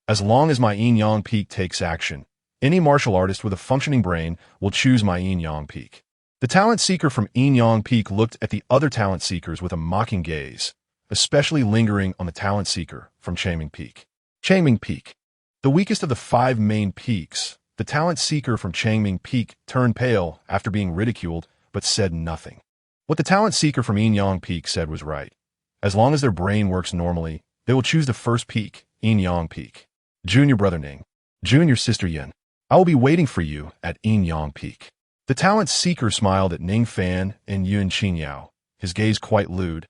As long as my Yin Peak takes action, any martial artist with a functioning brain will choose my Yin Peak. The talent seeker from Yin Peak looked at the other talent seekers with a mocking gaze, especially lingering on the talent seeker from Changming Peak. Changming Peak. The weakest of the 5 main peaks, the talent seeker from Changming Peak turned pale after being ridiculed, but said nothing. What the talent seeker from Yin Peak said was right. As long as their brain works normally, they will choose the first peak, Yin Peak. Junior brother Ning. Junior sister Yin. I will be waiting for you at Yin Peak. The talent seeker smiled at Ning Fan and XIANXIA, his gaze quite lewd,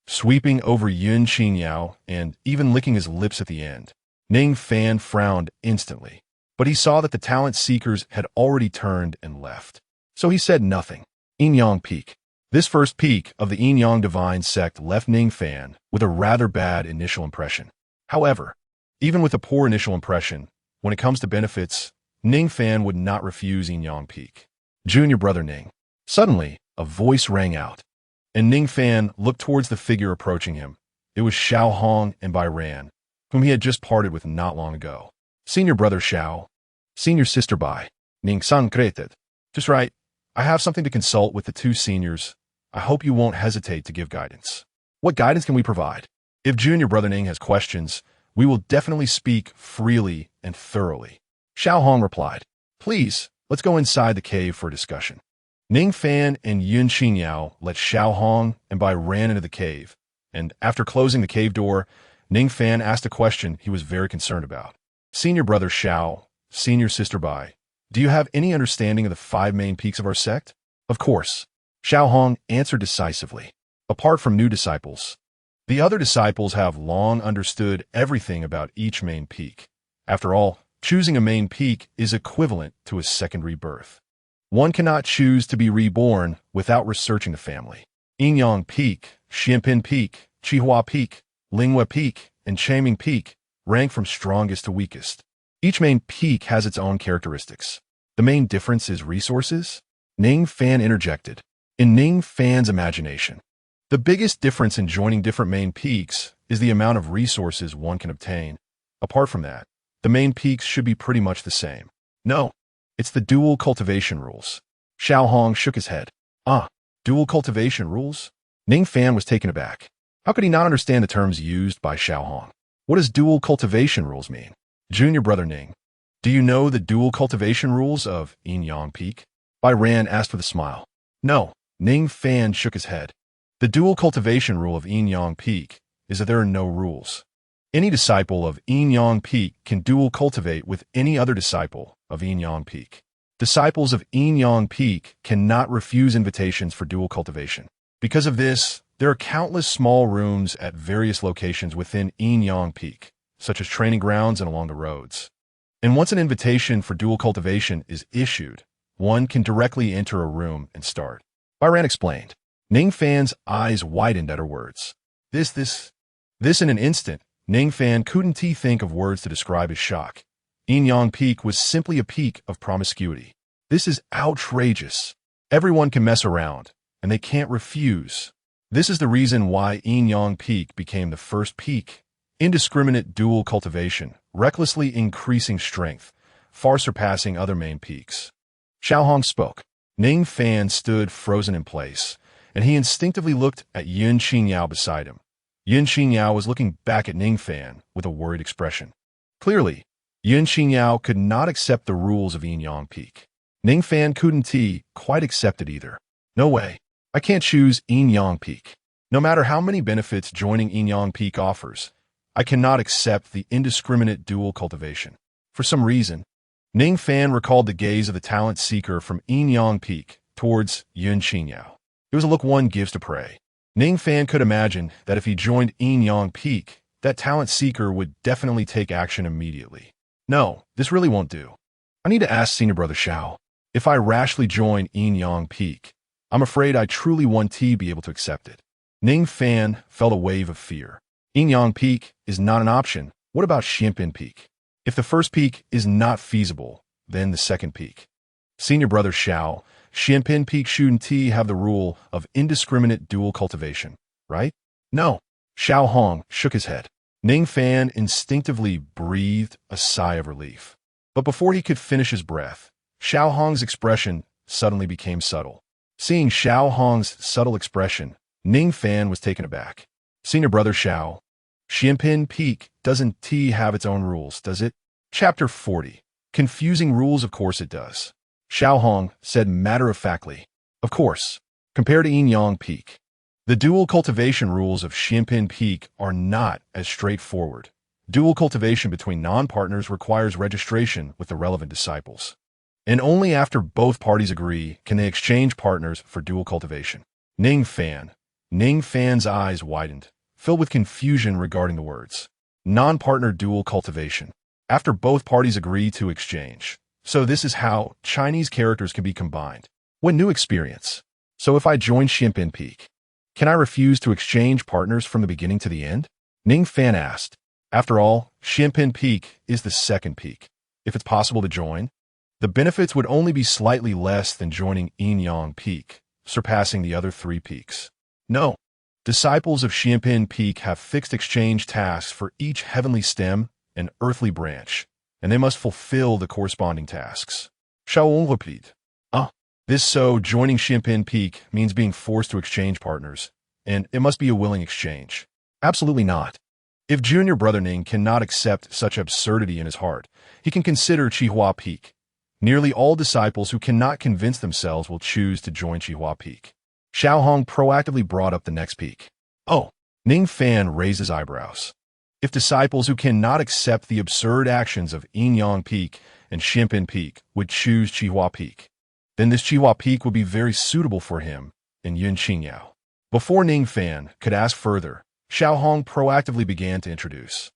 sweeping over XIANXIA and even licking his lips at the end. Ning Fan frowned instantly, but he saw that the talent seekers had already turned and left. So he said nothing. Yin Peak. This first peak of the Yin Divine Sect left Ning Fan with a rather bad initial impression. However, even with a poor initial impression, when it comes to benefits, Ning Fan would not refuse Yin Peak. Junior brother Ning. Suddenly, a voice rang out. And Ning Fan looked towards the figure approaching him. It was Xiao Hong and Bai Ran, whom he had just parted with not long ago. Senior brother Xiao. Senior sister Bai. Ning San created. Just right. I have something to consult with the two seniors. I hope you won't hesitate to give guidance. What guidance can we provide? If junior brother Ning has questions, we will definitely speak freely and thoroughly. Xiao Hong replied. Please, let's go inside the cave for a discussion. Ning Fan and Yun Xinyao let Xiao Hong and Bai ran into the cave, and after closing the cave door, Ning Fan asked a question he was very concerned about. Senior brother Xiao, senior sister Bai, do you have any understanding of the 5 main peaks of our sect? Of course. Xiao Hong answered decisively. Apart from new disciples, the other disciples have long understood everything about each main peak. After all, choosing a main peak is equivalent to a second rebirth. One cannot choose to be reborn without researching the family. Yinyang Peak, Xianpin Peak, Qihua Peak, Linghua Peak, and Chaiming Peak rank from strongest to weakest. Each main peak has its own characteristics. The main difference is resources? Ning Fan interjected. In Ning Fan's imagination, the biggest difference in joining different main peaks is the amount of resources one can obtain. Apart from that, the main peaks should be pretty much the same. No, it's the dual cultivation rules. Xiao Hong shook his head. Dual cultivation rules? Ning Fan was taken aback. How could he not understand the terms used by Xiao Hong? What does dual cultivation rules mean? Junior brother Ning, do you know the dual cultivation rules of Yinyang Peak? Bai Ran asked with a smile. No, Ning Fan shook his head. The dual cultivation rule of Yinyang Peak is that there are no rules. Any disciple of Yinyang Peak can dual cultivate with any other disciple of Yinyang Peak. Disciples of Yinyang Peak cannot refuse invitations for dual cultivation. Because of this, there are countless small rooms at various locations within Yinyang Peak, such as training grounds and along the roads. And once an invitation for dual cultivation is issued, one can directly enter a room and start. Bai Ran explained. Ning Fan's eyes widened at her words. This in an instant, Ning Fan couldn't think of words to describe his shock. Yinyang Peak was simply a peak of promiscuity. This is outrageous. Everyone can mess around, and they can't refuse. This is the reason why Yinyang Peak became the first peak. Indiscriminate dual cultivation, recklessly increasing strength, far surpassing other main peaks. Xiao Hong spoke. Ning Fan stood frozen in place, and he instinctively looked at Yun Xinyao beside him. Yun Xinyao was looking back at Ning Fan with a worried expression. Clearly, Yun Xinyao could not accept the rules of Yinyang Peak. Ning Fan couldn't quite accept it either. No way. I can't choose Yinyang Peak. No matter how many benefits joining Yinyang Peak offers, I cannot accept the indiscriminate dual cultivation. For some reason, Ning Fan recalled the gaze of the talent seeker from Yinyang Peak towards Yun Xinyao. It was a look one gives to prey. Ning Fan could imagine that if he joined Yinyang Peak, that talent seeker would definitely take action immediately. No, this really won't do. I need to ask senior brother Xiao. If I rashly join Yinyang Peak, I'm afraid I truly won't be able to accept it. Ning Fan felt a wave of fear. Yinyang Peak is not an option. What about Xianpin Peak? If the first peak is not feasible, then the second peak. Senior brother Xiao, Xianpin Peak shouldn't have the rule of indiscriminate dual cultivation, right? No. Xiao Hong shook his head. Ning Fan instinctively breathed a sigh of relief. But before he could finish his breath, Xiao Hong's expression suddenly became subtle. Seeing Xiao Hong's subtle expression, Ning Fan was taken aback. Senior brother Xiao, Xianpin Peak doesn't have its own rules, does it? Chapter 40. Confusing rules, of course it does. Xiao Hong said matter-of-factly. Of course. Compared to Yinyang Peak, the dual cultivation rules of Xianpin Peak are not as straightforward. Dual cultivation between non-partners requires registration with the relevant disciples. And only after both parties agree can they exchange partners for dual cultivation. Ning Fan's eyes widened, filled with confusion regarding the words. Non-partner dual cultivation. After both parties agree to exchange. So this is how Chinese characters can be combined. What new experience? So if I join Xianpin Peak, can I refuse to exchange partners from the beginning to the end? Ning Fan asked. After all, Xianpin Peak is the second peak. If it's possible to join, the benefits would only be slightly less than joining Yinyang Peak, surpassing the other 3 peaks. No. Disciples of Xianpin Peak have fixed exchange tasks for each heavenly stem and earthly branch, and they must fulfill the corresponding tasks. Repeat. Joining Xianpin Peak means being forced to exchange partners, and it must be a willing exchange. Absolutely not. If junior brother Ning cannot accept such absurdity in his heart, he can consider Qihua Peak. Nearly all disciples who cannot convince themselves will choose to join Qihua Peak. Xiaohong proactively brought up the next peak. Oh, Ning Fan raised his eyebrows. If disciples who cannot accept the absurd actions of Yingyang Peak and Xianpin Peak would choose Qihua Peak, then this Qihua Peak would be very suitable for him in Yunqingyao. Before Ning Fan could ask further, Xiaohong proactively began to introduce.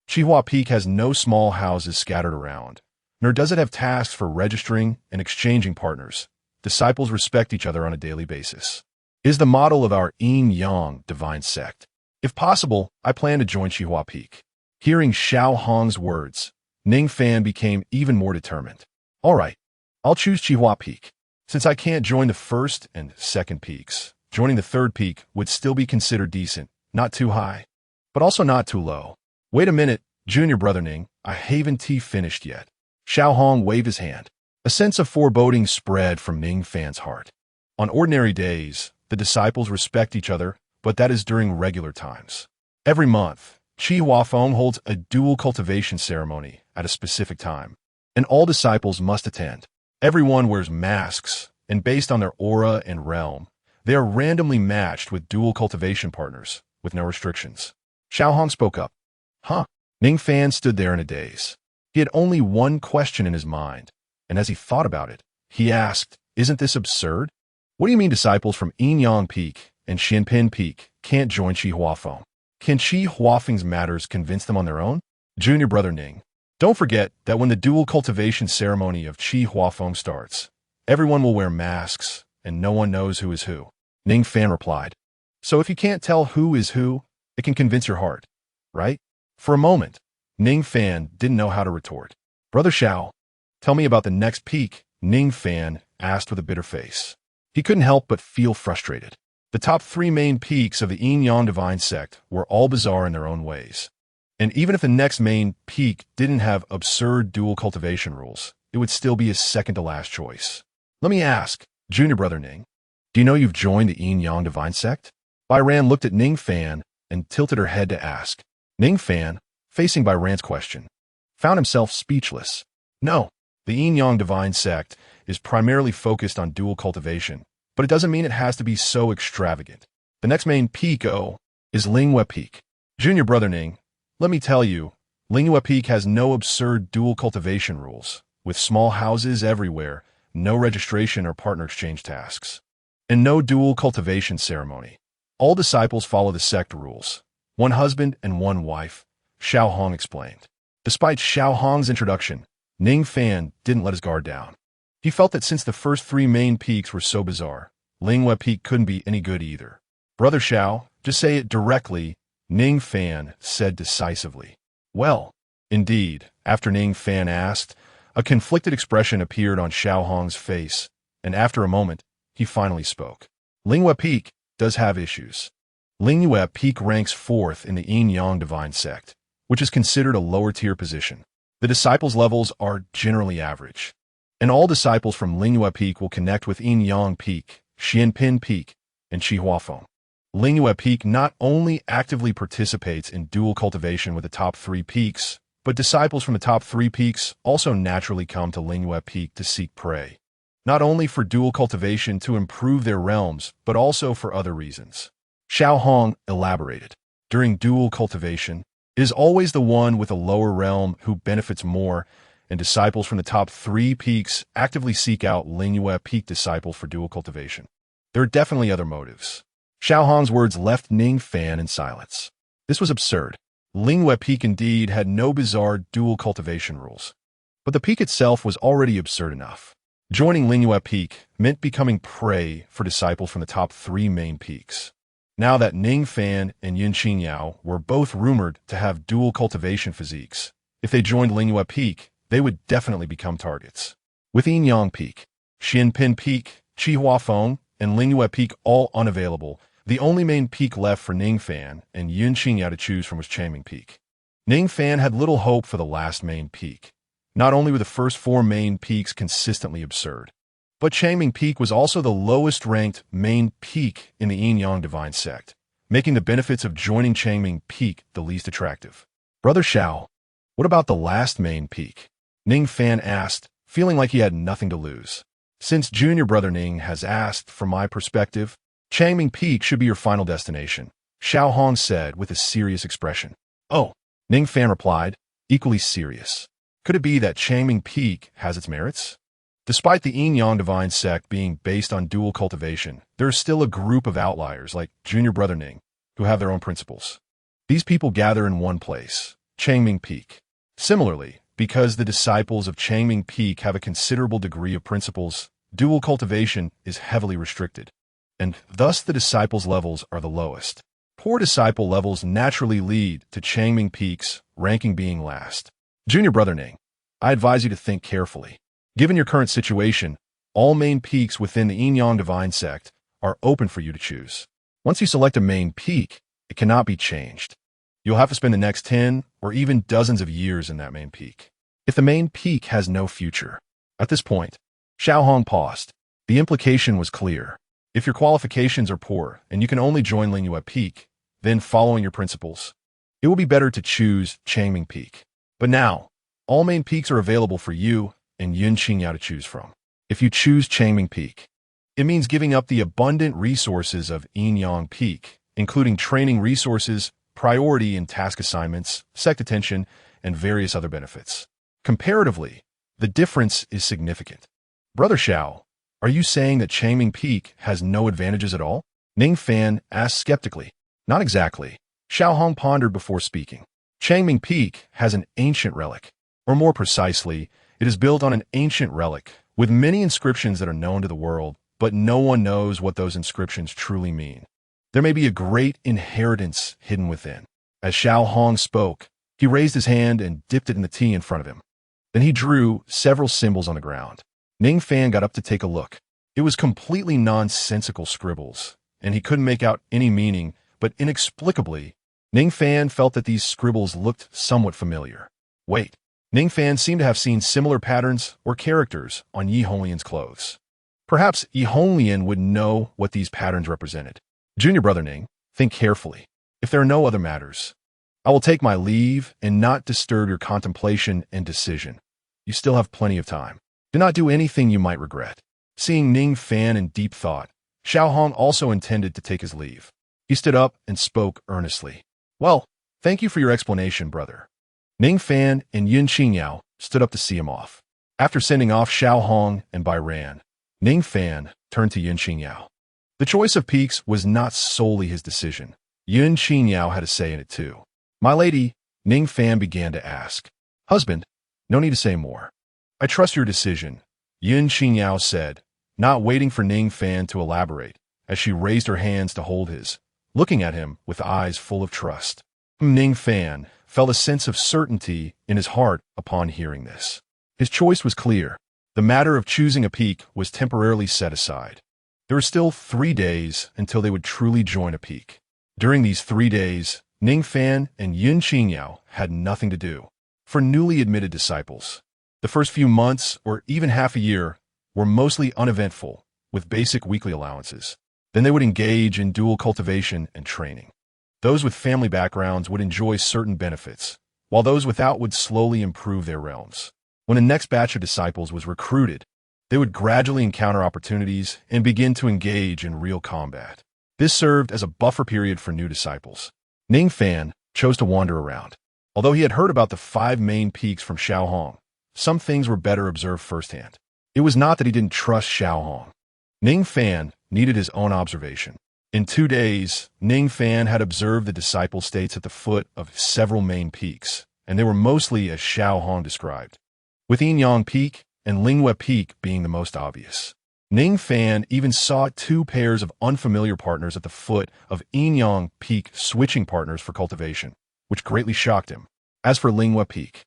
Qihua Peak has no small houses scattered around, nor does it have tasks for registering and exchanging partners. Disciples respect each other on a daily basis. It is the model of our Yin-Yang divine sect. If possible, I plan to join Qihua Peak. Hearing Xiaohong's words, Ning Fan became even more determined. All right, I'll choose Qihua Peak. Since I can't join the first and second peaks, joining the third peak would still be considered decent, not too high, but also not too low. Wait a minute, junior brother Ning, I haven't finished yet. Xiaohong waved his hand. A sense of foreboding spread from Ning Fan's heart. On ordinary days, the disciples respect each other, but that is during regular times. Every month, Qihua Feng holds a dual cultivation ceremony at a specific time, and all disciples must attend. Everyone wears masks, and based on their aura and realm, they are randomly matched with dual cultivation partners, with no restrictions. Xiaohong spoke up. Ning Fan stood there in a daze. He had only one question in his mind, and as he thought about it, he asked, isn't this absurd? What do you mean disciples from Yingyang Peak and Xianpin Peak can't join Qihua Feng? Can Qihua Feng's matters convince them on their own? Junior brother Ning, don't forget that when the dual cultivation ceremony of Qihua Feng starts, everyone will wear masks, and no one knows who is who. Ning Fan replied. So if you can't tell who is who, it can convince your heart, right? For a moment, Ning Fan didn't know how to retort. Brother Xiao, tell me about the next peak, Ning Fan asked with a bitter face. He couldn't help but feel frustrated. The top 3 main peaks of the Yin-Yang divine sect were all bizarre in their own ways. And even if the next main peak didn't have absurd dual cultivation rules, it would still be his second to last choice. Let me ask, junior brother Ning, do you know you've joined the Yin-Yang divine sect? Bairan looked at Ning Fan and tilted her head to ask. Ning Fan, facing Bairan's question, found himself speechless. No, the Yin-Yang divine sect is primarily focused on dual cultivation, but it doesn't mean it has to be so extravagant. The next main peak, is Lingyue Peak. Junior brother Ning, let me tell you, Lingyue Peak has no absurd dual cultivation rules, with small houses everywhere, no registration or partner exchange tasks, and no dual cultivation ceremony. All disciples follow the sect rules. 1 husband and 1 wife, Xiaohong explained. Despite Xiaohong's introduction, Ning Fan didn't let his guard down. He felt that since the first 3 main peaks were so bizarre, Lingyue Peak couldn't be any good either. Brother Xiao, just say it directly, Ning Fan said decisively. Well, indeed, after Ning Fan asked, a conflicted expression appeared on Xiaohong's face, and after a moment, he finally spoke. Lingyue Peak does have issues. Lingyue Peak ranks 4th in the Yin-Yang divine sect, which is considered a lower-tier position. The disciples' levels are generally average, and all disciples from Lingyue Peak will connect with Yin-Yang Peak, Xianpin Peak, and Qihua Feng. Lingyue Peak not only actively participates in dual cultivation with the top 3 peaks, but disciples from the top 3 peaks also naturally come to Lingyue Peak to seek prey, not only for dual cultivation to improve their realms, but also for other reasons. Xiaohong elaborated. During dual cultivation, it is always the one with a lower realm who benefits more, and disciples from the top 3 peaks actively seek out Lingyue Peak disciples for dual cultivation. There are definitely other motives. Xiaohong's words left Ning Fan in silence. This was absurd. Lingyue Peak indeed had no bizarre dual cultivation rules, but the peak itself was already absurd enough. Joining Lingyue Peak meant becoming prey for disciples from the top 3 main peaks. Now that Ning Fan and Yunqingyao were both rumored to have dual cultivation physiques, if they joined Lingyue Peak, they would definitely become targets. With Yingyang Peak, Xianpin Peak, Qihua Feng, and Lingyue Peak all unavailable, The only main peak left for Ning Fan and XIANXIA to choose from was Changming Peak. Ning Fan had little hope for the last main peak. Not only were the first 4 main peaks consistently absurd, but Changming Peak was also the lowest-ranked main peak in the Yin-Yang Divine Sect, making the benefits of joining Changming Peak the least attractive. Brother Xiao, what about the last main peak? Ning Fan asked, feeling like he had nothing to lose. Since junior brother Ning has asked, from my perspective, Changming Peak should be your final destination, Xiao Hong said with a serious expression. Oh, Ning Fan replied, equally serious. Could it be that Changming Peak has its merits? Despite the Yin-Yang Divine Sect being based on dual cultivation, there is still a group of outliers like junior brother Ning who have their own principles. These people gather in one place, Changming Peak. Similarly, because the disciples of Changming Peak have a considerable degree of principles, dual cultivation is heavily restricted, and thus the disciples' levels are the lowest. Poor disciple levels naturally lead to Changming Peak's ranking being last. Junior brother Ning, I advise you to think carefully. Given your current situation, all main peaks within the Yin-Yang Divine Sect are open for you to choose. Once you select a main peak, it cannot be changed. You'll have to spend the next 10 or even dozens of years in that main peak. If the main peak has no future. At this point, Xiao Hong paused. The implication was clear. If your qualifications are poor and you can only join Lingyue Peak, then following your principles, it will be better to choose Changming Peak. But now, all main peaks are available for you and XIANXIA to choose from. If you choose Changming Peak, it means giving up the abundant resources of Yin-Yang Peak, including training resources, priority in task assignments, sect attention, and various other benefits. Comparatively, the difference is significant. Brother Xiao, are you saying that Changming Peak has no advantages at all? Ning Fan asked skeptically. Not exactly. Xiao Hong pondered before speaking. Changming Peak has an ancient relic, or more precisely, it is built on an ancient relic, with many inscriptions that are known to the world, but no one knows what those inscriptions truly mean. There may be a great inheritance hidden within. As Xiao Hong spoke, he raised his hand and dipped it in the tea in front of him. Then he drew several symbols on the ground. Ning Fan got up to take a look. It was completely nonsensical scribbles, and he couldn't make out any meaning, but inexplicably, Ning Fan felt that these scribbles looked somewhat familiar. Wait. Ning Fan seemed to have seen similar patterns or characters on Yi Honglian's clothes. Perhaps Yi Honglian would know what these patterns represented. Junior brother Ning, think carefully. If there are no other matters, I will take my leave and not disturb your contemplation and decision. You still have plenty of time. Do not do anything you might regret. Seeing Ning Fan in deep thought, Xiao Hong also intended to take his leave. He stood up and spoke earnestly. Well, thank you for your explanation, brother. Ning Fan and XIANXIA stood up to see him off. After sending off Xiao Hong and Bai Ran, Ning Fan turned to XIANXIA. The choice of peaks was not solely his decision. XIANXIA had a say in it too. My lady, Ning Fan began to ask. Husband, no need to say more. I trust your decision, XIANXIA said, not waiting for Ning Fan to elaborate, as she raised her hands to hold his, looking at him with eyes full of trust. Ning Fan felt a sense of certainty in his heart upon hearing this. His choice was clear. The matter of choosing a peak was temporarily set aside. There were still 3 days until they would truly join a peak. During these 3 days, Ning Fan and XIANXIA had nothing to do. For newly admitted disciples, the first few months or even half a year were mostly uneventful, with basic weekly allowances. Then they would engage in dual cultivation and training. Those with family backgrounds would enjoy certain benefits, while those without would slowly improve their realms. When the next batch of disciples was recruited, they would gradually encounter opportunities and begin to engage in real combat. This served as a buffer period for new disciples. Ning Fan chose to wander around. Although he had heard about the 5 main peaks from Xiao Hong, some things were better observed firsthand. It was not that he didn't trust Xiao Hong. Ning Fan needed his own observation. In 2 days, Ning Fan had observed the disciple states at the foot of several main peaks, and they were mostly as Xiao Hong described, with Yin-Yang Peak and Lingyue Peak being the most obvious. Ning Fan even saw 2 pairs of unfamiliar partners at the foot of Yin-Yang Peak switching partners for cultivation, which greatly shocked him. As for Lingyue Peak,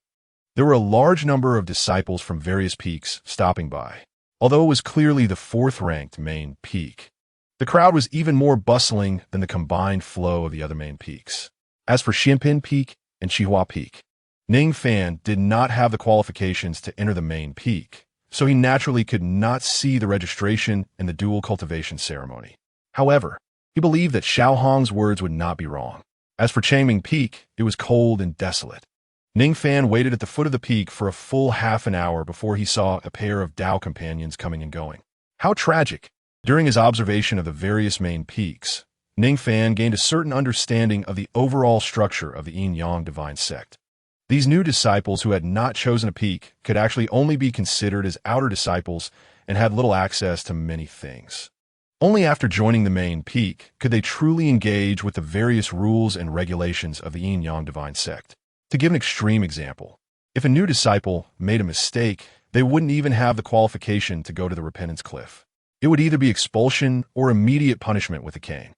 there were a large number of disciples from various peaks stopping by, although it was clearly the 4th-ranked main peak. The crowd was even more bustling than the combined flow of the other main peaks. As for Xianpin Peak and Qihua Peak, Ning Fan did not have the qualifications to enter the main peak, so he naturally could not see the registration and the dual cultivation ceremony. However, he believed that Xiao Hong's words would not be wrong. As for Changming Peak, it was cold and desolate. Ning Fan waited at the foot of the peak for a full half an hour before he saw a pair of Dao companions coming and going. How tragic! During his observation of the various main peaks, Ning Fan gained a certain understanding of the overall structure of the Yin-Yang divine sect. These new disciples who had not chosen a peak could actually only be considered as outer disciples and had little access to many things. Only after joining the main peak could they truly engage with the various rules and regulations of the Yin-Yang divine sect. To give an extreme example, if a new disciple made a mistake, they wouldn't even have the qualification to go to the repentance cliff. It would either be expulsion or immediate punishment with a cane.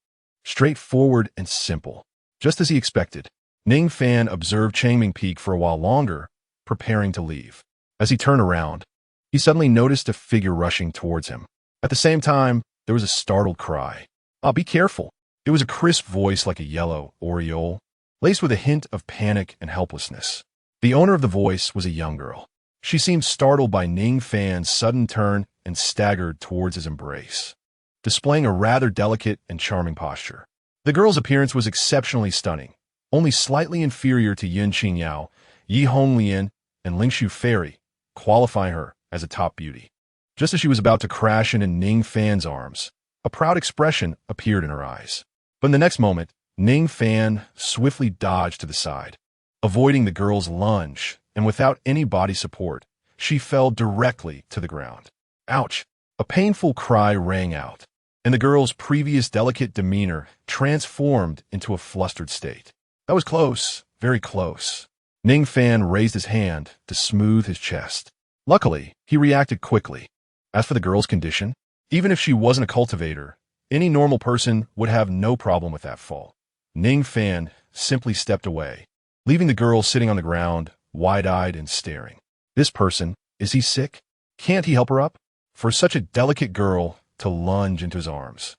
Straightforward and simple. Just as he expected, Ning Fan observed Changming Peak for a while longer, preparing to leave. As he turned around, he suddenly noticed a figure rushing towards him. At the same time, there was a startled cry. "Ah, be careful." It was a crisp voice like a yellow aureole, laced with a hint of panic and helplessness. The owner of the voice was a young girl. She seemed startled by Ning Fan's sudden turn and staggered towards his embrace, displaying a rather delicate and charming posture. The girl's appearance was exceptionally stunning, only slightly inferior to Yin Qingyao, Yi Honglian, and Lingshu Fairy, qualifying her as a top beauty. Just as she was about to crash into Ning Fan's arms, a proud expression appeared in her eyes. But in the next moment, Ning Fan swiftly dodged to the side, avoiding the girl's lunge, and without any body support, she fell directly to the ground. Ouch! A painful cry rang out, and the girl's previous delicate demeanor transformed into a flustered state. That was close, very close. Ning Fan raised his hand to smooth his chest. Luckily, he reacted quickly. As for the girl's condition, even if she wasn't a cultivator, any normal person would have no problem with that fall. Ning Fan simply stepped away, leaving the girl sitting on the ground, wide-eyed and staring. This person, is he sick? Can't he help her up? For such a delicate girl to lunge into his arms.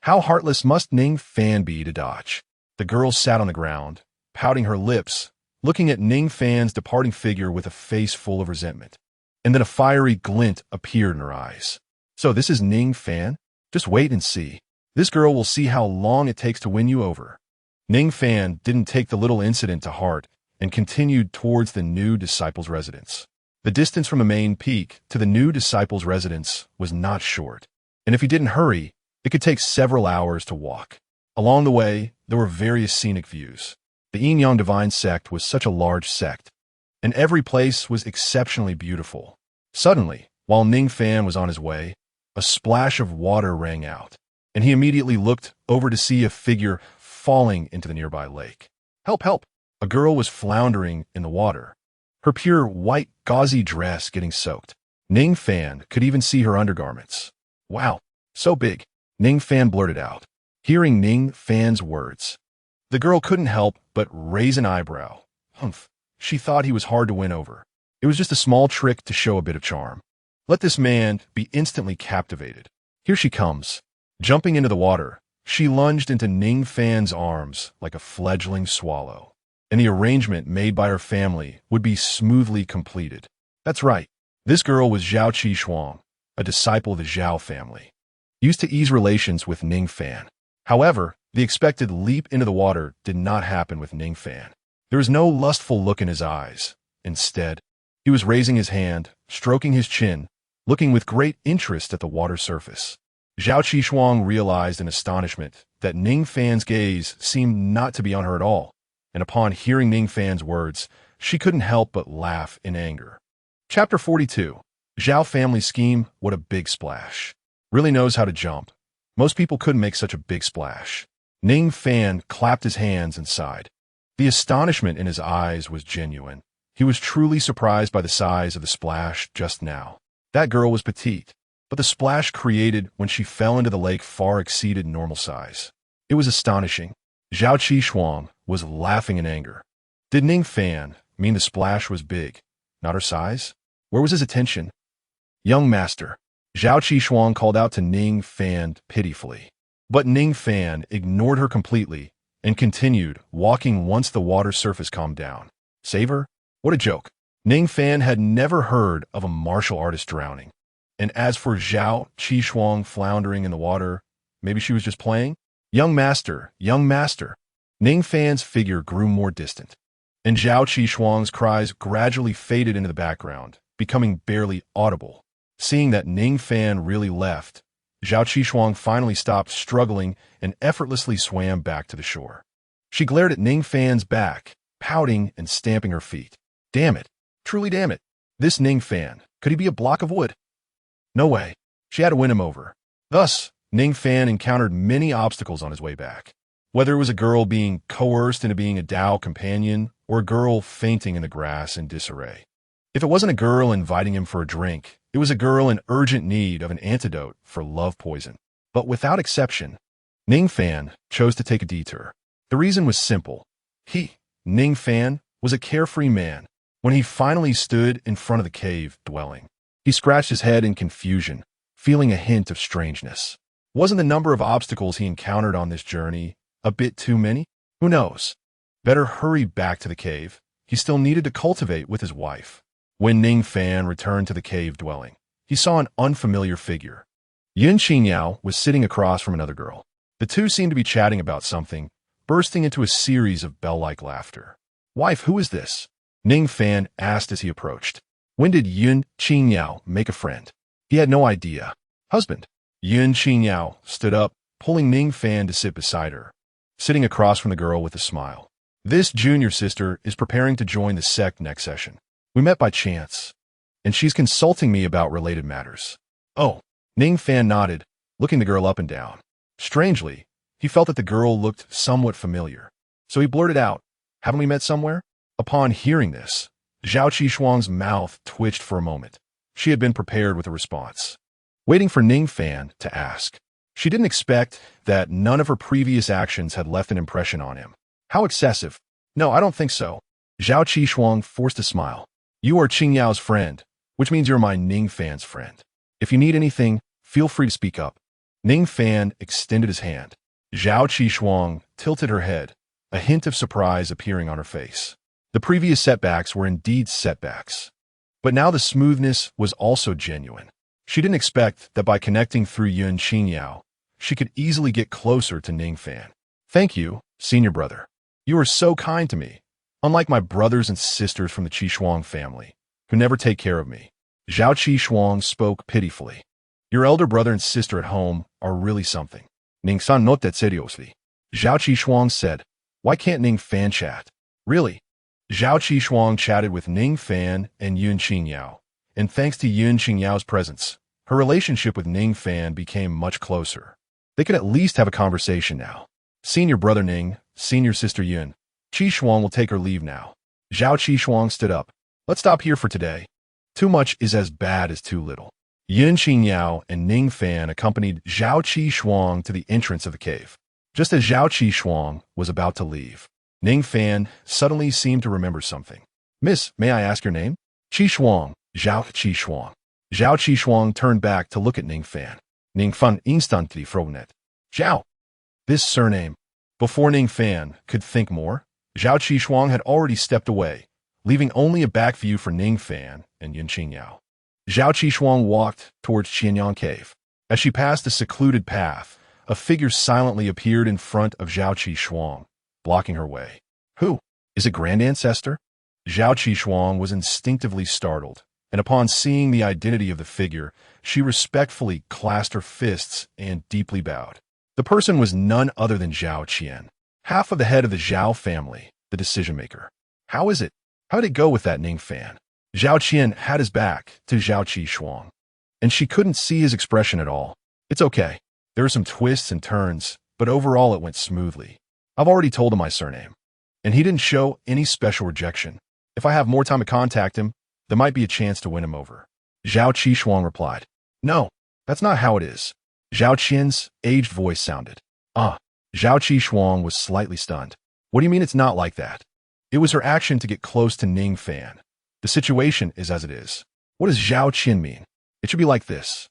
How heartless must Ning Fan be to dodge? The girl sat on the ground, pouting her lips, looking at Ning Fan's departing figure with a face full of resentment. And then a fiery glint appeared in her eyes. So this is Ning Fan? Just wait and see. This girl will see how long it takes to win you over. Ning Fan didn't take the little incident to heart and continued towards the new disciple's residence. The distance from the main peak to the new disciple's residence was not short, and if he didn't hurry, it could take several hours to walk. Along the way, there were various scenic views. The Yin-Yang divine sect was such a large sect, and every place was exceptionally beautiful. Suddenly, while Ning Fan was on his way, a splash of water rang out, and he immediately looked over to see a figure falling into the nearby lake. "Help, help!" A girl was floundering in the water, her pure white gauzy dress getting soaked. Ning Fan could even see her undergarments. "Wow, so big," Ning Fan blurted out. Hearing Ning Fan's words, the girl couldn't help but raise an eyebrow. Humph. She thought he was hard to win over. It was just a small trick to show a bit of charm. Let this man be instantly captivated. Here she comes. Jumping into the water, she lunged into Ning Fan's arms like a fledgling swallow, and the arrangement made by her family would be smoothly completed. That's right. This girl was Zhao Qishuang, a disciple of the Zhao family, used to ease relations with Ning Fan. However, the expected leap into the water did not happen with Ning Fan. There was no lustful look in his eyes. Instead, he was raising his hand, stroking his chin, looking with great interest at the water surface. Zhao Qishuang realized in astonishment that Ning Fan's gaze seemed not to be on her at all, and upon hearing Ning Fan's words, she couldn't help but laugh in anger. Chapter 42. Zhao family scheme, what a big splash. Really knows how to jump. Most people couldn't make such a big splash. Ning Fan clapped his hands and sighed. The astonishment in his eyes was genuine. He was truly surprised by the size of the splash just now. That girl was petite, but the splash created when she fell into the lake far exceeded normal size. It was astonishing. Zhao Qishuang was laughing in anger. Did Ning Fan mean the splash was big, not her size? Where was his attention? Young master, Zhao Qishuang called out to Ning Fan pitifully. But Ning Fan ignored her completely and continued walking once the water surface calmed down. Save her? What a joke. Ning Fan had never heard of a martial artist drowning. And as for Zhao Qishuang floundering in the water, maybe she was just playing? Young master, young master. Ning Fan's figure grew more distant, and Zhao Qishuang's cries gradually faded into the background, becoming barely audible. Seeing that Ning Fan really left, Zhao Qishuang finally stopped struggling and effortlessly swam back to the shore. She glared at Ning Fan's back, pouting and stamping her feet. Damn it. Truly damn it. This Ning Fan, could he be a block of wood? No way. She had to win him over. Thus, Ning Fan encountered many obstacles on his way back. Whether it was a girl being coerced into being a Dao companion or a girl fainting in the grass in disarray. If it wasn't a girl inviting him for a drink, it was a girl in urgent need of an antidote for love poison. But without exception, Ning Fan chose to take a detour. The reason was simple. He, Ning Fan, was a carefree man. When he finally stood in front of the cave dwelling, he scratched his head in confusion, feeling a hint of strangeness. Wasn't the number of obstacles he encountered on this journey a bit too many? Who knows? Better hurry back to the cave. He still needed to cultivate with his wife. When Ning Fan returned to the cave dwelling, he saw an unfamiliar figure. Yun Qingyao was sitting across from another girl. The two seemed to be chatting about something, bursting into a series of bell-like laughter. Wife, who is this? Ning Fan asked as he approached. When did Yun Qingyao make a friend? He had no idea. Husband. Yun Qingyao stood up, pulling Ning Fan to sit beside her, sitting across from the girl with a smile. This junior sister is preparing to join the sect next session. We met by chance, and she's consulting me about related matters. Oh, Ning Fan nodded, looking the girl up and down. Strangely, he felt that the girl looked somewhat familiar, so he blurted out, haven't we met somewhere? Upon hearing this, Zhao Qishuang's mouth twitched for a moment. She had been prepared with a response, waiting for Ning Fan to ask. She didn't expect that none of her previous actions had left an impression on him. How excessive. No, I don't think so. Zhao Qishuang forced a smile. You are Qingyao's friend, which means you're my Ning Fan's friend. If you need anything, feel free to speak up. Ning Fan extended his hand. Zhao Qishuang tilted her head, a hint of surprise appearing on her face. The previous setbacks were indeed setbacks, but now the smoothness was also genuine. She didn't expect that by connecting through Yun Qingyao, she could easily get closer to Ning Fan. Thank you, senior brother. You are so kind to me, unlike my brothers and sisters from the Qishuang family, who never take care of me. Zhao Qishuang spoke pitifully. Your elder brother and sister at home are really something. Ning San note seriously. Zhao Qishuang said, why can't Ning Fan chat? Really? Zhao Qishuang chatted with Ning Fan and Yun Qingyao, and thanks to Yun Qingyao's presence, her relationship with Ning Fan became much closer. They could at least have a conversation now. Senior brother Ning, senior sister Yun. Qishuang will take her leave now. Zhao Qishuang stood up. Let's stop here for today. Too much is as bad as too little. Yun Qingyao and Ning Fan accompanied Zhao Qishuang to the entrance of the cave. Just as Zhao Qishuang was about to leave, Ning Fan suddenly seemed to remember something. Miss, may I ask your name? Qishuang, Zhao Qishuang. Zhao Qishuang turned back to look at Ning Fan. Ning Fan instantly frowned. Zhao. This surname. Before Ning Fan could think more, Zhao Qishuang had already stepped away, leaving only a back view for Ning Fan and Yun Qingyao. Zhao Qishuang walked towards Qianyang Cave. As she passed the secluded path, a figure silently appeared in front of Zhao Qishuang, blocking her way. Who? Is it Grand Ancestor? Zhao Qishuang was instinctively startled, and upon seeing the identity of the figure, she respectfully clasped her fists and deeply bowed. The person was none other than Zhao Qian, half of the head of the Zhao family, the decision-maker. How is it? How did it go with that Ning Fan? Zhao Qian had his back to Zhao Qishuang, and she couldn't see his expression at all. It's okay. There were some twists and turns, but overall it went smoothly. I've already told him my surname, and he didn't show any special rejection. If I have more time to contact him, there might be a chance to win him over. Zhao Qishuang replied. No, that's not how it is. Zhao Qian's aged voice sounded. Zhao Qishuang was slightly stunned. What do you mean it's not like that? It was her action to get close to Ning Fan. The situation is as it is. What does Zhao Qian mean? It should be like this.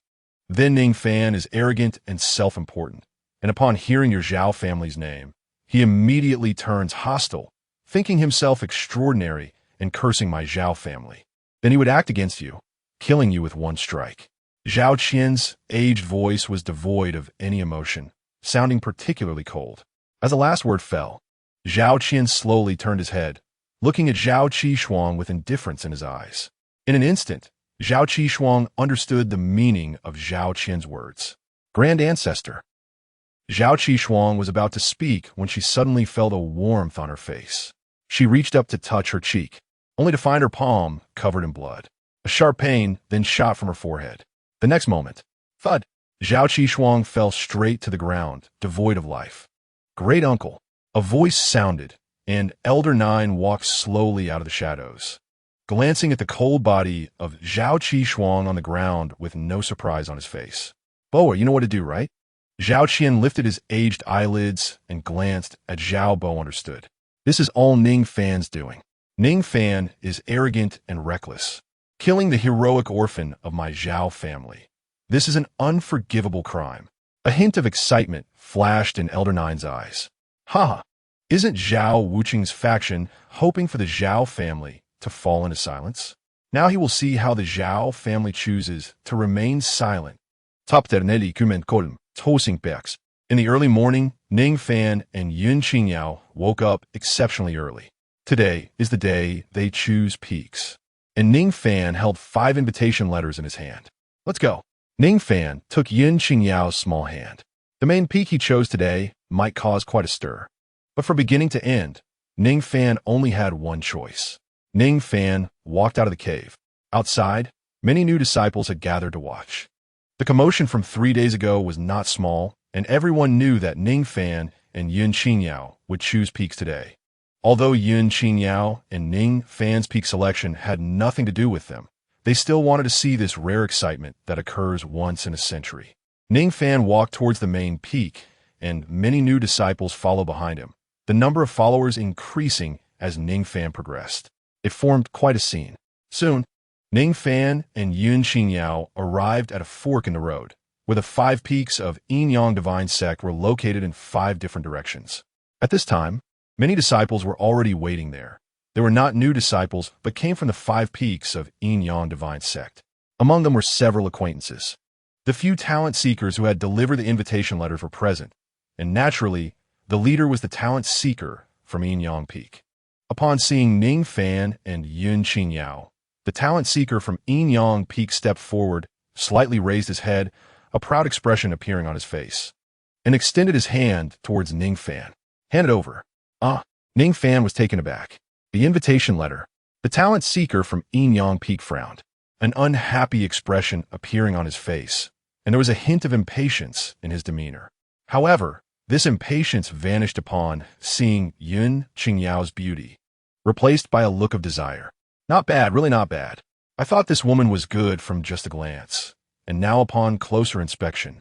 Then Ning Fan is arrogant and self-important. and upon hearing your Zhao family's name, he immediately turns hostile, thinking himself extraordinary and cursing my Zhao family. Then he would act against you, killing you with one strike. Zhao Qian's aged voice was devoid of any emotion, sounding particularly cold. As the last word fell, Zhao Qian slowly turned his head, looking at Zhao Qishuang with indifference in his eyes. In an instant, Zhao Qishuang understood the meaning of Zhao Qian's words. Grand Ancestor. Zhao Qishuang was about to speak when she suddenly felt a warmth on her face. She reached up to touch her cheek, only to find her palm covered in blood. A sharp pain then shot from her forehead. The next moment, thud, Zhao Qishuang fell straight to the ground, devoid of life. Great uncle. A voice sounded, and Elder Nine walked slowly out of the shadows, glancing at the cold body of Zhao Qishuang on the ground with no surprise on his face. Boa, you know what to do, right? Zhao Qian lifted his aged eyelids and glanced at Zhao Bo understood. This is all Ning Fan's doing. Ning Fan is arrogant and reckless, killing the heroic orphan of my Zhao family. This is an unforgivable crime. A hint of excitement flashed in Elder Nine's eyes. Ha! Isn't Zhao Wuqing's faction hoping for the Zhao family to fall into silence? Now he will see how the Zhao family chooses to remain silent. In the early morning, Ning Fan and Yun Qingyao woke up exceptionally early. Today is the day they choose peaks. And Ning Fan held 5 invitation letters in his hand. Let's go. Ning Fan took Yun Qingyao's small hand. The main peak he chose today might cause quite a stir. But from beginning to end, Ning Fan only had one choice. Ning Fan walked out of the cave. Outside, many new disciples had gathered to watch. The commotion from 3 days ago was not small, and everyone knew that Ning Fan and Yun Qingyao would choose peaks today. Although Yun Qingyao and Ning Fan's peak selection had nothing to do with them, they still wanted to see this rare excitement that occurs once in a century. Ning Fan walked towards the main peak, and many new disciples followed behind him, the number of followers increasing as Ning Fan progressed. It formed quite a scene. Soon, Ning Fan and Yun Qingyao arrived at a fork in the road, where the 5 peaks of XIANXIA Divine Sect were located in 5 different directions. At this time, many disciples were already waiting there. They were not new disciples, but came from the 5 peaks of XIANXIA Divine Sect. Among them were several acquaintances. The few talent seekers who had delivered the invitation letters were present, and naturally, the leader was the talent seeker from XIANXIA Peak. Upon seeing Ning Fan and Yun Qingyao, the talent seeker from XIANXIA Peak stepped forward, slightly raised his head, a proud expression appearing on his face, and extended his hand towards Ning Fan. Hand it over. Ning Fan was taken aback. The invitation letter. The talent seeker from XIANXIA Peak frowned, an unhappy expression appearing on his face, and there was a hint of impatience in his demeanor. However, this impatience vanished upon seeing Yun Qingyao's beauty, replaced by a look of desire. Not bad, really not bad. I thought this woman was good from just a glance, and now upon closer inspection,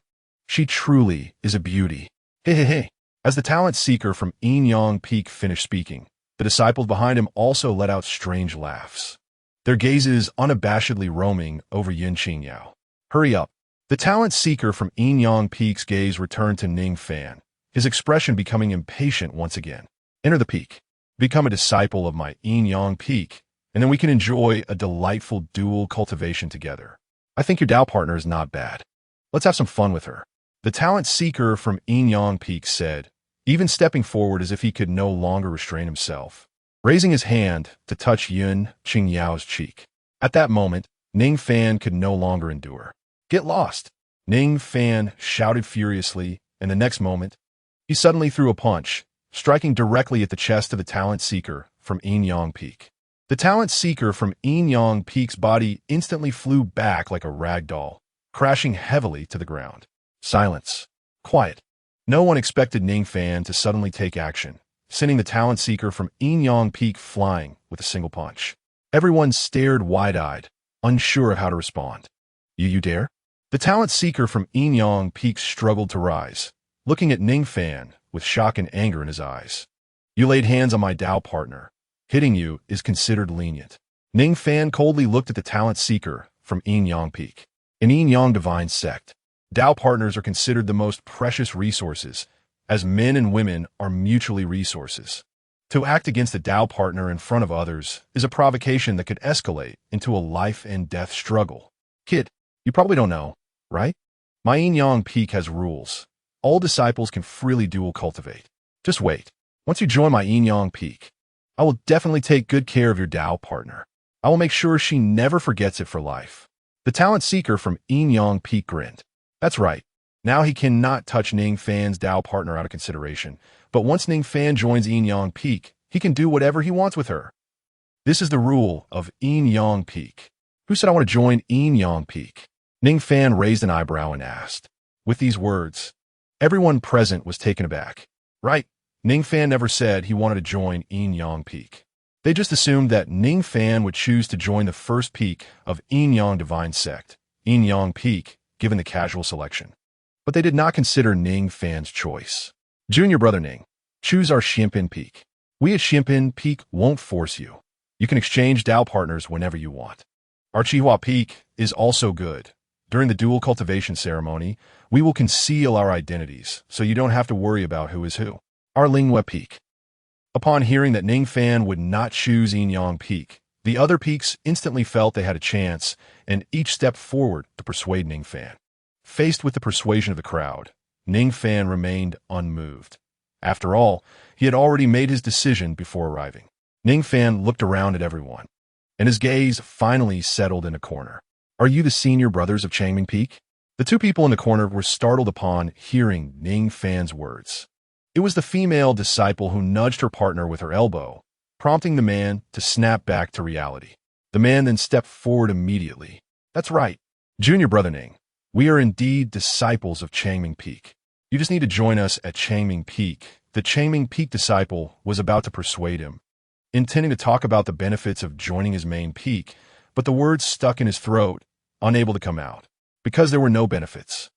she truly is a beauty. Hey. As the talent seeker from XIANXIA Peak finished speaking, the disciples behind him also let out strange laughs, their gazes unabashedly roaming over Yun Qingyao. Hurry up. The talent seeker from XIANXIA Peak's gaze returned to Ning Fan, his expression becoming impatient once again. Enter the peak. Become a disciple of my XIANXIA Peak, and then we can enjoy a delightful dual cultivation together. I think your Dao partner is not bad. Let's have some fun with her. The talent seeker from XIANXIA Peak said, even stepping forward as if he could no longer restrain himself, raising his hand to touch Yun Qingyao's cheek. At that moment, Ning Fan could no longer endure. Get lost! Ning Fan shouted furiously, and the next moment, he suddenly threw a punch, striking directly at the chest of the talent seeker from XIANXIA Peak. The talent seeker from XIANXIA Peak's body instantly flew back like a rag doll, crashing heavily to the ground. Silence. Quiet. No one expected Ning Fan to suddenly take action, sending the talent seeker from XIANXIA Peak flying with a single punch. Everyone stared wide-eyed, unsure of how to respond. You dare? The talent seeker from XIANXIA Peak struggled to rise, looking at Ning Fan with shock and anger in his eyes. You laid hands on my Dao partner. Hitting you is considered lenient. Ning Fan coldly looked at the talent seeker from XIANXIA Peak. In XIANXIA Divine Sect, Tao partners are considered the most precious resources, as men and women are mutually resources. To act against a Tao partner in front of others is a provocation that could escalate into a life and death struggle. Kid, you probably don't know, right? My yin-yang peak has rules. All disciples can freely dual cultivate. Just wait. Once you join my yin-yang peak, I will definitely take good care of your Tao partner. I will make sure she never forgets it for life. The talent seeker from yin-yang peak grinned. That's right. Now he cannot touch Ning Fan's Tao partner out of consideration, but once Ning Fan joins yin-yang peak, he can do whatever he wants with her. This is the rule of yin-yang peak. Who said I want to join yin-yang peak? Ning Fan raised an eyebrow and asked. With these words, everyone present was taken aback. Right, Ning Fan never said he wanted to join yin-yang peak. They just assumed that Ning Fan would choose to join the first peak of Yin-Yang Divine Sect, yin-yang peak, given the casual selection. But they did not consider Ning Fan's choice. Junior brother Ning, choose our Xianpin peak. We at Xianpin peak won't force you. You can exchange Tao partners whenever you want. Our Qihua peak is also good. During the dual cultivation ceremony, we will conceal our identities, so you don't have to worry about who is who. Our Linghua peak. Upon hearing that Ning Fan would not choose yin-yang peak, the other peaks instantly felt they had a chance, and each stepped forward to persuade Ning Fan. Faced with the persuasion of the crowd, Ning Fan remained unmoved. After all, he had already made his decision before arriving. Ning Fan looked around at everyone, and his gaze finally settled in a corner. Are you the senior brothers of Changming Peak? The two people in the corner were startled upon hearing Ning Fan's words. It was the female disciple who nudged her partner with her elbow, prompting the man to snap back to reality. The man then stepped forward immediately. That's right, Junior brother Ning. We are indeed disciples of Changming Peak. You just need to join us at Changming Peak. The Changming Peak disciple was about to persuade him, intending to talk about the benefits of joining his main peak, but the words stuck in his throat, unable to come out, because there were no benefits.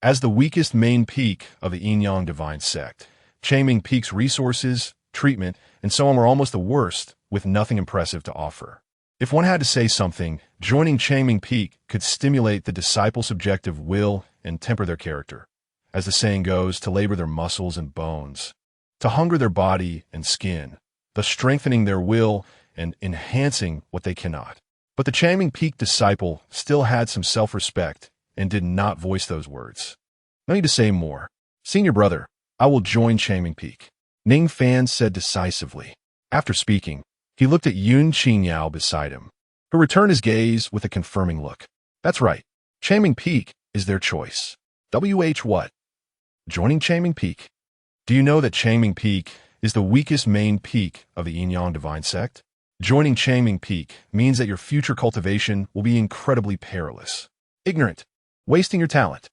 As the weakest main peak of the Yin-Yang Divine Sect, Changming Peak's resources, treatment, and so on were almost the worst, with nothing impressive to offer. If one had to say something, joining Changming Peak could stimulate the disciple's subjective will and temper their character. As the saying goes, to labor their muscles and bones, to hunger their body and skin, thus strengthening their will and enhancing what they cannot. But the Changming Peak disciple still had some self-respect and did not voice those words. No need to say more. Senior brother, I will join Changming Peak, Ning Fan said decisively. After speaking, he looked at Yun Qingyao beside him, who returned his gaze with a confirming look. That's right, Changming Peak is their choice. WH what? Joining Changming Peak? Do you know that Changming Peak is the weakest main peak of the Yin-Yang Divine Sect? Joining Changming Peak means that your future cultivation will be incredibly perilous. Ignorant, wasting your talent.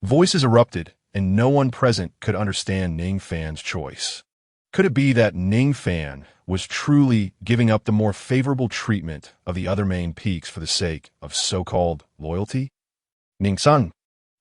Voices erupted, and no one present could understand Ning Fan's choice. Could it be that Ning Fan was truly giving up the more favorable treatment of the other main peaks for the sake of so-called loyalty? Ning-san,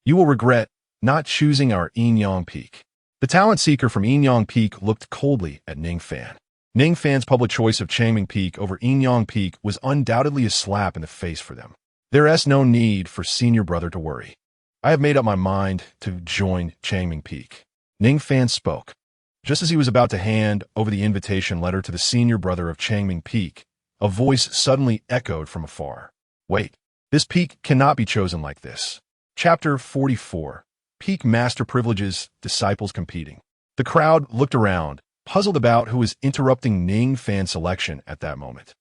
you will regret not choosing our Yin-Yang Peak. The talent seeker from Yin-Yang Peak looked coldly at Ning Fan. Ning Fan's public choice of Changming Peak over Yin-Yang Peak was undoubtedly a slap in the face for them. There is no need for senior brother to worry. I have made up my mind to join Changming Peak. Ning Fan spoke. Just as he was about to hand over the invitation letter to the senior brother of Changming Peak, a voice suddenly echoed from afar. Wait, this peak cannot be chosen like this. Chapter 44. Peak Master Privileges, Disciples Competing. The crowd looked around, puzzled about who was interrupting Ning Fan's selection at that moment.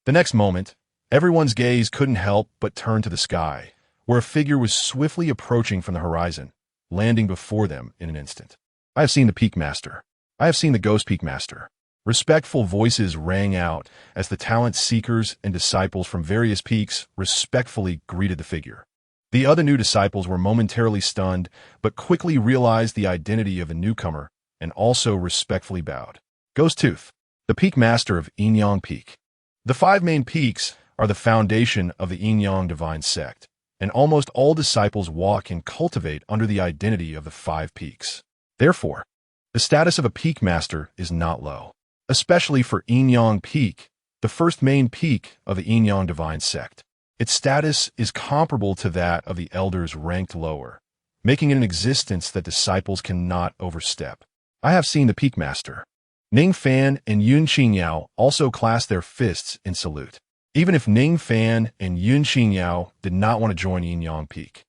The next moment, everyone's gaze couldn't help but turn to the sky, where a figure was swiftly approaching from the horizon, landing before them in an instant. I have seen the Peak Master. I have seen the Ghost Peak Master. Respectful voices rang out as the talent seekers and disciples from various peaks respectfully greeted the figure. The other new disciples were momentarily stunned, but quickly realized the identity of a newcomer and also respectfully bowed. Ghost Tooth, the Peak Master of Yin-Yang Peak. The 5 main peaks are the foundation of the Yin-Yang Divine Sect, and almost all disciples walk and cultivate under the identity of the 5 peaks. Therefore, the status of a Peak Master is not low, especially for Yin-Yang Peak, the first main peak of the Yin-Yang Divine Sect. Its status is comparable to that of the elders ranked lower, making it an existence that disciples cannot overstep. I have seen the Peak Master, Ning Fan and XIANXIA, also clasp their fists in salute. Even if Ning Fan and XIANXIA did not want to join Yin Yang Peak,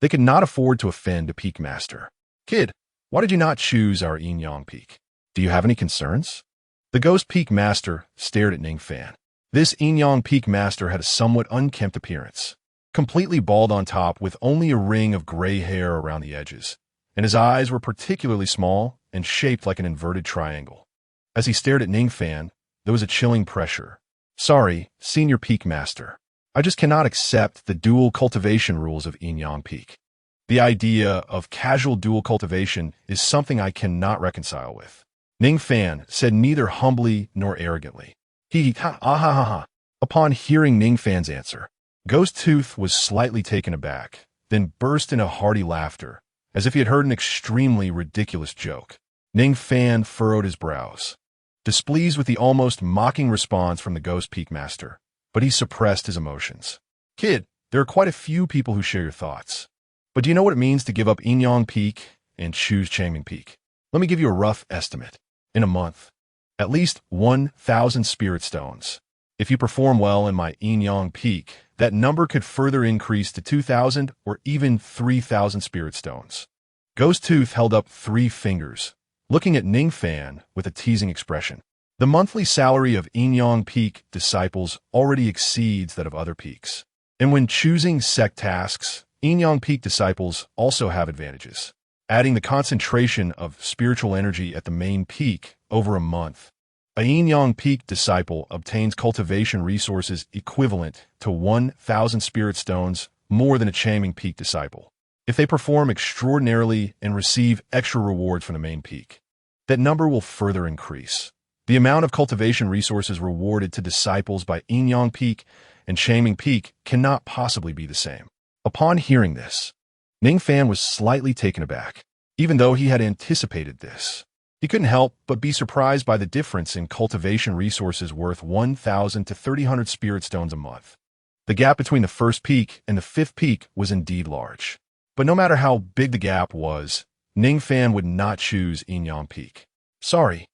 they could not afford to offend a Peak Master. Kid, why did you not choose our Yin Yang Peak? Do you have any concerns? The Ghost Peak Master stared at Ning Fan. This Yin Yang Peak Master had a somewhat unkempt appearance, completely bald on top with only a ring of gray hair around the edges, and his eyes were particularly small and shaped like an inverted triangle. As he stared at Ning Fan, there was a chilling pressure. Sorry, Senior Peak Master. I just cannot accept the dual cultivation rules of Yin Yang Peak. The idea of casual dual cultivation is something I cannot reconcile with. Ning Fan said neither humbly nor arrogantly. Ha. Upon hearing Ning Fan's answer, Ghost Tooth was slightly taken aback, then burst into hearty laughter, as if he had heard an extremely ridiculous joke. Ning Fan furrowed his brows, displeased with the almost mocking response from the Ghost Peak Master, but he suppressed his emotions. Kid, there are quite a few people who share your thoughts. But do you know what it means to give up Yin Yang Peak and choose Changming Peak? Let me give you a rough estimate. In a month, at least 1,000 spirit stones. If you perform well in my Yin Yang Peak, that number could further increase to 2,000 or even 3,000 spirit stones. Ghost Tooth held up 3 fingers, looking at Ning Fan with a teasing expression. The monthly salary of Yin Yang Peak disciples already exceeds that of other peaks. And when choosing Sect tasks, Yin Yang Peak disciples also have advantages. Adding the concentration of spiritual energy at the main peak over a month, a Yin Yang Peak disciple obtains cultivation resources equivalent to 1,000 spirit stones more than a Changming Peak disciple. If they perform extraordinarily and receive extra rewards from the main peak, that number will further increase. The amount of cultivation resources rewarded to disciples by Yin Yang Peak and Changming Peak cannot possibly be the same. Upon hearing this, Ning Fan was slightly taken aback. Even though he had anticipated this, he couldn't help but be surprised by the difference in cultivation resources worth 1,000 to 3,000 spirit stones a month. The gap between the first peak and the 5th peak was indeed large. But no matter how big the gap was, Ning Fan would not choose Yin Yang Peak. Sorry,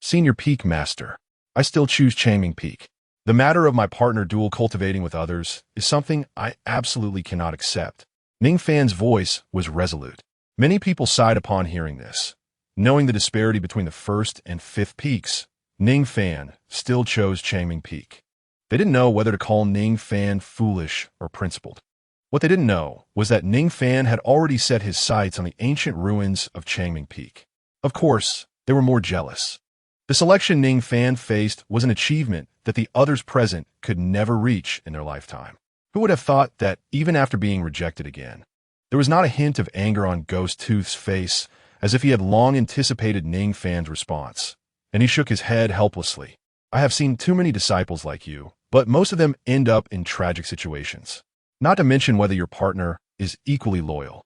Senior Peak Master, I still choose Changming Peak. The matter of my partner dual cultivating with others is something I absolutely cannot accept. Ning Fan's voice was resolute. Many people sighed upon hearing this. Knowing the disparity between the 1st and 5th peaks, Ning Fan still chose Changming Peak. They didn't know whether to call Ning Fan foolish or principled. What they didn't know was that Ning Fan had already set his sights on the ancient ruins of Changming Peak. Of course, they were more jealous. The selection Ning Fan faced was an achievement that the others present could never reach in their lifetime. Who would have thought that even after being rejected again, there was not a hint of anger on Ghost Tooth's face, as if he had long anticipated Ning Fan's response, and he shook his head helplessly. I have seen too many disciples like you, but most of them end up in tragic situations. Not to mention whether your partner is equally loyal.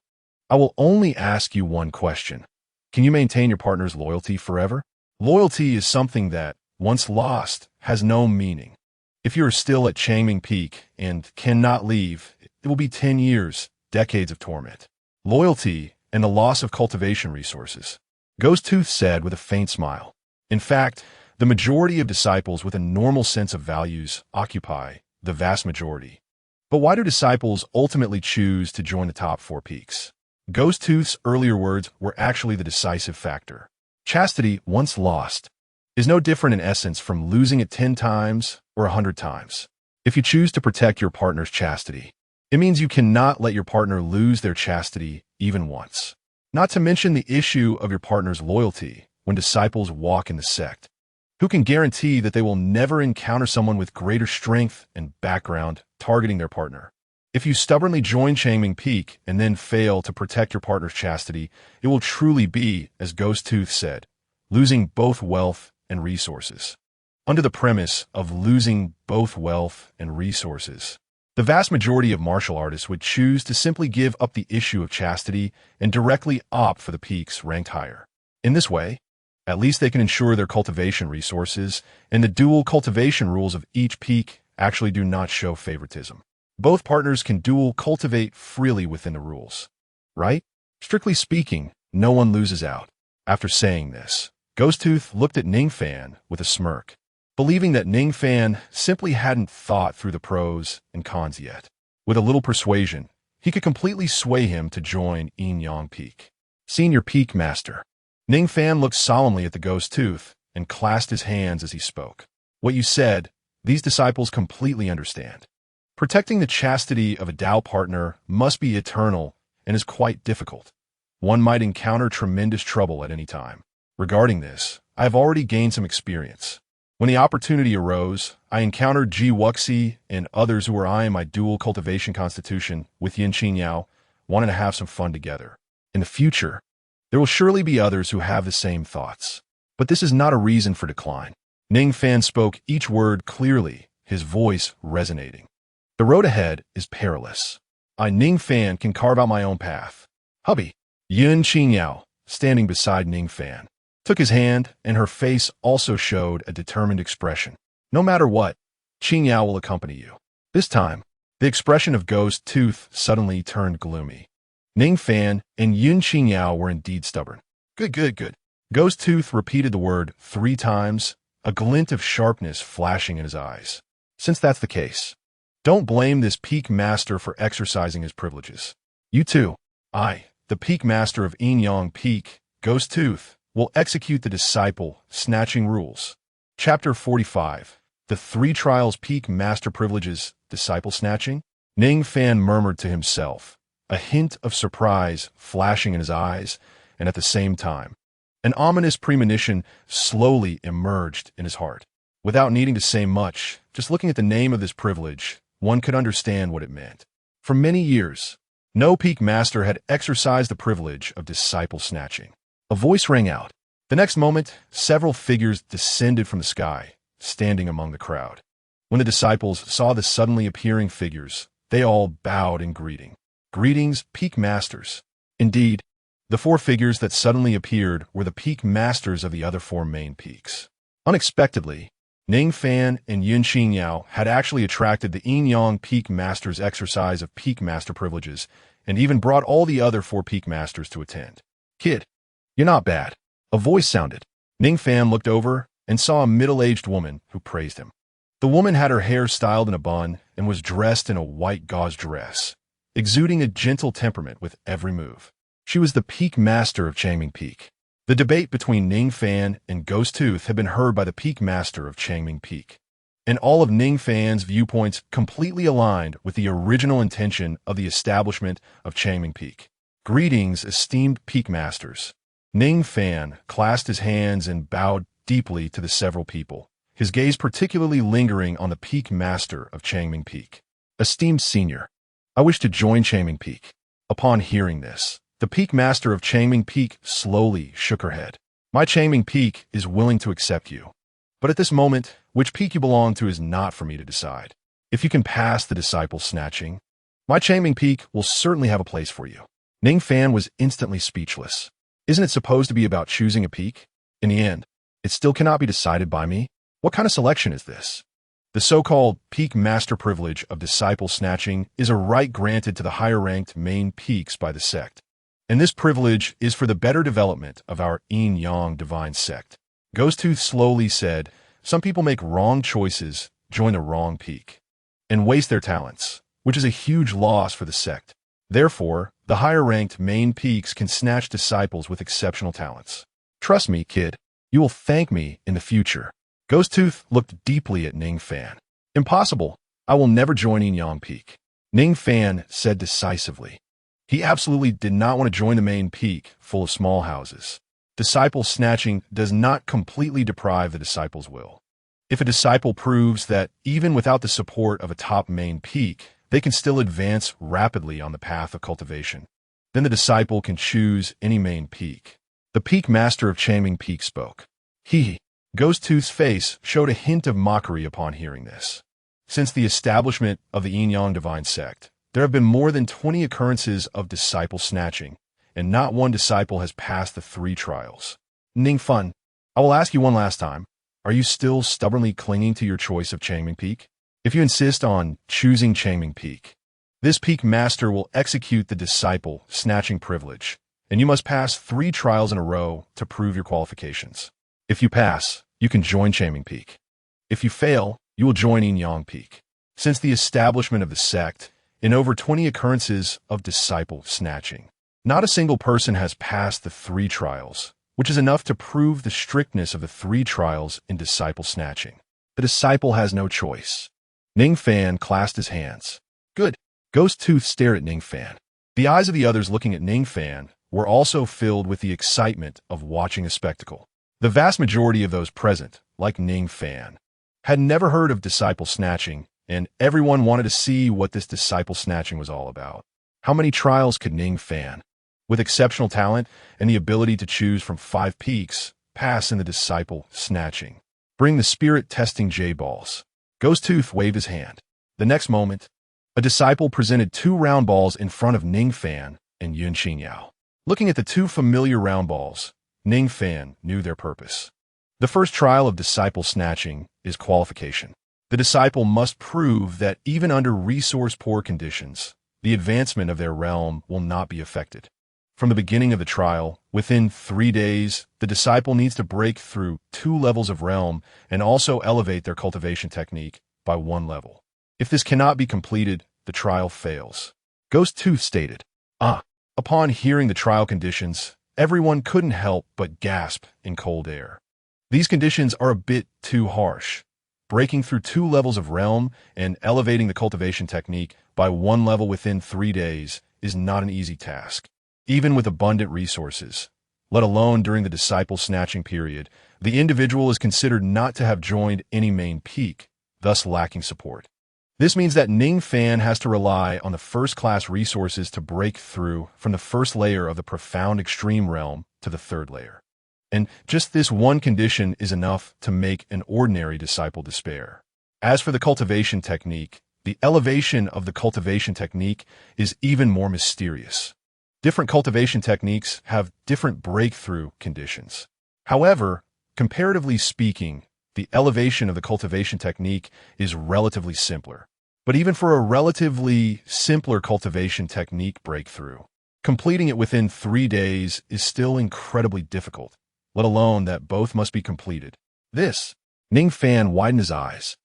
I will only ask you one question. Can you maintain your partner's loyalty forever? Loyalty is something that, once lost, has no meaning. If you are still at Changming Peak and cannot leave, it will be 10 years, decades of torment. Loyalty and the loss of cultivation resources, Ghost Tooth said with a faint smile. In fact, the majority of disciples with a normal sense of values occupy the vast majority. But why do disciples ultimately choose to join the top 4 peaks? Ghost Tooth's earlier words were actually the decisive factor. Chastity, once lost, is no different in essence from losing it 10 times or 100 times. If you choose to protect your partner's chastity, it means you cannot let your partner lose their chastity even once. Not to mention the issue of your partner's loyalty when disciples walk in the sect. Who can guarantee that they will never encounter someone with greater strength and background targeting their partner? If you stubbornly join Changming Peak and then fail to protect your partner's chastity, it will truly be, as Ghost Tooth said, losing both wealth and resources. Under the premise of losing both wealth and resources, the vast majority of martial artists would choose to simply give up the issue of chastity and directly opt for the peaks ranked higher. In this way, at least they can ensure their cultivation resources, and the dual cultivation rules of each peak actually do not show favoritism. Both partners can dual cultivate freely within the rules, right? Strictly speaking, no one loses out. After saying this, Ghosttooth looked at Ning Fan with a smirk, believing that Ning Fan simply hadn't thought through the pros and cons yet. With a little persuasion, he could completely sway him to join Yin Peak. Senior Peak Master. Ning Fan looked solemnly at the Ghosttooth and clasped his hands as he spoke. What you said, these disciples completely understand. Protecting the chastity of a Tao partner must be eternal and is quite difficult. One might encounter tremendous trouble at any time. Regarding this, I have already gained some experience. When the opportunity arose, I encountered Ji Wuxi and others who were eyeing my dual cultivation constitution with XIANXIA, wanting to have some fun together. In the future, there will surely be others who have the same thoughts. But this is not a reason for decline. Ning Fan spoke each word clearly, his voice resonating. The road ahead is perilous. I, Ning Fan, can carve out my own path. Hubby, XIANXIA, standing beside Ning Fan, took his hand, and her face also showed a determined expression. No matter what, XIANXIA will accompany you. This time, the expression of Ghosttooth suddenly turned gloomy. Ning Fan and XIANXIA were indeed stubborn. Good. Ghosttooth repeated the word 3 times, a glint of sharpness flashing in his eyes. Since that's the case, don't blame this Peak Master for exercising his privileges. You too, I, the Peak Master of Yin Peak, Ghosttooth, will execute the disciple snatching rules. Chapter 45. The 3 Trials Peak Master Privileges, Disciple Snatching? Ning Fan murmured to himself, a hint of surprise flashing in his eyes, and at the same time, an ominous premonition slowly emerged in his heart. Without needing to say much, just looking at the name of this privilege, one could understand what it meant. For many years, no Peak Master had exercised the privilege of disciple snatching. A voice rang out. The next moment, several figures descended from the sky, standing among the crowd. When the disciples saw the suddenly appearing figures, they all bowed in greeting. Greetings, Peak Masters. Indeed, the 4 figures that suddenly appeared were the Peak Masters of the other 4 main peaks. Unexpectedly, Ning Fan and XIANXIA had actually attracted the Yin Peak Masters' exercise of Peak Master privileges, and even brought all the other 4 Peak Masters to attend. Kid, you're not bad. A voice sounded. Ning Fan looked over and saw a middle-aged woman who praised him. The woman had her hair styled in a bun and was dressed in a white gauze dress, exuding a gentle temperament with every move. She was the Peak Master of Changming Peak. The debate between Ning Fan and Ghosttooth had been heard by the Peak Master of Changming Peak, and all of Ning Fan's viewpoints completely aligned with the original intention of the establishment of Changming Peak. Greetings, esteemed Peak Masters. Ning Fan clasped his hands and bowed deeply to the several people, his gaze particularly lingering on the Peak Master of Changming Peak. Esteemed Senior, I wish to join Changming Peak. Upon hearing this, the Peak Master of Changming Peak slowly shook her head. My Changming Peak is willing to accept you. But at this moment, which peak you belong to is not for me to decide. If you can pass the disciple snatching, my Changming Peak will certainly have a place for you. Ning Fan was instantly speechless. Isn't it supposed to be about choosing a peak? In the end, it still cannot be decided by me. What kind of selection is this? The so-called Peak Master privilege of disciple snatching is a right granted to the higher-ranked main peaks by the sect. And this privilege is for the better development of our Yin-Yang divine sect. Ghosttooth slowly said, some people make wrong choices, join the wrong peak, and waste their talents, which is a huge loss for the sect. Therefore, the higher-ranked main peaks can snatch disciples with exceptional talents. Trust me, kid, you will thank me in the future. Ghosttooth looked deeply at Ning Fan. Impossible. I will never join Yin-Yang Peak. Ning Fan said decisively. He absolutely did not want to join the main peak, full of small houses. Disciple snatching does not completely deprive the disciple's will. If a disciple proves that, even without the support of a top main peak, they can still advance rapidly on the path of cultivation, then the disciple can choose any main peak. The Peak Master of Changming Peak spoke. Ghosttooth's face showed a hint of mockery upon hearing this. Since the establishment of the Yin-Yang divine sect, there have been more than 20 occurrences of disciple snatching, and not one disciple has passed the 3 trials. Ning Fan, I will ask you one last time. Are you still stubbornly clinging to your choice of Changming Peak? If you insist on choosing Changming Peak, this Peak Master will execute the disciple snatching privilege, and you must pass 3 trials in a row to prove your qualifications. If you pass, you can join Chaming Peak. If you fail, you will join Yang Peak. Since the establishment of the sect, in over 20 occurrences of disciple snatching, not a single person has passed the 3 trials, which is enough to prove the strictness of the 3 trials in disciple snatching. The disciple has no choice. Ning Fan clasped his hands. Good. Ghost Tooth stared at Ning Fan. The eyes of the others looking at Ning Fan were also filled with the excitement of watching a spectacle. The vast majority of those present, like Ning Fan, had never heard of disciple snatching, and everyone wanted to see what this disciple snatching was all about. How many trials could Ning Fan, with exceptional talent and the ability to choose from 5 peaks, pass in the disciple snatching? Bring the spirit-testing J-balls. Ghost Tooth waved his hand. The next moment, a disciple presented 2 round balls in front of Ning Fan and XIANXIA. Looking at the 2 familiar round balls, Ning Fan knew their purpose. The first trial of disciple snatching is qualification. The disciple must prove that even under resource-poor conditions, the advancement of their realm will not be affected. From the beginning of the trial, within 3 days, the disciple needs to break through 2 levels of realm and also elevate their cultivation technique by 1 level. If this cannot be completed, the trial fails. Ghost Tooth stated. Upon hearing the trial conditions, everyone couldn't help but gasp in cold air. These conditions are a bit too harsh. Breaking through 2 levels of realm and elevating the cultivation technique by 1 level within 3 days is not an easy task. Even with abundant resources, let alone during the disciple snatching period, the individual is considered not to have joined any main peak, thus lacking support. This means that Ning Fan has to rely on the first-class resources to break through from the first layer of the profound extreme realm to the 3rd layer. And just this one condition is enough to make an ordinary disciple despair. As for the cultivation technique, the elevation of the cultivation technique is even more mysterious. Different cultivation techniques have different breakthrough conditions. However, comparatively speaking, the elevation of the cultivation technique is relatively simpler. But even for a relatively simpler cultivation technique breakthrough, completing it within 3 days is still incredibly difficult, let alone that both must be completed. Ning Fan widened his eyes.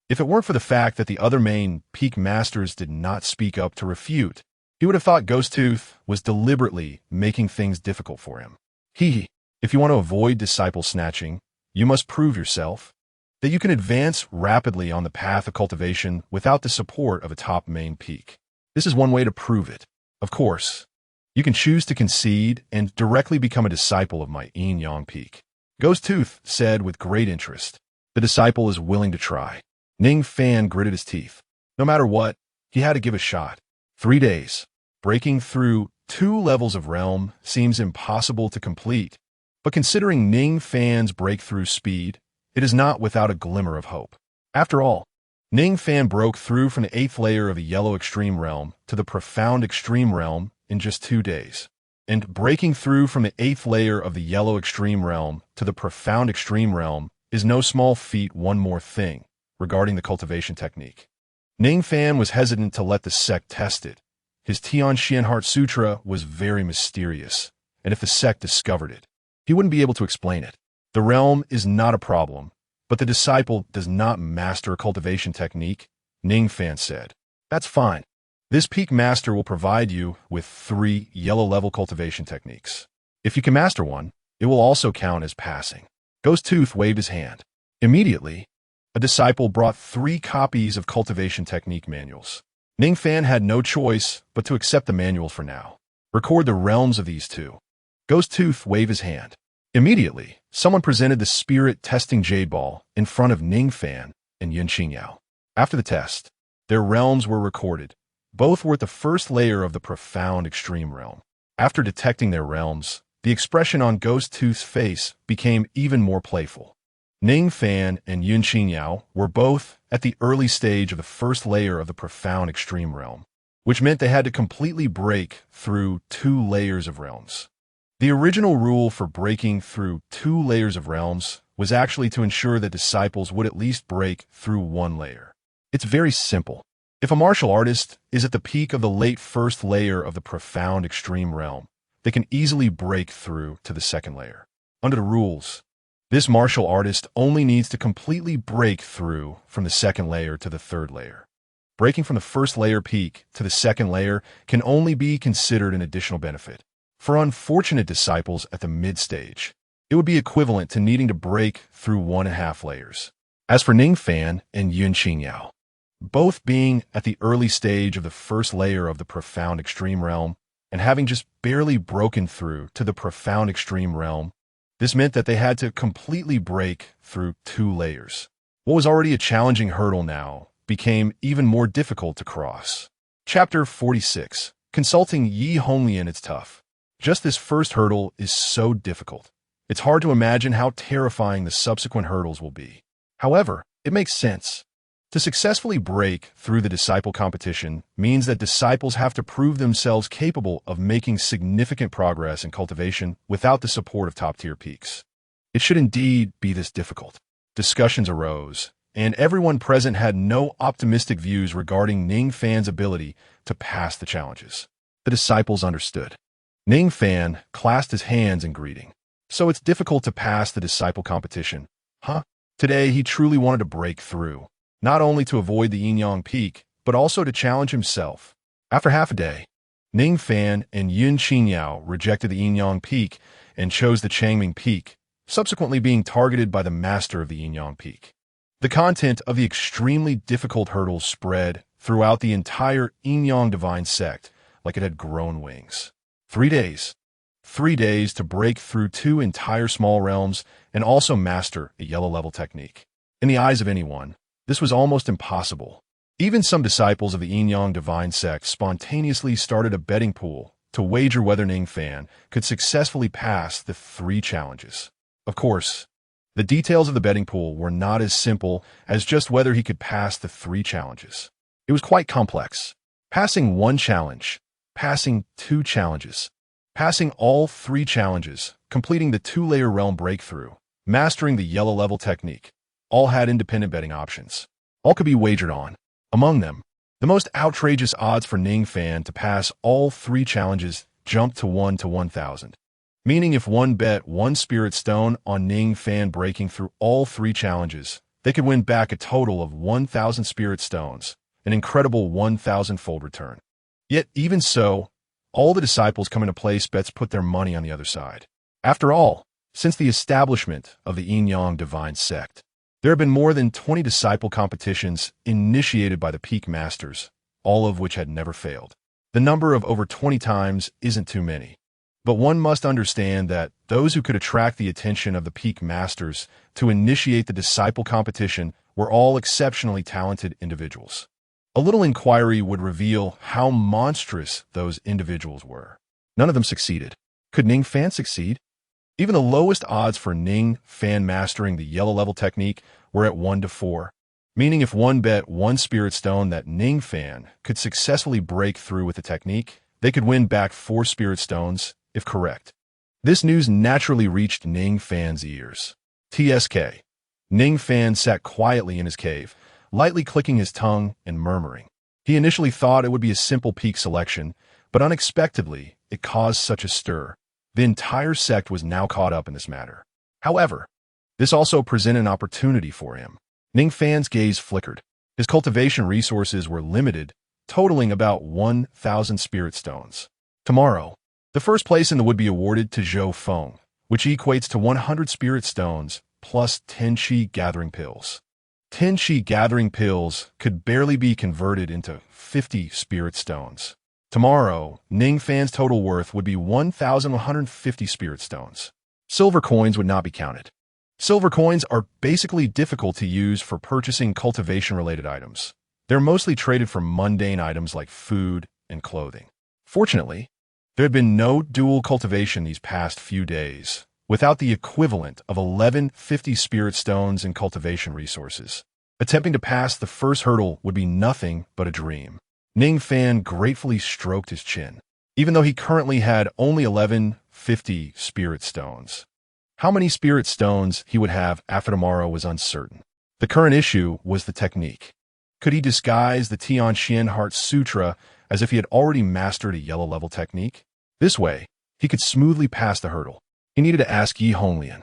If it weren't for the fact that the other main peak masters did not speak up to refute, he would have thought Ghost Tooth was deliberately making things difficult for him. If you want to avoid disciple snatching, you must prove yourself that you can advance rapidly on the path of cultivation without the support of a top main peak. This is one way to prove it. Of course, you can choose to concede and directly become a disciple of my Yang Peak. Ghost Tooth said with great interest. The disciple is willing to try. Ning Fan gritted his teeth. No matter what, he had to give a shot. 3 days. Breaking through 2 levels of realm seems impossible to complete. But considering Ning Fan's breakthrough speed, it is not without a glimmer of hope. After all, Ning Fan broke through from the 8th layer of the yellow extreme realm to the profound extreme realm in just 2 days. And breaking through from the 8th layer of the yellow extreme realm to the profound extreme realm is no small feat. One more thing regarding the cultivation technique. Ning Fan was hesitant to let the sect test it. His Tianxian Heart Sutra was very mysterious, and if the sect discovered it, he wouldn't be able to explain it. The realm is not a problem, but the disciple does not master a cultivation technique, Ning Fan said. That's fine. This peak master will provide you with 3 yellow-level cultivation techniques. If you can master one, it will also count as passing. Ghost Tooth waved his hand. Immediately, a disciple brought 3 copies of cultivation technique manuals. Ning Fan had no choice but to accept the manual for now. Record the realms of these 2. Ghost Tooth waved his hand. Immediately, someone presented the spirit-testing jade ball in front of Ning Fan and XIANXIA. After the test, their realms were recorded. Both were at the first layer of the profound extreme realm. After detecting their realms, the expression on Ghost Tooth's face became even more playful. Ning Fan and XIANXIA were both at the early stage of the first layer of the profound extreme realm, which meant they had to completely break through 2 layers of realms. The original rule for breaking through 2 layers of realms was actually to ensure that disciples would at least break through 1 layer. It's very simple. If a martial artist is at the peak of the late first layer of the profound extreme realm, they can easily break through to the second layer. Under the rules, this martial artist only needs to completely break through from the second layer to the third layer. Breaking from the first layer peak to the second layer can only be considered an additional benefit. For unfortunate disciples at the mid-stage, it would be equivalent to needing to break through 1.5 layers. As for Ning Fan and XIANXIA, both being at the early stage of the first layer of the profound extreme realm and having just barely broken through to the profound extreme realm, this meant that they had to completely break through 2 layers. What was already a challenging hurdle now became even more difficult to cross. Chapter 46. Consulting Yi Honglian. It's tough. Just this first hurdle is so difficult. It's hard to imagine how terrifying the subsequent hurdles will be. However, it makes sense. To successfully break through the disciple competition means that disciples have to prove themselves capable of making significant progress in cultivation without the support of top-tier peaks. It should indeed be this difficult. Discussions arose, and everyone present had no optimistic views regarding Ning Fan's ability to pass the challenges. The disciples understood. Ning Fan clasped his hands in greeting. So it's difficult to pass the disciple competition, huh? Today he truly wanted to break through, not only to avoid the Yin-Yang peak, but also to challenge himself. After half a day, Ning Fan and XIANXIA rejected the Yin-Yang peak and chose the Changming peak, subsequently being targeted by the master of the Yin-Yang peak. The content of the extremely difficult hurdles spread throughout the entire Yin-Yang divine sect like it had grown wings. 3 days. 3 days to break through 2 entire small realms and also master a yellow level technique. In the eyes of anyone, this was almost impossible. Even some disciples of the Yin-Yang divine sect spontaneously started a betting pool to wager whether Ning Fan could successfully pass the 3 challenges. Of course, the details of the betting pool were not as simple as just whether he could pass the 3 challenges. It was quite complex. Passing 1 challenge, passing 2 challenges, passing all 3 challenges, completing the 2-layer realm breakthrough, mastering the yellow level technique, all had independent betting options. All could be wagered on. Among them, the most outrageous odds for Ning Fan to pass all 3 challenges jumped to 1 to 1,000. Meaning if one bet 1 spirit stone on Ning Fan breaking through all 3 challenges, they could win back a total of 1,000 spirit stones, an incredible 1,000-fold return. Yet even so, all the disciples coming to place bets put their money on the other side. After all, since the establishment of the Yin-Yang divine sect, there have been more than 20 disciple competitions initiated by the peak masters, all of which had never failed. The number of over 20 times isn't too many. But one must understand that those who could attract the attention of the peak masters to initiate the disciple competition were all exceptionally talented individuals. A little inquiry would reveal how monstrous those individuals were. None of them succeeded. Could Ning Fan succeed? Even the lowest odds for Ning Fan mastering the yellow level technique were at 1 to 4, meaning if one bet 1 spirit stone that Ning Fan could successfully break through with the technique, they could win back 4 spirit stones, if correct. This news naturally reached Ning Fan's ears. TSK. Ning Fan sat quietly in his cave, lightly clicking his tongue and murmuring. He initially thought it would be a simple peak selection, but unexpectedly, it caused such a stir. The entire sect was now caught up in this matter. However, this also presented an opportunity for him. Ning Fan's gaze flickered. His cultivation resources were limited, totaling about 1,000 spirit stones. Tomorrow, the first place in the would be awarded to Zhou Feng, which equates to 100 spirit stones plus 10 qi gathering pills. 10 qi gathering pills could barely be converted into 50 spirit stones. Tomorrow, Ning Fan's total worth would be 1,150 spirit stones. Silver coins would not be counted. Silver coins are basically difficult to use for purchasing cultivation-related items. They're mostly traded for mundane items like food and clothing. Fortunately, there had been no dual cultivation these past few days, without the equivalent of 1,150 spirit stones in cultivation resources. Attempting to pass the first hurdle would be nothing but a dream. Ning Fan gratefully stroked his chin, even though he currently had only 1,150 spirit stones. How many spirit stones he would have after tomorrow was uncertain. The current issue was the technique. Could he disguise the Tianxian Heart Sutra as if he had already mastered a yellow level technique? This way, he could smoothly pass the hurdle. He needed to ask Yi Honglian.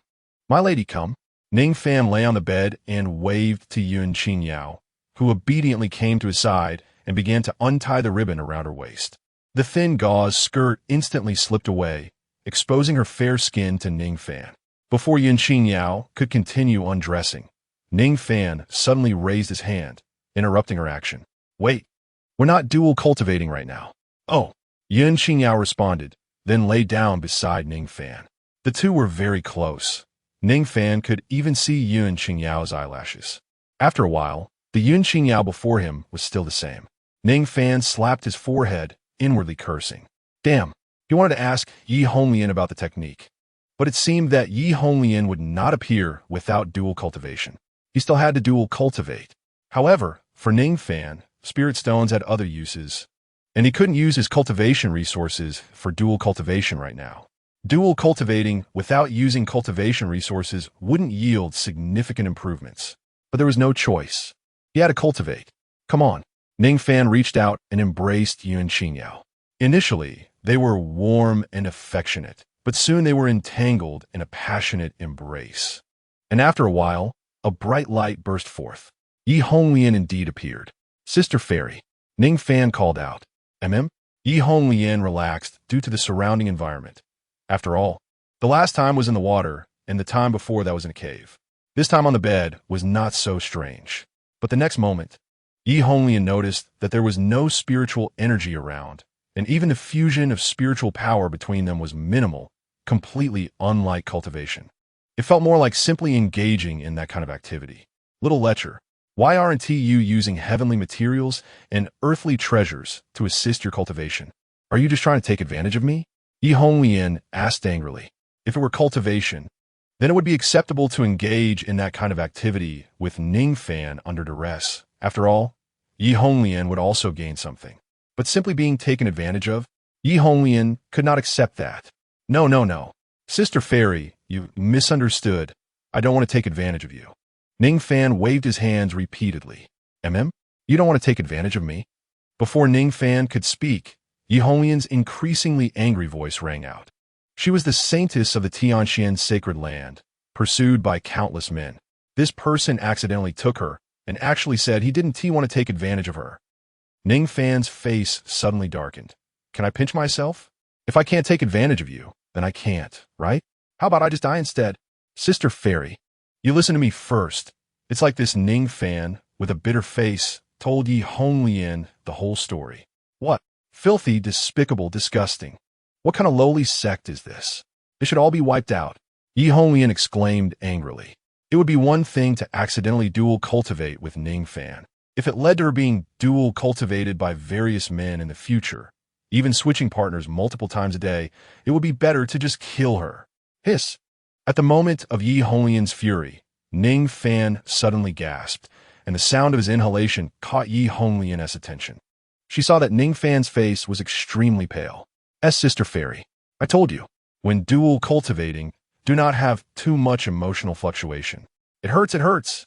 My lady, come. Ning Fan lay on the bed and waved to XIANXIA, who obediently came to his side and began to untie the ribbon around her waist. The thin gauze skirt instantly slipped away, exposing her fair skin to Ning Fan. Before XIANXIA could continue undressing, Ning Fan suddenly raised his hand, interrupting her action. Wait, we're not dual cultivating right now. Oh, XIANXIA responded, then lay down beside Ning Fan. The two were very close. Ning Fan could even see XIANXIA's eyelashes. After a while, the XIANXIA before him was still the same. Ning Fan slapped his forehead, inwardly cursing. Damn, he wanted to ask Yi Honglian about the technique. But it seemed that Yi Honglian would not appear without dual cultivation. He still had to dual cultivate. However, for Ning Fan, spirit stones had other uses, and he couldn't use his cultivation resources for dual cultivation right now. Dual cultivating without using cultivation resources wouldn't yield significant improvements. But there was no choice. He had to cultivate. Come on. Ning Fan reached out and embraced XIANXIA. Initially, they were warm and affectionate, but soon they were entangled in a passionate embrace. And after a while, a bright light burst forth. Yi Honglian indeed appeared. Sister Fairy, Ning Fan called out. Yi Honglian relaxed due to the surrounding environment. After all, the last time was in the water, and the time before that was in a cave. This time on the bed was not so strange. But the next moment, Yi Honglian noticed that there was no spiritual energy around, and even the fusion of spiritual power between them was minimal, completely unlike cultivation. It felt more like simply engaging in that kind of activity. Little Lecher, why aren't you using heavenly materials and earthly treasures to assist your cultivation? Are you just trying to take advantage of me? Yi Honglian asked angrily. If it were cultivation, then it would be acceptable to engage in that kind of activity with Ning Fan under duress. After all, Yi Honglian would also gain something. But simply being taken advantage of, Yi Honglian could not accept that. No. Sister Fairy, you misunderstood. I don't want to take advantage of you. Ning Fan waved his hands repeatedly. You don't want to take advantage of me? Before Ning Fan could speak, Yi Honglian's increasingly angry voice rang out. She was the saintess of the Tianxian sacred land, pursued by countless men. This person accidentally took her and actually said he didn't want to take advantage of her. Ning Fan's face suddenly darkened. Can I pinch myself? If I can't take advantage of you, then I can't, right? How about I just die instead? Sister Fairy, you listen to me first. It's like this Ning Fan, with a bitter face, told Yi Honglian the whole story. What? Filthy, despicable, disgusting. What kind of lowly sect is this? They should all be wiped out. Yi Honglian exclaimed angrily. It would be one thing to accidentally dual cultivate with Ning Fan. If it led to her being dual cultivated by various men in the future, even switching partners multiple times a day, it would be better to just kill her. Hiss. At the moment of Yi Honglian's fury, Ning Fan suddenly gasped, and the sound of his inhalation caught Yi Honglian's attention. She saw that Ning Fan's face was extremely pale. Sister Fairy, I told you, when dual cultivating, do not have too much emotional fluctuation. It hurts.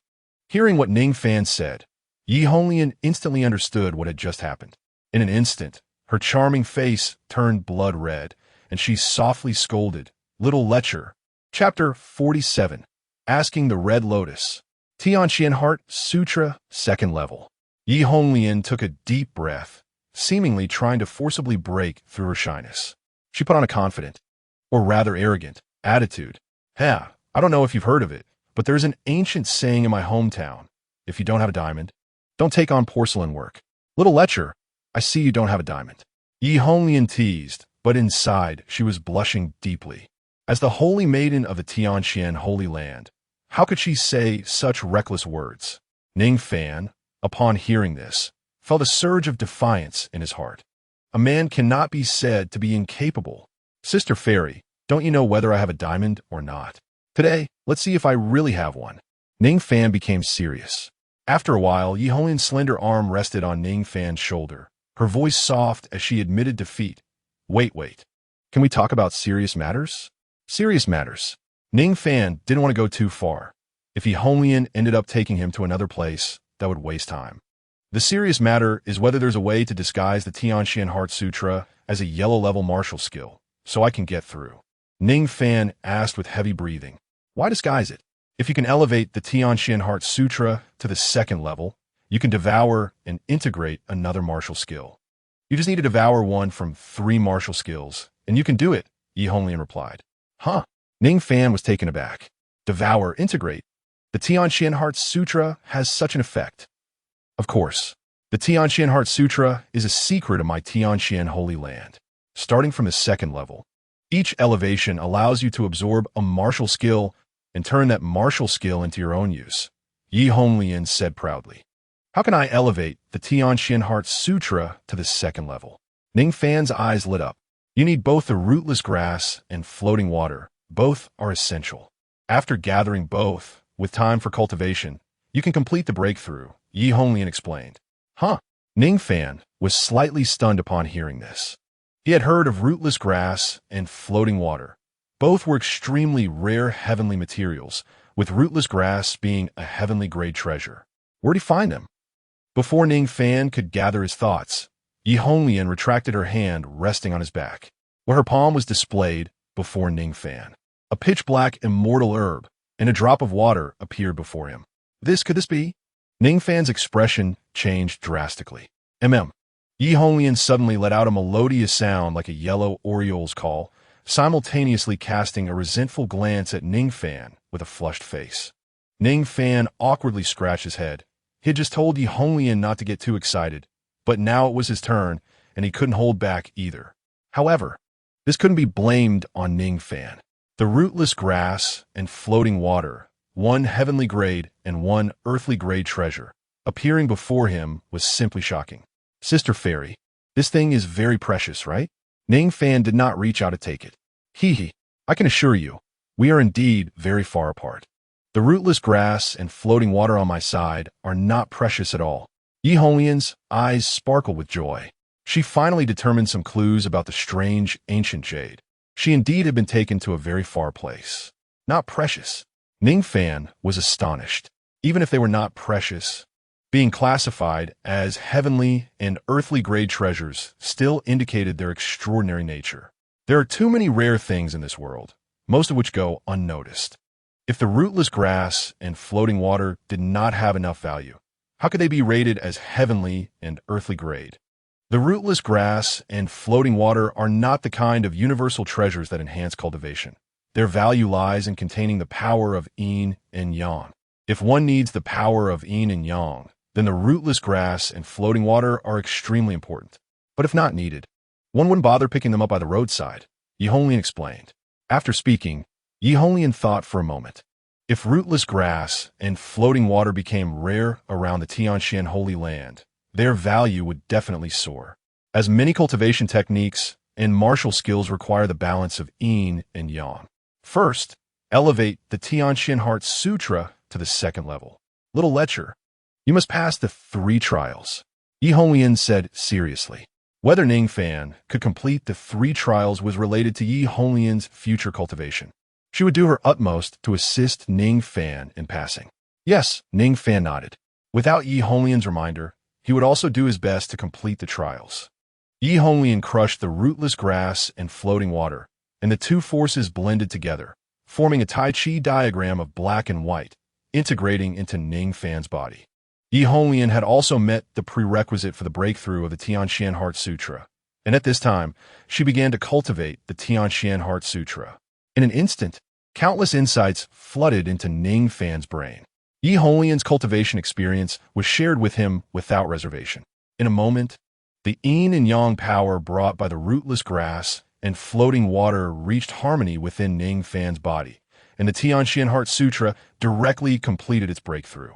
Hearing what Ning Fan said, Yi Honglian instantly understood what had just happened. In an instant, her charming face turned blood red, and she softly scolded, Little Lecher. Chapter 47, Asking the Red Lotus. Tianxian Heart Sutra, 2nd level. Yi Honglian took a deep breath, seemingly trying to forcibly break through her shyness. She put on a confident, or rather arrogant, attitude. I don't know if you've heard of it, but there's an ancient saying in my hometown. If you don't have a diamond, don't take on porcelain work. Little Lecher, I see you don't have a diamond. Yi Honglian teased, but inside she was blushing deeply. As the holy maiden of the Tianxian Holy Land, how could she say such reckless words? Ning Fan, upon hearing this, felt a surge of defiance in his heart. A man cannot be said to be incapable. Sister Fairy, don't you know whether I have a diamond or not? Today, let's see if I really have one. Ning Fan became serious. After a while, Yi Honglian's slender arm rested on Ning Fan's shoulder, her voice soft as she admitted defeat. Wait. Can we talk about serious matters? Serious matters. Ning Fan didn't want to go too far. If Yi Honglian ended up taking him to another place, that would waste time. The serious matter is whether there's a way to disguise the Tianxian Heart Sutra as a yellow-level martial skill, so I can get through. Ning Fan asked with heavy breathing. Why disguise it? If you can elevate the XIANXIA Heart Sutra to the second level, you can devour and integrate another martial skill. You just need to devour one from 3 martial skills, and you can do it, Yi Honglian replied. Huh? Ning Fan was taken aback. Devour, integrate. The XIANXIA Heart Sutra has such an effect. Of course, the XIANXIA Heart Sutra is a secret of my XIANXIA Holy Land. Starting from the second level, each elevation allows you to absorb a martial skill and turn that martial skill into your own use, Yi Honglian said proudly. How can I elevate the XIANXIA Heart Sutra to the second level? Ning Fan's eyes lit up. You need both the rootless grass and floating water. Both are essential. After gathering both, with time for cultivation, you can complete the breakthrough, Yi Honglian explained. Huh? Ning Fan was slightly stunned upon hearing this. He had heard of rootless grass and floating water. Both were extremely rare heavenly materials, with rootless grass being a heavenly grade treasure. Where'd he find them? Before Ning Fan could gather his thoughts, Yi Honglian retracted her hand resting on his back, where her palm was displayed before Ning Fan. A pitch-black immortal herb and a drop of water appeared before him. Could this be? Ning Fan's expression changed drastically. Yi Honglian suddenly let out a melodious sound like a yellow oriole's call, simultaneously casting a resentful glance at Ning Fan with a flushed face. Ning Fan awkwardly scratched his head. He had just told Yi Honglian not to get too excited, but now it was his turn, and he couldn't hold back either. However, this couldn't be blamed on Ning Fan. The rootless grass and floating water, one heavenly grade and one earthly grade treasure, appearing before him was simply shocking. Sister Fairy, this thing is very precious, right? Ning Fan did not reach out to take it. Hee, I can assure you, we are indeed very far apart. The rootless grass and floating water on my side are not precious at all. Yi Honglian's eyes sparkled with joy. She finally determined some clues about the strange ancient jade. She indeed had been taken to a very far place. Not precious. Ning Fan was astonished. Even if they were not precious, being classified as heavenly and earthly grade treasures still indicated their extraordinary nature. There are too many rare things in this world, most of which go unnoticed. If the rootless grass and floating water did not have enough value, how could they be rated as heavenly and earthly grade? The rootless grass and floating water are not the kind of universal treasures that enhance cultivation. Their value lies in containing the power of yin and yang. If one needs the power of yin and yang, then the rootless grass and floating water are extremely important. But if not needed, one wouldn't bother picking them up by the roadside, Yi Honglian explained. After speaking, Yi Honglian thought for a moment. If rootless grass and floating water became rare around the XIANXIA Holy Land, their value would definitely soar. As many cultivation techniques and martial skills require the balance of yin and yang. First, elevate the XIANXIA Heart Sutra to the second level. Little lecture. You must pass the 3 trials, Yi Honglian said seriously. Whether Ning Fan could complete the 3 trials was related to Yi Honglian's future cultivation. She would do her utmost to assist Ning Fan in passing. Yes, Ning Fan nodded. Without Yi Honglian's reminder, he would also do his best to complete the trials. Yi Honglian crushed the rootless grass and floating water, and the 2 forces blended together, forming a Tai Chi diagram of black and white, integrating into Ning Fan's body. Yi Honglian had also met the prerequisite for the breakthrough of the XIANXIA Heart Sutra, and at this time, she began to cultivate the XIANXIA Heart Sutra. In an instant, countless insights flooded into Ning Fan's brain. Yi Honglian's cultivation experience was shared with him without reservation. In a moment, the yin and yang power brought by the rootless grass and floating water reached harmony within Ning Fan's body, and the XIANXIA Heart Sutra directly completed its breakthrough.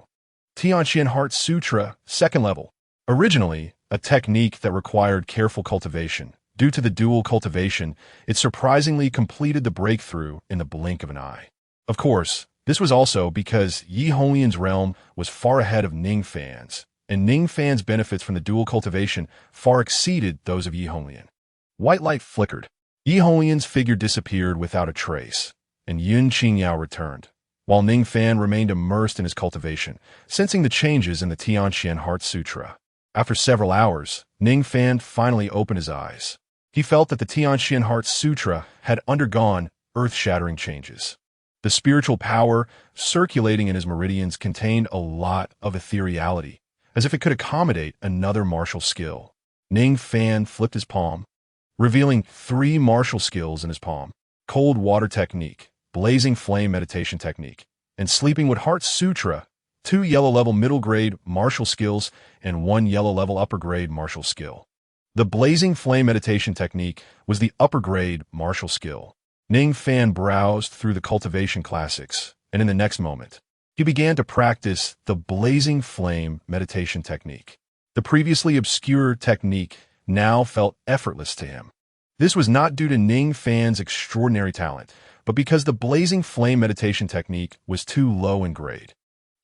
XIANXIA Heart Sutra, second level. Originally, a technique that required careful cultivation, due to the dual cultivation, it surprisingly completed the breakthrough in the blink of an eye. Of course, this was also because Yi Honglian's realm was far ahead of Ning Fan's, and Ning Fan's benefits from the dual cultivation far exceeded those of Yi Honglian. White light flickered. Yi Honglian's figure disappeared without a trace, and Yun Qingyao returned, while Ning Fan remained immersed in his cultivation, sensing the changes in the XIANXIA Heart Sutra. After several hours, Ning Fan finally opened his eyes. He felt that the Tianxian Heart Sutra had undergone earth-shattering changes. The spiritual power circulating in his meridians contained a lot of ethereality, as if it could accommodate another martial skill. Ning Fan flipped his palm, revealing 3 martial skills in his palm: cold water technique, blazing flame meditation technique, and sleeping with Heart Sutra, 2 yellow-level middle-grade martial skills, and 1 yellow-level upper-grade martial skill. The blazing flame meditation technique was the upper-grade martial skill. Ning Fan browsed through the cultivation classics, and in the next moment, he began to practice the blazing flame meditation technique. The previously obscure technique now felt effortless to him. This was not due to Ning Fan's extraordinary talent, but because the blazing flame meditation technique was too low in grade.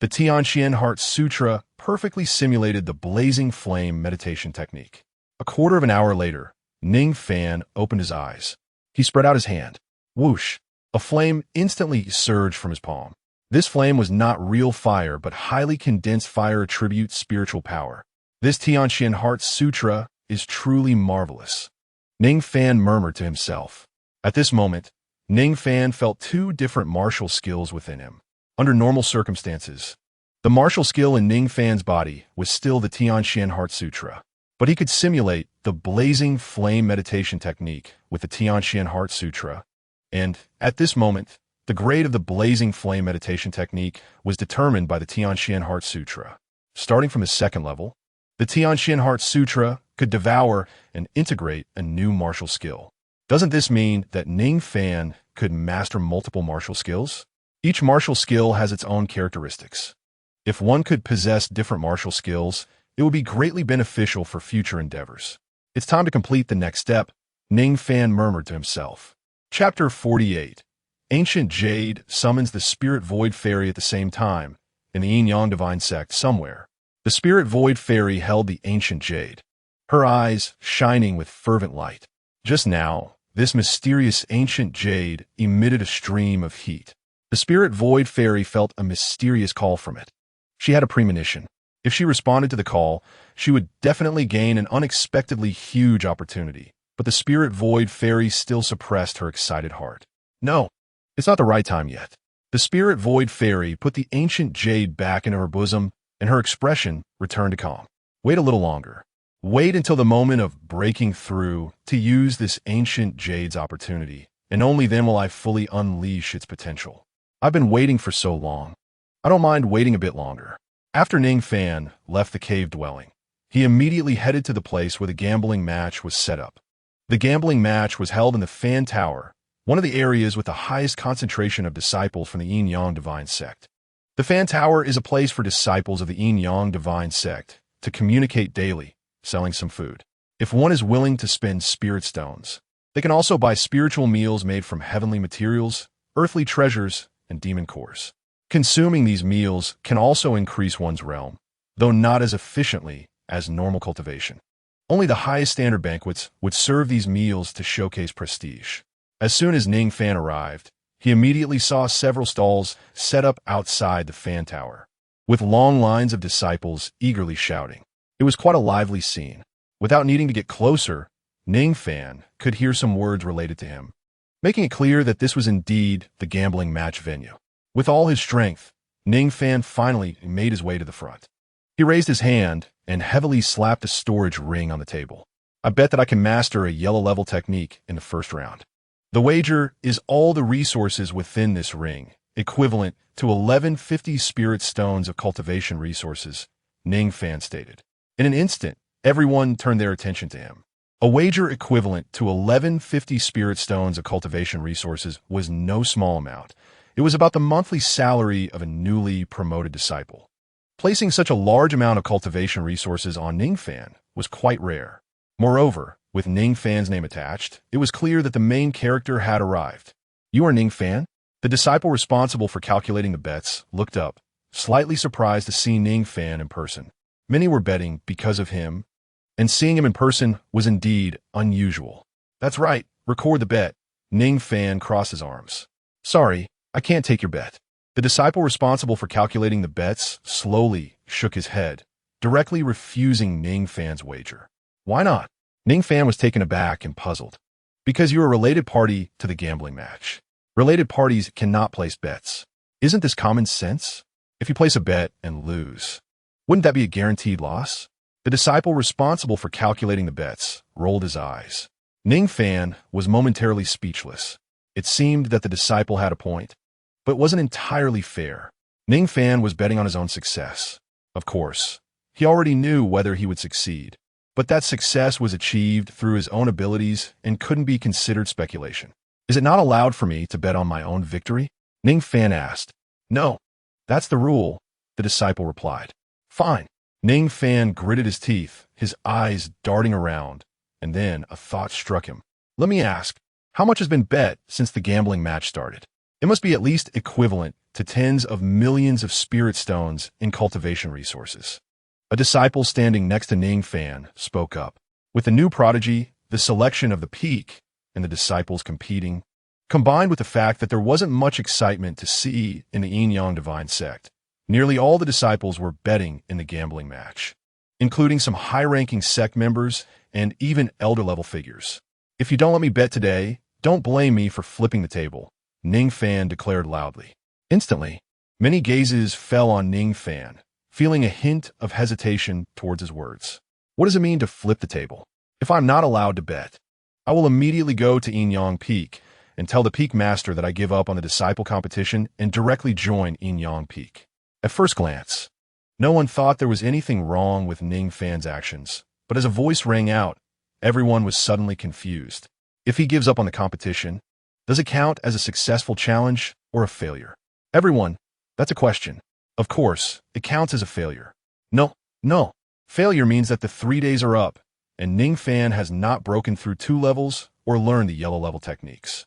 The Tianxian Heart Sutra perfectly simulated the blazing flame meditation technique. A quarter of an hour later, Ning Fan opened his eyes. He spread out his hand. Whoosh! A flame instantly surged from his palm. This flame was not real fire, but highly condensed fire attributes spiritual power. This Tianxian Heart Sutra is truly marvelous. Ning Fan murmured to himself. At this moment, Ning Fan felt 2 different martial skills within him. Under normal circumstances, the martial skill in Ning Fan's body was still the Tianxian Heart Sutra, but he could simulate the blazing flame meditation technique with the Tianxian Heart Sutra. And, at this moment, the grade of the blazing flame meditation technique was determined by the Tianxian Heart Sutra. Starting from his 2nd level, the Tianxian Heart Sutra could devour and integrate a new martial skill. Doesn't this mean that Ning Fan could master multiple martial skills? Each martial skill has its own characteristics. If one could possess different martial skills, it would be greatly beneficial for future endeavors. It's time to complete the next step, Ning Fan murmured to himself. Chapter 48. Ancient Jade summons the Spirit Void Fairy at the same time, in the Yin-Yang Divine Sect somewhere. The Spirit Void Fairy held the Ancient Jade, her eyes shining with fervent light. Just now, this mysterious Ancient Jade emitted a stream of heat. The Spirit Void Fairy felt a mysterious call from it. She had a premonition. If she responded to the call, she would definitely gain an unexpectedly huge opportunity. But the Spirit Void Fairy still suppressed her excited heart. No, it's not the right time yet. The Spirit Void Fairy put the Ancient Jade back into her bosom, and her expression returned to calm. Wait a little longer. Wait until the moment of breaking through to use this Ancient Jade's opportunity, and only then will I fully unleash its potential. I've been waiting for so long. I don't mind waiting a bit longer. After Ning Fan left the cave dwelling, he immediately headed to the place where the gambling match was set up. The gambling match was held in the Fan Tower, one of the areas with the highest concentration of disciples from the Yin-Yang Divine Sect. The Fan Tower is a place for disciples of the Yin-Yang Divine Sect to communicate daily, selling some food. If one is willing to spend spirit stones, they can also buy spiritual meals made from heavenly materials, earthly treasures, and demon cores. Consuming these meals can also increase one's realm, though not as efficiently as normal cultivation. Only the highest standard banquets would serve these meals to showcase prestige. As soon as Ning Fan arrived, he immediately saw several stalls set up outside the Fan Tower, with long lines of disciples eagerly shouting. It was quite a lively scene. Without needing to get closer, Ning Fan could hear some words related to him, making it clear that this was indeed the gambling match venue. With all his strength, Ning Fan finally made his way to the front. He raised his hand and heavily slapped a storage ring on the table. I bet that I can master a yellow-level technique in the first round. The wager is all the resources within this ring, equivalent to 1150 spirit stones of cultivation resources, Ning Fan stated. In an instant, everyone turned their attention to him. A wager equivalent to 1150 spirit stones of cultivation resources was no small amount. It was about the monthly salary of a newly promoted disciple. Placing such a large amount of cultivation resources on Ning Fan was quite rare. Moreover, with Ning Fan's name attached, it was clear that the main character had arrived. You are Ning Fan? The disciple responsible for calculating the bets looked up, slightly surprised to see Ning Fan in person. Many were betting because of him, and seeing him in person was indeed unusual. That's right, record the bet. Ning Fan crossed his arms. Sorry, I can't take your bet. The disciple responsible for calculating the bets slowly shook his head, directly refusing Ning Fan's wager. Why not? Ning Fan was taken aback and puzzled. Because you're a related party to the gambling match. Related parties cannot place bets. Isn't this common sense? If you place a bet and lose, wouldn't that be a guaranteed loss? The disciple responsible for calculating the bets rolled his eyes. Ning Fan was momentarily speechless. It seemed that the disciple had a point, but it wasn't entirely fair. Ning Fan was betting on his own success. Of course, he already knew whether he would succeed, but that success was achieved through his own abilities and couldn't be considered speculation. Is it not allowed for me to bet on my own victory? Ning Fan asked. No, that's the rule, the disciple replied. Fine. Ning Fan gritted his teeth, his eyes darting around, and then a thought struck him. Let me ask, how much has been bet since the gambling match started? It must be at least equivalent to tens of millions of spirit stones in cultivation resources. A disciple standing next to Ning Fan spoke up. With the new prodigy, the selection of the peak, and the disciples competing, combined with the fact that there wasn't much excitement to see in the XIANXIA divine sect, nearly all the disciples were betting in the gambling match, including some high-ranking sect members and even elder-level figures. If you don't let me bet today, don't blame me for flipping the table, Ning Fan declared loudly. Instantly, many gazes fell on Ning Fan, feeling a hint of hesitation towards his words. What does it mean to flip the table? If I'm not allowed to bet, I will immediately go to XIANXIA Peak and tell the Peak Master that I give up on the disciple competition and directly join XIANXIA Peak. At first glance, no one thought there was anything wrong with Ning Fan's actions, but as a voice rang out, everyone was suddenly confused. If he gives up on the competition, does it count as a successful challenge or a failure? Everyone, that's a question. Of course, it counts as a failure. No. Failure means that the 3 days are up, and Ning Fan has not broken through 2 levels or learned the yellow level techniques.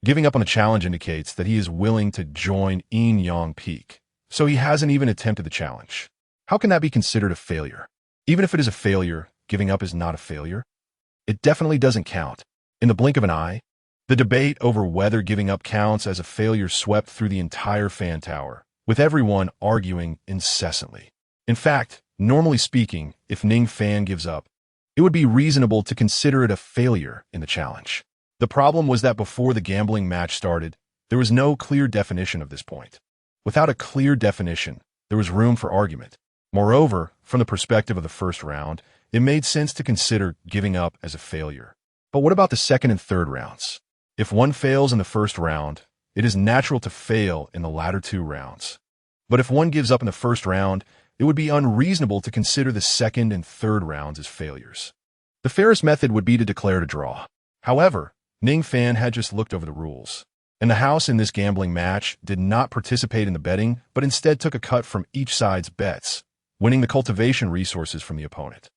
Giving up on the challenge indicates that he is willing to join XIANXIA Peak, so he hasn't even attempted the challenge. How can that be considered a failure? Even if it is a failure, giving up is not a failure. It definitely doesn't count. In the blink of an eye, the debate over whether giving up counts as a failure swept through the entire fan tower, with everyone arguing incessantly. In fact, normally speaking, if Ning Fan gives up, it would be reasonable to consider it a failure in the challenge. The problem was that before the gambling match started, there was no clear definition of this point. Without a clear definition, there was room for argument. Moreover, from the perspective of the first round, it made sense to consider giving up as a failure. But what about the second and third rounds? If one fails in the first round, it is natural to fail in the latter 2 rounds. But if one gives up in the first round, it would be unreasonable to consider the second and third rounds as failures. The fairest method would be to declare it a draw. However, Ning Fan had just looked over the rules, and the house in this gambling match did not participate in the betting, but instead took a cut from each side's bets, winning the cultivation resources from the opponent.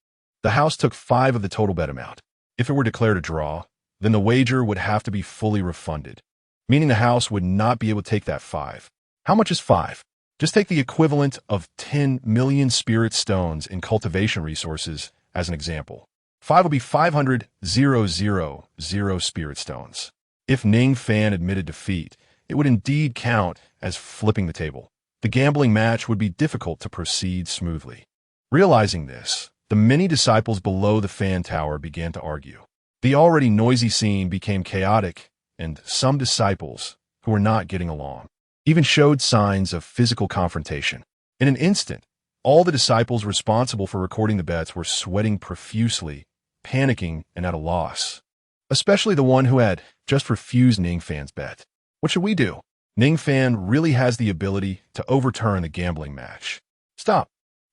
The house took 5 of the total bet amount. If it were declared a draw, then the wager would have to be fully refunded, meaning the house would not be able to take that 5. How much is 5? Just take the equivalent of 10 million spirit stones in cultivation resources as an example. 5 will be 500,000 spirit stones. If Ning Fan admitted defeat, it would indeed count as flipping the table. The gambling match would be difficult to proceed smoothly. Realizing this, the many disciples below the fan tower began to argue. The already noisy scene became chaotic, and some disciples, who were not getting along, even showed signs of physical confrontation. In an instant, all the disciples responsible for recording the bets were sweating profusely, panicking and at a loss. Especially the one who had just refused Ning Fan's bet. What should we do? Ning Fan really has the ability to overturn the gambling match. Stop!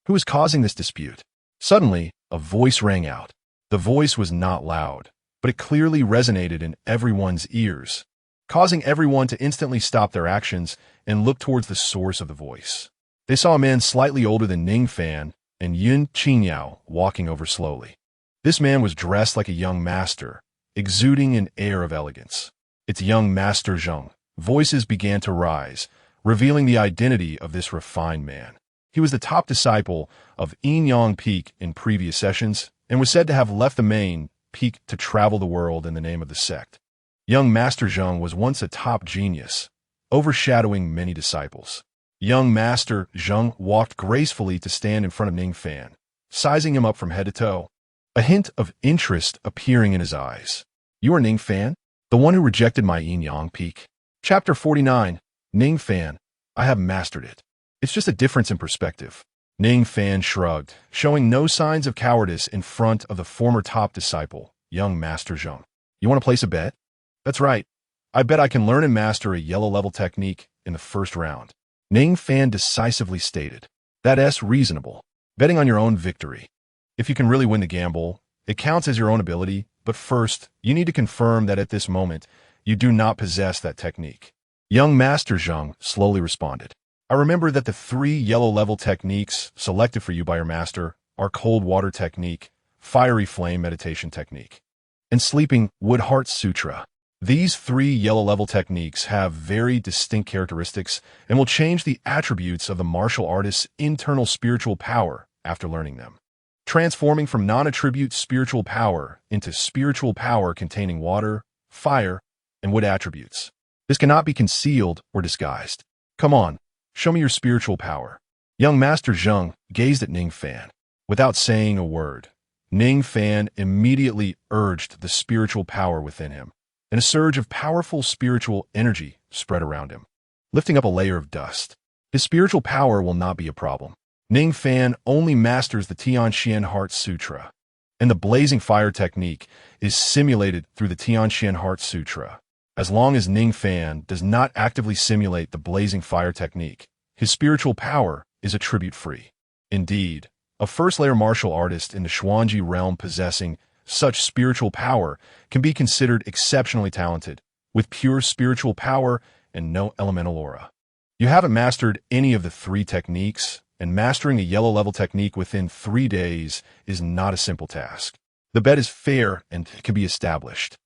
Who is causing this dispute? Suddenly, a voice rang out. The voice was not loud, but it clearly resonated in everyone's ears, causing everyone to instantly stop their actions and look towards the source of the voice. They saw a man slightly older than Ning Fan and Yun Qingyao walking over slowly. This man was dressed like a young master, exuding an air of elegance. It's young Master Zheng. Voices began to rise, revealing the identity of this refined man. He was the top disciple of XIANXIA Peak in previous sessions and was said to have left the main peak to travel the world in the name of the sect. Young Master Zheng was once a top genius, overshadowing many disciples. Young Master Zheng walked gracefully to stand in front of Ning Fan, sizing him up from head to toe. a hint of interest appearing in his eyes. You are Ning Fan? The one who rejected my yin-yang peak? Chapter 49. Ning Fan. I have mastered it. It's just a difference in perspective. Ning Fan shrugged, showing no signs of cowardice in front of the former top disciple, young Master Zheng. You want to place a bet? That's right. I bet I can learn and master a yellow-level technique in the first round. Ning Fan decisively stated. That's reasonable. Betting on your own victory. If you can really win the gamble, it counts as your own ability, but first, you need to confirm that at this moment, you do not possess that technique. Young Master Zheng slowly responded. I remember that the 3 yellow-level techniques selected for you by your master are Cold Water Technique, Fiery Flame Meditation Technique, and Sleeping Wood Heart Sutra. These 3 yellow-level techniques have very distinct characteristics and will change the attributes of the martial artist's internal spiritual power after learning them, transforming from non-attribute spiritual power into spiritual power containing water, fire, and wood attributes. This cannot be concealed or disguised. Come on, show me your spiritual power. Young Master Zheng gazed at Ning Fan. Without saying a word, Ning Fan immediately urged the spiritual power within him, and a surge of powerful spiritual energy spread around him, lifting up a layer of dust. His spiritual power will not be a problem. Ning Fan only masters the XIANXIA Heart Sutra, and the Blazing Fire Technique is simulated through the XIANXIA Heart Sutra. As long as Ning Fan does not actively simulate the Blazing Fire Technique, his spiritual power is attribute-free. Indeed, a first-layer martial artist in the Xuanji realm possessing such spiritual power can be considered exceptionally talented, with pure spiritual power and no elemental aura. You haven't mastered any of the 3 techniques, and mastering a yellow-level technique within 3 days is not a simple task. The bet is fair and can be established.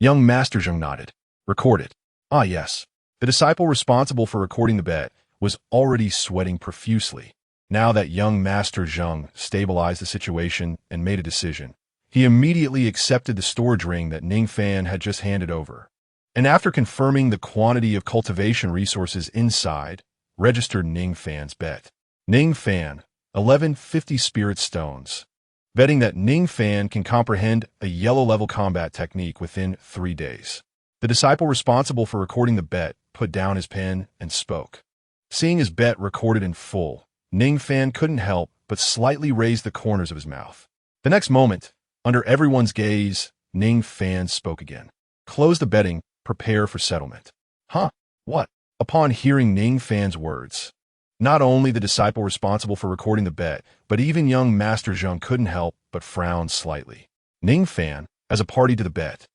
Young Master Zheng nodded. Record it. Ah, yes. The disciple responsible for recording the bet was already sweating profusely. Now that young Master Zheng stabilized the situation and made a decision, he immediately accepted the storage ring that Ning Fan had just handed over, and after confirming the quantity of cultivation resources inside, registered Ning Fan's bet. Ning Fan, 1150 spirit stones, betting that Ning Fan can comprehend a yellow-level combat technique within 3 days. The disciple responsible for recording the bet put down his pen and spoke. Seeing his bet recorded in full, Ning Fan couldn't help but slightly raise the corners of his mouth. The next moment, under everyone's gaze, Ning Fan spoke again. Close the betting, prepare for settlement. Huh? What? Upon hearing Ning Fan's words, not only the disciple responsible for recording the bet, but even young Master Zheng couldn't help but frown slightly. Ning Fan, as a party to the bet,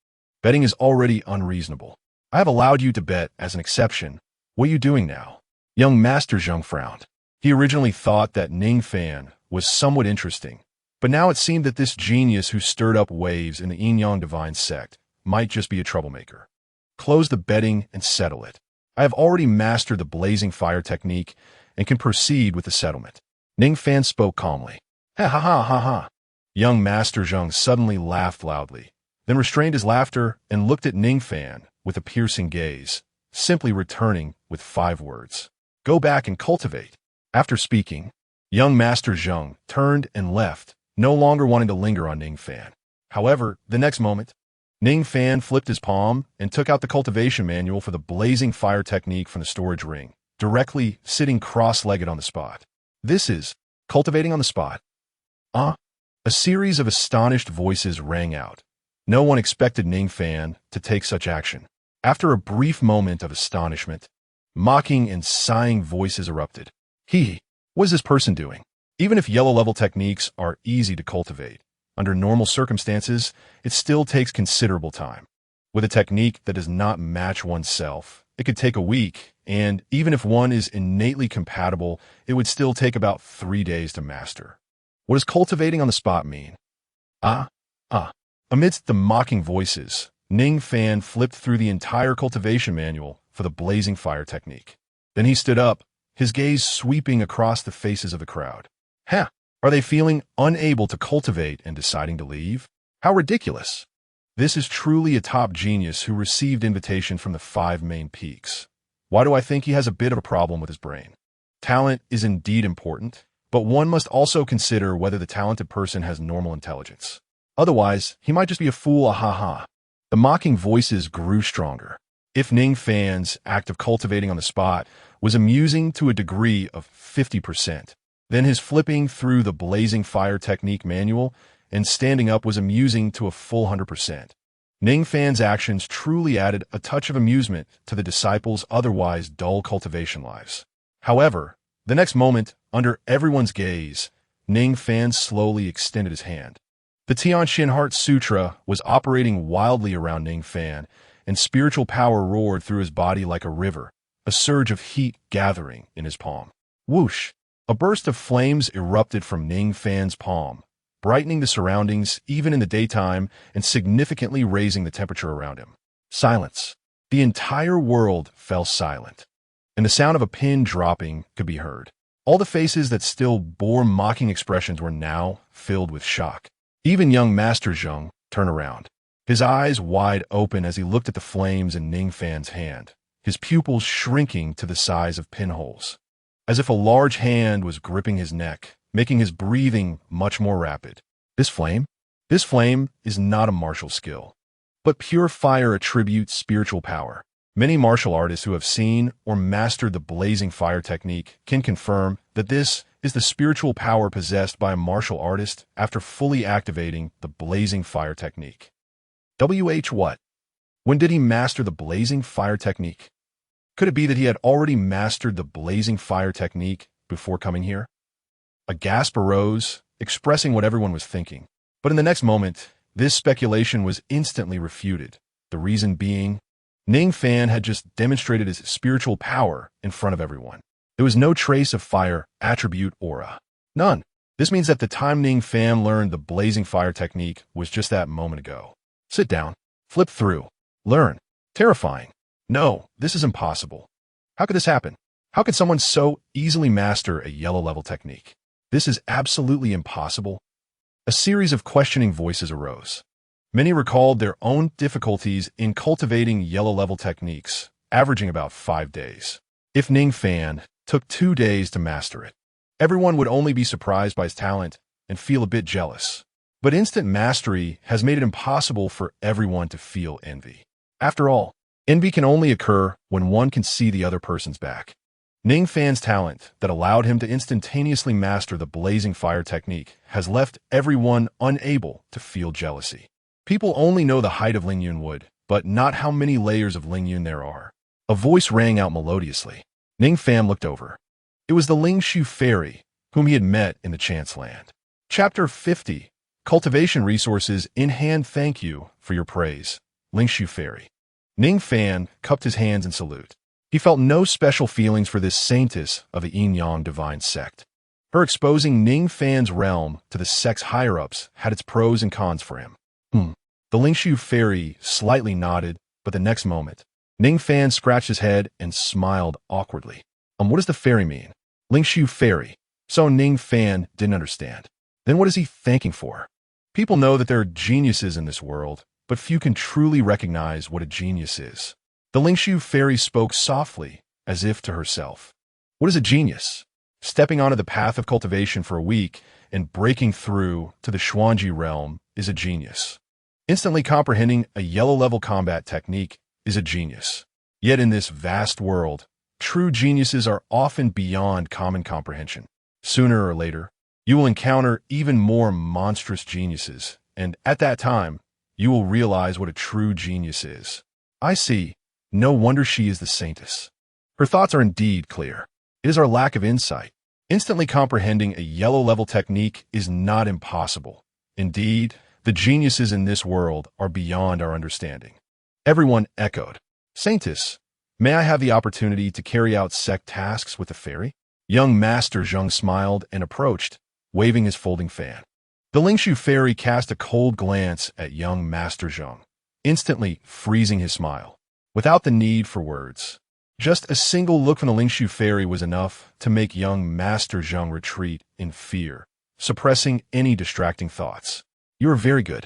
betting is already unreasonable. I have allowed you to bet as an exception. What are you doing now? Young Master Zheng frowned. He originally thought that Ning Fan was somewhat interesting, but now it seemed that this genius who stirred up waves in the Yin-Yang Divine Sect might just be a troublemaker. Close the betting and settle it. I have already mastered the Blazing Fire Technique and can proceed with the settlement. Ning Fan spoke calmly. Ha ha ha ha ha. Young Master Zheng suddenly laughed loudly, then restrained his laughter and looked at Ning Fan with a piercing gaze, simply returning with 5 words. Go back and cultivate. After speaking, young Master Zheng turned and left, no longer wanting to linger on Ning Fan. However, the next moment, Ning Fan flipped his palm and took out the cultivation manual for the Blazing Fire Technique from the storage ring, directly sitting cross-legged on the spot. This is cultivating on the spot. A series of astonished voices rang out. No one expected Ning Fan to take such action. After a brief moment of astonishment, mocking and sighing voices erupted. What is this person doing? Even if yellow-level techniques are easy to cultivate, under normal circumstances, it still takes considerable time. With a technique that does not match oneself, it could take a week, and even if one is innately compatible, it would still take about 3 days to master. What does cultivating on the spot mean? Amidst the mocking voices, Ning Fan flipped through the entire cultivation manual for the Blazing Fire Technique. Then he stood up, his gaze sweeping across the faces of the crowd. Are they feeling unable to cultivate and deciding to leave? How ridiculous! This is truly a top genius who received invitation from the 5 main peaks. Why do I think he has a bit of a problem with his brain? Talent is indeed important, but one must also consider whether the talented person has normal intelligence. Otherwise, he might just be a fool, ha. The mocking voices grew stronger. If Ning Fan's act of cultivating on the spot was amusing to a degree of 50%, then his flipping through the blazing fire technique manual and standing up was amusing to a full 100%. Ning Fan's actions truly added a touch of amusement to the disciples' otherwise dull cultivation lives. However, the next moment, under everyone's gaze, Ning Fan slowly extended his hand. The XIANXIA Heart Sutra was operating wildly around Ning Fan, and spiritual power roared through his body like a river, a surge of heat gathering in his palm. Whoosh! A burst of flames erupted from Ning Fan's palm, brightening the surroundings even in the daytime and significantly raising the temperature around him. Silence. The entire world fell silent, and the sound of a pin dropping could be heard. All the faces that still bore mocking expressions were now filled with shock. Even young Master Zheng turned around, his eyes wide open as he looked at the flames in Ning Fan's hand, his pupils shrinking to the size of pinholes, as if a large hand was gripping his neck, making his breathing much more rapid. This flame is not a martial skill, but pure fire attributes spiritual power. Many martial artists who have seen or mastered the blazing fire technique can confirm that this is the spiritual power possessed by a martial artist after fully activating the blazing fire technique. What? When did he master the blazing fire technique? Could it be that he had already mastered the blazing fire technique before coming here? A gasp arose, expressing what everyone was thinking. But in the next moment, this speculation was instantly refuted. The reason being, Ning Fan had just demonstrated his spiritual power in front of everyone. There was no trace of fire attribute aura. None. This means that the time Ning Fan learned the blazing fire technique was just that moment ago. Sit down. Flip through. Learn. Terrifying. No, this is impossible. How could this happen? How could someone so easily master a yellow level technique? This is absolutely impossible. A series of questioning voices arose. Many recalled their own difficulties in cultivating yellow level techniques, averaging about 5 days. If Ning Fan took 2 days to master it, everyone would only be surprised by his talent and feel a bit jealous. But instant mastery has made it impossible for everyone to feel envy. After all, envy can only occur when one can see the other person's back. Ning Fan's talent that allowed him to instantaneously master the blazing fire technique has left everyone unable to feel jealousy. People only know the height of Lingyun wood, but not how many layers of Lingyun there are. A voice rang out melodiously. Ning Fan looked over. It was the Lingshu fairy, whom he had met in the Chance Land. Chapter 50. Cultivation resources in hand. Thank you for your praise, Lingshu fairy. Ning Fan cupped his hands in salute. He felt no special feelings for this saintess of the Yin-Yang divine sect. Her exposing Ning Fan's realm to the sect's higher-ups had its pros and cons for him. The Lingshu fairy slightly nodded, but the next moment, Ning Fan scratched his head and smiled awkwardly. What does the fairy mean? Lingshu fairy. So Ning Fan didn't understand. Then what is he thanking for? People know that there are geniuses in this world, but few can truly recognize what a genius is. The Lingshu fairy spoke softly, as if to herself. What is a genius? Stepping onto the path of cultivation for a week and breaking through to the Xuanji realm is a genius. Instantly comprehending a yellow-level combat technique is a genius. Yet in this vast world, true geniuses are often beyond common comprehension. Sooner or later, you will encounter even more monstrous geniuses, and at that time, you will realize what a true genius is. I see. No wonder she is the saintess. Her thoughts are indeed clear. It is our lack of insight. Instantly comprehending a yellow-level technique is not impossible. Indeed, the geniuses in this world are beyond our understanding. Everyone echoed. Saintess, may I have the opportunity to carry out sect tasks with the fairy? Young Master Zheng smiled and approached, waving his folding fan. The Lingshu fairy cast a cold glance at young Master Zheng, instantly freezing his smile. Without the need for words, just a single look from the Lingshu fairy was enough to make young Master Zheng retreat in fear, suppressing any distracting thoughts. You are very good.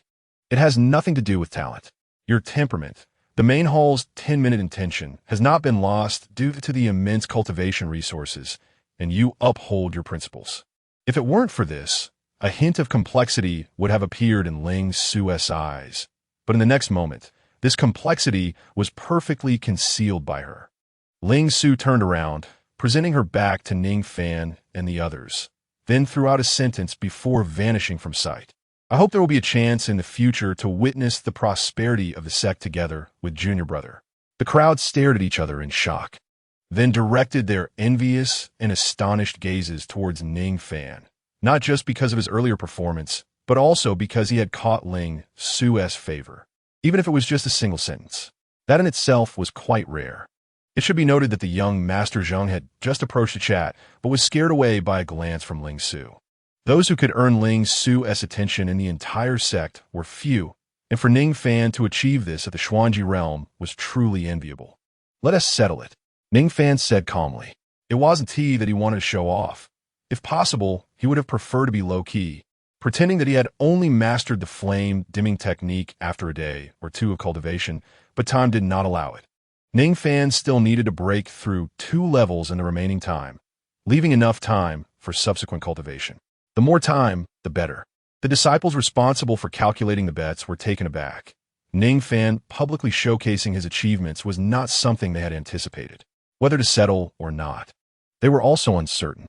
It has nothing to do with talent. Your temperament, the main hall's 10-minute intention, has not been lost due to the immense cultivation resources, and you uphold your principles. If it weren't for this, A hint of complexity would have appeared in Ling Su's eyes. But in the next moment, this complexity was perfectly concealed by her. Ling Su turned around, presenting her back to Ning Fan and the others, then threw out a sentence before vanishing from sight. I hope there will be a chance in the future to witness the prosperity of the sect together with Junior Brother. The crowd stared at each other in shock, then directed their envious and astonished gazes towards Ning Fan, not just because of his earlier performance, but also because he had caught Ling Su's favor, even if it was just a single sentence. That in itself was quite rare. It should be noted that the young Master Zheng had just approached the chat, but was scared away by a glance from Ling Su. Those who could earn Ling Su's attention in the entire sect were few, and for Ning Fan to achieve this at the Xuanji realm was truly enviable. Let us settle it, Ning Fan said calmly. It wasn't he that he wanted to show off. If possible, he would have preferred to be low-key, pretending that he had only mastered the flame-dimming technique after a day or two of cultivation, but time did not allow it. Ning Fan still needed to break through 2 levels in the remaining time, leaving enough time for subsequent cultivation. The more time, the better. The disciples responsible for calculating the bets were taken aback. Ning Fan publicly showcasing his achievements was not something they had anticipated, whether to settle or not. They were also uncertain.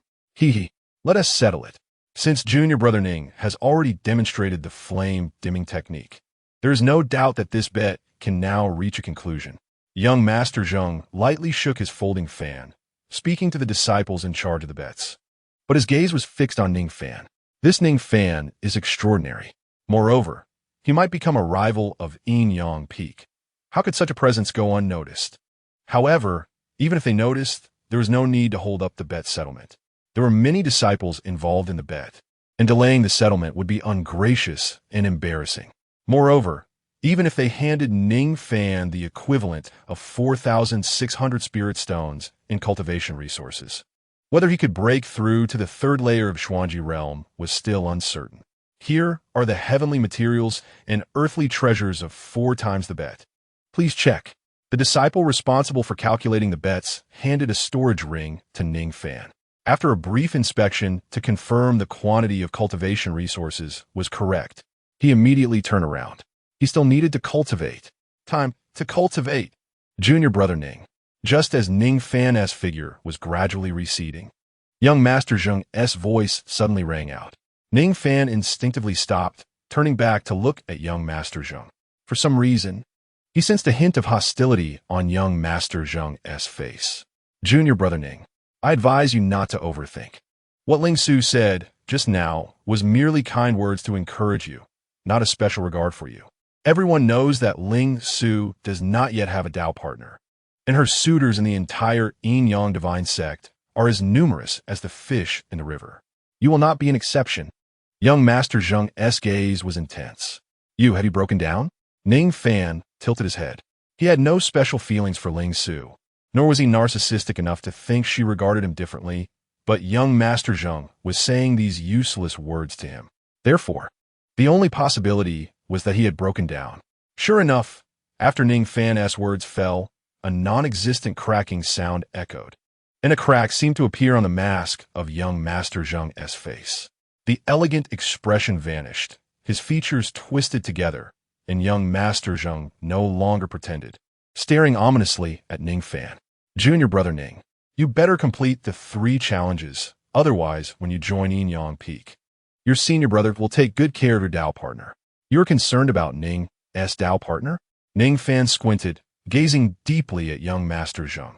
Let us settle it. Since Junior Brother Ning has already demonstrated the flame-dimming technique, there is no doubt that this bet can now reach a conclusion. Young Master Zheng lightly shook his folding fan, speaking to the disciples in charge of the bets. But his gaze was fixed on Ning Fan. This Ning Fan is extraordinary. Moreover, he might become a rival of Yang Peak. How could such a presence go unnoticed? However, even if they noticed, there was no need to hold up the bet settlement. There were many disciples involved in the bet, and delaying the settlement would be ungracious and embarrassing. Moreover, even if they handed Ning Fan the equivalent of 4,600 spirit stones in cultivation resources, whether he could break through to the 3rd layer of Xuanji realm was still uncertain. Here are the heavenly materials and earthly treasures of 4 times the bet. Please check. The disciple responsible for calculating the bets handed a storage ring to Ning Fan. After a brief inspection to confirm the quantity of cultivation resources was correct, he immediately turned around. He still needed to cultivate. Time to cultivate. Junior Brother Ning. Just as Ning Fan's figure was gradually receding, young Master Zheng's voice suddenly rang out. Ning Fan instinctively stopped, turning back to look at young Master Zheng. For some reason, he sensed a hint of hostility on young Master Zheng's face. Junior Brother Ning, I advise you not to overthink. What Ling Su said just now was merely kind words to encourage you, not a special regard for you. Everyone knows that Ling Su does not yet have a Dao partner, and her suitors in the entire Yin-Yang divine sect are as numerous as the fish in the river. You will not be an exception. Young Master Zheng's gaze was intense. Have you broken down? Ning Fan tilted his head. He had no special feelings for Ling Su, nor was he narcissistic enough to think she regarded him differently, but young Master Zheng was saying these useless words to him. Therefore, the only possibility was that he had broken down. Sure enough, after Ning Fan's words fell, a non-existent cracking sound echoed, and a crack seemed to appear on the mask of young Master Zheng's face. The elegant expression vanished, his features twisted together, and young Master Zheng no longer pretended, staring ominously at Ning Fan. Junior Brother Ning, you better complete the 3 challenges, otherwise when you join Yang Peak, your senior brother will take good care of your Dao partner. You're concerned about Ning's Dao partner? Ning Fan squinted, gazing deeply at young Master Zheng.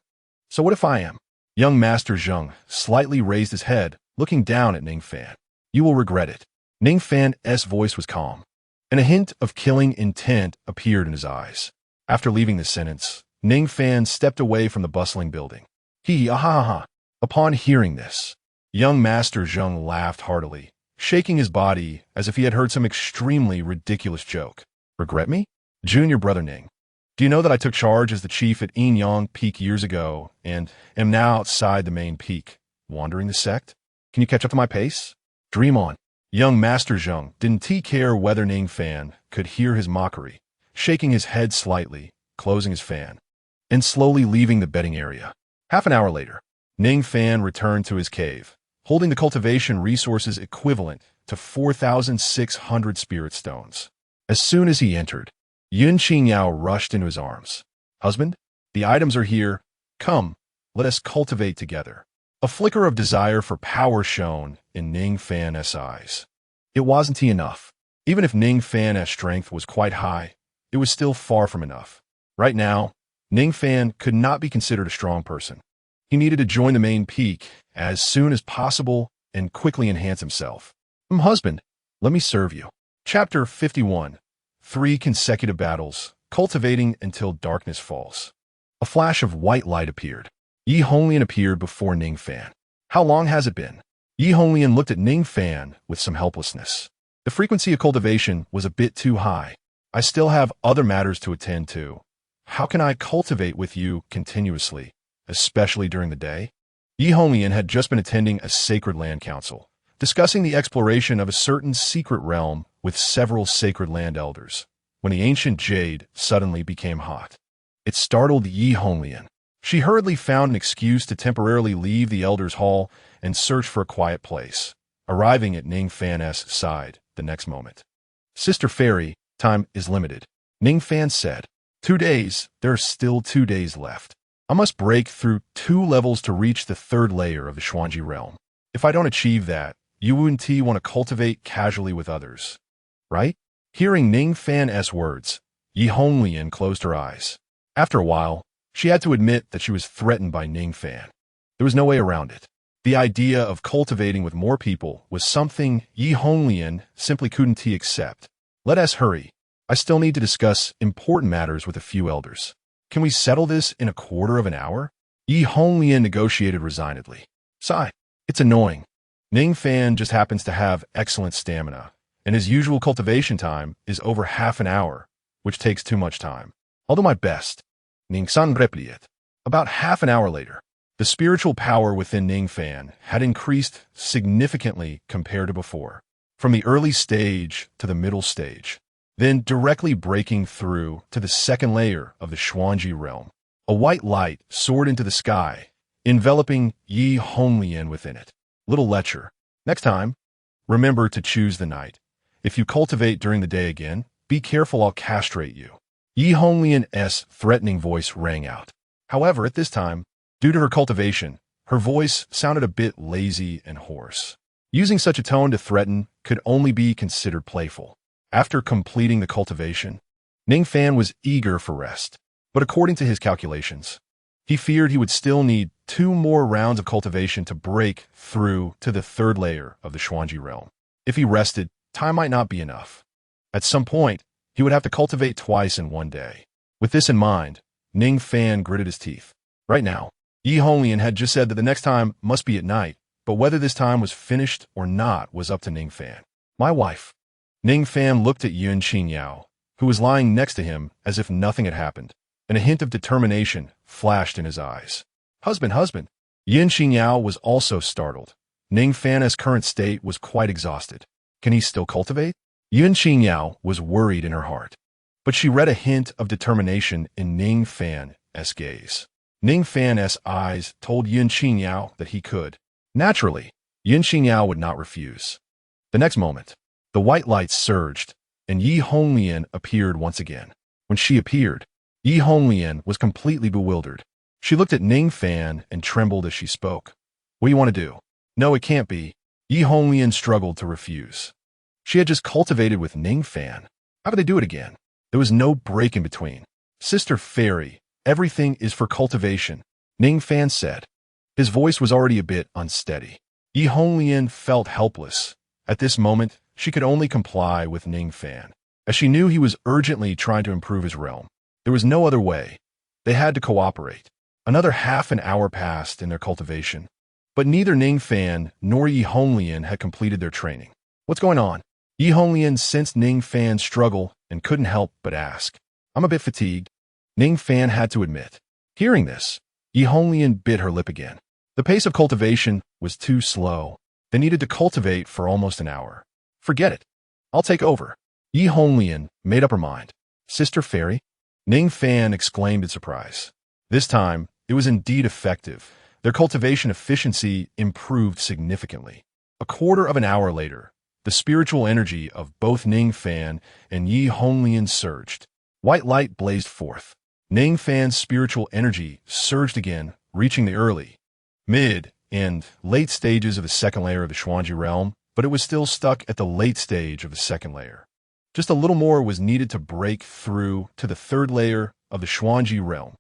So what if I am? Young Master Zheng slightly raised his head, looking down at Ning Fan. You will regret it. Ning Fan's voice was calm, and a hint of killing intent appeared in his eyes. After leaving the sentence, Ning Fan stepped away from the bustling building. Upon hearing this, young Master Zheng laughed heartily, shaking his body as if he had heard some extremely ridiculous joke. Regret me? Junior Brother Ning, do you know that I took charge as the chief at Yang Peak years ago and am now outside the main peak, wandering the sect? Can you catch up to my pace? Dream on. Young Master Zheng didn't care whether Ning Fan could hear his mockery, shaking his head slightly, closing his fan, and slowly leaving the betting area. Half an hour later, Ning Fan returned to his cave, holding the cultivation resources equivalent to 4,600 spirit stones. As soon as he entered, Yunqingyao rushed into his arms. "Husband, the items are here. Come, let us cultivate together." A flicker of desire for power shone in Ning Fan's eyes. It wasn't enough. Even if Ning Fan's strength was quite high, it was still far from enough. Right now, Ning Fan could not be considered a strong person. He needed to join the main peak as soon as possible and quickly enhance himself. Husband, let me serve you." Chapter 51. 3 consecutive battles, cultivating until darkness falls. A flash of white light appeared. Yi Honglian appeared before Ning Fan. "How long has it been?" Yi Honglian looked at Ning Fan with some helplessness. The frequency of cultivation was a bit too high. "I still have other matters to attend to. How can I cultivate with you continuously, especially during the day?" Yi Honglian had just been attending a sacred land council, discussing the exploration of a certain secret realm with several sacred land elders, when the ancient jade suddenly became hot. It startled Yi Honglian. She hurriedly found an excuse to temporarily leave the elders' hall and search for a quiet place, arriving at Ning Fan's side the next moment. "Sister Fairy, time is limited," Ning Fan said. 2 days, there are still 2 days left. I must break through 2 levels to reach the 3rd layer of the Xuanji realm. If I don't achieve that, you wouldn't want to cultivate casually with others, right?" Hearing Ning Fan's words, Yi Honglian closed her eyes. After a while, she had to admit that she was threatened by Ning Fan. There was no way around it. The idea of cultivating with more people was something Yi Honglian simply couldn't accept. "Let us hurry. I still need to discuss important matters with a few elders. Can we settle this in a quarter of an hour?" Yi Honglian negotiated resignedly. "Sigh. It's annoying. Ning Fan just happens to have excellent stamina, and his usual cultivation time is over half an hour, which takes too much time. I'll do my best." Ning San replied. About half an hour later, the spiritual power within Ning Fan had increased significantly compared to before, from the early stage to the middle stage, then directly breaking through to the 2nd layer of the Xuanji realm. A white light soared into the sky, enveloping Yi Honglian within it. Little lecture. Next time, remember to choose the night. If you cultivate during the day again, be careful, I'll castrate you. Yi Honglian's threatening voice rang out. However, at this time, due to her cultivation, her voice sounded a bit lazy and hoarse. Using such a tone to threaten could only be considered playful. After completing the cultivation, Ning Fan was eager for rest, but according to his calculations, he feared he would still need 2 more rounds of cultivation to break through to the 3rd layer of the Xuanji realm. If he rested, time might not be enough. At some point, he would have to cultivate twice in one day. With this in mind, Ning Fan gritted his teeth. Right now, Yi Honglian had just said that the next time must be at night, but whether this time was finished or not was up to Ning Fan. "My wife." Ning Fan looked at Yunqingyao, who was lying next to him as if nothing had happened, and a hint of determination flashed in his eyes. Husband. Yunqingyao was also startled. Ning Fan's current state was quite exhausted. Can he still cultivate? Yunqingyao was worried in her heart, but she read a hint of determination in Ning Fan's gaze. Ning Fan's eyes told Yunqingyao that he could. Naturally, Yunqingyao would not refuse. The next moment, the white light surged, and Yi Honglian appeared once again. When she appeared, Yi Honglian was completely bewildered. She looked at Ning Fan and trembled as she spoke. "What do you want to do?" "No, it can't be." Yi Honglian struggled to refuse. She had just cultivated with Ning Fan. How could they do it again? There was no break in between. "Sister Fairy, everything is for cultivation," Ning Fan said. His voice was already a bit unsteady. Yi Honglian felt helpless. At this moment, she could only comply with Ning Fan, as she knew he was urgently trying to improve his realm. There was no other way. They had to cooperate. Another half an hour passed in their cultivation, but neither Ning Fan nor Yi Honglian had completed their training. "What's going on?" Yi Honglian sensed Ning Fan's struggle and couldn't help but ask. "I'm a bit fatigued," Ning Fan had to admit. Hearing this, Yi Honglian bit her lip again. The pace of cultivation was too slow. They needed to cultivate for almost an hour. "Forget it. I'll take over." Yi Honglian made up her mind. "Sister Fairy?" Ning Fan exclaimed in surprise. This time, it was indeed effective. Their cultivation efficiency improved significantly. A quarter of an hour later, the spiritual energy of both Ning Fan and Yi Honglian surged. White light blazed forth. Ning Fan's spiritual energy surged again, reaching the early, mid, and late stages of the second layer of the Xuanji realm, but it was still stuck at the late stage of the second layer. Just a little more was needed to break through to the third layer of the Xuanji realm.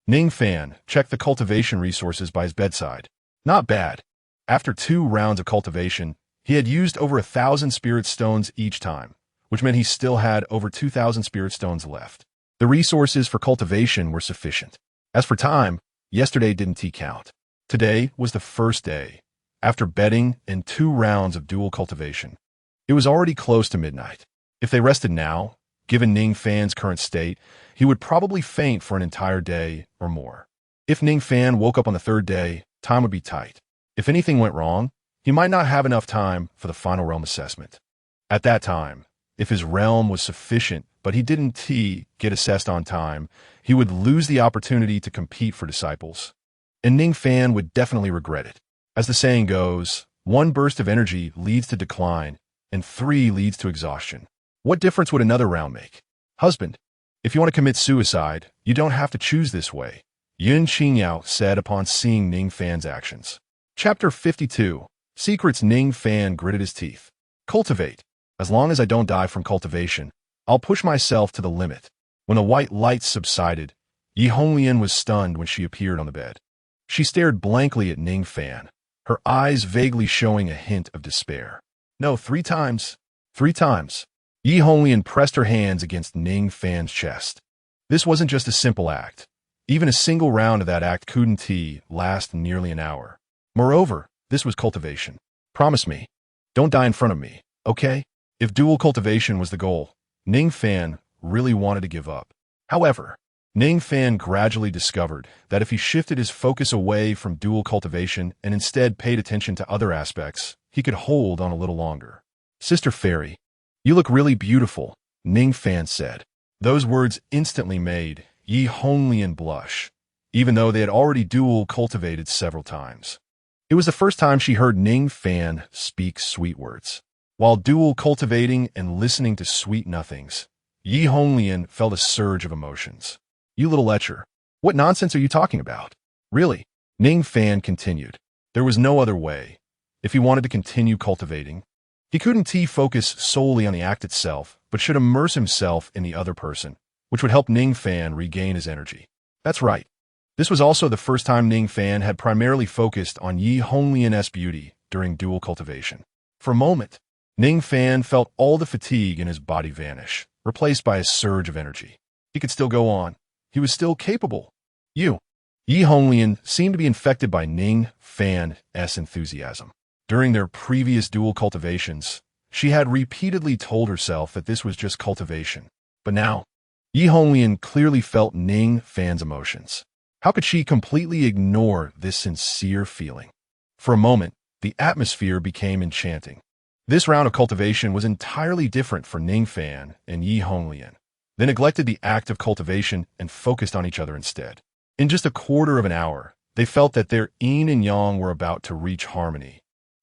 Ning Fan checked the cultivation resources by his bedside. Not bad. After 2 rounds of cultivation, he had used over 1,000 spirit stones each time, which meant he still had over 2,000 spirit stones left. The resources for cultivation were sufficient. As for time, yesterday didn't count. Today was the first day, after betting and 2 rounds of dual cultivation. It was already close to midnight. If they rested now, given Ning Fan's current state, he would probably faint for an entire day or more. If Ning Fan woke up on the 3rd day, time would be tight. If anything went wrong, he might not have enough time for the final realm assessment. At that time, if his realm was sufficient but he didn't get assessed on time, he would lose the opportunity to compete for disciples. And Ning Fan would definitely regret it. As the saying goes, 1 burst of energy leads to decline, and 3 leads to exhaustion. What difference would another round make? Husband, if you want to commit suicide, you don't have to choose this way, Yun Qingyao said upon seeing Ning Fan's actions. Chapter 52. Secrets. Ning Fan gritted his teeth. Cultivate. As long as I don't die from cultivation, I'll push myself to the limit. When the white lights subsided, Yi Honglian was stunned when she appeared on the bed. She stared blankly at Ning Fan, her eyes vaguely showing a hint of despair. No, 3 times. 3 times. Yi Honglian pressed her hands against Ning Fan's chest. This wasn't just a simple act. Even a single round of that act couldn't last nearly an hour. Moreover, this was cultivation. Promise me. Don't die in front of me, okay? If dual cultivation was the goal, Ning Fan really wanted to give up. However, Ning Fan gradually discovered that if he shifted his focus away from dual cultivation and instead paid attention to other aspects, he could hold on a little longer. Sister Fairy, you look really beautiful, Ning Fan said. Those words instantly made Yi Honglian blush, even though they had already dual cultivated several times. It was the first time she heard Ning Fan speak sweet words. While dual cultivating and listening to sweet nothings, Yi Honglian felt a surge of emotions. You little lecher, what nonsense are you talking about? Really? Ning Fan continued. There was no other way. If he wanted to continue cultivating, he couldn't focus solely on the act itself, but should immerse himself in the other person, which would help Ning Fan regain his energy. That's right. This was also the first time Ning Fan had primarily focused on Yi Honglian's beauty during dual cultivation. For a moment, Ning Fan felt all the fatigue in his body vanish, replaced by a surge of energy. He could still go on. He was still capable. Yi Honglian seemed to be infected by Ning Fan's enthusiasm. During their previous dual cultivations, she had repeatedly told herself that this was just cultivation. But now, Yi Honglian clearly felt Ning Fan's emotions. How could she completely ignore this sincere feeling? For a moment, the atmosphere became enchanting. This round of cultivation was entirely different for Ning Fan and Yi Honglian. They neglected the act of cultivation and focused on each other instead. In just a quarter of an hour, they felt that their yin and yang were about to reach harmony,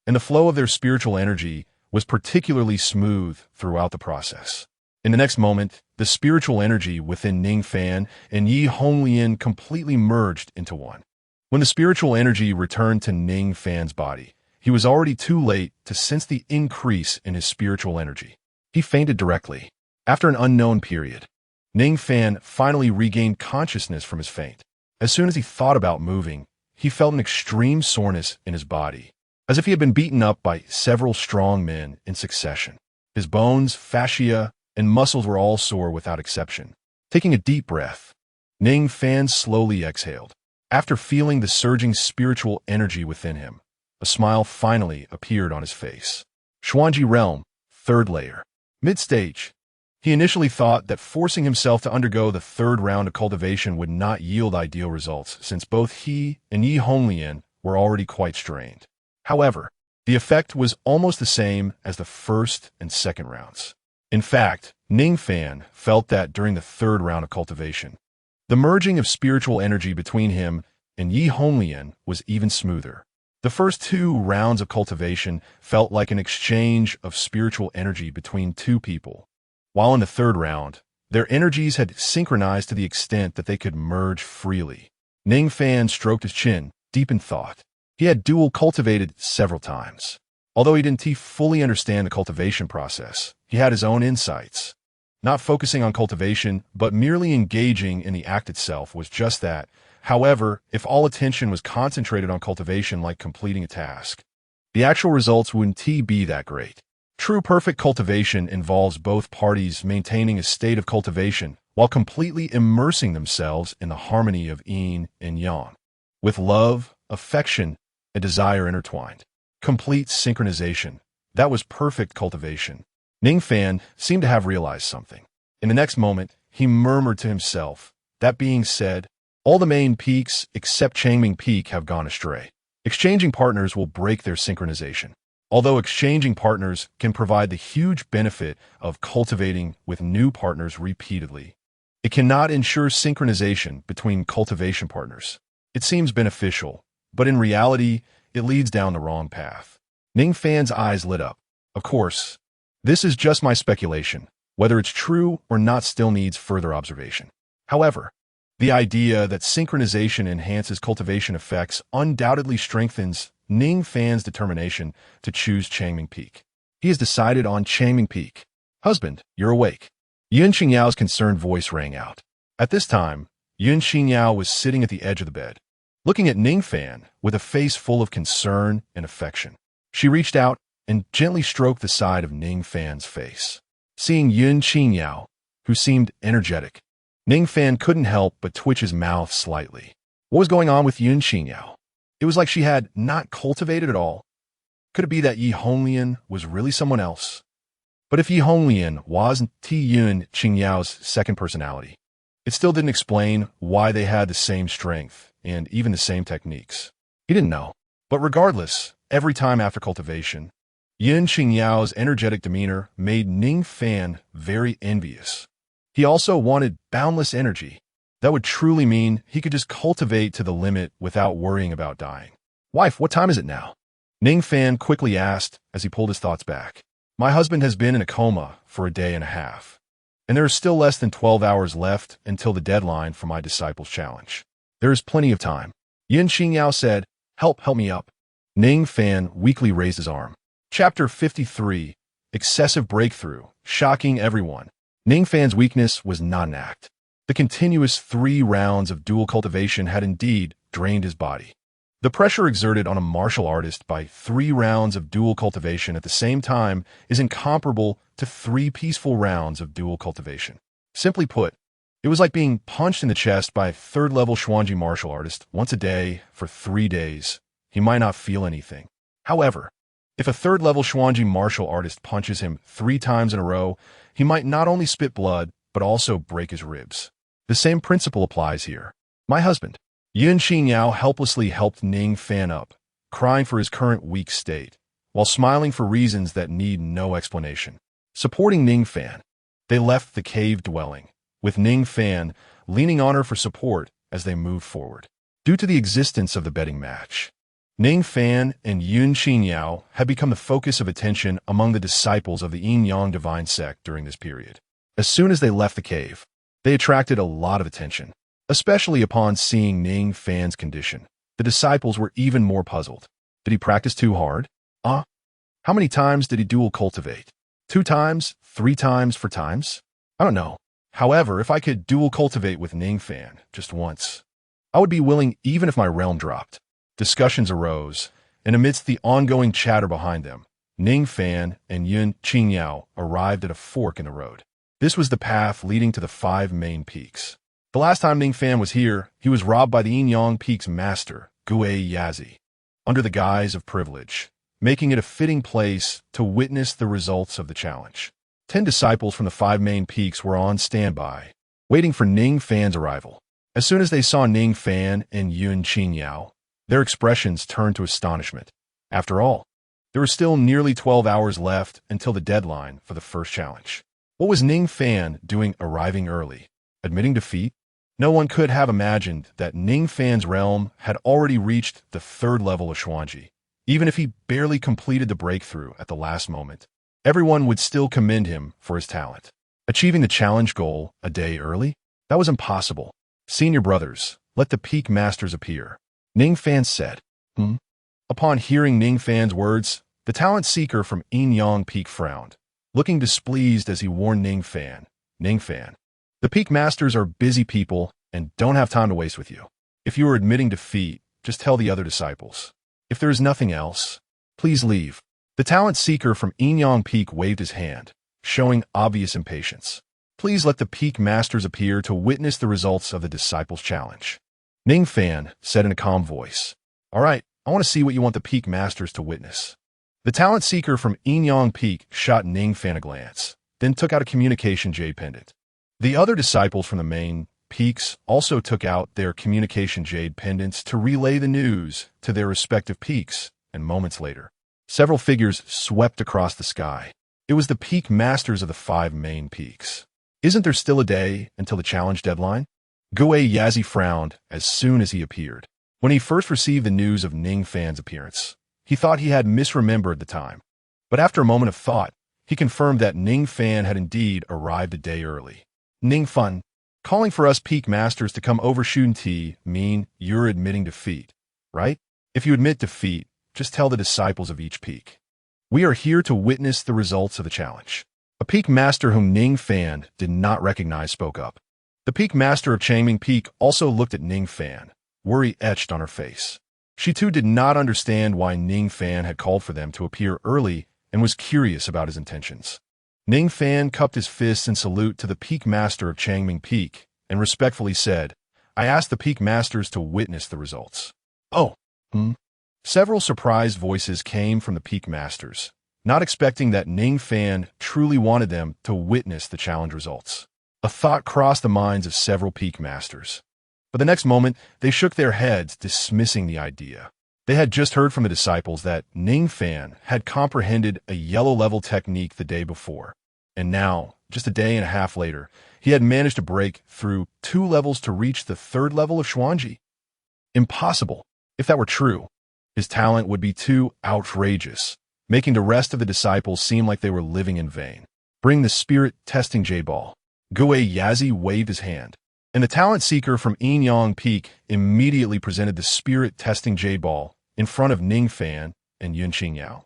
and the flow of their spiritual energy was particularly smooth throughout the process. In the next moment, the spiritual energy within Ning Fan and Yi Honglian completely merged into one. When the spiritual energy returned to Ning Fan's body, he was already too late to sense the increase in his spiritual energy. He fainted directly. After an unknown period, Ning Fan finally regained consciousness from his faint. As soon as he thought about moving, he felt an extreme soreness in his body, as if he had been beaten up by several strong men in succession. His bones, fascia, and muscles were all sore without exception. Taking a deep breath, Ning Fan slowly exhaled. After feeling the surging spiritual energy within him, a smile finally appeared on his face. Xuanji Realm, 3rd layer. Mid-stage. He initially thought that forcing himself to undergo the 3rd round of cultivation would not yield ideal results, since both he and Yi Honglian were already quite strained. However, the effect was almost the same as the 1st and 2nd rounds. In fact, Ning Fan felt that during the 3rd round of cultivation, the merging of spiritual energy between him and Yi Honglian was even smoother. The first 2 rounds of cultivation felt like an exchange of spiritual energy between 2 people, while in the 3rd round, their energies had synchronized to the extent that they could merge freely. Ning Fan stroked his chin, deep in thought. He had dual cultivated several times. Although he didn't fully understand the cultivation process, he had his own insights. Not focusing on cultivation, but merely engaging in the act itself was just that. However, if all attention was concentrated on cultivation like completing a task, the actual results wouldn't be that great. True perfect cultivation involves both parties maintaining a state of cultivation while completely immersing themselves in the harmony of yin and yang, with love, affection, and desire intertwined. Complete synchronization. That was perfect cultivation. Ning Fan seemed to have realized something. In the next moment, he murmured to himself, "That being said, all the main peaks except Changming Peak have gone astray. Exchanging partners will break their synchronization." Although exchanging partners can provide the huge benefit of cultivating with new partners repeatedly, it cannot ensure synchronization between cultivation partners. It seems beneficial, but in reality, it leads down the wrong path. Ning Fan's eyes lit up. Of course, this is just my speculation. Whether it's true or not still needs further observation. However, the idea that synchronization enhances cultivation effects undoubtedly strengthens Ning Fan's determination to choose Changming Peak. He has decided on Changming Peak. "Husband, you're awake." Yun Qingyao's concerned voice rang out. At this time, Yun Qingyao was sitting at the edge of the bed, looking at Ning Fan with a face full of concern and affection. She reached out and gently stroked the side of Ning Fan's face. Seeing Yun Qingyao, who seemed energetic, Ning Fan couldn't help but twitch his mouth slightly. What was going on with Yun Qingyao? It was like she had not cultivated at all. Could it be that Yi Honglian was really someone else? But if Yi Honglian was Yun Qingyao's second personality, it still didn't explain why they had the same strength and even the same techniques. He didn't know. But regardless, every time after cultivation, Yun Qingyao's energetic demeanor made Ning Fan very envious. He also wanted boundless energy. That would truly mean he could just cultivate to the limit without worrying about dying. "Wife, what time is it now?" Ning Fan quickly asked as he pulled his thoughts back. "My husband has been in a coma for a day and a half, and there is still less than 12 hours left until the deadline for my disciples' challenge. There is plenty of time." Yun Qingyao said, Help me up." Ning Fan weakly raised his arm. Chapter 53, Excessive Breakthrough, Shocking Everyone. Ning Fan's weakness was not an act. The continuous 3 rounds of dual cultivation had indeed drained his body. The pressure exerted on a martial artist by 3 rounds of dual cultivation at the same time is incomparable to 3 peaceful rounds of dual cultivation. Simply put, it was like being punched in the chest by a 3rd-level Xuanji martial artist once a day for 3 days. He might not feel anything. However, if a 3rd-level Xuanji martial artist punches him 3 times in a row, he might not only spit blood, but also break his ribs. The same principle applies here. "My husband." Yun Qingyao helplessly helped Ning Fan up, crying for his current weak state, while smiling for reasons that need no explanation. Supporting Ning Fan, they left the cave dwelling, with Ning Fan leaning on her for support as they moved forward. Due to the existence of the betting match, Ning Fan and Yun Qingyao had become the focus of attention among the disciples of the Yin-Yang Divine Sect during this period. As soon as they left the cave, they attracted a lot of attention, especially upon seeing Ning Fan's condition. The disciples were even more puzzled. Did he practice too hard? How many times did he dual cultivate? 2 times? 3 times? 4 times? I don't know. However, if I could dual cultivate with Ning Fan just once, I would be willing even if my realm dropped. Discussions arose, and amidst the ongoing chatter behind them, Ning Fan and Yun Qingyao arrived at a fork in the road. This was the path leading to the 5 main peaks. The last time Ning Fan was here, he was robbed by the Yin-Yang Peak's master, Gui Yazi, under the guise of privilege, making it a fitting place to witness the results of the challenge. 10 disciples from the 5 main peaks were on standby, waiting for Ning Fan's arrival. As soon as they saw Ning Fan and Yun Qingyao, their expressions turned to astonishment. After all, there were still nearly 12 hours left until the deadline for the first challenge. What was Ning Fan doing arriving early? Admitting defeat? No one could have imagined that Ning Fan's realm had already reached the third level of Xuanji. Even if he barely completed the breakthrough at the last moment, everyone would still commend him for his talent. Achieving the challenge goal a day early? That was impossible. Senior brothers, let the peak masters appear, Ning Fan said. Upon hearing Ning Fan's words, the talent seeker from Enyang Peak frowned, looking displeased as he warned Ning Fan. Ning Fan, the peak masters are busy people and don't have time to waste with you. If you are admitting defeat, just tell the other disciples. If there is nothing else, please leave. The talent seeker from Enyang Peak waved his hand, showing obvious impatience. Please let the peak masters appear to witness the results of the disciples' challenge. Ning Fan said in a calm voice. All right, I want to see what you want the peak masters to witness. The talent seeker from Enyang Peak shot Ning Fan a glance, then took out a communication jade pendant. The other disciples from the main peaks also took out their communication jade pendants to relay the news to their respective peaks, and moments later, several figures swept across the sky. It was the peak masters of the 5 main peaks. Isn't there still a day until the challenge deadline? XIANXIA frowned as soon as he appeared. When he first received the news of Ning Fan's appearance, he thought he had misremembered the time. But after a moment of thought, he confirmed that Ning Fan had indeed arrived a day early. Ning Fan, calling for us peak masters to come over Shunti mean you're admitting defeat, right? If you admit defeat, just tell the disciples of each peak. We are here to witness the results of the challenge. A peak master whom Ning Fan did not recognize spoke up. The peak master of Changming Peak also looked at Ning Fan, worry etched on her face. She too did not understand why Ning Fan had called for them to appear early and was curious about his intentions. Ning Fan cupped his fists in salute to the peak master of Changming Peak and respectfully said, I asked the peak masters to witness the results. Oh, Several surprised voices came from the peak masters, not expecting that Ning Fan truly wanted them to witness the challenge results. A thought crossed the minds of several peak masters. But the next moment, they shook their heads, dismissing the idea. They had just heard from the disciples that Ning Fan had comprehended a yellow-level technique the day before. And now, just a day and a half later, he had managed to break through 2 levels to reach the 3rd level of Xuanji. Impossible. If that were true, his talent would be too outrageous, making the rest of the disciples seem like they were living in vain. Bring the spirit-testing J-Ball. XIANXIA waved his hand, and the talent seeker from Enyang Peak immediately presented the spirit-testing J-Ball in front of Ning Fan and Yunqingyao.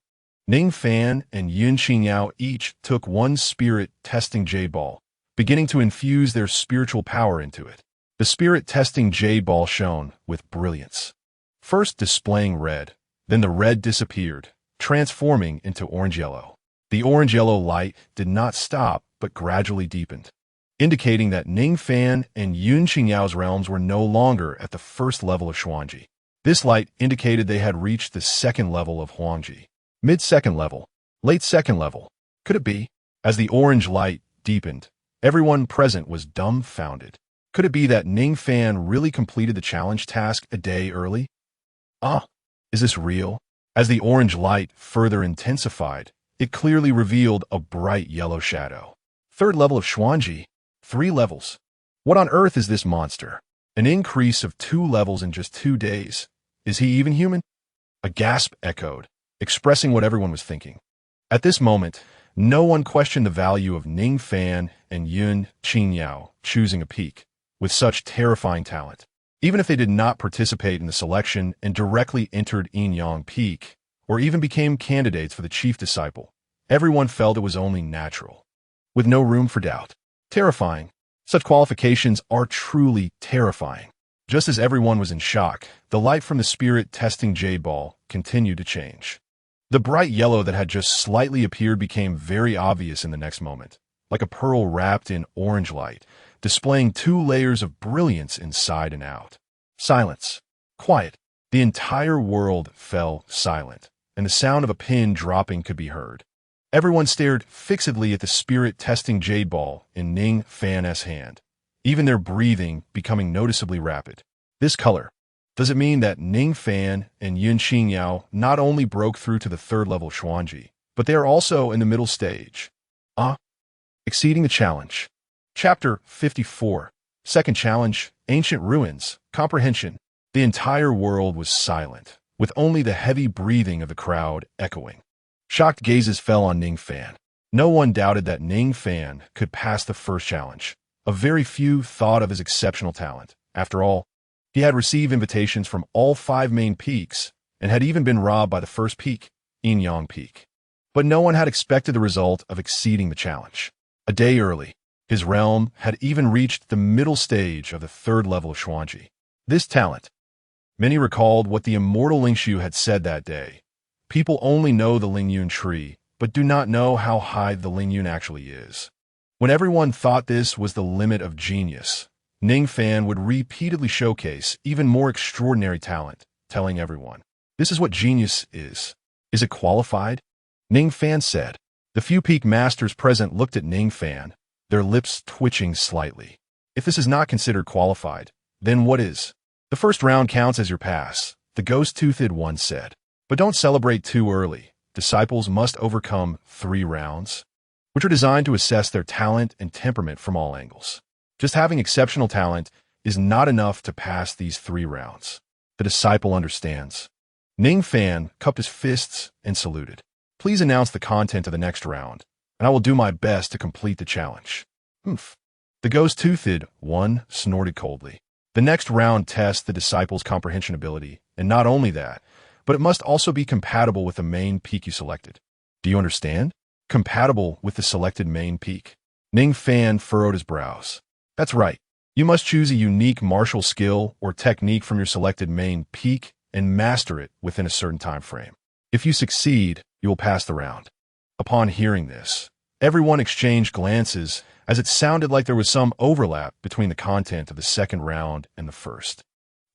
Ning Fan and Yunqingyao each took 1 spirit-testing J-Ball, beginning to infuse their spiritual power into it. The spirit-testing J-Ball shone with brilliance, first displaying red, then the red disappeared, transforming into orange-yellow. The orange-yellow light did not stop but gradually deepened, indicating that Ning Fan and Yunqingyao's realms were no longer at the 1st level of Xuanji. This light indicated they had reached the 2nd level of Huangji. Mid-2nd level, late 2nd level. Could it be? As the orange light deepened, everyone present was dumbfounded. Could it be that Ning Fan really completed the challenge task a day early? Is this real? As the orange light further intensified, it clearly revealed a bright yellow shadow. 3rd level of Xuanji. 3 levels. What on earth is this monster? An increase of 2 levels in just 2 days. Is he even human? A gasp echoed, expressing what everyone was thinking. At this moment, no one questioned the value of Ning Fan and Yunqingyao choosing a peak with such terrifying talent. Even if they did not participate in the selection and directly entered Enyang Peak, or even became candidates for the chief disciple, everyone felt it was only natural, with no room for doubt. Terrifying. Such qualifications are truly terrifying. Just as everyone was in shock, the light from the spirit-testing J-Ball continued to change. The bright yellow that had just slightly appeared became very obvious in the next moment, like a pearl wrapped in orange light, displaying 2 layers of brilliance inside and out. Silence. Quiet. The entire world fell silent, and the sound of a pin dropping could be heard. Everyone stared fixedly at the spirit-testing jade ball in Ning Fan's hand, even their breathing becoming noticeably rapid. This color. Does it mean that Ning Fan and Yunqingyao not only broke through to the 3rd level Xuanji, but they are also in the middle stage? Exceeding the challenge. Chapter 54. Second challenge, ancient ruins, comprehension. The entire world was silent, with only the heavy breathing of the crowd echoing. Shocked gazes fell on Ning Fan. No one doubted that Ning Fan could pass the first challenge. A very few thought of his exceptional talent. After all, he had received invitations from all 5 main peaks and had even been robbed by the first peak, XIANXIA Peak. But no one had expected the result of exceeding the challenge. A day early, his realm had even reached the middle stage of the 3rd level of XIANXIA. This talent. Many recalled what the immortal Lingshu had said that day. People only know the Lingyun tree, but do not know how high the Lingyun actually is. When everyone thought this was the limit of genius, Ning Fan would repeatedly showcase even more extraordinary talent, telling everyone, "This is what genius is. Is it qualified?" Ning Fan said. The few peak masters present looked at Ning Fan, their lips twitching slightly. If this is not considered qualified, then what is? The first round counts as your pass, the ghost-toothed one said. But don't celebrate too early. Disciples must overcome 3 rounds, which are designed to assess their talent and temperament from all angles. Just having exceptional talent is not enough to pass these 3 rounds. The disciple understands. Ning Fan cupped his fists and saluted. Please announce the content of the next round, and I will do my best to complete the challenge. Humph. The ghost-toothed one snorted coldly. The next round tests the disciple's comprehension ability, and not only that, but it must also be compatible with the main peak you selected. Do you understand? Compatible with the selected main peak. Ning Fan furrowed his brows. That's right. You must choose a unique martial skill or technique from your selected main peak and master it within a certain time frame. If you succeed, you will pass the round. Upon hearing this, everyone exchanged glances as it sounded like there was some overlap between the content of the second round and the first.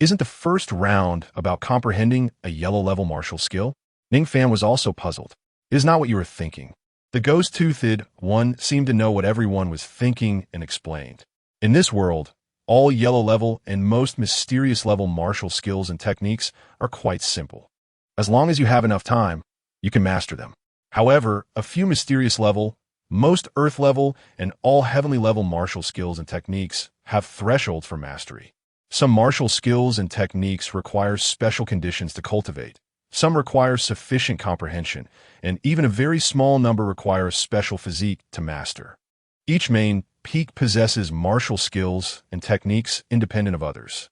Isn't the first round about comprehending a yellow-level martial skill? Ning Fan was also puzzled. It is not what you were thinking. The ghost-toothed one seemed to know what everyone was thinking and explained. In this world, all yellow-level and most mysterious-level martial skills and techniques are quite simple. As long as you have enough time, you can master them. However, a few mysterious-level, most earth-level, and all heavenly-level martial skills and techniques have thresholds for mastery. Some martial skills and techniques require special conditions to cultivate. Some require sufficient comprehension, and even a very small number require a special physique to master. Each main peak possesses martial skills and techniques independent of others.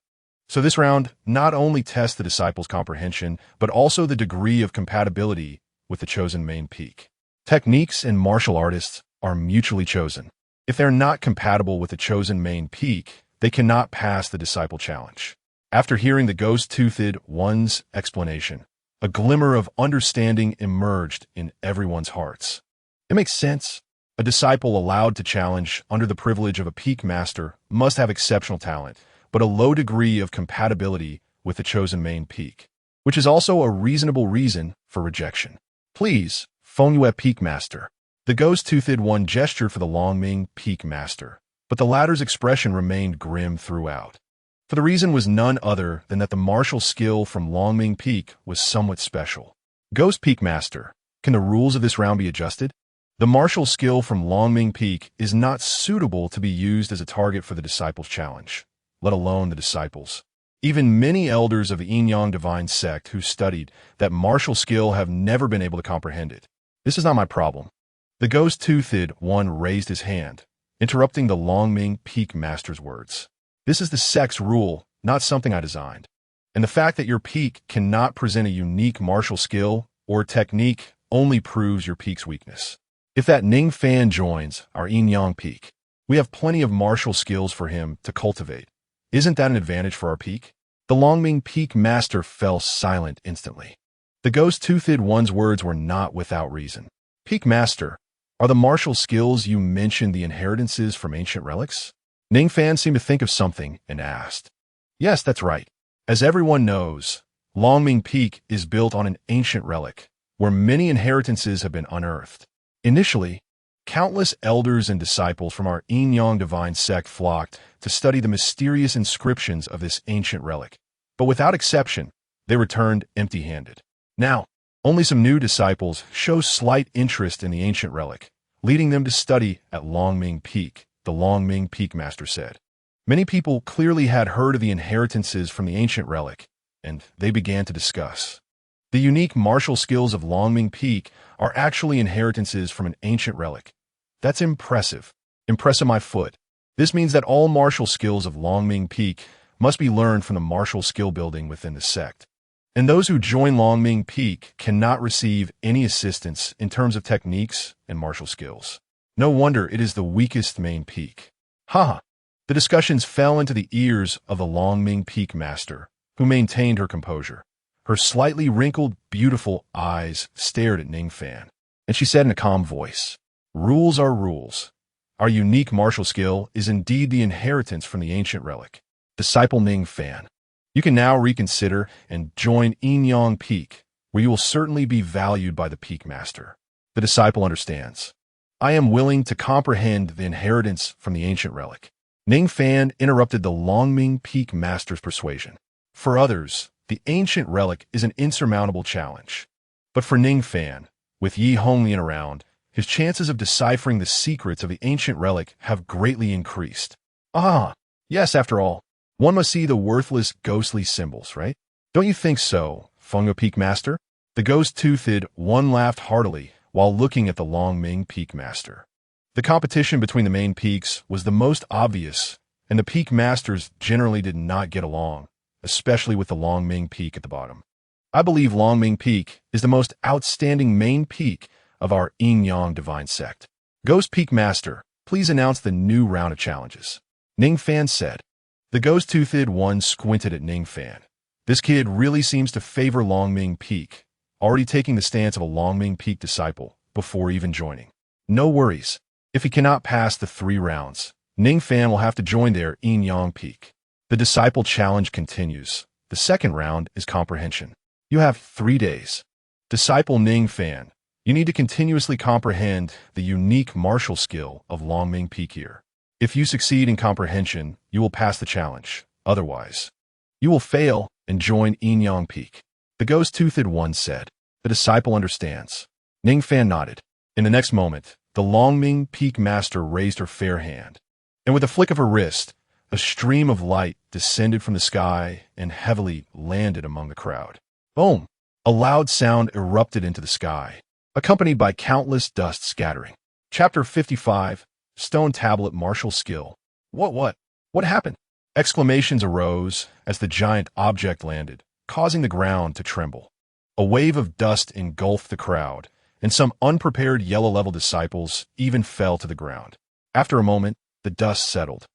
So this round not only tests the disciple's comprehension, but also the degree of compatibility with the chosen main peak. Techniques and martial artists are mutually chosen. If they're not compatible with the chosen main peak, they cannot pass the disciple challenge. After hearing the ghost-toothed one's explanation, a glimmer of understanding emerged in everyone's hearts. It makes sense. A disciple allowed to challenge under the privilege of a peak master must have exceptional talent, but a low degree of compatibility with the chosen main peak, which is also a reasonable reason for rejection. Please, phone Yue Peak Master. The ghost-toothed one gestured for the Longming Peak Master, but the latter's expression remained grim throughout. For the reason was none other than that the martial skill from Longming Peak was somewhat special. Ghost Peak Master, can the rules of this round be adjusted? The martial skill from Longming Peak is not suitable to be used as a target for the disciples' challenge, let alone the disciples. Even many elders of the Yin Divine Sect who studied that martial skill have never been able to comprehend it. This is not my problem. The ghost-toothed one raised his hand, interrupting the Longming Peak Master's words. This is the Sect's rule, not something I designed. And the fact that your peak cannot present a unique martial skill or technique only proves your peak's weakness. If that Ning Fan joins our XIANXIA peak, we have plenty of martial skills for him to cultivate. Isn't that an advantage for our peak? The Longming Peak Master fell silent instantly. The ghost-toothed one's words were not without reason. Peak Master, are the martial skills you mentioned the inheritances from ancient relics? Ning Fan seemed to think of something and asked. Yes, that's right. As everyone knows, Longming Peak is built on an ancient relic, where many inheritances have been unearthed. Initially, countless elders and disciples from our XIANXIA Divine Sect flocked to study the mysterious inscriptions of this ancient relic, but without exception, they returned empty-handed. Now, only some new disciples show slight interest in the ancient relic, leading them to study at Longming Peak, the Longming Peak Master said. Many people clearly had heard of the inheritances from the ancient relic, and they began to discuss. The unique martial skills of Longming Peak are actually inheritances from an ancient relic. That's impressive. Impressive my foot. This means that all martial skills of Longming Peak must be learned from the martial skill building within the sect. And those who join Longming Peak cannot receive any assistance in terms of techniques and martial skills. No wonder it is the weakest main peak. Haha. The discussions fell into the ears of the Longming Peak master, who maintained her composure. Her slightly wrinkled, beautiful eyes stared at Ning Fan, and she said in a calm voice, "Rules are rules. Our unique martial skill is indeed the inheritance from the ancient relic. Disciple Ning Fan, you can now reconsider and join XIANXIA Peak, where you will certainly be valued by the Peak Master." The disciple understands. I am willing to comprehend the inheritance from the ancient relic. Ning Fan interrupted the Longming Peak Master's persuasion. For others, the ancient relic is an insurmountable challenge. But for Ning Fan, with Yi Honglian around, his chances of deciphering the secrets of the ancient relic have greatly increased. Ah, yes, after all, one must see the worthless, ghostly symbols, right? Don't you think so, Funga Peak Master? The ghost-toothed one laughed heartily while looking at the Longming Peak Master. The competition between the main peaks was the most obvious, and the Peak Masters generally did not get along, especially with the Longming Peak at the bottom. I believe Longming Peak is the most outstanding main peak of our XIANXIA Divine Sect. Ghost Peak Master, please announce the new round of challenges. Ning Fan said. The ghost-toothed one squinted at Ning Fan. This kid really seems to favor Longming Peak, already taking the stance of a Longming Peak disciple before even joining. No worries. If he cannot pass the 3 rounds, Ning Fan will have to join their XIANXIA Peak. The disciple challenge continues. The second round is comprehension. You have 3 days. Disciple Ning Fan, you need to continuously comprehend the unique martial skill of Longming Peak here. If you succeed in comprehension, you will pass the challenge. Otherwise, you will fail and join XIANXIA Peak. The ghost-toothed one said. The disciple understands. Ning Fan nodded. In the next moment, the Longming Peak Master raised her fair hand, and with a flick of her wrist, a stream of light descended from the sky and heavily landed among the crowd. Boom! A loud sound erupted into the sky, accompanied by countless dust scattering. Chapter 55, Stone Tablet Martial Skill. What happened? Exclamations arose as the giant object landed, causing the ground to tremble. A wave of dust engulfed the crowd, and some unprepared yellow-level disciples even fell to the ground. After a moment, the dust settled.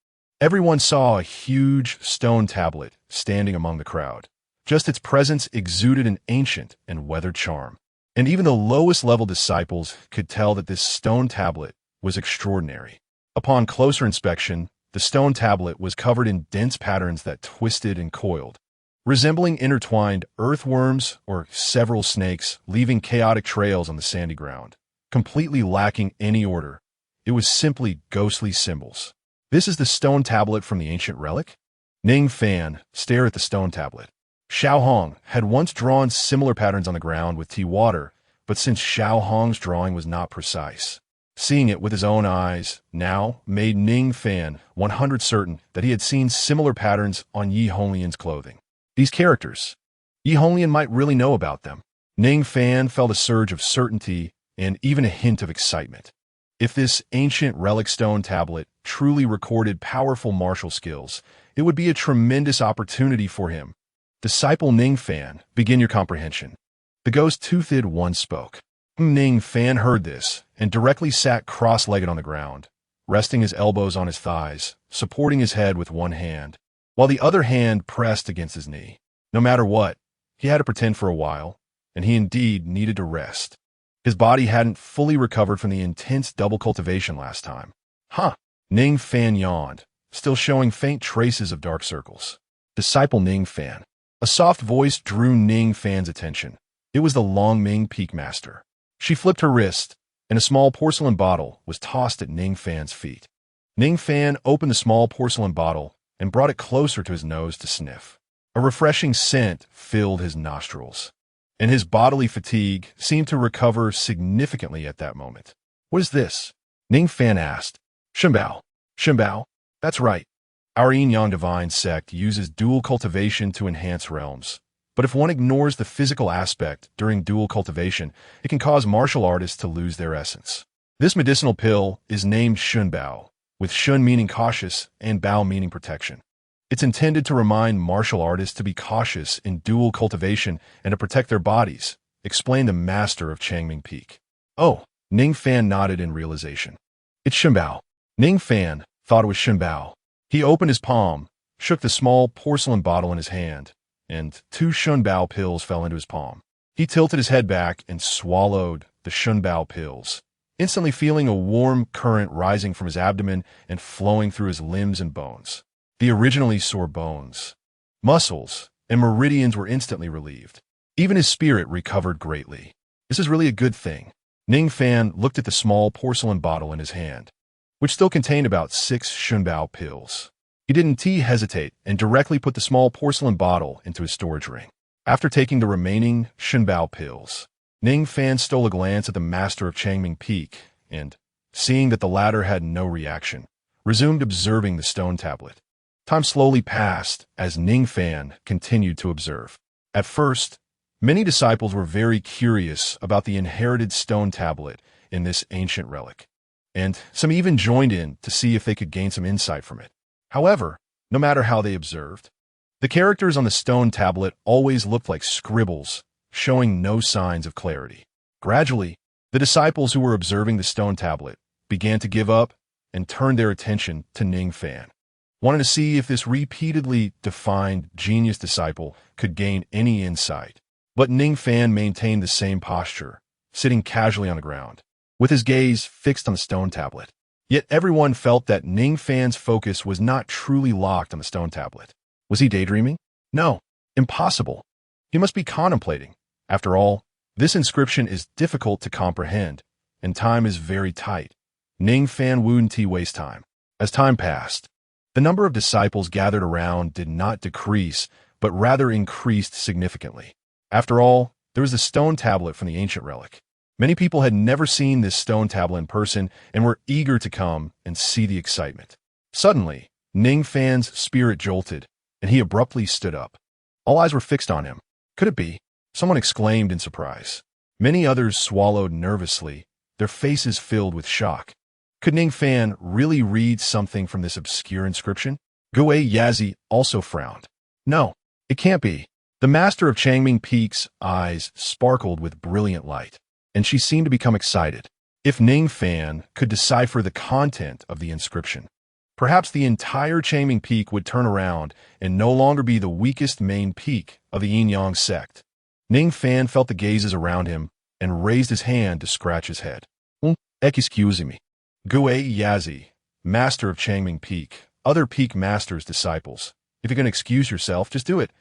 Everyone saw a huge stone tablet standing among the crowd. Just its presence exuded an ancient and weathered charm. And even the lowest-level disciples could tell that this stone tablet was extraordinary. Upon closer inspection, the stone tablet was covered in dense patterns that twisted and coiled, resembling intertwined earthworms or several snakes, leaving chaotic trails on the sandy ground. Completely lacking any order, it was simply ghostly symbols. This is the stone tablet from the ancient relic? Ning Fan stared at the stone tablet. Xiao Hong had once drawn similar patterns on the ground with tea water, but since Xiao Hong's drawing was not precise, seeing it with his own eyes now made Ning Fan 100% certain that he had seen similar patterns on Yi Honglian's clothing. These characters, Yi Honglian might really know about them. Ning Fan felt a surge of certainty and even a hint of excitement. If this ancient relic stone tablet truly recorded powerful martial skills, it would be a tremendous opportunity for him. Disciple Ning Fan, begin your comprehension. The ghost-toothed one spoke. Ning Fan heard this and directly sat cross-legged on the ground, resting his elbows on his thighs, supporting his head with one hand, while the other hand pressed against his knee. No matter what, he had to pretend for a while, and he indeed needed to rest. His body hadn't fully recovered from the intense double cultivation last time. Ning Fan yawned, still showing faint traces of dark circles. Disciple Ning Fan. A soft voice drew Ning Fan's attention. It was the Longming Peak Master. She flipped her wrist, and a small porcelain bottle was tossed at Ning Fan's feet. Ning Fan opened the small porcelain bottle and brought it closer to his nose to sniff. A refreshing scent filled his nostrils, and his bodily fatigue seemed to recover significantly at that moment. What is this? Ning Fan asked. Shenbao. That's right. Our Yin-Yang Divine Sect uses dual cultivation to enhance realms. But if one ignores the physical aspect during dual cultivation, it can cause martial artists to lose their essence. This medicinal pill is named Shunbao, with Shun meaning cautious and Bao meaning protection. It's intended to remind martial artists to be cautious in dual cultivation and to protect their bodies, explained the master of Changming Peak. Oh, Ning Fan nodded in realization. It's Shunbao. Ning Fan thought it was Shunbao. He opened his palm, shook the small porcelain bottle in his hand, and 2 Shunbao pills fell into his palm. He tilted his head back and swallowed the Shunbao pills, instantly feeling a warm current rising from his abdomen and flowing through his limbs and bones. The originally sore bones, muscles, and meridians were instantly relieved. Even his spirit recovered greatly. This is really a good thing. Ning Fan looked at the small porcelain bottle in his hand, which still contained about 6 Shunbao pills. He didn't hesitate and directly put the small porcelain bottle into his storage ring. After taking the remaining Shunbao pills, Ning Fan stole a glance at the master of Changming Peak and, seeing that the latter had no reaction, resumed observing the stone tablet. Time slowly passed as Ning Fan continued to observe. At first, many disciples were very curious about the inherited stone tablet in this ancient relic, and some even joined in to see if they could gain some insight from it. However, no matter how they observed, the characters on the stone tablet always looked like scribbles, showing no signs of clarity. Gradually, the disciples who were observing the stone tablet began to give up and turned their attention to Ning Fan, wanting to see if this repeatedly defined genius disciple could gain any insight. But Ning Fan maintained the same posture, sitting casually on the ground, with his gaze fixed on the stone tablet. Yet everyone felt that Ning Fan's focus was not truly locked on the stone tablet. Was he daydreaming? No, impossible. He must be contemplating. After all, this inscription is difficult to comprehend, and time is very tight. Ning Fan wouldn't waste time. As time passed, the number of disciples gathered around did not decrease, but rather increased significantly. After all, there was the stone tablet from the ancient relic. Many people had never seen this stone tablet in person and were eager to come and see the excitement. Suddenly, Ning Fan's spirit jolted, and he abruptly stood up. All eyes were fixed on him. Could it be? Someone exclaimed in surprise. Many others swallowed nervously, their faces filled with shock. Could Ning Fan really read something from this obscure inscription? XIANXIA also frowned. No, it can't be. The master of Changming Peak's eyes sparkled with brilliant light, and she seemed to become excited. If Ning Fan could decipher the content of the inscription, perhaps the entire Changming Peak would turn around and no longer be the weakest main peak of the Yin-Yang sect. Ning Fan felt the gazes around him and raised his hand to scratch his head. Excuse me. XIANXIA, master of Changming Peak, other peak masters' disciples. If you're going to excuse yourself, just do it.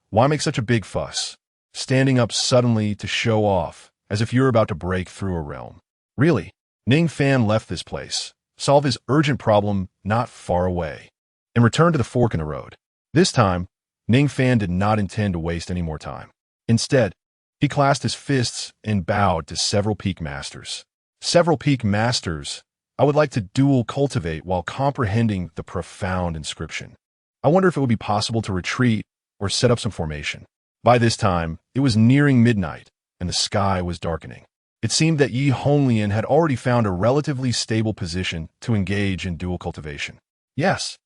Why make such a big fuss? Standing up suddenly to show off, as if you're about to break through a realm. Really, Ning Fan left this place, solved his urgent problem not far away, and returned to the fork in the road. This time, Ning Fan did not intend to waste any more time. Instead, he clasped his fists and bowed to several peak masters. Several peak masters, I would like to dual cultivate while comprehending the profound inscription. I wonder if it would be possible to retreat or set up some formation. By this time, it was nearing midnight, and the sky was darkening. It seemed that Yi Honglian had already found a relatively stable position to engage in dual cultivation. Yes,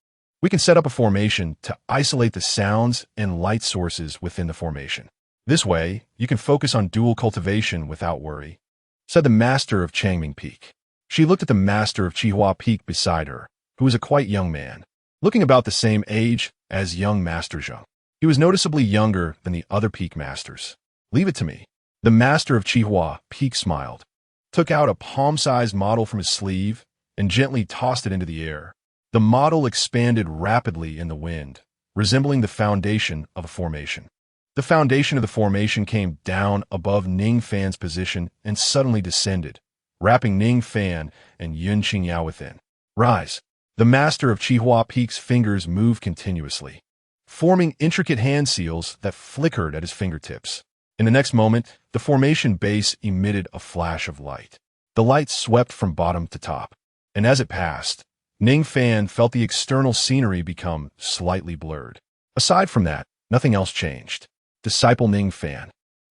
we can set up a formation to isolate the sounds and light sources within the formation. This way, you can focus on dual cultivation without worry, said the master of Changming Peak. She looked at the master of Chihua Peak beside her, who was a quite young man, looking about the same age as young Master Zheng. He was noticeably younger than the other peak masters. Leave it to me. The master of Chihua Peak smiled, took out a palm-sized model from his sleeve, and gently tossed it into the air. The model expanded rapidly in the wind, resembling the foundation of a formation. The foundation of the formation came down above Ning Fan's position and suddenly descended, wrapping Ning Fan and Yun Qingyao within. Rise. The master of Chihua Peak's fingers moved continuously, forming intricate hand seals that flickered at his fingertips. In the next moment, the formation base emitted a flash of light. The light swept from bottom to top, and as it passed, Ning Fan felt the external scenery become slightly blurred. Aside from that, nothing else changed. Disciple Ning Fan.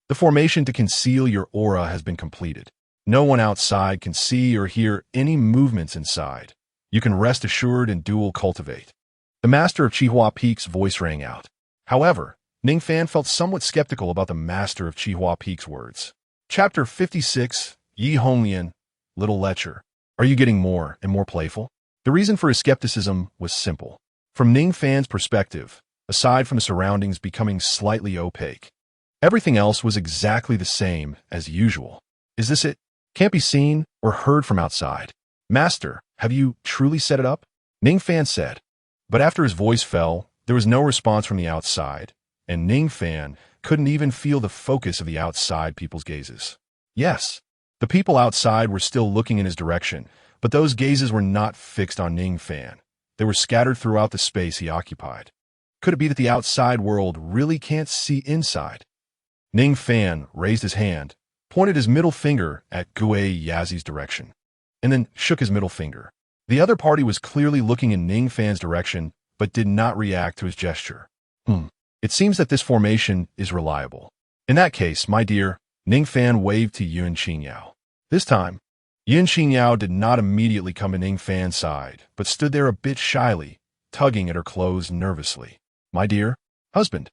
The formation to conceal your aura has been completed. No one outside can see or hear any movements inside. You can rest assured and dual cultivate. The master of Chihua Peak's voice rang out. However, Ning Fan felt somewhat skeptical about the master of Chihua Peak's words. Chapter 56, Yi Honglian, Little Lecher. Are you getting more and more playful? The reason for his skepticism was simple. From Ning Fan's perspective, aside from the surroundings becoming slightly opaque, everything else was exactly the same as usual. Is this it? Can't be seen or heard from outside. Master, have you truly set it up? Ning Fan said. But after his voice fell, there was no response from the outside, and Ning Fan couldn't even feel the focus of the outside people's gazes. Yes, the people outside were still looking in his direction, but those gazes were not fixed on Ning Fan. They were scattered throughout the space he occupied. Could it be that the outside world really can't see inside? Ning Fan raised his hand, pointed his middle finger at XIANXIA's direction, and then shook his middle finger. The other party was clearly looking in Ning Fan's direction, but did not react to his gesture. It seems that this formation is reliable. In that case, my dear, Ning Fan waved to XIANXIA. This time, XIANXIA did not immediately come to Ning Fan's side, but stood there a bit shyly, tugging at her clothes nervously. My dear husband,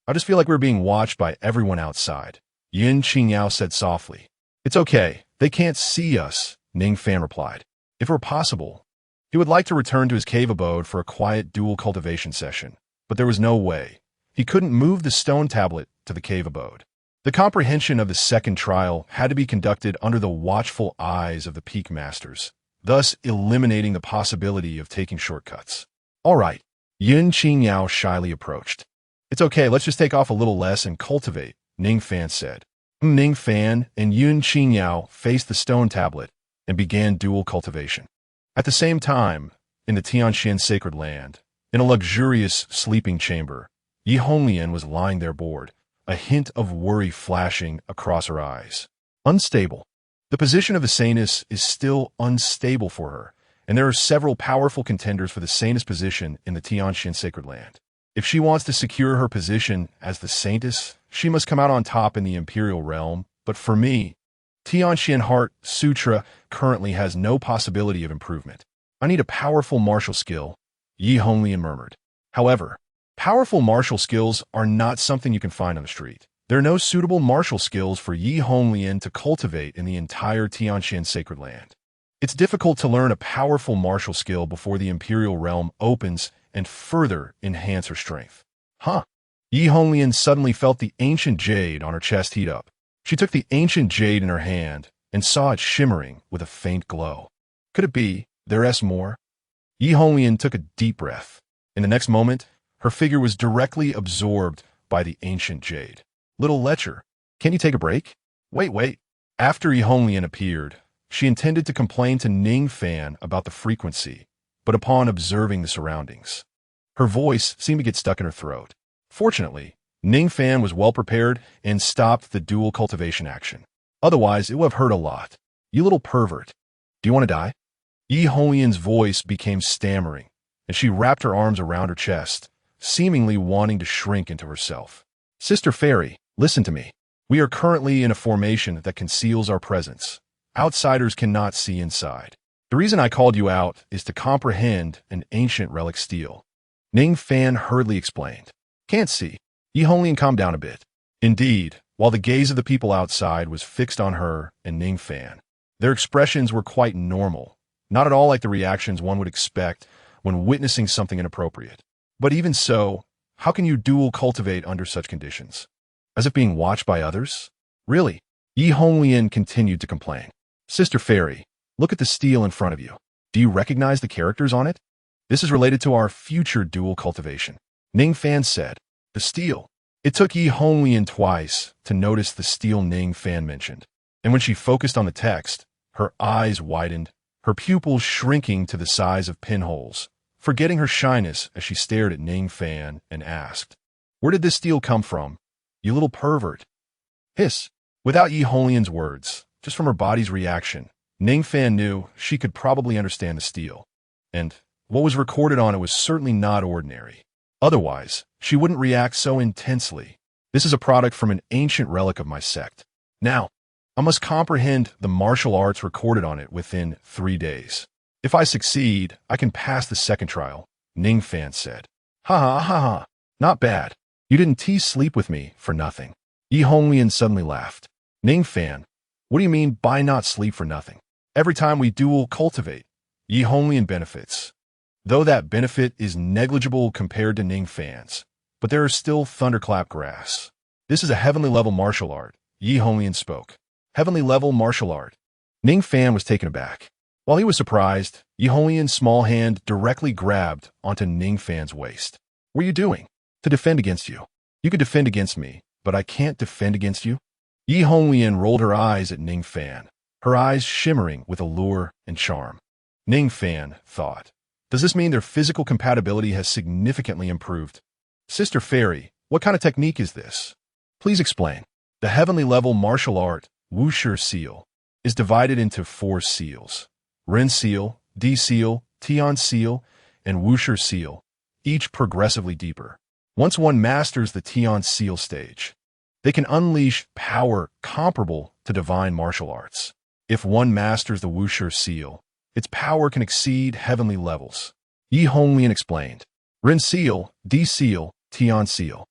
I just feel like we're being watched by everyone outside, XIANXIA said softly. It's okay, they can't see us, Ning Fan replied. If it were possible, he would like to return to his cave abode for a quiet dual cultivation session, but there was no way. He couldn't move the stone tablet to the cave abode. The comprehension of the second trial had to be conducted under the watchful eyes of the peak masters, thus eliminating the possibility of taking shortcuts. All right, XIANXIA shyly approached. It's okay, let's just take off a little less and cultivate, Ning Fan said. Ning Fan and XIANXIA faced the stone tablet and began dual cultivation. At the same time, in the Tianxian sacred land, in a luxurious sleeping chamber, Yi Honglian was lying there bored, a hint of worry flashing across her eyes. Unstable. The position of the saintess is still unstable for her, and there are several powerful contenders for the saintess position in the Tianxian sacred land. If she wants to secure her position as the saintess, she must come out on top in the imperial realm, but for me, Tianxian Heart Sutra currently has no possibility of improvement. I need a powerful martial skill, Yi Honglian murmured. However, powerful martial skills are not something you can find on the street. There are no suitable martial skills for Yi Honglian to cultivate in the entire Tianxian sacred land. It's difficult to learn a powerful martial skill before the imperial realm opens and further enhance her strength. Yi Honglian suddenly felt the ancient jade on her chest heat up. She took the ancient jade in her hand and saw it shimmering with a faint glow. Could it be there's more? Yi Honglian took a deep breath. In the next moment, her figure was directly absorbed by the ancient jade. Little Lecher, can you take a break? Wait. After Yi Honglian appeared, she intended to complain to Ning Fan about the frequency, but upon observing the surroundings, her voice seemed to get stuck in her throat. Fortunately, Ning Fan was well prepared and stopped the dual cultivation action. Otherwise, it would have hurt a lot. You little pervert. Do you want to die? Yi Honglian's voice became stammering, and she wrapped her arms around her chest, seemingly wanting to shrink into herself. Sister Fairy, listen to me. We are currently in a formation that conceals our presence. Outsiders cannot see inside. The reason I called you out is to comprehend an ancient relic stele. Ning Fan hurriedly explained. Can't see. Yi Honglian calmed down a bit. Indeed, while the gaze of the people outside was fixed on her and Ning Fan, their expressions were quite normal, not at all like the reactions one would expect when witnessing something inappropriate. But even so, how can you dual cultivate under such conditions? As if being watched by others? Really? Yi Honglian continued to complain. Sister Fairy, look at the stele in front of you. Do you recognize the characters on it? This is related to our future dual cultivation. Ning Fan said. The stele. It took Yi Honglian twice to notice the stele Ning Fan mentioned, and when she focused on the text, her eyes widened, her pupils shrinking to the size of pinholes, forgetting her shyness as she stared at Ning Fan and asked, Where did this stele come from? You little pervert. Hiss. Without Yi Honglian's words, just from her body's reaction, Ning Fan knew she could probably understand the stele. and what was recorded on it was certainly not ordinary. Otherwise, she wouldn't react so intensely. This is a product from an ancient relic of my sect. Now, I must comprehend the martial arts recorded on it within 3 days. If I succeed, I can pass the second trial, Ning Fan said. Ha ha ha ha, not bad. You didn't tease sleep with me for nothing. Yi Honglian suddenly laughed. Ning Fan, what do you mean by not sleep for nothing? Every time we duel cultivate, Yi Honglian benefits. Though that benefit is negligible compared to Ning Fan's, but there is still thunderclap grass. This is a heavenly level martial art, Yi Honglian spoke. Heavenly level martial art. Ning Fan was taken aback. While he was surprised, Yi Honglian's small hand directly grabbed onto Ning Fan's waist. What are you doing? To defend against you. You could defend against me, but I can't defend against you? Yi Honglian rolled her eyes at Ning Fan, her eyes shimmering with allure and charm. Ning Fan thought, does this mean their physical compatibility has significantly improved? Sister Fairy, what kind of technique is this? Please explain. The heavenly level martial art, Wushu Seal, is divided into 4 seals. Ren Seal, D Seal, Tian Seal, and Wushu Seal, each progressively deeper. Once one masters the Tian Seal stage, they can unleash power comparable to divine martial arts. If one masters the Wushu Seal, its power can exceed heavenly levels. Yi Honglian explained. Ren Seal, D Seal, Tian Seal.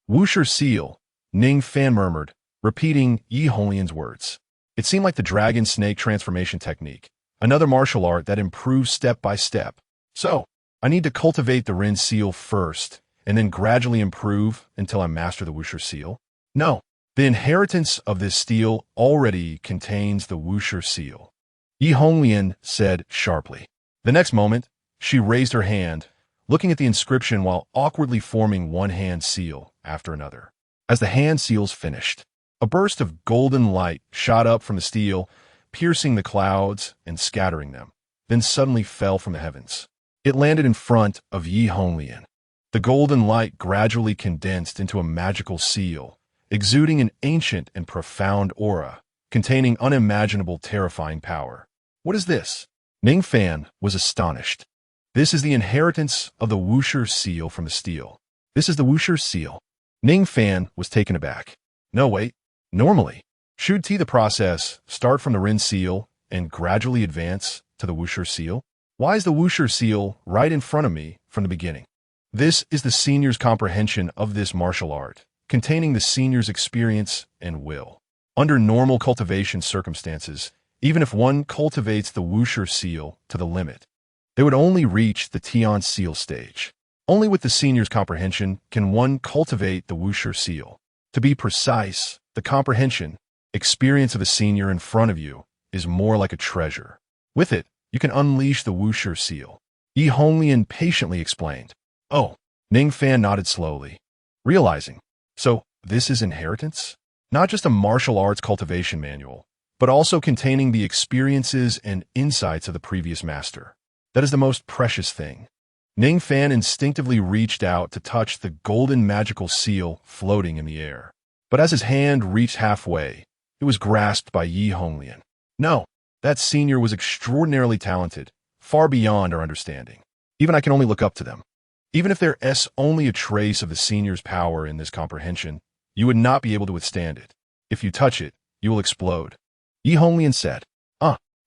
Wushu Seal, Ning Fan murmured, repeating Yi Honglian's words. It seemed like the dragon snake transformation technique, another martial art that improves step by step. So, I need to cultivate the Ren Seal first, and then gradually improve until I master the Wushu Seal? No, the inheritance of this steel already contains the Wushu Seal. Yi Honglian said sharply. The next moment, she raised her hand, looking at the inscription while awkwardly forming one hand seal after another. As the hand seals finished, a burst of golden light shot up from the steel, piercing the clouds and scattering them, then suddenly fell from the heavens. It landed in front of Yi Honglian. The golden light gradually condensed into a magical seal, exuding an ancient and profound aura, containing unimaginable terrifying power. What is this? Ning Fan was astonished. This is the inheritance of the Wushu Seal from the steel. This is the Wushu Seal. Ning Fan was taken aback. No, wait. Normally, should the process start from the Ren Seal and gradually advance to the Wushu Seal? Why is the Wushu Seal right in front of me from the beginning? This is the senior's comprehension of this martial art, containing the senior's experience and will. Under normal cultivation circumstances, even if one cultivates the Wushu Seal to the limit, they would only reach the Tian Seal stage. Only with the senior's comprehension can one cultivate the Wushu Seal. To be precise, the comprehension, experience of the senior in front of you is more like a treasure. With it, you can unleash the Wushu Seal. Yi Honglian patiently explained. Oh, Ning Fan nodded slowly, realizing, so this is inheritance? Not just a martial arts cultivation manual, but also containing the experiences and insights of the previous master. That is the most precious thing. Ning Fan instinctively reached out to touch the golden magical seal floating in the air. But as his hand reached halfway, it was grasped by Yi Honglian. No, that senior was extraordinarily talented, far beyond our understanding. Even I can only look up to them. Even if there is only a trace of the senior's power in this comprehension, you would not be able to withstand it. If you touch it, you will explode. Yi Honglian said.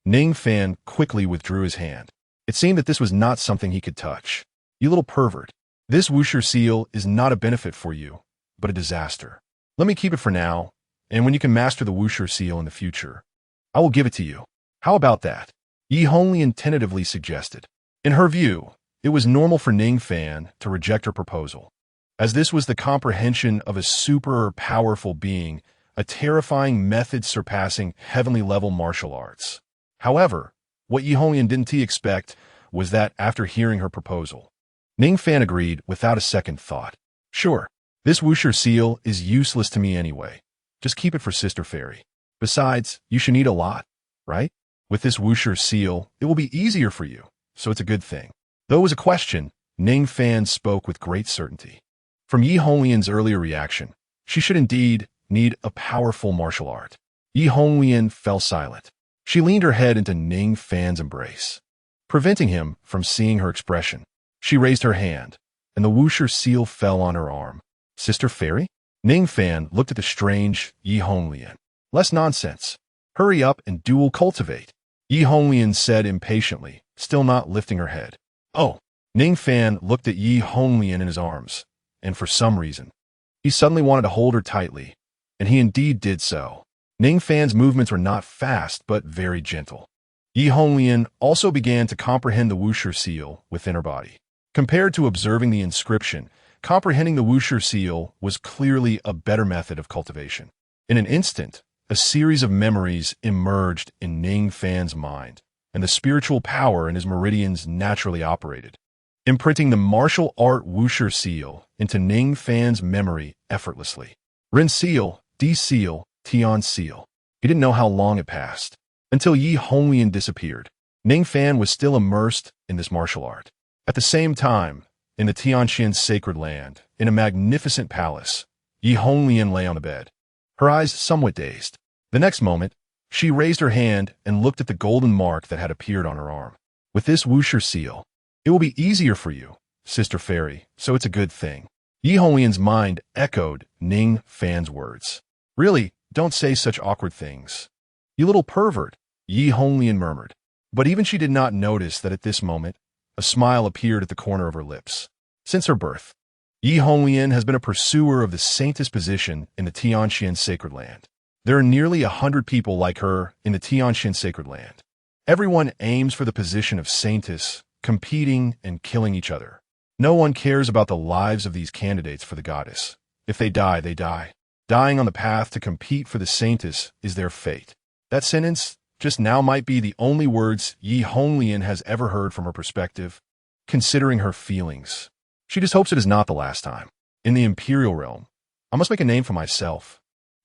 Ning Fan quickly withdrew his hand. It seemed that this was not something he could touch. You little pervert. This Wushu Seal is not a benefit for you, but a disaster. Let me keep it for now, and when you can master the Wushu Seal in the future, I will give it to you. How about that? Yi Honglian tentatively suggested. In her view, it was normal for Ning Fan to reject her proposal, as this was the comprehension of a super powerful being, a terrifying method surpassing heavenly level martial arts. However, what Yi Honglian didn't expect was that after hearing her proposal, Ning Fan agreed without a second thought. Sure, this Wushu Seal is useless to me anyway. Just keep it for Sister Fairy. Besides, you should need a lot, right? With this Wushu Seal, it will be easier for you, so it's a good thing. Though it was a question, Ning Fan spoke with great certainty. From Yi Honglian's earlier reaction, she should indeed need a powerful martial art. Yi Honglian fell silent. She leaned her head into Ning Fan's embrace. preventing him from seeing her expression. She raised her hand, and the Wuxia seal fell on her arm. Sister Fairy? Ning Fan looked at the strange Yi Honglian. Less nonsense. Hurry up and dual cultivate, Yi Honglian said impatiently, still not lifting her head. Oh. Ning Fan looked at Yi Honglian in his arms, and for some reason, he suddenly wanted to hold her tightly, and he indeed did so. Ning Fan's movements were not fast, but very gentle. Yi Honglian also began to comprehend the Wuxia seal within her body. Compared to observing the inscription, comprehending the Wuxia seal was clearly a better method of cultivation. In an instant, a series of memories emerged in Ning Fan's mind, and the spiritual power in his meridians naturally operated, imprinting the martial art Wuxia seal into Ning Fan's memory effortlessly. Ren seal, D seal, Tian seal. He didn't know how long it passed, until Yi Honglian disappeared. Ning Fan was still immersed in this martial art. At the same time, in the Tianxian sacred land, in a magnificent palace, Yi Honglian lay on the bed, her eyes somewhat dazed. The next moment, she raised her hand and looked at the golden mark that had appeared on her arm. With this Wuxia seal, it will be easier for you, Sister Fairy, so it's a good thing. Yi Honglian's mind echoed Ning Fan's words. Really, don't say such awkward things. You little pervert, Yi Honglian murmured. But even she did not notice that at this moment, a smile appeared at the corner of her lips. Since her birth, Yi Honglian has been a pursuer of the saintess position in the Tianxian sacred land. There are nearly 100 people like her in the Tianxian sacred land. Everyone aims for the position of saintess, competing and killing each other. No one cares about the lives of these candidates for the goddess. If they die, they die. Dying on the path to compete for the saintess is their fate. That sentence just now might be the only words Yi Honglian has ever heard from her perspective, considering her feelings. She just hopes it is not the last time. In the Imperial realm, I must make a name for myself.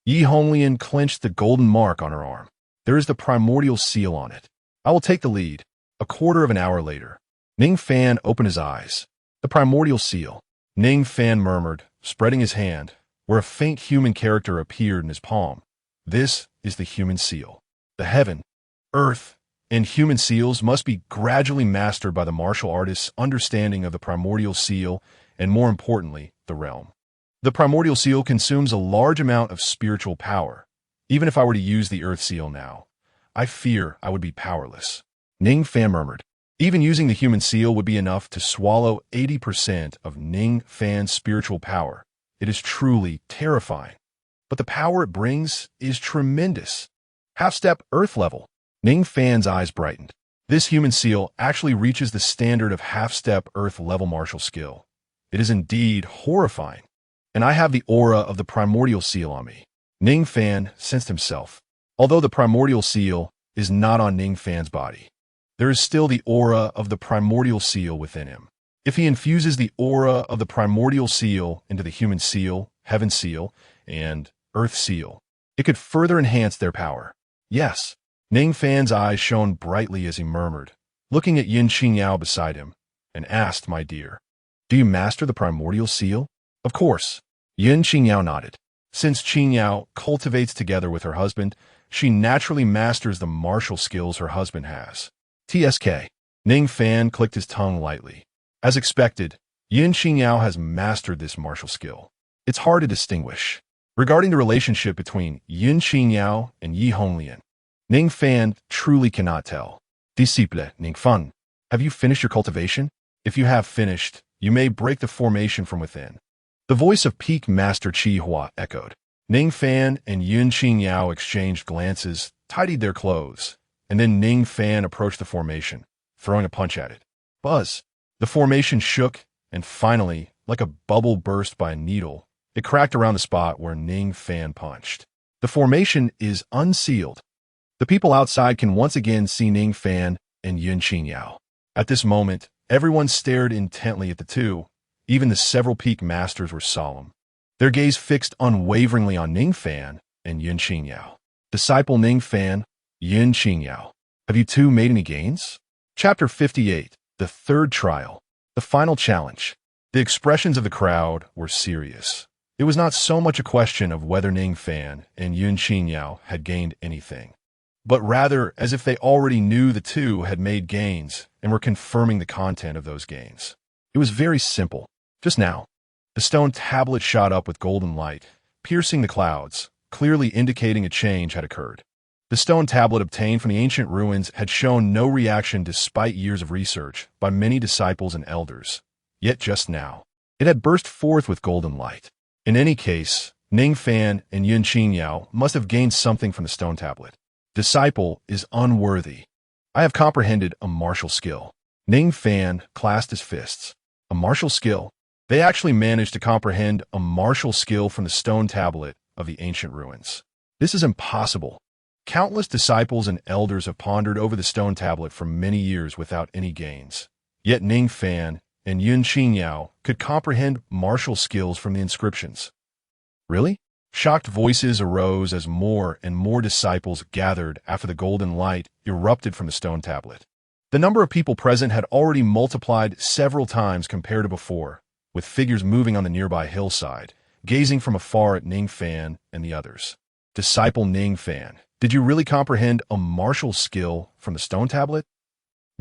Yi Honglian clenched the golden mark on her arm. There is the primordial seal on it. I will take the lead. A quarter of an hour later, Ning Fan opened his eyes. The primordial seal, Ning Fan murmured, spreading his hand, where a faint human character appeared in his palm. This is the human seal. The heaven, earth, and human seals must be gradually mastered by the martial artist's understanding of the primordial seal and, more importantly, the realm. The primordial seal consumes a large amount of spiritual power. Even if I were to use the earth seal now, I fear I would be powerless. Ning Fan murmured. Even using the human seal would be enough to swallow 80% of Ning Fan's spiritual power. It is truly terrifying. But the power it brings is tremendous. Half-step earth level. Ning Fan's eyes brightened. This human seal actually reaches the standard of half-step earth level martial skill. It is indeed horrifying. And I have the aura of the primordial seal on me. Ning Fan sensed himself. Although the primordial seal is not on Ning Fan's body, there is still the aura of the primordial seal within him. If he infuses the aura of the primordial seal into the human seal, heaven seal, and earth seal, it could further enhance their power. Yes. Ning Fan's eyes shone brightly as he murmured, looking at Yin Qingyao beside him, and asked, my dear, do you master the primordial seal? Of course. Yin Qingyao nodded. Since Qingyao cultivates together with her husband, she naturally masters the martial skills her husband has. TSK. Ning Fan clicked his tongue lightly. As expected, Yin Qingyao has mastered this martial skill. It's hard to distinguish. Regarding the relationship between Yin Qingyao and Yi Honglian, Ning Fan truly cannot tell. Disciple, Ning Fan, have you finished your cultivation? If you have finished, you may break the formation from within. The voice of Peak Master Qi Hua echoed. Ning Fan and Yin Qingyao exchanged glances, tidied their clothes, and then Ning Fan approached the formation, throwing a punch at it. Buzz! The formation shook, and finally, like a bubble burst by a needle, it cracked around the spot where Ning Fan punched. The formation is unsealed. The people outside can once again see Ning Fan and Yin Qingyao. At this moment, everyone stared intently at the two. Even the several peak masters were solemn, their gaze fixed unwaveringly on Ning Fan and Yin Qingyao. Disciple Ning Fan, Yin Qingyao, have you two made any gains? Chapter 58, The Third Trial, The Final Challenge. The expressions of the crowd were serious. It was not so much a question of whether Ning Fan and Yin Qingyao had gained anything, but rather as if they already knew the two had made gains and were confirming the content of those gains. It was very simple. Just now, the stone tablet shot up with golden light, piercing the clouds, clearly indicating a change had occurred. The stone tablet obtained from the ancient ruins had shown no reaction despite years of research by many disciples and elders. Yet just now, it had burst forth with golden light. In any case, Ning Fan and XIANXIA must have gained something from the stone tablet. Disciple is unworthy. I have comprehended a martial skill. Ning Fan clasped his fists. A martial skill? They actually managed to comprehend a martial skill from the stone tablet of the ancient ruins. This is impossible. Countless disciples and elders have pondered over the stone tablet for many years without any gains. Yet Ning Fan and XIANXIA could comprehend martial skills from the inscriptions. Really? Shocked voices arose as more and more disciples gathered after the golden light erupted from the stone tablet. The number of people present had already multiplied several times compared to before, with figures moving on the nearby hillside, gazing from afar at Ning Fan and the others. Disciple Ning Fan, did you really comprehend a martial skill from the stone tablet?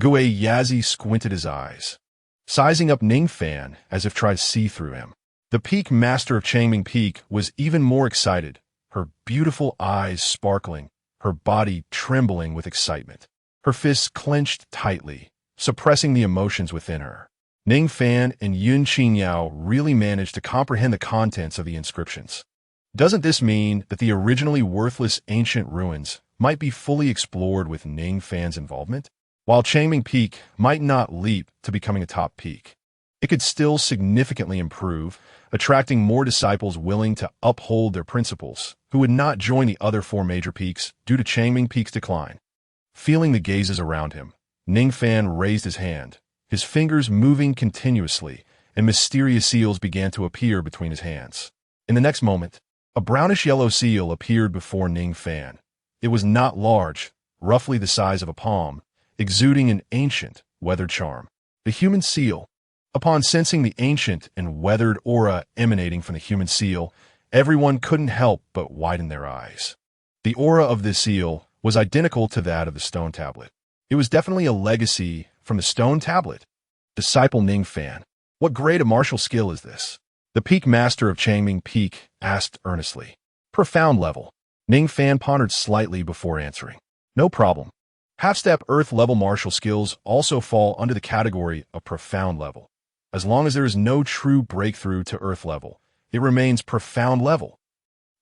XIANXIA squinted his eyes, sizing up Ning Fan as if trying to see through him. The peak master of Changming Peak was even more excited, her beautiful eyes sparkling, her body trembling with excitement. Her fists clenched tightly, suppressing the emotions within her. Ning Fan and XIANXIA really managed to comprehend the contents of the inscriptions. Doesn't this mean that the originally worthless ancient ruins might be fully explored with Ning Fan's involvement? While Changming Peak might not leap to becoming a top peak, it could still significantly improve, attracting more disciples willing to uphold their principles, who would not join the other four major peaks due to Changming Peak's decline. Feeling the gazes around him, Ning Fan raised his hand, his fingers moving continuously, and mysterious seals began to appear between his hands. In the next moment, a brownish-yellow seal appeared before Ning Fan. It was not large, roughly the size of a palm, exuding an ancient, weathered charm. The human seal. Upon sensing the ancient and weathered aura emanating from the human seal, everyone couldn't help but widen their eyes. The aura of this seal was identical to that of the stone tablet. It was definitely a legacy from the stone tablet. Disciple Ning Fan, what grade of martial skill is this? The peak master of Changming Peak asked earnestly. Profound level. Ning Fan pondered slightly before answering. No problem. Half-step earth-level martial skills also fall under the category of profound level. As long as there is no true breakthrough to earth level, it remains profound level.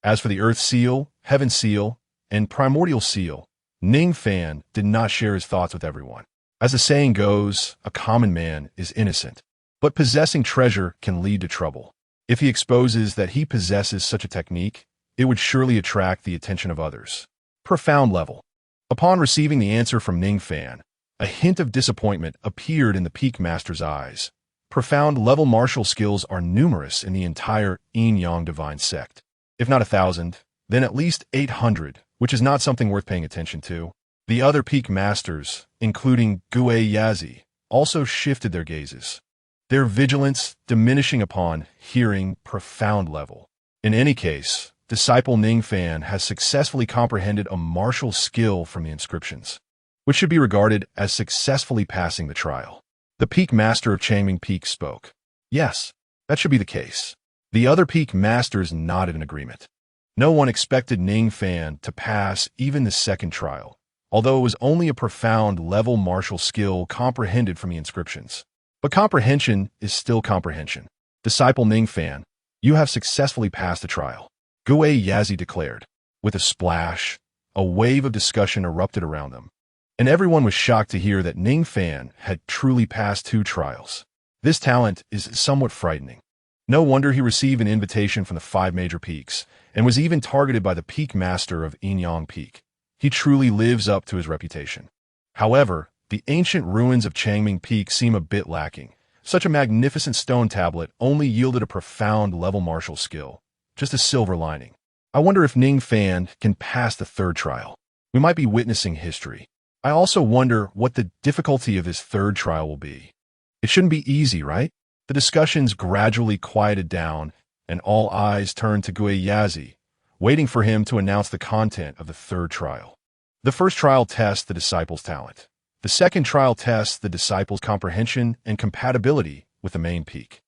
As for the earth seal, heaven seal, and primordial seal, Ning Fan did not share his thoughts with everyone. As the saying goes, a common man is innocent, but possessing treasure can lead to trouble. If he exposes that he possesses such a technique, it would surely attract the attention of others. Profound level. Upon receiving the answer from Ning Fan, a hint of disappointment appeared in the peak master's eyes. Profound level martial skills are numerous in the entire Yin-Yang divine sect. If not 1,000, then at least 800, which is not something worth paying attention to. The other peak masters, including XIANXIA, also shifted their gazes, their vigilance diminishing upon hearing profound level. In any case, disciple Ning Fan has successfully comprehended a martial skill from the inscriptions, which should be regarded as successfully passing the trial. The peak master of Changming Peak spoke. Yes, that should be the case. The other peak masters nodded in agreement. No one expected Ning Fan to pass even the second trial, although it was only a profound level martial skill comprehended from the inscriptions. But comprehension is still comprehension. Disciple Ning Fan, you have successfully passed the trial, XIANXIA declared. With a splash, a wave of discussion erupted around them, and everyone was shocked to hear that Ning Fan had truly passed 2 trials. This talent is somewhat frightening. No wonder he received an invitation from the 5 major peaks, and was even targeted by the peak master of Yin-Yang Peak. He truly lives up to his reputation. However, the ancient ruins of Changming Peak seem a bit lacking. Such a magnificent stone tablet only yielded a profound level martial skill, just a silver lining. I wonder if Ning Fan can pass the 3rd trial. We might be witnessing history. I also wonder what the difficulty of this 3rd trial will be. It shouldn't be easy, right? The discussions gradually quieted down, and all eyes turned to XIANXIA, waiting for him to announce the content of the 3rd trial. The first trial tests the disciple's talent. The second trial tests the disciple's comprehension and compatibility with the main peak.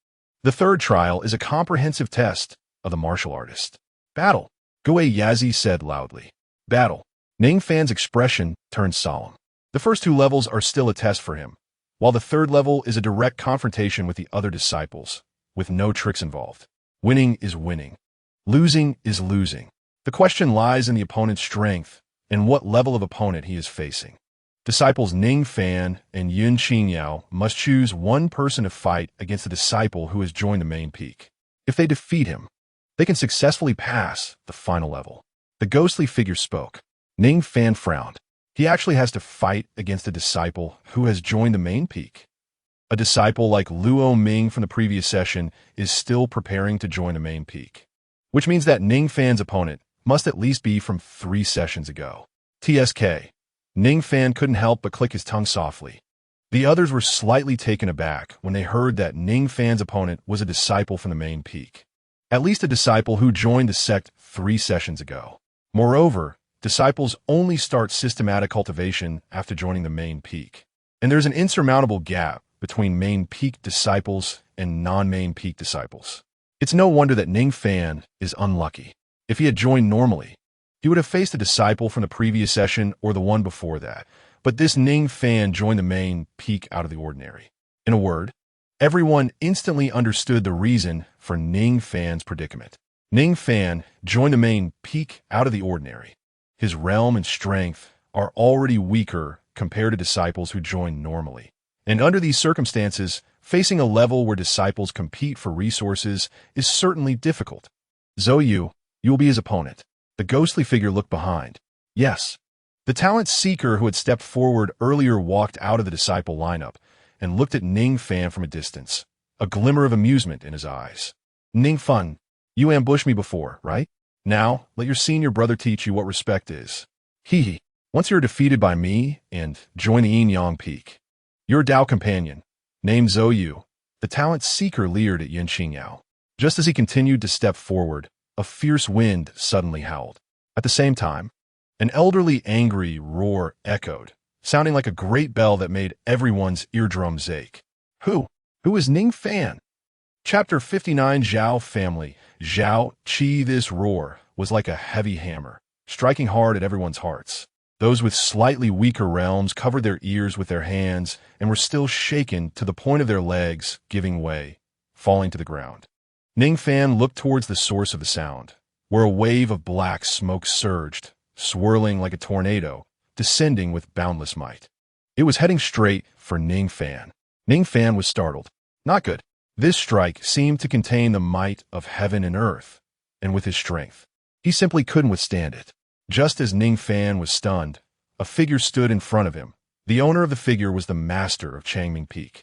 The third trial is a comprehensive test of the martial artist. Battle, Goe Yazi said loudly. Battle. Ning Fan's expression turned solemn. The first two levels are still a test for him, while the third level is a direct confrontation with the other disciples, with no tricks involved. Winning is winning. Losing is losing. The question lies in the opponent's strength and what level of opponent he is facing. Disciples Ning Fan and XIANXIA must choose one person to fight against the disciple who has joined the main peak. If they defeat him, they can successfully pass the final level. The ghostly figure spoke. Ning Fan frowned. He actually has to fight against a disciple who has joined the main peak. A disciple like Luo Ming from the previous session is still preparing to join the main peak, which means that Ning Fan's opponent must at least be from 3 sessions ago. TSK. Ning Fan couldn't help but click his tongue softly. The others were slightly taken aback when they heard that Ning Fan's opponent was a disciple from the main peak. At least a disciple who joined the sect 3 sessions ago. Moreover, disciples only start systematic cultivation after joining the main peak. And there's an insurmountable gap between main peak disciples and non-main peak disciples. It's no wonder that Ning Fan is unlucky. If he had joined normally, he would have faced a disciple from the previous session or the one before that, but this Ning Fan joined the main peak out of the ordinary. In a word, everyone instantly understood the reason for Ning Fan's predicament. Ning Fan joined the main peak out of the ordinary. His realm and strength are already weaker compared to disciples who join normally. And under these circumstances, facing a level where disciples compete for resources is certainly difficult. Zhou Yu, you will be his opponent. The ghostly figure looked behind. Yes. The talent seeker who had stepped forward earlier walked out of the disciple lineup and looked at Ning Fan from a distance, a glimmer of amusement in his eyes. Ning Fan, you ambushed me before, right? Now, let your senior brother teach you what respect is. Hee. Once you're defeated by me and join the Yin Yang Peak, your Dao companion, named Zhou Yu, the talent seeker leered at XIANXIA. Just as he continued to step forward, a fierce wind suddenly howled. At the same time, an elderly angry roar echoed, sounding like a great bell that made everyone's eardrums ache. Who is Ning Fan? Chapter 59 Zhao Family. Zhao Qi. This roar was like a heavy hammer, striking hard at everyone's hearts. Those with slightly weaker realms covered their ears with their hands and were still shaken to the point of their legs giving way, falling to the ground. Ning Fan looked towards the source of the sound, where a wave of black smoke surged, swirling like a tornado, descending with boundless might. It was heading straight for Ning Fan. Ning Fan was startled. Not good. This strike seemed to contain the might of heaven and earth, and with his strength, he simply couldn't withstand it. Just as Ning Fan was stunned, a figure stood in front of him. The owner of the figure was the master of Changming Peak.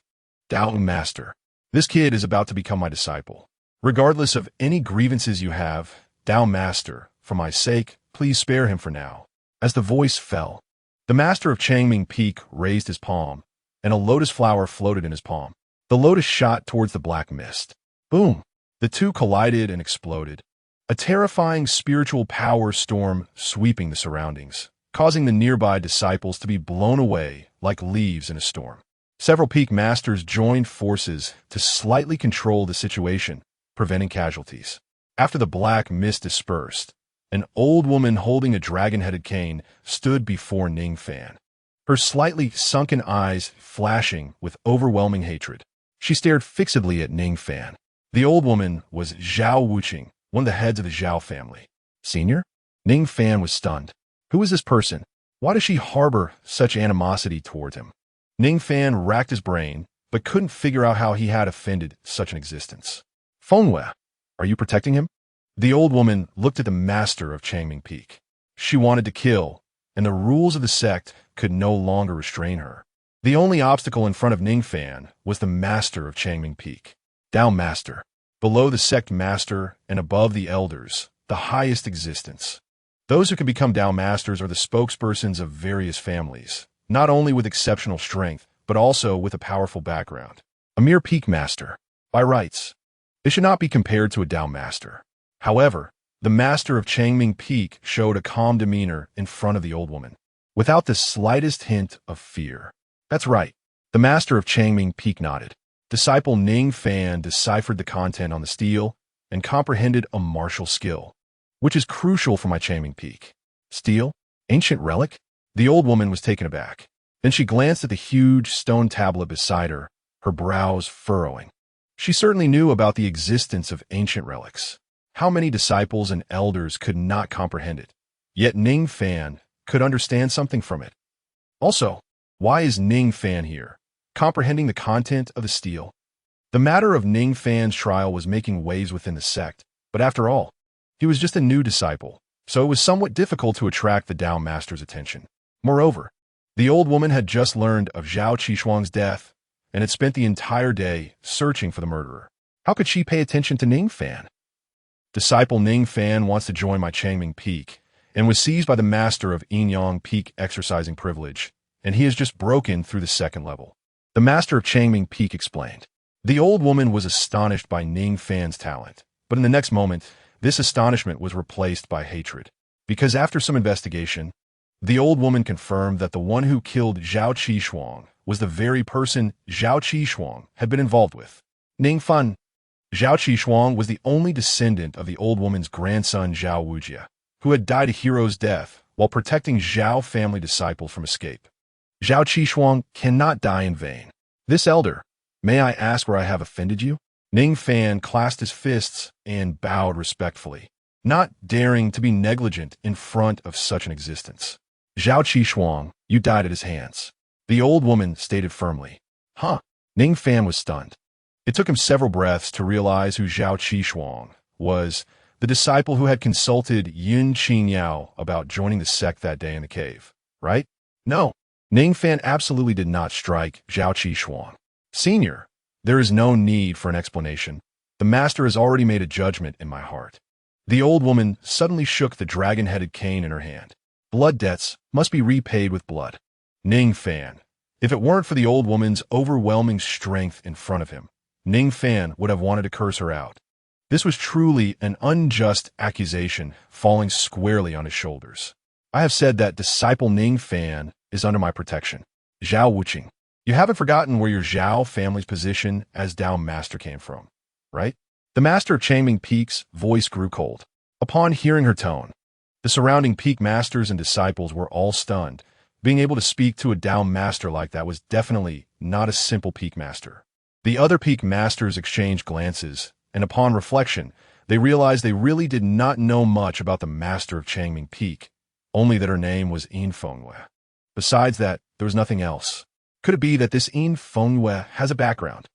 Dao Master. This kid is about to become my disciple. Regardless of any grievances you have, Dao Master, for my sake, please spare him for now. As the voice fell, the master of Changming Peak raised his palm, and a lotus flower floated in his palm. The lotus shot towards the black mist. Boom! The two collided and exploded. A terrifying spiritual power storm sweeping the surroundings, causing the nearby disciples to be blown away like leaves in a storm. Several peak masters joined forces to slightly control the situation, preventing casualties. After the black mist dispersed, an old woman holding a dragon-headed cane stood before Ning Fan, her slightly sunken eyes flashing with overwhelming hatred. She stared fixedly at Ning Fan. The old woman was Zhao Wuqing, one of the heads of the Zhao family. Senior? Ning Fan was stunned. Who is this person? Why does she harbor such animosity towards him? Ning Fan racked his brain, but couldn't figure out how he had offended such an existence. Fengwei, are you protecting him? The old woman looked at the master of Changming Peak. She wanted to kill, and the rules of the sect could no longer restrain her. The only obstacle in front of Ning Fan was the master of Changming Peak. Dao Master. Below the sect master and above the elders, the highest existence. Those who can become Dao Masters are the spokespersons of various families, not only with exceptional strength, but also with a powerful background. A mere Peak Master, by rights. It should not be compared to a Dao Master. However, the master of Changming Peak showed a calm demeanor in front of the old woman. without the slightest hint of fear. That's right. The master of Changming Peak nodded. Disciple Ning Fan deciphered the content on the stele and comprehended a martial skill, which is crucial for my Changming Peak. Stele? Ancient relic? The old woman was taken aback. Then she glanced at the huge stone tablet beside her, her brows furrowing. She certainly knew about the existence of ancient relics. How many disciples and elders could not comprehend it? Yet Ning Fan could understand something from it. Also, why is Ning Fan here, comprehending the content of the stele? The matter of Ning Fan's trial was making waves within the sect, but after all, he was just a new disciple, so it was somewhat difficult to attract the Tao Master's attention. Moreover, the old woman had just learned of Zhao Qishuang's death and had spent the entire day searching for the murderer. How could she pay attention to Ning Fan? Disciple Ning Fan wants to join my Changming Peak and was seized by the master of Yin Peak exercising privilege, and he has just broken through the second level. The master of Changming Peak explained. The old woman was astonished by Ning Fan's talent, but in the next moment, this astonishment was replaced by hatred, because after some investigation, the old woman confirmed that the one who killed Zhao Qishuang was the very person Zhao Qishuang had been involved with. Ning Fan. Zhao Qishuang was the only descendant of the old woman's grandson Zhao Wujia, who had died a hero's death while protecting Zhao family disciples from escape. Zhao Qishuang cannot die in vain. This elder, may I ask where I have offended you? Ning Fan clasped his fists and bowed respectfully, not daring to be negligent in front of such an existence. Zhao Qishuang, you died at his hands. The old woman stated firmly. Huh? Ning Fan was stunned. It took him several breaths to realize who Zhao Qishuang was, the disciple who had consulted Yin Qingyao about joining the sect that day in the cave, right? No, Ning Fan absolutely did not strike Zhao Qishuang. Senior, there is no need for an explanation. The master has already made a judgment in my heart. The old woman suddenly shook the dragon-headed cane in her hand. Blood debts must be repaid with blood. Ning Fan. If it weren't for the old woman's overwhelming strength in front of him, Ning Fan would have wanted to curse her out. This was truly an unjust accusation falling squarely on his shoulders. I have said that disciple Ning Fan is under my protection. Zhao Wuqing. You haven't forgotten where your Zhao family's position as Tao Master came from, right? The master of Changming Peak's voice grew cold. Upon hearing her tone, the surrounding peak masters and disciples were all stunned. Being able to speak to a Tao Master like that was definitely not a simple peak master. The other peak masters exchanged glances, and upon reflection, they realized they really did not know much about the master of Changming Peak, only that her name was Yin Fengyue. Besides that, there was nothing else. Could it be that this Yin Fengyue has a background?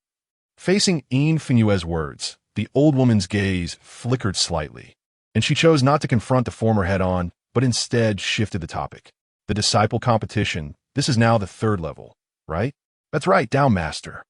Facing Yin Fengyue's words, the old woman's gaze flickered slightly, and she chose not to confront the former head-on, but instead shifted the topic. The disciple competition, this is now the third level, right? That's right, Tao Master.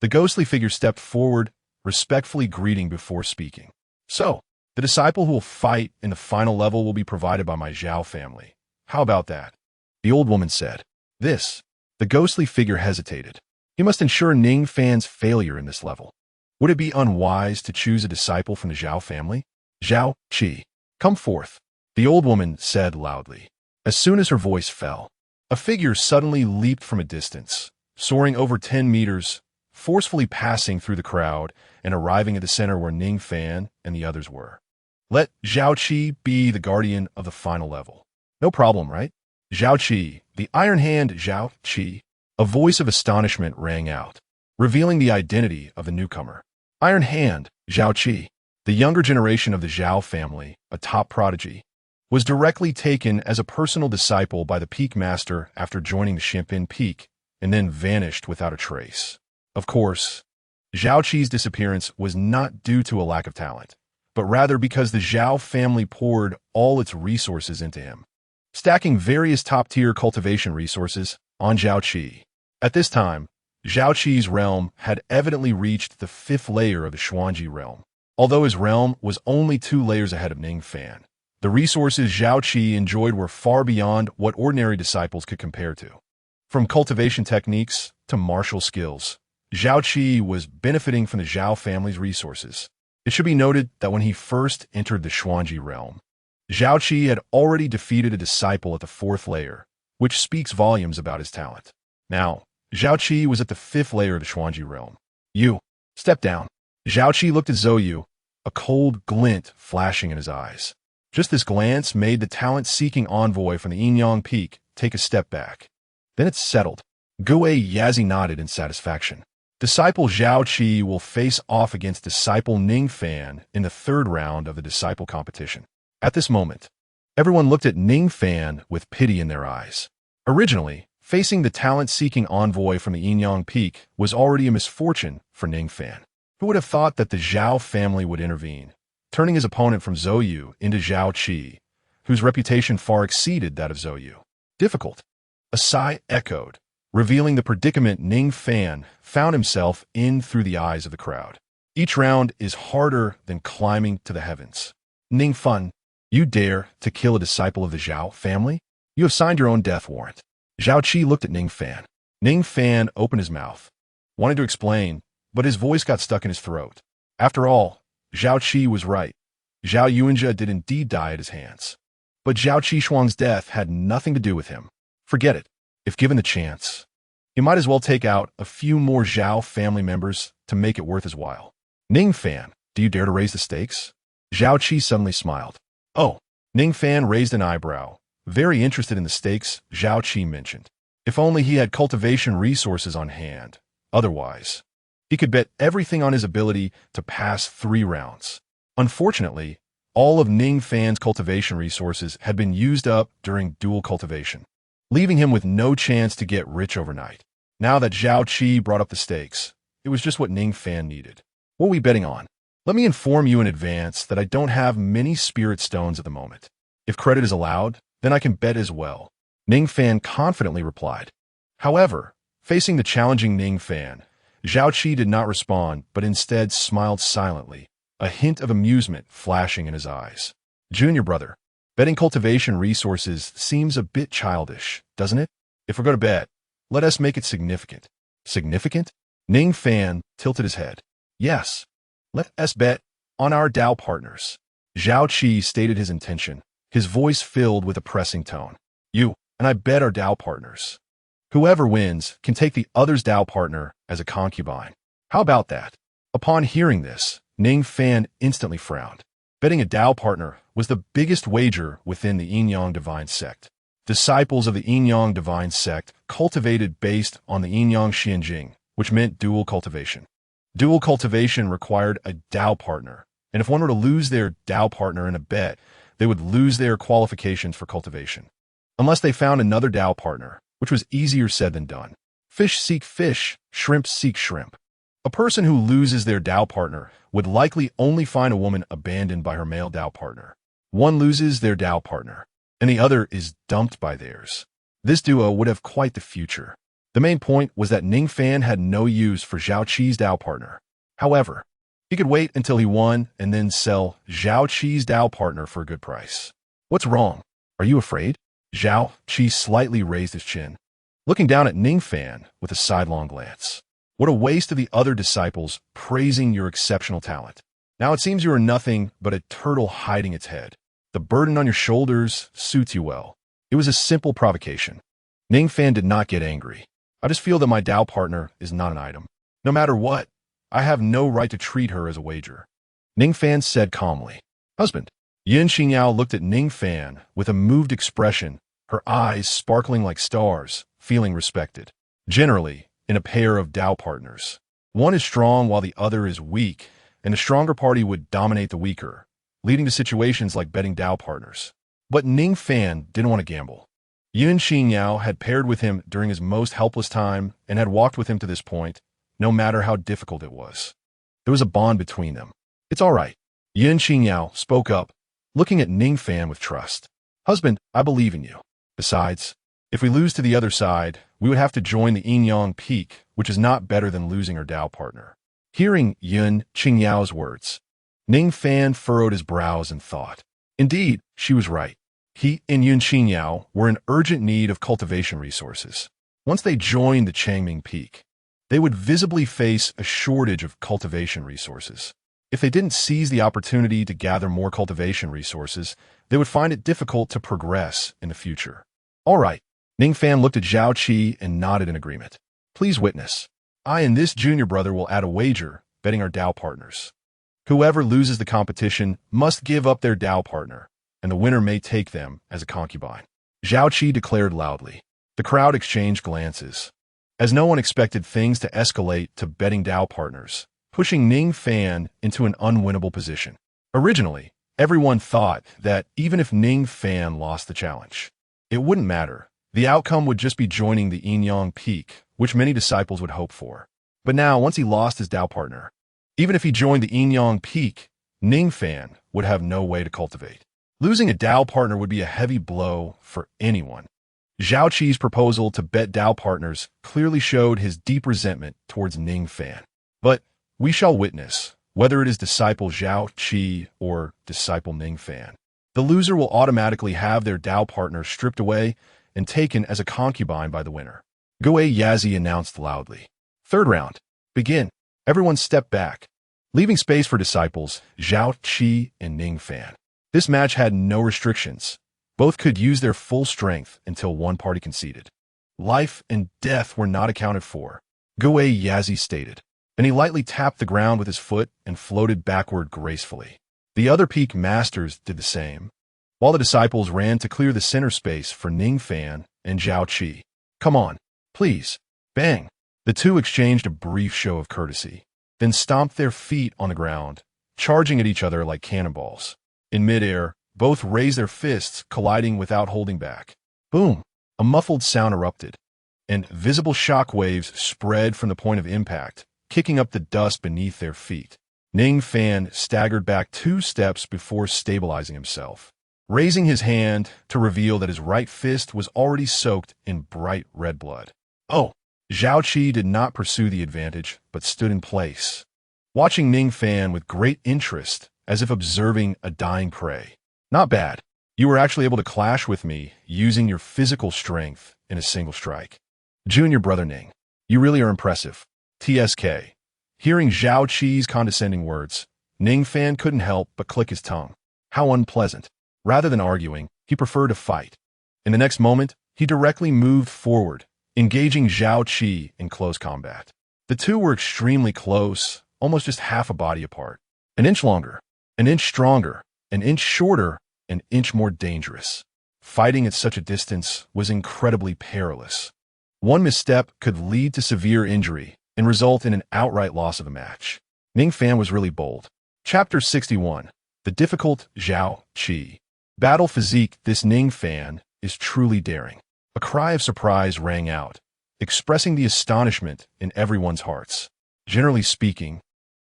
The ghostly figure stepped forward, respectfully greeting before speaking. So, the disciple who will fight in the final level will be provided by my Zhao family. How about that? The old woman said. The ghostly figure hesitated. He must ensure Ning Fan's failure in this level. Would it be unwise to choose a disciple from the Zhao family? Zhao Qi, come forth, the old woman said loudly. As soon as her voice fell, a figure suddenly leaped from a distance, soaring over 10 meters, forcefully passing through the crowd and arriving at the center where Ning Fan and the others were. Let Zhao Qi be the guardian of the final level. No problem, right? Zhao Qi, the Iron Hand Zhao Qi. A voice of astonishment rang out, revealing the identity of the newcomer. Iron Hand Zhao Qi, the younger generation of the Zhao family, a top prodigy, was directly taken as a personal disciple by the Peak Master after joining the Changming Peak, and then vanished without a trace. Of course, Zhao Qi's disappearance was not due to a lack of talent, but rather because the Zhao family poured all its resources into him, stacking various top-tier cultivation resources on Zhao Qi. At this time, Zhao Qi's realm had evidently reached the 5th layer of the Xuanji realm. Although his realm was only 2 layers ahead of Ning Fan, the resources Zhao Qi enjoyed were far beyond what ordinary disciples could compare to. From cultivation techniques to martial skills, Zhao Qi was benefiting from the Zhao family's resources. It should be noted that when he first entered the Xuanji realm, Zhao Qi had already defeated a disciple at the 4th layer, which speaks volumes about his talent. Now, Zhao Qi was at the 5th layer of the Xuanji realm. You, step down. Zhao Qi looked at Zhou Yu, a cold glint flashing in his eyes. Just this glance made the talent-seeking envoy from the Yinyang Peak take a step back. Then it settled. Gue Yazi nodded in satisfaction. Disciple Zhao Qi will face off against disciple Ning Fan in the 3rd round of the disciple competition. At this moment, everyone looked at Ning Fan with pity in their eyes. Originally, facing the talent-seeking envoy from the Yinyang Peak was already a misfortune for Ning Fan. Who would have thought that the Zhao family would intervene, turning his opponent from Zhou Yu into Zhao Qi, whose reputation far exceeded that of Zhou Yu? Difficult. A sigh echoed, revealing the predicament Ning Fan found himself in through the eyes of the crowd. Each round is harder than climbing to the heavens. Ning Fan, you dare to kill a disciple of the Zhao family? You have signed your own death warrant. Zhao Qi looked at Ning Fan. Ning Fan opened his mouth, wanting to explain, but his voice got stuck in his throat. After all, Zhao Qi was right. XIANXIA did indeed die at his hands. But Zhao Qishuang's death had nothing to do with him. Forget it. If given the chance, he might as well take out a few more Zhao family members to make it worth his while. Ning Fan, do you dare to raise the stakes? Zhao Qi suddenly smiled. Oh, Ning Fan raised an eyebrow, very interested in the stakes Zhao Qi mentioned. If only he had cultivation resources on hand. Otherwise, he could bet everything on his ability to pass 3 rounds. Unfortunately, all of Ning Fan's cultivation resources had been used up during dual cultivation, leaving him with no chance to get rich overnight. Now that Zhao Qi brought up the stakes, it was just what Ning Fan needed. What are we betting on? Let me inform you in advance that I don't have many spirit stones at the moment. If credit is allowed, then I can bet as well. Ning Fan confidently replied. However, facing the challenging Ning Fan, Zhao Qi did not respond, but instead smiled silently, a hint of amusement flashing in his eyes. Junior brother, betting cultivation resources seems a bit childish, doesn't it? If we're going to bet, let us make it significant. Significant? Ning Fan tilted his head. Yes, let us bet on our Dao partners. Zhao Qi stated his intention, his voice filled with a pressing tone. You and I bet our Dao partners. Whoever wins can take the other's Dao partner as a concubine. How about that? Upon hearing this, Ning Fan instantly frowned. Betting a Dao partner was the biggest wager within the Yinyang Divine Sect. Disciples of the Yinyang Divine Sect cultivated based on the Yinyang Xianjing, which meant dual cultivation. Dual cultivation required a Dao partner, and if one were to lose their Dao partner in a bet, they would lose their qualifications for cultivation. Unless they found another Dao partner, which was easier said than done. Fish seek fish, shrimp seek shrimp. A person who loses their Dao partner would likely only find a woman abandoned by her male Dao partner. One loses their Dao partner, and the other is dumped by theirs. This duo would have quite the future. The main point was that Ning Fan had no use for Zhao Qi's Dao partner. However, he could wait until he won and then sell Zhao Qi's Dao partner for a good price. What's wrong? Are you afraid? Zhao Qi slightly raised his chin, looking down at Ning Fan with a sidelong glance. What a waste of the other disciples praising your exceptional talent. Now it seems you are nothing but a turtle hiding its head. The burden on your shoulders suits you well. It was a simple provocation. Ning Fan did not get angry. I just feel that my Dao partner is not an item. No matter what, I have no right to treat her as a wager. Ning Fan said calmly. Husband. Yin Xingyao looked at Ning Fan with a moved expression, her eyes sparkling like stars, feeling respected. Generally, in a pair of Dao partners, one is strong while the other is weak, and the stronger party would dominate the weaker, leading to situations like betting Dao partners. But Ning Fan didn't want to gamble. Yin Xingyao had paired with him during his most helpless time and had walked with him to this point, no matter how difficult it was. There was a bond between them. It's all right. Yin Xingyao spoke up, looking at Ning Fan with trust. Husband, I believe in you. Besides, if we lose to the other side, we would have to join the Yinyang Peak, which is not better than losing our Dao partner. Hearing Yin Xingyao's words, Ning Fan furrowed his brows and thought. Indeed, she was right. He and Yin Xingyao were in urgent need of cultivation resources. Once they joined the Changming Peak, they would visibly face a shortage of cultivation resources. If they didn't seize the opportunity to gather more cultivation resources, they would find it difficult to progress in the future. All right, Ning Fan looked at Zhao Qi and nodded in agreement. Please witness. I and this junior brother will add a wager, betting our Dao partners. Whoever loses the competition must give up their Dao partner, and the winner may take them as a concubine. Zhao Qi declared loudly. The crowd exchanged glances, as no one expected things to escalate to betting Dao partners, pushing Ning Fan into an unwinnable position. Originally, everyone thought that even if Ning Fan lost the challenge, it wouldn't matter. The outcome would just be joining the Yin-Yang peak, which many disciples would hope for. But now, once he lost his Dao partner, even if he joined the Yin-Yang peak, Ning Fan would have no way to cultivate. Losing a Dao partner would be a heavy blow for anyone. Zhao Qi's proposal to bet Dao partners clearly showed his deep resentment towards Ning Fan. But we shall witness, whether it is disciple Zhao Qi or disciple Ning Fan. The loser will automatically have their Dao partner stripped away and taken as a concubine by the winner. XIANXIA announced loudly. Third round. Begin. Everyone stepped back, leaving space for disciples Zhao Qi and Ning Fan. This match had no restrictions. Both could use their full strength until one party conceded. Life and death were not accounted for, XIANXIA stated, and he lightly tapped the ground with his foot and floated backward gracefully. The other peak masters did the same, while the disciples ran to clear the center space for Ning Fan and Zhao Qi. Come on, please. Bang. The two exchanged a brief show of courtesy, then stomped their feet on the ground, charging at each other like cannonballs. In midair, both raised their fists, colliding without holding back. Boom! A muffled sound erupted, and visible shock waves spread from the point of impact, kicking up the dust beneath their feet. Ning Fan staggered back 2 steps before stabilizing himself, raising his hand to reveal that his right fist was already soaked in bright red blood. Oh! Zhao Qi did not pursue the advantage, but stood in place, watching Ning Fan with great interest, as if observing a dying prey. Not bad. You were actually able to clash with me using your physical strength in a single strike. Junior brother Ning, you really are impressive. TSK. Hearing Zhao Qi's condescending words, Ning Fan couldn't help but click his tongue. How unpleasant. Rather than arguing, he preferred to fight. In the next moment, he directly moved forward, engaging Zhao Qi in close combat. The two were extremely close, almost just half a body apart. An inch longer, an inch stronger, an inch shorter, an inch more dangerous. Fighting at such a distance was incredibly perilous. One misstep could lead to severe injury and result in an outright loss of the match. Ning Fan was really bold. Chapter 61. The difficult Zhao Qi. Battle physique. This Ning Fan is truly daring. A cry of surprise rang out, expressing the astonishment in everyone's hearts. Generally speaking,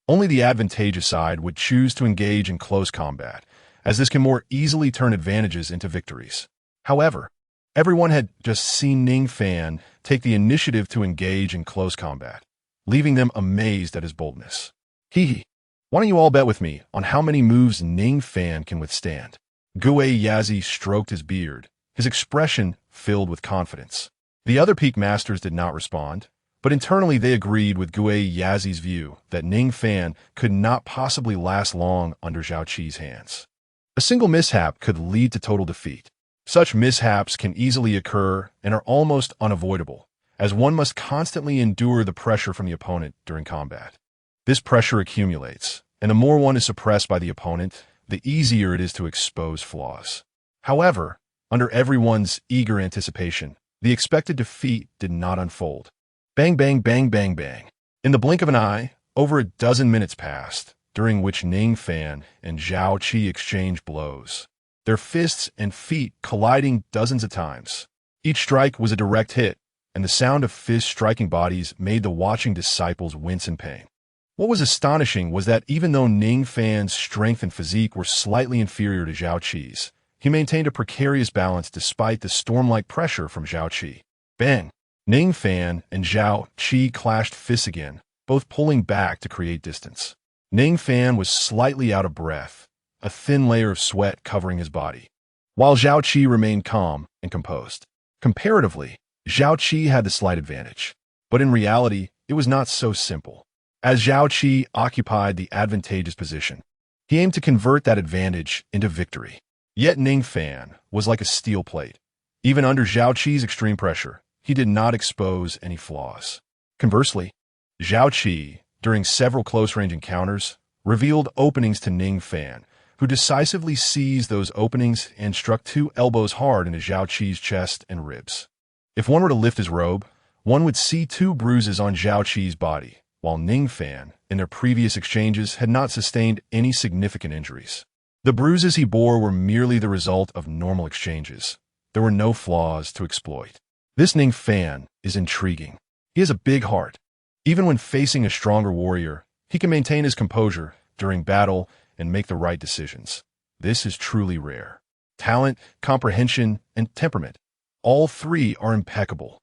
only the advantageous side would choose to engage in close combat, as this can more easily turn advantages into victories. However, everyone had just seen Ning Fan take the initiative to engage in close combat, leaving them amazed at his boldness. Hee. Why don't you all bet with me on how many moves Ning Fan can withstand? XIANXIA stroked his beard, his expression filled with confidence. The other peak masters did not respond, but internally they agreed with XIANXIA's view that Ning Fan could not possibly last long under Zhao Qi's hands. A single mishap could lead to total defeat. Such mishaps can easily occur and are almost unavoidable, as one must constantly endure the pressure from the opponent during combat. This pressure accumulates, and the more one is suppressed by the opponent, the easier it is to expose flaws. However, under everyone's eager anticipation, the expected defeat did not unfold. Bang, bang, bang, bang, bang. In the blink of an eye, over a dozen minutes passed, during which Ning Fan and Zhao Qi exchanged blows, their fists and feet colliding dozens of times. Each strike was a direct hit, and the sound of fists striking bodies made the watching disciples wince in pain. What was astonishing was that even though Ning Fan's strength and physique were slightly inferior to Zhao Qi's, he maintained a precarious balance despite the storm-like pressure from Zhao Qi. Bang! Ning Fan and Zhao Qi clashed fists again, both pulling back to create distance. Ning Fan was slightly out of breath, a thin layer of sweat covering his body, while Zhao Qi remained calm and composed. Comparatively, Zhao Qi had the slight advantage, but in reality, it was not so simple. As Zhao Qi occupied the advantageous position, he aimed to convert that advantage into victory. Yet Ning Fan was like a steel plate. Even under Zhao Qi's extreme pressure, he did not expose any flaws. Conversely, Zhao Qi, during several close-range encounters, revealed openings to Ning Fan, who decisively seized those openings and struck 2 elbows hard into Zhao Qi's chest and ribs. If one were to lift his robe, one would see 2 bruises on Zhao Qi's body, while Ning Fan, in their previous exchanges, had not sustained any significant injuries. The bruises he bore were merely the result of normal exchanges. There were no flaws to exploit. This Ning Fan is intriguing. He has a big heart. Even when facing a stronger warrior, he can maintain his composure during battle and make the right decisions. This is truly rare. Talent, comprehension, and temperament, all 3 are impeccable.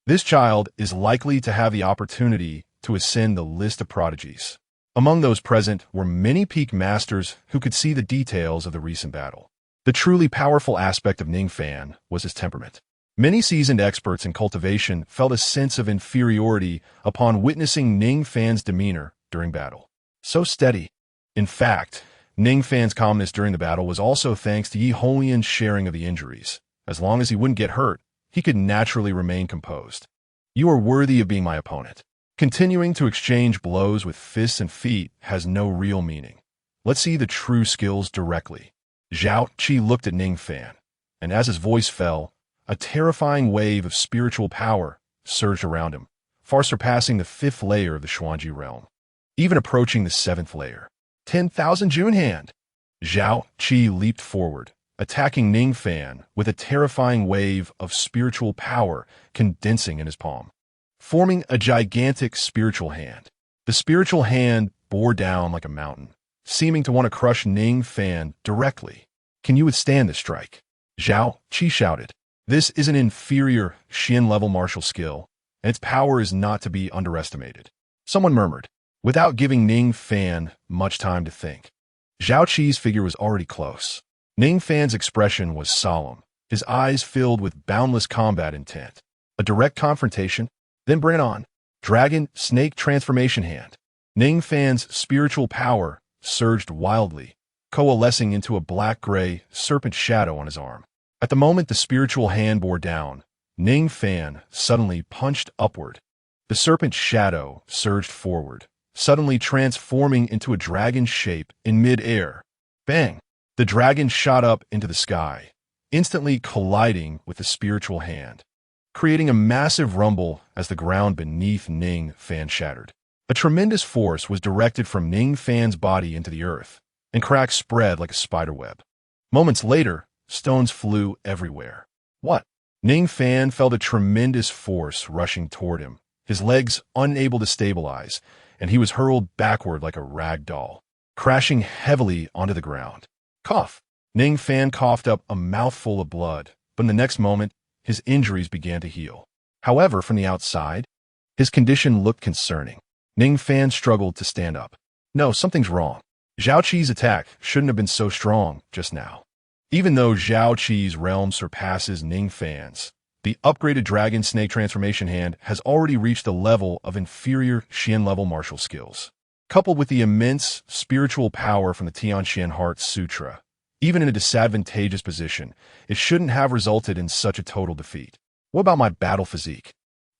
This child is likely to have the opportunity to ascend the list of prodigies. Among those present were many peak masters who could see the details of the recent battle. The truly powerful aspect of Ning Fan was his temperament. Many seasoned experts in cultivation felt a sense of inferiority upon witnessing Ning Fan's demeanor during battle. So steady. In fact, Ning Fan's calmness during the battle was also thanks to Yi Holian's sharing of the injuries. As long as he wouldn't get hurt, he could naturally remain composed. You are worthy of being my opponent. Continuing to exchange blows with fists and feet has no real meaning. Let's see the true skills directly. Zhao Qi looked at Ning Fan, and as his voice fell, a terrifying wave of spiritual power surged around him, far surpassing the 5th layer of the Xuanji realm, even approaching the 7th layer. 10,000 June Hand! Zhao Qi leaped forward, attacking Ning Fan with a terrifying wave of spiritual power condensing in his palm, forming a gigantic spiritual hand. The spiritual hand bore down like a mountain, seeming to want to crush Ning Fan directly. Can you withstand this strike? Zhao Qi shouted. This is an inferior Xian-level martial skill, and its power is not to be underestimated. Someone murmured, without giving Ning Fan much time to think. Zhao Qi's figure was already close. Ning Fan's expression was solemn, his eyes filled with boundless combat intent. A direct confrontation? Then bring it on. Dragon Snake Transformation Hand. Ning Fan's spiritual power surged wildly, coalescing into a black-gray serpent shadow on his arm. At the moment the spiritual hand bore down, Ning Fan suddenly punched upward. The serpent shadow surged forward, suddenly transforming into a dragon shape in mid-air. Bang! The dragon shot up into the sky, instantly colliding with the spiritual hand, creating a massive rumble as the ground beneath Ning Fan shattered. A tremendous force was directed from Ning Fan's body into the earth, and cracks spread like a spiderweb. Moments later, stones flew everywhere. What? Ning Fan felt a tremendous force rushing toward him, his legs unable to stabilize, and he was hurled backward like a rag doll, crashing heavily onto the ground. Cough! Ning Fan coughed up a mouthful of blood, but in the next moment, his injuries began to heal. However, from the outside, his condition looked concerning. Ning Fan struggled to stand up. No, something's wrong. Zhao Qi's attack shouldn't have been so strong just now. Even though Zhao Qi's realm surpasses Ning Fan's, the upgraded Dragon Snake Transformation Hand has already reached a level of inferior Xian-level martial skills. Coupled with the immense spiritual power from the Tianxian Heart Sutra, even in a disadvantageous position, it shouldn't have resulted in such a total defeat. What about my battle physique?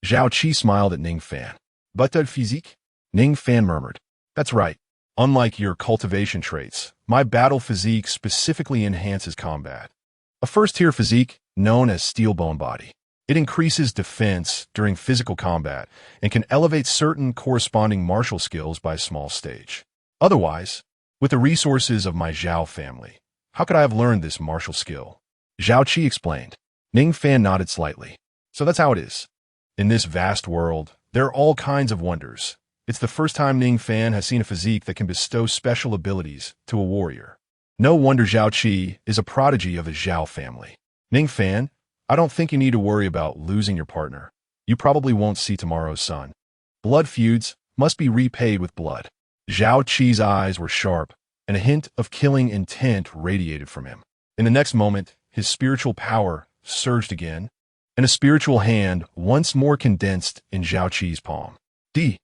Zhao Qi smiled at Ning Fan. Battle physique? Ning Fan murmured. That's right. Unlike your cultivation traits, my battle physique specifically enhances combat. A first-tier physique known as Steel Bone Body. It increases defense during physical combat and can elevate certain corresponding martial skills by a small stage. Otherwise, with the resources of my Zhao family, how could I have learned this martial skill? Zhao Qi explained. Ning Fan nodded slightly. So that's how it is. In this vast world, there are all kinds of wonders. It's the first time Ning Fan has seen a physique that can bestow special abilities to a warrior. No wonder Zhao Qi is a prodigy of the Zhao family. Ning Fan, I don't think you need to worry about losing your partner. You probably won't see tomorrow's sun. Blood feuds must be repaid with blood. Zhao Qi's eyes were sharp, and a hint of killing intent radiated from him. In the next moment, his spiritual power surged again, and a spiritual hand once more condensed in Zhao Qi's palm. D.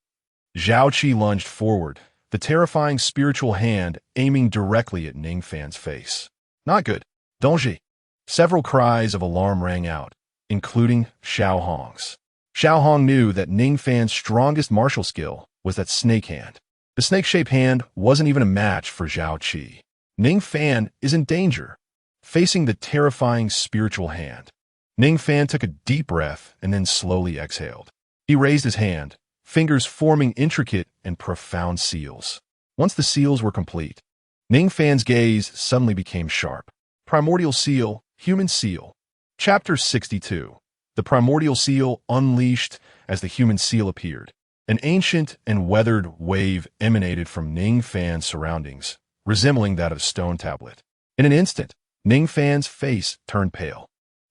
Zhao Qi lunged forward, the terrifying spiritual hand aiming directly at Ning Fan's face. Not good. Danger. Several cries of alarm rang out, including Xiao Hong's. Xiao Hong knew that Ning Fan's strongest martial skill was that snake hand. The snake-shaped hand wasn't even a match for Zhao Qi. Ning Fan is in danger, facing the terrifying spiritual hand. Ning Fan took a deep breath and then slowly exhaled. He raised his hand, fingers forming intricate and profound seals. Once the seals were complete, Ning Fan's gaze suddenly became sharp. Primordial Seal, Human Seal. Chapter 62. The primordial seal unleashed as the human seal appeared. An ancient and weathered wave emanated from Ning Fan's surroundings, resembling that of a stone tablet. In an instant, Ning Fan's face turned pale.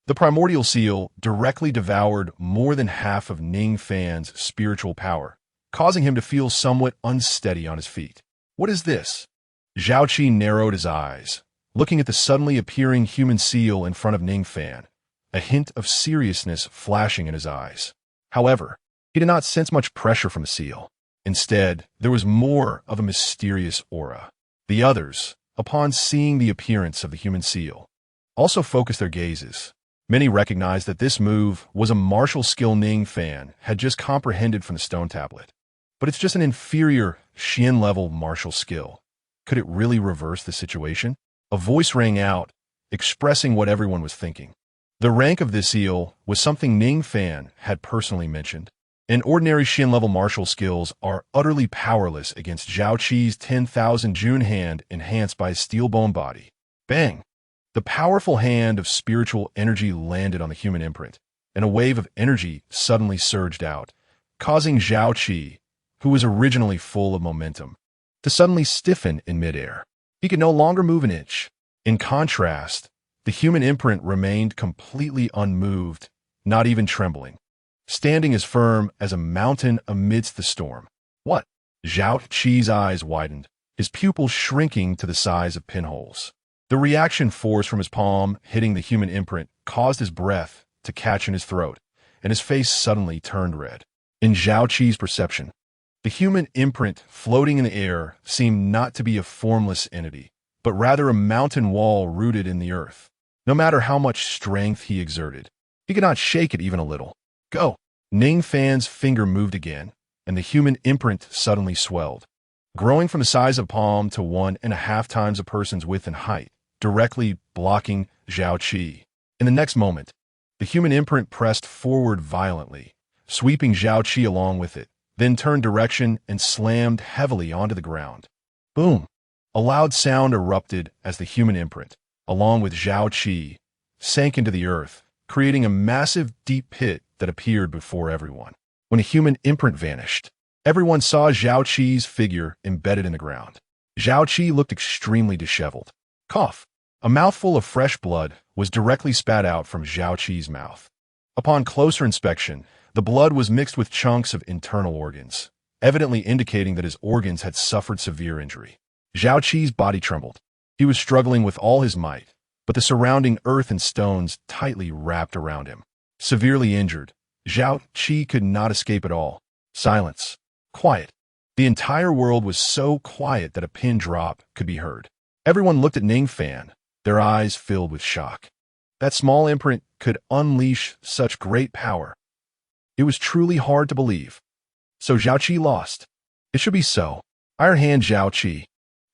The primordial seal directly devoured more than half of Ning Fan's spiritual power, causing him to feel somewhat unsteady on his feet. What is this? Zhao Qi narrowed his eyes, looking at the suddenly appearing human seal in front of Ning Fan, a hint of seriousness flashing in his eyes. However, he did not sense much pressure from the seal. Instead, there was more of a mysterious aura. The others, upon seeing the appearance of the human seal, also focused their gazes. Many recognized that this move was a martial skill Ning Fan had just comprehended from the stone tablet. But it's just an inferior Xian-level martial skill. Could it really reverse the situation? A voice rang out, expressing what everyone was thinking. The rank of this seal was something Ning Fan had personally mentioned. And ordinary Xian-level martial skills are utterly powerless against Zhao Qi's 10,000 Jun hand enhanced by his steel bone body. Bang! The powerful hand of spiritual energy landed on the human imprint, and a wave of energy suddenly surged out, causing Zhao Qi, who was originally full of momentum, to suddenly stiffen in midair. He could no longer move an inch. In contrast, the human imprint remained completely unmoved, not even trembling, standing as firm as a mountain amidst the storm. What? Zhao Qi's eyes widened, his pupils shrinking to the size of pinholes. The reaction force from his palm hitting the human imprint caused his breath to catch in his throat, and his face suddenly turned red. In Zhao Qi's perception, the human imprint floating in the air seemed not to be a formless entity, but rather a mountain wall rooted in the earth. No matter how much strength he exerted, he could not shake it even a little. Go! Ning Fan's finger moved again, and the human imprint suddenly swelled, growing from the size of a palm to 1.5 times a person's width and height, directly blocking Zhao Qi. In the next moment, the human imprint pressed forward violently, sweeping Zhao Qi along with it, then turned direction and slammed heavily onto the ground. Boom! A loud sound erupted as the human imprint, along with Zhao Qi, sank into the earth, creating a massive deep pit that appeared before everyone. When a human imprint vanished, everyone saw Zhao Qi's figure embedded in the ground. Zhao Qi looked extremely disheveled. Cough! A mouthful of fresh blood was directly spat out from Zhao Qi's mouth. Upon closer inspection, the blood was mixed with chunks of internal organs, evidently indicating that his organs had suffered severe injury. Zhao Qi's body trembled. He was struggling with all his might, but the surrounding earth and stones tightly wrapped around him. Severely injured, Zhao Qi could not escape at all. Silence. Quiet. The entire world was so quiet that a pin drop could be heard. Everyone looked at Ning Fan, their eyes filled with shock. That small imprint could unleash such great power. It was truly hard to believe. So Zhao Qi lost. It should be so. Iron Hand Zhao Qi,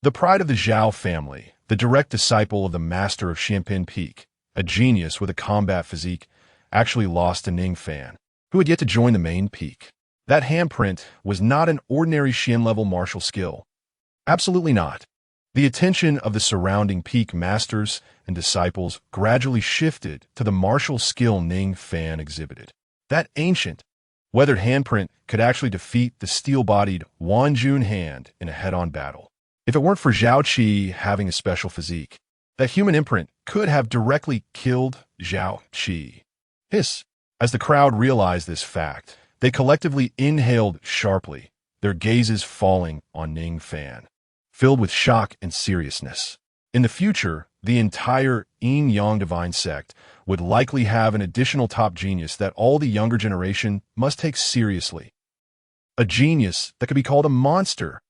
the pride of the Zhao family, the direct disciple of the master of Xianpin Peak, a genius with a combat physique, actually lost to Ning Fan, who had yet to join the main peak. That handprint was not an ordinary Xian-level martial skill. Absolutely not. The attention of the surrounding peak masters and disciples gradually shifted to the martial skill Ning Fan exhibited. That ancient, weathered handprint could actually defeat the steel-bodied Wanjun hand in a head-on battle. If it weren't for Zhao Qi having a special physique, that human imprint could have directly killed Zhao Qi. Hiss! As the crowd realized this fact, they collectively inhaled sharply, their gazes falling on Ning Fan, filled with shock and seriousness. In the future, the entire Yin-Yang Divine Sect would likely have an additional top genius that all the younger generation must take seriously. A genius that could be called a monster.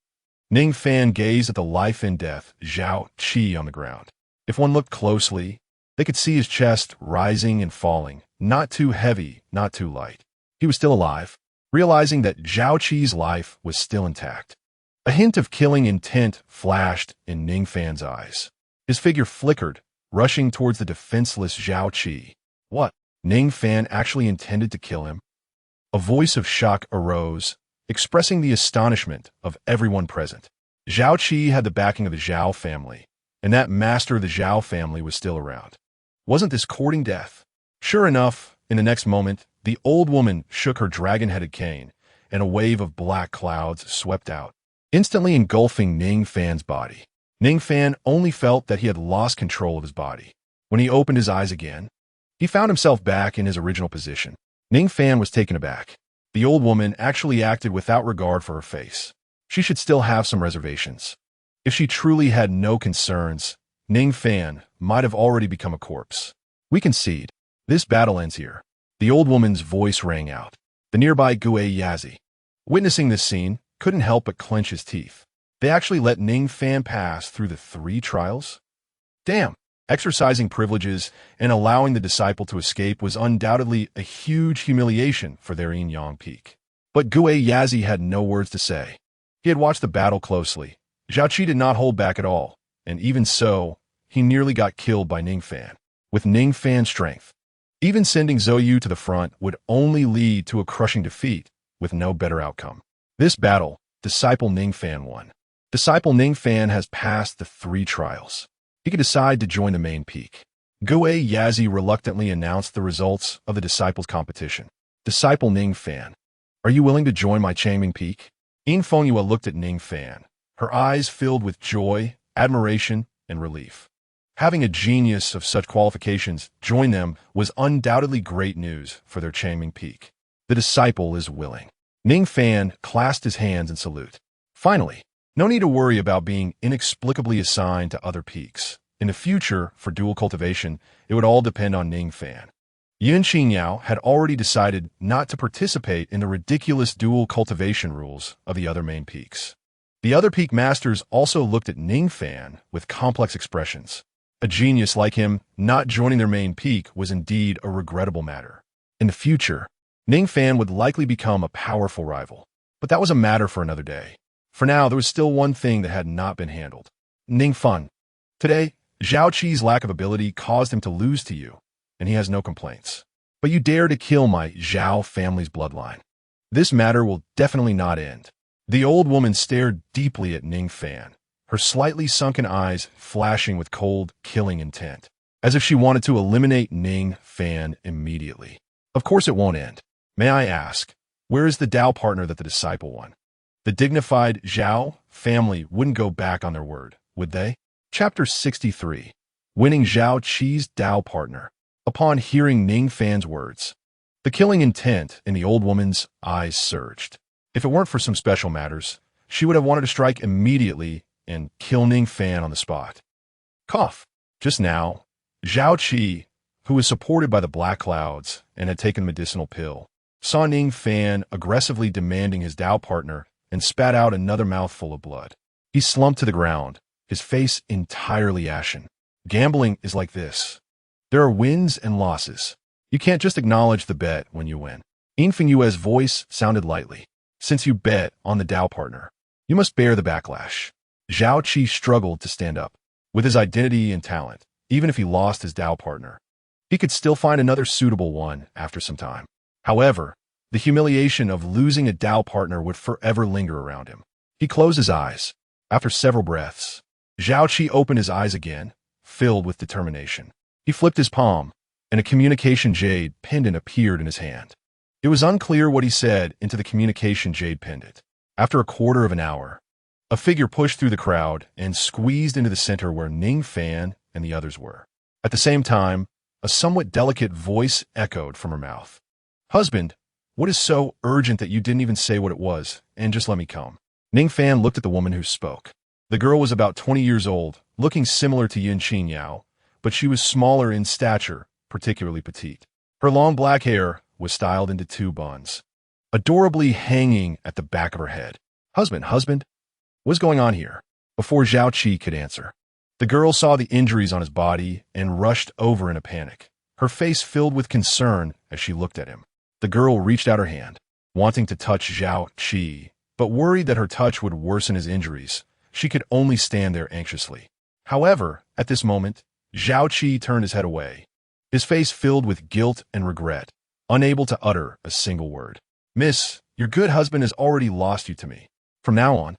Ning Fan gazed at the life and death Zhao Qi on the ground. If one looked closely, They could see his chest rising and falling, not too heavy, not too light. He was still alive, realizing that Zhao Qi's life was still intact. A hint of killing intent flashed in Ning Fan's eyes. His figure flickered, rushing towards the defenseless Zhao Qi. What? Ning Fan actually intended to kill him? A voice of shock arose, expressing the astonishment of everyone present. Zhao Qi had the backing of the Zhao family, and that master of the Zhao family was still around. Wasn't this courting death? Sure enough, in the next moment, the old woman shook her dragon-headed cane, and a wave of black clouds swept out, instantly engulfing Ning Fan's body. Ning Fan only felt that he had lost control of his body. When he opened his eyes again, he found himself back in his original position. Ning Fan was taken aback. The old woman actually acted without regard for her face. She should still have some reservations. If she truly had no concerns, Ning Fan might have already become a corpse. We concede. This battle ends here. The old woman's voice rang out. The nearby XIANXIA, witnessing this scene, couldn't help but clench his teeth. They actually let Ning Fan pass through the 3 trials? Damn! Exercising privileges and allowing the disciple to escape was undoubtedly a huge humiliation for their yin-yang peak. But XIANXIA had no words to say. He had watched the battle closely. Zhao Qi did not hold back at all, and even so, he nearly got killed by Ning Fan. With Ning Fan's strength, even sending Zhou Yu to the front would only lead to a crushing defeat, with no better outcome. This battle, Disciple Ning Fan won. Disciple Ning Fan has passed the 3 trials. He could decide to join the main peak. XIANXIA reluctantly announced the results of the Disciples' competition. Disciple Ning Fan, are you willing to join my Changming Peak? Yin Fengyue looked at Ning Fan, her eyes filled with joy, admiration, and relief. Having a genius of such qualifications join them was undoubtedly great news for their Changming Peak. The disciple is willing. Ning Fan clasped his hands in salute. Finally, no need to worry about being inexplicably assigned to other peaks. In the future, for dual cultivation, it would all depend on Ning Fan. Yun Qinyao had already decided not to participate in the ridiculous dual cultivation rules of the other main peaks. The other peak masters also looked at Ning Fan with complex expressions. A genius like him not joining their main peak was indeed a regrettable matter. In the future, Ning Fan would likely become a powerful rival. But that was a matter for another day. For now, there was still one thing that had not been handled. Ning Fan. Today, Zhao Qi's lack of ability caused him to lose to you, and he has no complaints. But you dare to kill my Zhao family's bloodline. This matter will definitely not end. The old woman stared deeply at Ning Fan, her slightly sunken eyes flashing with cold, killing intent, as if she wanted to eliminate Ning Fan immediately. Of course it won't end. May I ask, where is the Dao partner that the disciple won? The dignified Zhao family wouldn't go back on their word, would they? Chapter 63. Winning Zhao Qi's Dao partner. Upon hearing Ning Fan's words, the killing intent in the old woman's eyes surged. If it weren't for some special matters, she would have wanted to strike immediately and kill Ning Fan on the spot. Cough. Just now, Zhao Qi, who was supported by the black clouds and had taken the medicinal pill, saw Ning Fan aggressively demanding his Dao partner and spat out another mouthful of blood. He slumped to the ground, his face entirely ashen. Gambling is like this. There are wins and losses. You can't just acknowledge the bet when you win. Yin Fengyue's voice sounded lightly. Since you bet on the Dao partner, you must bear the backlash. Zhao Qi struggled to stand up. With his identity and talent, even if he lost his Dao partner, he could still find another suitable one after some time. However, the humiliation of losing a Dao partner would forever linger around him. He closed his eyes. After several breaths, Zhao Qi opened his eyes again, filled with determination. He flipped his palm, and a communication jade pendant appeared in his hand. It was unclear what he said into the communication jade pendant. After a quarter of an hour, a figure pushed through the crowd and squeezed into the center where Ning Fan and the others were. At the same time, a somewhat delicate voice echoed from her mouth. Husband, what is so urgent that you didn't even say what it was, and just let me come? Ning Fan looked at the woman who spoke. The girl was about 20 years old, looking similar to Yin Qinyao, but she was smaller in stature, particularly petite. Her long black hair was styled into 2 buns, adorably hanging at the back of her head. Husband, what's going on here? Before Zhao Qi could answer, The girl saw the injuries on his body and rushed over in a panic, her face filled with concern as she looked at him. The girl reached out her hand, wanting to touch Zhao Qi, but worried that her touch would worsen his injuries. She could only stand there anxiously. However, at this moment, Zhao Qi turned his head away, his face filled with guilt and regret, unable to utter a single word. "Miss, your good husband has already lost you to me. From now on,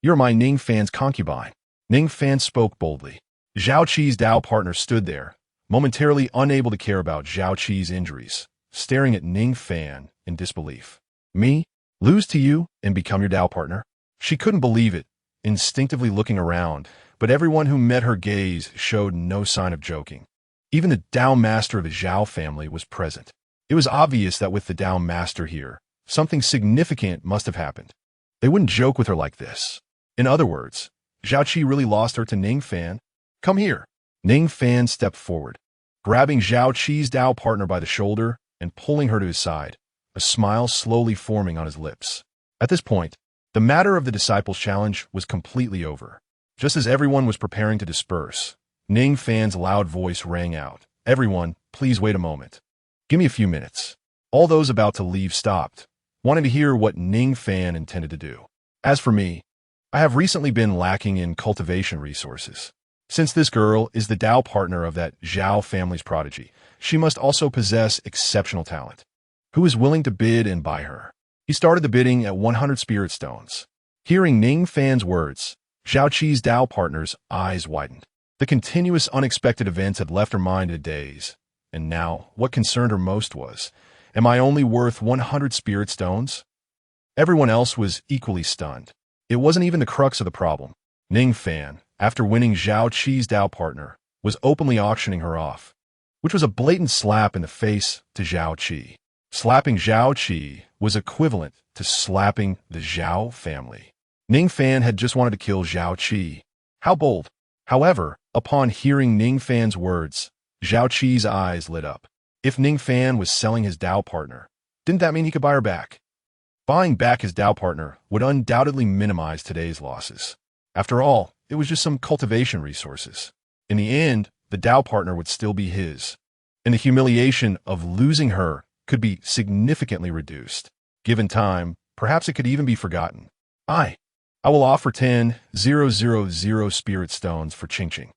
you're my Ning Fan's concubine." Ning Fan spoke boldly. Zhao Qi's Dao partner stood there, momentarily unable to care about Zhao Qi's injuries, staring at Ning Fan in disbelief. "Me? Lose to you and become your Dao partner?" She couldn't believe it, instinctively looking around, but everyone who met her gaze showed no sign of joking. Even the Dao master of the Zhao family was present. It was obvious that with the Dao master here, something significant must have happened. They wouldn't joke with her like this. In other words, Zhao Qi really lost her to Ning Fan? "Come here." Ning Fan stepped forward, grabbing Zhao Qi's Dao partner by the shoulder and pulling her to his side, a smile slowly forming on his lips. At this point, the matter of the disciples' challenge was completely over. Just as everyone was preparing to disperse, Ning Fan's loud voice rang out. "Everyone, please wait a moment. Give me a few minutes." All those about to leave stopped, wanting to hear what Ning Fan intended to do. "As for me, I have recently been lacking in cultivation resources. Since this girl is the Dao partner of that Zhao family's prodigy, she must also possess exceptional talent. Who is willing to bid and buy her?" He started the bidding at 100 spirit stones. Hearing Ning Fan's words, Zhao Qi's Dao partner's eyes widened. The continuous unexpected events had left her mind in a daze, and now what concerned her most was, am I only worth 100 spirit stones? Everyone else was equally stunned. It wasn't even the crux of the problem. Ning Fan, after winning Zhao Qi's Dao partner, was openly auctioning her off, which was a blatant slap in the face to Zhao Qi. Slapping Zhao Qi was equivalent to slapping the Zhao family. Ning Fan had just wanted to kill Zhao Qi. How bold! However, upon hearing Ning Fan's words, Zhao Qi's eyes lit up. If Ning Fan was selling his Dao partner, didn't that mean he could buy her back? Buying back his Dao partner would undoubtedly minimize today's losses. After all, it was just some cultivation resources. In the end, the Dao partner would still be his, and the humiliation of losing her could be significantly reduced. Given time, perhaps it could even be forgotten. I will offer 10,000 spirit stones for Qingqing.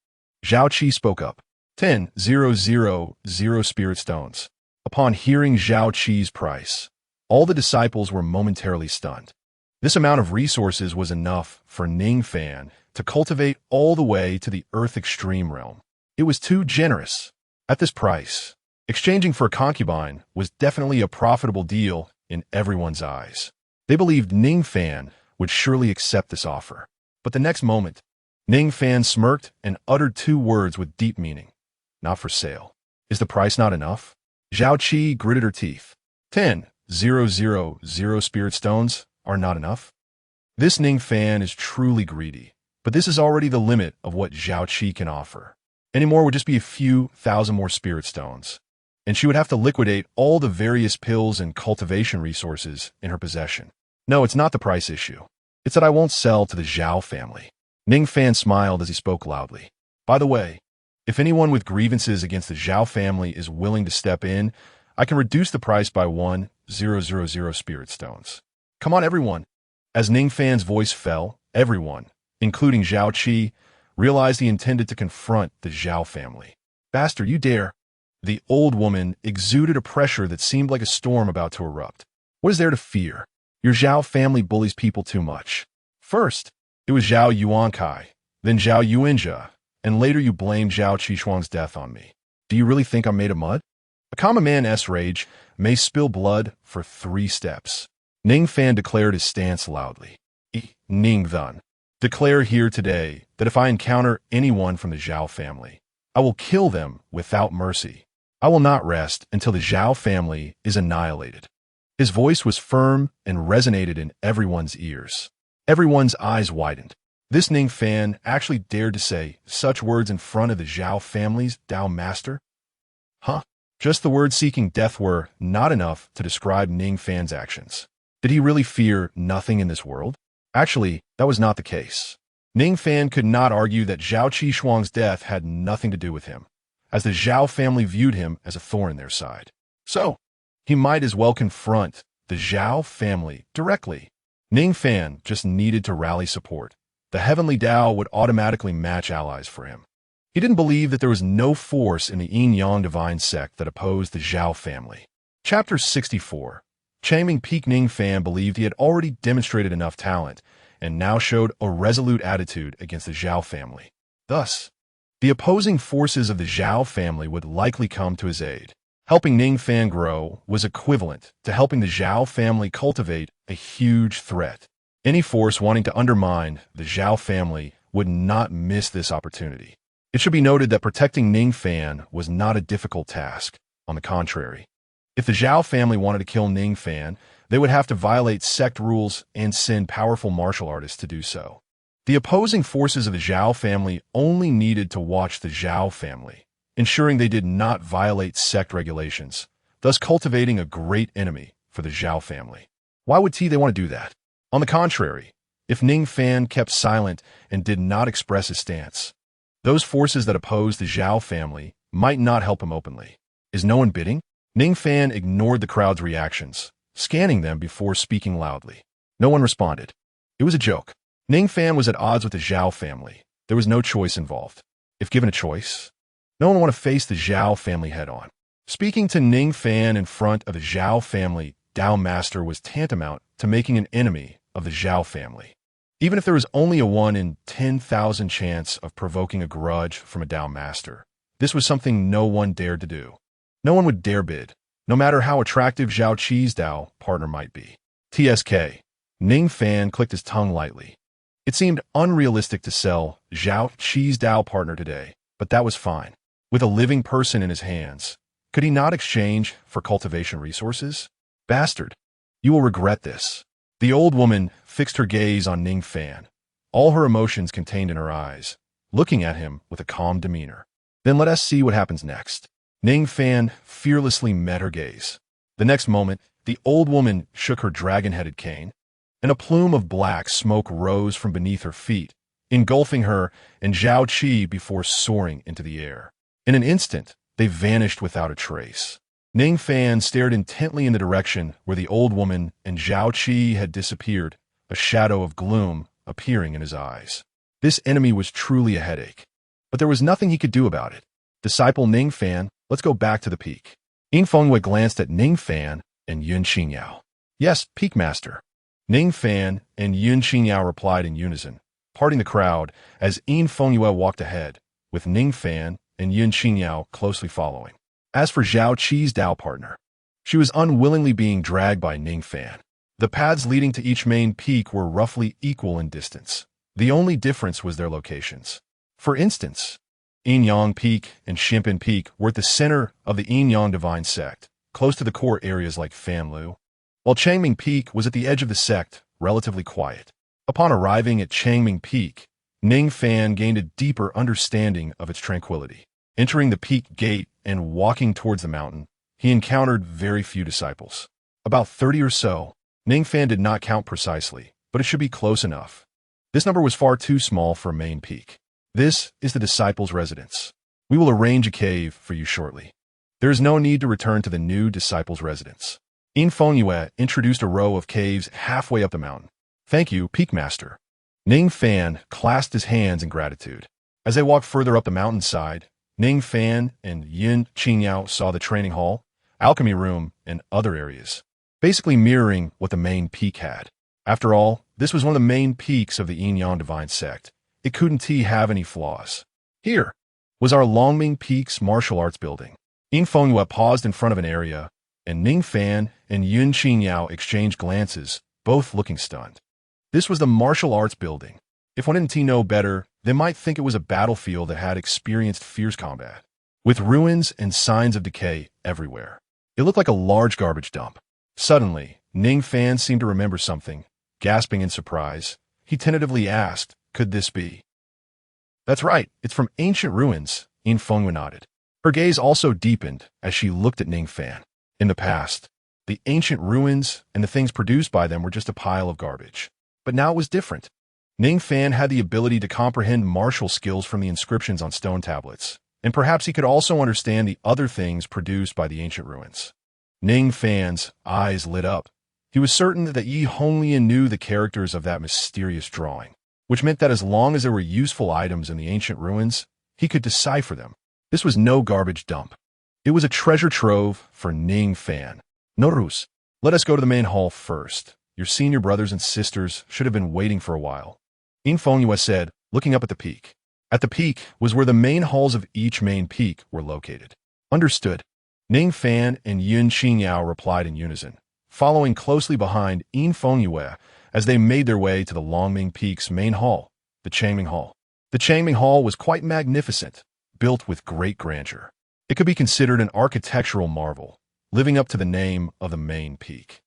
Zhao Qi spoke up. 10,000 spirit stones. Upon hearing Zhao Qi's price, all the disciples were momentarily stunned. This amount of resources was enough for Ning Fan to cultivate all the way to the Earth Extreme realm. It was too generous. At this price, exchanging for a concubine was definitely a profitable deal in everyone's eyes. They believed Ning Fan would surely accept this offer. But the next moment, Ning Fan smirked and uttered two words with deep meaning. "Not for sale." Is the price not enough? Zhao Qi gritted her teeth. 10,000 spirit stones are not enough? This Ning Fan is truly greedy, but this is already the limit of what Zhao Qi can offer. Any more would just be a few thousand more spirit stones, and she would have to liquidate all the various pills and cultivation resources in her possession. No, it's not the price issue. It's that I won't sell to the Zhao family. Ning Fan smiled as he spoke loudly. By the way, if anyone with grievances against the Zhao family is willing to step in, I can reduce the price by 1,000 spirit stones. Come on, everyone. As Ning Fan's voice fell, everyone, including Zhao Qi, realized he intended to confront the Zhao family. "Bastard, you dare!" The old woman exuded a pressure that seemed like a storm about to erupt. "What is there to fear? Your Zhao family bullies people too much. First, it was Zhao Yuankai, then Zhao Yuanxia, and later you blamed Zhao Qishuang's death on me. Do you really think I'm made of mud? A common man's rage may spill blood for 3 steps. Ning Fan declared his stance loudly. Ning Fan, declare here today that if I encounter anyone from the Zhao family, I will kill them without mercy. I will not rest until the Zhao family is annihilated." His voice was firm and resonated in everyone's ears. Everyone's eyes widened. This Ning Fan actually dared to say such words in front of the Zhao family's Dao master? Huh? Just the words seeking death were not enough to describe Ning Fan's actions. Did he really fear nothing in this world? Actually, that was not the case. Ning Fan could not argue that Zhao Qishuang's death had nothing to do with him, as the Zhao family viewed him as a thorn in their side. So, he might as well confront the Zhao family directly. Ning Fan just needed to rally support. The heavenly Tao would automatically match allies for him. He didn't believe that there was no force in the Yin-Yang divine sect that opposed the Zhao family. Chapter 64. Changming Peak. Ning Fan believed he had already demonstrated enough talent and now showed a resolute attitude against the Zhao family. Thus, the opposing forces of the Zhao family would likely come to his aid. Helping Ning Fan grow was equivalent to helping the Zhao family cultivate a huge threat. Any force wanting to undermine the Zhao family would not miss this opportunity. It should be noted that protecting Ning Fan was not a difficult task. On the contrary, if the Zhao family wanted to kill Ning Fan, they would have to violate sect rules and send powerful martial artists to do so. The opposing forces of the Zhao family only needed to watch the Zhao family, ensuring they did not violate sect regulations, thus cultivating a great enemy for the Zhao family. Why would they want to do that? On the contrary, if Ning Fan kept silent and did not express his stance, those forces that opposed the Zhao family might not help him openly. Is no one bidding? Ning Fan ignored the crowd's reactions, scanning them before speaking loudly. No one responded. It was a joke. Ning Fan was at odds with the Zhao family. There was no choice involved. If given a choice, no one would want to face the Zhao family head-on. Speaking to Ning Fan in front of the Zhao family, Dao Master was tantamount to making an enemy of the Zhao family. Even if there was only a 1 in 10,000 chance of provoking a grudge from a Dao Master, this was something no one dared to do. No one would dare bid, no matter how attractive Zhao Qi's Dao partner might be. TSK. Ning Fan clicked his tongue lightly. It seemed unrealistic to sell Zhao Qi's Dao partner today, but that was fine. With a living person in his hands, could he not exchange for cultivation resources? Bastard. You will regret this. The old woman fixed her gaze on Ning Fan, all her emotions contained in her eyes, looking at him with a calm demeanor. Then let us see what happens next. Ning Fan fearlessly met her gaze. The next moment, the old woman shook her dragon-headed cane, and a plume of black smoke rose from beneath her feet, engulfing her and Zhao Qi before soaring into the air. In an instant, they vanished without a trace. Ning Fan stared intently in the direction where the old woman and Zhao Qi had disappeared, a shadow of gloom appearing in his eyes. This enemy was truly a headache, but there was nothing he could do about it. Disciple Ning Fan, let's go back to the peak. Yin Fengyue glanced at Ning Fan and Yun Qingyao. Yes, Peak Master. Ning Fan and Yun Qingyao replied in unison, parting the crowd as Yin Fengyue walked ahead, with Ning Fan and Yun Qingyao closely following. As for Zhao Qi's Dao partner, she was unwillingly being dragged by Ning Fan. The paths leading to each main peak were roughly equal in distance. The only difference was their locations. For instance, Yin-Yang Peak and Shimpin Peak were at the center of the Yin-Yang divine sect, close to the core areas like Fanlu, while Changming Peak was at the edge of the sect, relatively quiet. Upon arriving at Changming Peak, Ning Fan gained a deeper understanding of its tranquility. Entering the peak gate and walking towards the mountain, he encountered very few disciples. About 30 or so. Ning Fan did not count precisely, but it should be close enough. This number was far too small for a main peak. This is the disciples' residence. We will arrange a cave for you shortly. There is no need to return to the new disciples' residence. Yin Fengyue introduced a row of caves halfway up the mountain. Thank you, Peak Master. Ning Fan clasped his hands in gratitude. As they walked further up the mountainside, Ning Fan and Yun Qingyao saw the training hall, alchemy room, and other areas, basically mirroring what the main peak had. After all, this was one of the main peaks of the Yin-Yang divine sect. It couldn't have any flaws. Here was our Longming Peak's martial arts building. Yin Fengyue paused in front of an area, and Ning Fan and Yun Qingyao exchanged glances, both looking stunned. This was the martial arts building. If one didn't know better, they might think it was a battlefield that had experienced fierce combat, with ruins and signs of decay everywhere. It looked like a large garbage dump. Suddenly, Ning Fan seemed to remember something. Gasping in surprise, he tentatively asked, could this be? That's right, it's from ancient ruins, Yin Fengyue nodded. Her gaze also deepened as she looked at Ning Fan. In the past, the ancient ruins and the things produced by them were just a pile of garbage. But now it was different. Ning Fan had the ability to comprehend martial skills from the inscriptions on stone tablets, and perhaps he could also understand the other things produced by the ancient ruins. Ning Fan's eyes lit up. He was certain that Yi Honglian knew the characters of that mysterious drawing, which meant that as long as there were useful items in the ancient ruins, he could decipher them. This was no garbage dump. It was a treasure trove for Ning Fan. Norus, let us go to the main hall first. Your senior brothers and sisters should have been waiting for a while. Invincible said, looking up at the peak. At the peak was where the main halls of each main peak were located. Understood. Ning Fan and Yun Qingyao replied in unison, following closely behind Invincible as they made their way to the Longming Peak's main hall, the Changming Hall. The Changming Hall was quite magnificent, built with great grandeur. It could be considered an architectural marvel, living up to the name of the main peak.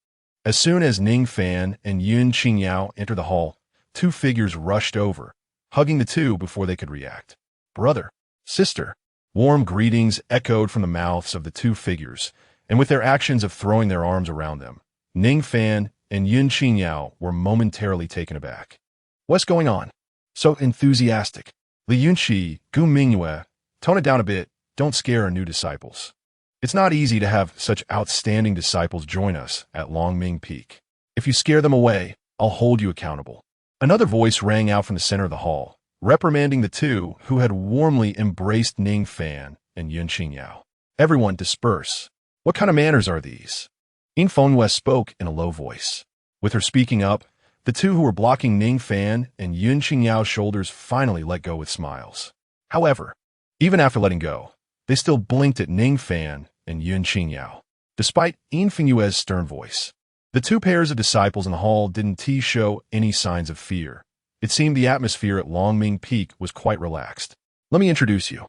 As soon as Ning Fan and Yun Qingyao entered the hall, two figures rushed over, hugging the two before they could react. Brother, sister. Warm greetings echoed from the mouths of the two figures, and with their actions of throwing their arms around them, Ning Fan and Yun Qingyao were momentarily taken aback. What's going on? So enthusiastic. Li Yunqi, Gu Mingyue, tone it down a bit, don't scare our new disciples. It's not easy to have such outstanding disciples join us at Longming Peak. If you scare them away, I'll hold you accountable. Another voice rang out from the center of the hall, reprimanding the two who had warmly embraced Ning Fan and Yun Qingyao. Everyone disperse. What kind of manners are these? Invincible spoke in a low voice. With her speaking up, the two who were blocking Ning Fan and Yun Qingyao's shoulders finally let go with smiles. However, even after letting go, they still blinked at Ning Fan and Yun Qingyao, despite Invincible's stern voice. The two pairs of disciples in the hall didn't show any signs of fear. It seemed the atmosphere at Longming Peak was quite relaxed. Let me introduce you.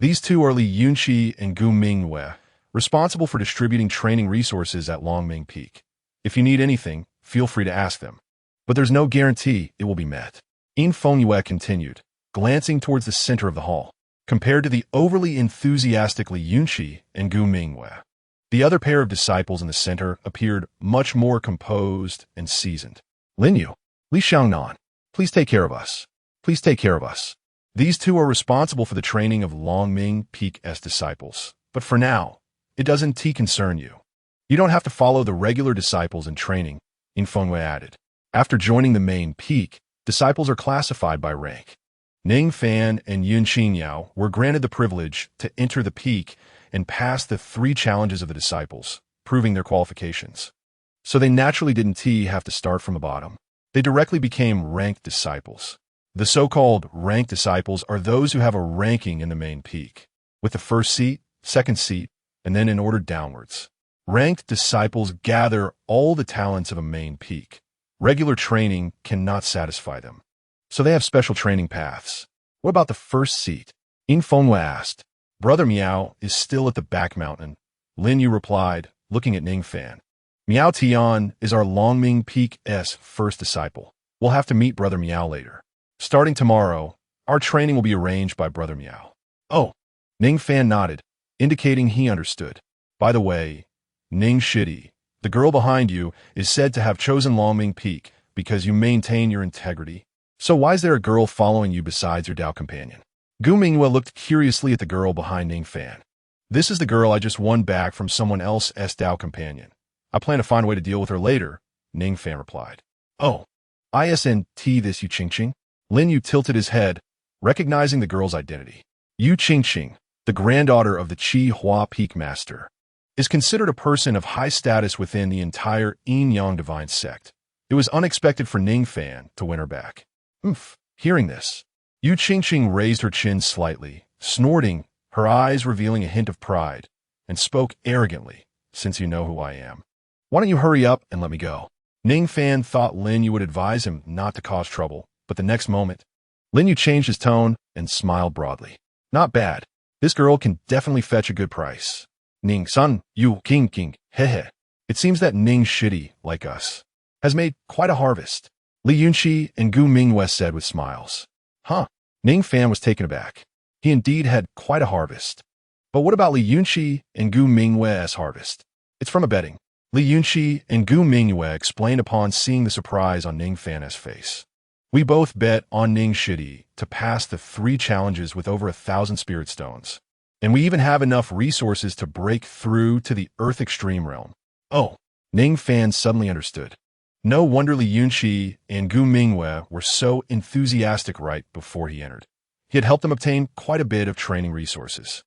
These two are Li Yunqi and Gu Mingyue, responsible for distributing training resources at Longming Peak. If you need anything, feel free to ask them. But there's no guarantee it will be met. Invincible continued, glancing towards the center of the hall. Compared to the overly enthusiastic Li Yunqi and Gu Mingyue, the other pair of disciples in the center appeared much more composed and seasoned. Linyu, Li Xiangnan, please take care of us. Please take care of us. These two are responsible for the training of Longming Peak's disciples. But for now, it doesn't concern you. You don't have to follow the regular disciples in training, Invincible added. After joining the main peak, disciples are classified by rank. Ning Fan and Yun Qingyao were granted the privilege to enter the peak and pass the 3 challenges of the disciples, proving their qualifications. So they naturally didn't have to start from the bottom. They directly became ranked disciples. The so-called ranked disciples are those who have a ranking in the main peak, with the first seat, second seat, and then in order downwards. Ranked disciples gather all the talents of a main peak. Regular training cannot satisfy them, so they have special training paths. What about the first seat? Invincible asked. Brother Miao is still at the back mountain. Lin Yu replied, looking at Ning Fan. Miao Tian is our Longming Peak's first disciple. We'll have to meet Brother Miao later. Starting tomorrow, our training will be arranged by Brother Miao. Oh, Ning Fan nodded, indicating he understood. By the way, Ning Shidi, the girl behind you, is said to have chosen Longming Peak because you maintain your integrity. So why is there a girl following you besides your Dao companion? Gu Mingyue looked curiously at the girl behind Ning Fan. This is the girl I just won back from someone else's Dao companion. I plan to find a way to deal with her later, Ning Fan replied. Oh, isn't this Yu Qingqing? Lin Yu tilted his head, recognizing the girl's identity. Yu Qingqing, the granddaughter of the Qi Hua Peak Master, is considered a person of high status within the entire Yin-Yang Divine Sect. It was unexpected for Ning Fan to win her back. Hearing this, Yu Qingqing raised her chin slightly, snorting, her eyes revealing a hint of pride, and spoke arrogantly, since you know who I am. Why don't you hurry up and let me go? Ning Fan thought Lin Yu would advise him not to cause trouble, but the next moment, Lin Yu changed his tone and smiled broadly. Not bad. This girl can definitely fetch a good price. Ning Sun, Yu Qingqing, hehe. It seems that Ning Shidi, like us, has made quite a harvest. Li Yunqi and Gu Mingyue said with smiles. Huh. Ning Fan was taken aback. He indeed had quite a harvest. But what about Li Yunqi and Gu Mingyue's harvest? It's from a betting. Li Yunqi and Gu Mingyue explained upon seeing the surprise on Ning Fan's face. We both bet on Ning Shidi to pass the 3 challenges with over 1,000 spirit stones. And we even have enough resources to break through to the Earth Extreme realm. Oh, Ning Fan suddenly understood. No wonder Li Yunqi and Gu Mingwei were so enthusiastic right before he entered. He had helped them obtain quite a bit of training resources.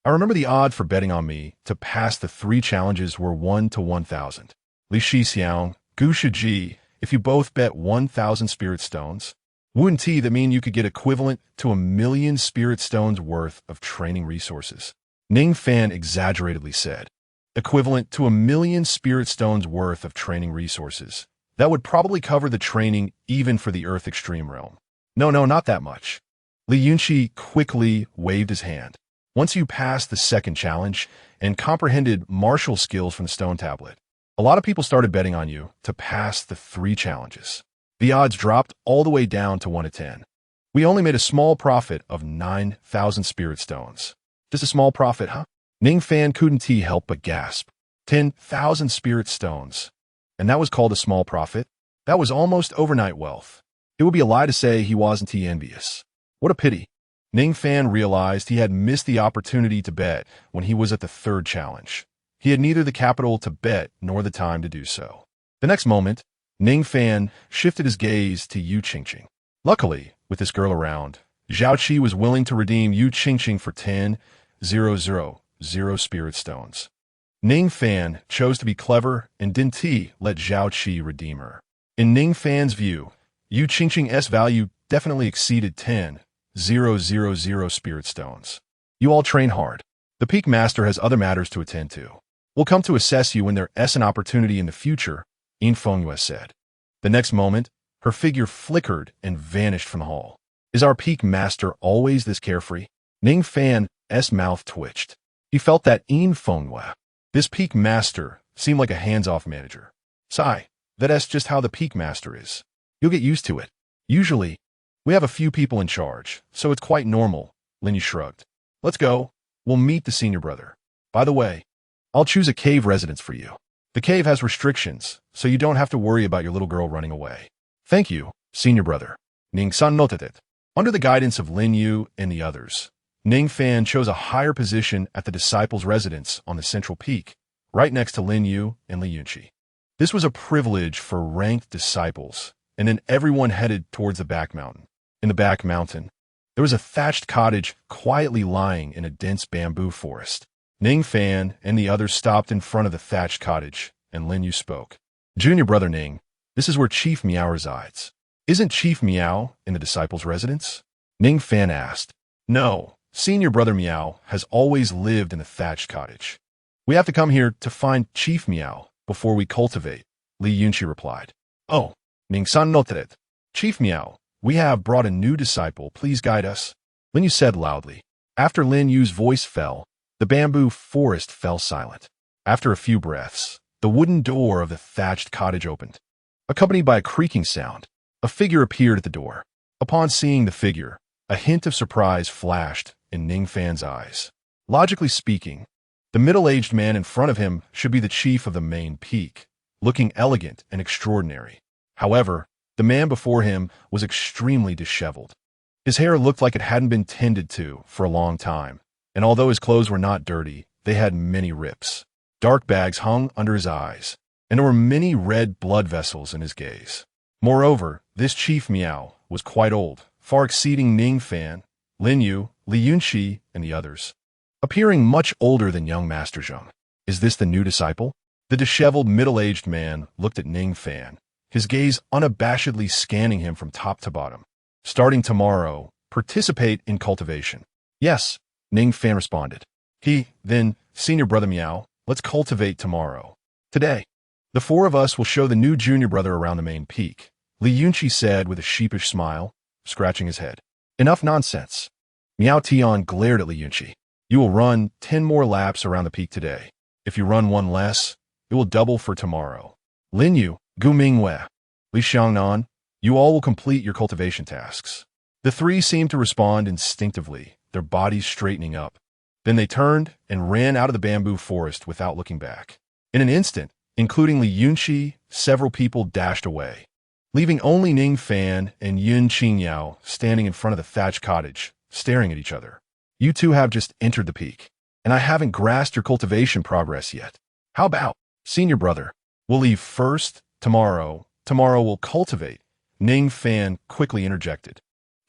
I remember the odds for betting on me to pass the 3 challenges were 1 to 1,000. Li Shixiang, Gu Shiji, if you both bet 1,000 spirit stones, wouldn't that mean you could get equivalent to 1,000,000 spirit stones worth of training resources? Ning Fan exaggeratedly said. Equivalent to 1,000,000 spirit stones worth of training resources. That would probably cover the training even for the Earth Extreme realm. No, not that much. Li Yunqi quickly waved his hand. Once you passed the 2nd challenge and comprehended martial skills from the stone tablet, a lot of people started betting on you to pass the 3 challenges. The odds dropped all the way down to 1 to 10. We only made a small profit of 9,000 spirit stones. Just a small profit, huh? Ning Fan couldn't help but gasp. 10,000 spirit stones. And that was called a small profit? That was almost overnight wealth. It would be a lie to say he wasn't envious. What a pity. Ning Fan realized he had missed the opportunity to bet when he was at the 3rd challenge. He had neither the capital to bet nor the time to do so. The next moment, Ning Fan shifted his gaze to Yu Qingqing. Luckily, with this girl around, Zhao Qi was willing to redeem Yu Qingqing for 10,000 spirit stones. Ning Fan chose to be clever and didn't let Zhao Qi redeem her. In Ning Fan's view, Yu Qingqing's value definitely exceeded 10,000 spirit stones. You all train hard. The Peak Master has other matters to attend to. We'll come to assess you when there's an opportunity in the future, Yin Fengyue said. The next moment, her figure flickered and vanished from the hall. Is our Peak Master always this carefree? Ning Fan's mouth twitched. He felt that Yin Fengyue, this Peak Master, seemed like a hands-off manager. Sigh, that's just how the Peak Master is. You'll get used to it. Usually, we have a few people in charge, so it's quite normal, Lin Yu shrugged. Let's go. We'll meet the senior brother. By the way, I'll choose a cave residence for you. The cave has restrictions, so you don't have to worry about your little girl running away. Thank you, senior brother. Ning San noted it. Under the guidance of Lin Yu and the others, Ning Fan chose a higher position at the disciples' residence on the central peak, right next to Lin Yu and Li Yunqi. This was a privilege for ranked disciples, and then everyone headed towards the back mountain. In the back mountain, there was a thatched cottage quietly lying in a dense bamboo forest. Ning Fan and the others stopped in front of the thatched cottage, and Lin Yu spoke. Junior brother Ning, this is where Chief Miao resides. Isn't Chief Miao in the disciples' residence? Ning Fan asked. No, senior brother Miao has always lived in the thatched cottage. We have to come here to find Chief Miao before we cultivate, Li Yunqi replied. Oh, Ning San noted it. Chief Miao, we have brought a new disciple. Please guide us, Lin Yu said loudly. After Lin Yu's voice fell, the bamboo forest fell silent. After a few breaths, the wooden door of the thatched cottage opened. Accompanied by a creaking sound, a figure appeared at the door. Upon seeing the figure, a hint of surprise flashed in Ning Fan's eyes. Logically speaking, the middle-aged man in front of him should be the chief of the main peak, looking elegant and extraordinary. However, the man before him was extremely disheveled. His hair looked like it hadn't been tended to for a long time, and although his clothes were not dirty, they had many rips. Dark bags hung under his eyes, and there were many red blood vessels in his gaze. Moreover, this Chief Miao was quite old, far exceeding Ning Fan, Lin Yu, Li Yunqi, and the others, appearing much older than young Master Zheng. Is this the new disciple? The disheveled middle-aged man looked at Ning Fan, his gaze unabashedly scanning him from top to bottom. Starting tomorrow, participate in cultivation. Yes, Ning Fan responded. Then, senior brother Miao, let's cultivate tomorrow. Today, the 4 of us will show the new junior brother around the main peak, Li Yunqi said with a sheepish smile, scratching his head. Enough nonsense. Miao Tian glared at Li Yunqi. You will run 10 more laps around the peak today. If you run 1 less, it will double for tomorrow. Lin Yu, Gu Mingwei, Li Xiangnan, you all will complete your cultivation tasks. The 3 seemed to respond instinctively, their bodies straightening up. Then they turned and ran out of the bamboo forest without looking back. In an instant, including Li Yunqi, several people dashed away. leaving only Ning Fan and XIANXIA standing in front of the thatched cottage, staring at each other. You two have just entered the peak, and I haven't grasped your cultivation progress yet. How about, senior brother? We'll leave first, tomorrow we'll cultivate, Ning Fan quickly interjected.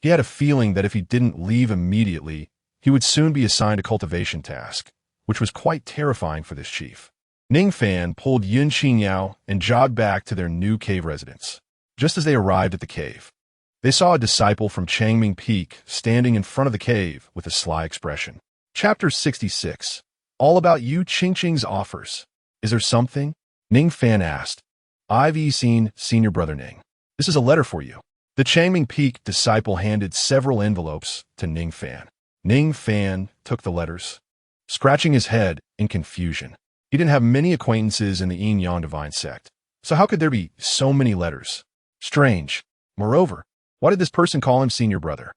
He had a feeling that if he didn't leave immediately, he would soon be assigned a cultivation task, which was quite terrifying for this chief. Ning Fan pulled XIANXIA and jogged back to their new cave residence. Just as they arrived at the cave, they saw a disciple from Changming Peak standing in front of the cave with a sly expression. Chapter 66. All about XIANXIA's offers. Is there something? Ning Fan asked. I've seen senior brother Ning. This is a letter for you. The Changming Peak disciple handed several envelopes to Ning Fan. Ning Fan took the letters, scratching his head in confusion. He didn't have many acquaintances in the XIANXIA divine sect, so how could there be so many letters? Strange. Moreover, why did this person call him senior brother?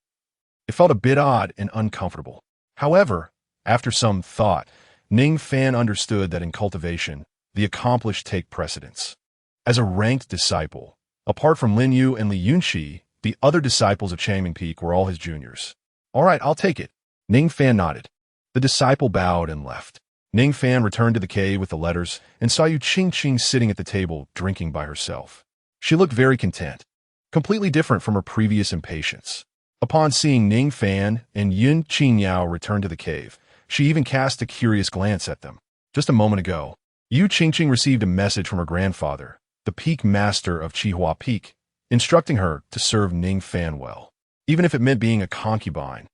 It felt a bit odd and uncomfortable. However, after some thought, Ning Fan understood that in cultivation, the accomplished take precedence. As a ranked disciple, apart from Lin Yu and Li Yunxi, the other disciples of Changming Peak were all his juniors. All right, I'll take it. Ning Fan nodded. The disciple bowed and left. Ning Fan returned to the cave with the letters and saw XIANXIA sitting at the table drinking by herself. She looked very content, completely different from her previous impatience. Upon seeing Ning Fan and XIANXIA return to the cave, she even cast a curious glance at them. Just a moment ago, XIANXIA received a message from her grandfather, the Peak Master of Qihua Peak, instructing her to serve Ning Fan well. Even if it meant being a concubine,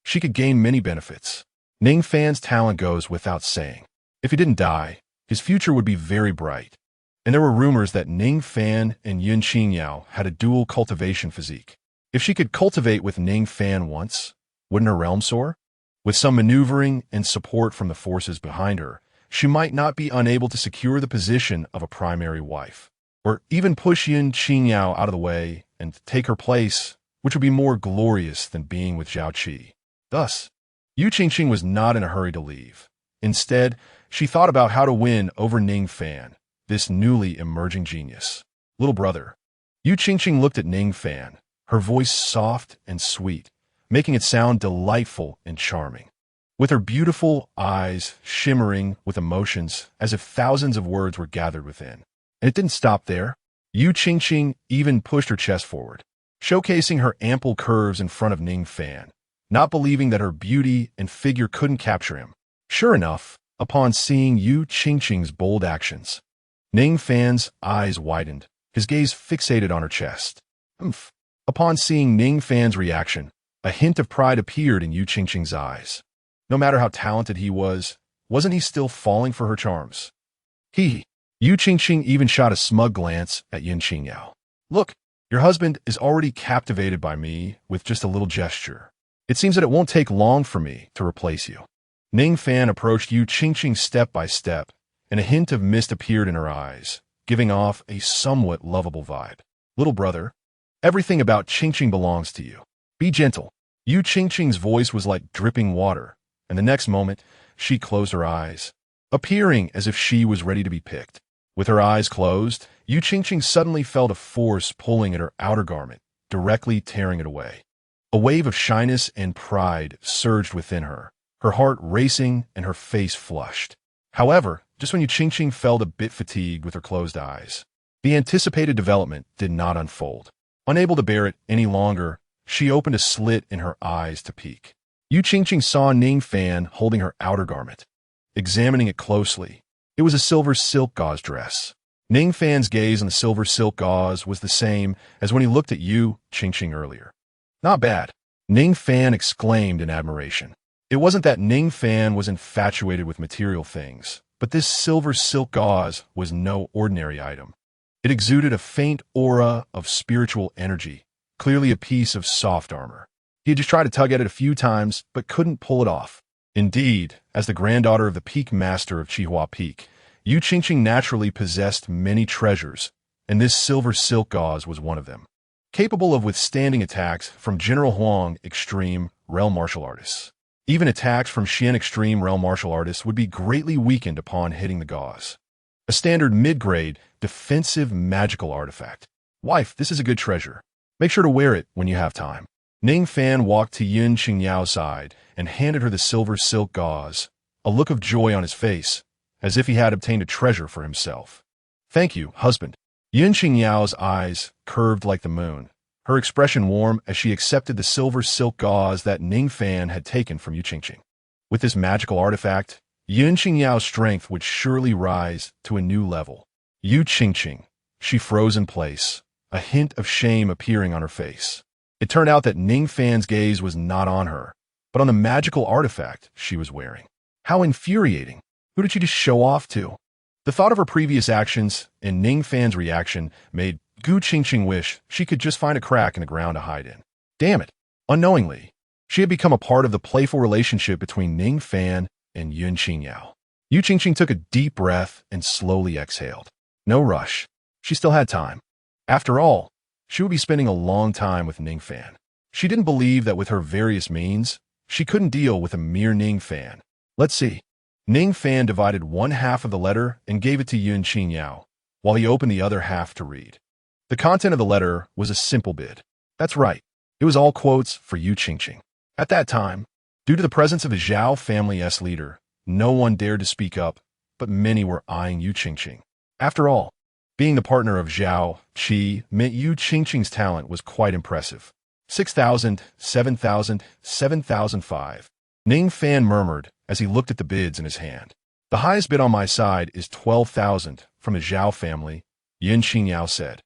she could gain many benefits. Ning Fan's talent goes without saying. If he didn't die, his future would be very bright. And there were rumors that Ning Fan and XIANXIA had a dual cultivation physique. If she could cultivate with Ning Fan once, wouldn't her realm soar? With some maneuvering and support from the forces behind her, she might not be unable to secure the position of a primary wife, or even push XIANXIA out of the way and take her place, which would be more glorious than being with Zhao Qi. Thus, XIANXIA was not in a hurry to leave. Instead, she thought about how to win over Ning Fan, this newly emerging genius. Little brother. XIANXIA looked at Ning Fan, her voice soft and sweet, making it sound delightful and charming. With her beautiful eyes shimmering with emotions as if thousands of words were gathered within. And it didn't stop there. XIANXIA even pushed her chest forward, showcasing her ample curves in front of Ning Fan, not believing that her beauty and figure couldn't capture him. Sure enough, upon seeing XIANXIA's bold actions, Ning Fan's eyes widened, his gaze fixated on her chest. Humph. Upon seeing Ning Fan's reaction, a hint of pride appeared in XIANXIA's eyes. No matter how talented he was, wasn't he still falling for her charms? XIANXIA even shot a smug glance at XIANXIA. Look, your husband is already captivated by me with just a little gesture. It seems that it won't take long for me to replace you. Ning Fan approached XIANXIA step by step, and a hint of mist appeared in her eyes, giving off a somewhat lovable vibe. Little brother, everything about XIANXIA belongs to you. Be gentle. XIANXIA's voice was like dripping water, and the next moment, she closed her eyes, appearing as if she was ready to be picked. With her eyes closed, XIANXIA suddenly felt a force pulling at her outer garment, directly tearing it away. A wave of shyness and pride surged within her, her heart racing and her face flushed. However, just when XIANXIA felt a bit fatigued with her closed eyes, the anticipated development did not unfold. Unable to bear it any longer, she opened a slit in her eyes to peek. XIANXIA saw Ning Fan holding her outer garment. Examining it closely, it was a silver silk gauze dress. Ning Fan's gaze on the silver silk gauze was the same as when he looked at XIANXIA earlier. Not bad, Ning Fan exclaimed in admiration. It wasn't that Ning Fan was infatuated with material things, but this silver silk gauze was no ordinary item. It exuded a faint aura of spiritual energy, clearly a piece of soft armor. He had just tried to tug at it a few times, but couldn't pull it off. Indeed, as the granddaughter of the Peak Master of Qihua Peak, XIANXIA naturally possessed many treasures, and this silver silk gauze was one of them. Capable of withstanding attacks from General Huang Extreme Realm Martial Artists. Even attacks from Xian Extreme Realm Martial Artists would be greatly weakened upon hitting the gauze. A standard mid-grade, defensive magical artifact. Wife, this is a good treasure. Make sure to wear it when you have time. Ning Fan walked to Qingyao's side and handed her the silver silk gauze, a look of joy on his face, as if he had obtained a treasure for himself. Thank you, husband. Qingyao's eyes curved like the moon, her expression warm as she accepted the silver silk gauze that Ning Fan had taken from Qingqing. With this magical artifact, Qingyao's strength would surely rise to a new level. Qingqing, she froze in place, a hint of shame appearing on her face. It turned out that Ning Fan's gaze was not on her, but on the magical artifact she was wearing. How infuriating! Who did she just show off to? The thought of her previous actions and Ning Fan's reaction made Qingqing wish she could just find a crack in the ground to hide in. Damn it! Unknowingly, she had become a part of the playful relationship between Ning Fan and Qingyao. Qingqing took a deep breath and slowly exhaled. No rush. She still had time. After all, she would be spending a long time with Ning Fan. She didn't believe that with her various means, she couldn't deal with a mere Ning Fan. Let's see. Ning Fan divided one half of the letter and gave it to Qingyao, while he opened the other half to read. The content of the letter was a simple bid. That's right. It was all quotes for Qingqing. At that time, due to the presence of a Zhao family's leader, no one dared to speak up, but many were eyeing Qingqing. After all, being the partner of Zhao Qi meant Qingqing's talent was quite impressive. 6,000, 7,000, 7,005. Ning Fan murmured as he looked at the bids in his hand. The highest bid on my side is 12,000 from the Zhao family, Qingyao said.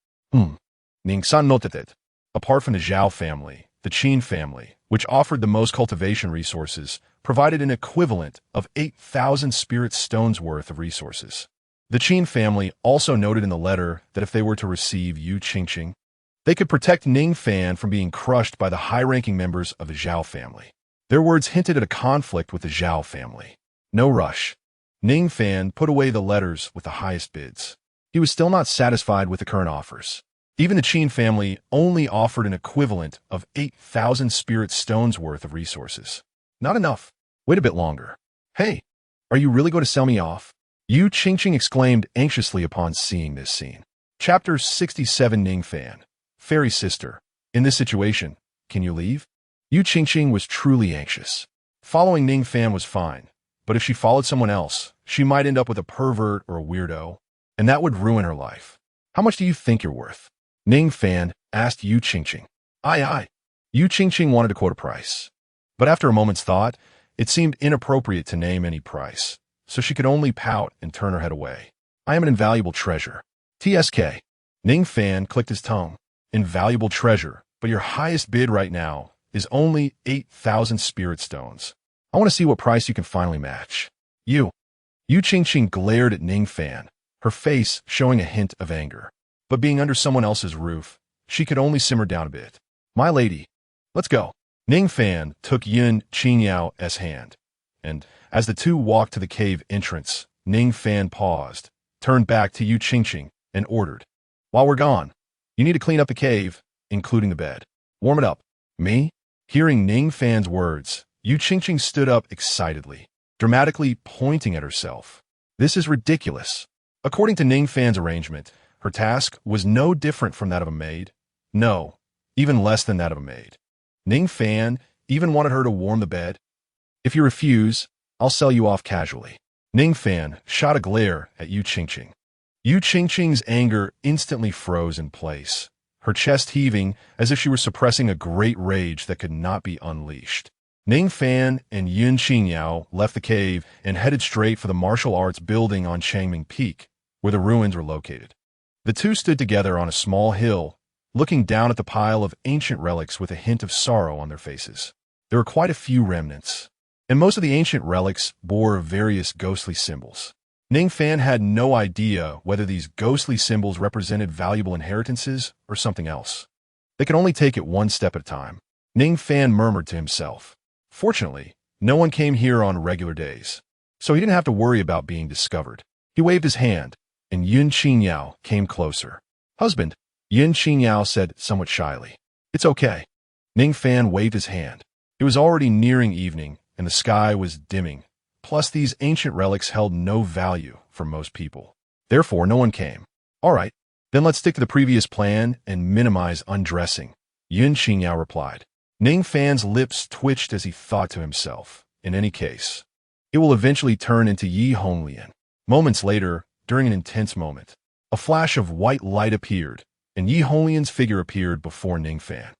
Ning San noted it. Apart from the Zhao family, the Qin family, which offered the most cultivation resources, provided an equivalent of 8,000 spirit stones worth of resources. The Qin family also noted in the letter that if they were to receive Qingqing, they could protect Ning Fan from being crushed by the high-ranking members of the Zhao family. Their words hinted at a conflict with the Zhao family. No rush. Ning Fan put away the letters with the highest bids. He was still not satisfied with the current offers. Even the Qin family only offered an equivalent of 8,000 spirit stones worth of resources. Not enough. Wait a bit longer. Hey, are you really going to sell me off? Qingqing exclaimed anxiously upon seeing this scene. Chapter 67. Ning Fan. Fairy sister. In this situation, can you leave? Qingqing was truly anxious. Following Ning Fan was fine, but if she followed someone else, she might end up with a pervert or a weirdo, and that would ruin her life. How much do you think you're worth? Ning Fan asked Qingqing. Aye. Qingqing wanted to quote a price, but after a moment's thought, it seemed inappropriate to name any price, so she could only pout and turn her head away. I am an invaluable treasure. TSK. Ning Fan clicked his tongue. Invaluable treasure, but your highest bid right now is only 8,000 spirit stones. I want to see what price you can finally match. Qingqing glared at Ning Fan, her face showing a hint of anger. But being under someone else's roof, she could only simmer down a bit. My lady, let's go. Ning Fan took Qingyao's hand, and as the two walked to the cave entrance, Ning Fan paused, turned back to Qingqing, and ordered. While we're gone, you need to clean up the cave, including the bed. Warm it up. Me? Hearing Ning Fan's words, Qingqing stood up excitedly, dramatically pointing at herself. This is ridiculous. According to Ning Fan's arrangement, her task was no different from that of a maid. No, even less than that of a maid. Ning Fan even wanted her to warm the bed. If you refuse, I'll sell you off casually. Ning Fan shot a glare at Qingqing. Qingqing's anger instantly froze in place, her chest heaving as if she were suppressing a great rage that could not be unleashed. Ning Fan and Qingyao left the cave and headed straight for the martial arts building on Changming Peak, where the ruins were located. The two stood together on a small hill, looking down at the pile of ancient relics with a hint of sorrow on their faces. There were quite a few remnants, and most of the ancient relics bore various ghostly symbols. Ning Fan had no idea whether these ghostly symbols represented valuable inheritances or something else. They could only take it one step at a time. Ning Fan murmured to himself. Fortunately, no one came here on regular days, so he didn't have to worry about being discovered. He waved his hand, and Qingyao came closer. Husband, Qingyao said somewhat shyly. It's okay. Ning Fan waved his hand. It was already nearing evening, and the sky was dimming. Plus, these ancient relics held no value for most people. Therefore, no one came. All right, Then let's stick to the previous plan and minimize undressing, XIANXIA replied. Ning Fan's lips twitched as he thought to himself, in any case, it will eventually turn into Yi Honglian. Moments later, during an intense moment, a flash of white light appeared, and Yi Honglian's figure appeared before Ning Fan.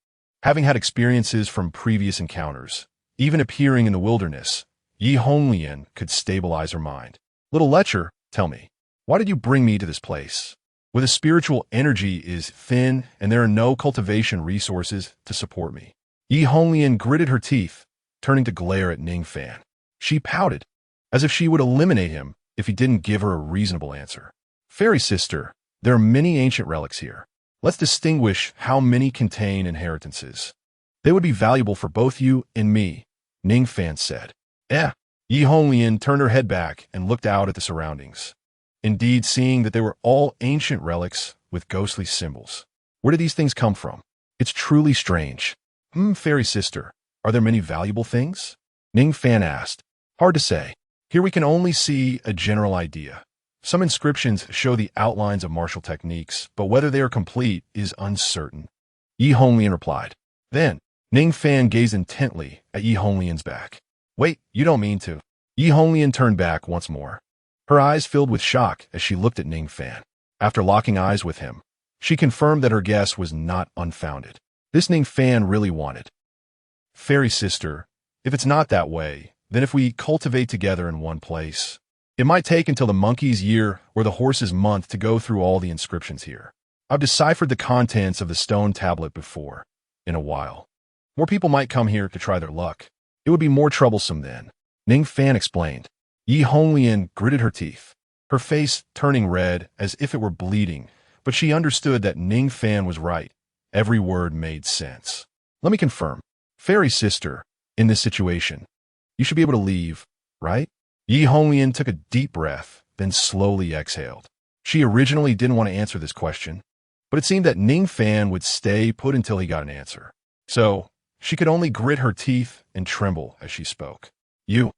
Having had experiences from previous encounters, even appearing in the wilderness, Yi Honglian could stabilize her mind. Little lecher, tell me, why did you bring me to this place? Where the spiritual energy is thin and there are no cultivation resources to support me. Yi Honglian gritted her teeth, turning to glare at Ning Fan. She pouted, as if she would eliminate him if he didn't give her a reasonable answer. Fairy sister, there are many ancient relics here. Let's distinguish how many contain inheritances. They would be valuable for both you and me, Ning Fan said. Yi Honglian turned her head back and looked out at the surroundings. Indeed, seeing that they were all ancient relics with ghostly symbols. Where did these things come from? It's truly strange. Fairy sister, are there many valuable things? Ning Fan asked. Hard to say. Here we can only see a general idea. Some inscriptions show the outlines of martial techniques, but whether they are complete is uncertain. Yi Honglian replied. Then, Ning Fan gazed intently at Yi Honglian's back. Wait, you don't mean to. Yi Honglian turned back once more. Her eyes filled with shock as she looked at Ning Fan. After locking eyes with him, she confirmed that her guess was not unfounded. This Ning Fan really wanted. Fairy sister, if it's not that way, then if we cultivate together in one place, it might take until the monkey's year or the horse's month to go through all the inscriptions here. I've deciphered the contents of the stone tablet before, in a while. More people might come here to try their luck. It would be more troublesome then, Ning Fan explained. Yi Honglian gritted her teeth, her face turning red as if it were bleeding, but she understood that Ning Fan was right. Every word made sense. Let me confirm. Fairy sister, in this situation, you should be able to leave, right? Yi Honglian took a deep breath, then slowly exhaled. She originally didn't want to answer this question, but it seemed that Ning Fan would stay put until he got an answer. So, she could only grit her teeth and tremble as she spoke. You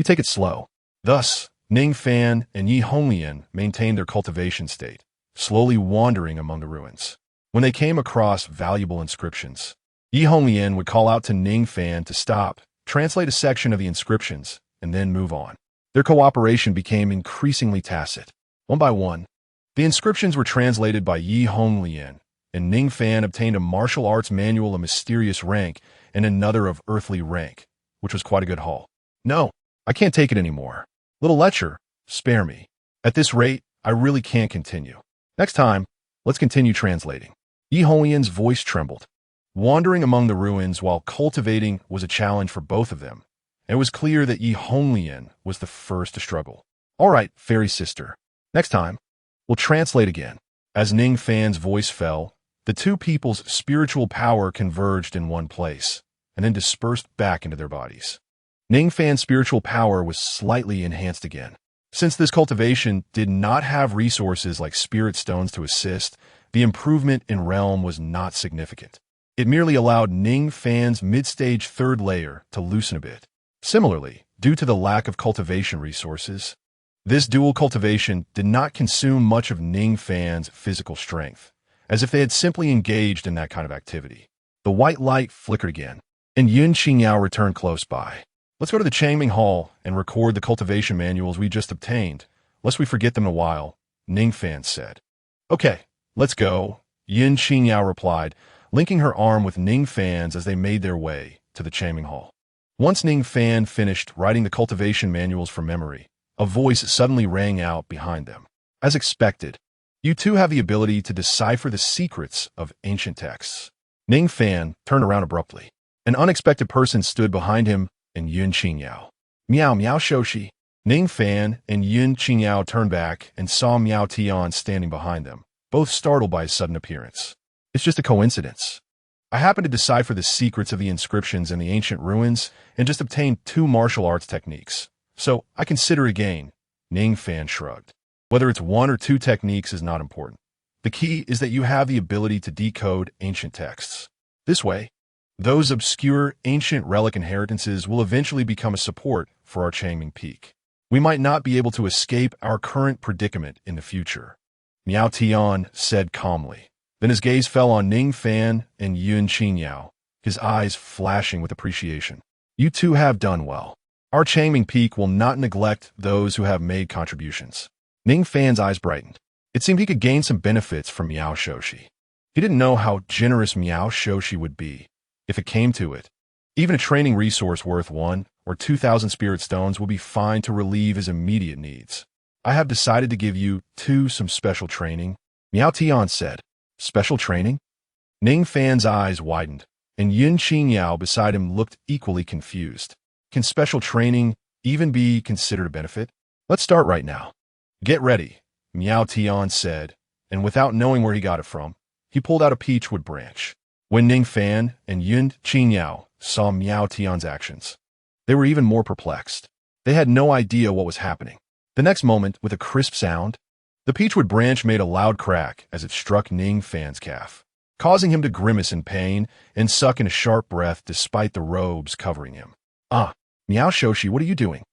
take it slow. Thus, Ning Fan and Yi Honglian maintained their cultivation state, slowly wandering among the ruins. When they came across valuable inscriptions, Yi Honglian would call out to Ning Fan to stop, translate a section of the inscriptions, and then move on. Their cooperation became increasingly tacit. One by one, the inscriptions were translated by Yi Honglian, and Ning Fan obtained a martial arts manual of mysterious rank and another of earthly rank, which was quite a good haul. No, I can't take it anymore. Little lecher, spare me. At this rate, I really can't continue. Next time, let's continue translating. Yi Honglian's voice trembled. Wandering among the ruins while cultivating was a challenge for both of them. It was clear that Yi Honglian was the first to struggle. All right, fairy sister. Next time, we'll translate again. As Ning Fan's voice fell, the two people's spiritual power converged in one place, and then dispersed back into their bodies. Ning Fan's spiritual power was slightly enhanced again. Since this cultivation did not have resources like spirit stones to assist, the improvement in realm was not significant. It merely allowed Ning Fan's mid-stage third layer to loosen a bit. Similarly, due to the lack of cultivation resources, this dual cultivation did not consume much of Ning Fan's physical strength, as if they had simply engaged in that kind of activity. The white light flickered again, and XIANXIA returned close by. Let's go to the Changming Hall and record the cultivation manuals we just obtained, lest we forget them in a while, Ning Fan said. Okay, let's go, XIANXIA replied, linking her arm with Ning Fan's as they made their way to the Changming Hall. Once Ning Fan finished writing the cultivation manuals from memory, a voice suddenly rang out behind them. As expected, you two have the ability to decipher the secrets of ancient texts. Ning Fan turned around abruptly. An unexpected person stood behind him and XIANXIA. Miao Miao Shoshi. Ning Fan and XIANXIA turned back and saw Miao Tian standing behind them, both startled by his sudden appearance. It's just a coincidence. I happened to decipher the secrets of the inscriptions in the ancient ruins and just obtained 2 martial arts techniques. So I consider it a gain, Ning Fan shrugged. Whether it's 1 or 2 techniques is not important. The key is that you have the ability to decode ancient texts. This way, those obscure ancient relic inheritances will eventually become a support for our Changming Peak. We might not be able to escape our current predicament in the future, Miao Tian said calmly. Then his gaze fell on Ning Fan and XIANXIA, his eyes flashing with appreciation. You two have done well. Our Changming Peak will not neglect those who have made contributions. Ning Fan's eyes brightened. It seemed he could gain some benefits from Miao Shoshi. He didn't know how generous Miao Shoshi would be. If it came to it, even a training resource worth 1 or 2,000 spirit stones will be fine to relieve his immediate needs. I have decided to give you two some special training, Miao Tian said. Special training? Ning Fan's eyes widened, and XIANXIA beside him looked equally confused. Can special training even be considered a benefit? Let's start right now. Get ready, Miao Tian said, and without knowing where he got it from, he pulled out a peachwood branch. When Ning Fan and XIANXIA saw Miao Tian's actions, they were even more perplexed. They had no idea what was happening. The next moment, with a crisp sound, the peachwood branch made a loud crack as it struck Ning Fan's calf, causing him to grimace in pain and suck in a sharp breath despite the robes covering him. Ah, Miao Shoshi, what are you doing?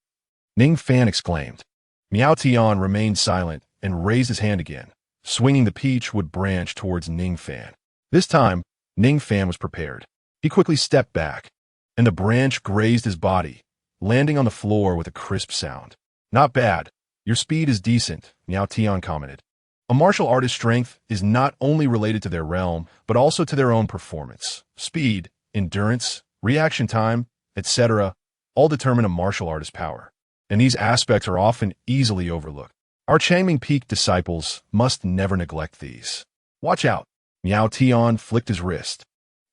Ning Fan exclaimed. Miao Tian remained silent and raised his hand again, swinging the peachwood branch towards Ning Fan. This time, Ning Fan was prepared. He quickly stepped back, and the branch grazed his body, landing on the floor with a crisp sound. Not bad. Your speed is decent, Miao Tian commented. A martial artist's strength is not only related to their realm, but also to their own performance. Speed, endurance, reaction time, etc., all determine a martial artist's power, and these aspects are often easily overlooked. Our Changming Peak disciples must never neglect these. Watch out. Miao Tian flicked his wrist,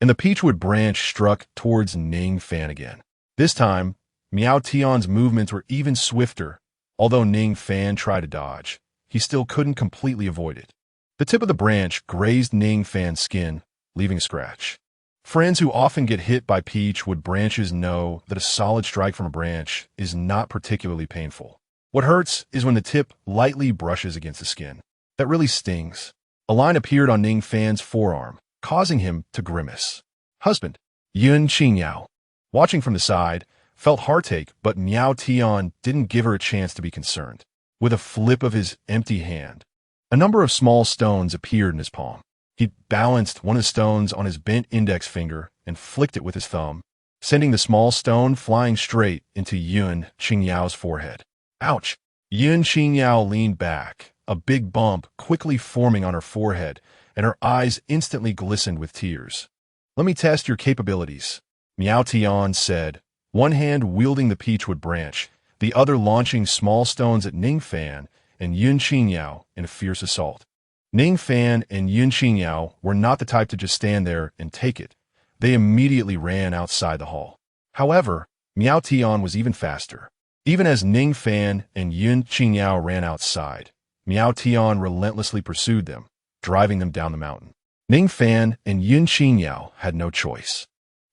and the peachwood branch struck towards Ning Fan again. This time, Miao Tian's movements were even swifter. Although Ning Fan tried to dodge, he still couldn't completely avoid it. The tip of the branch grazed Ning Fan's skin, leaving a scratch. Friends who often get hit by peachwood branches know that a solid strike from a branch is not particularly painful. What hurts is when the tip lightly brushes against the skin. That really stings. A line appeared on Ning Fan's forearm, causing him to grimace. Husband, XIANXIA, watching from the side, felt heartache, but Miao Tian didn't give her a chance to be concerned. With a flip of his empty hand, a number of small stones appeared in his palm. He balanced one of the stones on his bent index finger and flicked it with his thumb, sending the small stone flying straight into XIANXIA's forehead. Ouch! XIANXIA leaned back, a big bump quickly forming on her forehead, and her eyes instantly glistened with tears. Let me test your capabilities, Miao Tian said, one hand wielding the peachwood branch, the other launching small stones at Ning Fan and XIANXIA in a fierce assault. Ning Fan and XIANXIA were not the type to just stand there and take it. They immediately ran outside the hall. However, Miao Tian was even faster. Even as Ning Fan and XIANXIA ran outside, Miao Tian relentlessly pursued them, driving them down the mountain. Ning Fan and XIANXIA had no choice.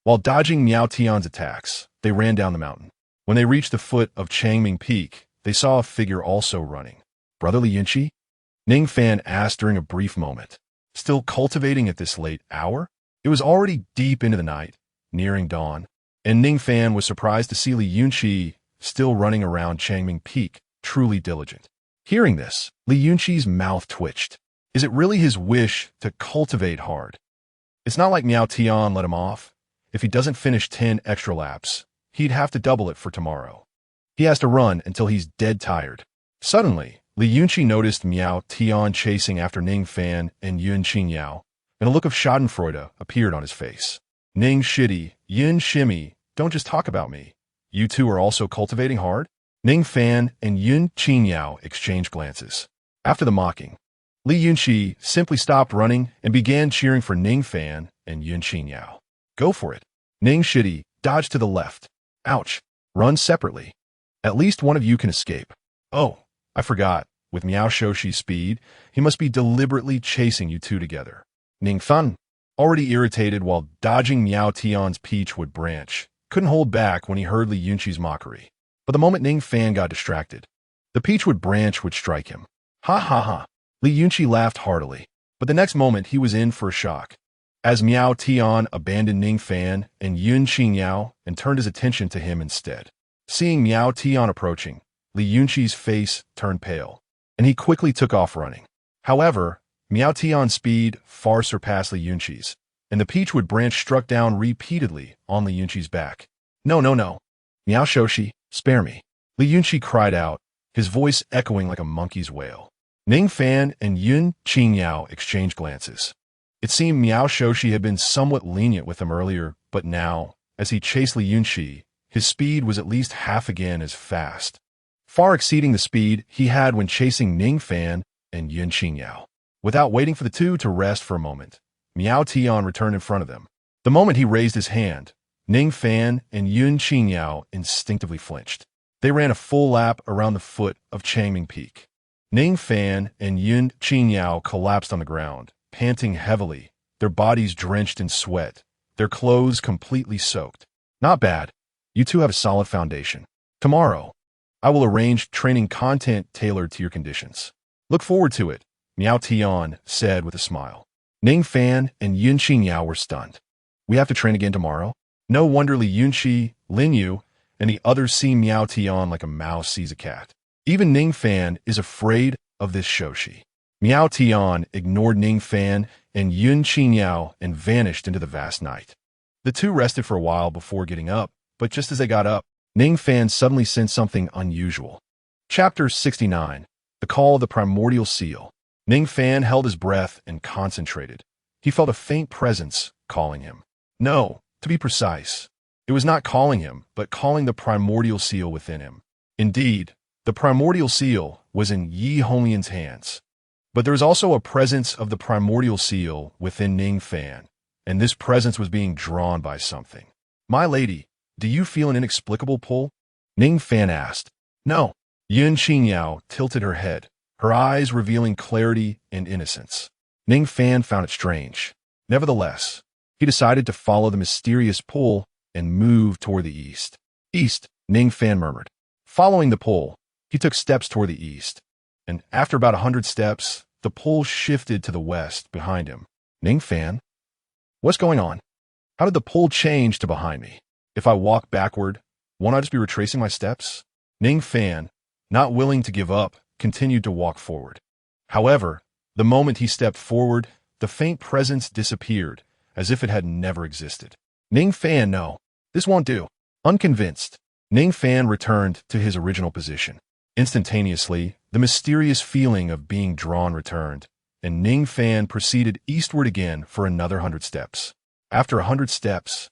While dodging Miao Tian's attacks, they ran down the mountain. When they reached the foot of Changming Peak, they saw a figure also running. Brother Lianqi? Ning Fan asked during a brief moment. Still cultivating at this late hour? It was already deep into the night, nearing dawn, and Ning Fan was surprised to see Lianqi still running around Changming Peak, truly diligent. Hearing this, Lianqi's mouth twitched. Is it really his wish to cultivate hard? It's not like Miao Tian let him off. If he doesn't finish 10 extra laps, he'd have to double it for tomorrow. He has to run until he's dead tired. Suddenly, Lianqi noticed Miao Tian chasing after Ning Fan and XIANXIA, and a look of schadenfreude appeared on his face. Ning Shitty, Yin Shimmy, don't just talk about me. You two are also cultivating hard? Ning Fan and XIANXIA exchanged glances. After the mocking, Lianqi simply stopped running and began cheering for Ning Fan and XIANXIA. Go for it. Ning Shitty dodged to the left. Ouch. Run separately. At least one of you can escape. Oh, I forgot. With Miao Shoshi's speed, he must be deliberately chasing you two together. Ning Fan, already irritated while dodging Miao Tian's peachwood branch, couldn't hold back when he heard Lianqi's mockery. But the moment Ning Fan got distracted, the peachwood branch would strike him. Ha ha ha. Lianqi laughed heartily, but the next moment he was in for a shock. As Miao Tian abandoned Ning Fan and XIANXIA and turned his attention to him instead. Seeing Miao Tian approaching, Lianqi's face turned pale, and he quickly took off running. However, Miao Tian's speed far surpassed Li Yunqi's, and the peachwood branch struck down repeatedly on Li Yunqi's back. No, no, no. Miao Shoshi, spare me. Li Yunqi cried out, his voice echoing like a monkey's wail. Ning Fan and Yun Qingyao exchanged glances. It seemed Miao Shoshi had been somewhat lenient with him earlier, but now, as he chased Li Yunqi, his speed was at least half again as fast, far exceeding the speed he had when chasing Ning Fan and Yun Qingyao. Without waiting for the two to rest for a moment, Miao Tian returned in front of them. The moment he raised his hand, Ning Fan and Yun Qingyao instinctively flinched. They ran a full lap around the foot of Changming Peak. Ning Fan and Yun Qingyao collapsed on the ground, panting heavily, their bodies drenched in sweat, their clothes completely soaked. Not bad. You two have a solid foundation. Tomorrow, I will arrange training content tailored to your conditions. Look forward to it, Miao Tian said with a smile. Ning Fan and Yun Qingyao were stunned. We have to train again tomorrow? No wonder Li Yunqi, Lin Yu, and the others see Miao Tian like a mouse sees a cat. Even Ning Fan is afraid of this Shoshi. Miao Tian ignored Ning Fan and Yun Qingyao and vanished into the vast night. The two rested for a while before getting up, but just as they got up, Ning Fan suddenly sensed something unusual. Chapter 69. The Call of the Primordial Seal. Ning Fan held his breath and concentrated. He felt a faint presence calling him. No, to be precise, it was not calling him, but calling the primordial seal within him. Indeed, the primordial seal was in Yi Honglian's hands. But there was also a presence of the primordial seal within Ning Fan, and this presence was being drawn by something. My lady, do you feel an inexplicable pull? Ning Fan asked. No. Yun Qingyao tilted her head, her eyes revealing clarity and innocence. Ning Fan found it strange. Nevertheless, he decided to follow the mysterious pull and move toward the east. East, Ning Fan murmured. Following the pull, he took steps toward the east, and after about 100 steps, the pull shifted to the west behind him. Ning Fan? What's going on? How did the pull change to behind me? If I walk backward, won't I just be retracing my steps? Ning Fan, not willing to give up, continued to walk forward. However, the moment he stepped forward, the faint presence disappeared, as if it had never existed. Ning Fan, no, this won't do. Unconvinced, Ning Fan returned to his original position. Instantaneously, the mysterious feeling of being drawn returned, and Ning Fan proceeded eastward again for another 100 steps. After 100 steps,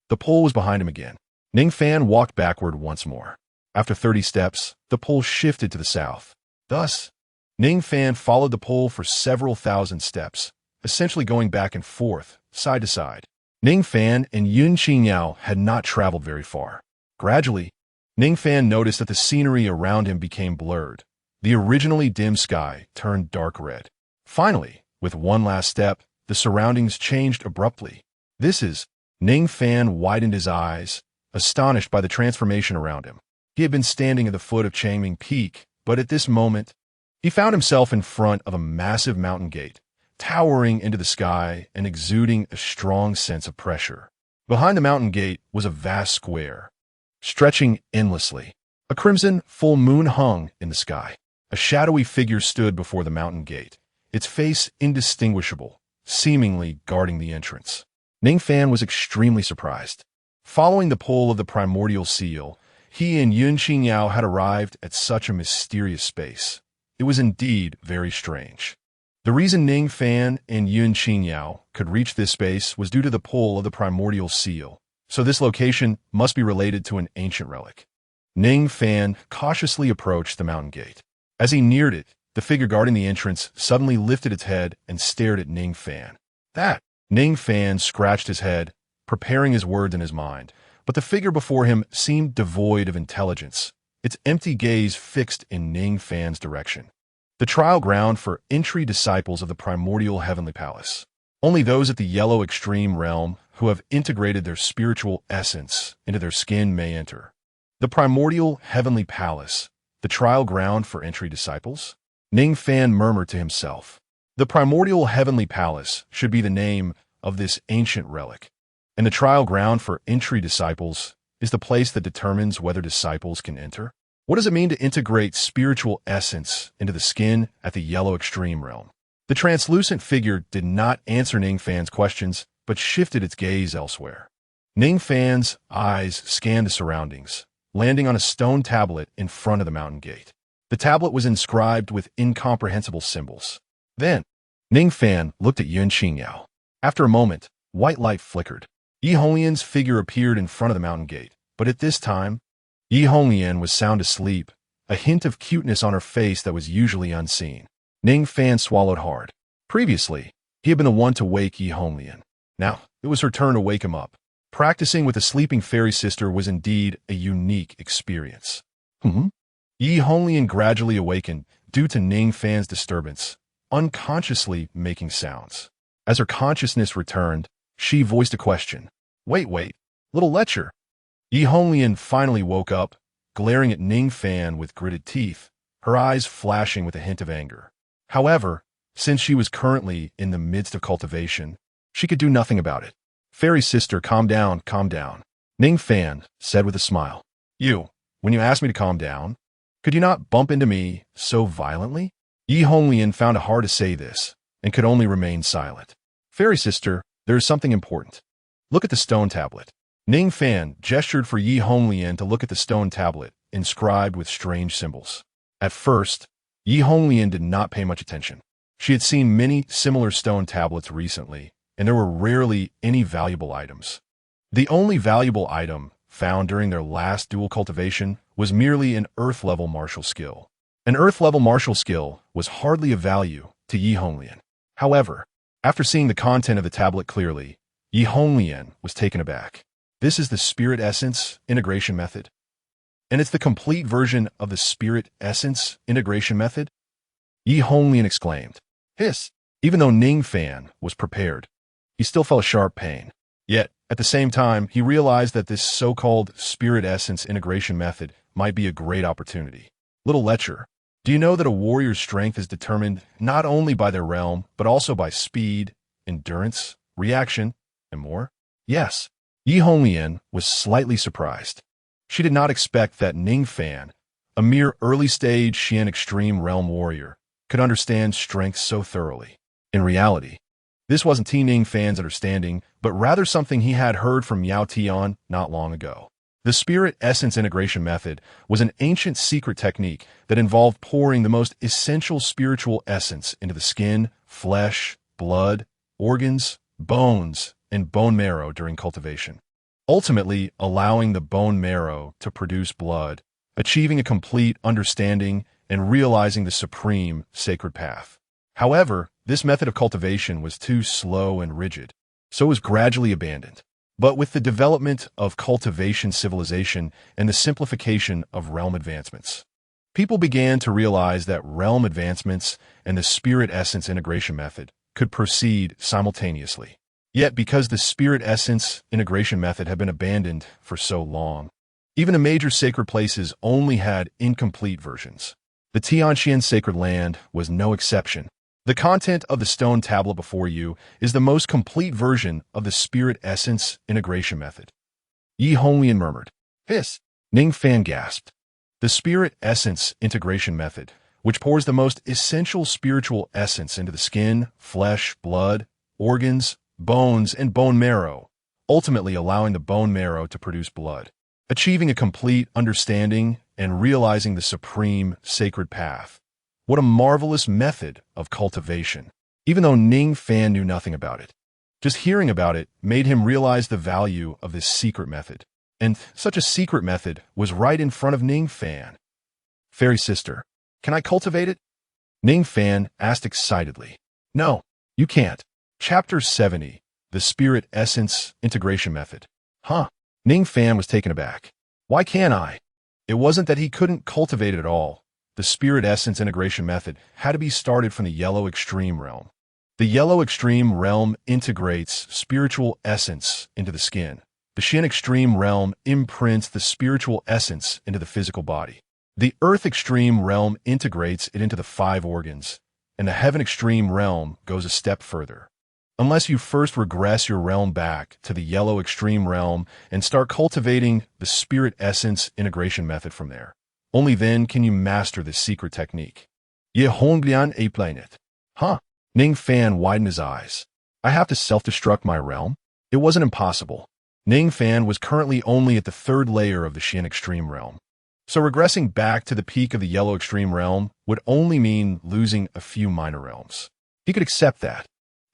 the pull was behind him again. Ning Fan walked backward once more. After 30 steps, the pull shifted to the south. Thus, Ning Fan followed the pull for several thousand steps, essentially going back and forth, side to side. Ning Fan and Yun Qingyao had not traveled very far. Gradually, Ning Fan noticed that the scenery around him became blurred. The originally dim sky turned dark red. Finally, with one last step, the surroundings changed abruptly. Ning Fan widened his eyes, astonished by the transformation around him. He had been standing at the foot of Changming Peak, but at this moment, he found himself in front of a massive mountain gate, towering into the sky and exuding a strong sense of pressure. Behind the mountain gate was a vast square, stretching endlessly. A crimson full moon hung in the sky. A shadowy figure stood before the mountain gate, its face indistinguishable, seemingly guarding the entrance. Ning Fan was extremely surprised. Following the pull of the primordial seal, he and Yun Qingyao had arrived at such a mysterious space. It was indeed very strange. The reason Ning Fan and Yun Qingyao could reach this space was due to the pull of the primordial seal, so this location must be related to an ancient relic. Ning Fan cautiously approached the mountain gate. As he neared it, the figure guarding the entrance suddenly lifted its head and stared at Ning Fan. That! Ning Fan scratched his head, preparing his words in his mind, but the figure before him seemed devoid of intelligence, its empty gaze fixed in Ning Fan's direction. The trial ground for entry disciples of the primordial heavenly palace. Only those at the yellow extreme realm who have integrated their spiritual essence into their skin may enter. The primordial heavenly palace, the trial ground for entry disciples? Ning Fan murmured to himself. The primordial heavenly palace should be the name of this ancient relic, and the trial ground for entry disciples is the place that determines whether disciples can enter. What does it mean to integrate spiritual essence into the skin at the yellow extreme realm? The translucent figure did not answer Ning Fan's questions, but shifted its gaze elsewhere. Ning Fan's eyes scanned the surroundings, landing on a stone tablet in front of the mountain gate. The tablet was inscribed with incomprehensible symbols. Then, Ning Fan looked at XIANXIA. After a moment, white light flickered. Yi Honglian's figure appeared in front of the mountain gate, but at this time, Yi Honglian was sound asleep, a hint of cuteness on her face that was usually unseen. Ning Fan swallowed hard. Previously, he had been the one to wake Yi Honglian. Now, it was her turn to wake him up. Practicing with a sleeping fairy sister was indeed a unique experience. Yi Honglian gradually awakened due to Ning Fan's disturbance, unconsciously making sounds. As her consciousness returned, she voiced a question. Wait, little lecher. Yi Honglian finally woke up, glaring at Ning Fan with gritted teeth, her eyes flashing with a hint of anger. However, since she was currently in the midst of cultivation, she could do nothing about it. Fairy sister, calm down. Ning Fan said with a smile. When you asked me to calm down, could you not bump into me so violently? Yi Honglian found it hard to say this, and could only remain silent. Fairy sister, there is something important. Look at the stone tablet. Ning Fan gestured for Yi Honglian to look at the stone tablet, inscribed with strange symbols. At first, Yi Honglian did not pay much attention. She had seen many similar stone tablets recently, and there were rarely any valuable items. The only valuable item found during their last dual cultivation was merely an earth-level martial skill. An earth-level martial skill was hardly of value to Yi Honglian. However, after seeing the content of the tablet clearly, Yi Honglian was taken aback. This is the Spirit Essence integration method. And it's the complete version of the Spirit Essence integration method? Yi Honglian exclaimed. Even though Ning Fan was prepared, he still felt a sharp pain. Yet, at the same time, he realized that this so-called Spirit Essence integration method might be a great opportunity. Little lecher, do you know that a warrior's strength is determined not only by their realm, but also by speed, endurance, reaction, and more? Yes. Yi Honglian was slightly surprised. She did not expect that Ning Fan, a mere early-stage Xian extreme realm warrior, could understand strength so thoroughly. In reality, this wasn't Ning Fan's understanding, but rather something he had heard from Yao Tian not long ago. The Spirit Essence integration method was an ancient secret technique that involved pouring the most essential spiritual essence into the skin, flesh, blood, organs, bones, and bone marrow during cultivation, ultimately allowing the bone marrow to produce blood, achieving a complete understanding and realizing the supreme sacred path. However, this method of cultivation was too slow and rigid, so it was gradually abandoned. But with the development of cultivation civilization and the simplification of realm advancements, people began to realize that realm advancements and the Spirit Essence integration method could proceed simultaneously. Yet because the Spirit Essence integration method had been abandoned for so long, even the major sacred places only had incomplete versions. The Tianxian sacred land was no exception. The content of the stone tablet before you is the most complete version of the Spirit Essence integration method. Yi Honglian murmured. Ning Fan gasped. The Spirit Essence integration method, which pours the most essential spiritual essence into the skin, flesh, blood, organs, bones, and bone marrow, ultimately allowing the bone marrow to produce blood, achieving a complete understanding and realizing the supreme sacred path. What a marvelous method of cultivation, even though Ning Fan knew nothing about it. Just hearing about it made him realize the value of this secret method. And such a secret method was right in front of Ning Fan. Fairy sister, can I cultivate it? Ning Fan asked excitedly. No, you can't. Chapter 70, The Spirit Essence Integration Method. Ning Fan was taken aback. Why can't I? It wasn't that he couldn't cultivate it at all. The Spirit Essence integration method had to be started from the Yellow Extreme realm. The Yellow Extreme realm integrates spiritual essence into the skin. The Xian Extreme realm imprints the spiritual essence into the physical body. The Earth Extreme realm integrates it into the 5 organs, and the Heaven Extreme realm goes a step further. Unless you first regress your realm back to the Yellow Extreme realm and start cultivating the Spirit Essence integration method from there. Only then can you master this secret technique. Ye Honglian a planet. Ning Fan widened his eyes. I have to self-destruct my realm? It wasn't impossible. Ning Fan was currently only at the third layer of the Xian Extreme realm. So regressing back to the peak of the Yellow Extreme realm would only mean losing a few minor realms. He could accept that.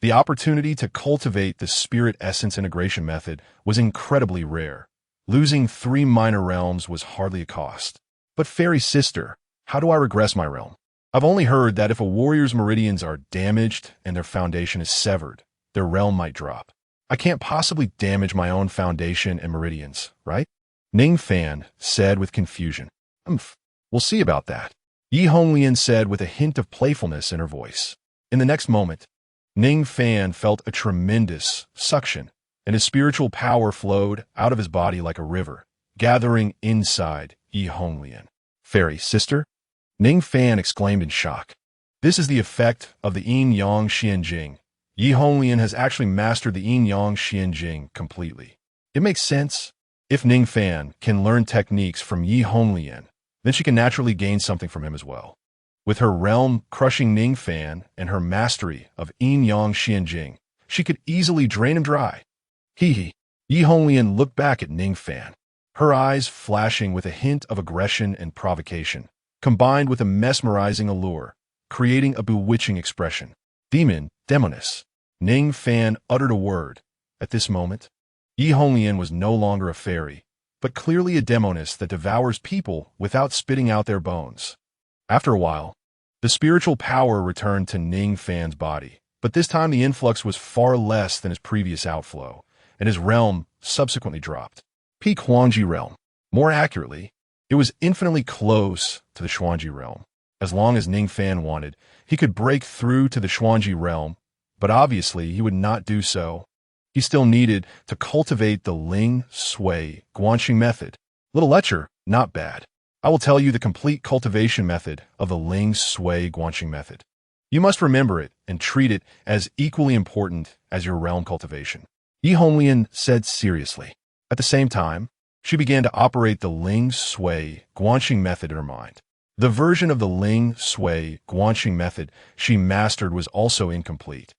The opportunity to cultivate the spirit essence integration method was incredibly rare. Losing 3 minor realms was hardly a cost. But fairy sister, how do I regress my realm? I've only heard that if a warrior's meridians are damaged and their foundation is severed, their realm might drop. I can't possibly damage my own foundation and meridians, right? Ning Fan said with confusion. We'll see about that. Yi Honglian said with a hint of playfulness in her voice. In the next moment, Ning Fan felt a tremendous suction, and his spiritual power flowed out of his body like a river, gathering inside Yi Honglian. Fairy sister? Ning Fan exclaimed in shock. This is the effect of the Yin-Yang Xianjing. Yi Honglian has actually mastered the Yin-Yang Xianjing completely. It makes sense. If Ning Fan can learn techniques from Yi Honglian, then she can naturally gain something from him as well. With her realm crushing Ning Fan and her mastery of Yin-Yang Xianjing, she could easily drain him dry. Hee. Yi Honglian looked back at Ning Fan, her eyes flashing with a hint of aggression and provocation, combined with a mesmerizing allure, creating a bewitching expression. Demoness. Ning Fan uttered a word. At this moment, Yi Honglian was no longer a fairy, but clearly a demoness that devours people without spitting out their bones. After a while, the spiritual power returned to Ning Fan's body, but this time the influx was far less than his previous outflow, and his realm subsequently dropped. Peak Huangji realm. More accurately, it was infinitely close to the Xuanji realm. As long as Ning Fan wanted, he could break through to the Xuanji realm, but obviously he would not do so. He still needed to cultivate the Ling Sui Guanxing method. Little lecture, not bad. I will tell you the complete cultivation method of the Ling Sui Guanxing method. You must remember it and treat it as equally important as your realm cultivation. Yi Honglian said seriously. At the same time, she began to operate the Ling Sui Guanxing method in her mind. The version of the Ling Sui Guanxing method she mastered was also incomplete,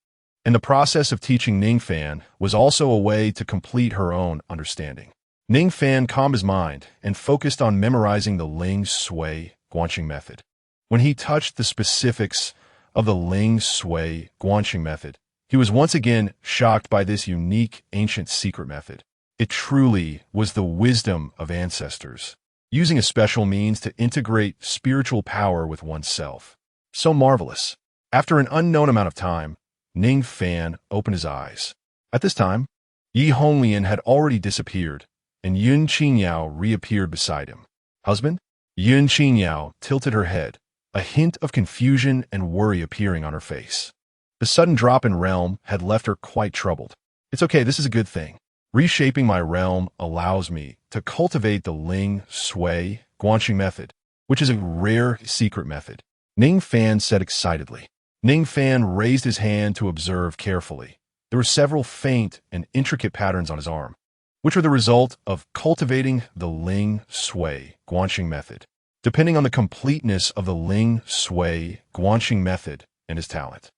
and the process of teaching Ning Fan was also a way to complete her own understanding. Ning Fan calmed his mind and focused on memorizing the Ling Sui Guanxing method. When he touched the specifics of the Ling Sui Guanxing method, he was once again shocked by this unique ancient secret method. It truly was the wisdom of ancestors, using a special means to integrate spiritual power with oneself. So marvelous. After an unknown amount of time, Ning Fan opened his eyes. At this time, Yi Honglian had already disappeared, and Yun Qingyao reappeared beside him. Husband? Yun Qingyao tilted her head, a hint of confusion and worry appearing on her face. The sudden drop in realm had left her quite troubled. It's okay, this is a good thing. Reshaping my realm allows me to cultivate the Ling Sui Guanxing method, which is a rare secret method, Ning Fan said excitedly. Ning Fan raised his hand to observe carefully. There were several faint and intricate patterns on his arm, which were the result of cultivating the Ling Sui Guanxing method, depending on the completeness of the Ling Sui Guanxing method and his talent.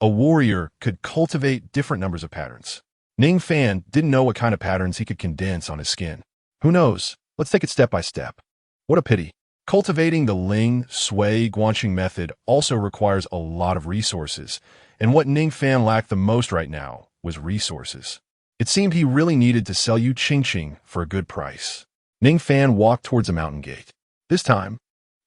A warrior could cultivate different numbers of patterns. Ning Fan didn't know what kind of patterns he could condense on his skin. Who knows? Let's take it step by step. What a pity. Cultivating the Ling Sui Guanxing method also requires a lot of resources, and what Ning Fan lacked the most right now was resources. It seemed he really needed to sell Yu Qingqing for a good price. Ning Fan walked towards a mountain gate. This time,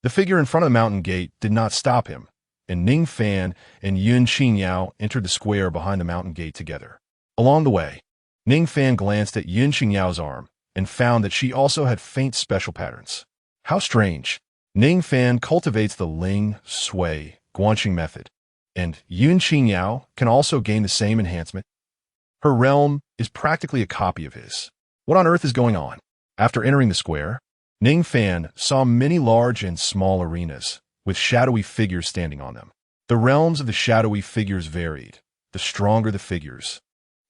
the figure in front of the mountain gate did not stop him, and Ning Fan and Yun Qingyao entered the square behind the mountain gate together. Along the way, Ning Fan glanced at Yun Qingyao's arm and found that she also had faint special patterns. How strange. Ning Fan cultivates the Ling Sui Guanxing method, and Yun Qingyao can also gain the same enhancement. Her realm is practically a copy of his. What on earth is going on? After entering the square, Ning Fan saw many large and small arenas, with shadowy figures standing on them. The realms of the shadowy figures varied, the stronger the figures,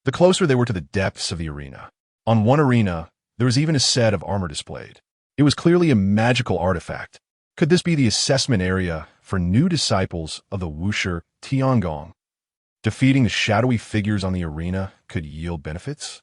the closer they were to the depths of the arena. On one arena, there was even a set of armor displayed. It was clearly a magical artifact. Could this be the assessment area for new disciples of the Wuxia Tiangong? Defeating the shadowy figures on the arena could yield benefits?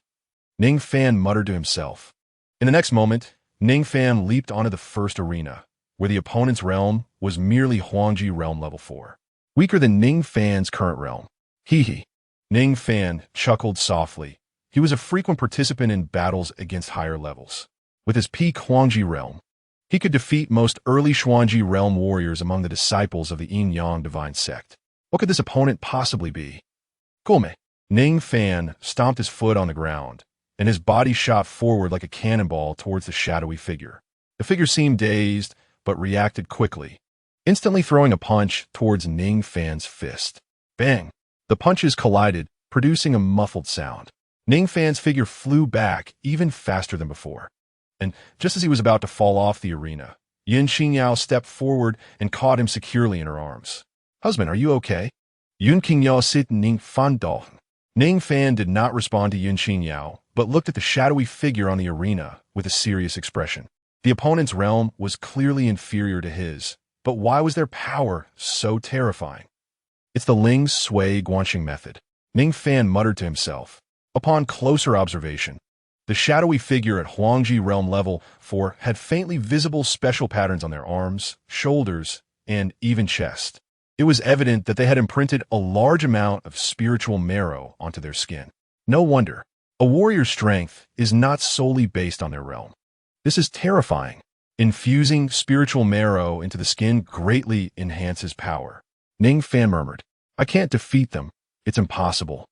Ning Fan muttered to himself. In the next moment, Ning Fan leaped onto the first arena, where the opponent's realm was merely Huangji realm level 4. Weaker than Ning Fan's current realm. Hee hee. Ning Fan chuckled softly. He was a frequent participant in battles against higher levels. With his peak Huangji realm, he could defeat most early Xuanji realm warriors among the disciples of the Yin-Yang divine sect. What could this opponent possibly be? Gome. Ning Fan stomped his foot on the ground, and his body shot forward like a cannonball towards the shadowy figure. The figure seemed dazed, but reacted quickly, instantly throwing a punch towards Ning Fan's fist. Bang! The punches collided, producing a muffled sound. Ning Fan's figure flew back even faster than before. And just as he was about to fall off the arena, Yin Qingyao stepped forward and caught him securely in her arms. Husband, are you okay? Yun Qingyao sit Ning Fan do. Ning Fan did not respond to Yun Qingyao, but looked at the shadowy figure on the arena with a serious expression. The opponent's realm was clearly inferior to his, but why was their power so terrifying? It's the Ling Sui Guanxing method, Ning Fan muttered to himself. Upon closer observation, the shadowy figure at Huangji realm level 4 had faintly visible special patterns on their arms, shoulders, and even chest. It was evident that they had imprinted a large amount of spiritual marrow onto their skin. No wonder. A warrior's strength is not solely based on their realm. This is terrifying. Infusing spiritual marrow into the skin greatly enhances power. Ning Fan murmured, I can't defeat them. It's impossible.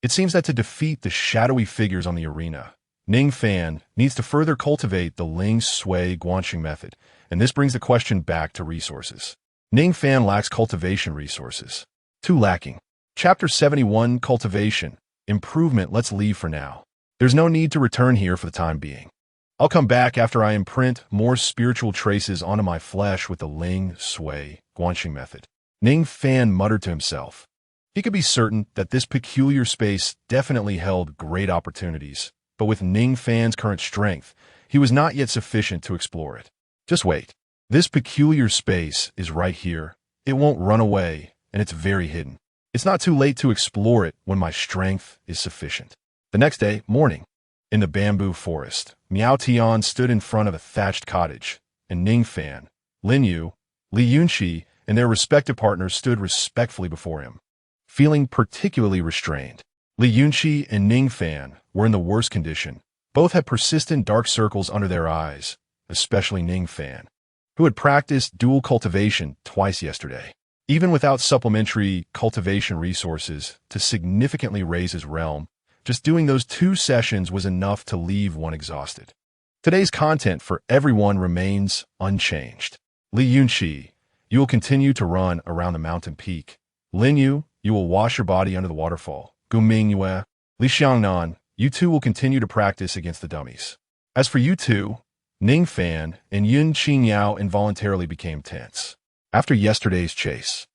It seems that to defeat the shadowy figures on the arena, Ning Fan needs to further cultivate the Ling Sui Guanxing method, and this brings the question back to resources. Ning Fan lacks cultivation resources. 2 lacking. Chapter 71, Cultivation. Improvement. Let's leave for now. There's no need to return here for the time being. I'll come back after I imprint more spiritual traces onto my flesh with the Ling Sui Guanxing method. Ning Fan muttered to himself. He could be certain that this peculiar space definitely held great opportunities, but with Ning Fan's current strength, he was not yet sufficient to explore it. Just wait. This peculiar space is right here. It won't run away, and it's very hidden. It's not too late to explore it when my strength is sufficient. The next day, morning. In the bamboo forest, Miao Tian stood in front of a thatched cottage, and Ning Fan, Lin Yu, Li Yunqi, and their respective partners stood respectfully before him. Feeling particularly restrained, Li Yunqi and Ning Fan were in the worst condition. Both had persistent dark circles under their eyes, especially Ning Fan, who had practiced dual cultivation twice yesterday. Even without supplementary cultivation resources to significantly raise his realm, just doing those 2 sessions was enough to leave one exhausted. Today's content for everyone remains unchanged. Li Yunqi, you will continue to run around the mountain peak. Lin Yu, you will wash your body under the waterfall. Gu Mingyue, Li Xiangnan, you 2 will continue to practice against the dummies. As for you 2, Ning Fan and Yun Qingyao involuntarily became tense. After yesterday's chase,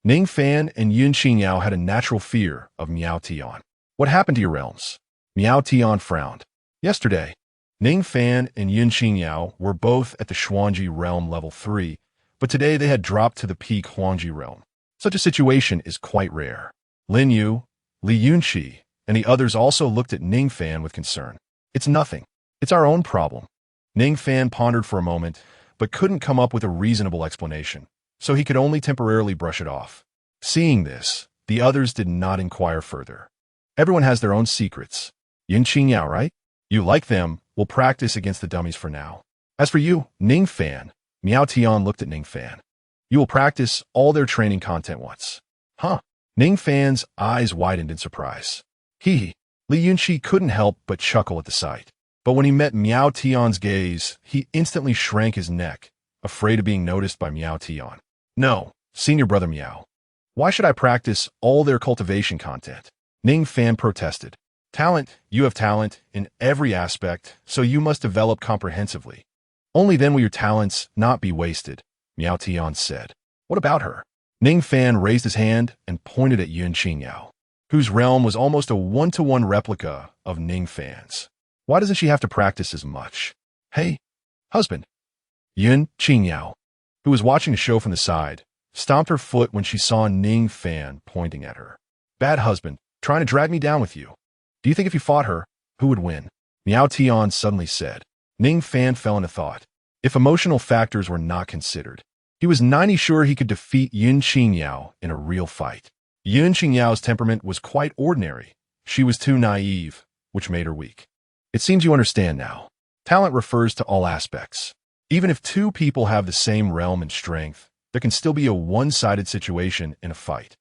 Ning Fan and Yun Qingyao had a natural fear of Miao Tian. What happened to your realms? Miao Tian frowned. Yesterday, Ning Fan and Yun Qingyao were both at the Xuanji realm level 3, but today they had dropped to the peak Huangji realm. Such a situation is quite rare. Lin Yu, Li Yunqi, and the others also looked at Ning Fan with concern. It's nothing. It's our own problem. Ning Fan pondered for a moment, but couldn't come up with a reasonable explanation, so he could only temporarily brush it off. Seeing this, the others did not inquire further. Everyone has their own secrets. Yin Qingyao, right? You like them, we'll practice against the dummies for now. As for you, Ning Fan, Miao Tian looked at Ning Fan. You will practice all their training content once. Huh? Ning Fan's eyes widened in surprise. Li Yunqi couldn't help but chuckle at the sight. But when he met Miao Tian's gaze, he instantly shrank his neck, afraid of being noticed by Miao Tian. No, senior brother Miao. Why should I practice all their cultivation content? Ning Fan protested. Talent, you have talent in every aspect, so you must develop comprehensively. Only then will your talents not be wasted, Miao Tian said. What about her? Ning Fan raised his hand and pointed at Yun Qingyao, whose realm was almost a 1-to-1 replica of Ning Fan's. Why doesn't she have to practice as much? Hey, husband. Yun Qingyao, who was watching the show from the side, stomped her foot when she saw Ning Fan pointing at her. Bad husband, trying to drag me down with you. Do you think if you fought her, who would win? Miao Tian suddenly said. Ning Fan fell into thought. If emotional factors were not considered, he was 90% sure he could defeat Yin Qingyao in a real fight. Yin Qingyao's temperament was quite ordinary. She was too naive, which made her weak. It seems you understand now. Talent refers to all aspects. Even if two people have the same realm and strength, there can still be a one-sided situation in a fight.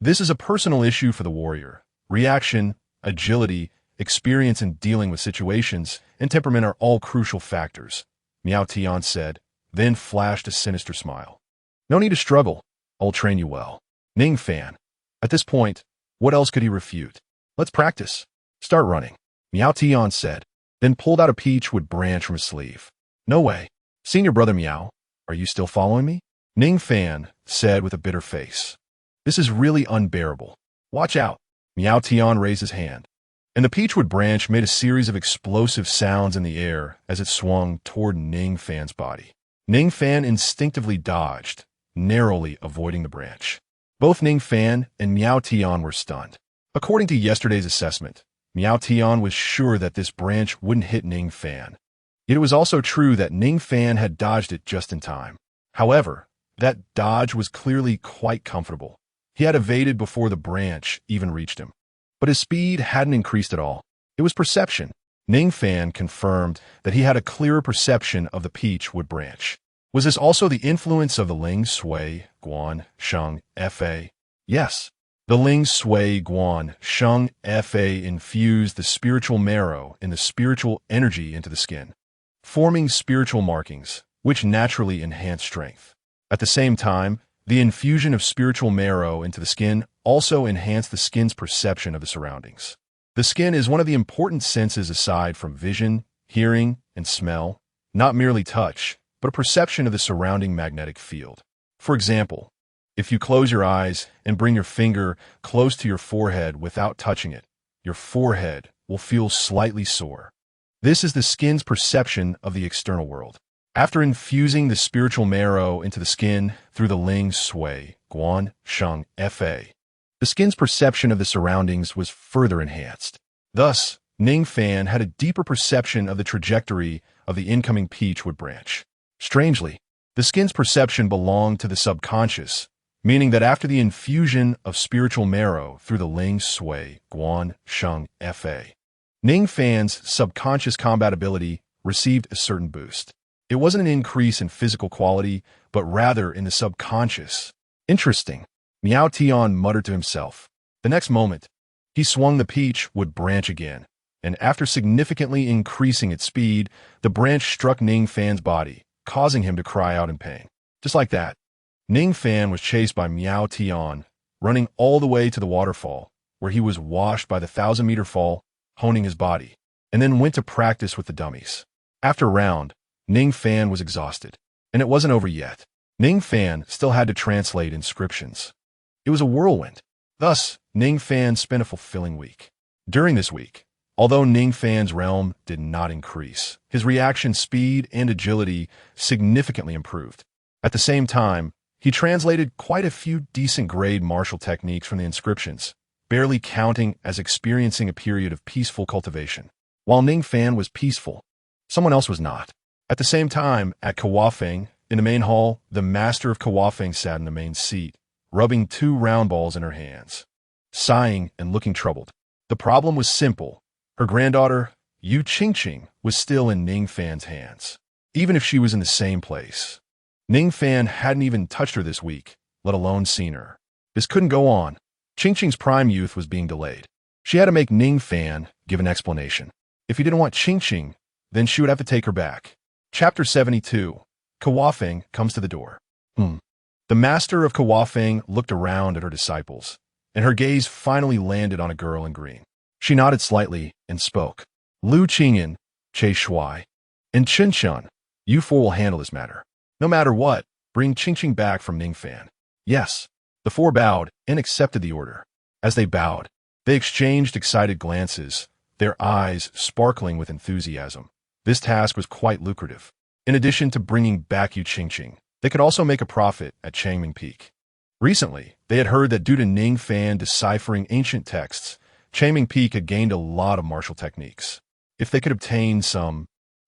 This is a personal issue for the warrior. Reaction, agility, experience in dealing with situations, and temperament are all crucial factors, Miao Tian said, then flashed a sinister smile. No need to struggle. I'll train you well. Ning Fan. At this point, what else could he refute? Let's practice. Start running, Miao Tian said, then pulled out a peachwood branch from his sleeve. No way. Senior brother Miao, are you still following me? Ning Fan said with a bitter face. This is really unbearable. Watch out. Miao Tian raised his hand, and the peachwood branch made a series of explosive sounds in the air as it swung toward Ning Fan's body. Ning Fan instinctively dodged, narrowly avoiding the branch. Both Ning Fan and Miao Tian were stunned. According to yesterday's assessment, Miao Tian was sure that this branch wouldn't hit Ning Fan. Yet it was also true that Ning Fan had dodged it just in time. However, that dodge was clearly quite comfortable. He had evaded before the branch even reached him. But his speed hadn't increased at all. It was perception. Ning Fan confirmed that he had a clearer perception of the peachwood branch. Was this also the influence of the Ling Sui Guan Sheng Fa? Yes. The Ling Sui Guan Sheng Fa infused the spiritual marrow and the spiritual energy into the skin, forming spiritual markings, which naturally enhance strength. At the same time, the infusion of spiritual marrow into the skin also enhanced the skin's perception of the surroundings. The skin is one of the important senses aside from vision, hearing, and smell, not merely touch, but a perception of the surrounding magnetic field. For example, if you close your eyes and bring your finger close to your forehead without touching it, your forehead will feel slightly sore. This is the skin's perception of the external world. After infusing the spiritual marrow into the skin through the Ling Sui Guan Sheng Fa, the skin's perception of the surroundings was further enhanced. Thus, Ning Fan had a deeper perception of the trajectory of the incoming peachwood branch. Strangely, the skin's perception belonged to the subconscious, meaning that after the infusion of spiritual marrow through the Ling Sui Guan Sheng Fa, Ning Fan's subconscious combat ability received a certain boost. It wasn't an increase in physical quality, but rather in the subconscious. Interesting, Miao Tian muttered to himself. The next moment, he swung the peachwood branch again, and after significantly increasing its speed, the branch struck Ning Fan's body, causing him to cry out in pain. Just like that, Ning Fan was chased by Miao Tian, running all the way to the waterfall, where he was washed by the 1,000-meter fall, honing his body, and then went to practice with the dummies. After a round, Ning Fan was exhausted, and it wasn't over yet. Ning Fan still had to translate inscriptions. It was a whirlwind. Thus, Ning Fan spent a fulfilling week. During this week, although Ning Fan's realm did not increase, his reaction speed and agility significantly improved. At the same time, he translated quite a few decent-grade martial techniques from the inscriptions, barely counting as experiencing a period of peaceful cultivation. While Ning Fan was peaceful, someone else was not. At the same time, at Kawafeng, in the main hall, the master of Kawafeng sat in the main seat, rubbing 2 round balls in her hands, sighing and looking troubled. The problem was simple. Her granddaughter, Yu Qingqing, was still in Ning Fan's hands, even if she was in the same place. Ning Fan hadn't even touched her this week, let alone seen her. This couldn't go on. Qingqing's prime youth was being delayed. She had to make Ning Fan give an explanation. If he didn't want Qingqing, then she would have to take her back. Chapter 72. Kawafeng comes to the door. The master of Kawafeng looked around at her disciples, and her gaze finally landed on a girl in green. She nodded slightly and spoke. Lu Qingyan, Che Shui, and Chen, you four will handle this matter. No matter what, bring Qingqing back from Ning Fan. Yes. The four bowed and accepted the order. As they bowed, they exchanged excited glances, their eyes sparkling with enthusiasm. This task was quite lucrative. In addition to bringing back Yu Qingqing, they could also make a profit at Changming Peak. Recently, They had heard that due to Ning Fan deciphering ancient texts, Changming Peak had gained a lot of martial techniques. If they could obtain some,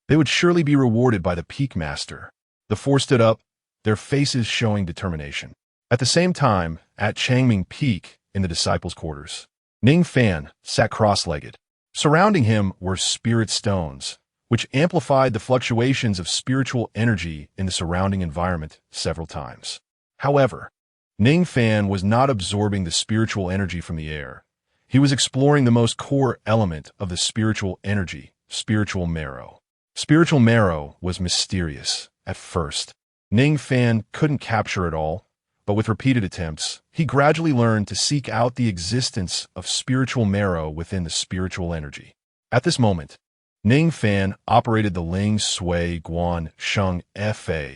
they would surely be rewarded by the Peak Master. The four stood up, their faces showing determination. At the same time, at Changming Peak, in the disciples' quarters, Ning Fan sat cross-legged. Surrounding him were spirit stones, which amplified the fluctuations of spiritual energy in the surrounding environment several times. However, Ning Fan was not absorbing the spiritual energy from the air. He was exploring the most core element of the spiritual energy, spiritual marrow. Spiritual marrow was mysterious at first. Ning Fan couldn't capture it all, but with repeated attempts, he gradually learned to seek out the existence of spiritual marrow within the spiritual energy. At this moment, Ning Fan operated the Ling Sui Guan Sheng Fa,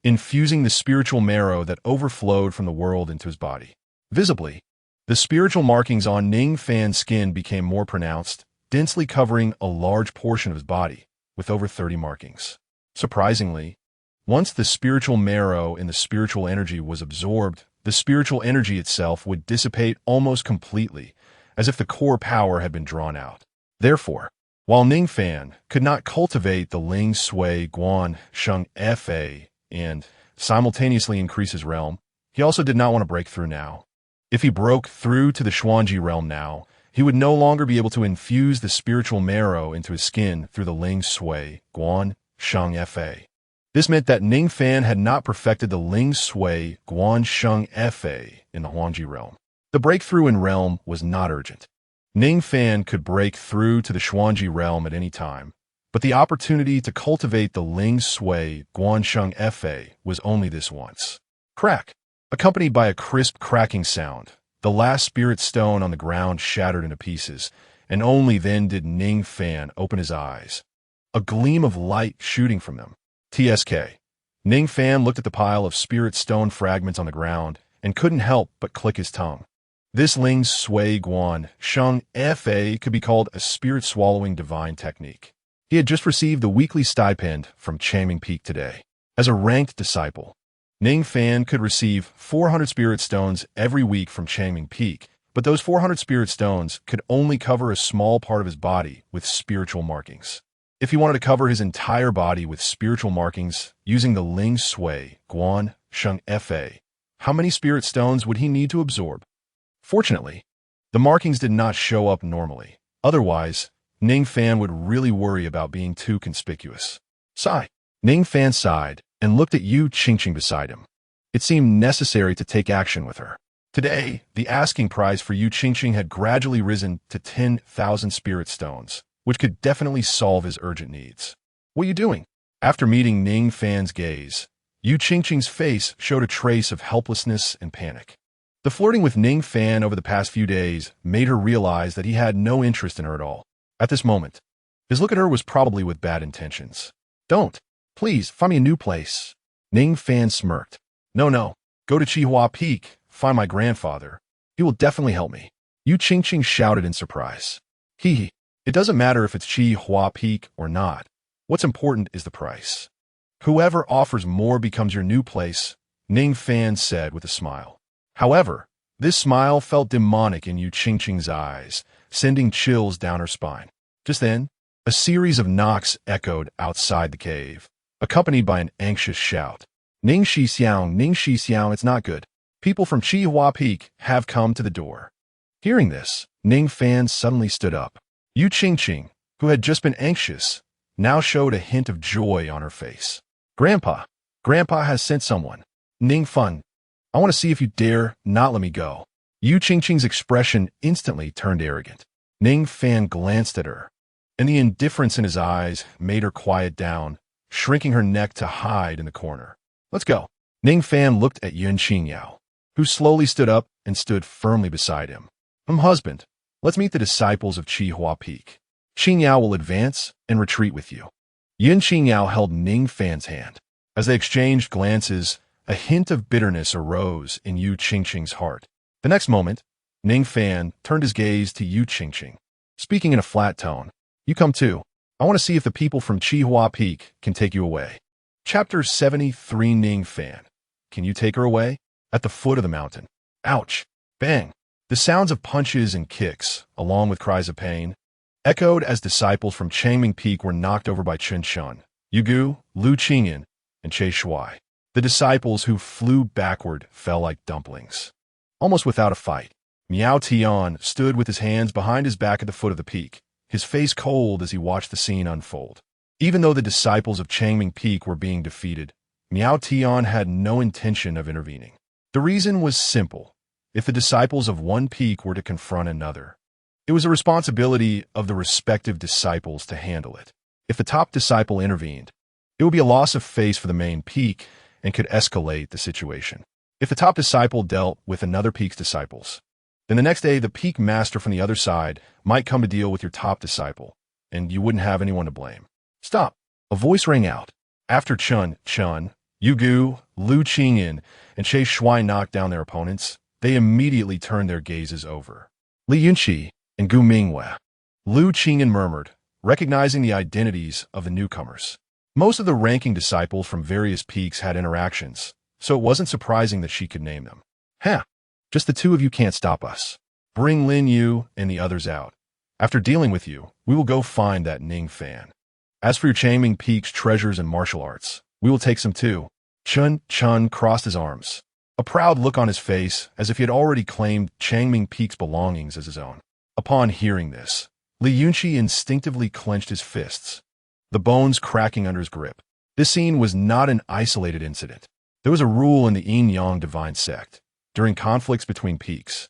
infusing the spiritual marrow that overflowed from the world into his body. Visibly, the spiritual markings on Ning Fan's skin became more pronounced, densely covering a large portion of his body, with over 30 markings. Surprisingly, once the spiritual marrow in the spiritual energy was absorbed, the spiritual energy itself would dissipate almost completely, as if the core power had been drawn out. Therefore, while Ning Fan could not cultivate the Ling Sui Guan Sheng Fa and simultaneously increase his realm, he also did not want to break through now. If he broke through to the Xuanji realm now, he would no longer be able to infuse the spiritual marrow into his skin through the Ling Sui Guan Sheng Fa. This meant that Ning Fan had not perfected the Ling Sui Guan Sheng Fa in the Huangji realm. The breakthrough in realm was not urgent. Ning Fan could break through to the Xuanji realm at any time, but the opportunity to cultivate the Ling Sui Guan Sheng Fa was only this once. Crack! Accompanied by a crisp cracking sound, the last spirit stone on the ground shattered into pieces, and only then did Ning Fan open his eyes, a gleam of light shooting from them. TSK. Ning Fan looked at the pile of spirit stone fragments on the ground and couldn't help but click his tongue. This Ling Sui Guan Sheng Fa could be called a spirit-swallowing divine technique. He had just received the weekly stipend from Changming Peak today. As a ranked disciple, Ning Fan could receive 400 spirit stones every week from Changming Peak, but those 400 spirit stones could only cover a small part of his body with spiritual markings. If he wanted to cover his entire body with spiritual markings using the Ling Sui Guan Sheng Fa, how many spirit stones would he need to absorb? Fortunately, the markings did not show up normally. Otherwise, Ning Fan would really worry about being too conspicuous. Sigh. Ning Fan sighed and looked at Yu Qingqing beside him. It seemed necessary to take action with her. Today, the asking price for Yu Qingqing had gradually risen to 10,000 spirit stones, which could definitely solve his urgent needs. What are you doing? After meeting Ning Fan's gaze, Yu Qingqing's face showed a trace of helplessness and panic. The flirting with Ning Fan over the past few days made her realize that he had no interest in her at all. At this moment, his look at her was probably with bad intentions. Don't. Please, find me a new place. Ning Fan smirked. No. Go to Qihua Peak, find my grandfather. He will definitely help me. Yu Qingqing shouted in surprise. Hee. It doesn't matter if it's Qihua Peak or not. What's important is the price. Whoever offers more becomes your new place, Ning Fan said with a smile. However, this smile felt demonic in Yu Qingqing's eyes, sending chills down her spine. Just then, a series of knocks echoed outside the cave, accompanied by an anxious shout. Ning Xixiang, it's not good. People from Qihua Peak have come to the door. Hearing this, Ning Fan suddenly stood up. Yu Qingqing, who had just been anxious, now showed a hint of joy on her face. Grandpa has sent someone. Ning Fan, I want to see if you dare not let me go. Yu Qingqing's expression instantly turned arrogant. Ning Fan glanced at her, and the indifference in his eyes made her quiet down, shrinking her neck to hide in the corner. Let's go. Ning Fan looked at Yun Qingyao, who slowly stood up and stood firmly beside him. Husband, let's meet the disciples of Qihua Peak. Qingyao will advance and retreat with you. Yun Qingyao held Ning Fan's hand. As they exchanged glances, a hint of bitterness arose in Yu Qingqing's heart. The next moment, Ning Fan turned his gaze to Yu Qingqing, speaking in a flat tone. You come too. I want to see if the people from Qihua Peak can take you away. Chapter 73. Ning Fan. Can you take her away? At the foot of the mountain, Ouch! Bang! The sounds of punches and kicks, along with cries of pain, echoed as disciples from Changming Peak were knocked over by Chen Shun, Yugu, Lu Qingyan, and Che Shuai. The disciples who flew backward fell like dumplings. Almost without a fight, Miao Tian stood with his hands behind his back at the foot of the peak, his face cold as he watched the scene unfold. Even though the disciples of Changming Peak were being defeated, Miao Tian had no intention of intervening. The reason was simple. If the disciples of one peak were to confront another, it was a responsibility of the respective disciples to handle it. If the top disciple intervened, it would be a loss of face for the main peak and could escalate the situation. If the top disciple dealt with another peak's disciples, then the next day the peak master from the other side might come to deal with your top disciple, and you wouldn't have anyone to blame. Stop! A voice rang out. After Chen, Yugu, Lu Qingyan, and Che Shuai knocked down their opponents, they immediately turned their gazes over Li Yunqi and Gu Mingwei. Lu Qingyan murmured, recognizing the identities of the newcomers. Most of the ranking disciples from various peaks had interactions, so it wasn't surprising that she could name them. Just the two of you can't stop us. Bring Lin Yu and the others out. After dealing with you, we will go find that Ning Fan. As for your Changming Peak's treasures and martial arts, we will take some too. Chen crossed his arms, a proud look on his face as if he had already claimed Changming Peak's belongings as his own. Upon hearing this, Li Yunqi instinctively clenched his fists, the bones cracking under his grip. This scene was not an isolated incident. There was a rule in the Yin-Yang divine sect. During conflicts between peaks,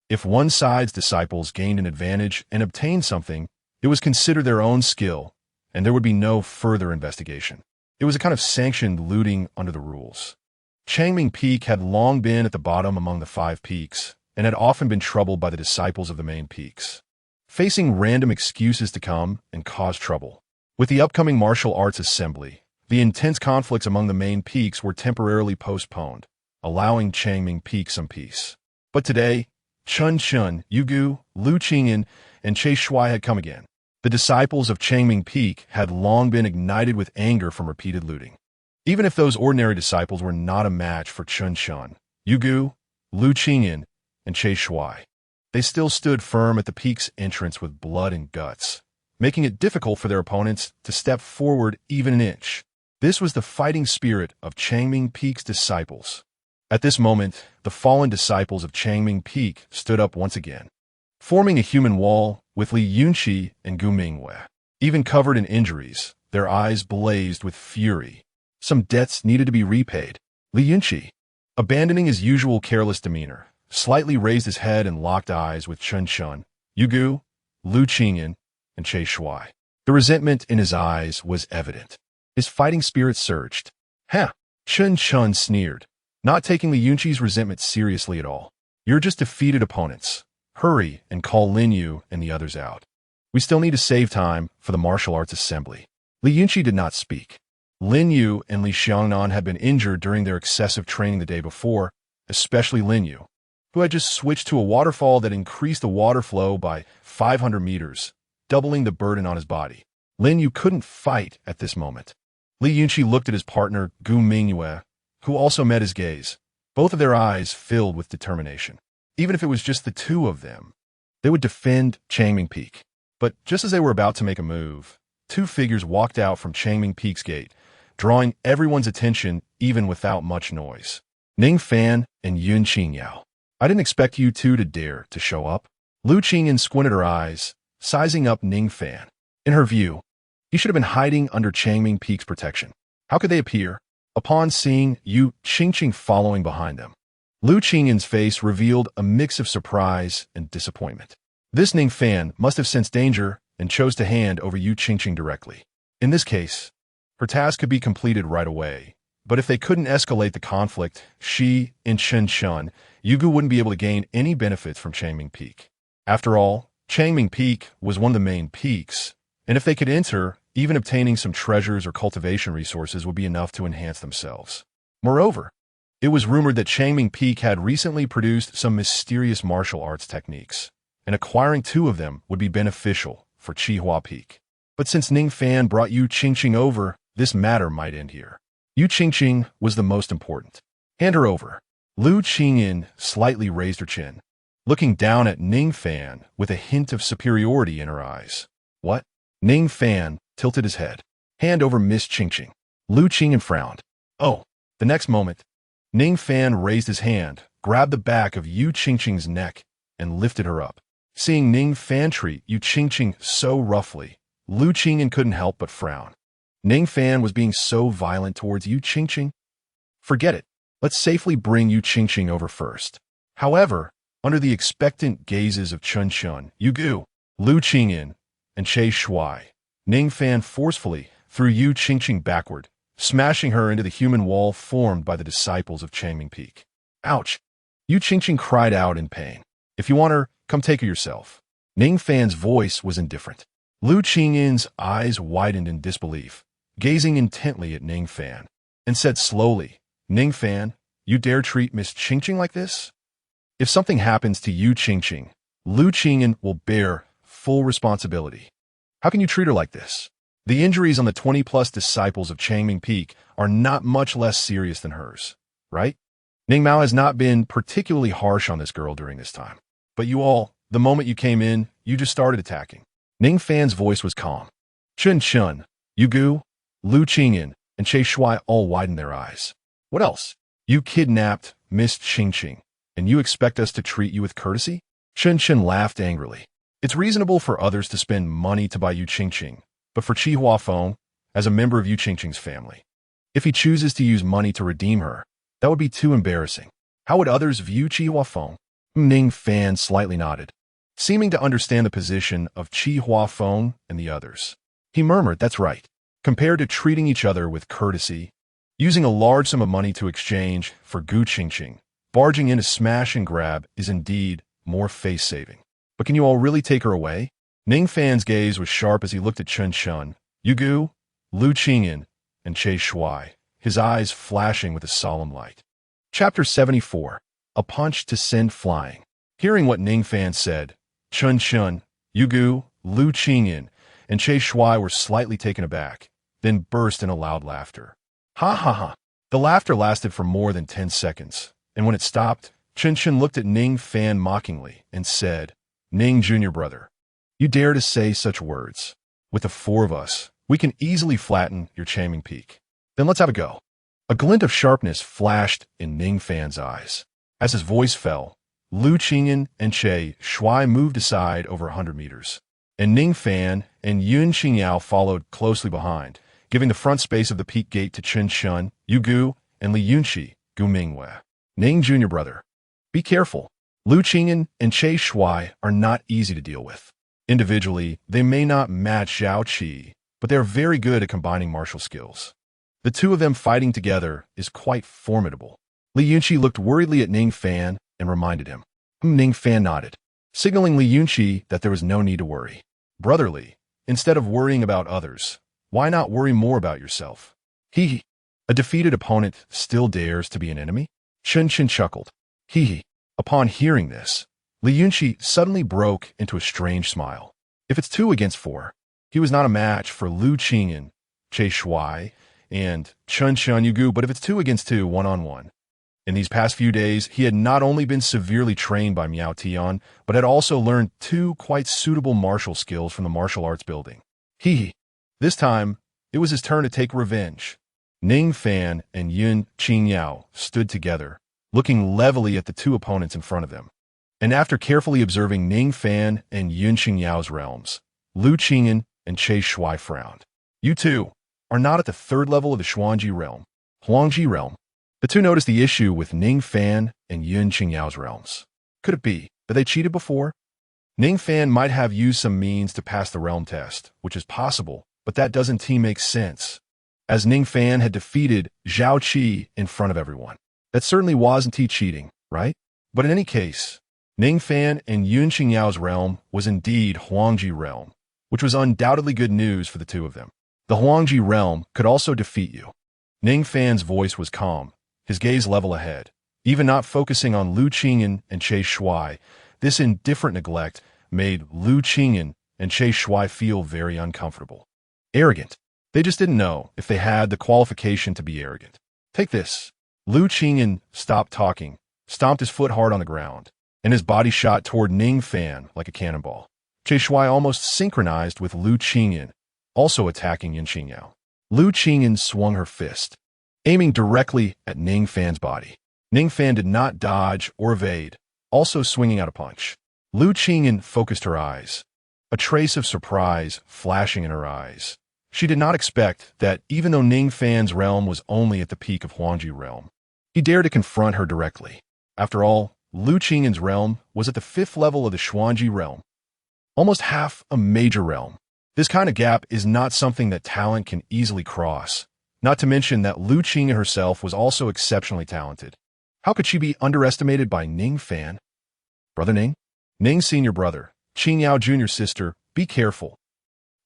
if one side's disciples gained an advantage and obtained something, it was considered their own skill, and there would be no further investigation. It was a kind of sanctioned looting under the rules. Changming Peak had long been at the bottom among the 5 peaks, and had often been troubled by the disciples of the main peaks, facing random excuses to come and cause trouble. With the upcoming martial arts assembly, the intense conflicts among the main peaks were temporarily postponed, allowing Changming Peak some peace. But today, Chen, Yugu, Lu Qingyan, and Che Shuai had come again. The disciples of Changming Peak had long been ignited with anger from repeated looting. Even if those ordinary disciples were not a match for Chen, Yugu, Lu Qingyan, and Che Shuai, they still stood firm at the peak's entrance with blood and guts, making it difficult for their opponents to step forward even an inch. This was the fighting spirit of Changming Peak's disciples. At this moment, the fallen disciples of Changming Peak stood up once again, forming a human wall with Li Yunqi and Gu Mingwei. Even covered in injuries, their eyes blazed with fury. Some debts needed to be repaid. Li Yunqi, abandoning his usual careless demeanor, slightly raised his head and locked eyes with Chen, Yugu, Lu Qingyan, and Che Shuai. The resentment in his eyes was evident. His fighting spirit surged. Chen sneered, not taking Li Yunqi's resentment seriously at all. You're just defeated opponents. Hurry and call Lin Yu and the others out. We still need to save time for the martial arts assembly. Li Yunqi did not speak. Lin Yu and Li Xiangnan had been injured during their excessive training the day before, especially Lin Yu, who had just switched to a waterfall that increased the water flow by 500 meters, doubling the burden on his body. Lin Yu couldn't fight at this moment. Li Yunqi looked at his partner, Gu Mingwei, who also met his gaze, both of their eyes filled with determination. Even if it was just the two of them, they would defend Changming Peak. But just as they were about to make a move, 2 figures walked out from Changming Peak's gate, drawing everyone's attention even without much noise. Ning Fan and Yun Qingyao. I didn't expect you two to dare to show up. Lu Qingyan squinted her eyes, sizing up Ning Fan. In her view, he should have been hiding under Changming Peak's protection. How could they appear? Upon seeing Yu Qingqing following behind them, Lu Qingyan's face revealed a mix of surprise and disappointment. This Ning Fan must have sensed danger and chose to hand over Yu Qingqing directly. In this case, her task could be completed right away, but if they couldn't escalate the conflict, she and Chen, Yugu wouldn't be able to gain any benefits from Changming Peak. After all, Changming Peak was one of the main peaks, and if they could enter, even obtaining some treasures or cultivation resources would be enough to enhance themselves. Moreover, it was rumored that Changming Peak had recently produced some mysterious martial arts techniques, and acquiring 2 of them would be beneficial for Qihua Peak. But since Ning Fan brought Yu Qingqing over, this matter might end here. Yu Qingqing was the most important. Hand her over. Lu Qingyan slightly raised her chin, looking down at Ning Fan with a hint of superiority in her eyes. What? Ning Fan tilted his head. Hand over Miss Qingqing. Lu Qingyan frowned. Oh. The next moment, Ning Fan raised his hand, grabbed the back of Yu Qingqing's neck, and lifted her up. Seeing Ning Fan treat Yu Qingqing so roughly, Lu Qingyan couldn't help but frown. Ning Fan was being so violent towards Yu Qingqing. Forget it. Let's safely bring Yu Qingqing over first. However, under the expectant gazes of Chun Shun, Yu Gu, Lu Qingyan, and Che Shuai, Ning Fan forcefully threw Yu Qingqing backward, smashing her into the human wall formed by the disciples of Changming Peak. Ouch! Yu Qingqing cried out in pain. If you want her, come take her yourself. Ning Fan's voice was indifferent. Lu Qingyan's eyes widened in disbelief, gazing intently at Ning Fan, and said slowly, Ning Fan, you dare treat Miss Qingqing like this? If something happens to Yu Qingqing, Lu Qingyan will bear full responsibility. How can you treat her like this? The injuries on the 20-plus disciples of Changming Peak are not much less serious than hers, right? Ning Mao has not been particularly harsh on this girl during this time. But you all, the moment you came in, you just started attacking. Ning Fan's voice was calm. Chun Shun, Yu Gu, Lu Qingyan, and Che Shuai all widened their eyes. What else? You kidnapped Miss Qingqing, and you expect us to treat you with courtesy? Chun Shun laughed angrily. It's reasonable for others to spend money to buy Yu Qingqing, but for Qi Huafeng, as a member of Yu Qingqing's family, if he chooses to use money to redeem her, that would be too embarrassing. How would others view Qi Huafeng? Ning Fan slightly nodded, seeming to understand the position of Qi Huafeng and the others. He murmured, that's right. Compared to treating each other with courtesy, using a large sum of money to exchange for Gu Qingqing, barging in to smash and grab is indeed more face-saving. But can you all really take her away? Ning Fan's gaze was sharp as he looked at Chun Shun, Yu Gu, Lu Qingyan, and Che Shuai, his eyes flashing with a solemn light. Chapter 74. A Punch to Send Flying. Hearing what Ning Fan said, Chun Shun, Yu Gu, Lu Qingyan, and Che Shuai were slightly taken aback, then burst into loud laughter. Ha ha ha. The laughter lasted for more than 10 seconds, and when it stopped, Chun Shun looked at Ning Fan mockingly and said, Ning Junior Brother, you dare to say such words. With the four of us, we can easily flatten your Changming Peak. Then let's have a go. A glint of sharpness flashed in Ning Fan's eyes. As his voice fell, Lu Qingyan and Che Shuai moved aside over 100 meters, and Ning Fan and Yun Qingyao followed closely behind, giving the front space of the peak gate to Chun Shun, Yu Gu, and Li Yunqi, Gu Mingwei. Ning Junior Brother, be careful. Lu Qingyan and Che Shuai are not easy to deal with. Individually, they may not match Zhao Qi, but they are very good at combining martial skills. The two of them fighting together is quite formidable. Li Yunqi looked worriedly at Ning Fan and reminded him. Ning Fan nodded, signaling Li Yunqi that there was no need to worry. Brotherly, instead of worrying about others, why not worry more about yourself? Hee. A defeated opponent still dares to be an enemy? Chun Shun chuckled. Hee. Upon hearing this, Li Yunqi suddenly broke into a strange smile. If it's 2 against 4, he was not a match for Lu Qingyan, Che Shuai, and Chun Shun Yu Gu, but if it's 2 against 2, one-on-one. In these past few days, he had not only been severely trained by Miao Tian, but had also learned 2 quite suitable martial skills from the martial arts building. This time, it was his turn to take revenge. Ning Fan and Yun Qingyao stood together, looking levelly at the 2 opponents in front of them. And after carefully observing Ning Fan and Yun Qingyao's realms, Lu Qingyan and Che Shuai frowned. You two are not at the 3rd level of the Xuanji realm, Huangji realm. The 2 noticed the issue with Ning Fan and Yun Qingyao's realms. Could it be that they cheated before? Ning Fan might have used some means to pass the realm test, which is possible, but that doesn't make sense, as Ning Fan had defeated Zhao Qi in front of everyone. That certainly wasn't cheating, right? But in any case, Ning Fan and Yun Qingyao's realm was indeed Huangji realm, which was undoubtedly good news for the 2 of them. The Huangji realm could also defeat you. Ning Fan's voice was calm, his gaze level ahead. Even not focusing on Lu Qingyan and Che Shuai, this indifferent neglect made Lu Qingyan and Che Shuai feel very uncomfortable. Arrogant. They just didn't know if they had the qualification to be arrogant. Take this. Lu Qingyan stopped talking stomped his foot hard on the ground, and his body shot toward Ning Fan like a cannonball. Che Shuai almost synchronized with Lu Qingyan, also attacking Yin Qingyao. Lu Qingyan swung her fist, aiming directly at Ning Fan's body. Ning Fan did not dodge or evade, also swinging out a punch. Lu Qingyan focused her eyes, a trace of surprise flashing in her eyes. She did not expect that even though Ning Fan's realm was only at the peak of Huangji realm, he dared to confront her directly. After all, Lu Qingyan's realm was at the 5th level of the Xuanji realm, almost half a major realm. This kind of gap is not something that talent can easily cross, not to mention that Lu Qingyan herself was also exceptionally talented. How could she be underestimated by Ning Fan? Brother Ning? Ning's senior brother, Qingyao junior sister, be careful.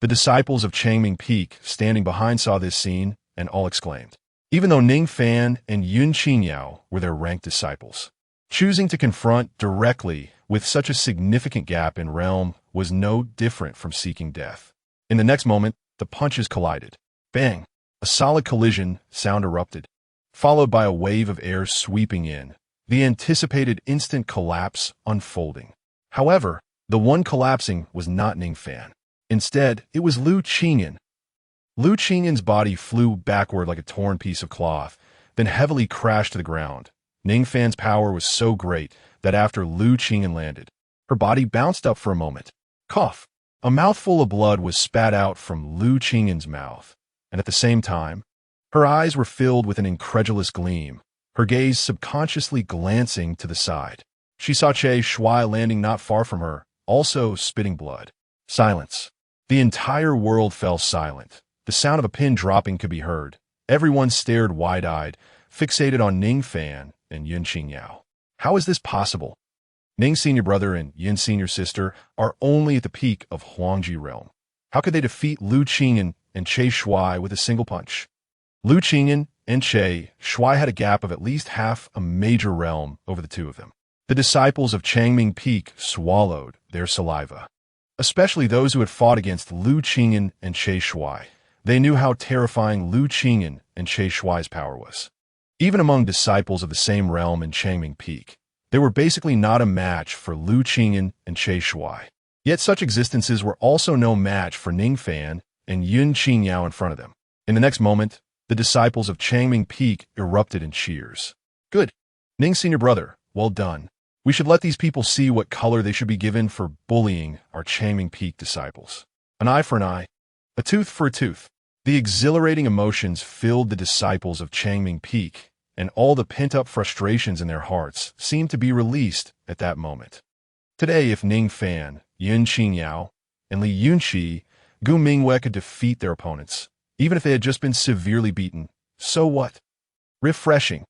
The disciples of Changming Peak standing behind saw this scene and all exclaimed. Even though Ning Fan and Yun Qingyao were their ranked disciples, choosing to confront directly with such a significant gap in realm was no different from seeking death. In the next moment, the punches collided. Bang! A solid collision sound erupted, followed by a wave of air sweeping in, the anticipated instant collapse unfolding. However, the one collapsing was not Ning Fan. Instead, it was Lu Qingyan. Lu Qingyan's body flew backward like a torn piece of cloth, then heavily crashed to the ground. Ning Fan's power was so great that after Lu Qingyan landed, her body bounced up for a moment. Cough! A mouthful of blood was spat out from Lu Qingyan's mouth, and at the same time, her eyes were filled with an incredulous gleam, her gaze subconsciously glancing to the side. She saw Che Shuai landing not far from her, also spitting blood. Silence. The entire world fell silent. The sound of a pin dropping could be heard. Everyone stared wide-eyed, fixated on Ning Fan and Yun Qingyao. How is this possible? Ning's senior brother and Yin's senior sister are only at the peak of Huangji realm. How could they defeat Lu Qingyan and Che Shuai with a single punch? Lu Qingyan and Che Shuai had a gap of at least half a major realm over the two of them. The disciples of Changming Peak swallowed their saliva, especially those who had fought against Lu Qingyan and Che Shuai. They knew how terrifying Lu Qingyan and Che Shuai's power was. Even among disciples of the same realm in Changming Peak, they were basically not a match for Lu Qingyan and Che Shuai. Yet such existences were also no match for Ning Fan and Yun Qingyao in front of them. In the next moment, the disciples of Changming Peak erupted in cheers. Good. Ning's senior brother, well done. We should let these people see what color they should be given for bullying our Changming Peak disciples. An eye for an eye, a tooth for a tooth. The exhilarating emotions filled the disciples of Changming Peak, and all the pent-up frustrations in their hearts seemed to be released at that moment. Today, if Ning Fan, Yun Qingyao, and Li Yunqi, Gu Mingwei could defeat their opponents, even if they had just been severely beaten, so what? Refreshing.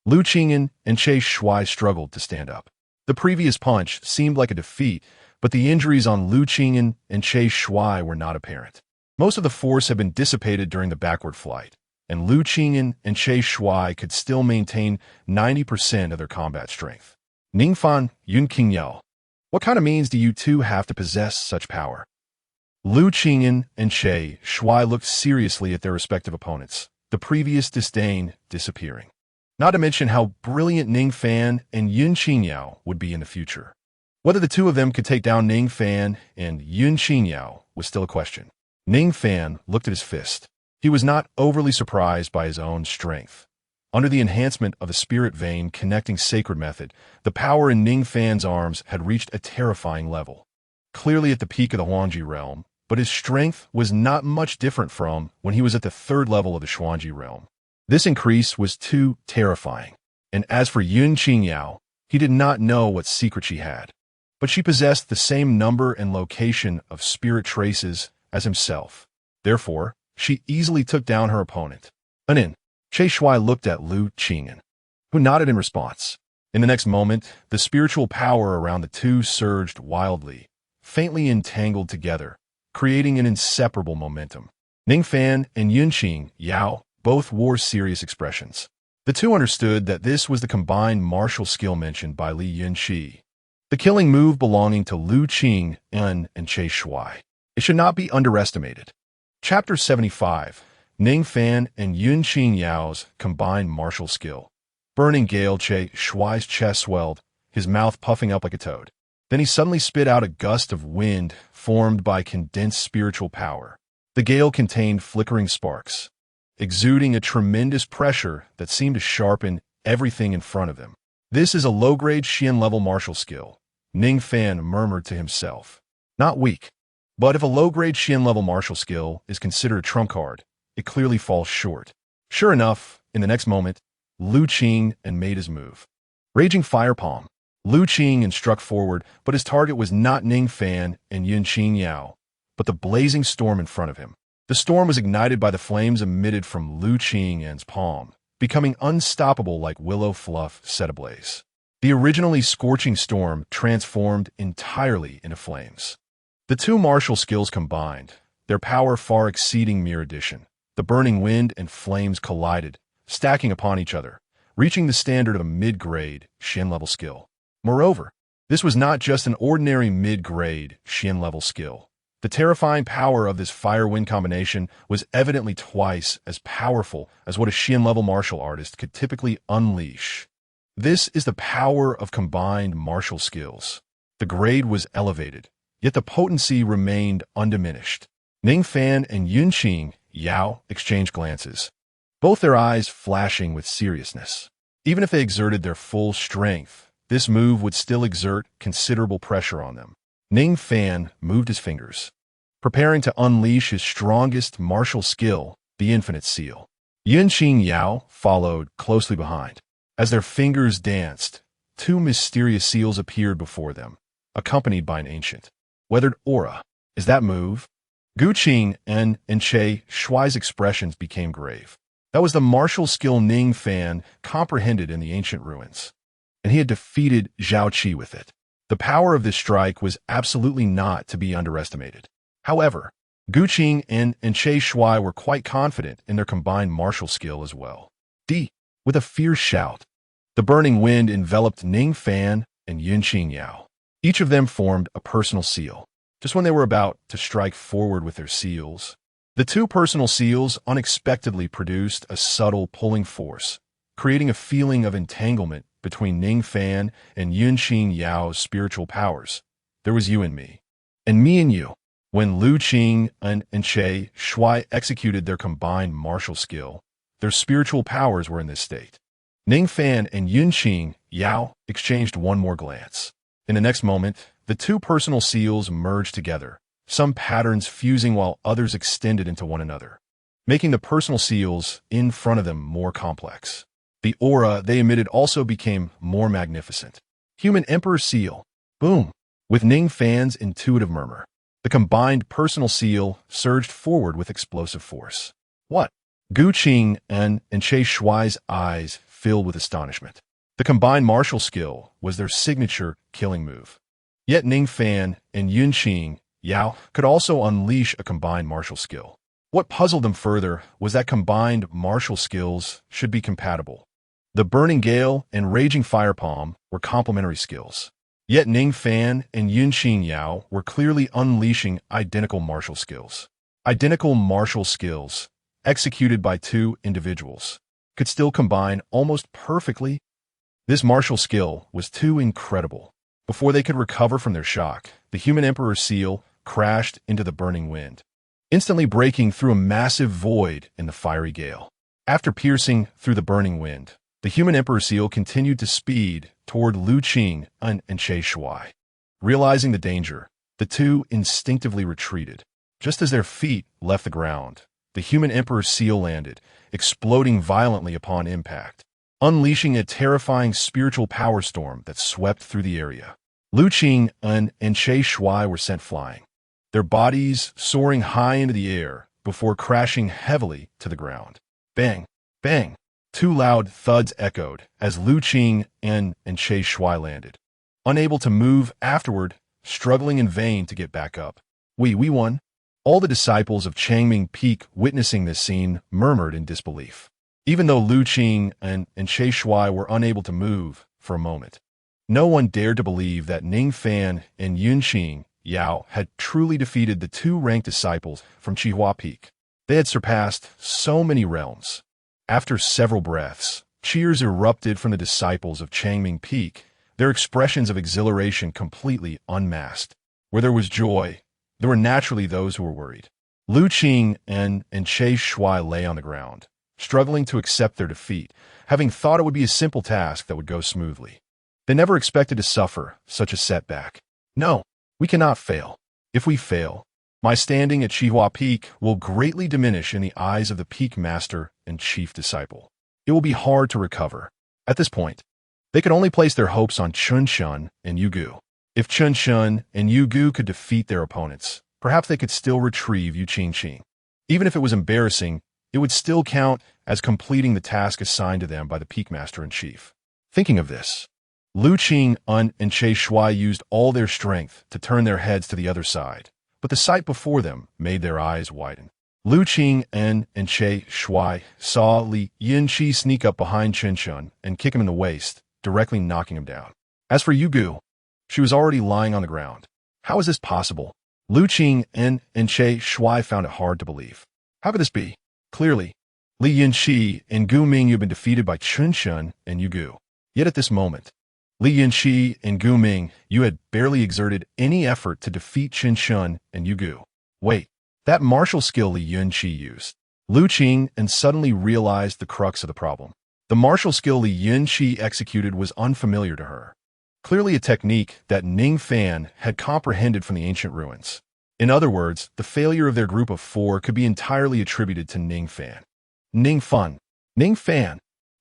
Lu Qingyan and Che Shuai struggled to stand up. The previous punch seemed like a defeat, but the injuries on Lu Qingyan and Che Shuai were not apparent. Most of the force had been dissipated during the backward flight, and Lu Qingyan and Che Shuai could still maintain 90% of their combat strength. Ning Fan, Yun Qingyao, what kind of means do you two have to possess such power? Lu Qingyan and Che Shuai looked seriously at their respective opponents, the previous disdain disappearing. Not to mention how brilliant Ning Fan and Yun Qingyao would be in the future. Whether the two of them could take down Ning Fan and Yun Qingyao was still a question. Ning Fan looked at his fist. He was not overly surprised by his own strength. Under the enhancement of the spirit vein connecting sacred method, the power in Ning Fan's arms had reached a terrifying level. Clearly at the peak of the Huangji realm, but his strength was not much different from when he was at the 3rd level of the Xuanji realm. This increase was too terrifying. And as for Yun Qingyao, he did not know what secret she had. But she possessed the same number and location of spirit traces as himself. Therefore, she easily took down her opponent. Anin. Che Shuai looked at Lu Qingyan, who nodded in response. In the next moment, the spiritual power around the two surged wildly, faintly entangled together, creating an inseparable momentum. Ning Fan and Yun Qingyao both wore serious expressions. The two understood that this was the combined martial skill mentioned by Li Yunqi, the killing move belonging to Lu Qingyan and Che Shuai. It should not be underestimated. Chapter 75, Ning Fan and Yun Qingyao's combined martial skill. Burning gale, Shuai's chest swelled, his mouth puffing up like a toad. Then he suddenly spit out a gust of wind formed by condensed spiritual power. The gale contained flickering sparks, exuding a tremendous pressure that seemed to sharpen everything in front of him. This is a low-grade Xian-level martial skill, Ning Fan murmured to himself. Not weak. But if a low-grade Xian-level martial skill is considered a trump card, it clearly falls short. Sure enough, in the next moment, Lu Qing made his move. Raging Fire Palm. Lu Qing struck forward, but his target was not Ning Fan and Yunqing Yao, but the blazing storm in front of him. The storm was ignited by the flames emitted from Lu Qing's palm, becoming unstoppable like willow fluff set ablaze. The originally scorching storm transformed entirely into flames. The two martial skills combined, their power far exceeding mere addition. The burning wind and flames collided, stacking upon each other, reaching the standard of a mid-grade Xian-level skill. Moreover, this was not just an ordinary mid-grade Xian-level skill. The terrifying power of this fire-wind combination was evidently twice as powerful as what a Xian-level martial artist could typically unleash. This is the power of combined martial skills. The grade was elevated, yet the potency remained undiminished. Ning Fan and Yunqing Yao exchanged glances, both their eyes flashing with seriousness. Even if they exerted their full strength, this move would still exert considerable pressure on them. Ning Fan moved his fingers, preparing to unleash his strongest martial skill, the Infinite Seal. Yunqing Yao followed closely behind. As their fingers danced, two mysterious seals appeared before them, accompanied by an ancient, weathered aura. Is that move? Gu Qing and Shuai's expressions became grave. That was the martial skill Ning Fan comprehended in the ancient ruins, and he had defeated Zhao Qi with it. The power of this strike was absolutely not to be underestimated. However, Gu Qing and Shuai were quite confident in their combined martial skill as well. With a fierce shout, the burning wind enveloped Ning Fan and Yunqing Yao. Each of them formed a personal seal. Just when they were about to strike forward with their seals, the two personal seals unexpectedly produced a subtle pulling force, creating a feeling of entanglement between Ning Fan and Yunqing Yao's spiritual powers. There was you and me, and me and you. When Lu Qing and Shuai executed their combined martial skill, their spiritual powers were in this state. Ning Fan and Yunqing Yao exchanged one more glance. In the next moment, the two personal seals merged together, some patterns fusing while others extended into one another, making the personal seals in front of them more complex. The aura they emitted also became more magnificent. Human Emperor Seal. Boom! With Ning Fan's intuitive murmur, the combined personal seal surged forward with explosive force. What? Gu Qing and Shuai's eyes filled with astonishment. The combined martial skill was their signature killing move. Yet Ning Fan and Yunqing Yao could also unleash a combined martial skill. What puzzled them further was that combined martial skills should be compatible. The Burning Gale and Raging Fire Palm were complementary skills. Yet Ning Fan and Yunqing Yao were clearly unleashing identical martial skills. Identical martial skills, executed by two individuals, could still combine almost perfectly. This martial skill was too incredible. Before they could recover from their shock, the Human Emperor Seal crashed into the burning wind, instantly breaking through a massive void in the fiery gale. After piercing through the burning wind, the Human Emperor Seal continued to speed toward Lu Qing and Shuai. Realizing the danger, the two instinctively retreated. Just as their feet left the ground, the Human Emperor Seal landed, exploding violently upon impact, unleashing a terrifying spiritual power storm that swept through the area. Lu Qing and Shuai were sent flying, their bodies soaring high into the air before crashing heavily to the ground. Bang! Bang! Two loud thuds echoed as Lu Qing and Shuai landed, unable to move afterward, struggling in vain to get back up. We won. All the disciples of Changming Peak witnessing this scene murmured in disbelief, even though Lu Qing and Shuai were unable to move for a moment. No one dared to believe that Ning Fan and Yunqing Yao had truly defeated the two ranked disciples from Chihua Peak. They had surpassed so many realms. After several breaths, Cheers erupted from the disciples of Changming Peak, their expressions of exhilaration completely unmasked. Where there was joy, there were naturally those who were worried. Lu Qing and Che Shuai lay on the ground, struggling to accept their defeat, having thought it would be a simple task that would go smoothly. They never expected to suffer such a setback. No, we cannot fail. If we fail, my standing at Chihua Peak will greatly diminish in the eyes of the Peak Master and Chief Disciple. It will be hard to recover. At this point, they could only place their hopes on Chun Shun and Yu Gu. If Chun Shun and Yu Gu could defeat their opponents, perhaps they could still retrieve Yu Qing. Even if it was embarrassing, it would still count as completing the task assigned to them by the Peak Master in Chief. Thinking of this, Lu Qing and Che Shuai used all their strength to turn their heads to the other side, but the sight before them made their eyes widen. Lu Qing and Che Shuai saw Li Yinqi sneak up behind Chen Shun and kick him in the waist, directly knocking him down. As for Yu Gu, she was already lying on the ground. How is this possible? Lu Qing and Che Shuai found it hard to believe. How could this be? Clearly, Li Yinqi and Gu Ming had been defeated by Chun Shun and Yu Gu. Yet at this moment, Li Yinqi and Gu Ming, you had barely exerted any effort to defeat Chen Shun and Yu Gu. Wait, that martial skill Li Yinqi used. Lu Qing and suddenly realized the crux of the problem. The martial skill Li Yinqi executed was unfamiliar to her. Clearly a technique that Ning Fan had comprehended from the ancient ruins. In other words, the failure of their group of 4 could be entirely attributed to Ning Fan. Ning Fan.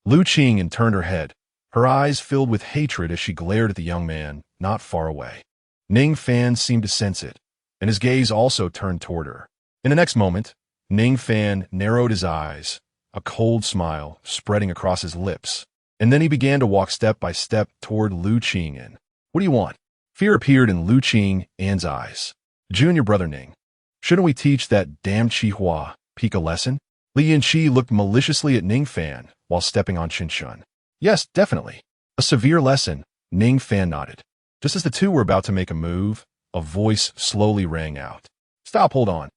Lu Qing turned her head, her eyes filled with hatred as she glared at the young man not far away. Ning Fan seemed to sense it, and his gaze also turned toward her. In the next moment, Ning Fan narrowed his eyes, a cold smile spreading across his lips, and then he began to walk step by step toward Lu Qing. What do you want? Fear appeared in Lu Qing's eyes. Junior brother Ning, shouldn't we teach that damn Chihua Peak a lesson? Li Yinqi looked maliciously at Ning Fan while stepping on Chen Shun. Yes, definitely. A severe lesson, Ning Fan nodded. Just as the two were about to make a move, a voice slowly rang out. Stop, hold on.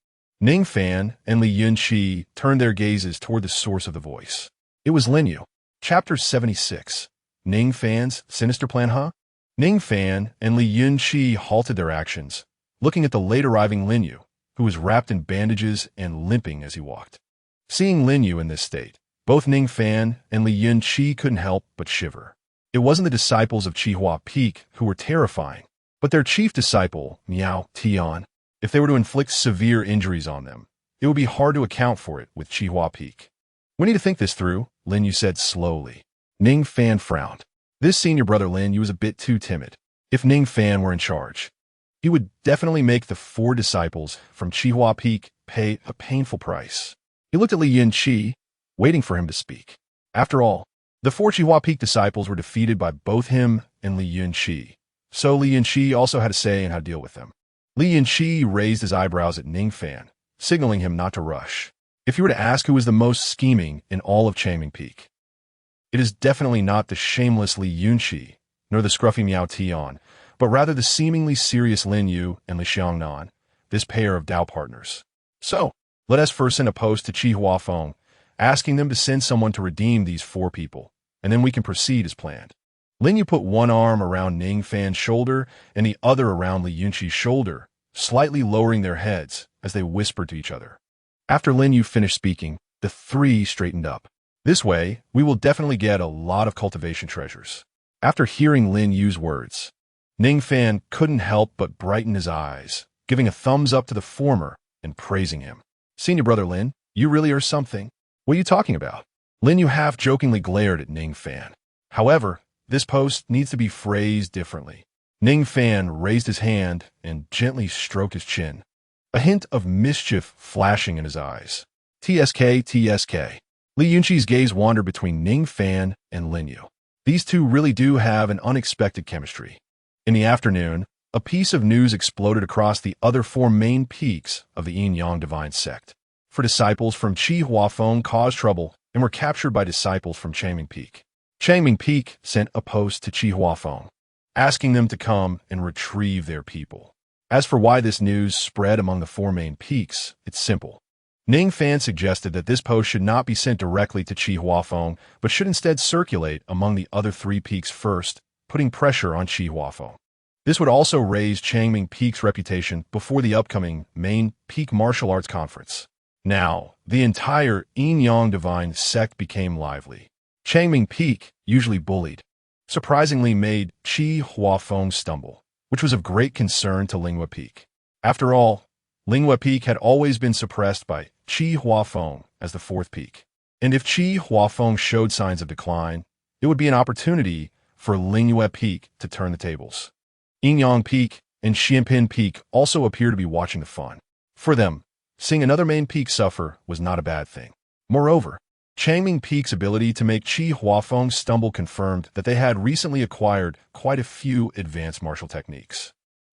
Ning Fan and Li Yinqi turned their gazes toward the source of the voice. It was Lin Yu. Chapter 76. Ning Fan's sinister plan, huh? Ning Fan and Li Yinqi halted their actions, looking at the late-arriving Lin Yu, who was wrapped in bandages and limping as he walked. Seeing Lin Yu in this state, both Ning Fan and Li Yinqi couldn't help but shiver. It wasn't the disciples of Chihua Peak who were terrifying, but their chief disciple, Miao Tian. If they were to inflict severe injuries on them, it would be hard to account for it with Chihua Peak. We need to think this through, Lin Yu said slowly. Ning Fan frowned. This senior brother Lin Yu was a bit too timid. If Ning Fan were in charge, he would definitely make the 4 disciples from Chihua Peak pay a painful price. He looked at Li Yinqi, waiting for him to speak. After all, the 4 Chihua Peak disciples were defeated by both him and Li Yinqi, so Li Yinqi also had a say in how to deal with them. Li Yinqi raised his eyebrows at Ning Fan, signaling him not to rush. If you were to ask who was the most scheming in all of Changming Peak, it is definitely not the shameless Li Yinqi, nor the scruffy Miao Tian, but rather the seemingly serious Lin Yu and Li Xiangnan, this pair of Dao partners. So, let us first send a post to Chihua Feng, asking them to send someone to redeem these 4 people, and then we can proceed as planned. Lin Yu put one arm around Ning Fan's shoulder and the other around Li Yinqi's shoulder, slightly lowering their heads as they whispered to each other. After Lin Yu finished speaking, the 3 straightened up. This way, we will definitely get a lot of cultivation treasures. After hearing Lin Yu's words, Ning Fan couldn't help but brighten his eyes, giving a thumbs up to the former and praising him. Senior brother Lin, you really are something. What are you talking about? Lin Yu half-jokingly glared at Ning Fan. However, this post needs to be phrased differently. Ning Fan raised his hand and gently stroked his chin, a hint of mischief flashing in his eyes. TSK. Li Yinqi's gaze wandered between Ning Fan and Lin Yu. These two really do have an unexpected chemistry. In the afternoon, a piece of news exploded across the other 4 main peaks of the Yin-Yang Divine Sect. 4 disciples from Chihua Feng caused trouble and were captured by disciples from Changming Peak. Changming Peak sent a post to Chihua Feng, asking them to come and retrieve their people. As for why this news spread among the 4 main peaks, it's simple. Ning Fan suggested that this post should not be sent directly to Qi Huafeng, but should instead circulate among the other 3 peaks first, putting pressure on Qi Huafeng. This would also raise Changming Peak's reputation before the upcoming main Peak Martial Arts Conference. Now, the entire Yin-Yang Divine Sect became lively. Changming Peak, usually bullied, surprisingly made Qi Huafeng stumble, which was of great concern to Linghua Peak. After all, Linghua Peak had always been suppressed by Qi Huafeng as the 4th peak. And if Qi Huafeng showed signs of decline, it would be an opportunity for Linghua Peak to turn the tables. Yin-Yang Peak and Xianpin Peak also appear to be watching the fun. For them, seeing another main peak suffer was not a bad thing. Moreover, Changming Peak's ability to make Qi Huafeng stumble confirmed that they had recently acquired quite a few advanced martial techniques.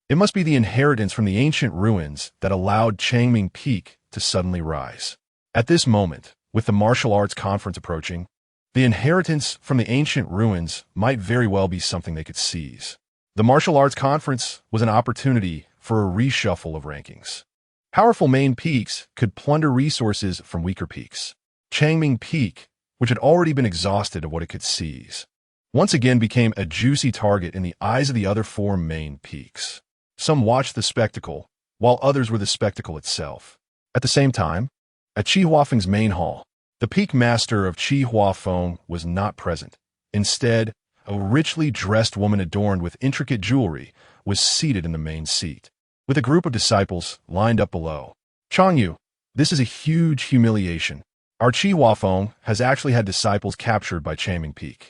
It must be the inheritance from the ancient ruins that allowed Changming Peak to suddenly rise. At this moment, with the martial arts conference approaching, the inheritance from the ancient ruins might very well be something they could seize. The martial arts conference was an opportunity for a reshuffle of rankings. Powerful main peaks could plunder resources from weaker peaks. Changming Peak, which had already been exhausted of what it could seize, once again became a juicy target in the eyes of the other 4 main peaks. Some watched the spectacle, while others were the spectacle itself. At the same time, at Qi Huafeng's main hall, the peak master of Qi Huafeng was not present. Instead, a richly dressed woman adorned with intricate jewelry was seated in the main seat, with a group of disciples lined up below. Changyu, this is a huge humiliation. Our Qi Huafeng has actually had disciples captured by Changming Peak.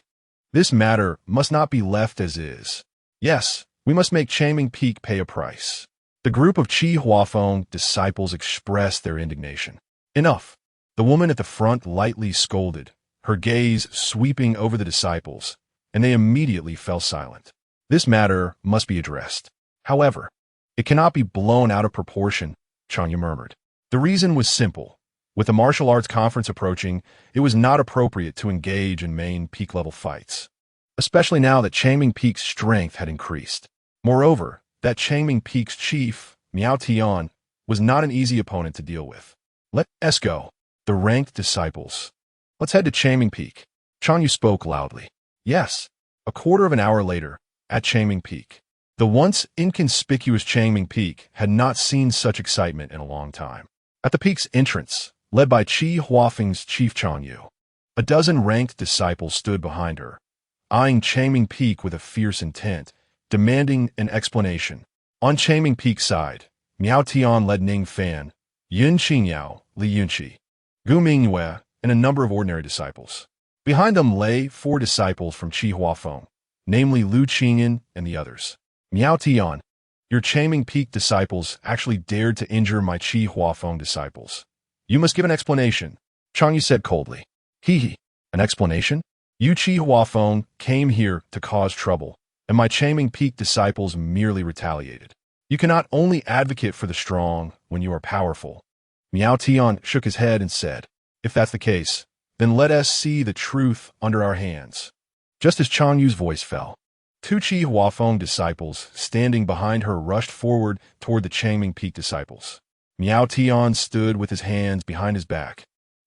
This matter must not be left as is. Yes, we must make Changming Peak pay a price. The group of Qi Huafeng disciples expressed their indignation. Enough. The woman at the front lightly scolded, her gaze sweeping over the disciples, and they immediately fell silent. This matter must be addressed. However, it cannot be blown out of proportion, Changyu murmured. The reason was simple. With the martial arts conference approaching, it was not appropriate to engage in main peak-level fights, especially now that Changming Peak's strength had increased. Moreover, that Changming Peak's chief, Miao Tian, was not an easy opponent to deal with. Let's go. The ranked disciples. Let's head to Changming Peak. Changyu spoke loudly. Yes. A quarter of an hour later, at Changming Peak. The once inconspicuous Changming Peak had not seen such excitement in a long time. At the peak's entrance, led by Qi Huafeng's chief Changyu, a dozen ranked disciples stood behind her, eyeing Changming Peak with a fierce intent, demanding an explanation. On Changming Peak's side, Miao Tian led Ning Fan, Yun Qingyao, Li Yunqi, Gu Mingyue, and a number of ordinary disciples. Behind them lay 4 disciples from Qi Huafeng, namely Lu Qingyan and the others. Miao Tian, your Changming Peak disciples actually dared to injure my Qi Huafeng disciples. You must give an explanation, Changyu said coldly. An explanation? You Qi Huafeng came here to cause trouble, and my Changming Peak disciples merely retaliated. You cannot only advocate for the strong when you are powerful. Miao Tian shook his head and said, if that's the case, then let us see the truth under our hands. Just as Changyu's voice fell, 2 Qi Huafeng disciples standing behind her rushed forward toward the Changming Peak disciples. Miao Tian stood with his hands behind his back,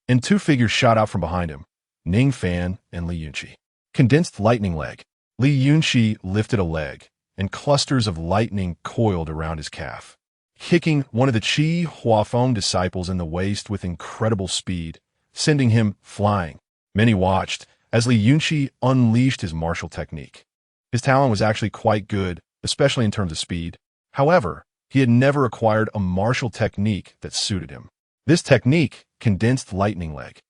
and 2 figures shot out from behind him, Ning Fan and Li Yunqi. Condensed lightning leg. Li Yunqi lifted a leg, and clusters of lightning coiled around his calf, kicking one of the Qi Huafeng disciples in the waist with incredible speed, sending him flying. Many watched as Li Yunqi unleashed his martial technique. His talent was actually quite good, especially in terms of speed. However, he had never acquired a martial technique that suited him. This technique, condensed lightning leg,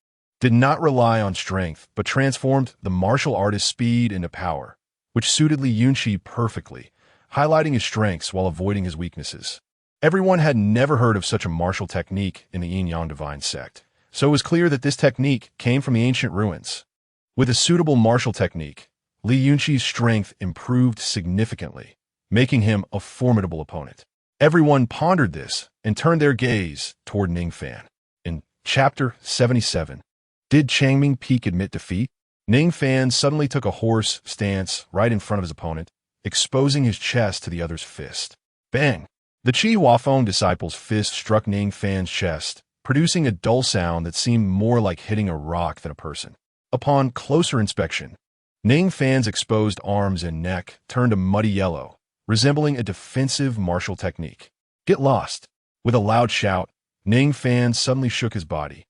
did not rely on strength, but transformed the martial artist's speed into power, which suited Li Yunqi perfectly, highlighting his strengths while avoiding his weaknesses. Everyone had never heard of such a martial technique in the Yin-Yang Divine Sect, so it was clear that this technique came from the ancient ruins. With a suitable martial technique, Li Yunqi's strength improved significantly, making him a formidable opponent. Everyone pondered this and turned their gaze toward Ning Fan. In Chapter 77, did Changming Peak admit defeat? Ning Fan suddenly took a horse stance right in front of his opponent, exposing his chest to the other's fist. Bang! The Qi Huafeng disciple's fist struck Ning Fan's chest, producing a dull sound that seemed more like hitting a rock than a person. Upon closer inspection, Ning Fan's exposed arms and neck turned a muddy yellow, resembling a defensive martial technique. Get lost! With a loud shout, Ning Fan suddenly shook his body,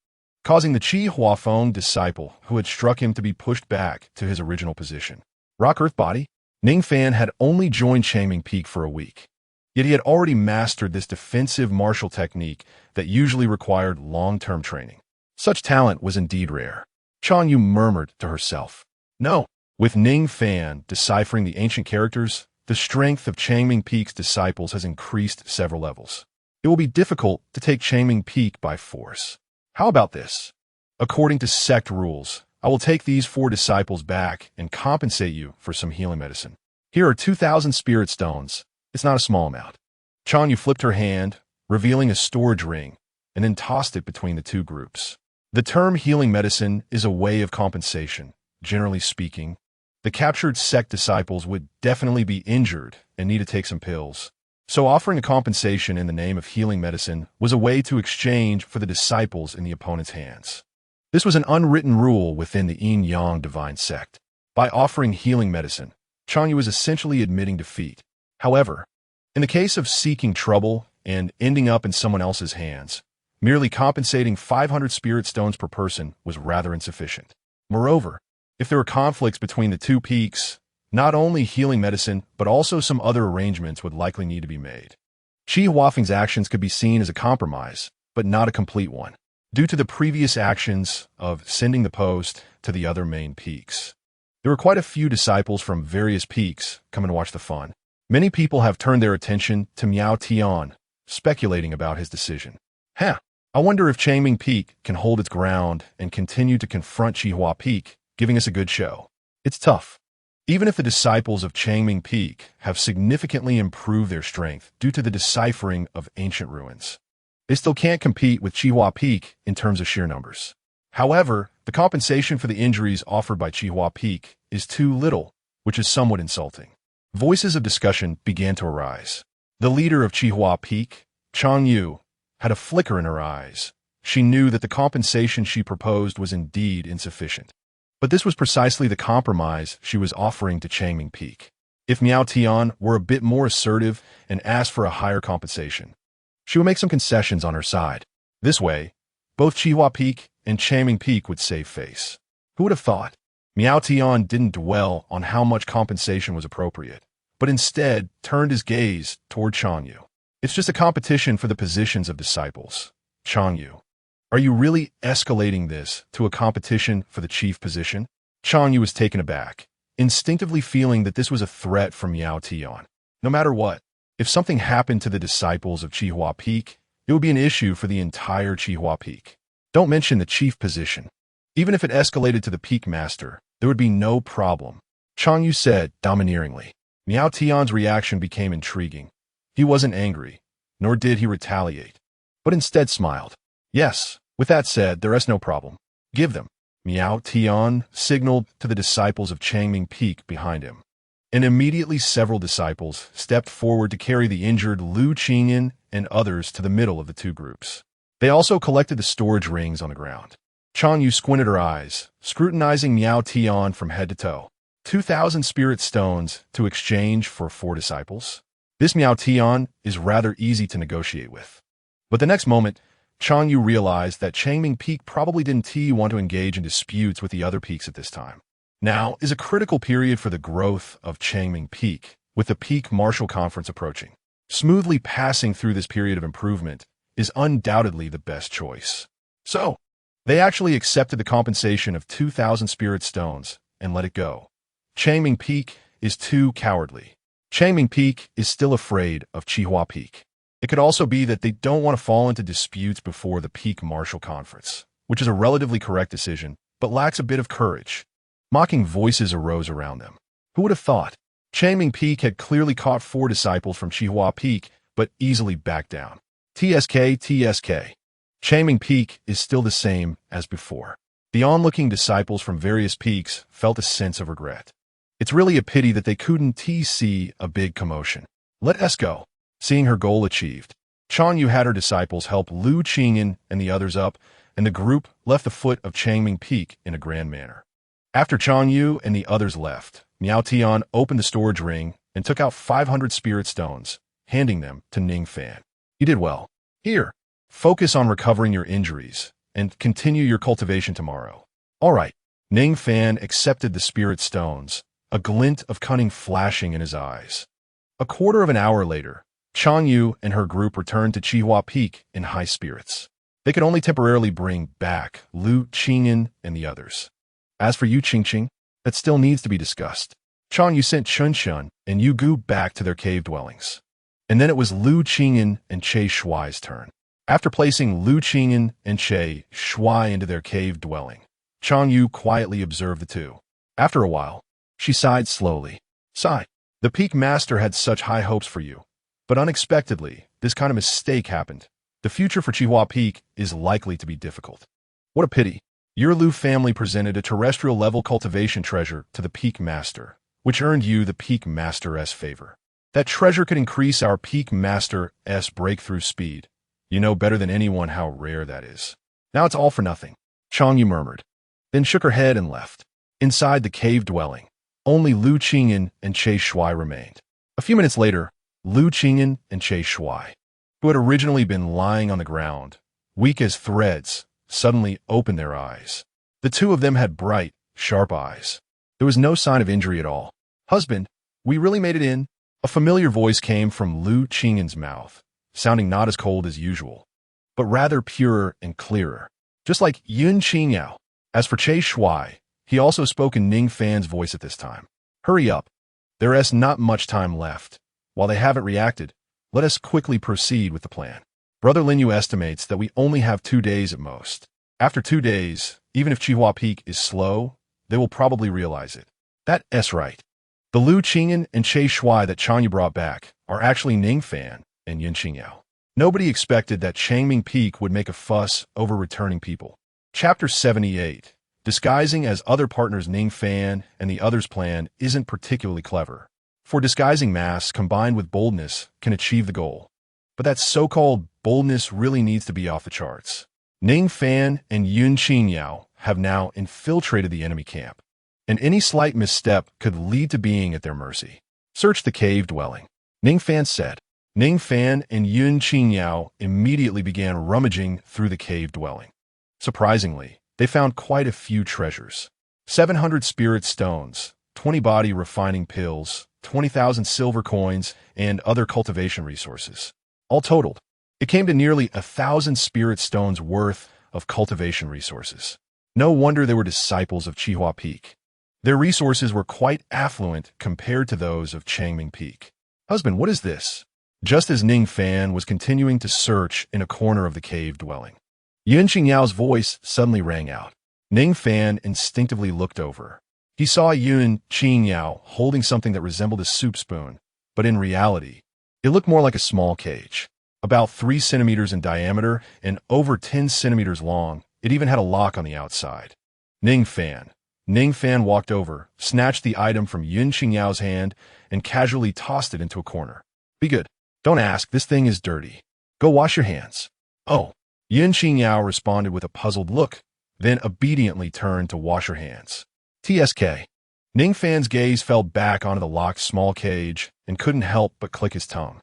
causing the Chi Huafeng disciple who had struck him to be pushed back to his original position. Rock Earth Body? Ning Fan had only joined Changming Peak for a week, yet he had already mastered this defensive martial technique that usually required long-term training. Such talent was indeed rare. Chang Yu murmured to herself. No. With Ning Fan deciphering the ancient characters, the strength of Changming Peak's disciples has increased several levels. It will be difficult to take Changming Peak by force. How about this? According to Sect rules, I will take these 4 disciples back and compensate you for some healing medicine. Here are 2,000 spirit stones. It's not a small amount. Chang Yu flipped her hand, revealing a storage ring, and then tossed it between the 2 groups. The term healing medicine is a way of compensation. Generally speaking, the captured Sect disciples would definitely be injured and need to take some pills. So offering a compensation in the name of healing medicine was a way to exchange for the disciples in the opponent's hands. This was an unwritten rule within the Yin-Yang divine sect. By offering healing medicine, Chang Yu was essentially admitting defeat. However, in the case of seeking trouble and ending up in someone else's hands, merely compensating 500 spirit stones per person was rather insufficient. Moreover, if there were conflicts between the 2 peaks, not only healing medicine, but also some other arrangements would likely need to be made. Chi Huafeng's actions could be seen as a compromise, but not a complete one, due to the previous actions of sending the post to the other main peaks. There were quite a few disciples from various peaks come and watch the fun. Many people have turned their attention to Miao Tian, speculating about his decision. I wonder if Changming Peak can hold its ground and continue to confront Chihua Peak, giving us a good show. It's tough. Even if the disciples of Changming Peak have significantly improved their strength due to the deciphering of ancient ruins, they still can't compete with Chihua Peak in terms of sheer numbers. However, the compensation for the injuries offered by Chihua Peak is too little, which is somewhat insulting. Voices of discussion began to arise. The leader of Chihua Peak, Chang Yu, had a flicker in her eyes. She knew that the compensation she proposed was indeed insufficient. But this was precisely the compromise she was offering to Changming Peak. If Miao Tian were a bit more assertive and asked for a higher compensation, she would make some concessions on her side. This way, both Chihua Peak and Changming Peak would save face. Who would have thought? Miao Tian didn't dwell on how much compensation was appropriate, but instead turned his gaze toward Chang Yu. It's just a competition for the positions of disciples. Chang Yu, are you really escalating this to a competition for the chief position? Chang Yu was taken aback, instinctively feeling that this was a threat from Miao Tian. No matter what, if something happened to the disciples of Chihua Peak, it would be an issue for the entire Chihua Peak. Don't mention the chief position. Even if it escalated to the Peak Master, there would be no problem, Chang Yu said domineeringly. Miao Tian's reaction became intriguing. He wasn't angry, nor did he retaliate, but instead smiled. Yes, with that said, there is no problem. Give them. Miao Tian signaled to the disciples of Changming Peak behind him, and immediately several disciples stepped forward to carry the injured Lu Qingyan and others to the middle of the 2 groups. They also collected the storage rings on the ground. Chang Yu squinted her eyes, scrutinizing Miao Tian from head to toe. 2,000 spirit stones to exchange for 4 disciples? This Miao Tian is rather easy to negotiate with. But the next moment, Chang Yu realized that Changming Peak probably didn't want to engage in disputes with the other peaks at this time. Now is a critical period for the growth of Changming Peak, with the Peak Martial Conference approaching. Smoothly passing through this period of improvement is undoubtedly the best choice. So, they actually accepted the compensation of 2,000 spirit stones and let it go. Changming Peak is too cowardly. Changming Peak is still afraid of Chihua Peak. It could also be that they don't want to fall into disputes before the Peak Martial Conference, which is a relatively correct decision, but lacks a bit of courage. Mocking voices arose around them. Who would have thought? Changming Peak had clearly caught 4 disciples from Chihua Peak, but easily backed down. TSK. Changming Peak is still the same as before. The onlooking disciples from various peaks felt a sense of regret. It's really a pity that they couldn't see a big commotion. Let us go. Seeing her goal achieved, Chang Yu had her disciples help Lu Qingyan and the others up, and the group left the foot of Changming Peak in a grand manner. After Chang Yu and the others left, Miao Tian opened the storage ring and took out 500 spirit stones, handing them to Ning Fan. You did well. Here, focus on recovering your injuries, and continue your cultivation tomorrow. All right. Ning Fan accepted the spirit stones, a glint of cunning flashing in his eyes. A quarter of an hour later, Chang Yu and her group returned to Qihua Peak in high spirits. They could only temporarily bring back Lu Qingyan and the others. As for Yu Qingqing, that still needs to be discussed. Chang Yu sent Chun Shun and Yu Gu back to their cave dwellings. And then it was Lu Qingyan and Che Shuai's turn. After placing Lu Qingyan and Che Shuai into their cave dwelling, Chang Yu quietly observed the two. After a while, she sighed slowly. Sigh. The Peak Master had such high hopes for you. But unexpectedly, this kind of mistake happened. The future for Qihua Peak is likely to be difficult. What a pity. Your Lu family presented a terrestrial-level cultivation treasure to the Peak Master, which earned you the Peak Master's favor. That treasure could increase our Peak Master's breakthrough speed. You know better than anyone how rare that is. Now it's all for nothing, Chang Yu murmured, then shook her head and left. Inside the cave dwelling, only Lu Qingyan and Che Shuai remained. A few minutes later, Lu Qingyan and Che Shuai, who had originally been lying on the ground, weak as threads, suddenly opened their eyes. The two of them had bright, sharp eyes. There was no sign of injury at all. Husband, we really made it in. A familiar voice came from Lu Qingyan's mouth, sounding not as cold as usual, but rather purer and clearer, just like Yun Qingyao. As for Che Shuai, he also spoke in Ning Fan's voice at this time. Hurry up. There is not much time left. While they haven't reacted, let us quickly proceed with the plan. Brother Lin Yu estimates that we only have 2 days at most. After 2 days, even if Qihua Peak is slow, they will probably realize it. That's right. The Lu Qingyan and Che Shuai that Chang Yu brought back are actually Ning Fan and Yin Qingyao. Nobody expected that Changming Peak would make a fuss over returning people. Chapter 78. Disguising as other partners Ning Fan and the others' plan isn't particularly clever. For disguising masks combined with boldness can achieve the goal. But that so-called boldness really needs to be off the charts. Ning Fan and Yun Qingyao have now infiltrated the enemy camp, and any slight misstep could lead to being at their mercy. Search the cave dwelling, Ning Fan said. Ning Fan and Yun Qingyao immediately began rummaging through the cave dwelling. Surprisingly, they found quite a few treasures. 700 spirit stones, 20 body refining pills, 20,000 silver coins, and other cultivation resources. All totaled, it came to nearly 1,000 spirit stones worth of cultivation resources. No wonder they were disciples of Qihua Peak. Their resources were quite affluent compared to those of Changming Peak. Husband, what is this? Just as Ning Fan was continuing to search in a corner of the cave dwelling, Yun Qingyao's voice suddenly rang out. Ning Fan instinctively looked over. He saw Yun Qingyao holding something that resembled a soup spoon, but in reality, it looked more like a small cage. About 3 centimeters in diameter and over 10 centimeters long, it even had a lock on the outside. Ning Fan walked over, snatched the item from Yun Qingyao's hand, and casually tossed it into a corner. Be good. Don't ask, this thing is dirty. Go wash your hands. Oh. Yun Qingyao responded with a puzzled look, then obediently turned to wash her hands. TSK. Ning Fan's gaze fell back onto the locked small cage and couldn't help but click his tongue.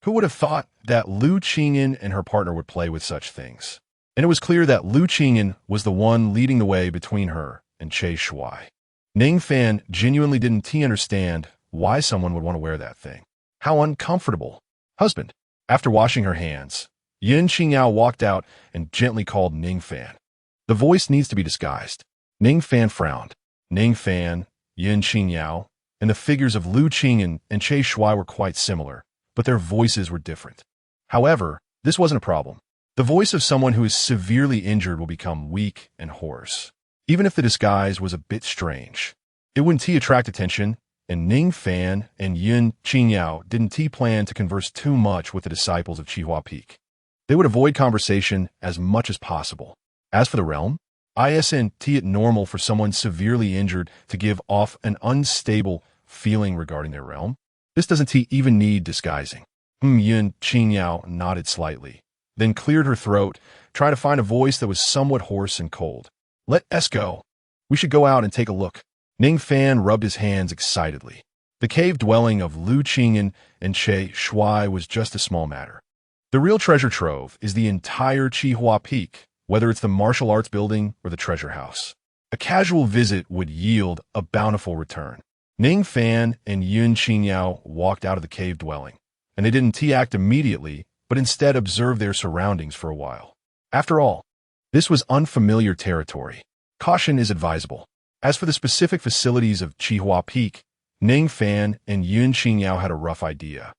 Who would have thought that Lu Qingyan and her partner would play with such things? And it was clear that Lu Qingyan was the one leading the way between her and Che Shuai. Ning Fan genuinely didn't understand why someone would want to wear that thing. How uncomfortable. Husband. After washing her hands, Yun Qingyao walked out and gently called Ning Fan. The voice needs to be disguised. Ning Fan frowned. Ning Fan, Yun Qingyao, and the figures of Lu Qingyan and Che Shuai were quite similar, but their voices were different. However, this wasn't a problem. The voice of someone who is severely injured will become weak and hoarse. Even if the disguise was a bit strange, it wouldn't attract attention, and Ning Fan and Yun Qingyao didn't plan to converse too much with the disciples of Qihua Peak. They would avoid conversation as much as possible. As for the realm, isn't it normal for someone severely injured to give off an unstable feeling regarding their realm? This doesn't even need disguising. Yun Qingyao nodded slightly, then cleared her throat, trying to find a voice that was somewhat hoarse and cold. Let's go. We should go out and take a look. Ning Fan rubbed his hands excitedly. The cave dwelling of Lu Qingyan and Che Shui was just a small matter. The real treasure trove is the entire Qihua Peak, whether it's the martial arts building or the treasure house. A casual visit would yield a bountiful return. Ning Fan and Yun Qingyao walked out of the cave dwelling, and they didn't act immediately, but instead observed their surroundings for a while. After all, this was unfamiliar territory. Caution is advisable. As for the specific facilities of Qihua Peak, Ning Fan and Yun Qingyao had a rough idea,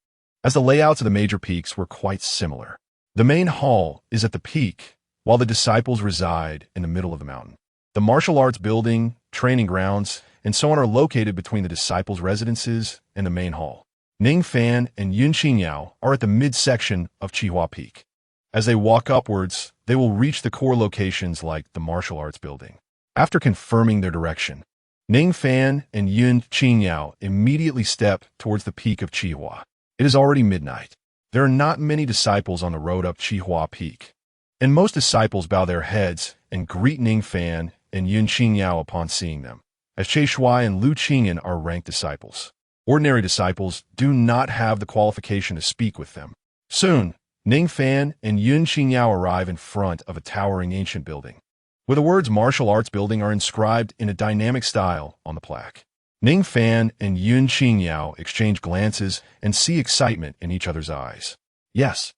as the layouts of the major peaks were quite similar. The main hall is at the peak, while the disciples reside in the middle of the mountain. The martial arts building, training grounds, and so on are located between the disciples' residences and the main hall. Ning Fan and Yun Qingyao are at the midsection of Qihua Peak. As they walk upwards, they will reach the core locations like the martial arts building. After confirming their direction, Ning Fan and Yun Qingyao immediately step towards the peak of Qihua. It is already midnight. There are not many disciples on the road up Qihua Peak, and most disciples bow their heads and greet Ning Fan and Yun Qingyao upon seeing them, as Che Shui and Lu Qingyan are ranked disciples. Ordinary disciples do not have the qualification to speak with them. Soon, Ning Fan and Yun Qingyao arrive in front of a towering ancient building, where the words martial arts building are inscribed in a dynamic style on the plaque. Ning Fan and Yun Qingyao exchange glances and see excitement in each other's eyes. Yes,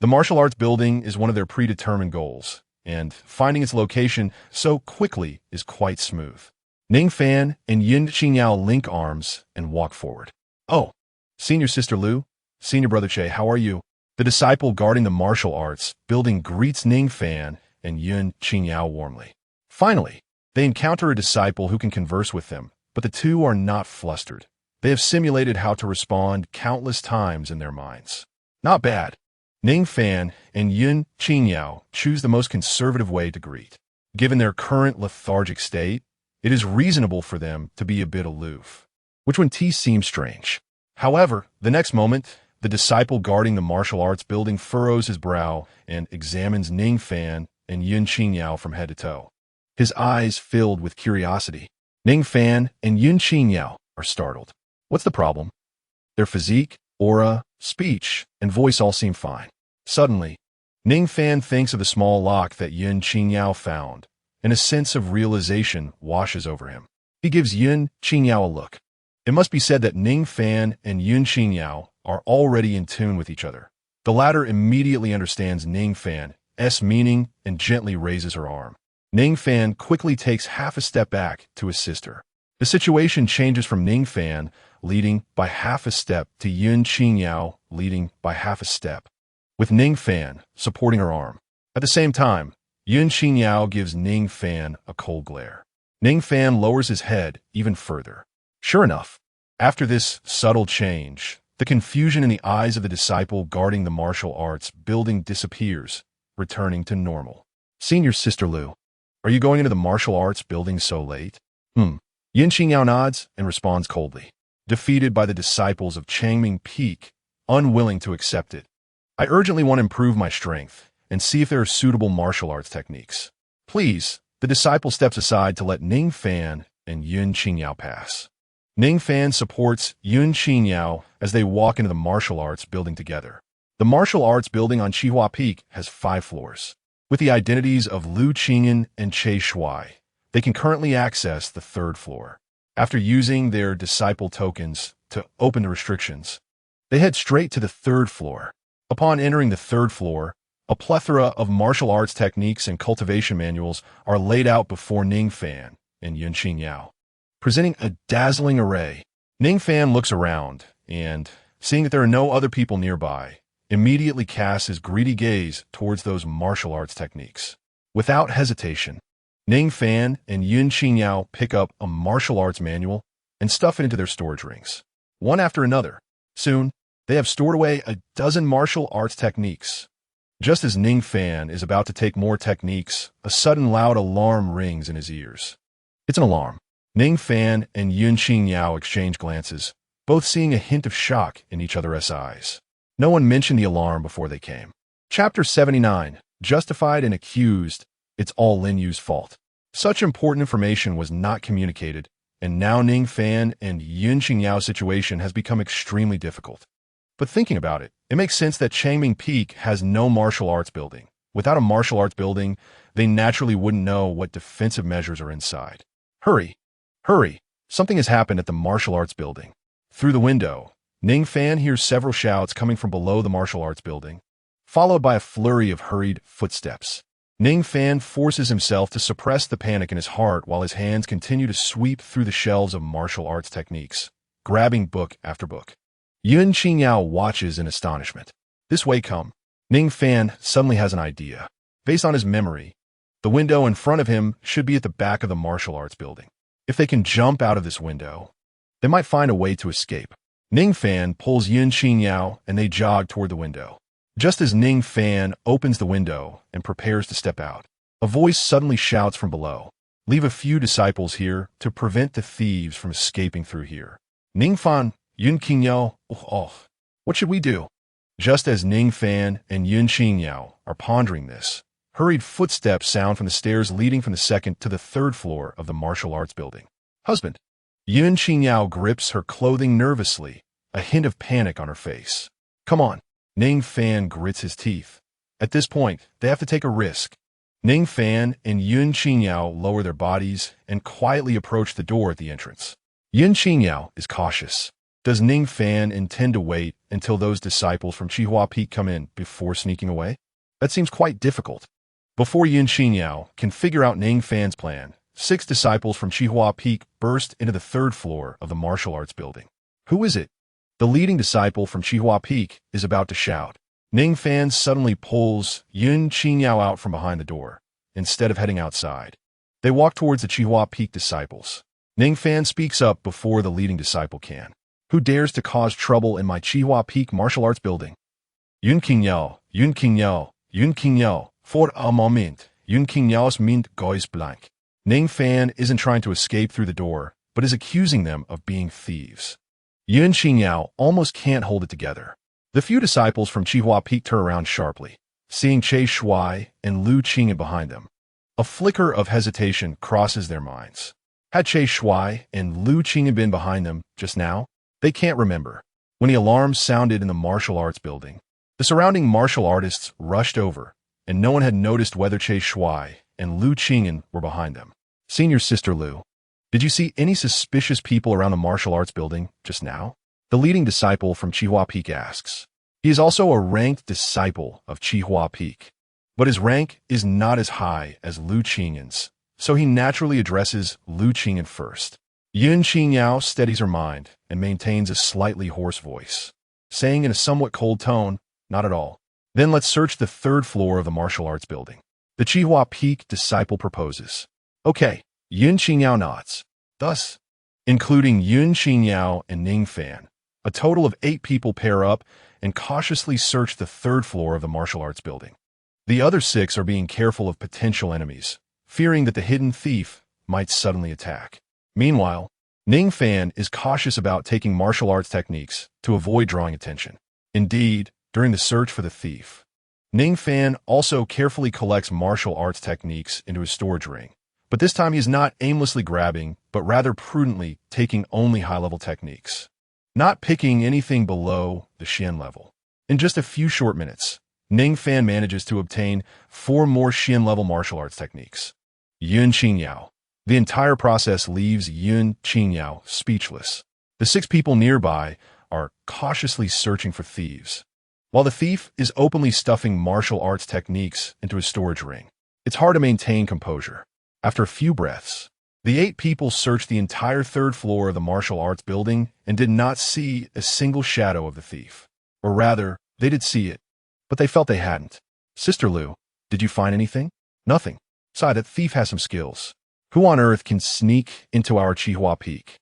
the martial arts building is one of their predetermined goals, and finding its location so quickly is quite smooth. Ning Fan and Yun Qingyao link arms and walk forward. Oh, Senior Sister Lu, Senior Brother Che, how are you? The disciple guarding the martial arts building greets Ning Fan and Yun Qingyao warmly. Finally, they encounter a disciple who can converse with them, but the two are not flustered. They have simulated how to respond countless times in their minds. Not bad. Ning Fan and Yun Qingyao choose the most conservative way to greet. Given their current lethargic state, it is reasonable for them to be a bit aloof, which when seems strange. However, the next moment, the disciple guarding the martial arts building furrows his brow and examines Ning Fan and Yun Qingyao from head to toe, his eyes filled with curiosity. Ning Fan and Yun Qingyao are startled. What's the problem? Their physique, aura, speech, and voice all seem fine. Suddenly, Ning Fan thinks of the small lock that Yun Qingyao found, and a sense of realization washes over him. He gives Yun Qingyao a look. It must be said that Ning Fan and Yun Qingyao are already in tune with each other. The latter immediately understands Ning Fan's meaning and gently raises her arm. Ning Fan quickly takes half a step back to assist her. The situation changes from Ning Fan leading by half a step to Yun Qingyao leading by half a step, with Ning Fan supporting her arm. At the same time, Yun Qingyao gives Ning Fan a cold glare. Ning Fan lowers his head even further. Sure enough, after this subtle change, the confusion in the eyes of the disciple guarding the martial arts building disappears, returning to normal. Senior Sister Lu, are you going into the martial arts building so late? Yun Qingyao nods and responds coldly, defeated by the disciples of Changming Peak, unwilling to accept it. I urgently want to improve my strength and see if there are suitable martial arts techniques. Please, the disciple steps aside to let Ning Fan and Yun Qingyao pass. Ning Fan supports Yun Qingyao as they walk into the martial arts building together. The martial arts building on Qihua Peak has 5 floors. With the identities of Lu Qingyan and Che Shui, they can currently access the 3rd floor. After using their disciple tokens to open the restrictions, they head straight to the 3rd floor. Upon entering the 3rd floor, a plethora of martial arts techniques and cultivation manuals are laid out before Ning Fan and Yun Qingyao, presenting a dazzling array. Ning Fan looks around and, seeing that there are no other people nearby, immediately casts his greedy gaze towards those martial arts techniques. Without hesitation, Ning Fan and Yun Qingyao pick up a martial arts manual and stuff it into their storage rings, one after another. Soon, they have stored away a dozen martial arts techniques. Just as Ning Fan is about to take more techniques, a sudden loud alarm rings in his ears. It's an alarm. Ning Fan and Yun Qingyao exchange glances, both seeing a hint of shock in each other's eyes. No one mentioned the alarm before they came. Chapter 79. Justified and accused. It's all Lin Yu's fault. Such important information was not communicated, and now Ning Fan and XIANXIA situation has become extremely difficult. But thinking about it, it makes sense that Changming Peak has no martial arts building. Without a martial arts building, they naturally wouldn't know what defensive measures are inside. Hurry! Hurry! Something has happened at the martial arts building. Through the window, Ning Fan hears several shouts coming from below the martial arts building, followed by a flurry of hurried footsteps. Ning Fan forces himself to suppress the panic in his heart while his hands continue to sweep through the shelves of martial arts techniques, grabbing book after book. XIANXIA watches in astonishment. This way come. Ning Fan suddenly has an idea. Based on his memory, the window in front of him should be at the back of the martial arts building. If they can jump out of this window, they might find a way to escape. Ning Fan pulls XIANXIA and they jog toward the window. Just as Ning Fan opens the window and prepares to step out, a voice suddenly shouts from below, "Leave a few disciples here to prevent the thieves from escaping through here." Ning Fan, XIANXIA, what should we do? Just as Ning Fan and XIANXIA are pondering this, hurried footsteps sound from the stairs leading from the second to the third floor of the martial arts building. Husband. XIANXIA grips her clothing nervously, a hint of panic on her face. Come on. Ning Fan grits his teeth. At this point, they have to take a risk. Ning Fan and XIANXIA lower their bodies and quietly approach the door at the entrance. XIANXIA is cautious. Does Ning Fan intend to wait until those disciples from Chihua Peak come in before sneaking away? That seems quite difficult. Before XIANXIA can figure out Ning Fan's plan, 6 disciples from Chihua Peak burst into the third floor of the martial arts building. Who is it? The leading disciple from Chihua Peak is about to shout. Ning Fan suddenly pulls XIANXIA out from behind the door, instead of heading outside. They walk towards the Chihua Peak disciples. Ning Fan speaks up before the leading disciple can. Who dares to cause trouble in my Chihua Peak martial arts building? XIANXIA, for a moment, XIANXIA's mind goes blank. Ning Fan isn't trying to escape through the door, but is accusing them of being thieves. XIANXIA almost can't hold it together. The few disciples from Chihua Peak turn around sharply, seeing Che Shuai and Lu Qingyan behind them. A flicker of hesitation crosses their minds. Had Che Shuai and Lu Qingyan been behind them just now? They can't remember. When the alarm sounded in the martial arts building, the surrounding martial artists rushed over, and no one had noticed whether Che Shuai and Lu Qingyan were behind them. Senior Sister Lu, did you see any suspicious people around the martial arts building just now? The leading disciple from Chihua Peak asks. He is also a ranked disciple of Chihua Peak, but his rank is not as high as Lu Qingyan's, so he naturally addresses Lu Qingyan first. XIANXIA steadies her mind and maintains a slightly hoarse voice, saying in a somewhat cold tone, "Not at all." Then let's search the third floor of the martial arts building. The Chihua Peak disciple proposes. Okay, XIANXIA nods. Thus, including XIANXIA and Ning Fan, a total of 8 people pair up and cautiously search the third floor of the martial arts building. The other 6 are being careful of potential enemies, fearing that the hidden thief might suddenly attack. Meanwhile, Ning Fan is cautious about taking martial arts techniques to avoid drawing attention. Indeed, during the search for the thief, Ning Fan also carefully collects martial arts techniques into his storage ring. But this time he is not aimlessly grabbing, but rather prudently taking only high-level techniques, not picking anything below the Xian level. In just a few short minutes, Ning Fan manages to obtain 4 more Xian-level martial arts techniques. XIANXIA. The entire process leaves XIANXIA speechless. The 6 people nearby are cautiously searching for thieves, while the thief is openly stuffing martial arts techniques into his storage ring. It's hard to maintain composure. After a few breaths, the 8 people searched the entire third floor of the martial arts building and did not see a single shadow of the thief. Or rather, they did see it, but they felt they hadn't. Sister Lu, did you find anything? Nothing. Besides, that thief has some skills. Who on earth can sneak into our Chihua Peak,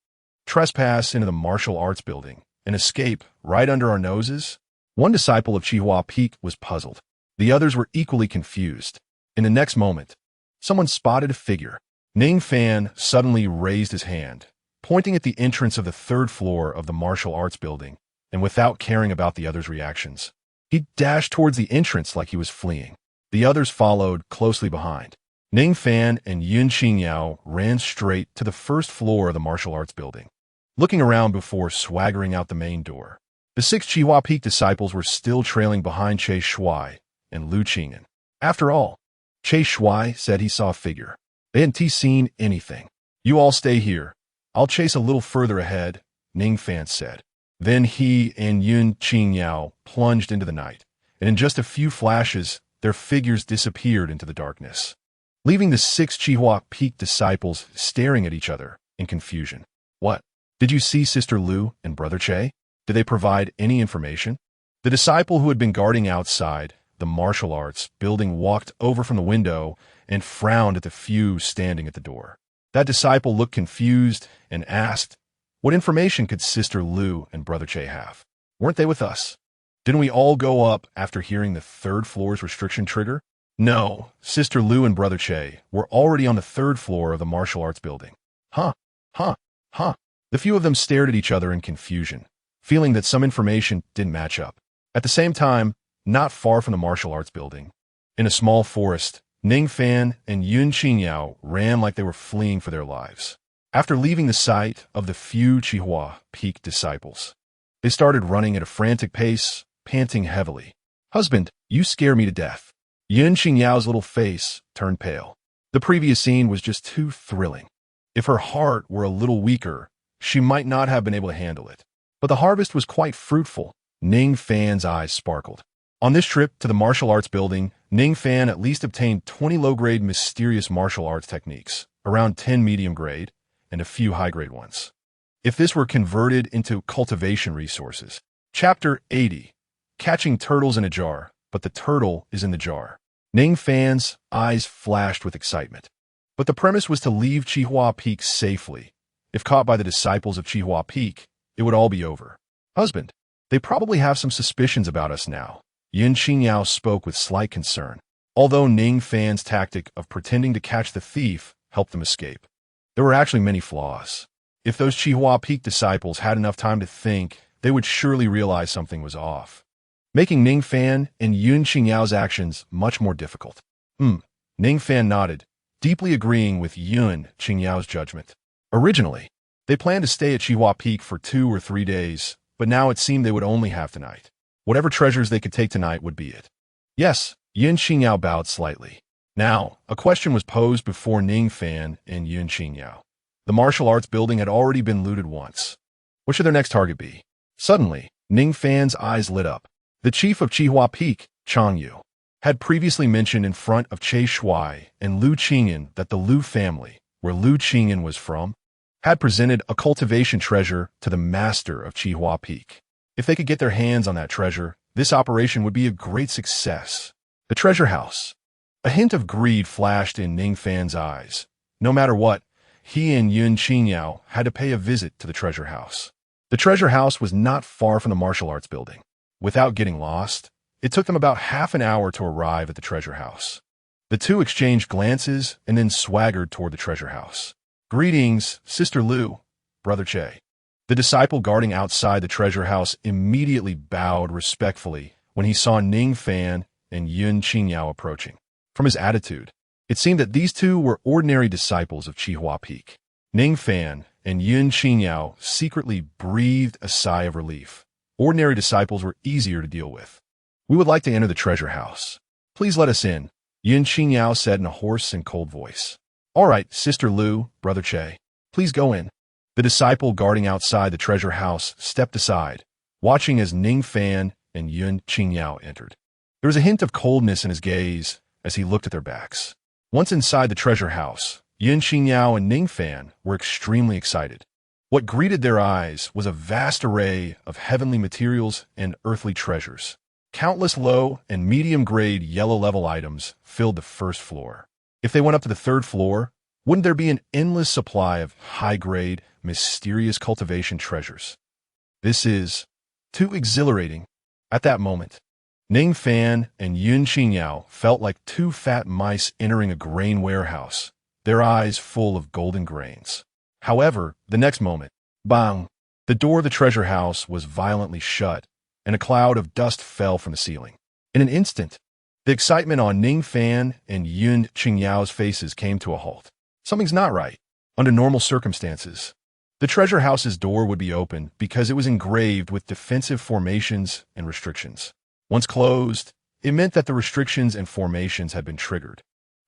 trespass into the martial arts building, and escape right under our noses? One disciple of Chihua Peak was puzzled. The others were equally confused. In the next moment, someone spotted a figure. Ning Fan suddenly raised his hand, pointing at the entrance of the third floor of the martial arts building, and without caring about the others' reactions, he dashed towards the entrance like he was fleeing. The others followed closely behind. Ning Fan and Yun Qingyao ran straight to the first floor of the martial arts building, looking around before swaggering out the main door. The 6 Qihua Peak disciples were still trailing behind Che Shuai and Lu Qingyan. After all, Che Shuai said he saw a figure. They hadn't seen anything. "You all stay here. I'll chase a little further ahead," Ning Fan said. Then he and Yun Qingyao plunged into the night, and in just a few flashes, their figures disappeared into the darkness, leaving the 6 Qihua Peak disciples staring at each other in confusion. "What? Did you see Sister Lu and Brother Che? Did they provide any information?" The disciple who had been guarding outside the martial arts building walked over from the window and frowned at the few standing at the door. That disciple looked confused and asked, "What information could Sister Lu and Brother Che have? Weren't they with us? Didn't we all go up after hearing the 3rd floor's restriction trigger?" "No, Sister Lu and Brother Che were already on the 3rd floor of the martial arts building." Huh. The few of them stared at each other in confusion, feeling that some information didn't match up. At the same time, not far from the martial arts building, in a small forest, Ning Fan and Yun Qingyao ran like they were fleeing for their lives. After leaving the sight of the few Qihua Peak disciples, they started running at a frantic pace, panting heavily. "Husband, you scare me to death." Yun Qingyao's little face turned pale. The previous scene was just too thrilling. If her heart were a little weaker, she might not have been able to handle it. But the harvest was quite fruitful. Ning Fan's eyes sparkled. On this trip to the martial arts building, Ning Fan at least obtained 20 low-grade mysterious martial arts techniques, around 10 medium-grade, and a few high-grade ones. If this were converted into cultivation resources. Chapter 80. Catching turtles in a jar, but the turtle is in the jar. Ning Fan's eyes flashed with excitement. But the premise was to leave Qihua Peak safely. If caught by the disciples of Qihua Peak, it would all be over. "Husband, they probably have some suspicions about us now." Yun Qingyao spoke with slight concern, although Ning Fan's tactic of pretending to catch the thief helped them escape. There were actually many flaws. If those Qihua Peak disciples had enough time to think, they would surely realize something was off, making Ning Fan and Yun Qingyao's actions much more difficult. Ning Fan nodded, deeply agreeing with Yun Qingyao's judgment. Originally, they planned to stay at Qihua Peak for 2 or 3 days, but now it seemed they would only have tonight. Whatever treasures they could take tonight would be it. "Yes," Yun Qingyao bowed slightly. Now, a question was posed before Ning Fan and Yun Qingyao. The martial arts building had already been looted once. What should their next target be? Suddenly, Ning Fan's eyes lit up. The chief of Qihua Peak, Chang Yu, had previously mentioned in front of Che Shuai and Lu Qingyan that the Lu family, where Lu Qingyan was from, had presented a cultivation treasure to the master of Qihua Peak. If they could get their hands on that treasure, this operation would be a great success. The treasure house. A hint of greed flashed in Ning Fan's eyes. No matter what, he and Yun Qingyao had to pay a visit to the treasure house. The treasure house was not far from the martial arts building. Without getting lost, it took them about half an hour to arrive at the treasure house. The two exchanged glances and then swaggered toward the treasure house. "Greetings, Sister Lu, Brother Che." The disciple guarding outside the treasure house immediately bowed respectfully when he saw Ning Fan and Yun Qingyao approaching. From his attitude, it seemed that these two were ordinary disciples of Qihua Peak. Ning Fan and Yun Qingyao secretly breathed a sigh of relief. Ordinary disciples were easier to deal with. "We would like to enter the treasure house. Please let us in," Yun Qingyao said in a hoarse and cold voice. "All right, Sister Lu, Brother Che, please go in." The disciple guarding outside the treasure house stepped aside, watching as Ning Fan and Yun Qingyao entered. There was a hint of coldness in his gaze as he looked at their backs. Once inside the treasure house, Yun Qingyao and Ning Fan were extremely excited. What greeted their eyes was a vast array of heavenly materials and earthly treasures. Countless low and medium-grade yellow-level items filled the first floor. If they went up to the 3rd floor, wouldn't there be an endless supply of high-grade, mysterious cultivation treasures? This is too exhilarating. At that moment, Ning Fan and Yun Qingyao felt like 2 fat mice entering a grain warehouse, their eyes full of golden grains. However, the next moment, bang! The door of the treasure house was violently shut, and a cloud of dust fell from the ceiling. In an instant, the excitement on Ning Fan and XIANXIA's faces came to a halt. Something's not right. Under normal circumstances, the treasure house's door would be open because it was engraved with defensive formations and restrictions. Once closed, it meant that the restrictions and formations had been triggered.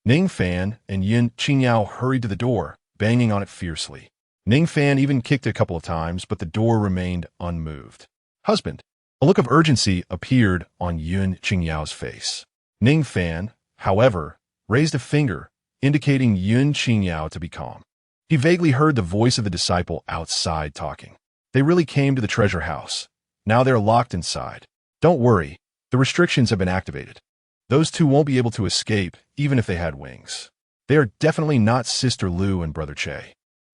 Ning Fan and XIANXIA hurried to the door, banging on it fiercely. Ning Fan even kicked it a couple of times, but the door remained unmoved. Husband. A look of urgency appeared on XIANXIA's face. Ning Fan, however, raised a finger, indicating XIANXIA to be calm. He vaguely heard the voice of the disciple outside talking. They really came to the treasure house. Now they're locked inside. Don't worry, the restrictions have been activated. Those two won't be able to escape, even if they had wings. They are definitely not Sister Lu and Brother Che.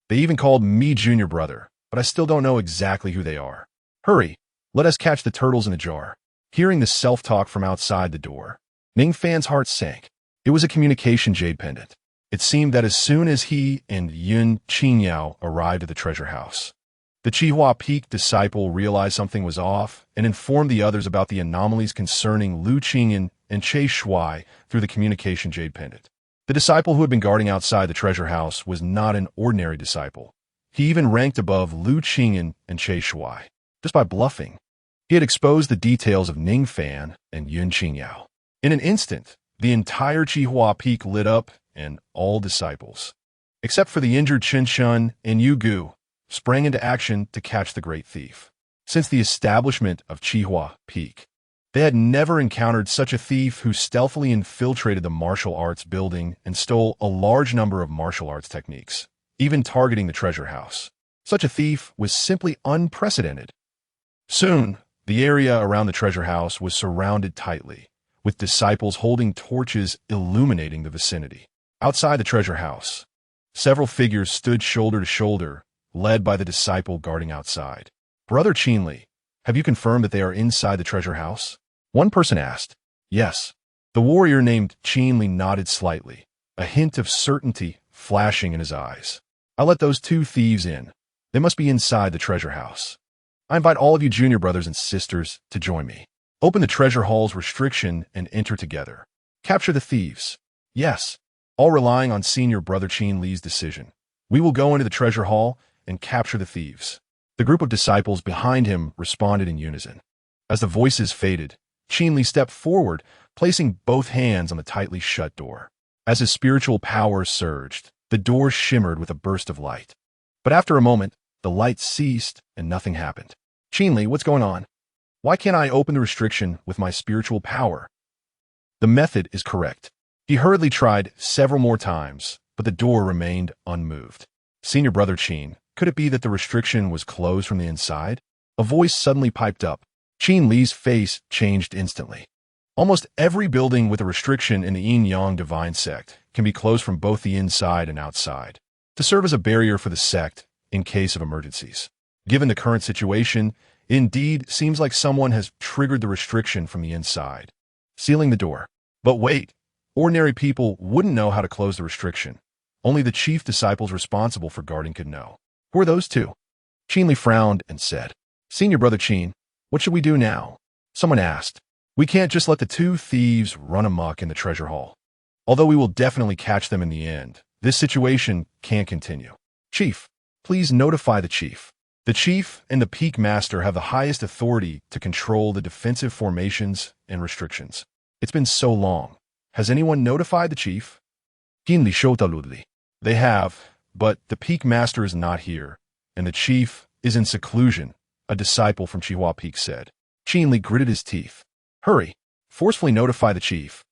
They even called me Junior Brother, but I still don't know exactly who they are. Hurry, let us catch the turtles in a jar. Hearing the self-talk from outside the door, Ning Fan's heart sank. It was a communication jade pendant. It seemed that as soon as he and XIANXIA arrived at the treasure house, the Chihua Peak disciple realized something was off and informed the others about the anomalies concerning Lu Qingyan and Che Shuai through the communication jade pendant. The disciple who had been guarding outside the treasure house was not an ordinary disciple. He even ranked above Lu Qingyan and Che Shuai. Just by bluffing, he had exposed the details of Ning Fan and XIANXIA. In an instant, the entire Chihua Peak lit up, and all disciples, except for the injured Chen Shun and Yu Gu, sprang into action to catch the great thief. Since the establishment of Chihua Peak, they had never encountered such a thief who stealthily infiltrated the martial arts building and stole a large number of martial arts techniques, even targeting the treasure house. Such a thief was simply unprecedented. Soon, the area around the treasure house was surrounded tightly, with disciples holding torches illuminating the vicinity. Outside the treasure house, several figures stood shoulder to shoulder, led by the disciple guarding outside. Brother Qinli, have you confirmed that they are inside the treasure house? One person asked. Yes. The warrior named Qinli nodded slightly, a hint of certainty flashing in his eyes. I'll let those two thieves in. They must be inside the treasure house. I invite all of you junior brothers and sisters to join me. Open the treasure hall's restriction and enter together. Capture the thieves. Yes. All relying on senior brother Qinli's decision. We will go into the treasure hall and capture the thieves. The group of disciples behind him responded in unison. As the voices faded, Qinli stepped forward, placing both hands on the tightly shut door. As his spiritual power surged, the door shimmered with a burst of light. But after a moment, the light ceased and nothing happened. Qinli, what's going on? Why can't I open the restriction with my spiritual power? The method is correct. He hurriedly tried several more times, but the door remained unmoved. Senior brother Qin, could it be that the restriction was closed from the inside? A voice suddenly piped up. Qinli's face changed instantly. Almost every building with a restriction in the Yin-Yang divine sect can be closed from both the inside and outside, to serve as a barrier for the sect in case of emergencies. Given the current situation, it indeed seems like someone has triggered the restriction from the inside, sealing the door. But wait. Ordinary people wouldn't know how to close the restriction. Only the chief disciples responsible for guarding could know. Who are those two? Qinli frowned and said, Senior brother Qin, what should we do now? Someone asked. We can't just let the two thieves run amok in the treasure hall. Although we will definitely catch them in the end, this situation can't continue. Chief, please notify the chief. The chief and the peak master have the highest authority to control the defensive formations and restrictions. It's been so long. Has anyone notified the chief? Qinli Shotaludli. They have, but the peak master is not here, and the chief is in seclusion, a disciple from Chihua Peak said. Qinli gritted his teeth. Hurry, forcefully notify the chief,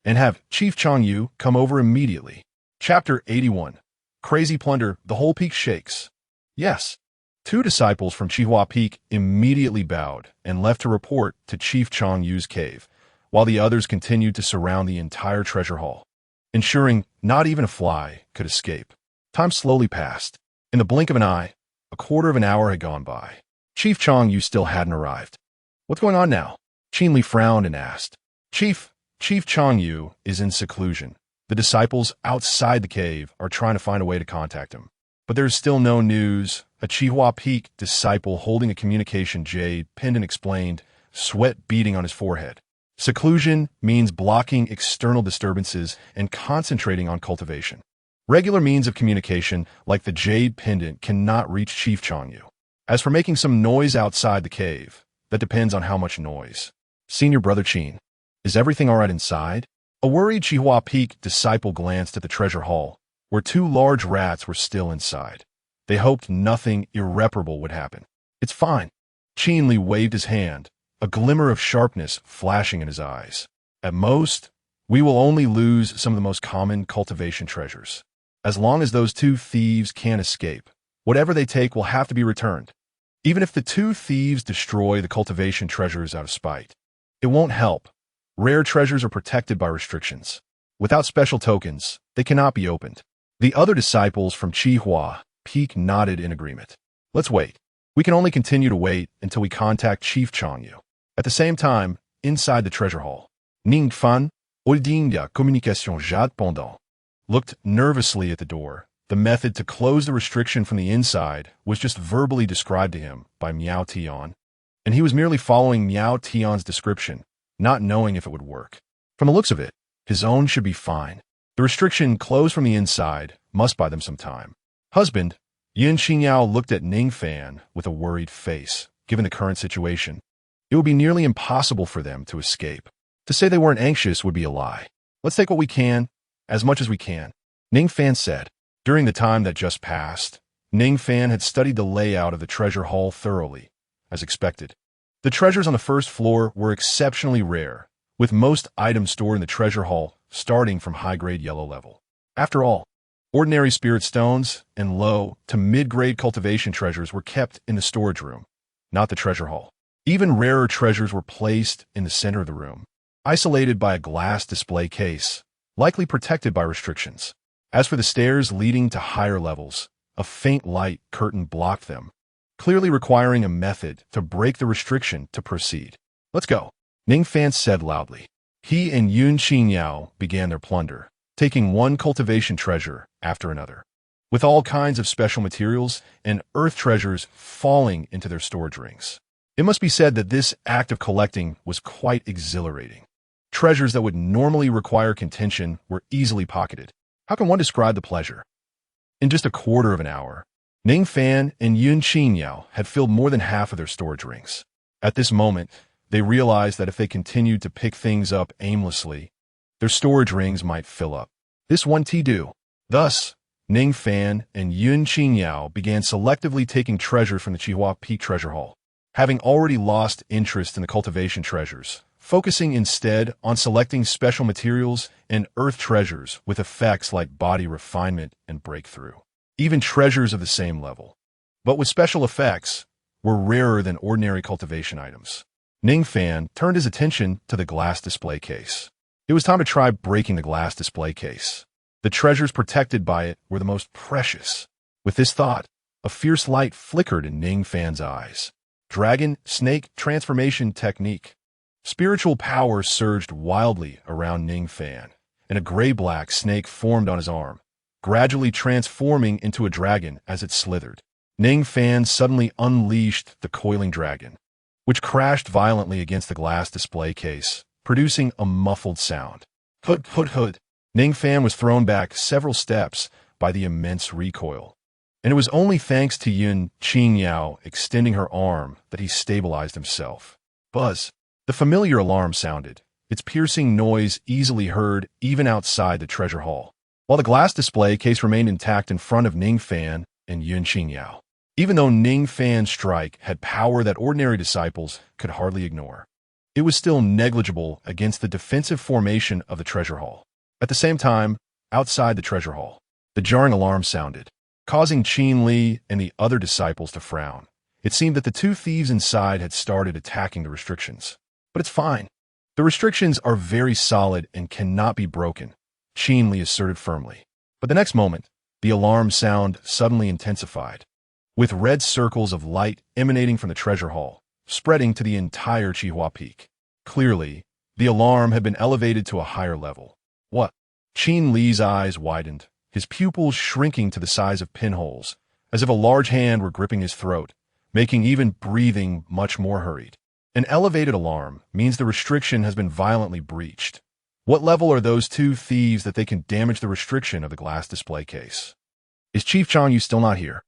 and have Chief Changyu come over immediately. Chapter 81. Crazy plunder, the whole peak shakes. Yes. Two disciples from Chihua Peak immediately bowed and left to report to Chief Changyu's cave, while the others continued to surround the entire treasure hall, ensuring not even a fly could escape. Time slowly passed. In the blink of an eye, a quarter of an hour had gone by. Chief Changyu still hadn't arrived. What's going on now? Qinli frowned and asked. Chief Changyu is in seclusion. The disciples outside the cave are trying to find a way to contact him. But there is still no news A Chihua Peak disciple holding a communication jade pendant explained, sweat beading on his forehead. Seclusion means blocking external disturbances and concentrating on cultivation. Regular means of communication, like the jade pendant, cannot reach Chief Changyu. As for making some noise outside the cave, that depends on how much noise. Senior Brother Qin, is everything all right inside? A worried Chihua Peak disciple glanced at the treasure hall, where two large rats were still inside. They hoped nothing irreparable would happen. It's fine. Qin Li waved his hand, a glimmer of sharpness flashing in his eyes. At most, we will only lose some of the most common cultivation treasures. As long as those two thieves can't escape, whatever they take will have to be returned. Even if the two thieves destroy the cultivation treasures out of spite, it won't help. Rare treasures are protected by restrictions. Without special tokens, they cannot be opened. The other disciples from Chihua Peak nodded in agreement. Let's wait. We can only continue to wait until we contact Chief Changyu. At the same time, inside the treasure hall, Ning Fan, holding la communication jade pendant, looked nervously at the door. The method to close the restriction from the inside was just verbally described to him by Miao Tian, and he was merely following Miao Tian's description, not knowing if it would work. From the looks of it, his own should be fine. The restriction closed from the inside must buy them some time. Husband, Yin Xinyao looked at Ning Fan with a worried face. Given the current situation, it would be nearly impossible for them to escape. To say they weren't anxious would be a lie. Let's take what we can, as much as we can, Ning Fan said. During the time that just passed, Ning Fan had studied the layout of the treasure hall thoroughly, as expected. The treasures on the first floor were exceptionally rare, with most items stored in the treasure hall starting from high-grade yellow level. After all, ordinary spirit stones and low to mid-grade cultivation treasures were kept in the storage room, not the treasure hall. Even rarer treasures were placed in the center of the room, isolated by a glass display case, likely protected by restrictions. As for the stairs leading to higher levels, a faint light curtain blocked them, clearly requiring a method to break the restriction to proceed. Let's go, Ning Fan said loudly. He and Yun Xinyao began their plunder, taking one cultivation treasure after another, with all kinds of special materials and earth treasures falling into their storage rings. It must be said that this act of collecting was quite exhilarating. Treasures that would normally require contention were easily pocketed. How can one describe the pleasure? In just a quarter of an hour, Ning Fan and Yun Xinyao had filled more than half of their storage rings. At this moment, they realized that if they continued to pick things up aimlessly, their storage rings might fill up. This won't do. Thus, Ning Fan and Yun Xinyao began selectively taking treasure from the Chihua Peak Treasure Hall, having already lost interest in the cultivation treasures, focusing instead on selecting special materials and earth treasures with effects like body refinement and breakthrough. Even treasures of the same level, but with special effects, were rarer than ordinary cultivation items. Ning Fan turned his attention to the glass display case. It was time to try breaking the glass display case. The treasures protected by it were the most precious. With this thought, a fierce light flickered in Ning Fan's eyes. Dragon Snake Transformation Technique. Spiritual power surged wildly around Ning Fan, and a gray-black snake formed on his arm, gradually transforming into a dragon as it slithered. Ning Fan suddenly unleashed the coiling dragon, which crashed violently against the glass display case, producing a muffled sound. Hood, hood, hood. Ning Fan was thrown back several steps by the immense recoil, and it was only thanks to Yun Xinyao extending her arm that he stabilized himself. Buzz. The familiar alarm sounded, its piercing noise easily heard even outside the treasure hall, while the glass display case remained intact in front of Ning Fan and Yun Xinyao. Even though Ning Fan's strike had power that ordinary disciples could hardly ignore, it was still negligible against the defensive formation of the treasure hall. At the same time, outside the treasure hall, the jarring alarm sounded, causing Qin Li and the other disciples to frown. It seemed that the two thieves inside had started attacking the restrictions. But it's fine. The restrictions are very solid and cannot be broken, Qin Li asserted firmly. But the next moment, the alarm sound suddenly intensified, with red circles of light emanating from the treasure hall, spreading to the entire Chihua Peak. Clearly, the alarm had been elevated to a higher level. What? Qin Li's eyes widened, his pupils shrinking to the size of pinholes, as if a large hand were gripping his throat, making even breathing much more hurried. An elevated alarm means the restriction has been violently breached. What level are those two thieves that they can damage the restriction of the glass display case? Is Chief Changyu still not here?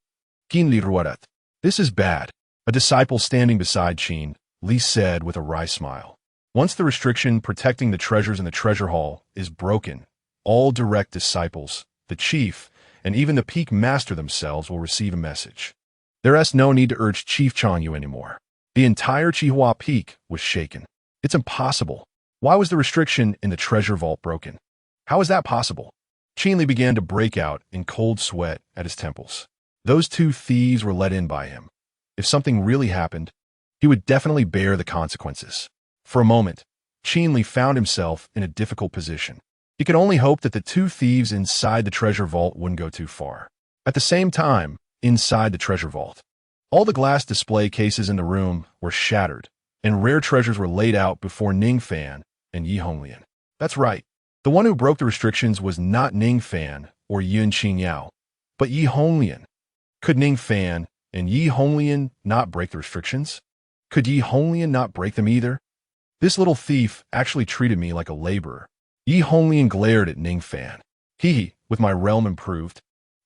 This is bad. A disciple standing beside Qin Li said with a wry smile. Once the restriction protecting the treasures in the treasure hall is broken, all direct disciples, the chief, and even the peak master themselves will receive a message. There is no need to urge Chief Changyu anymore. The entire Chihua peak was shaken. It's impossible. Why was the restriction in the treasure vault broken? How is that possible? Qin Li began to break out in cold sweat at his temples. Those two thieves were let in by him. If something really happened, he would definitely bear the consequences. For a moment, Qin Li found himself in a difficult position. He could only hope that the two thieves inside the treasure vault wouldn't go too far. At the same time, inside the treasure vault, all the glass display cases in the room were shattered, and rare treasures were laid out before Ning Fan and Yi Honglian. That's right. The one who broke the restrictions was not Ning Fan or Yun Qingyao, but Yi Honglian. Could Ning Fan and Yi Honglian not break the restrictions? Could Yi Honglian not break them either? This little thief actually treated me like a laborer. Yi Honglian glared at Ning Fan. With my realm improved,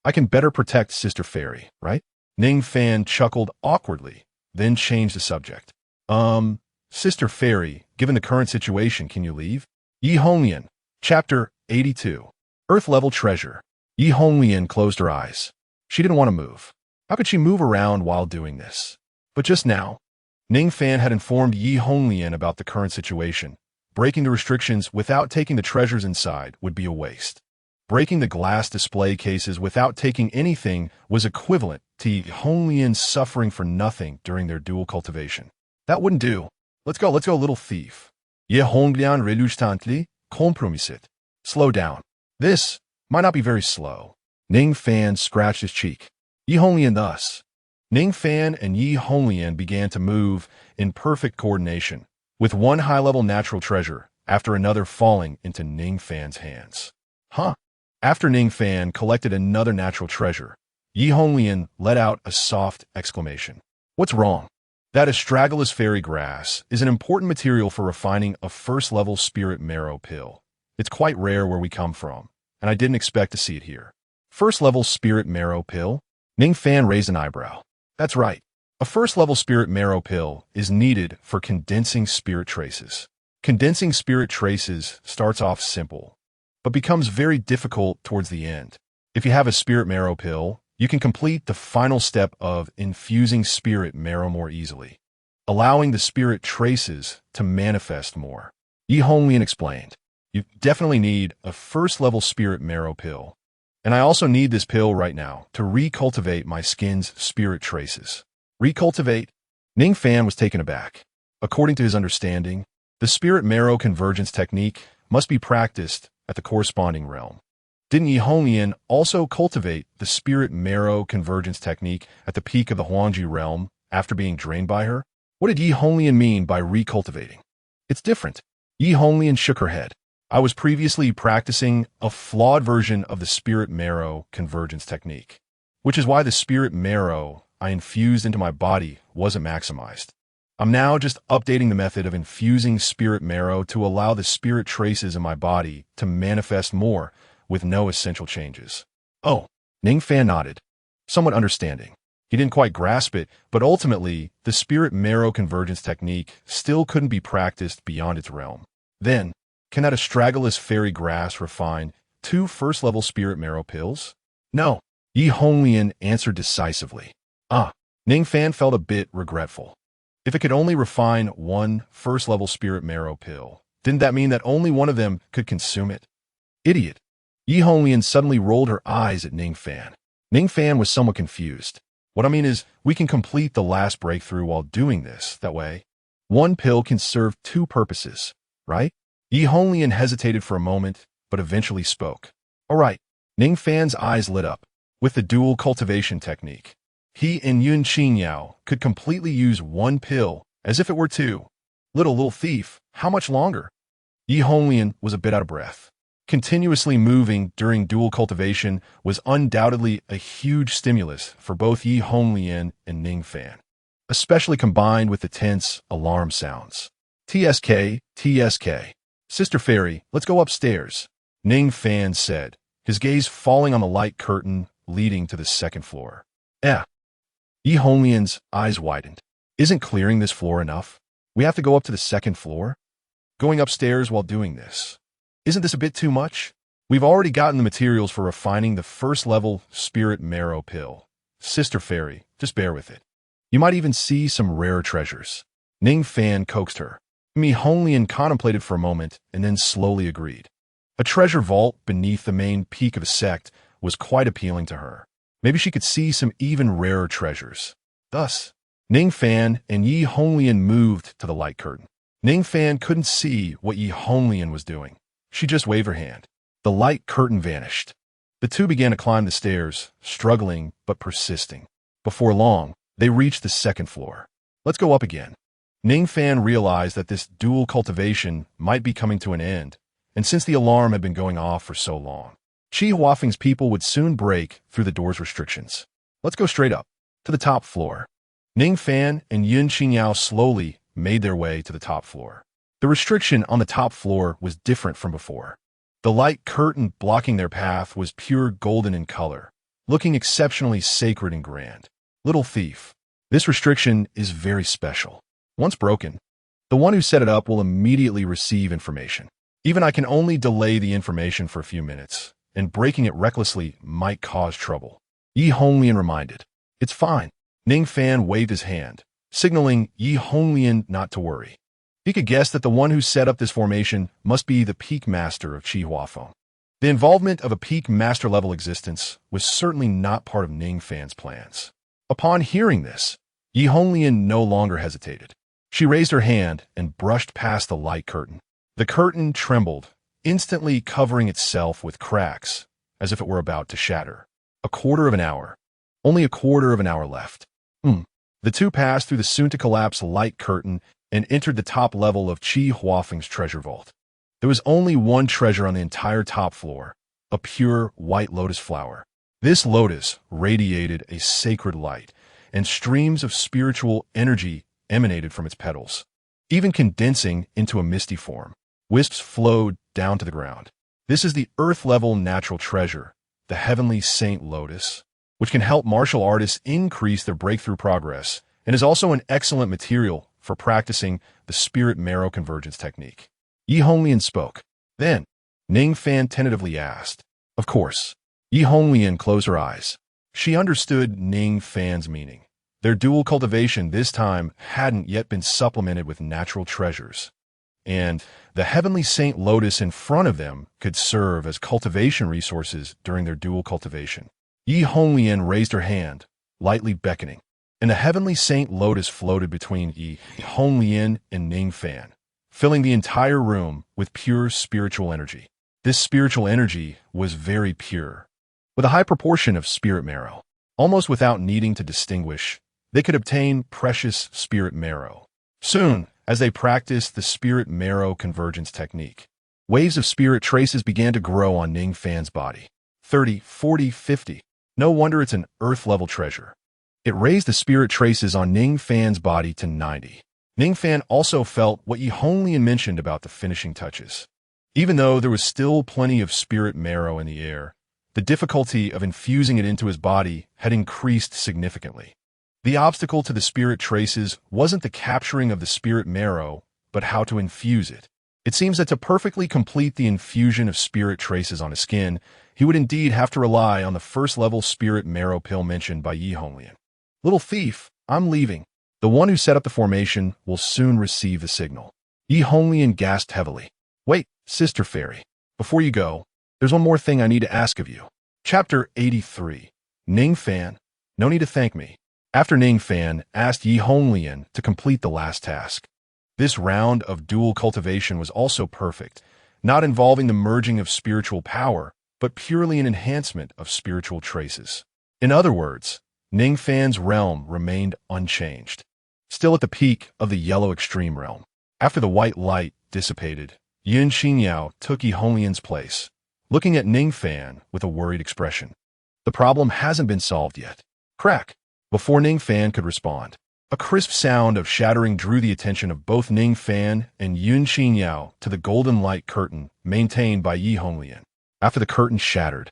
I can better protect Sister Fairy, right? Ning Fan chuckled awkwardly, then changed the subject. Sister Fairy, given the current situation, can you leave? Yi Honglian, Chapter 82. Earth-level treasure. Yi Honglian closed her eyes. She didn't want to move. How could she move around while doing this? But just now, Ning Fan had informed Yi Honglian about the current situation. Breaking the restrictions without taking the treasures inside would be a waste. Breaking the glass display cases without taking anything was equivalent to Yi Honglian suffering for nothing during their dual cultivation. That wouldn't do. Let's go, little thief. Yi Honglian reluctantly compromisit. Slow down. This might not be very slow. Ning Fan scratched his cheek. Yi Honglian thus. Ning Fan and Yi Honglian began to move in perfect coordination, with one high-level natural treasure after another falling into Ning Fan's hands. After Ning Fan collected another natural treasure, Yi Honglian let out a soft exclamation. What's wrong? That astragalus fairy grass is an important material for refining a first-level spirit marrow pill. It's quite rare where we come from, and I didn't expect to see it here. First-level spirit marrow pill? Ning Fan raised an eyebrow. That's right. A first-level spirit marrow pill is needed for condensing spirit traces. Condensing spirit traces starts off simple, but becomes very difficult towards the end. If you have a spirit marrow pill, you can complete the final step of infusing spirit marrow more easily, allowing the spirit traces to manifest more. Yi Honglian explained, you definitely need a first-level spirit marrow pill, and I also need this pill right now to recultivate my skin's spirit traces. Recultivate? Ning Fan was taken aback. According to his understanding, the spirit marrow convergence technique must be practiced at the corresponding realm. Didn't Yi Honglian also cultivate the spirit marrow convergence technique at the peak of the Huangji realm after being drained by her? What did Yi Honglian mean by recultivating? It's different. Yi Honglian shook her head. I was previously practicing a flawed version of the spirit marrow convergence technique, which is why the spirit marrow I infused into my body wasn't maximized. I'm now just updating the method of infusing spirit marrow to allow the spirit traces in my body to manifest more with no essential changes. Oh, Ning Fan nodded, somewhat understanding. He didn't quite grasp it, but ultimately, the spirit marrow convergence technique still couldn't be practiced beyond its realm. Then, can that astragalus fairy grass refine 2 first-level spirit marrow pills? No, Yi Honglian answered decisively. Ning Fan felt a bit regretful. If it could only refine 1 first-level spirit marrow pill, didn't that mean that only one of them could consume it? Idiot. Yi Honglian suddenly rolled her eyes at Ning Fan. Ning Fan was somewhat confused. What I mean is, we can complete the last breakthrough while doing this. That way, 1 pill can serve 2 purposes, right? Yi Honglian hesitated for a moment, but eventually spoke. All right. Ning Fan's eyes lit up. With the dual cultivation technique, he and Yun Qingyao could completely use 1 pill as if it were 2. Little thief, how much longer? Yi Honglian was a bit out of breath. Continuously moving during dual cultivation was undoubtedly a huge stimulus for both Yi Honglian and Ning Fan, especially combined with the tense alarm sounds. TSK, TSK. Sister Fairy, let's go upstairs, Ning Fan said, his gaze falling on the light curtain leading to the second floor. Yi Honglian's eyes widened. Isn't clearing this floor enough? We have to go up to the second floor? Going upstairs while doing this. Isn't this a bit too much? We've already gotten the materials for refining the first-level spirit marrow pill. Sister Fairy, just bear with it. You might even see some rare treasures. Ning Fan coaxed her. Yi Honglian contemplated for a moment and then slowly agreed. A treasure vault beneath the main peak of a sect was quite appealing to her. Maybe she could see some even rarer treasures. Thus, Ning Fan and Yi Honglian moved to the light curtain. Ning Fan couldn't see what Yi Honglian was doing. She just waved her hand. The light curtain vanished. The two began to climb the stairs, struggling but persisting. Before long, they reached the second floor. Let's go up again. Ning Fan realized that this dual cultivation might be coming to an end, and since the alarm had been going off for so long, Qi Huafeng's people would soon break through the door's restrictions. Let's go straight up, to the top floor. Ning Fan and Yun Qingyao slowly made their way to the top floor. The restriction on the top floor was different from before. The light curtain blocking their path was pure golden in color, looking exceptionally sacred and grand. Little thief, this restriction is very special. Once broken, the one who set it up will immediately receive information. Even I can only delay the information for a few minutes, and breaking it recklessly might cause trouble. Yi Honglian reminded. It's fine. Ning Fan waved his hand, signaling Yi Honglian not to worry. He could guess that the one who set up this formation must be the peak master of Qi Huafeng. The involvement of a peak master-level existence was certainly not part of Ning Fan's plans. Upon hearing this, Yi Honglian no longer hesitated. She raised her hand and brushed past the light curtain. The curtain trembled, instantly covering itself with cracks, as if it were about to shatter. A quarter of an hour. Only a quarter of an hour left. The two passed through the soon-to-collapse light curtain and entered the top level of Qi Huafeng's treasure vault. There was only one treasure on the entire top floor, a pure white lotus flower. This lotus radiated a sacred light, and streams of spiritual energy emanated from its petals, even condensing into a misty form. Wisps flowed down to the ground. This is the earth-level natural treasure, the heavenly saint lotus, which can help martial artists increase their breakthrough progress, and is also an excellent material for practicing the spirit marrow convergence technique. Yi Honglian spoke. Then, Ning Fan tentatively asked. Of course. Yi Honglian closed her eyes. She understood Ning Fan's meaning. Their dual cultivation this time hadn't yet been supplemented with natural treasures, and the heavenly saint lotus in front of them could serve as cultivation resources during their dual cultivation. Yi Honglian raised her hand, lightly beckoning, and the heavenly saint lotus floated between Yi Honglian and Ning Fan, filling the entire room with pure spiritual energy. This spiritual energy was very pure, with a high proportion of spirit marrow. Almost without needing to distinguish, they could obtain precious spirit marrow. Soon, as they practiced the spirit marrow convergence technique, waves of spirit traces began to grow on Ning Fan's body. 30, 40, 50. No wonder it's an earth-level treasure. It raised the spirit traces on Ning Fan's body to 90. Ning Fan also felt what Yi Honglian mentioned about the finishing touches. Even though there was still plenty of spirit marrow in the air, the difficulty of infusing it into his body had increased significantly. The obstacle to the spirit traces wasn't the capturing of the spirit marrow, but how to infuse it. It seems that to perfectly complete the infusion of spirit traces on his skin, he would indeed have to rely on the first-level spirit marrow pill mentioned by Yi Honglian. Little thief, I'm leaving. The one who set up the formation will soon receive the signal. Yi Honglian gasped heavily. Wait, Sister Fairy. Before you go, there's one more thing I need to ask of you. Chapter 83. Ning Fan, no need to thank me. After Ning Fan asked Yi Honglian to complete the last task. This round of dual cultivation was also perfect, not involving the merging of spiritual power, but purely an enhancement of spiritual traces. In other words, Ning Fan's realm remained unchanged, still at the peak of the yellow extreme realm. After the white light dissipated, Yun Qingyao took Yi Honglian's place, looking at Ning Fan with a worried expression. The problem hasn't been solved yet. Crack! Before Ning Fan could respond, a crisp sound of shattering drew the attention of both Ning Fan and XIANXIA to the golden light curtain maintained by Yi Honglian. After the curtain shattered,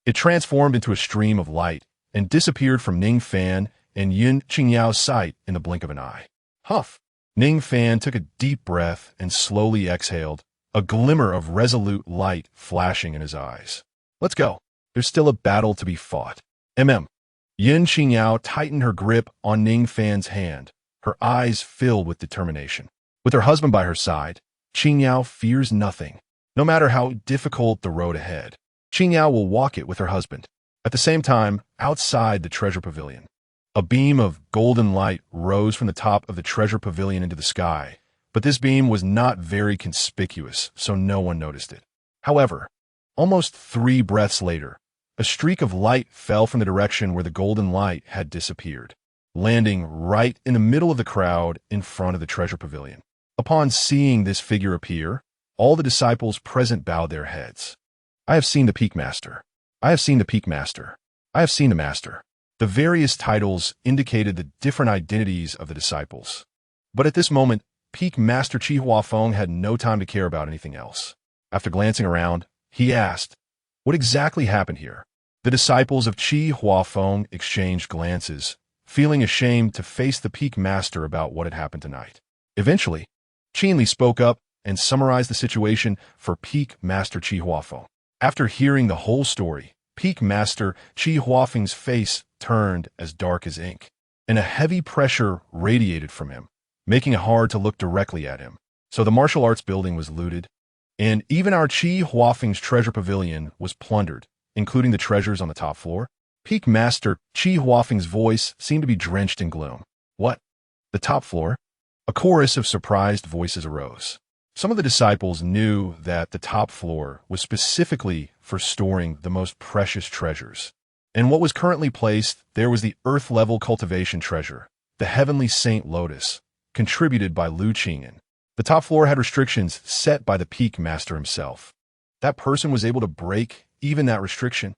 it transformed into a stream of light and disappeared from Ning Fan and XIANXIA's sight in the blink of an eye. Huff! Ning Fan took a deep breath and slowly exhaled, a glimmer of resolute light flashing in his eyes. Let's go. There's still a battle to be fought. XIANXIA tightened her grip on Ning Fan's hand, her eyes filled with determination. With her husband by her side, XIANXIA fears nothing, no matter how difficult the road ahead. XIANXIA will walk it with her husband. At the same time, outside the treasure pavilion, a beam of golden light rose from the top of the treasure pavilion into the sky, but this beam was not very conspicuous, so no one noticed it. However, almost 3 breaths later, a streak of light fell from the direction where the golden light had disappeared, landing right in the middle of the crowd in front of the treasure pavilion. Upon seeing this figure appear, all the disciples present bowed their heads. I have seen the Peak Master. I have seen the Peak Master. I have seen the Master. The various titles indicated the different identities of the disciples. But at this moment, Peak Master Chi Huafeng had no time to care about anything else. After glancing around, he asked, "What exactly happened here?" The disciples of Chi Huafeng exchanged glances, feeling ashamed to face the Peak Master about what had happened tonight. Eventually, Qianli spoke up and summarized the situation for Peak Master Chi Huafeng. After hearing the whole story, Peak Master Chi Huafeng's face turned as dark as ink, and a heavy pressure radiated from him, making it hard to look directly at him. So the martial arts building was looted, and even our Chi Huafeng's treasure pavilion was plundered, including the treasures on the top floor. Peak Master Chi Huafeng's voice seemed to be drenched in gloom. What? The top floor? A chorus of surprised voices arose. Some of the disciples knew that the top floor was specifically for storing the most precious treasures. In what was currently placed, there was the earth-level cultivation treasure, the heavenly Saint Lotus, contributed by Lu Qing'an. The top floor had restrictions set by the Peak Master himself. That person was able to break even that restriction.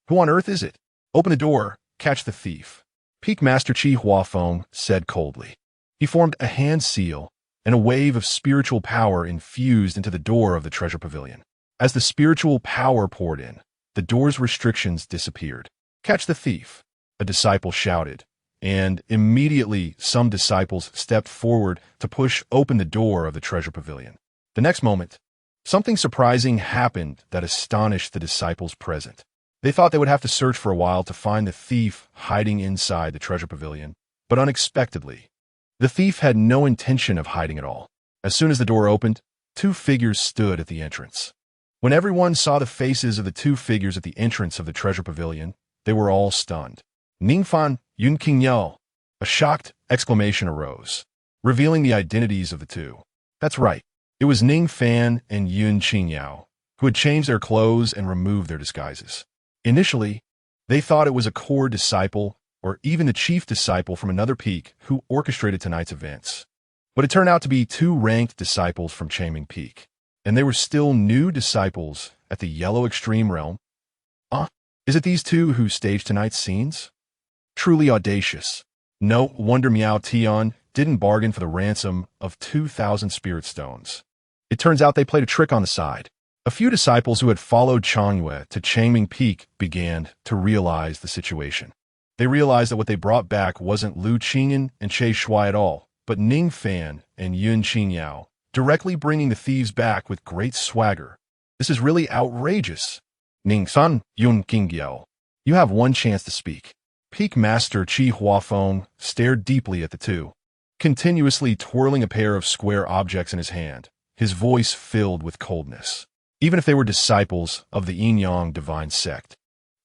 Who on earth is it? Open the door, catch the thief. Peak Master Chi Huafeng said coldly. He formed a hand seal, and a wave of spiritual power infused into the door of the treasure pavilion. As the spiritual power poured in, the door's restrictions disappeared. Catch the thief, a disciple shouted, and immediately some disciples stepped forward to push open the door of the treasure pavilion. The next moment, something surprising happened that astonished the disciples present. They thought they would have to search for a while to find the thief hiding inside the treasure pavilion, but unexpectedly, the thief had no intention of hiding at all. As soon as the door opened, 2 figures stood at the entrance. When everyone saw the faces of the 2 figures at the entrance of the treasure pavilion, they were all stunned. Ning Fan, Yun Qingyao. A shocked exclamation arose, revealing the identities of the 2. That's right, it was Ning Fan and Yun Qingyao, who had changed their clothes and removed their disguises. Initially, they thought it was a core disciple or even the chief disciple from another peak who orchestrated tonight's events. But it turned out to be 2 ranked disciples from Changming Peak, and they were still new disciples at the Yellow Extreme Realm. Is it these 2 who staged tonight's scenes? Truly audacious. No wonder Miao Tian didn't bargain for the ransom of 2,000 spirit stones. It turns out they played a trick on the side. A few disciples who had followed Changyue to Changming Peak began to realize the situation. They realized that what they brought back wasn't Lu Qing'an and Che Shuai at all, but Ning Fan and Yun Qingyao, directly bringing the thieves back with great swagger. This is really outrageous. Ning San, Yun Qingyao, you have one chance to speak. Peak Master Chi Huafeng stared deeply at the 2, continuously twirling a pair of square objects in his hand, his voice filled with coldness. Even if they were disciples of the Yin-Yang divine sect,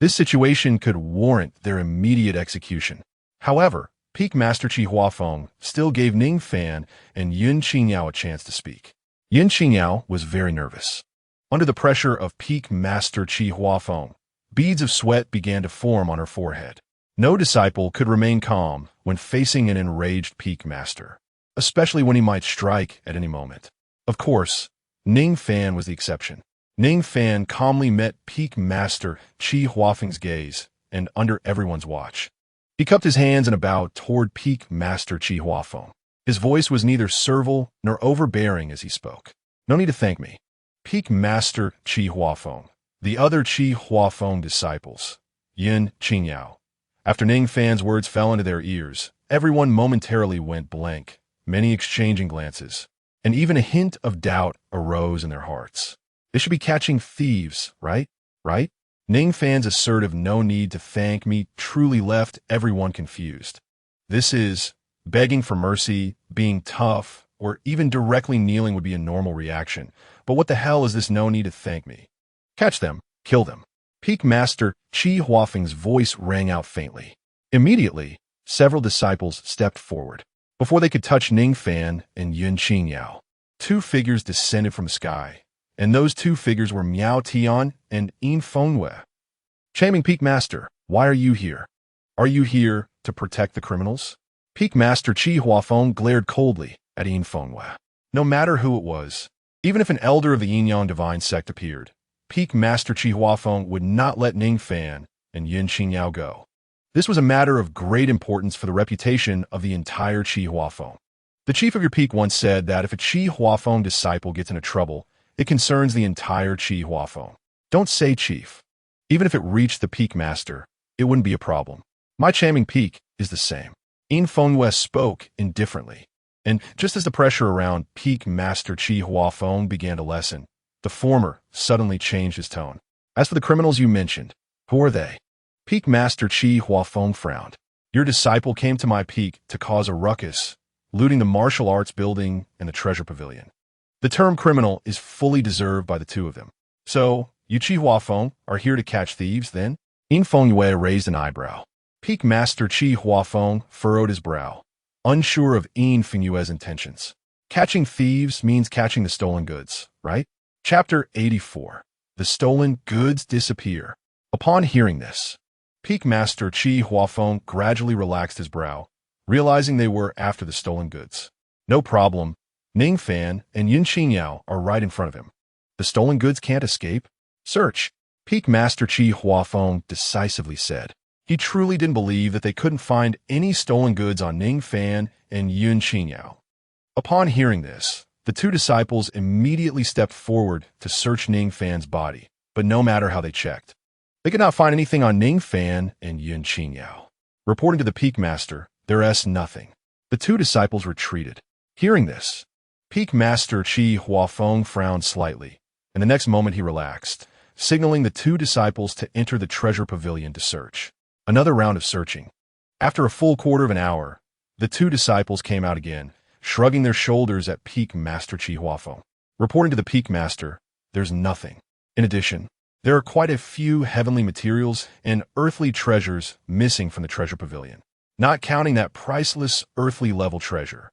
this situation could warrant their immediate execution. However, Peak Master Chi Huafeng still gave Ning Fan and Yun Qingyao a chance to speak. Yun Qingyao was very nervous. Under the pressure of Peak Master Chi Huafeng, beads of sweat began to form on her forehead. No disciple could remain calm when facing an enraged Peak Master, especially when he might strike at any moment. Of course, Ning Fan was the exception. Ning Fan calmly met Peak Master Chi Huafeng's gaze, and under everyone's watch. He cupped his hands in a bow toward Peak Master Chi Huafeng. His voice was neither servile nor overbearing as he spoke. No need to thank me. Peak Master Chi Huafeng. The other Chi Huafeng disciples, Yin Qingyao. After Ning Fan's words fell into their ears, everyone momentarily went blank, many exchanging glances, and even a hint of doubt arose in their hearts. They should be catching thieves, right? Right? Ning Fan's assertive "no need to thank me" truly left everyone confused. This is begging for mercy, being tough, or even directly kneeling would be a normal reaction. But what the hell is this "no need to thank me"? Catch them, kill them. Peak Master Chi Huafeng's voice rang out faintly. Immediately, several disciples stepped forward. Before they could touch Ning Fan and Yun Qingyao, two figures descended from the sky, and those two figures were Miao Tian and Yin Fengwei. Shaming Peak Master, why are you here? Are you here to protect the criminals? Peak Master Chi Huafeng glared coldly at Yin Fengwei. No matter who it was, even if an elder of the Yin Divine Sect appeared, Peak Master Chi Huafeng would not let Ning Fan and Yin Qingyao go. This was a matter of great importance for the reputation of the entire Chi Huafeng. The chief of your peak once said that if a Chi Huafeng disciple gets into trouble, it concerns the entire Chi Huafeng. Don't say chief. Even if it reached the Peak Master, it wouldn't be a problem. My Chaming Peak is the same. Yin Fengwei spoke indifferently, and just as the pressure around Peak Master Chi Huafeng began to lessen, the former suddenly changed his tone. As for the criminals you mentioned, who are they? Peak Master Chi Huafeng frowned. Your disciple came to my peak to cause a ruckus, looting the martial arts building and the treasure pavilion. The term criminal is fully deserved by the two of them. So, you Chi Huafeng are here to catch thieves, then? Yin Fengwei raised an eyebrow. Peak Master Chi Huafeng furrowed his brow, unsure of Yin Fengwei's intentions. Catching thieves means catching the stolen goods, right? Chapter 84. The stolen goods disappear. Upon hearing this, Peak Master Chi Huafeng gradually relaxed his brow, realizing they were after the stolen goods. No problem. Ning Fan and Yin Qingyao are right in front of him. The stolen goods can't escape. Search. Peak Master Chi Huafeng decisively said. He truly didn't believe that they couldn't find any stolen goods on Ning Fan and Yin Qingyao. Upon hearing this, the two disciples immediately stepped forward to search Ning Fan's body, but no matter how they checked, they could not find anything on Ning Fan and Yin Qingyao. Reporting to the Peak Master, there is nothing. The two disciples retreated. Hearing this, Peak Master Chi Huafeng frowned slightly, and the next moment he relaxed, signaling the two disciples to enter the treasure pavilion to search. Another round of searching. After a full quarter of an hour, the two disciples came out again, shrugging their shoulders at Peak Master Chi Huafeng. Reporting to the Peak Master, there's nothing. In addition, there are quite a few heavenly materials and earthly treasures missing from the treasure pavilion, not counting that priceless earthly level treasure.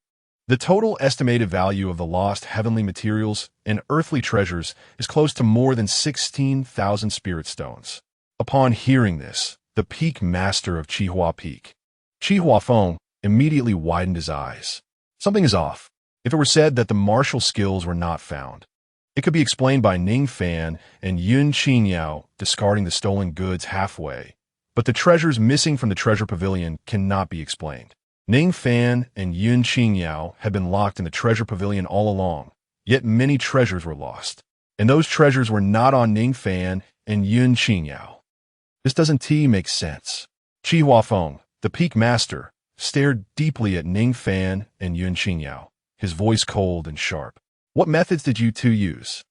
The total estimated value of the lost heavenly materials and earthly treasures is close to more than 16,000 spirit stones. Upon hearing this, the Peak Master of Chihua Peak, Chi Huafeng, immediately widened his eyes. Something is off. If it were said that the martial skills were not found, it could be explained by Ning Fan and Yun Qingyao discarding the stolen goods halfway, but the treasures missing from the treasure pavilion cannot be explained. Ning Fan and Yun Qingyao had been locked in the treasure pavilion all along, yet many treasures were lost, and those treasures were not on Ning Fan and Yun Qingyao. This doesn't make sense. Chi Huafeng, the Peak Master, stared deeply at Ning Fan and Yun Qingyao, his voice cold and sharp. What methods did you two use?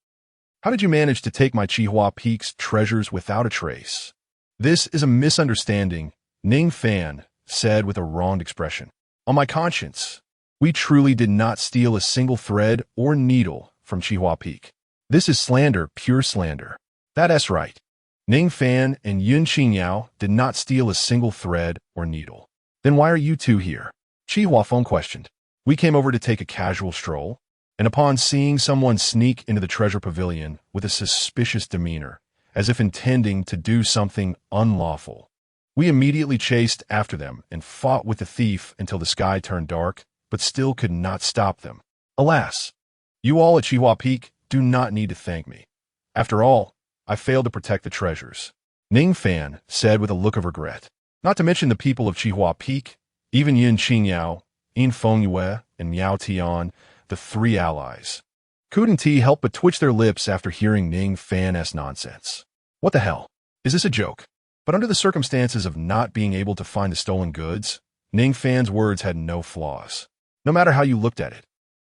How did you manage to take my Chihua Peak's treasures without a trace? This is a misunderstanding, Ning Fan said with a wronged expression. On my conscience, we truly did not steal a single thread or needle from Chihua Peak. This is slander, pure slander. That's right. Ning Fan and Yun Qingyao did not steal a single thread or needle. Then why are you two here? Chi Huafeng questioned. We came over to take a casual stroll, and upon seeing someone sneak into the treasure pavilion with a suspicious demeanor, as if intending to do something unlawful, we immediately chased after them and fought with the thief until the sky turned dark, but still could not stop them. Alas, you all at Chihua Peak do not need to thank me. After all, I failed to protect the treasures. Ning Fan said with a look of regret. Not to mention the people of Chihua Peak, even Yin Qingyao, Yin Fengyue, and Miao Tian, the three allies. Couldn't help but twitch their lips after hearing Ning Fan's nonsense. What the hell? Is this a joke? But under the circumstances of not being able to find the stolen goods, Ning Fan's words had no flaws. No matter how you looked at it,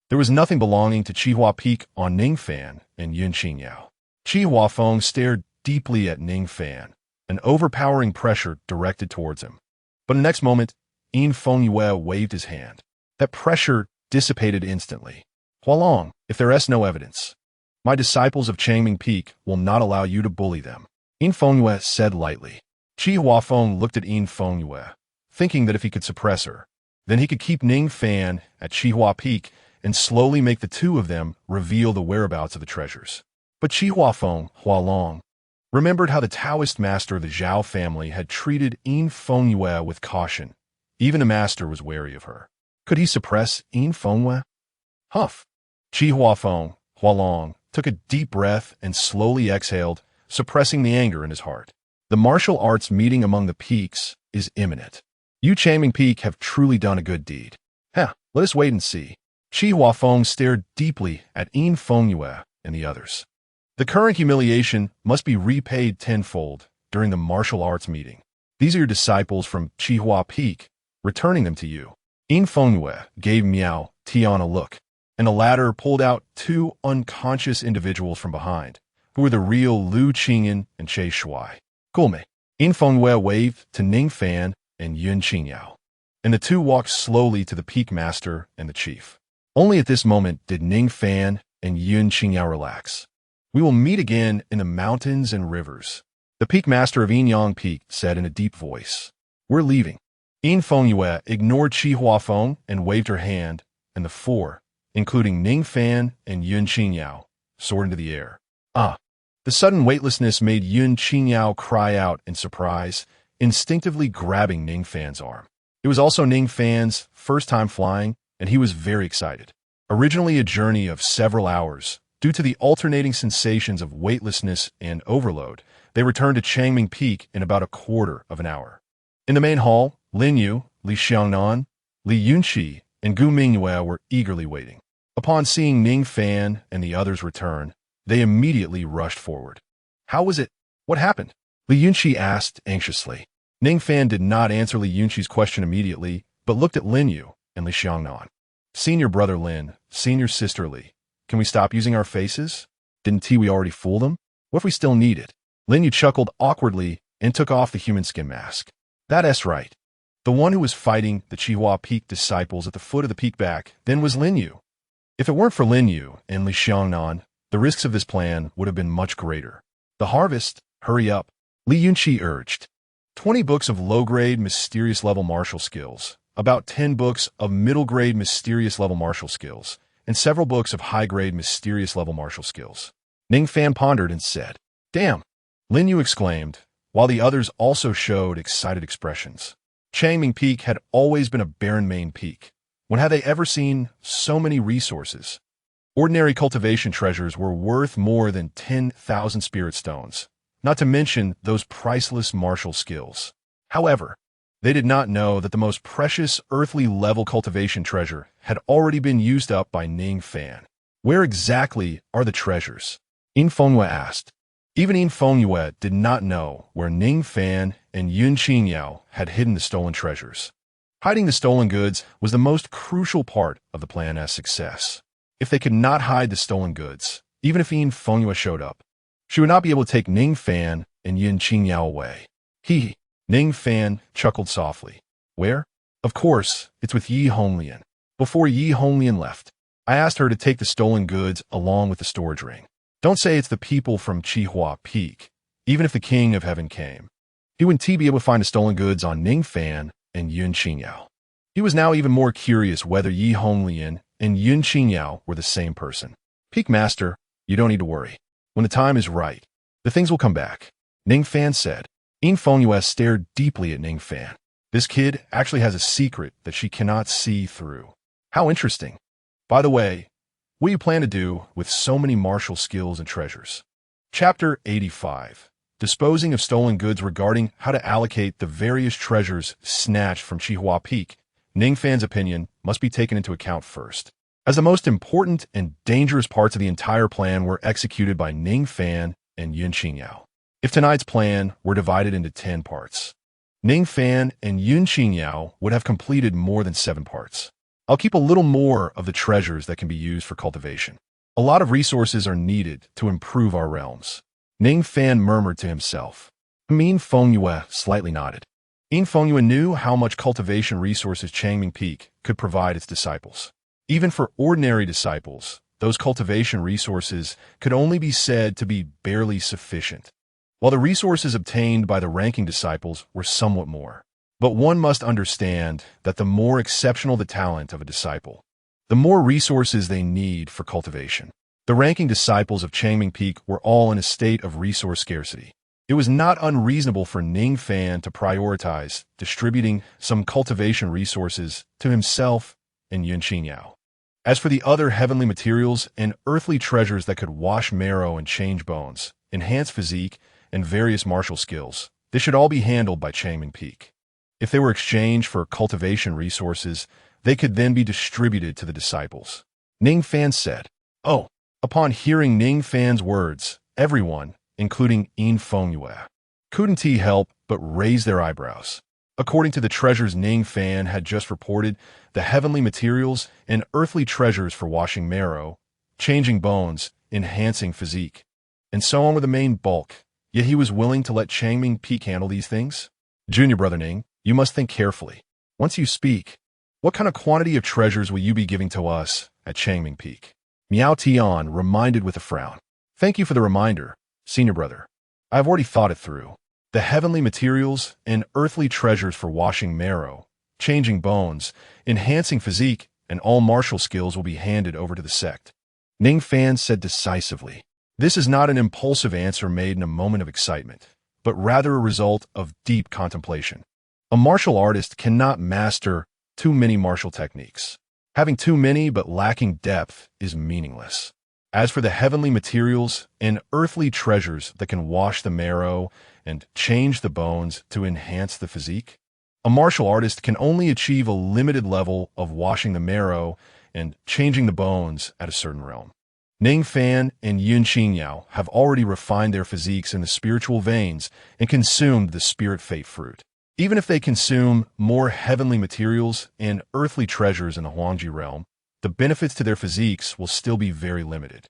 there was nothing belonging to Chihua Peak on Ning Fan and Yin Qingyao. Chi Huafeng stared deeply at Ning Fan, an overpowering pressure directed towards him. But the next moment, Yin Fengyue waved his hand. That pressure dissipated instantly. Hualong, if there is no evidence, my disciples of Changming Peak will not allow you to bully them, Yin Fengyue said lightly. Chi Huafeng looked at Yin Fengyue, thinking that if he could suppress her, then he could keep Ning Fan at Chihua Peak and slowly make the two of them reveal the whereabouts of the treasures. But Chi Huafeng, Hualong, remembered how the Taoist master of the Zhao family had treated Yin Fengyue with caution. Even the master was wary of her. Could he suppress Yin Fengyue? Huff. Chi Huafeng, Hualong, took a deep breath and slowly exhaled, suppressing the anger in his heart. The martial arts meeting among the peaks is imminent. You Changming Peak have truly done a good deed. Let us wait and see. Chi Huafeng stared deeply at Yin Fengyue and the others. The current humiliation must be repaid tenfold during the martial arts meeting. These are your disciples from Chihua Peak, returning them to you. Yin Fengyue gave Miao Tian a look, and the latter pulled out two unconscious individuals from behind, who were the real Lu Qingyan and Che Shui. Gulme. Yin Fengyue waved to Ning Fan and Yun Qingyao, and the two walked slowly to the peak master and the chief. Only at this moment did Ning Fan and Yun Qingyao relax. We will meet again in the mountains and rivers, the peak master of Yinyang Peak said in a deep voice. We're leaving. Yin Fengyue ignored Chi Huafeng and waved her hand, and the four, including Ning Fan and Yun Qingyao, soared into the air. The sudden weightlessness made Yun Qingyao cry out in surprise, instinctively grabbing Ning Fan's arm. It was also Ning Fan's first time flying, and he was very excited. Originally a journey of several hours, due to the alternating sensations of weightlessness and overload, they returned to Changming Peak in about a quarter of an hour. In the main hall, Lin Yu, Li Xiangnan, Li Yunqi, and Gu Mingyue were eagerly waiting. Upon seeing Ning Fan and the others return, they immediately rushed forward. How was it? What happened? Li Yunqi asked anxiously. Ning Fan did not answer Li Yunqi's question immediately, but looked at Lin Yu and Li Xiangnan. Senior brother Lin, senior sister Li, can we stop using our faces? Didn't we already fool them? What if we still need it? Lin Yu chuckled awkwardly and took off the human skin mask. That's right. The one who was fighting the Chihua Peak disciples at the foot of the peak back then was Lin Yu. If it weren't for Lin Yu and Li Xiangnan, the risks of this plan would have been much greater. The harvest, hurry up, Li Yunqi urged. 20 books of low-grade mysterious level martial skills, about 10 books of middle-grade mysterious level martial skills, and several books of high-grade mysterious level martial skills. Ning Fan pondered and said, Damn! Lin Yu exclaimed, while the others also showed excited expressions. Changming Peak had always been a barren main peak. When had they ever seen so many resources? Ordinary cultivation treasures were worth more than 10,000 spirit stones, not to mention those priceless martial skills. However, they did not know that the most precious earthly level cultivation treasure had already been used up by Ning Fan. Where exactly are the treasures? Yin Fengyue asked. Even Yin Fengyue did not know where Ning Fan and Yun Qingyao had hidden the stolen treasures. Hiding the stolen goods was the most crucial part of the plan's success. If they could not hide the stolen goods, even if Yin Fengyue showed up, she would not be able to take Ning Fan and Yun Qingyao away. Ning Fan chuckled softly. Where? Of course, it's with Yi Honglian. Before Yi Honglian left, I asked her to take the stolen goods along with the storage ring. Don't say it's the people from Chihua Peak, even if the King of Heaven came. He wouldn't be able to find the stolen goods on Ning Fan and Yun Qingyao. He was now even more curious whether Yi Honglian and Yun Qingyao were the same person. Peak Master, you don't need to worry. When the time is right, the things will come back, Ning Fan said. Yin Fengyue stared deeply at Ning Fan. This kid actually has a secret that she cannot see through. How interesting. By the way, what do you plan to do with so many martial skills and treasures? Chapter 85. Disposing of stolen goods. Regarding how to allocate the various treasures snatched from Chihua Peak, Ning Fan's opinion must be taken into account first, as the most important and dangerous parts of the entire plan were executed by Ning Fan and XIANXIA. If tonight's plan were divided into 10 parts, Ning Fan and XIANXIA would have completed more than 7 parts. I'll keep a little more of the treasures that can be used for cultivation. A lot of resources are needed to improve our realms. Ning Fan murmured to himself. Yin Fengyue slightly nodded. Yin Fengyue knew how much cultivation resources Changming Peak could provide its disciples. Even for ordinary disciples, those cultivation resources could only be said to be barely sufficient, while the resources obtained by the ranking disciples were somewhat more. But one must understand that the more exceptional the talent of a disciple, the more resources they need for cultivation. The ranking disciples of Changming Peak were all in a state of resource scarcity. It was not unreasonable for Ning Fan to prioritize distributing some cultivation resources to himself and XIANXIA. As for the other heavenly materials and earthly treasures that could wash marrow and change bones, enhance physique, and various martial skills, they should all be handled by Changming Peak. If they were exchanged for cultivation resources, they could then be distributed to the disciples. Ning Fan said. Oh. Upon hearing Ning Fan's words, everyone, including Yin Fengyue, couldn't help but raise their eyebrows. According to the treasures Ning Fan had just reported, the heavenly materials and earthly treasures for washing marrow, changing bones, enhancing physique, and so on were the main bulk, yet he was willing to let Changming Peak handle these things? Junior brother Ning, you must think carefully. Once you speak, what kind of quantity of treasures will you be giving to us at Changming Peak? Miao Tian reminded with a frown. Thank you for the reminder, senior brother. I have already thought it through. The heavenly materials and earthly treasures for washing marrow, changing bones, enhancing physique, and all martial skills will be handed over to the sect. Ning Fan said decisively. This is not an impulsive answer made in a moment of excitement, but rather a result of deep contemplation. A martial artist cannot master too many martial techniques. Having too many but lacking depth is meaningless. As for the heavenly materials and earthly treasures that can wash the marrow and change the bones to enhance the physique, a martial artist can only achieve a limited level of washing the marrow and changing the bones at a certain realm. Ning Fan and XIANXIA have already refined their physiques in the spiritual veins and consumed the spirit fate fruit. Even if they consume more heavenly materials and earthly treasures in the Huangji realm, the benefits to their physiques will still be very limited.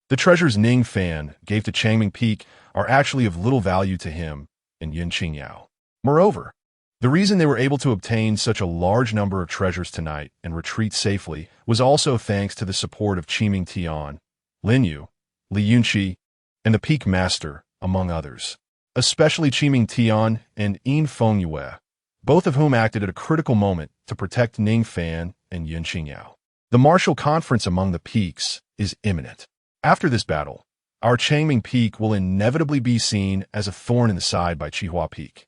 The treasures Ning Fan gave to Changming Peak are actually of little value to him and XIANXIA. Moreover, the reason they were able to obtain such a large number of treasures tonight and retreat safely was also thanks to the support of Qiming Tian, Lin Yu, Li Yunqi, and the Peak Master, among others. Especially Qiming Tian and Yin Fengyue, both of whom acted at a critical moment to protect Ning Fan and XIANXIA. The martial conference among the peaks is imminent. After this battle, our Changming Peak will inevitably be seen as a thorn in the side by Chihua Peak,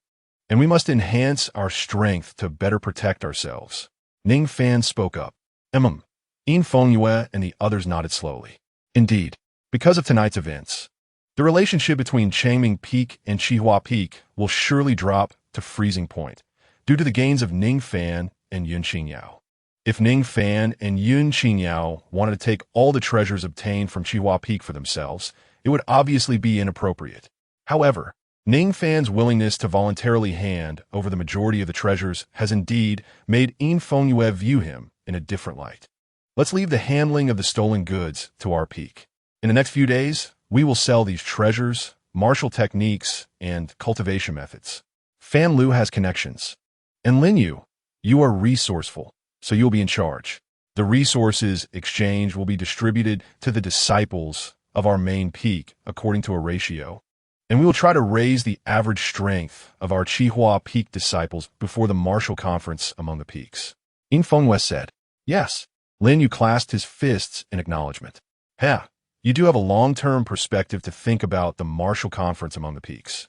and we must enhance our strength to better protect ourselves. Ning Fan spoke up. Yin Fengyue and the others nodded slowly. Indeed, because of tonight's events, the relationship between Changming Peak and Chihua Peak will surely drop to freezing point due to the gains of Ning Fan and XIANXIA. If Ning Fan and XIANXIA wanted to take all the treasures obtained from Chihua Peak for themselves, it would obviously be inappropriate. However, Ning Fan's willingness to voluntarily hand over the majority of the treasures has indeed made Yin Fengyue view him in a different light. Let's leave the handling of the stolen goods to our peak. In the next few days, we will sell these treasures, martial techniques, and cultivation methods. Fan Lu has connections. And Lin Yu, you are resourceful, so you'll be in charge. The resources exchanged will be distributed to the disciples of our main peak according to a ratio, and we will try to raise the average strength of our Chihua Peak disciples before the martial conference among the peaks. Yin Fengyue said. Yes. Lin Yu clasped his fists in acknowledgement. Ha! You do have a long-term perspective to think about the martial conference among the peaks.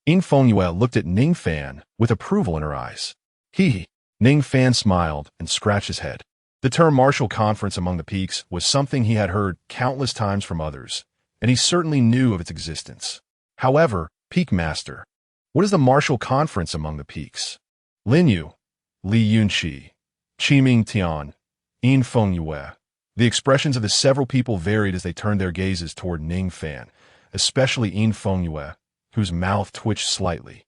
Yin Fengyue looked at Ning Fan with approval in her eyes. Hee. Ning Fan smiled and scratched his head. The term martial conference among the peaks was something he had heard countless times from others, and he certainly knew of its existence. However, Peak Master, what is the martial conference among the peaks? Lin Yu, Li Yunqi, Qiming Tian, Yin Fengyue. The expressions of the several people varied as they turned their gazes toward Ning Fan, especially Yin Fengyue, whose mouth twitched slightly.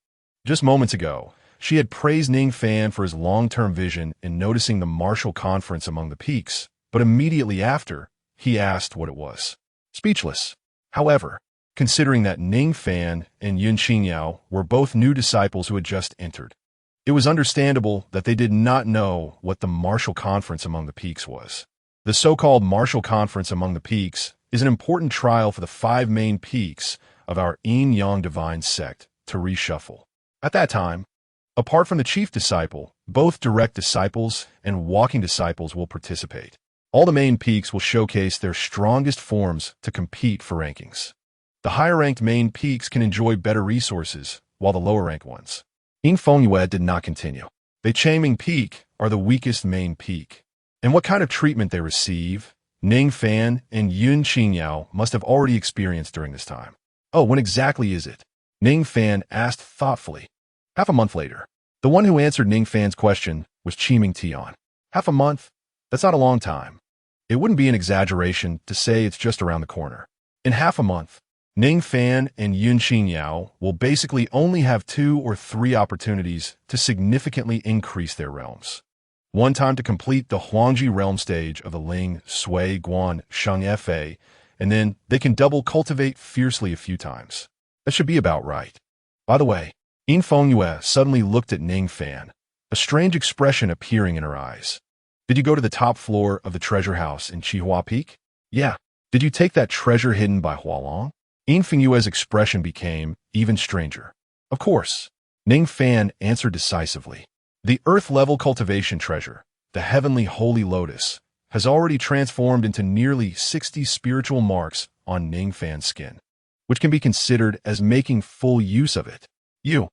Just moments ago, she had praised Ning Fan for his long-term vision in noticing the martial conference among the peaks, but immediately after, he asked what it was. Speechless. However, considering that Ning Fan and Yun Xinyao were both new disciples who had just entered, it was understandable that they did not know what the martial conference among the peaks was. The so-called martial conference among the peaks is an important trial for the 5 main peaks of our Yin-Yang divine sect to reshuffle. At that time, apart from the chief disciple, both direct disciples and walking disciples will participate. All the main peaks will showcase their strongest forms to compete for rankings. The higher-ranked main peaks can enjoy better resources, while the lower-ranked ones. Yin Fengyue did not continue. They Changming Peak are the weakest main peak. And what kind of treatment they receive, Ning Fan and Yun Xinyao must have already experienced during this time. Oh, when exactly is it? Ning Fan asked thoughtfully. Half a month later. The one who answered Ning Fan's question was Qiming Tian. Half a month? That's not a long time. It wouldn't be an exaggeration to say it's just around the corner. In half a month, Ning Fan and Yun Xinyao will basically only have 2 or 3 opportunities to significantly increase their realms. One time to complete the Huangji realm stage of the Ling, Sui, Guan, Sheng Fa, and then they can double cultivate fiercely a few times. That should be about right. By the way, Yin Fengyue suddenly looked at Ning Fan, a strange expression appearing in her eyes. Did you go to the top floor of the treasure house in Qihua Peak? Yeah. Did you take that treasure hidden by Hualong? Yin Fengyue's expression became even stranger. Of course. Ning Fan answered decisively. The earth-level cultivation treasure, the heavenly holy lotus, has already transformed into nearly 60 spiritual marks on Ning Fan's skin, which can be considered as making full use of it. Yin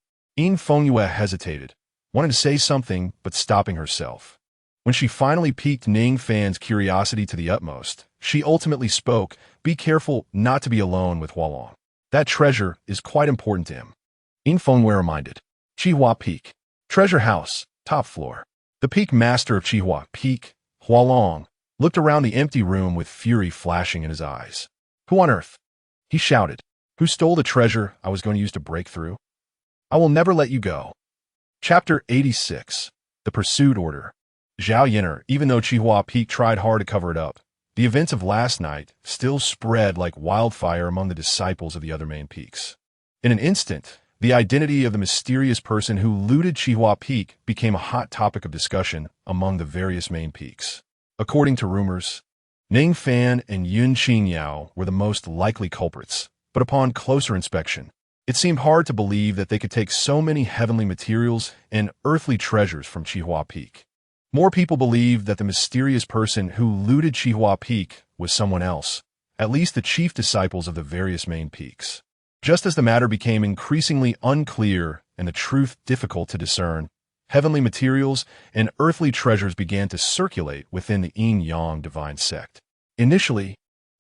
Fengyue hesitated, wanted to say something but stopping herself. When she finally piqued Ning Fan's curiosity to the utmost, she ultimately spoke, "Be careful not to be alone with Hualong. That treasure is quite important to him." Yin Fengyue reminded. Qihua Peak. Treasure house, top floor. The peak master of Qihua Peak, Hualong, looked around the empty room with fury flashing in his eyes. Who on earth? He shouted. Who stole the treasure I was going to use to break through? I will never let you go. Chapter 86. The Pursued Order. Zhao Yin'er, even though Qihua Peak tried hard to cover it up, the events of last night still spread like wildfire among the disciples of the other main peaks. In an instant, the identity of the mysterious person who looted Qihua Peak became a hot topic of discussion among the various main peaks. According to rumors, Ning Fan and Yun Xinyao were the most likely culprits, but upon closer inspection, it seemed hard to believe that they could take so many heavenly materials and earthly treasures from Qihua Peak. More people believed that the mysterious person who looted Qihua Peak was someone else, at least the chief disciples of the various main peaks. Just as the matter became increasingly unclear and the truth difficult to discern, heavenly materials and earthly treasures began to circulate within the Yin-Yang divine sect. Initially,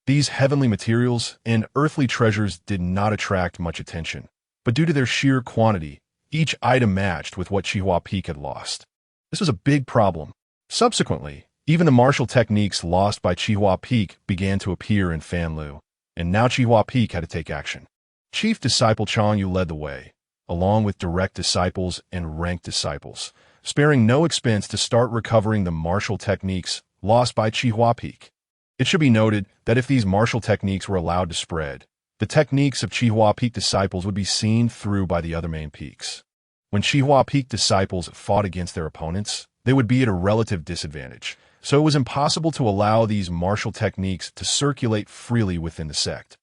these heavenly materials and earthly treasures did not attract much attention, but due to their sheer quantity, each item matched with what Qihua Peak had lost. This was a big problem. Subsequently, even the martial techniques lost by Qihua Peak began to appear in Fanlu, and now Qihua Peak had to take action. Chief Disciple Changyu led the way, along with direct disciples and ranked disciples, sparing no expense to start recovering the martial techniques lost by Qihua Peak. It should be noted that if these martial techniques were allowed to spread, the techniques of Qihua Peak disciples would be seen through by the other main peaks. When Qihua Peak disciples fought against their opponents, they would be at a relative disadvantage, so it was impossible to allow these martial techniques to circulate freely within the sect.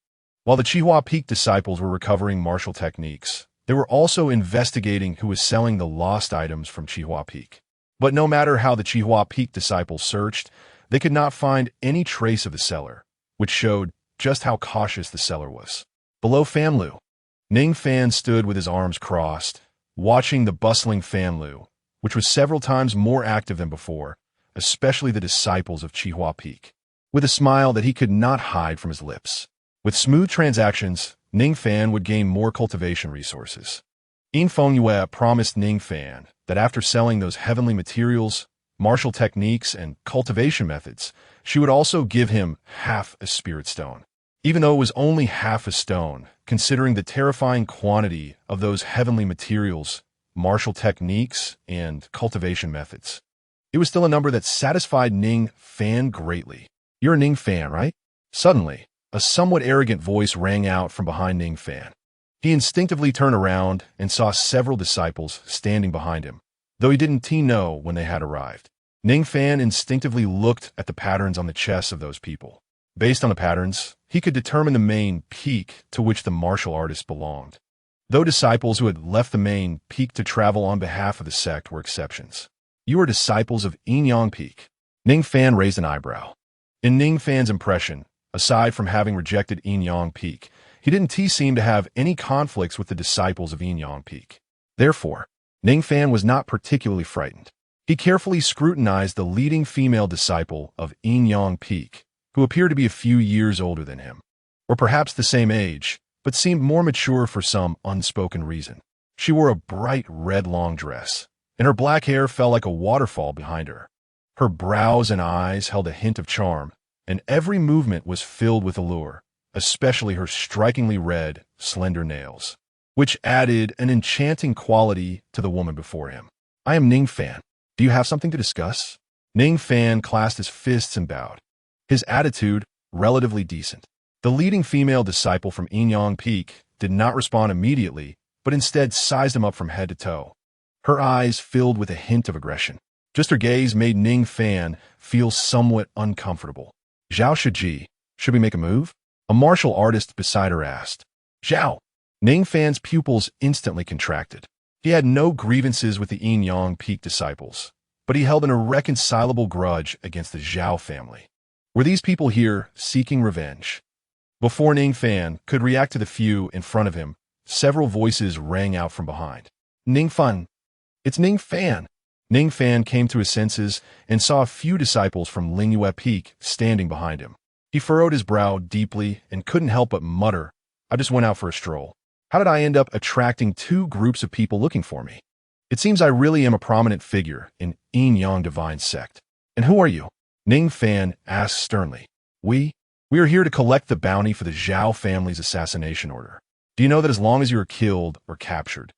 While the Qihua Peak disciples were recovering martial techniques, they were also investigating who was selling the lost items from Qihua Peak. But no matter how the Qihua Peak disciples searched, they could not find any trace of the seller, which showed just how cautious the seller was. Below Fanlu, Ning Fan stood with his arms crossed, watching the bustling Fanlu, which was several times more active than before, especially the disciples of Qihua Peak, with a smile that he could not hide from his lips. With smooth transactions, Ning Fan would gain more cultivation resources. Invincible promised Ning Fan that after selling those heavenly materials, martial techniques, and cultivation methods, she would also give him half a spirit stone. Even though it was only half a stone, considering the terrifying quantity of those heavenly materials, martial techniques, and cultivation methods. It was still a number that satisfied Ning Fan greatly. "You're a Ning Fan, right?" Suddenly, a somewhat arrogant voice rang out from behind Ning Fan. He instinctively turned around and saw several disciples standing behind him, though he didn't know when they had arrived. Ning Fan instinctively looked at the patterns on the chests of those people. Based on the patterns, he could determine the main peak to which the martial artist belonged. Though disciples who had left the main peak to travel on behalf of the sect were exceptions. "You are disciples of XIANXIA Peak." Ning Fan raised an eyebrow. In Ning Fan's impression, aside from having rejected XIANXIA Peak, he didn't seem to have any conflicts with the disciples of XIANXIA Peak. Therefore, Ning Fan was not particularly frightened. He carefully scrutinized the leading female disciple of XIANXIA Peak, who appeared to be a few years older than him, or perhaps the same age, but seemed more mature for some unspoken reason. She wore a bright red long dress, and her black hair fell like a waterfall behind her. Her brows and eyes held a hint of charm, and every movement was filled with allure, especially her strikingly red, slender nails, which added an enchanting quality to the woman before him. "I am Ning Fan. Do you have something to discuss?" Ning Fan clasped his fists and bowed. His attitude, relatively decent. The leading female disciple from XIANXIA Peak did not respond immediately, but instead sized him up from head to toe. Her eyes filled with a hint of aggression. Just her gaze made Ning Fan feel somewhat uncomfortable. "Zhao Shiji, should we make a move?" A martial artist beside her asked. "Zhao." Ning Fan's pupils instantly contracted. He had no grievances with the XIANXIA Peak disciples, but he held an irreconcilable grudge against the Zhao family. Were these people here seeking revenge? Before Ning Fan could react to the few in front of him, several voices rang out from behind. "Ning Fan! It's Ning Fan!" Ning Fan came to his senses and saw a few disciples from XIANXIA Peak standing behind him. He furrowed his brow deeply and couldn't help but mutter, "I just went out for a stroll. How did I end up attracting two groups of people looking for me? It seems I really am a prominent figure in XIANXIA Divine Sect." "And who are you?" Ning Fan asked sternly. We are here to collect the bounty for the Zhao family's assassination order. Do you know that as long as you are killed or captured,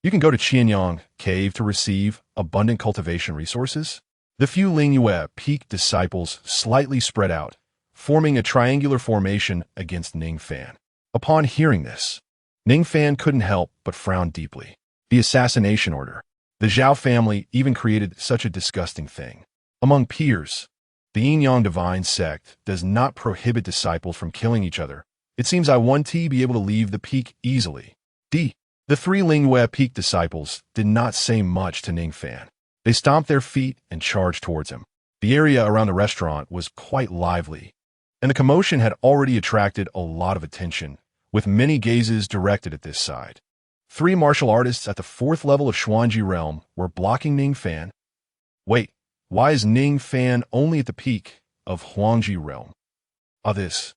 you can go to XIANXIA Cave to receive abundant cultivation resources?" The few XIANXIA Peak disciples slightly spread out, forming a triangular formation against Ning Fan. Upon hearing this, Ning Fan couldn't help but frown deeply. The assassination order. The Zhao family even created such a disgusting thing. Among peers, the XIANXIA Divine Sect does not prohibit disciples from killing each other. It seems I won't be able to leave the peak easily. The three XIANXIA Peak disciples did not say much to Ning Fan. They stomped their feet and charged towards him. The area around the restaurant was quite lively, and the commotion had already attracted a lot of attention, with many gazes directed at this side. Three martial artists at the 4th level of Xuanji realm were blocking Ning Fan. Wait, why is Ning Fan only at the peak of Xuanji realm? This.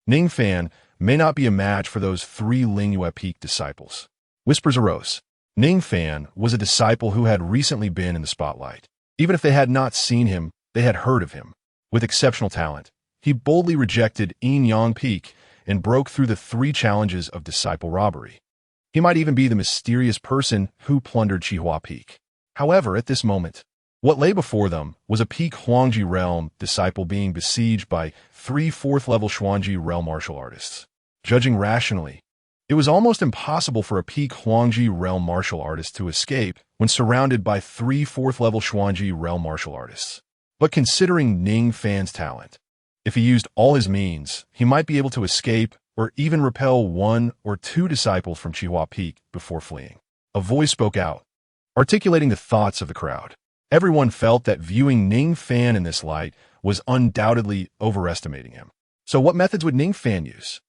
Ning Fan may not be a match for those three XIANXIA Peak disciples. Whispers arose. Ning Fan was a disciple who had recently been in the spotlight. Even if they had not seen him, they had heard of him. With exceptional talent, he boldly rejected XIANXIA Peak and broke through the 3 challenges of disciple robbery. He might even be the mysterious person who plundered XIANXIA Peak. However, at this moment, what lay before them was a Peak Xuanji realm disciple being besieged by 3 4th-level Xuanji realm martial artists. Judging rationally, it was almost impossible for a Peak Xuanji realm martial artist to escape when surrounded by 3 4th-level Xuanji realm martial artists. But considering Ning Fan's talent, if he used all his means, he might be able to escape or even repel 1 or 2 disciples from XIANXIA Peak before fleeing. A voice spoke out, articulating the thoughts of the crowd. Everyone felt that viewing Ning Fan in this light was undoubtedly overestimating him. So what methods would Ning Fan use?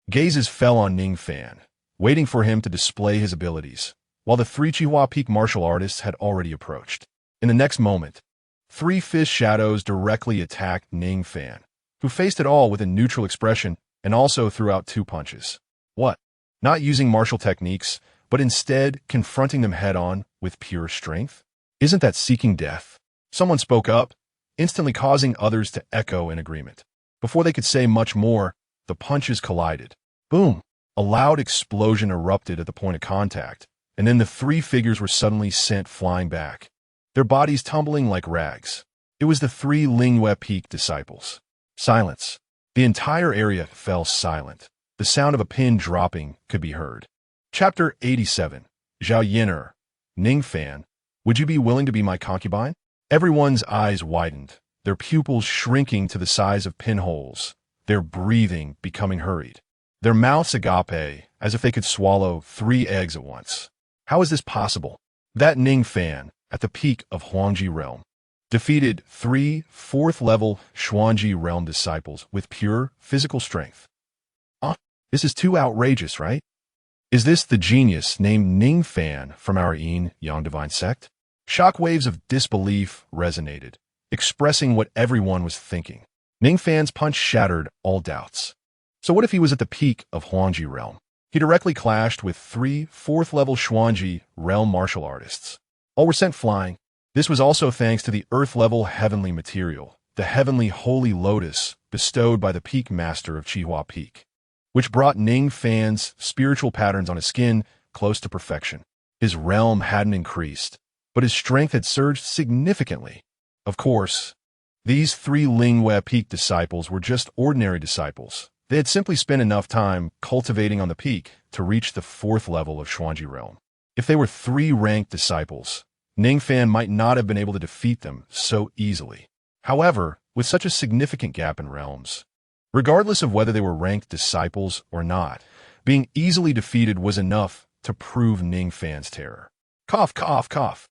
Gazes fell on Ning Fan, waiting for him to display his abilities, while the 3 XIANXIA Peak martial artists had already approached. In the next moment, 3 fist shadows directly attacked Ning Fan, who faced it all with a neutral expression and also threw out 2 punches. What? Not using martial techniques, but instead confronting them head-on with pure strength? Isn't that seeking death? Someone spoke up, instantly causing others to echo in agreement. Before they could say much more, the punches collided. Boom! A loud explosion erupted at the point of contact, and then the 3 figures were suddenly sent flying back, their bodies tumbling like rags. It was the 3 Lingyue Peak disciples. Silence. The entire area fell silent. The sound of a pin dropping could be heard. Chapter 87. XIANXIA. Ning Fan, would you be willing to be my concubine? Everyone's eyes widened, their pupils shrinking to the size of pinholes, their breathing becoming hurried, their mouths agape as if they could swallow 3 eggs at once. How is this possible? That Ning Fan, at the peak of Huangji realm, defeated 3 4th-level Xuanji realm disciples with pure physical strength. This is too outrageous, right? Is this the genius named Ning Fan from our Yin-Yang divine sect? Shockwaves of disbelief resonated, expressing what everyone was thinking. Ning Fan's punch shattered all doubts. So what if he was at the peak of Huangji realm? He directly clashed with 3 4th-level Xuanji realm martial artists. All were sent flying. This was also thanks to the earth-level heavenly material, the heavenly holy lotus bestowed by the peak master of Qihua Peak, which brought Ning Fan's spiritual patterns on his skin close to perfection. His realm hadn't increased, but his strength had surged significantly. Of course, these 3 Lingyue Peak disciples were just ordinary disciples. They had simply spent enough time cultivating on the peak to reach the 4th level of Xuanji realm. If they were 3 ranked disciples, Ning Fan might not have been able to defeat them so easily. However, with such a significant gap in realms, regardless of whether they were ranked disciples or not, being easily defeated was enough to prove Ning Fan's terror. Cough, cough, cough.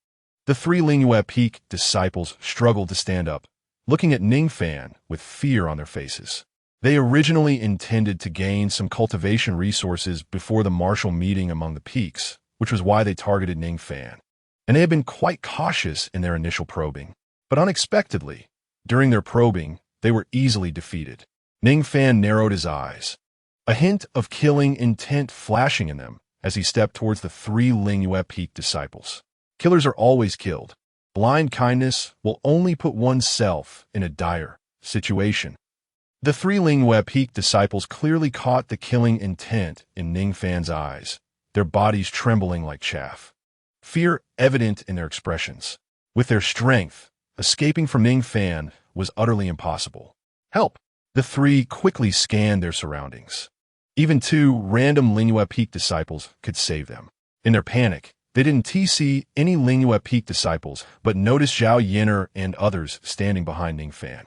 The 3 Lingyue Peak disciples struggled to stand up, looking at Ning Fan with fear on their faces. They originally intended to gain some cultivation resources before the martial meeting among the peaks, which was why they targeted Ning Fan. And they had been quite cautious in their initial probing. But unexpectedly, during their probing, they were easily defeated. Ning Fan narrowed his eyes, a hint of killing intent flashing in them as he stepped towards the 3 Lingyue Peak disciples. Killers are always killed. Blind kindness will only put oneself in a dire situation. The 3 Lingyue Peak disciples clearly caught the killing intent in Ning Fan's eyes, their bodies trembling like chaff. Fear evident in their expressions. With their strength, escaping from Ning Fan was utterly impossible. Help! The 3 quickly scanned their surroundings. Even 2 random Lingyue Peak disciples could save them. In their panic, they didn't see any Lingyue Peak disciples, but noticed XIANXIA and others standing behind Ning Fan.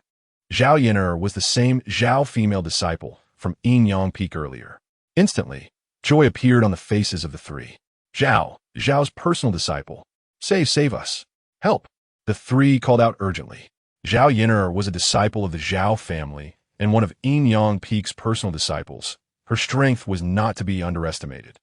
XIANXIA was the same Zhao female disciple from Yin-Yang Peak earlier. Instantly, joy appeared on the faces of the 3. Zhao's personal disciple. Save us. Help! The 3 called out urgently. XIANXIA was a disciple of the Zhao family and one of Yin-Yang Peak's personal disciples. Her strength was not to be underestimated.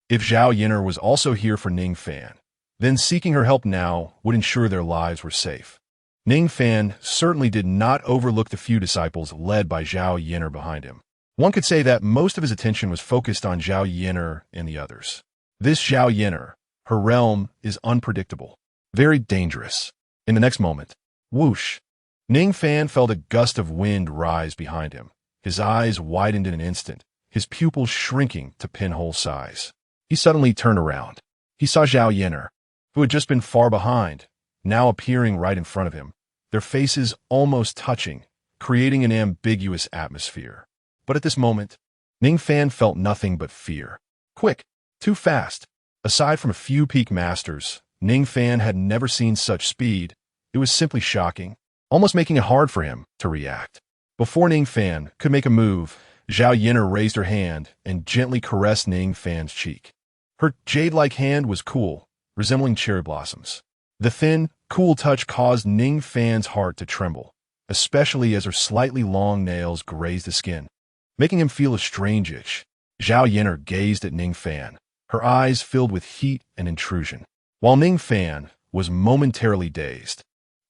If XIANXIA was also here for Ning Fan, then seeking her help now would ensure their lives were safe. Ning Fan certainly did not overlook the few disciples led by XIANXIA behind him. One could say that most of his attention was focused on XIANXIA and the others. This XIANXIA, her realm is unpredictable, very dangerous. In the next moment, whoosh! Ning Fan felt a gust of wind rise behind him. His eyes widened in an instant, his pupils shrinking to pinhole size. He suddenly turned around. He saw XIANXIA, who had just been far behind, now appearing right in front of him, their faces almost touching, creating an ambiguous atmosphere. But at this moment, Ning Fan felt nothing but fear. Quick, too fast. Aside from a few peak masters, Ning Fan had never seen such speed. It was simply shocking, almost making it hard for him to react. Before Ning Fan could make a move, XIANXIA raised her hand and gently caressed Ning Fan's cheek. Her jade-like hand was cool, resembling cherry blossoms. The thin, cool touch caused Ning Fan's heart to tremble, especially as her slightly long nails grazed the skin, making him feel a strange itch. XIANXIA gazed at Ning Fan, her eyes filled with heat and intrusion, while Ning Fan was momentarily dazed.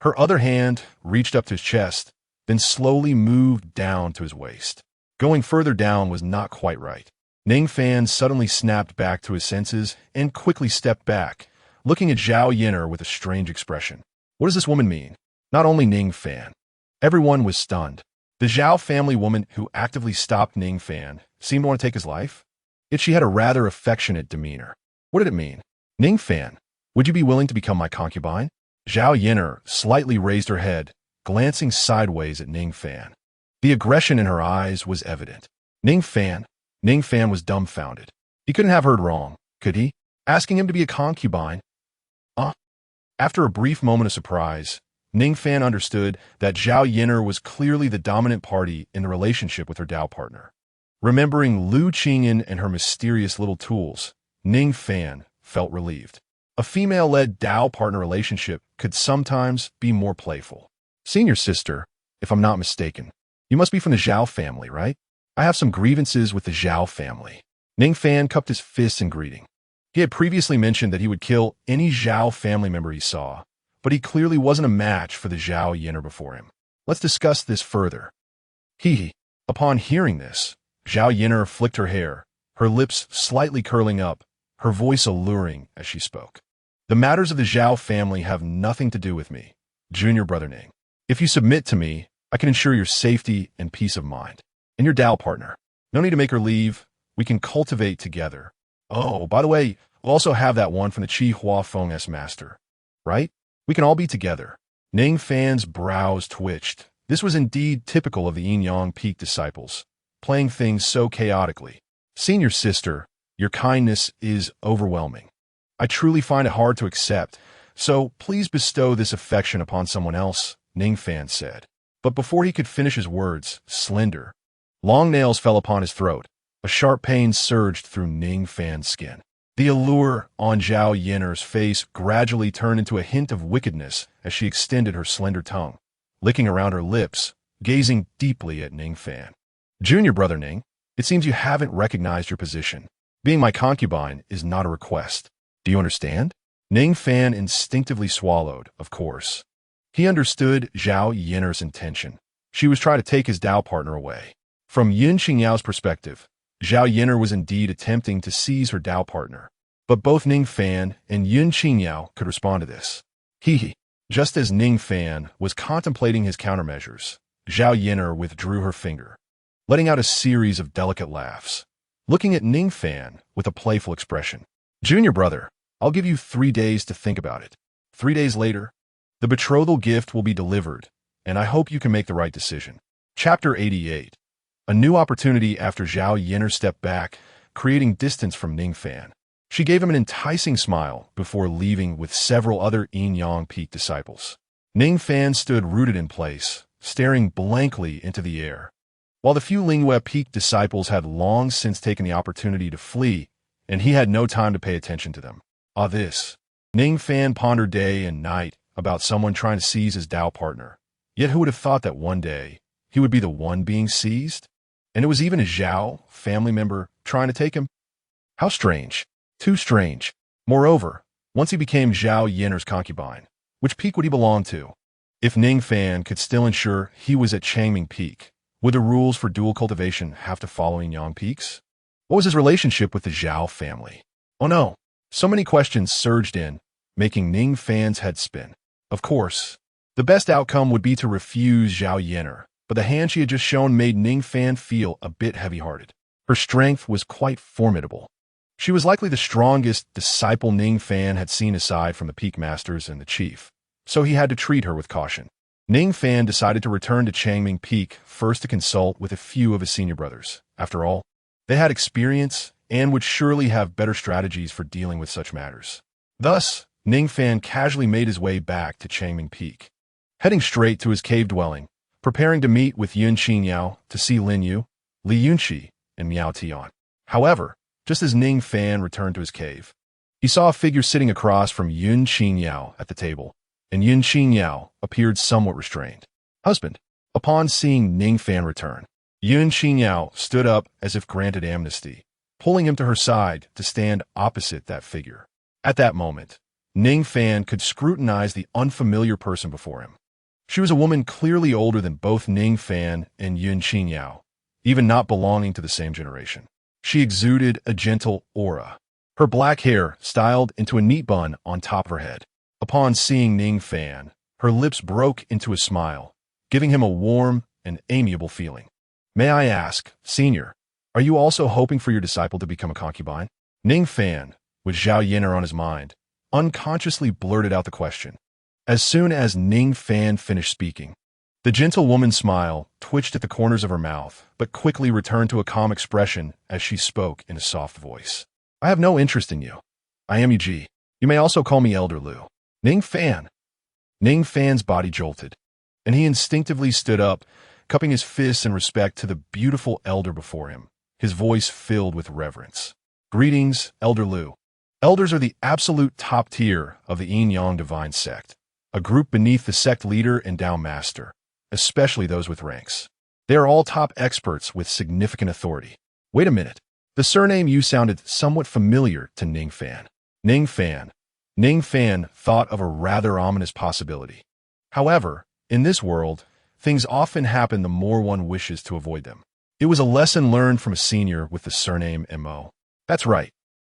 Her other hand reached up to his chest, then slowly moved down to his waist. Going further down was not quite right. Ning Fan suddenly snapped back to his senses and quickly stepped back, looking at Zhao Yin'er with a strange expression. What does this woman mean? Not only Ning Fan. Everyone was stunned. The Zhao family woman who actively stopped Ning Fan seemed to want to take his life, yet she had a rather affectionate demeanor. What did it mean? Ning Fan, would you be willing to become my concubine? Zhao Yin'er slightly raised her head, glancing sideways at Ning Fan. The aggression in her eyes was evident. Ning Fan was dumbfounded. He couldn't have heard wrong, could he? Asking him to be a concubine? After a brief moment of surprise, Ning Fan understood that Zhao Yin'er was clearly the dominant party in the relationship with her Dao partner. Remembering Lu Qingyan and her mysterious little tools, Ning Fan felt relieved. A female-led Dao partner relationship could sometimes be more playful. Senior sister, if I'm not mistaken, you must be from the Zhao family, right? I have some grievances with the Zhao family. Ning Fan cupped his fists in greeting. He had previously mentioned that he would kill any Zhao family member he saw, but he clearly wasn't a match for the Zhao Yin'er before him. Let's discuss this further. Upon hearing this, Zhao Yin'er flicked her hair, her lips slightly curling up, her voice alluring as she spoke. The matters of the Zhao family have nothing to do with me, junior brother Ning. If you submit to me, I can ensure your safety and peace of mind. And your Dao partner. No need to make her leave. We can cultivate together. Oh, by the way, we'll also have that one from the Qi Hua Feng S master. Right? We can all be together. Ning Fan's brows twitched. This was indeed typical of the Yin Yang Peak disciples, playing things so chaotically. Senior sister, your kindness is overwhelming. I truly find it hard to accept, so please bestow this affection upon someone else, Ning Fan said. But before he could finish his words, slender, long nails fell upon his throat. A sharp pain surged through Ning Fan's skin. The allure on Zhao Yin'er's face gradually turned into a hint of wickedness as she extended her slender tongue, licking around her lips, gazing deeply at Ning Fan. Junior brother Ning, it seems you haven't recognized your position. Being my concubine is not a request. Do you understand? Ning Fan instinctively swallowed, of course. He understood Zhao Yin'er's intention. She was trying to take his Dao partner away. From Yun Qingyao's perspective, Zhao Yin'er was indeed attempting to seize her Dao partner. But both Ning Fan and Yun Qingyao could respond to this. Just as Ning Fan was contemplating his countermeasures, Zhao Yin'er withdrew her finger, letting out a series of delicate laughs, looking at Ning Fan with a playful expression. Junior brother, I'll give you 3 days to think about it. 3 days later, the betrothal gift will be delivered, and I hope you can make the right decision. Chapter 88. A new opportunity after Zhao Yin'er stepped back, creating distance from Ning Fan. She gave him an enticing smile before leaving with several other Yin Yang Peak disciples. Ning Fan stood rooted in place, staring blankly into the air. While the few Lingyue Peak disciples had long since taken the opportunity to flee, and he had no time to pay attention to them. Ning Fan pondered day and night about someone trying to seize his Dao partner. Yet who would have thought that one day he would be the one being seized? And it was even a Zhao family member trying to take him? How strange. Too strange. Moreover, once he became Zhao Yin'er's concubine, which peak would he belong to? If Ning Fan could still ensure he was at Changming Peak, would the rules for dual cultivation have to follow Yin Yang Peaks? What was his relationship with the Zhao family? Oh no. So many questions surged in, making Ning Fan's head spin. Of course, the best outcome would be to refuse Zhao Yin'er, but the hand she had just shown made Ning Fan feel a bit heavy-hearted. Her strength was quite formidable. She was likely the strongest disciple Ning Fan had seen aside from the Peak Masters and the Chief, so he had to treat her with caution. Ning Fan decided to return to Changming Peak first to consult with a few of his senior brothers. After all, they had experience and would surely have better strategies for dealing with such matters. Thus, Ning Fan casually made his way back to Changming Peak, heading straight to his cave dwelling, preparing to meet with Yun Qingyao to see Lin Yu, Li Yunqi, and Miao Tian. However, just as Ning Fan returned to his cave, he saw a figure sitting across from Yun Qingyao at the table, and Yun Qingyao appeared somewhat restrained. Husband. Upon seeing Ning Fan return, Yun Qingyao stood up as if granted amnesty, pulling him to her side to stand opposite that figure. At that moment, Ning Fan could scrutinize the unfamiliar person before him. She was a woman clearly older than both Ning Fan and Yun Qingyao, even not belonging to the same generation. She exuded a gentle aura. Her black hair styled into a neat bun on top of her head. Upon seeing Ning Fan, her lips broke into a smile, giving him a warm and amiable feeling. "May I ask, Senior, are you also hoping for your disciple to become a concubine?" Ning Fan, with XIANXIA on his mind, unconsciously blurted out the question. As soon as Ning Fan finished speaking, the gentle woman's smile twitched at the corners of her mouth, but quickly returned to a calm expression as she spoke in a soft voice. "I have no interest in you. I am Ug. You may also call me Elder Lu." Ning Fan. Ning Fan's body jolted, and he instinctively stood up, cupping his fists in respect to the beautiful elder before him, his voice filled with reverence. "Greetings, Elder Lu. Elders are the absolute top tier of the Yin Divine Sect, a group beneath the sect leader and Dao Master, especially those with ranks. They are all top experts with significant authority." Wait a minute. The surname you sounded somewhat familiar to Ning Fan. Ning Fan. Ning Fan thought of a rather ominous possibility. However, in this world, things often happen the more one wishes to avoid them. It was a lesson learned from a senior with the surname Mo. "That's right.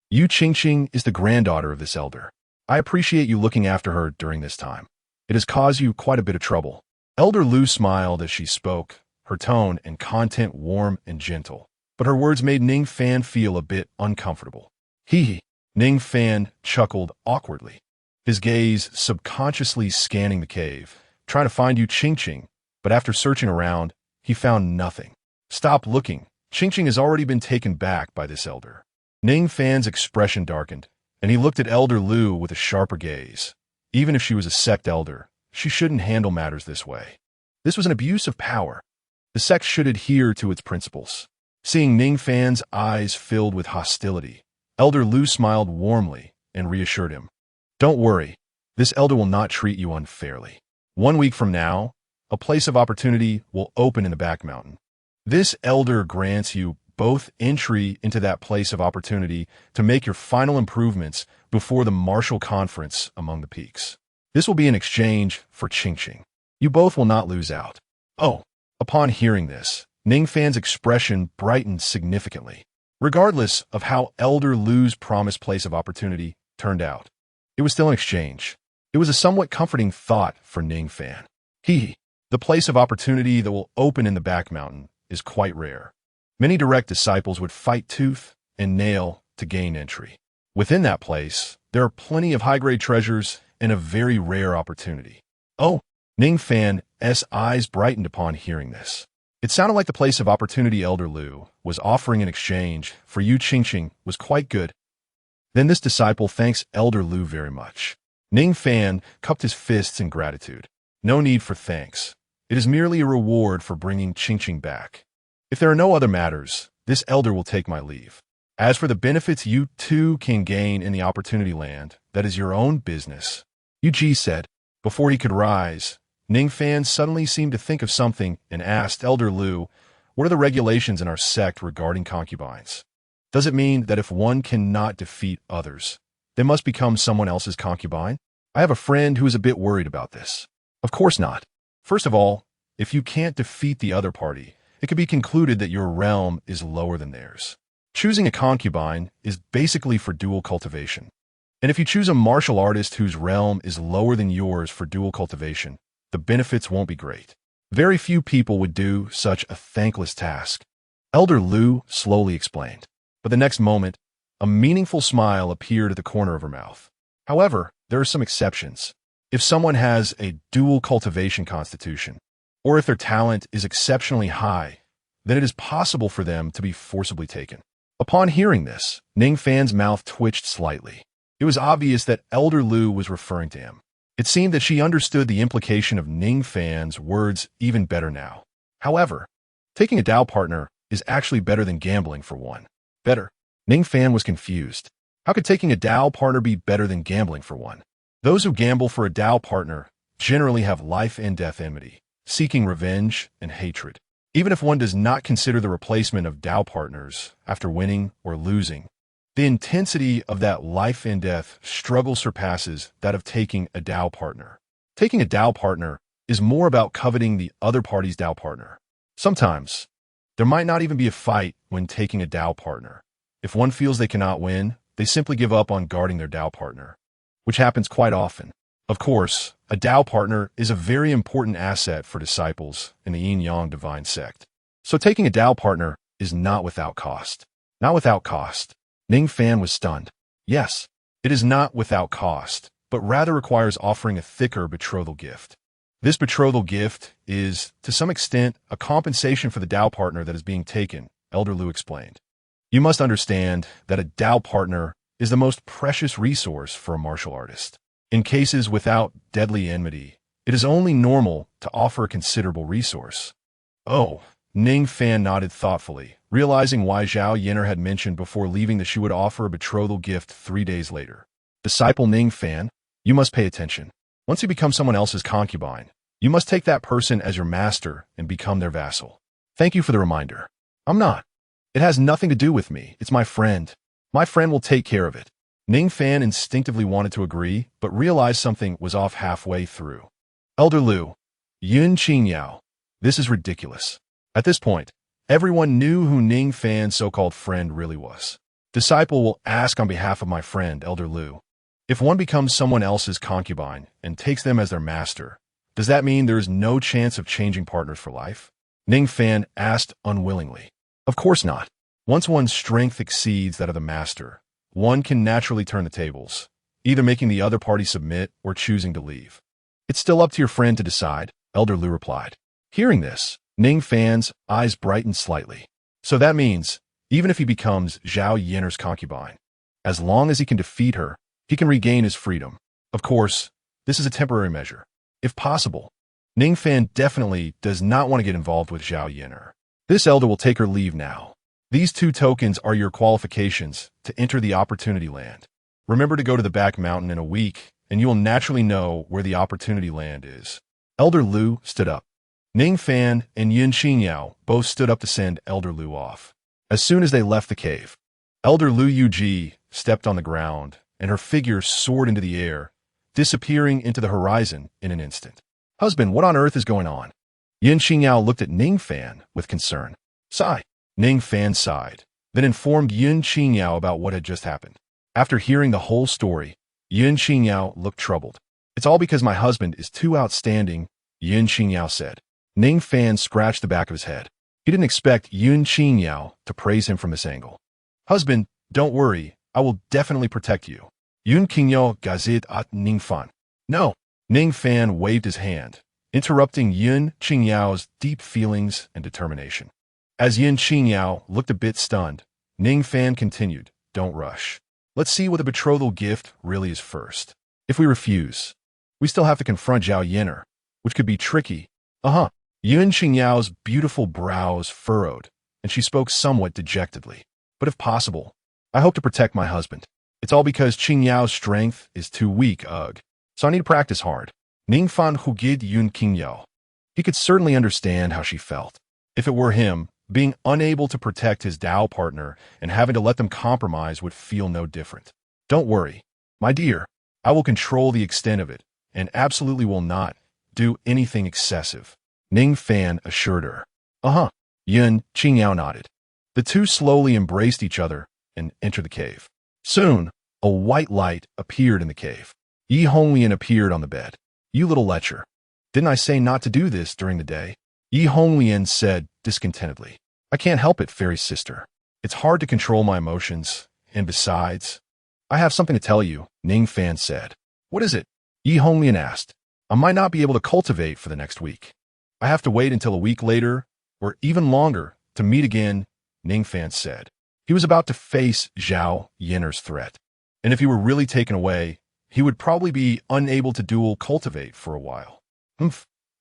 Yu Qingqing is the granddaughter of this elder. I appreciate you looking after her during this time. It has caused you quite a bit of trouble." Elder Lu smiled as she spoke, her tone and content warm and gentle, but her words made Ning Fan feel a bit uncomfortable. Hee. Ning Fan chuckled awkwardly, his gaze subconsciously scanning the cave, trying to find Yu Qingqing, but after searching around, he found nothing. "Stop looking. Qingqing has already been taken back by this elder." Ning Fan's expression darkened, and he looked at Elder Lu with a sharper gaze. Even if she was a sect elder, she shouldn't handle matters this way. This was an abuse of power. The sect should adhere to its principles. Seeing Ning Fan's eyes filled with hostility, Elder Lu smiled warmly and reassured him. "Don't worry, this elder will not treat you unfairly. 1 week from now, a place of opportunity will open in the back mountain. This elder grants you both entry into that place of opportunity to make your final improvements before the martial conference among the peaks. This will be in exchange for Qingqing. You both will not lose out." Oh, upon hearing this, Ning Fan's expression brightened significantly. Regardless of how Elder Lu's promised place of opportunity turned out, it was still an exchange. It was a somewhat comforting thought for Ning Fan. The place of opportunity that will open in the back mountain is quite rare. Many direct disciples would fight tooth and nail to gain entry. Within that place, there are plenty of high-grade treasures and a very rare opportunity. Oh, Ning Fan's eyes brightened upon hearing this. It sounded like the place of opportunity Elder Lu was offering in exchange for Yu Qingqing was quite good. Then this disciple thanks Elder Lu very much. Ning Fan cupped his fists in gratitude. "No need for thanks. It is merely a reward for bringing Qingqing back. If there are no other matters, this elder will take my leave. As for the benefits you two can gain in the opportunity land, that is your own business," Yu said. Before he could rise, Ning Fan suddenly seemed to think of something and asked Elder Lu, "What are the regulations in our sect regarding concubines? Does it mean that if one cannot defeat others, they must become someone else's concubine? I have a friend who is a bit worried about this." "Of course not. First of all, if you can't defeat the other party, it could be concluded that your realm is lower than theirs. Choosing a concubine is basically for dual cultivation. And if you choose a martial artist whose realm is lower than yours for dual cultivation, the benefits won't be great. Very few people would do such a thankless task," Elder Lu slowly explained. But the next moment, a meaningful smile appeared at the corner of her mouth. "However, there are some exceptions. If someone has a dual cultivation constitution, or if their talent is exceptionally high, then it is possible for them to be forcibly taken." Upon hearing this, Ning Fan's mouth twitched slightly. It was obvious that Elder Lu was referring to him. It seemed that she understood the implication of Ning Fan's words even better now. However, taking a Dao partner is actually better than gambling for one. Better? Ning Fan was confused. How could taking a Dao partner be better than gambling for one? Those who gamble for a Dao partner generally have life and death enmity, seeking revenge and hatred. Even if one does not consider the replacement of Dao partners after winning or losing, the intensity of that life and death struggle surpasses that of taking a Dao partner. Taking a Dao partner is more about coveting the other party's Dao partner. Sometimes, There might not even be a fight when taking a Dao partner. If one feels they cannot win, they simply give up on guarding their Dao partner, which happens quite often. Of course, a Dao partner is a very important asset for disciples in the Yin-Yang divine sect. So taking a Dao partner is not without cost. Not without cost. Ning Fan was stunned. Yes, it is not without cost, but rather requires offering a thicker betrothal gift. This betrothal gift is, to some extent, a compensation for the Dao partner that is being taken, Elder Lu explained. You must understand that a Dao partner is the most precious resource for a martial artist. In cases without deadly enmity, it is only normal to offer a considerable resource. Oh, Ning Fan nodded thoughtfully, realizing why Zhao Yin'er had mentioned before leaving that she would offer a betrothal gift 3 days later. Disciple Ning Fan, you must pay attention. Once you become someone else's concubine, you must take that person as your master and become their vassal. Thank you for the reminder. I'm not. It has nothing to do with me. It's my friend. My friend will take care of it. Ning Fan instinctively wanted to agree, but realized something was off halfway through. Elder Lu, Yun Qingyao, this is ridiculous. At this point, everyone knew who Ning Fan's so-called friend really was. Disciple will ask on behalf of my friend, Elder Lu. If one becomes someone else's concubine and takes them as their master, does that mean there is no chance of changing partners for life? Ning Fan asked unwillingly. Of course not. Once one's strength exceeds that of the master, one can naturally turn the tables, either making the other party submit or choosing to leave. It's still up to your friend to decide, Elder Lu replied. Hearing this, Ning Fan's eyes brightened slightly. So that means, even if he becomes Zhao Yin'er's concubine, as long as he can defeat her, he can regain his freedom. Of course, this is a temporary measure. If possible, Ning Fan definitely does not want to get involved with Zhao Yin'er. This elder will take her leave now. These 2 tokens are your qualifications to enter the Opportunity Land. Remember to go to the back mountain in a week, and you will naturally know where the Opportunity Land is. Elder Lu stood up. Ning Fan and Yun Qingyao both stood up to send Elder Lu off. As soon as they left the cave, Elder Lu Yuji stepped on the ground, and her figure soared into the air, disappearing into the horizon in an instant. Husband, what on earth is going on? Yun Qingyao looked at Ning Fan with concern. Sigh. Ning Fan sighed, then informed Yun Qingyao about what had just happened. After hearing the whole story, Yun Qingyao looked troubled. It's all because my husband is too outstanding, Yun Qingyao said. Ning Fan scratched the back of his head. He didn't expect Yun Qingyao to praise him from this angle. Husband, don't worry, I will definitely protect you. Yun Qingyao gazed at Ning Fan. No. Ning Fan waved his hand, interrupting Yun Qingyao's deep feelings and determination. As Yun Qingyao looked a bit stunned, Ning Fan continued, don't rush. Let's see what the betrothal gift really is first. If we refuse, we still have to confront Zhao Yin'er, which could be tricky. Yun Qingyao's beautiful brows furrowed, and she spoke somewhat dejectedly. But if possible, I hope to protect my husband. It's all because Qingyao's strength is too weak, so I need to practice hard. Ning Fan hugid Yun Qingyao. He could certainly understand how she felt. If it were him, being unable to protect his Dao partner and having to let them compromise would feel no different. Don't worry, my dear, I will control the extent of it, and absolutely will not do anything excessive, Ning Fan assured her. Yun Qingyao nodded. The 2 slowly embraced each other and entered the cave. Soon, a white light appeared in the cave. Yi Honglian appeared on the bed. You little lecher. Didn't I say not to do this during the day? Yi Honglian said discontentedly. I can't help it, fairy sister. It's hard to control my emotions, and besides, I have something to tell you, Ning Fan said. What is it? Yi Honglian asked. I might not be able to cultivate for the next week. I have to wait until a week later, or even longer, to meet again, Ning Fan said. He was about to face Zhao Yin'er's threat, and if he were really taken away, he would probably be unable to dual cultivate for a while.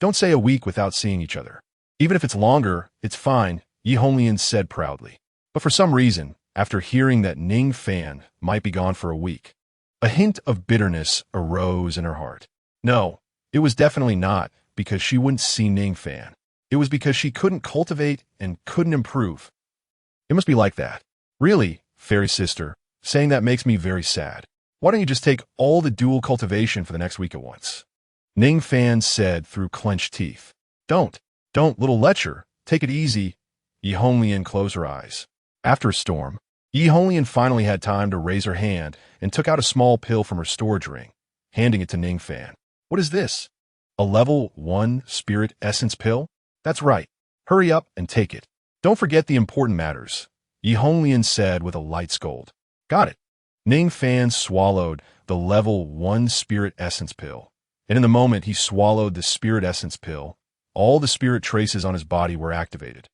Don't say a week without seeing each other. Even if it's longer, it's fine, Yi Honglian said proudly. But for some reason, after hearing that Ning Fan might be gone for a week, a hint of bitterness arose in her heart. No, it was definitely not because she wouldn't see Ning Fan. It was because she couldn't cultivate and couldn't improve. It must be like that. Really, fairy sister, saying that makes me very sad. Why don't you just take all the dual cultivation for the next week at once? Ning Fan said through clenched teeth. Don't, little lecher, take it easy. Yi Honglian closed her eyes. After a storm, Yi Honglian finally had time to raise her hand and took out a small pill from her storage ring, handing it to Ning Fan. What is this? A level 1 spirit essence pill? That's right. Hurry up and take it. Don't forget the important matters, Yi Honglian said with a light scold. Got it. Ning Fan swallowed the level 1 spirit essence pill, and in the moment he swallowed the spirit essence pill, all the spirit traces on his body were activated.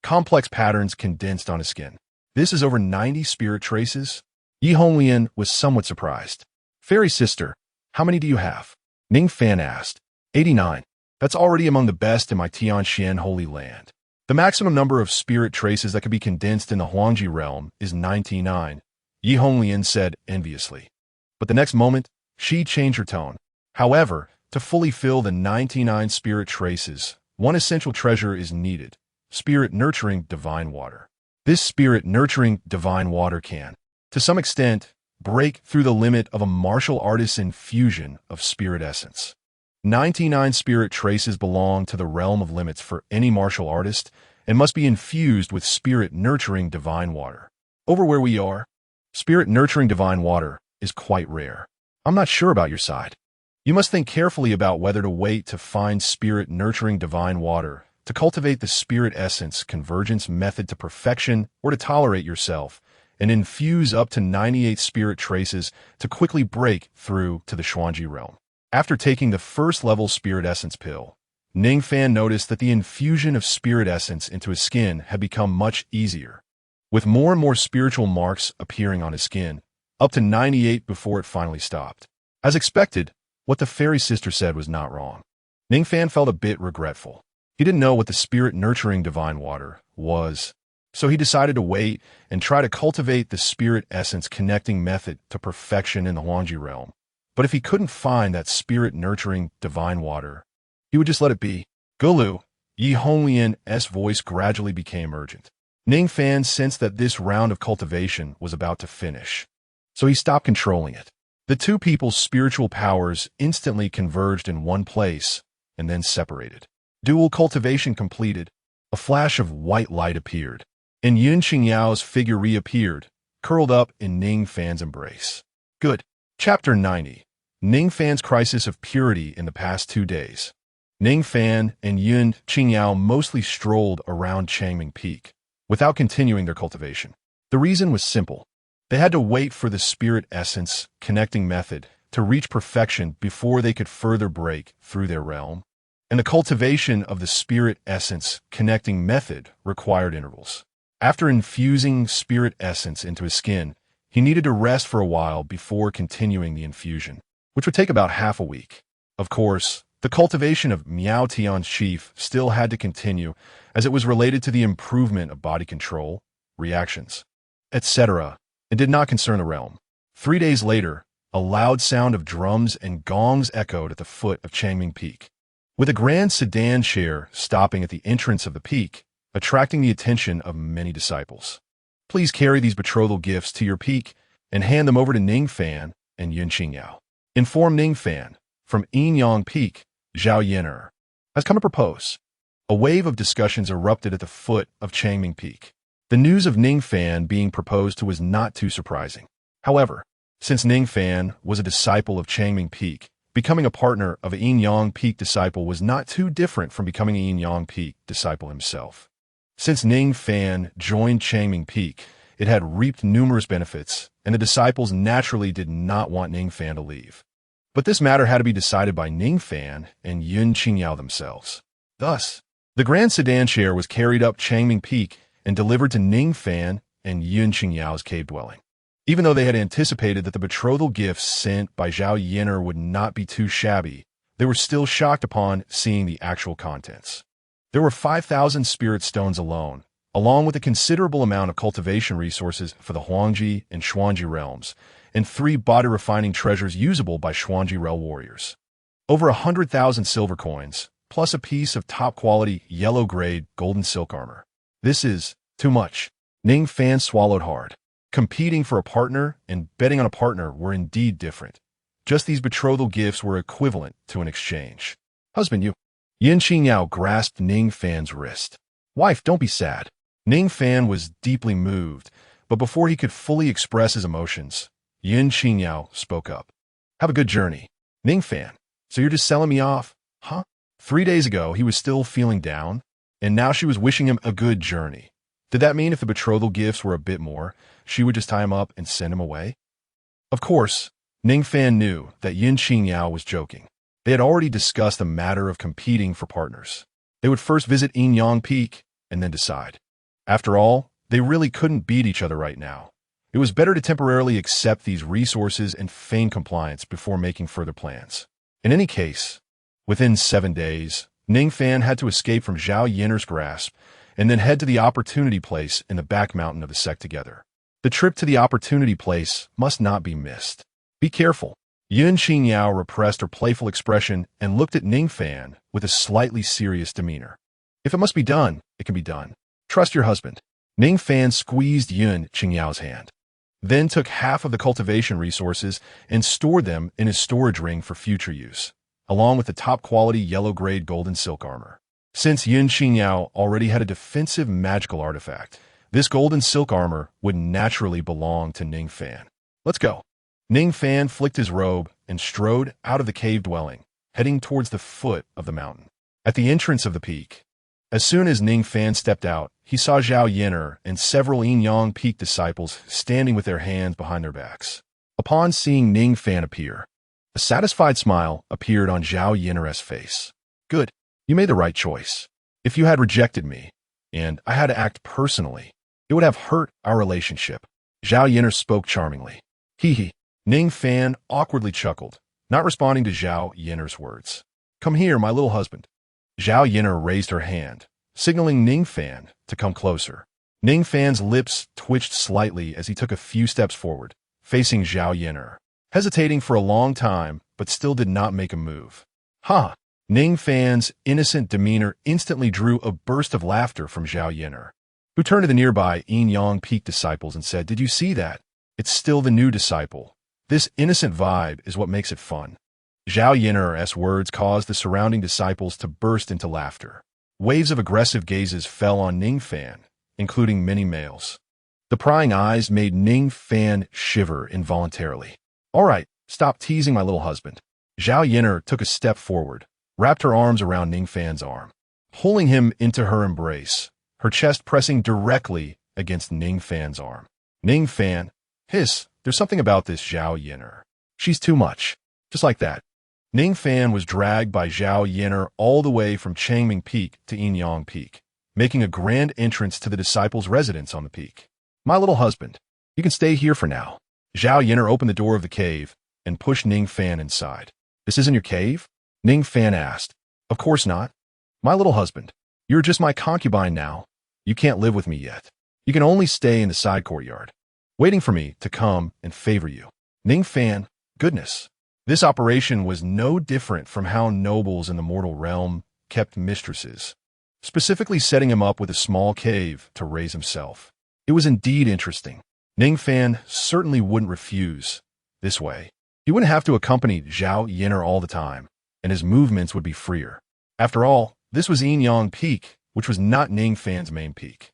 Complex patterns condensed on his skin. This is over 90 spirit traces? Yi Honglian was somewhat surprised. Fairy sister, how many do you have? Ning Fan asked. 89. That's already among the best in my XIANXIA holy land. The maximum number of spirit traces that can be condensed in the Huangji realm is 99, Yi Honglian said enviously. But the next moment, she changed her tone. However, to fully fill the 99 spirit traces, one essential treasure is needed: spirit-nurturing divine water. This spirit-nurturing divine water can, to some extent, break through the limit of a martial artist's infusion of spirit essence. 99 spirit traces belong to the realm of limits for any martial artist and must be infused with spirit-nurturing divine water. Over where we are, spirit-nurturing divine water is quite rare. I'm not sure about your side. You must think carefully about whether to wait to find spirit-nurturing divine water to cultivate the spirit essence convergence method to perfection, or to tolerate yourself and infuse up to 98 spirit traces to quickly break through to the Xuanji realm. After taking the first level spirit essence pill, Ning Fan noticed that the infusion of spirit essence into his skin had become much easier, with more and more spiritual marks appearing on his skin, up to 98 before it finally stopped. As expected, what the fairy sister said was not wrong. Ning Fan felt a bit regretful. He didn't know what the spirit-nurturing divine water was, so he decided to wait and try to cultivate the spirit essence connecting method to perfection in the Huangji realm. But if he couldn't find that spirit-nurturing divine water, he would just let it be. Gulu, Yi Honglian's voice gradually became urgent. Ning Fan sensed that this round of cultivation was about to finish, so he stopped controlling it. The two people's spiritual powers instantly converged in one place and then separated. Dual cultivation completed. A flash of white light appeared, and Yun Qingyao's figure reappeared, curled up in Ning Fan's embrace. Good. Chapter 90. Ning Fan's crisis of purity in the past 2 days. Ning Fan and Yun Qingyao mostly strolled around Changming Peak, without continuing their cultivation. The reason was simple. They had to wait for the spirit essence connecting method to reach perfection before they could further break through their realm. And the cultivation of the spirit essence connecting method required intervals. After infusing spirit essence into his skin, he needed to rest for a while before continuing the infusion, which would take about half a week. Of course, the cultivation of Miao Tian's chief still had to continue, as it was related to the improvement of body control, reactions, etc., and did not concern the realm. 3 days later, a loud sound of drums and gongs echoed at the foot of Changming Peak, with a grand sedan chair stopping at the entrance of the peak, attracting the attention of many disciples. Please carry these betrothal gifts to your peak and hand them over to Ning Fan and Yun Qingyao. Inform Ning Fan, from Enyang Peak, Zhao Yener, has come to propose. A wave of discussions erupted at the foot of Changming Peak. The news of Ning Fan being proposed to was not too surprising. However, since Ning Fan was a disciple of Changming Peak, becoming a partner of Enyang Peak disciple was not too different from becoming an Enyang Peak disciple himself. Since Ning Fan joined Changming Peak, it had reaped numerous benefits, and the disciples naturally did not want Ning Fan to leave. But this matter had to be decided by Ning Fan and Yun Qingyao themselves. Thus, the grand sedan chair was carried up Changming Peak and delivered to Ning Fan and Yun Qingyao's cave dwelling. Even though they had anticipated that the betrothal gifts sent by Zhao Yener would not be too shabby, they were still shocked upon seeing the actual contents. There were 5,000 spirit stones alone, along with a considerable amount of cultivation resources for the Huangji and Xuanji realms, and 3 body-refining treasures usable by Xuanji realm warriors. Over 100,000 silver coins, plus a piece of top-quality yellow-grade golden silk armor. This is too much. Ning Fan swallowed hard. Competing for a partner and betting on a partner were indeed different. Just these betrothal gifts were equivalent to an exchange. Husband, you. Yun Qingyao grasped Ning Fan's wrist. Wife, don't be sad. Ning Fan was deeply moved, but before he could fully express his emotions, XIANXIA spoke up. Have a good journey. Ning Fan, so you're just selling me off? Huh? 3 days ago, he was still feeling down, and now she was wishing him a good journey. Did that mean if the betrothal gifts were a bit more, she would just tie him up and send him away? Of course, Ning Fan knew that XIANXIA was joking. They had already discussed the matter of competing for partners. They would first visit Enyang Peak and then decide. After all, they really couldn't beat each other right now. It was better to temporarily accept these resources and feign compliance before making further plans. In any case, within 7 days, Ning Fan had to escape from Zhao Yiner's grasp and then head to the Opportunity Place in the back mountain of the Sect together. The trip to the Opportunity Place must not be missed. Be careful. XIANXIA repressed her playful expression and looked at Ning Fan with a slightly serious demeanor. If it must be done, it can be done. Trust your husband. Ning Fan squeezed XIANXIA's hand, then took half of the cultivation resources and stored them in his storage ring for future use, along with the top-quality yellow-grade golden silk armor. Since XIANXIA already had a defensive magical artifact, this golden silk armor would naturally belong to Ning Fan. Let's go. Ning Fan flicked his robe and strode out of the cave dwelling, heading towards the foot of the mountain. At the entrance of the peak, as soon as Ning Fan stepped out, he saw Zhao Yiner and several Enyang Peak disciples standing with their hands behind their backs. Upon seeing Ning Fan appear, a satisfied smile appeared on Zhao Yiner's face. Good. You made the right choice. If you had rejected me, and I had to act personally, it would have hurt our relationship. Zhao Yiner spoke charmingly. Hee. Ning Fan awkwardly chuckled, not responding to Zhao Yiner's words. Come here, my little husband. Zhao Yiner raised her hand, signaling Ning Fan to come closer. Ning Fan's lips twitched slightly as he took a few steps forward, facing Zhao Yiner, hesitating for a long time, but still did not make a move. Ha! Ning Fan's innocent demeanor instantly drew a burst of laughter from Zhao Yiner, who turned to the nearby Enyang Peak disciples and said, Did you see that? It's still the new disciple. This innocent vibe is what makes it fun. Zhao Yiner's words caused the surrounding disciples to burst into laughter. Waves of aggressive gazes fell on Ning Fan, including many males. The prying eyes made Ning Fan shiver involuntarily. All right, stop teasing my little husband. Zhao Yiner took a step forward, wrapped her arms around Ning Fan's arm, pulling him into her embrace, her chest pressing directly against Ning Fan's arm. Ning Fan, hiss, there's something about this Zhao Yiner. She's too much. Just like that. Ning Fan was dragged by Zhao Yiner all the way from Changming Peak to Enyang Peak, making a grand entrance to the disciples' residence on the peak. My little husband, you can stay here for now. Zhao Yiner opened the door of the cave and pushed Ning Fan inside. This isn't your cave? Ning Fan asked. Of course not. My little husband, you're just my concubine now. You can't live with me yet. You can only stay in the side courtyard, waiting for me to come and favor you. Ning Fan, goodness. This operation was no different from how nobles in the mortal realm kept mistresses, specifically setting him up with a small cave to raise himself. It was indeed interesting. Ning Fan certainly wouldn't refuse this way. He wouldn't have to accompany Zhao Yiner all the time, and his movements would be freer. After all, this was Enyang Peak, which was not Ning Fan's main peak.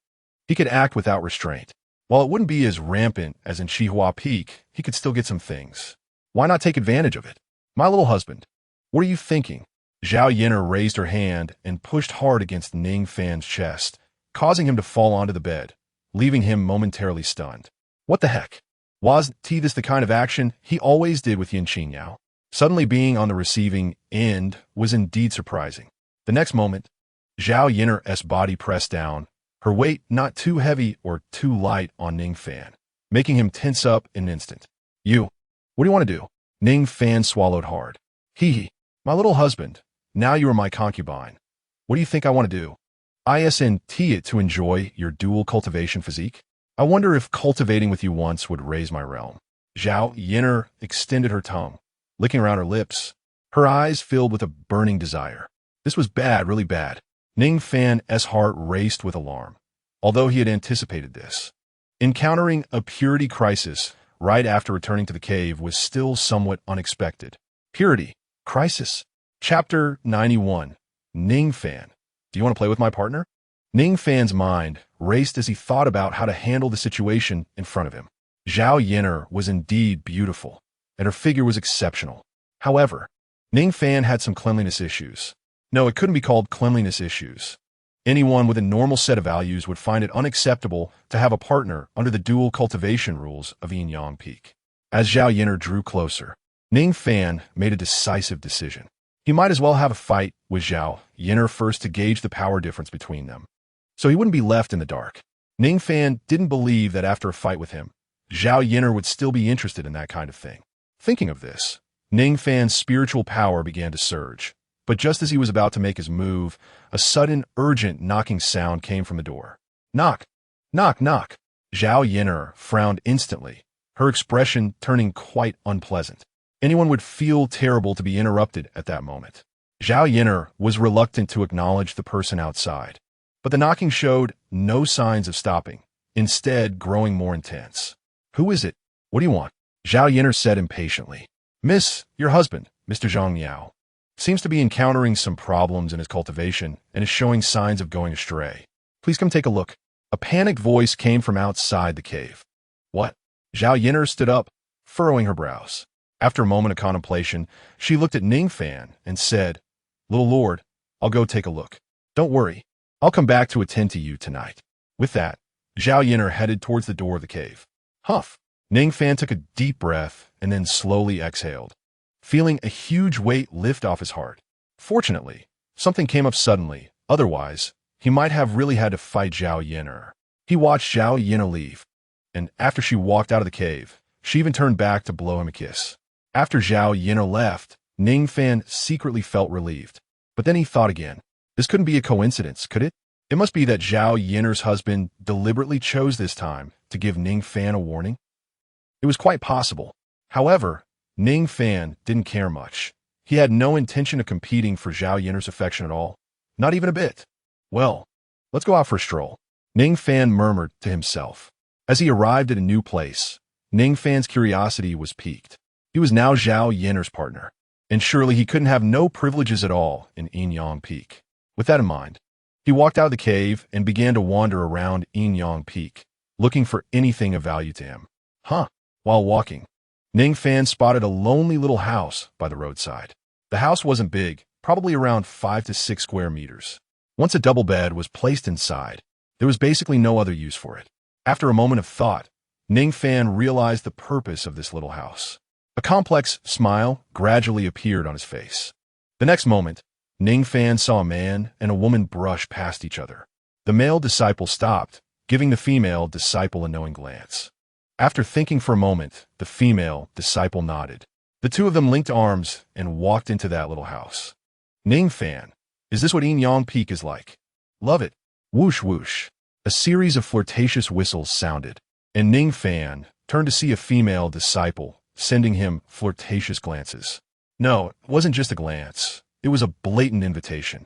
He could act without restraint. While it wouldn't be as rampant as in Chihua Peak, he could still get some things. Why not take advantage of it? My little husband, what are you thinking? Zhao Yiner raised her hand and pushed hard against Ning Fan's chest, causing him to fall onto the bed, leaving him momentarily stunned. What the heck? Wasn't this the kind of action he always did with XIANXIA? Suddenly being on the receiving end was indeed surprising. The next moment, Zhao Yiner's body pressed down, her weight not too heavy or too light on Ning Fan, making him tense up in an instant. What do you want to do? Ning Fan swallowed hard. Hee. My little husband, now you are my concubine. What do you think I want to do? Isn't it to enjoy your dual cultivation physique? I wonder if cultivating with you once would raise my realm. Zhao Yiner extended her tongue, licking around her lips, her eyes filled with a burning desire. This was bad, really bad. Ning Fan's heart raced with alarm, although he had anticipated this. Encountering a purity crisis right after returning to the cave was still somewhat unexpected. Purity crisis. Chapter 91. Ning Fan. Do you want to play with my partner? Ning Fan's mind raced as he thought about how to handle the situation in front of him. XIANXIA was indeed beautiful, and her figure was exceptional. However, Ning Fan had some cleanliness issues. No, it couldn't be called cleanliness issues. Anyone with a normal set of values would find it unacceptable to have a partner under the dual cultivation rules of Yin Yang Peak. As XIANXIA drew closer, Ning Fan made a decisive decision. He might as well have a fight with XIANXIA first to gauge the power difference between them, so he wouldn't be left in the dark. Ning Fan didn't believe that after a fight with him, XIANXIA would still be interested in that kind of thing. Thinking of this, Ning Fan's spiritual power began to surge. But just as he was about to make his move, a sudden, urgent knocking sound came from the door. Knock! Knock, knock! XIANXIA frowned instantly, her expression turning quite unpleasant. Anyone would feel terrible to be interrupted at that moment. XIANXIA was reluctant to acknowledge the person outside, but the knocking showed no signs of stopping, instead growing more intense. Who is it? What do you want? XIANXIA said impatiently. Miss, your husband, Mr. Zhang Yao, seems to be encountering some problems in his cultivation and is showing signs of going astray. Please come take a look. A panicked voice came from outside the cave. What? XIANXIA stood up, furrowing her brows. After a moment of contemplation, she looked at Ning Fan and said, Little Lord, I'll go take a look. Don't worry, I'll come back to attend to you tonight. With that, XIANXIA headed towards the door of the cave. Huff! Ning Fan took a deep breath and then slowly exhaled, feeling a huge weight lift off his heart. Fortunately, something came up suddenly, otherwise, he might have really had to fight XIANXIA. He watched XIANXIA leave, and after she walked out of the cave, she even turned back to blow him a kiss. After XIANXIA left, Ning Fan secretly felt relieved. But then he thought again. This couldn't be a coincidence, could it? It must be that XIANXIA's husband deliberately chose this time to give Ning Fan a warning. It was quite possible. However, Ning Fan didn't care much. He had no intention of competing for XIANXIA's affection at all. Not even a bit. Well, let's go out for a stroll, Ning Fan murmured to himself. As he arrived at a new place, Ning Fan's curiosity was piqued. He was now XIANXIA's partner, and surely he couldn't have no privileges at all in Yin Yang Peak. With that in mind, he walked out of the cave and began to wander around Yin Yang Peak, looking for anything of value to him. While walking, Ning Fan spotted a lonely little house by the roadside. The house wasn't big, probably around 5 to 6 square meters. Once a double bed was placed inside, there was basically no other use for it. After a moment of thought, Ning Fan realized the purpose of this little house. A complex smile gradually appeared on his face. The next moment, Ning Fan saw a man and a woman brush past each other. The male disciple stopped, giving the female disciple a knowing glance. After thinking for a moment, the female disciple nodded. The two of them linked arms and walked into that little house. Ning Fan, is this what Yin Yang Peak is like? Love it. Whoosh whoosh. A series of flirtatious whistles sounded, and Ning Fan turned to see a female disciple, sending him flirtatious glances. No, it wasn't just a glance. It was a blatant invitation.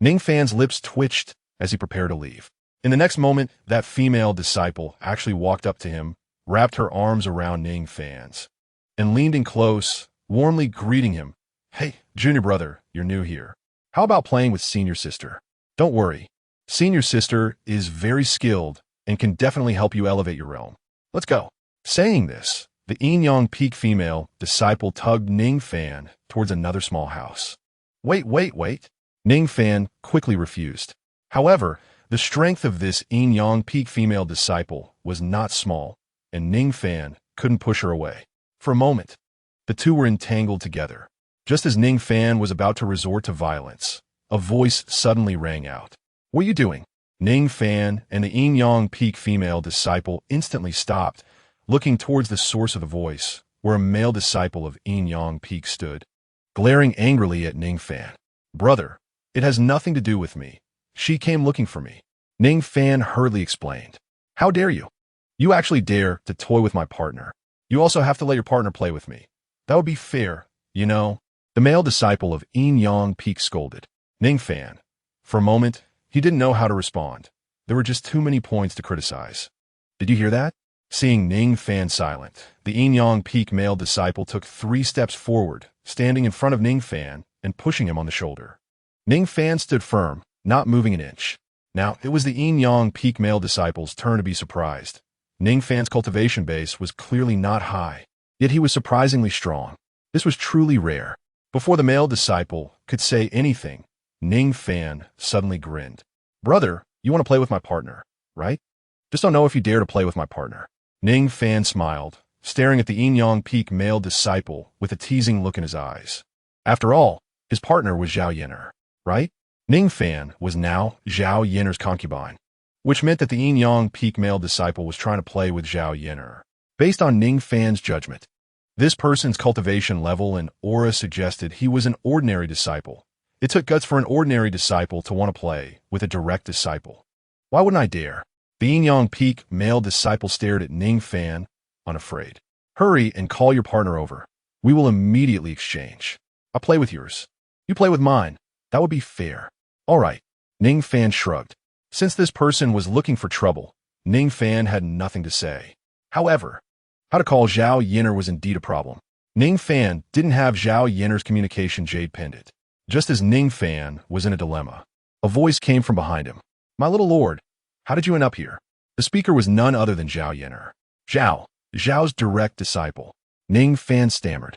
Ning Fan's lips twitched as he prepared to leave. In the next moment, that female disciple actually walked up to him, wrapped her arms around Ning Fan's, and leaned in close, warmly greeting him. Hey, junior brother, you're new here. How about playing with senior sister? Don't worry. Senior sister is very skilled and can definitely help you elevate your realm. Let's go. Saying this, the Yin Yang Peak female disciple tugged Ning Fan towards another small house. Wait. Ning Fan quickly refused. However, the strength of this Yin Yang Peak female disciple was not small, and Ning Fan couldn't push her away. For a moment, the two were entangled together. Just as Ning Fan was about to resort to violence, a voice suddenly rang out. What are you doing? Ning Fan and the Yin Yang Peak female disciple instantly stopped, looking towards the source of the voice, where a male disciple of Yin Yang Peak stood, glaring angrily at Ning Fan. Brother, it has nothing to do with me. She came looking for me. Ning Fan hurriedly explained. How dare you? You actually dare to toy with my partner. You also have to let your partner play with me. That would be fair, you know. The male disciple of Yin Yang Peak scolded. Ning Fan. For a moment, he didn't know how to respond. There were just too many points to criticize. Did you hear that? Seeing Ning Fan silent, the Yin Yang Peak male disciple took 3 steps forward, standing in front of Ning Fan and pushing him on the shoulder. Ning Fan stood firm, not moving an inch. Now, it was the Yin peak male disciple's turn to be surprised. Ning Fan's cultivation base was clearly not high, yet he was surprisingly strong. This was truly rare. Before the male disciple could say anything, Ning Fan suddenly grinned. "Brother, you want to play with my partner, right? Just don't know if you dare to play with my partner." Ning Fan smiled, staring at the Yin peak male disciple with a teasing look in his eyes. After all, his partner was Zhao Yin'er, right? Ning Fan was now Zhao Yin'er's concubine, which meant that the Yin peak male disciple was trying to play with Zhao Yin'er. Based on Ning Fan's judgment, this person's cultivation level and aura suggested he was an ordinary disciple. It took guts for an ordinary disciple to want to play with a direct disciple. Why wouldn't I dare? The Yin peak male disciple stared at Ning Fan, unafraid. "Hurry and call your partner over. We will immediately exchange. I'll play with yours. You play with mine. That would be fair." "All right." Ning Fan shrugged. Since this person was looking for trouble, Ning Fan had nothing to say. However, how to call Zhao Yin'er was indeed a problem. Ning Fan didn't have Zhao Yin'er's communication jade pendant. Just as Ning Fan was in a dilemma, a voice came from behind him. "My little lord, how did you end up here?" The speaker was none other than Zhao Yin'er. Zhao's direct disciple. Ning Fan stammered.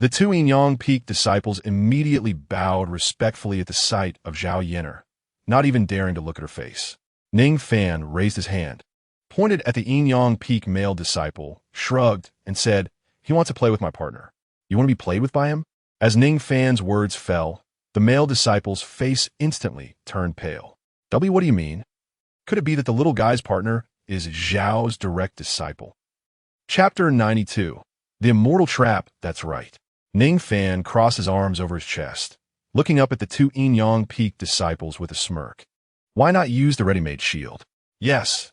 The two Yin peak disciples immediately bowed respectfully at the sight of Zhao Yin'er, not even daring to look at her face. Ning Fan raised his hand, pointed at the Yin peak male disciple, shrugged, and said, "He wants to play with my partner. You want to be played with by him?" As Ning Fan's words fell, the male disciple's face instantly turned pale. What do you mean? Could it be that the little guy's partner is Zhao's direct disciple? Chapter 92. The Immortal Trap, that's right. Ning Fan crossed his arms over his chest, looking up at the two Yin peak disciples with a smirk. Why not use the ready-made shield? Yes,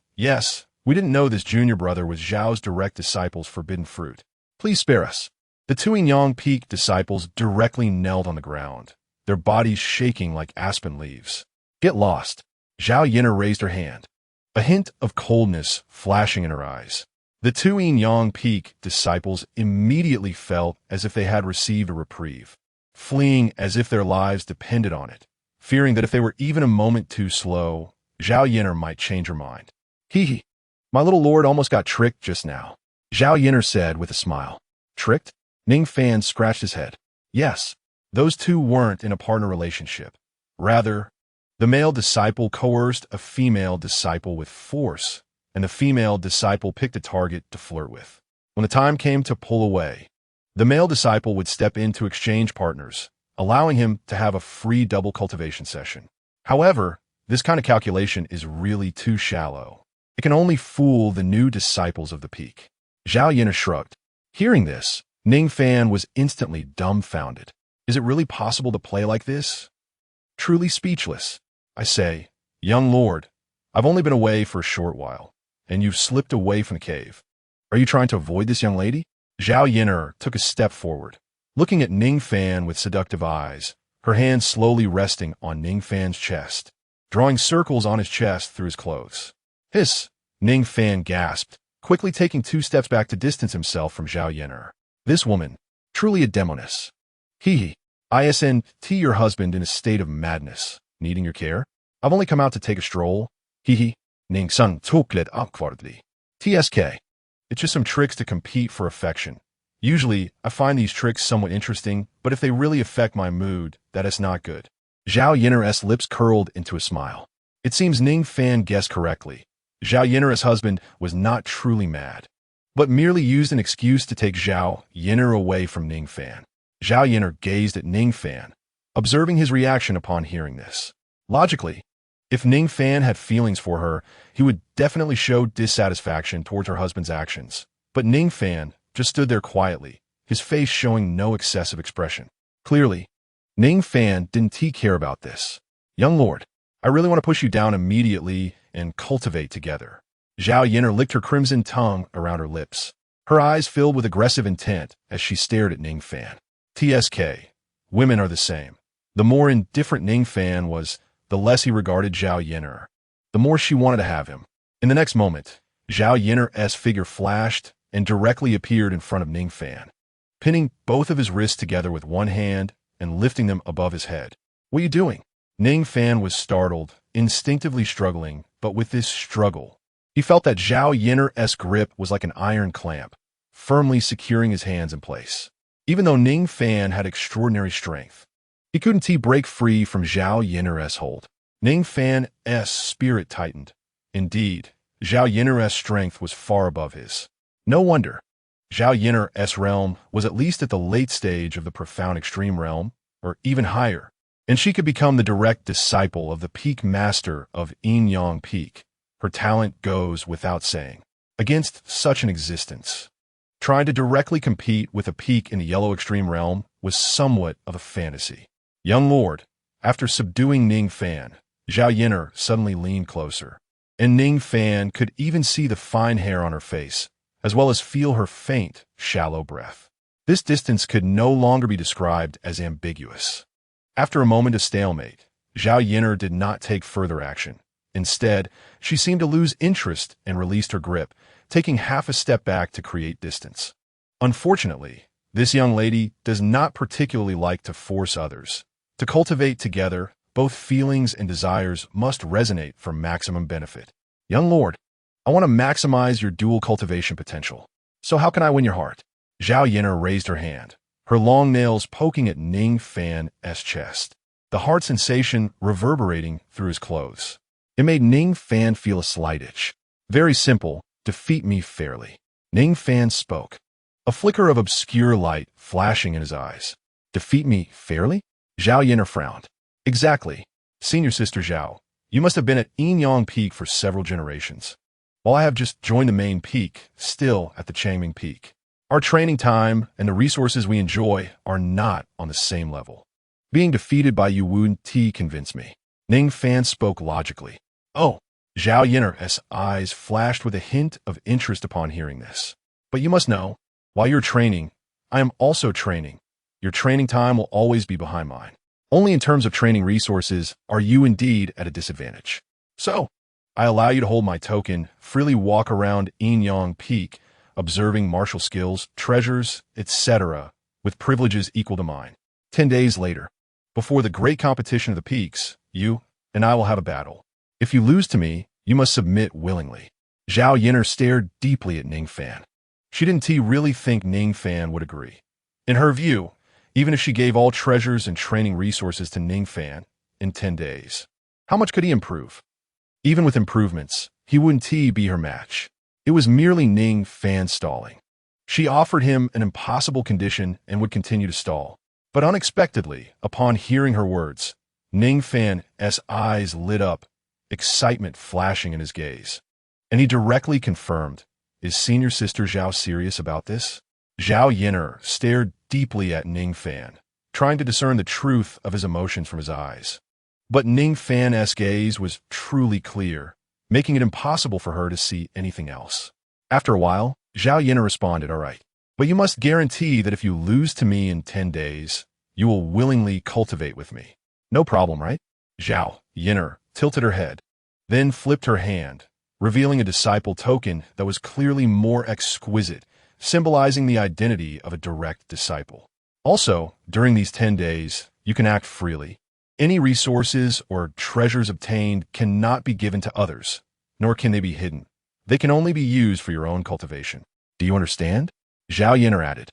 we didn't know this junior brother was Zhao's direct disciple's forbidden fruit. Please spare us. The two Yin peak disciples directly knelt on the ground, their bodies shaking like aspen leaves. "Get lost." Zhao Yin'er raised her hand, a hint of coldness flashing in her eyes. The two Yin peak disciples immediately felt as if they had received a reprieve, fleeing as if their lives depended on it, fearing that if they were even a moment too slow, Zhao Yin'er might change her mind. "Hee, my little lord almost got tricked just now," Zhao Yin'er said with a smile. "Tricked?" Ning Fan scratched his head. Yes, those two weren't in a partner relationship. Rather, the male disciple coerced a female disciple with force, and the female disciple picked a target to flirt with. When the time came to pull away, the male disciple would step in to exchange partners, allowing him to have a free double cultivation session. However, this kind of calculation is really too shallow. It can only fool the new disciples of the peak. Zhao Yin'er shrugged. Hearing this, Ning Fan was instantly dumbfounded. Is it really possible to play like this? Truly speechless. I say, "Young lord, I've only been away for a short while, and you've slipped away from the cave. Are you trying to avoid this young lady?" Zhao Yin'er took a step forward, looking at Ning Fan with seductive eyes, her hand slowly resting on Ning Fan's chest, drawing circles on his chest through his clothes. "Hiss!" Ning Fan gasped, quickly taking 2 steps back to distance himself from Zhao Yin'er. This woman, truly a demoness. Isn't your husband in a state of madness, needing your care? I've only come out to take a stroll. Ning Sun took it awkwardly. TSK. It's just some tricks to compete for affection. Usually, I find these tricks somewhat interesting, but if they really affect my mood, that is not good. Zhao Yin'er's lips curled into a smile. It seems Ning Fan guessed correctly. Zhao Yin'er's husband was not truly mad, but merely used an excuse to take Zhao Yin'er away from Ning Fan. Zhao Yin'er gazed at Ning Fan, observing his reaction upon hearing this. Logically, if Ning Fan had feelings for her, he would definitely show dissatisfaction towards her husband's actions. But Ning Fan just stood there quietly, his face showing no excessive expression. Clearly, Ning Fan didn't care about this. "Young lord, I really want to push you down immediately and cultivate together." Zhao Yin'er licked her crimson tongue around her lips, her eyes filled with aggressive intent as she stared at Ning Fan. TSK. Women are the same. The more indifferent Ning Fan was, the less he regarded Zhao Yin'er, the more she wanted to have him. In the next moment, Zhao Yin'er's figure flashed and directly appeared in front of Ning Fan, pinning both of his wrists together with one hand and lifting them above his head. "What are you doing?" Ning Fan was startled instinctively struggling, but with this struggle, he felt that Zhao Yinner's grip was like an iron clamp, firmly securing his hands in place. Even though Ning Fan had extraordinary strength, he couldn't break free from Zhao Yinner's hold. Ning Fan's spirit tightened. Indeed, Zhao Yinner's strength was far above his. No wonder. Zhao Yinner's realm was at least at the late stage of the profound extreme realm, or even higher, and she could become the direct disciple of the peak master of Yin Peak. Her talent goes without saying. Against such an existence, trying to directly compete with a peak in the yellow extreme realm was somewhat of a fantasy. Young Lord, after subduing Ning Fan, Zhao Yinner suddenly leaned closer, and Ning Fan could even see the fine hair on her face, as well as feel her faint, shallow breath. This distance could no longer be described as ambiguous. After a moment of stalemate, Zhao Yinner did not take further action. Instead, she seemed to lose interest and released her grip, taking half a step back to create distance. Unfortunately, this young lady does not particularly like to force others. To cultivate together, both feelings and desires must resonate for maximum benefit. Young Lord, I want to maximize your dual cultivation potential. So how can I win your heart? Zhao Yinner raised her hand, her long nails poking at Ning Fan's chest, the hard sensation reverberating through his clothes. It made Ning Fan feel a slight itch. Very simple, defeat me fairly. Ning Fan spoke, a flicker of obscure light flashing in his eyes. Defeat me fairly? Zhao Yinner frowned. Exactly. Senior Sister Zhao, you must have been at Yin Peak for several generations, while I have just joined the main peak, still at the Changming Peak. Our training time and the resources we enjoy are not on the same level. Being defeated by you wouldn't convince me. Ning Fan spoke logically. Oh, Zhao Yinner's eyes flashed with a hint of interest upon hearing this. But you must know, while you're training, I am also training. Your training time will always be behind mine. Only in terms of training resources are you indeed at a disadvantage. So, I allow you to hold my token, freely walk around Yin Peak, observing martial skills, treasures, etc., with privileges equal to mine. 10 days later, before the great competition of the peaks, you and I will have a battle. If you lose to me, you must submit willingly. Zhao Yinner stared deeply at Ning Fan. She didn't really think Ning Fan would agree. In her view, even if she gave all treasures and training resources to Ning Fan in 10 days, how much could he improve? Even with improvements, he wouldn't be her match. It was merely Ning Fan stalling. She offered him an impossible condition and would continue to stall. But unexpectedly, upon hearing her words, Ning Fan's eyes lit up, excitement flashing in his gaze. And he directly confirmed, is Senior Sister Zhao serious about this? Zhao Yinner stared deeply at Ning Fan, trying to discern the truth of his emotions from his eyes. But Ning Fan's gaze was truly clear, making it impossible for her to see anything else. After a while, Zhao Yinner responded, all right, but you must guarantee that if you lose to me in 10 days, you will willingly cultivate with me. No problem, right? Zhao Yinner tilted her head, then flipped her hand, revealing a disciple token that was clearly more exquisite, symbolizing the identity of a direct disciple. Also, during these 10 days, you can act freely. Any resources or treasures obtained cannot be given to others, nor can they be hidden. They can only be used for your own cultivation. Do you understand? Zhao Yinner added.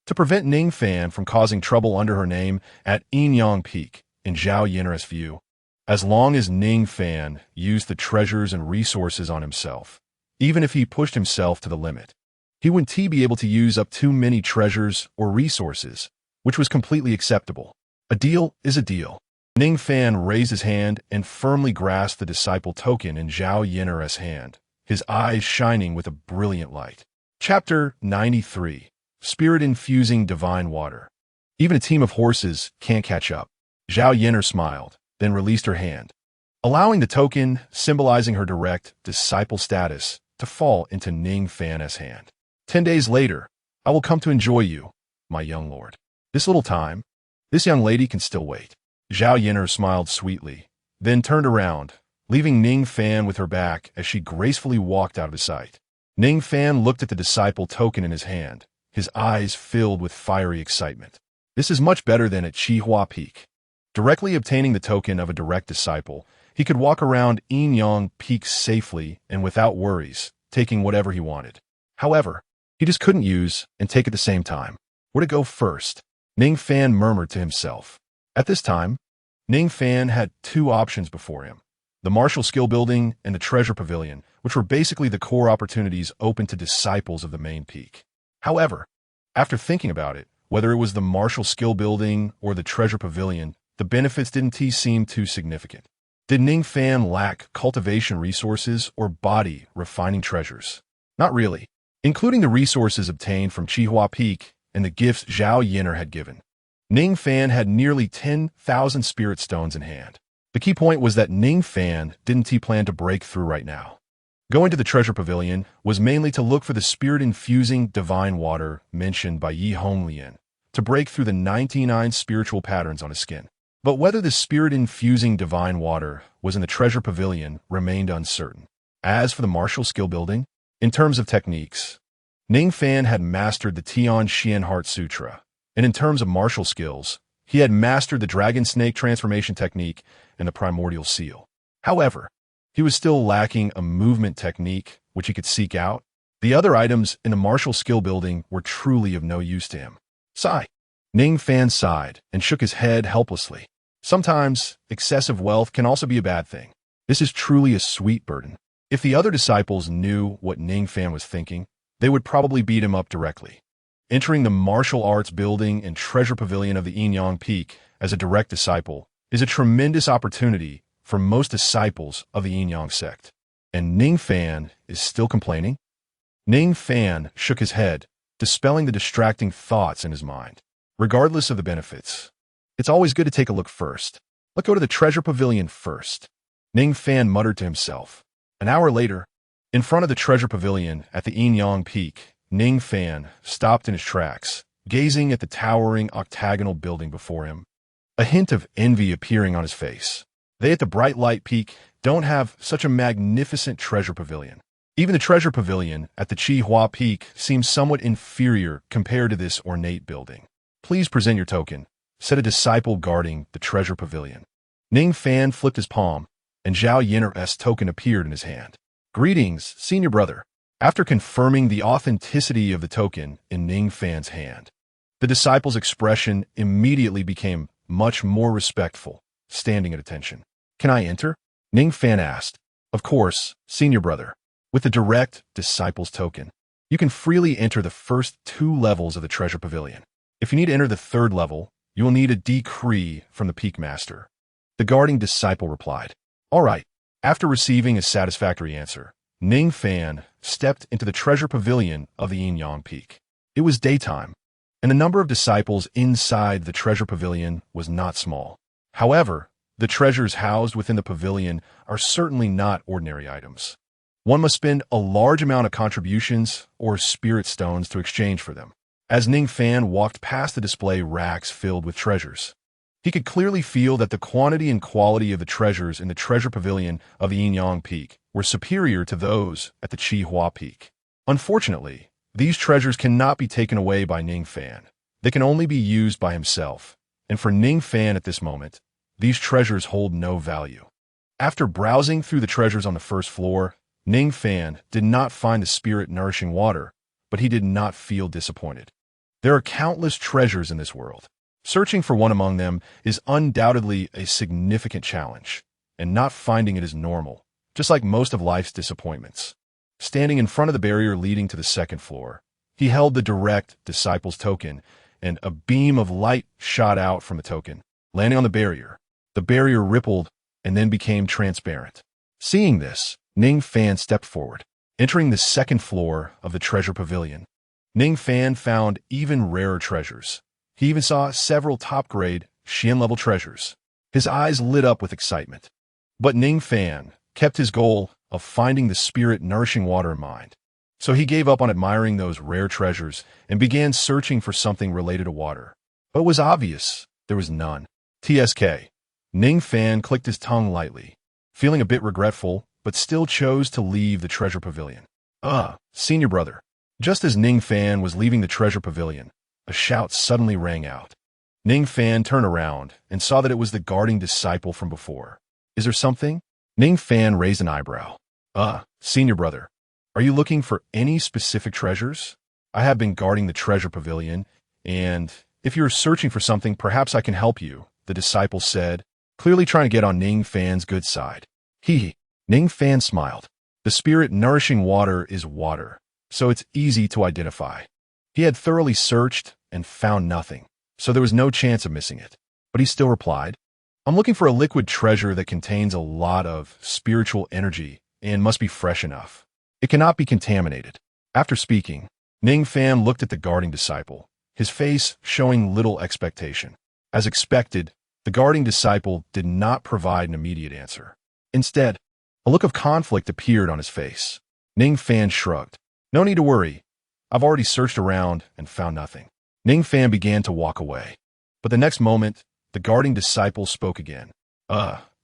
To prevent Ning Fan from causing trouble under her name at Yin Peak, in Zhao Yinner's view, as long as Ning Fan used the treasures and resources on himself, even if he pushed himself to the limit, he wouldn't be able to use up too many treasures or resources, which was completely acceptable. A deal is a deal. Ning Fan raised his hand and firmly grasped the disciple token in Zhao Yinner's hand, his eyes shining with a brilliant light. Chapter 93. Spirit-infusing divine water. Even a team of horses can't catch up. Zhao Yinner smiled, then released her hand, allowing the token, symbolizing her direct disciple status, to fall into Ning Fan's hand. 10 days later, I will come to enjoy you, my young lord. This little time, this young lady can still wait. Zhao Yinner smiled sweetly, then turned around, leaving Ning Fan with her back as she gracefully walked out of his sight. Ning Fan looked at the disciple token in his hand, his eyes filled with fiery excitement. This is much better than at Qihua Peak. Directly obtaining the token of a direct disciple, He could walk around Enyang Peak safely and without worries, taking whatever he wanted. However, he just couldn't use and take at the same time. Where to go first? Ning Fan murmured to himself. At this time, Ning Fan had two options before him: the martial skill building and the treasure pavilion, which were basically the core opportunities open to disciples of the main peak. However, after thinking about it, whether it was the martial skill building or the treasure pavilion, the benefits didn't seem too significant. Did Ning Fan lack cultivation resources or body refining treasures? Not really. Including the resources obtained from Chihua Peak and the gifts XIANXIA had given, Ning Fan had nearly 10,000 spirit stones in hand. The key point was that Ning Fan didn't plan to break through right now. Going to the treasure pavilion was mainly to look for the spirit-infusing divine water mentioned by Yi Honglian, to break through the 99 spiritual patterns on his skin. But whether the spirit-infusing divine water was in the treasure pavilion remained uncertain. As for the martial skill building, in terms of techniques, Ning Fan had mastered the Tian Xian Heart Sutra, and in terms of martial skills, he had mastered the Dragon Snake Transformation Technique and the Primordial Seal. However, he was still lacking a movement technique which he could seek out. The other items in the martial skill building were truly of no use to him. Sigh. Ning Fan sighed and shook his head helplessly. Sometimes, excessive wealth can also be a bad thing. This is truly a sweet burden. If the other disciples knew what Ning Fan was thinking, they would probably beat him up directly. Entering the martial arts building and treasure pavilion of the Enyang Peak as a direct disciple is a tremendous opportunity for most disciples of the Enyang sect. And Ning Fan is still complaining? Ning Fan shook his head, dispelling the distracting thoughts in his mind. Regardless of the benefits, it's always good to take a look first. Let's go to the treasure pavilion first. Ning Fan muttered to himself. An hour later, in front of the treasure pavilion at the Enyang Peak, Ning Fan stopped in his tracks, gazing at the towering octagonal building before him, a hint of envy appearing on his face. They at the Bright Light Peak don't have such a magnificent treasure pavilion. Even the treasure pavilion at the Chihua Peak seems somewhat inferior compared to this ornate building. Please present your token, said a disciple guarding the treasure pavilion. Ning Fan flipped his palm, and XIANXIA's token appeared in his hand. Greetings, senior brother. After confirming the authenticity of the token in Ning Fan's hand, the disciple's expression immediately became much more respectful, standing at attention. Can I enter? Ning Fan asked. Of course, senior brother. With the direct disciple's token, you can freely enter the first 2 levels of the treasure pavilion. If you need to enter the 3rd level, you will need a decree from the Peak Master. The guarding disciple replied. All right. After receiving a satisfactory answer, Ning Fan stepped into the treasure pavilion of the Enyang Peak. It was daytime, and the number of disciples inside the treasure pavilion was not small. However, the treasures housed within the pavilion are certainly not ordinary items. One must spend a large amount of contributions or spirit stones to exchange for them. As Ning Fan walked past the display racks filled with treasures, he could clearly feel that the quantity and quality of the treasures in the treasure pavilion of the Enyang Peak were superior to those at the Chihua Peak. Unfortunately, these treasures cannot be taken away by Ning Fan. They can only be used by himself, and for Ning Fan at this moment, these treasures hold no value. After browsing through the treasures on the first floor, Ning Fan did not find the spirit-nourishing water, but he did not feel disappointed. There are countless treasures in this world. Searching for one among them is undoubtedly a significant challenge, and not finding it is normal, just like most of life's disappointments. Standing in front of the barrier leading to the 2nd floor, he held the direct disciple's token, and a beam of light shot out from the token, landing on the barrier. The barrier rippled and then became transparent. Seeing this, Ning Fan stepped forward. Entering the 2nd floor of the treasure pavilion, Ning Fan found even rarer treasures. He even saw several top-grade, Xian-level treasures. His eyes lit up with excitement. But Ning Fan kept his goal of finding the spirit-nourishing water in mind. So he gave up on admiring those rare treasures and began searching for something related to water. But it was obvious there was none. TSK. Ning Fan clicked his tongue lightly, feeling a bit regretful, but still chose to leave the treasure pavilion. Senior brother. Just as Ning Fan was leaving the treasure pavilion, a shout suddenly rang out. Ning Fan turned around and saw that it was the guarding disciple from before. Is there something? Ning Fan raised an eyebrow. Senior brother, are you looking for any specific treasures? I have been guarding the treasure pavilion, and if you're searching for something, perhaps I can help you, the disciple said, clearly trying to get on Ning Fan's good side. Hee. Ning Fan smiled. The spirit nourishing water is water, so it's easy to identify. He had thoroughly searched and found nothing, so there was no chance of missing it. But he still replied, I'm looking for a liquid treasure that contains a lot of spiritual energy and must be fresh enough. It cannot be contaminated. After speaking, Ning Fan looked at the guarding disciple, his face showing little expectation. As expected, the guarding disciple did not provide an immediate answer. Instead, a look of conflict appeared on his face. Ning Fan shrugged. No need to worry. I've already searched around and found nothing. Ning Fan began to walk away. But the next moment, the guarding disciple spoke again.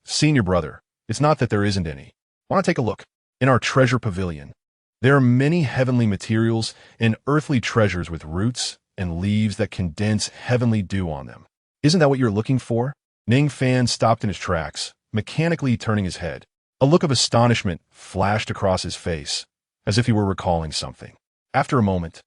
Senior brother, it's not that there isn't any. Want to take a look? In our treasure pavilion, there are many heavenly materials and earthly treasures with roots and leaves that condense heavenly dew on them. Isn't that what you're looking for? Ning Fan stopped in his tracks, mechanically turning his head. A look of astonishment flashed across his face, as if he were recalling something. After a moment,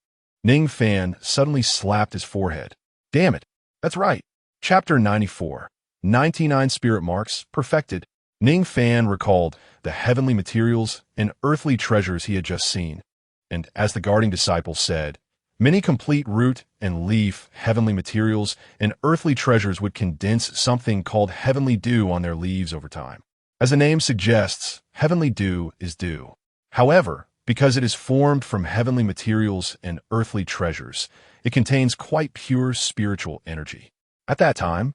Ning Fan suddenly slapped his forehead. Damn it, that's right. Chapter 94, 99 Spirit Marks, Perfected. Ning Fan recalled the heavenly materials and earthly treasures he had just seen, and as the guarding disciple said, many complete root and leaf heavenly materials and earthly treasures would condense something called heavenly dew on their leaves over time. As the name suggests, heavenly dew is dew. However, because it is formed from heavenly materials and earthly treasures, it contains quite pure spiritual energy. At that time,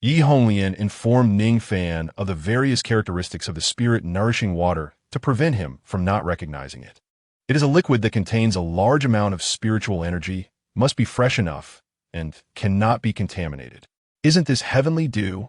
Yi Honglian informed Ning Fan of the various characteristics of the spirit-nourishing water to prevent him from not recognizing it. It is a liquid that contains a large amount of spiritual energy, must be fresh enough, and cannot be contaminated. Isn't this heavenly dew?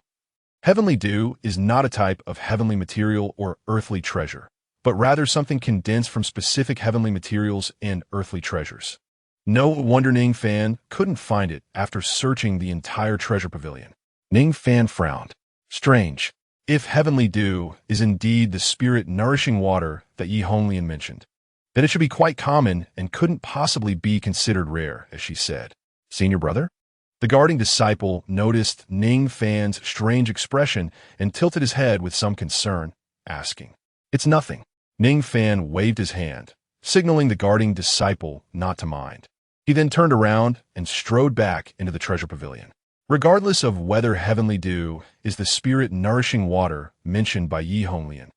Heavenly dew is not a type of heavenly material or earthly treasure, but rather something condensed from specific heavenly materials and earthly treasures. No wonder Ning Fan couldn't find it after searching the entire treasure pavilion. Ning Fan frowned. Strange. If heavenly dew is indeed the spirit-nourishing water that Yi Honglian mentioned, then it should be quite common and couldn't possibly be considered rare, as she said. Senior brother? The guarding disciple noticed Ning Fan's strange expression and tilted his head with some concern, asking, It's nothing. Ning Fan waved his hand, signaling the guarding disciple not to mind. He then turned around and strode back into the treasure pavilion. Regardless of whether heavenly dew is the spirit-nourishing water mentioned by Yi Honglian,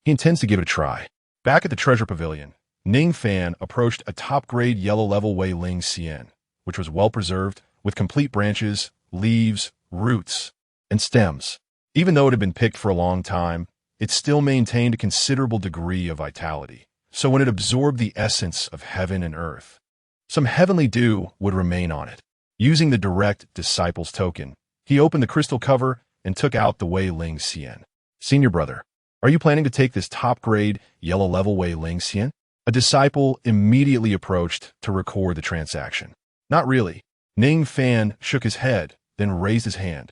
he intends to give it a try. Back at the treasure pavilion, Ning Fan approached a top-grade yellow-level Wei Ling Xian, which was well-preserved, with complete branches, leaves, roots, and stems. Even though it had been picked for a long time, it still maintained a considerable degree of vitality. So when it absorbed the essence of heaven and earth, some heavenly dew would remain on it. Using the direct disciple's token, he opened the crystal cover and took out the Wei Ling Xian. Senior brother, are you planning to take this top-grade yellow-level Wei Ling Xian? A disciple immediately approached to record the transaction. Not really. Ning Fan shook his head, then raised his hand,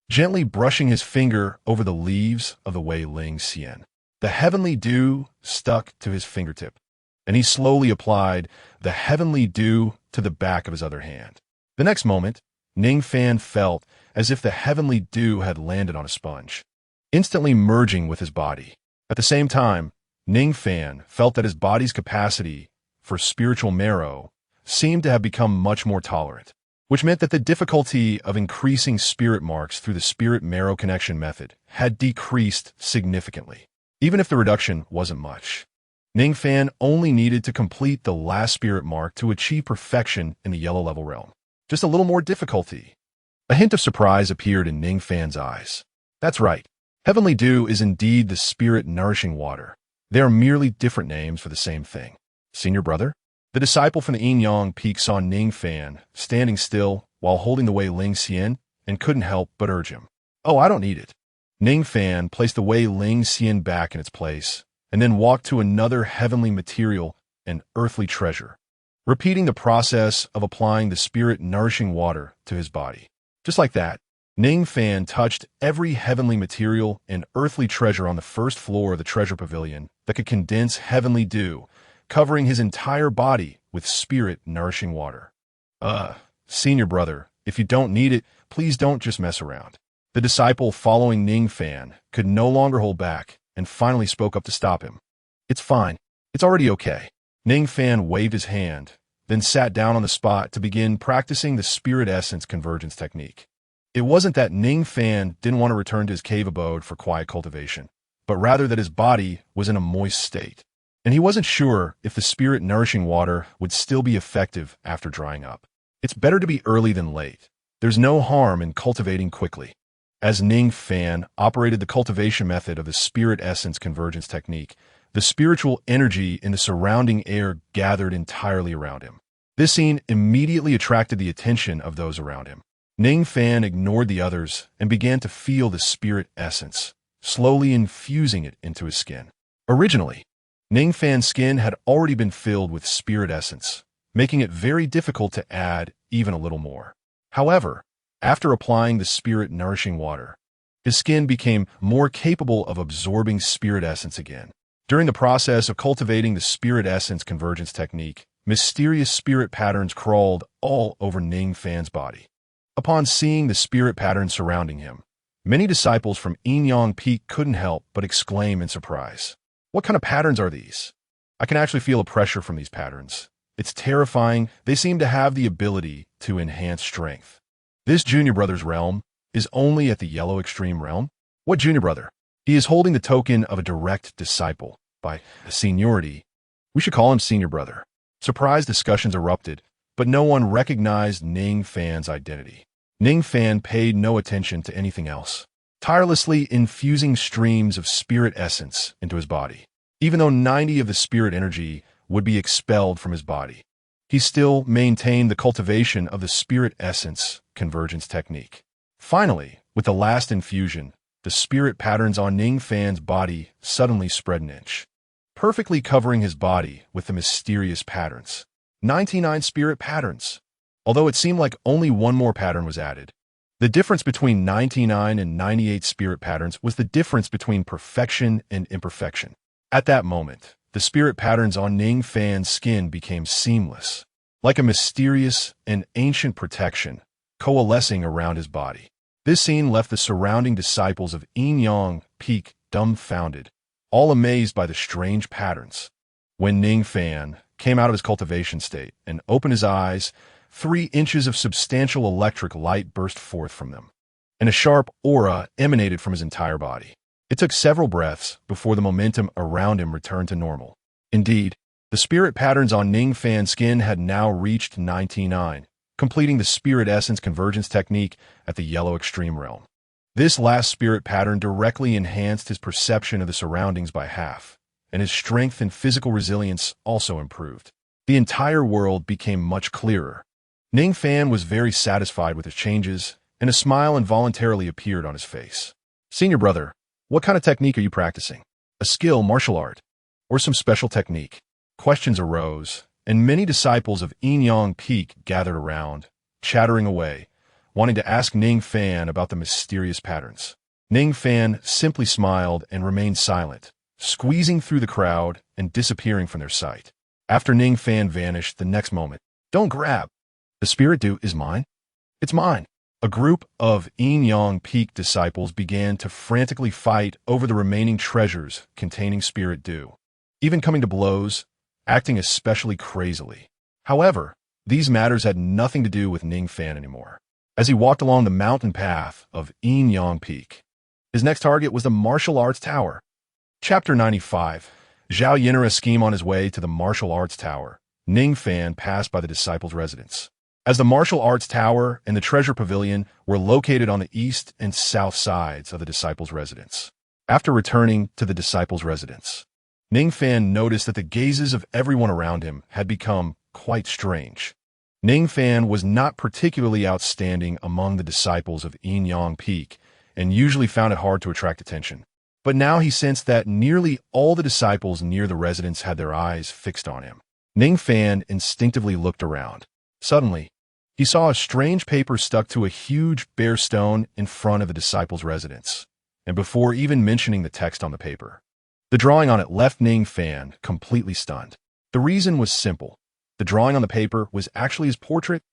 gently brushing his finger over the leaves of the Wei Ling Xian. The heavenly dew stuck to his fingertip, and he slowly applied the heavenly dew to the back of his other hand. The next moment, Ning Fan felt as if the heavenly dew had landed on a sponge, instantly merging with his body. At the same time, Ning Fan felt that his body's capacity for spiritual marrow seemed to have become much more tolerant, which meant that the difficulty of increasing spirit marks through the spirit marrow connection method had decreased significantly. Even if the reduction wasn't much, Ning Fan only needed to complete the last spirit mark to achieve perfection in the yellow level realm. Just a little more difficulty. A hint of surprise appeared in Ning Fan's eyes. That's right. Heavenly dew is indeed the spirit-nourishing water. They are merely different names for the same thing. Senior brother? The disciple from the Yin-Yang Peak saw Ning Fan standing still while holding the Wei Ling Xian and couldn't help but urge him. Oh, I don't need it. Ning Fan placed the Wei Ling Xian back in its place and then walked to another heavenly material and earthly treasure, repeating the process of applying the spirit-nourishing water to his body. Just like that, Ning Fan touched every heavenly material and earthly treasure on the first floor of the treasure pavilion that could condense heavenly dew, covering his entire body with spirit-nourishing water. Senior brother, if you don't need it, please don't just mess around. The disciple following Ning Fan could no longer hold back and finally spoke up to stop him. It's fine. It's already okay. Ning Fan waved his hand, then sat down on the spot to begin practicing the spirit essence convergence technique. It wasn't that Ning Fan didn't want to return to his cave abode for quiet cultivation, but rather that his body was in a moist state, and he wasn't sure if the spirit-nourishing water would still be effective after drying up. It's better to be early than late. There's no harm in cultivating quickly. As Ning Fan operated the cultivation method of the spirit essence convergence technique, the spiritual energy in the surrounding air gathered entirely around him. This scene immediately attracted the attention of those around him. Ning Fan ignored the others and began to feel the spirit essence, slowly infusing it into his skin. Originally, Ning Fan's skin had already been filled with spirit essence, making it very difficult to add even a little more. However, after applying the spirit-nourishing water, his skin became more capable of absorbing spirit essence again. During the process of cultivating the spirit essence convergence technique, mysterious spirit patterns crawled all over Ning Fan's body. Upon seeing the spirit patterns surrounding him, many disciples from XIANXIA Peak couldn't help but exclaim in surprise. What kind of patterns are these? I can actually feel a pressure from these patterns. It's terrifying. They seem to have the ability to enhance strength. This junior brother's realm is only at the yellow extreme realm? What junior brother? He is holding the token of a direct disciple. By seniority, we should call him senior brother. Surprise discussions erupted, but no one recognized Ning Fan's identity. Ning Fan paid no attention to anything else, tirelessly infusing streams of spirit essence into his body. Even though 90 of the spirit energy would be expelled from his body, he still maintained the cultivation of the spirit essence convergence technique. Finally, with the last infusion, the spirit patterns on Ning Fan's body suddenly spread an inch, perfectly covering his body with the mysterious patterns. 99 spirit patterns. Although it seemed like only one more pattern was added. The difference between 99 and 98 spirit patterns was the difference between perfection and imperfection. At that moment, the spirit patterns on Ning Fan's skin became seamless, like a mysterious and ancient protection coalescing around his body. This scene left the surrounding disciples of XIANXIA Peak dumbfounded, all amazed by the strange patterns. When Ning Fan came out of his cultivation state and opened his eyes, 3 inches of substantial electric light burst forth from them, and a sharp aura emanated from his entire body. It took several breaths before the momentum around him returned to normal. Indeed, the spirit patterns on Ning Fan's skin had now reached 99, completing the spirit essence convergence technique at the yellow extreme realm. This last spirit pattern directly enhanced his perception of the surroundings by half, and his strength and physical resilience also improved. The entire world became much clearer. Ning Fan was very satisfied with his changes, and a smile involuntarily appeared on his face. Senior brother, what kind of technique are you practicing? A skill, martial art, or some special technique? Questions arose, and many disciples of XIANXIA Peak gathered around, chattering away, wanting to ask Ning Fan about the mysterious patterns. Ning Fan simply smiled and remained silent, squeezing through the crowd and disappearing from their sight. After Ning Fan vanished the next moment, "Don't grab! The spirit dew is mine. It's mine." A group of XIANXIA Peak disciples began to frantically fight over the remaining treasures containing spirit dew, even coming to blows, acting especially crazily. However, these matters had nothing to do with Ning Fan anymore. As he walked along the mountain path of XIANXIA Peak, his next target was the martial arts tower. Chapter 95. XIANXIA scheme. On his way to the martial arts tower, Ning Fan passed by the disciples' residence. As the martial arts tower and the treasure pavilion were located on the east and south sides of the disciples' residence. After returning to the disciples' residence, Ning Fan noticed that the gazes of everyone around him had become quite strange. Ning Fan was not particularly outstanding among the disciples of XIANXIA Peak and usually found it hard to attract attention. But now he sensed that nearly all the disciples near the residence had their eyes fixed on him. Ning Fan instinctively looked around. Suddenly, he saw a strange paper stuck to a huge bare stone in front of the disciples' residence, and before even mentioning the text on the paper, the drawing on it left Ning Fan completely stunned. The reason was simple. The drawing on the paper was actually his portrait.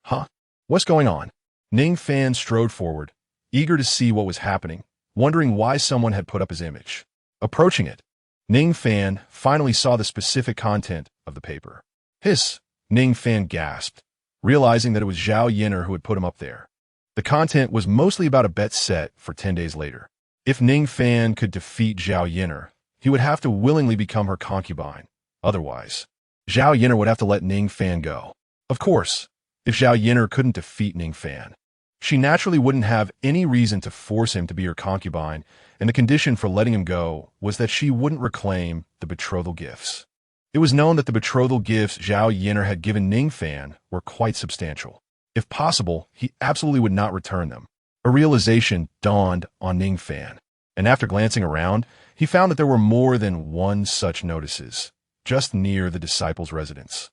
Huh? What's going on? Ning Fan strode forward, eager to see what was happening, wondering why someone had put up his image. Approaching it, Ning Fan finally saw the specific content of the paper. Hiss! Ning Fan gasped, realizing that it was Zhao Yin'er who had put him up there. The content was mostly about a bet set for 10 days later. If Ning Fan could defeat Zhao Yin'er, he would have to willingly become her concubine. Otherwise, Zhao Yin'er would have to let Ning Fan go. Of course, if Zhao Yin'er couldn't defeat Ning Fan, she naturally wouldn't have any reason to force him to be her concubine, and the condition for letting him go was that she wouldn't reclaim the betrothal gifts. It was known that the betrothal gifts Zhao Yin'er had given Ning Fan were quite substantial. If possible, he absolutely would not return them. A realization dawned on Ning Fan, and after glancing around, he found that there were more than one such notices, just near the disciples' residence.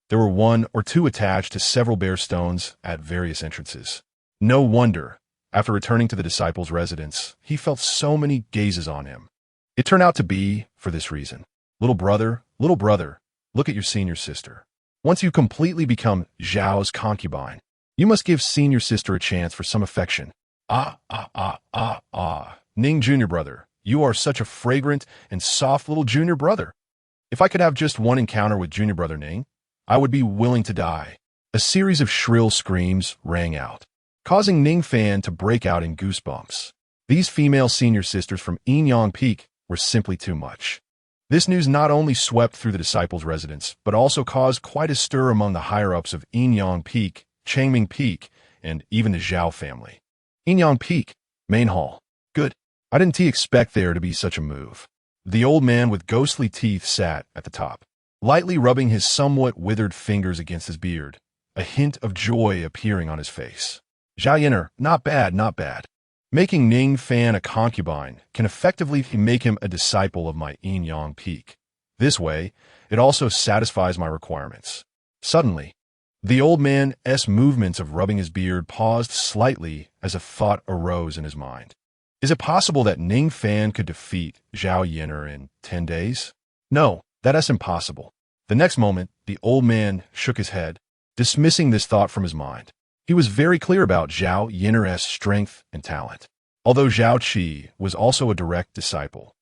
There were one or two attached to several bare stones at various entrances. No wonder, after returning to the disciples' residence, he felt so many gazes on him. It turned out to be for this reason. Little brother, look at your senior sister. Once you completely become Zhao's concubine, you must give senior sister a chance for some affection. Ning junior brother, you are such a fragrant and soft little junior brother. If I could have just one encounter with junior brother Ning, I would be willing to die. A series of shrill screams rang out, causing Ning Fan to break out in goosebumps. These female senior sisters from Enyang Peak were simply too much. This news not only swept through the disciples' residence, but also caused quite a stir among the higher-ups of Enyang Peak, Changming Peak, and even the Zhao family. Enyang Peak, main hall. Good. I didn't expect there to be such a move. The old man with ghostly teeth sat at the top, lightly rubbing his somewhat withered fingers against his beard, a hint of joy appearing on his face. Zhao Yin'er, not bad. Making Ning Fan a concubine can effectively make him a disciple of my Enyang Peak. This way, it also satisfies my requirements. Suddenly, the old man's movements of rubbing his beard paused slightly as a thought arose in his mind. Is it possible that Ning Fan could defeat Zhao Yin'er in 10 days? No, that's impossible. The next moment, the old man shook his head, dismissing this thought from his mind. He was very clear about Zhao Yin'er's strength and talent. Although Zhao Qi was also a direct disciple,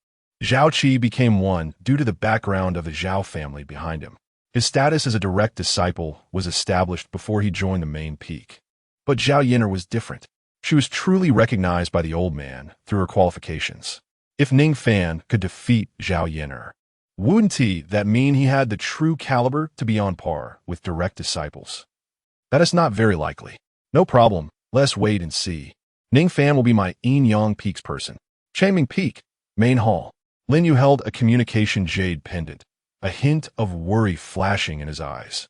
Zhao Qi became one due to the background of the Zhao family behind him. His status as a direct disciple was established before he joined the main peak. But Zhao Yin'er was different. She was truly recognized by the old man through her qualifications. If Ning Fan could defeat Zhao Yin'er, wouldn't that mean he had the true caliber to be on par with direct disciples? That is not very likely. No problem, let's wait and see. Ning Fan will be my Enyang Peak's person. Changming Peak, main hall. Lin Yu held a communication jade pendant, a hint of worry flashing in his eyes.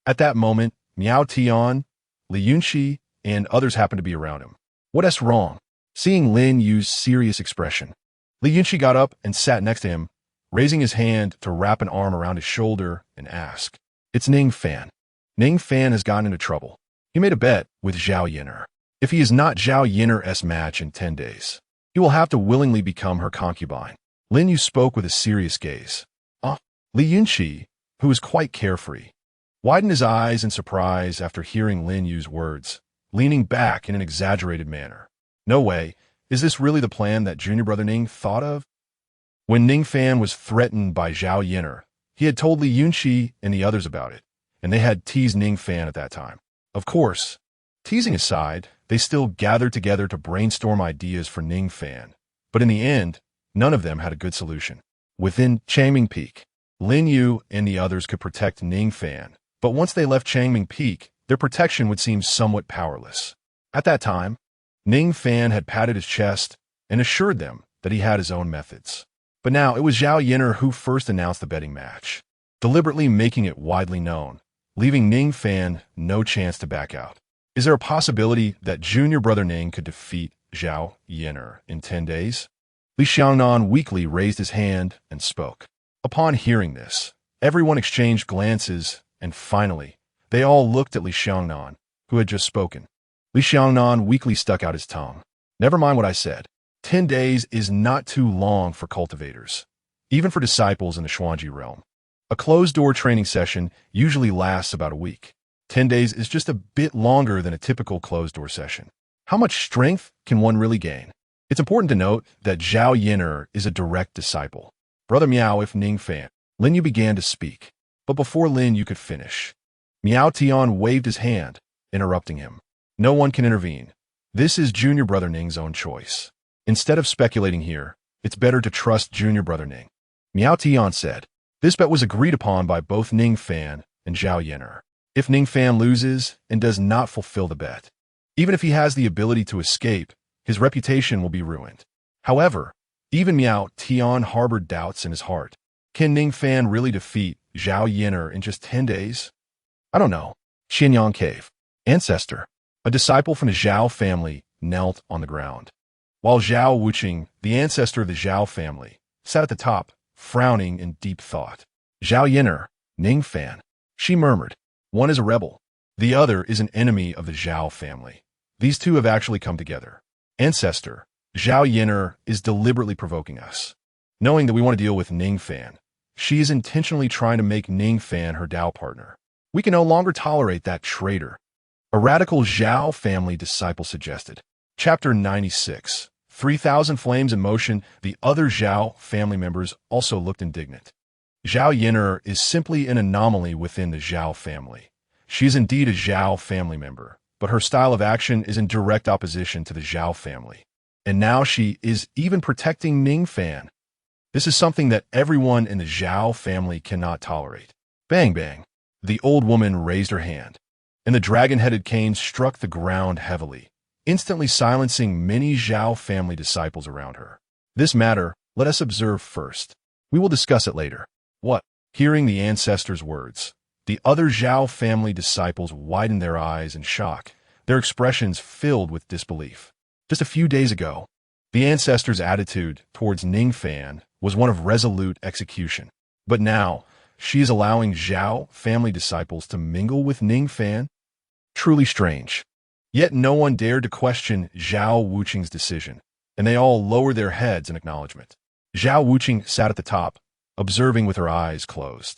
At that moment, Miao Tian, Li Yunqi, and others happened to be around him. What's wrong? Seeing Lin Yu's serious expression, Li Yunqi got up and sat next to him, raising his hand to wrap an arm around his shoulder and ask, "It's Ning Fan. Ning Fan has gotten into trouble. He made a bet with Zhao Yin'er. If he is not Zhao Yin'er's match in 10 days, he will have to willingly become her concubine." Lin Yu spoke with a serious gaze. Li Yunqi, who was quite carefree, widened his eyes in surprise after hearing Lin Yu's words, leaning back in an exaggerated manner. No way, is this really the plan that junior brother Ning thought of? When Ning Fan was threatened by Zhao Yin'er, he had told Li Yunqi and the others about it, and they had teased Ning Fan at that time. Of course, teasing aside, they still gathered together to brainstorm ideas for Ning Fan, but in the end, none of them had a good solution. Within Changming Peak, Lin Yu and the others could protect Ning Fan, but once they left Changming Peak, their protection would seem somewhat powerless. At that time, Ning Fan had patted his chest and assured them that he had his own methods. But now it was Zhao Yin'er who first announced the betting match, deliberately making it widely known, leaving Ning Fan no chance to back out. Is there a possibility that junior brother Ning could defeat Zhao Yin'er in 10 days? Li Xiangnan weakly raised his hand and spoke. Upon hearing this, everyone exchanged glances, and finally, they all looked at Li Xiangnan, who had just spoken. Li Xiangnan weakly stuck out his tongue. Never mind what I said. 10 days is not too long for cultivators, even for disciples in the Xuanji realm. A closed-door training session usually lasts about a week. 10 days is just a bit longer than a typical closed-door session. How much strength can one really gain? It's important to note that Zhao Yin'er is a direct disciple. Brother Miao, if Ning Fan. Lin Yu began to speak, but before Lin Yu could finish, Miao Tian waved his hand, interrupting him. No one can intervene. This is junior brother Ning's own choice. Instead of speculating here, it's better to trust junior brother Ning. Miao Tian said. This bet was agreed upon by both Ning Fan and Zhao Yin'er. If Ning Fan loses and does not fulfill the bet, even if he has the ability to escape, his reputation will be ruined. However, even Miao Tian harbored doubts in his heart. Can Ning Fan really defeat Zhao Yin'er in just 10 days? I don't know. Xianyang Cave. Ancestor, a disciple from the Zhao family, knelt on the ground, while Zhao Wuqing, the ancestor of the Zhao family, sat at the top, frowning in deep thought. Zhao Yin'er, Ning Fan. She murmured. One is a rebel. The other is an enemy of the Zhao family. These two have actually come together. Ancestor, Zhao Yin'er is deliberately provoking us. Knowing that we want to deal with Ning Fan, she is intentionally trying to make Ning Fan her Dao partner. We can no longer tolerate that traitor. A radical Zhao family disciple suggested. Chapter 96. 3,000 flames in motion. The other Zhao family members also looked indignant. Zhao Yin'er is simply an anomaly within the Zhao family. She is indeed a Zhao family member, but her style of action is in direct opposition to the Zhao family. And now she is even protecting Ning Fan. This is something that everyone in the Zhao family cannot tolerate. Bang, bang. The old woman raised her hand, and the dragon-headed cane struck the ground heavily, instantly silencing many Zhao family disciples around her. This matter, let us observe first. We will discuss it later. What? Hearing the ancestor's words, the other Zhao family disciples widened their eyes in shock, their expressions filled with disbelief. Just a few days ago, the ancestor's attitude towards Ning Fan was one of resolute execution. But now, she is allowing Zhao family disciples to mingle with Ning Fan? Truly strange. Yet no one dared to question Zhao Wuqing's decision, and they all lowered their heads in acknowledgement. Zhao Wuqing sat at the top, observing with her eyes closed.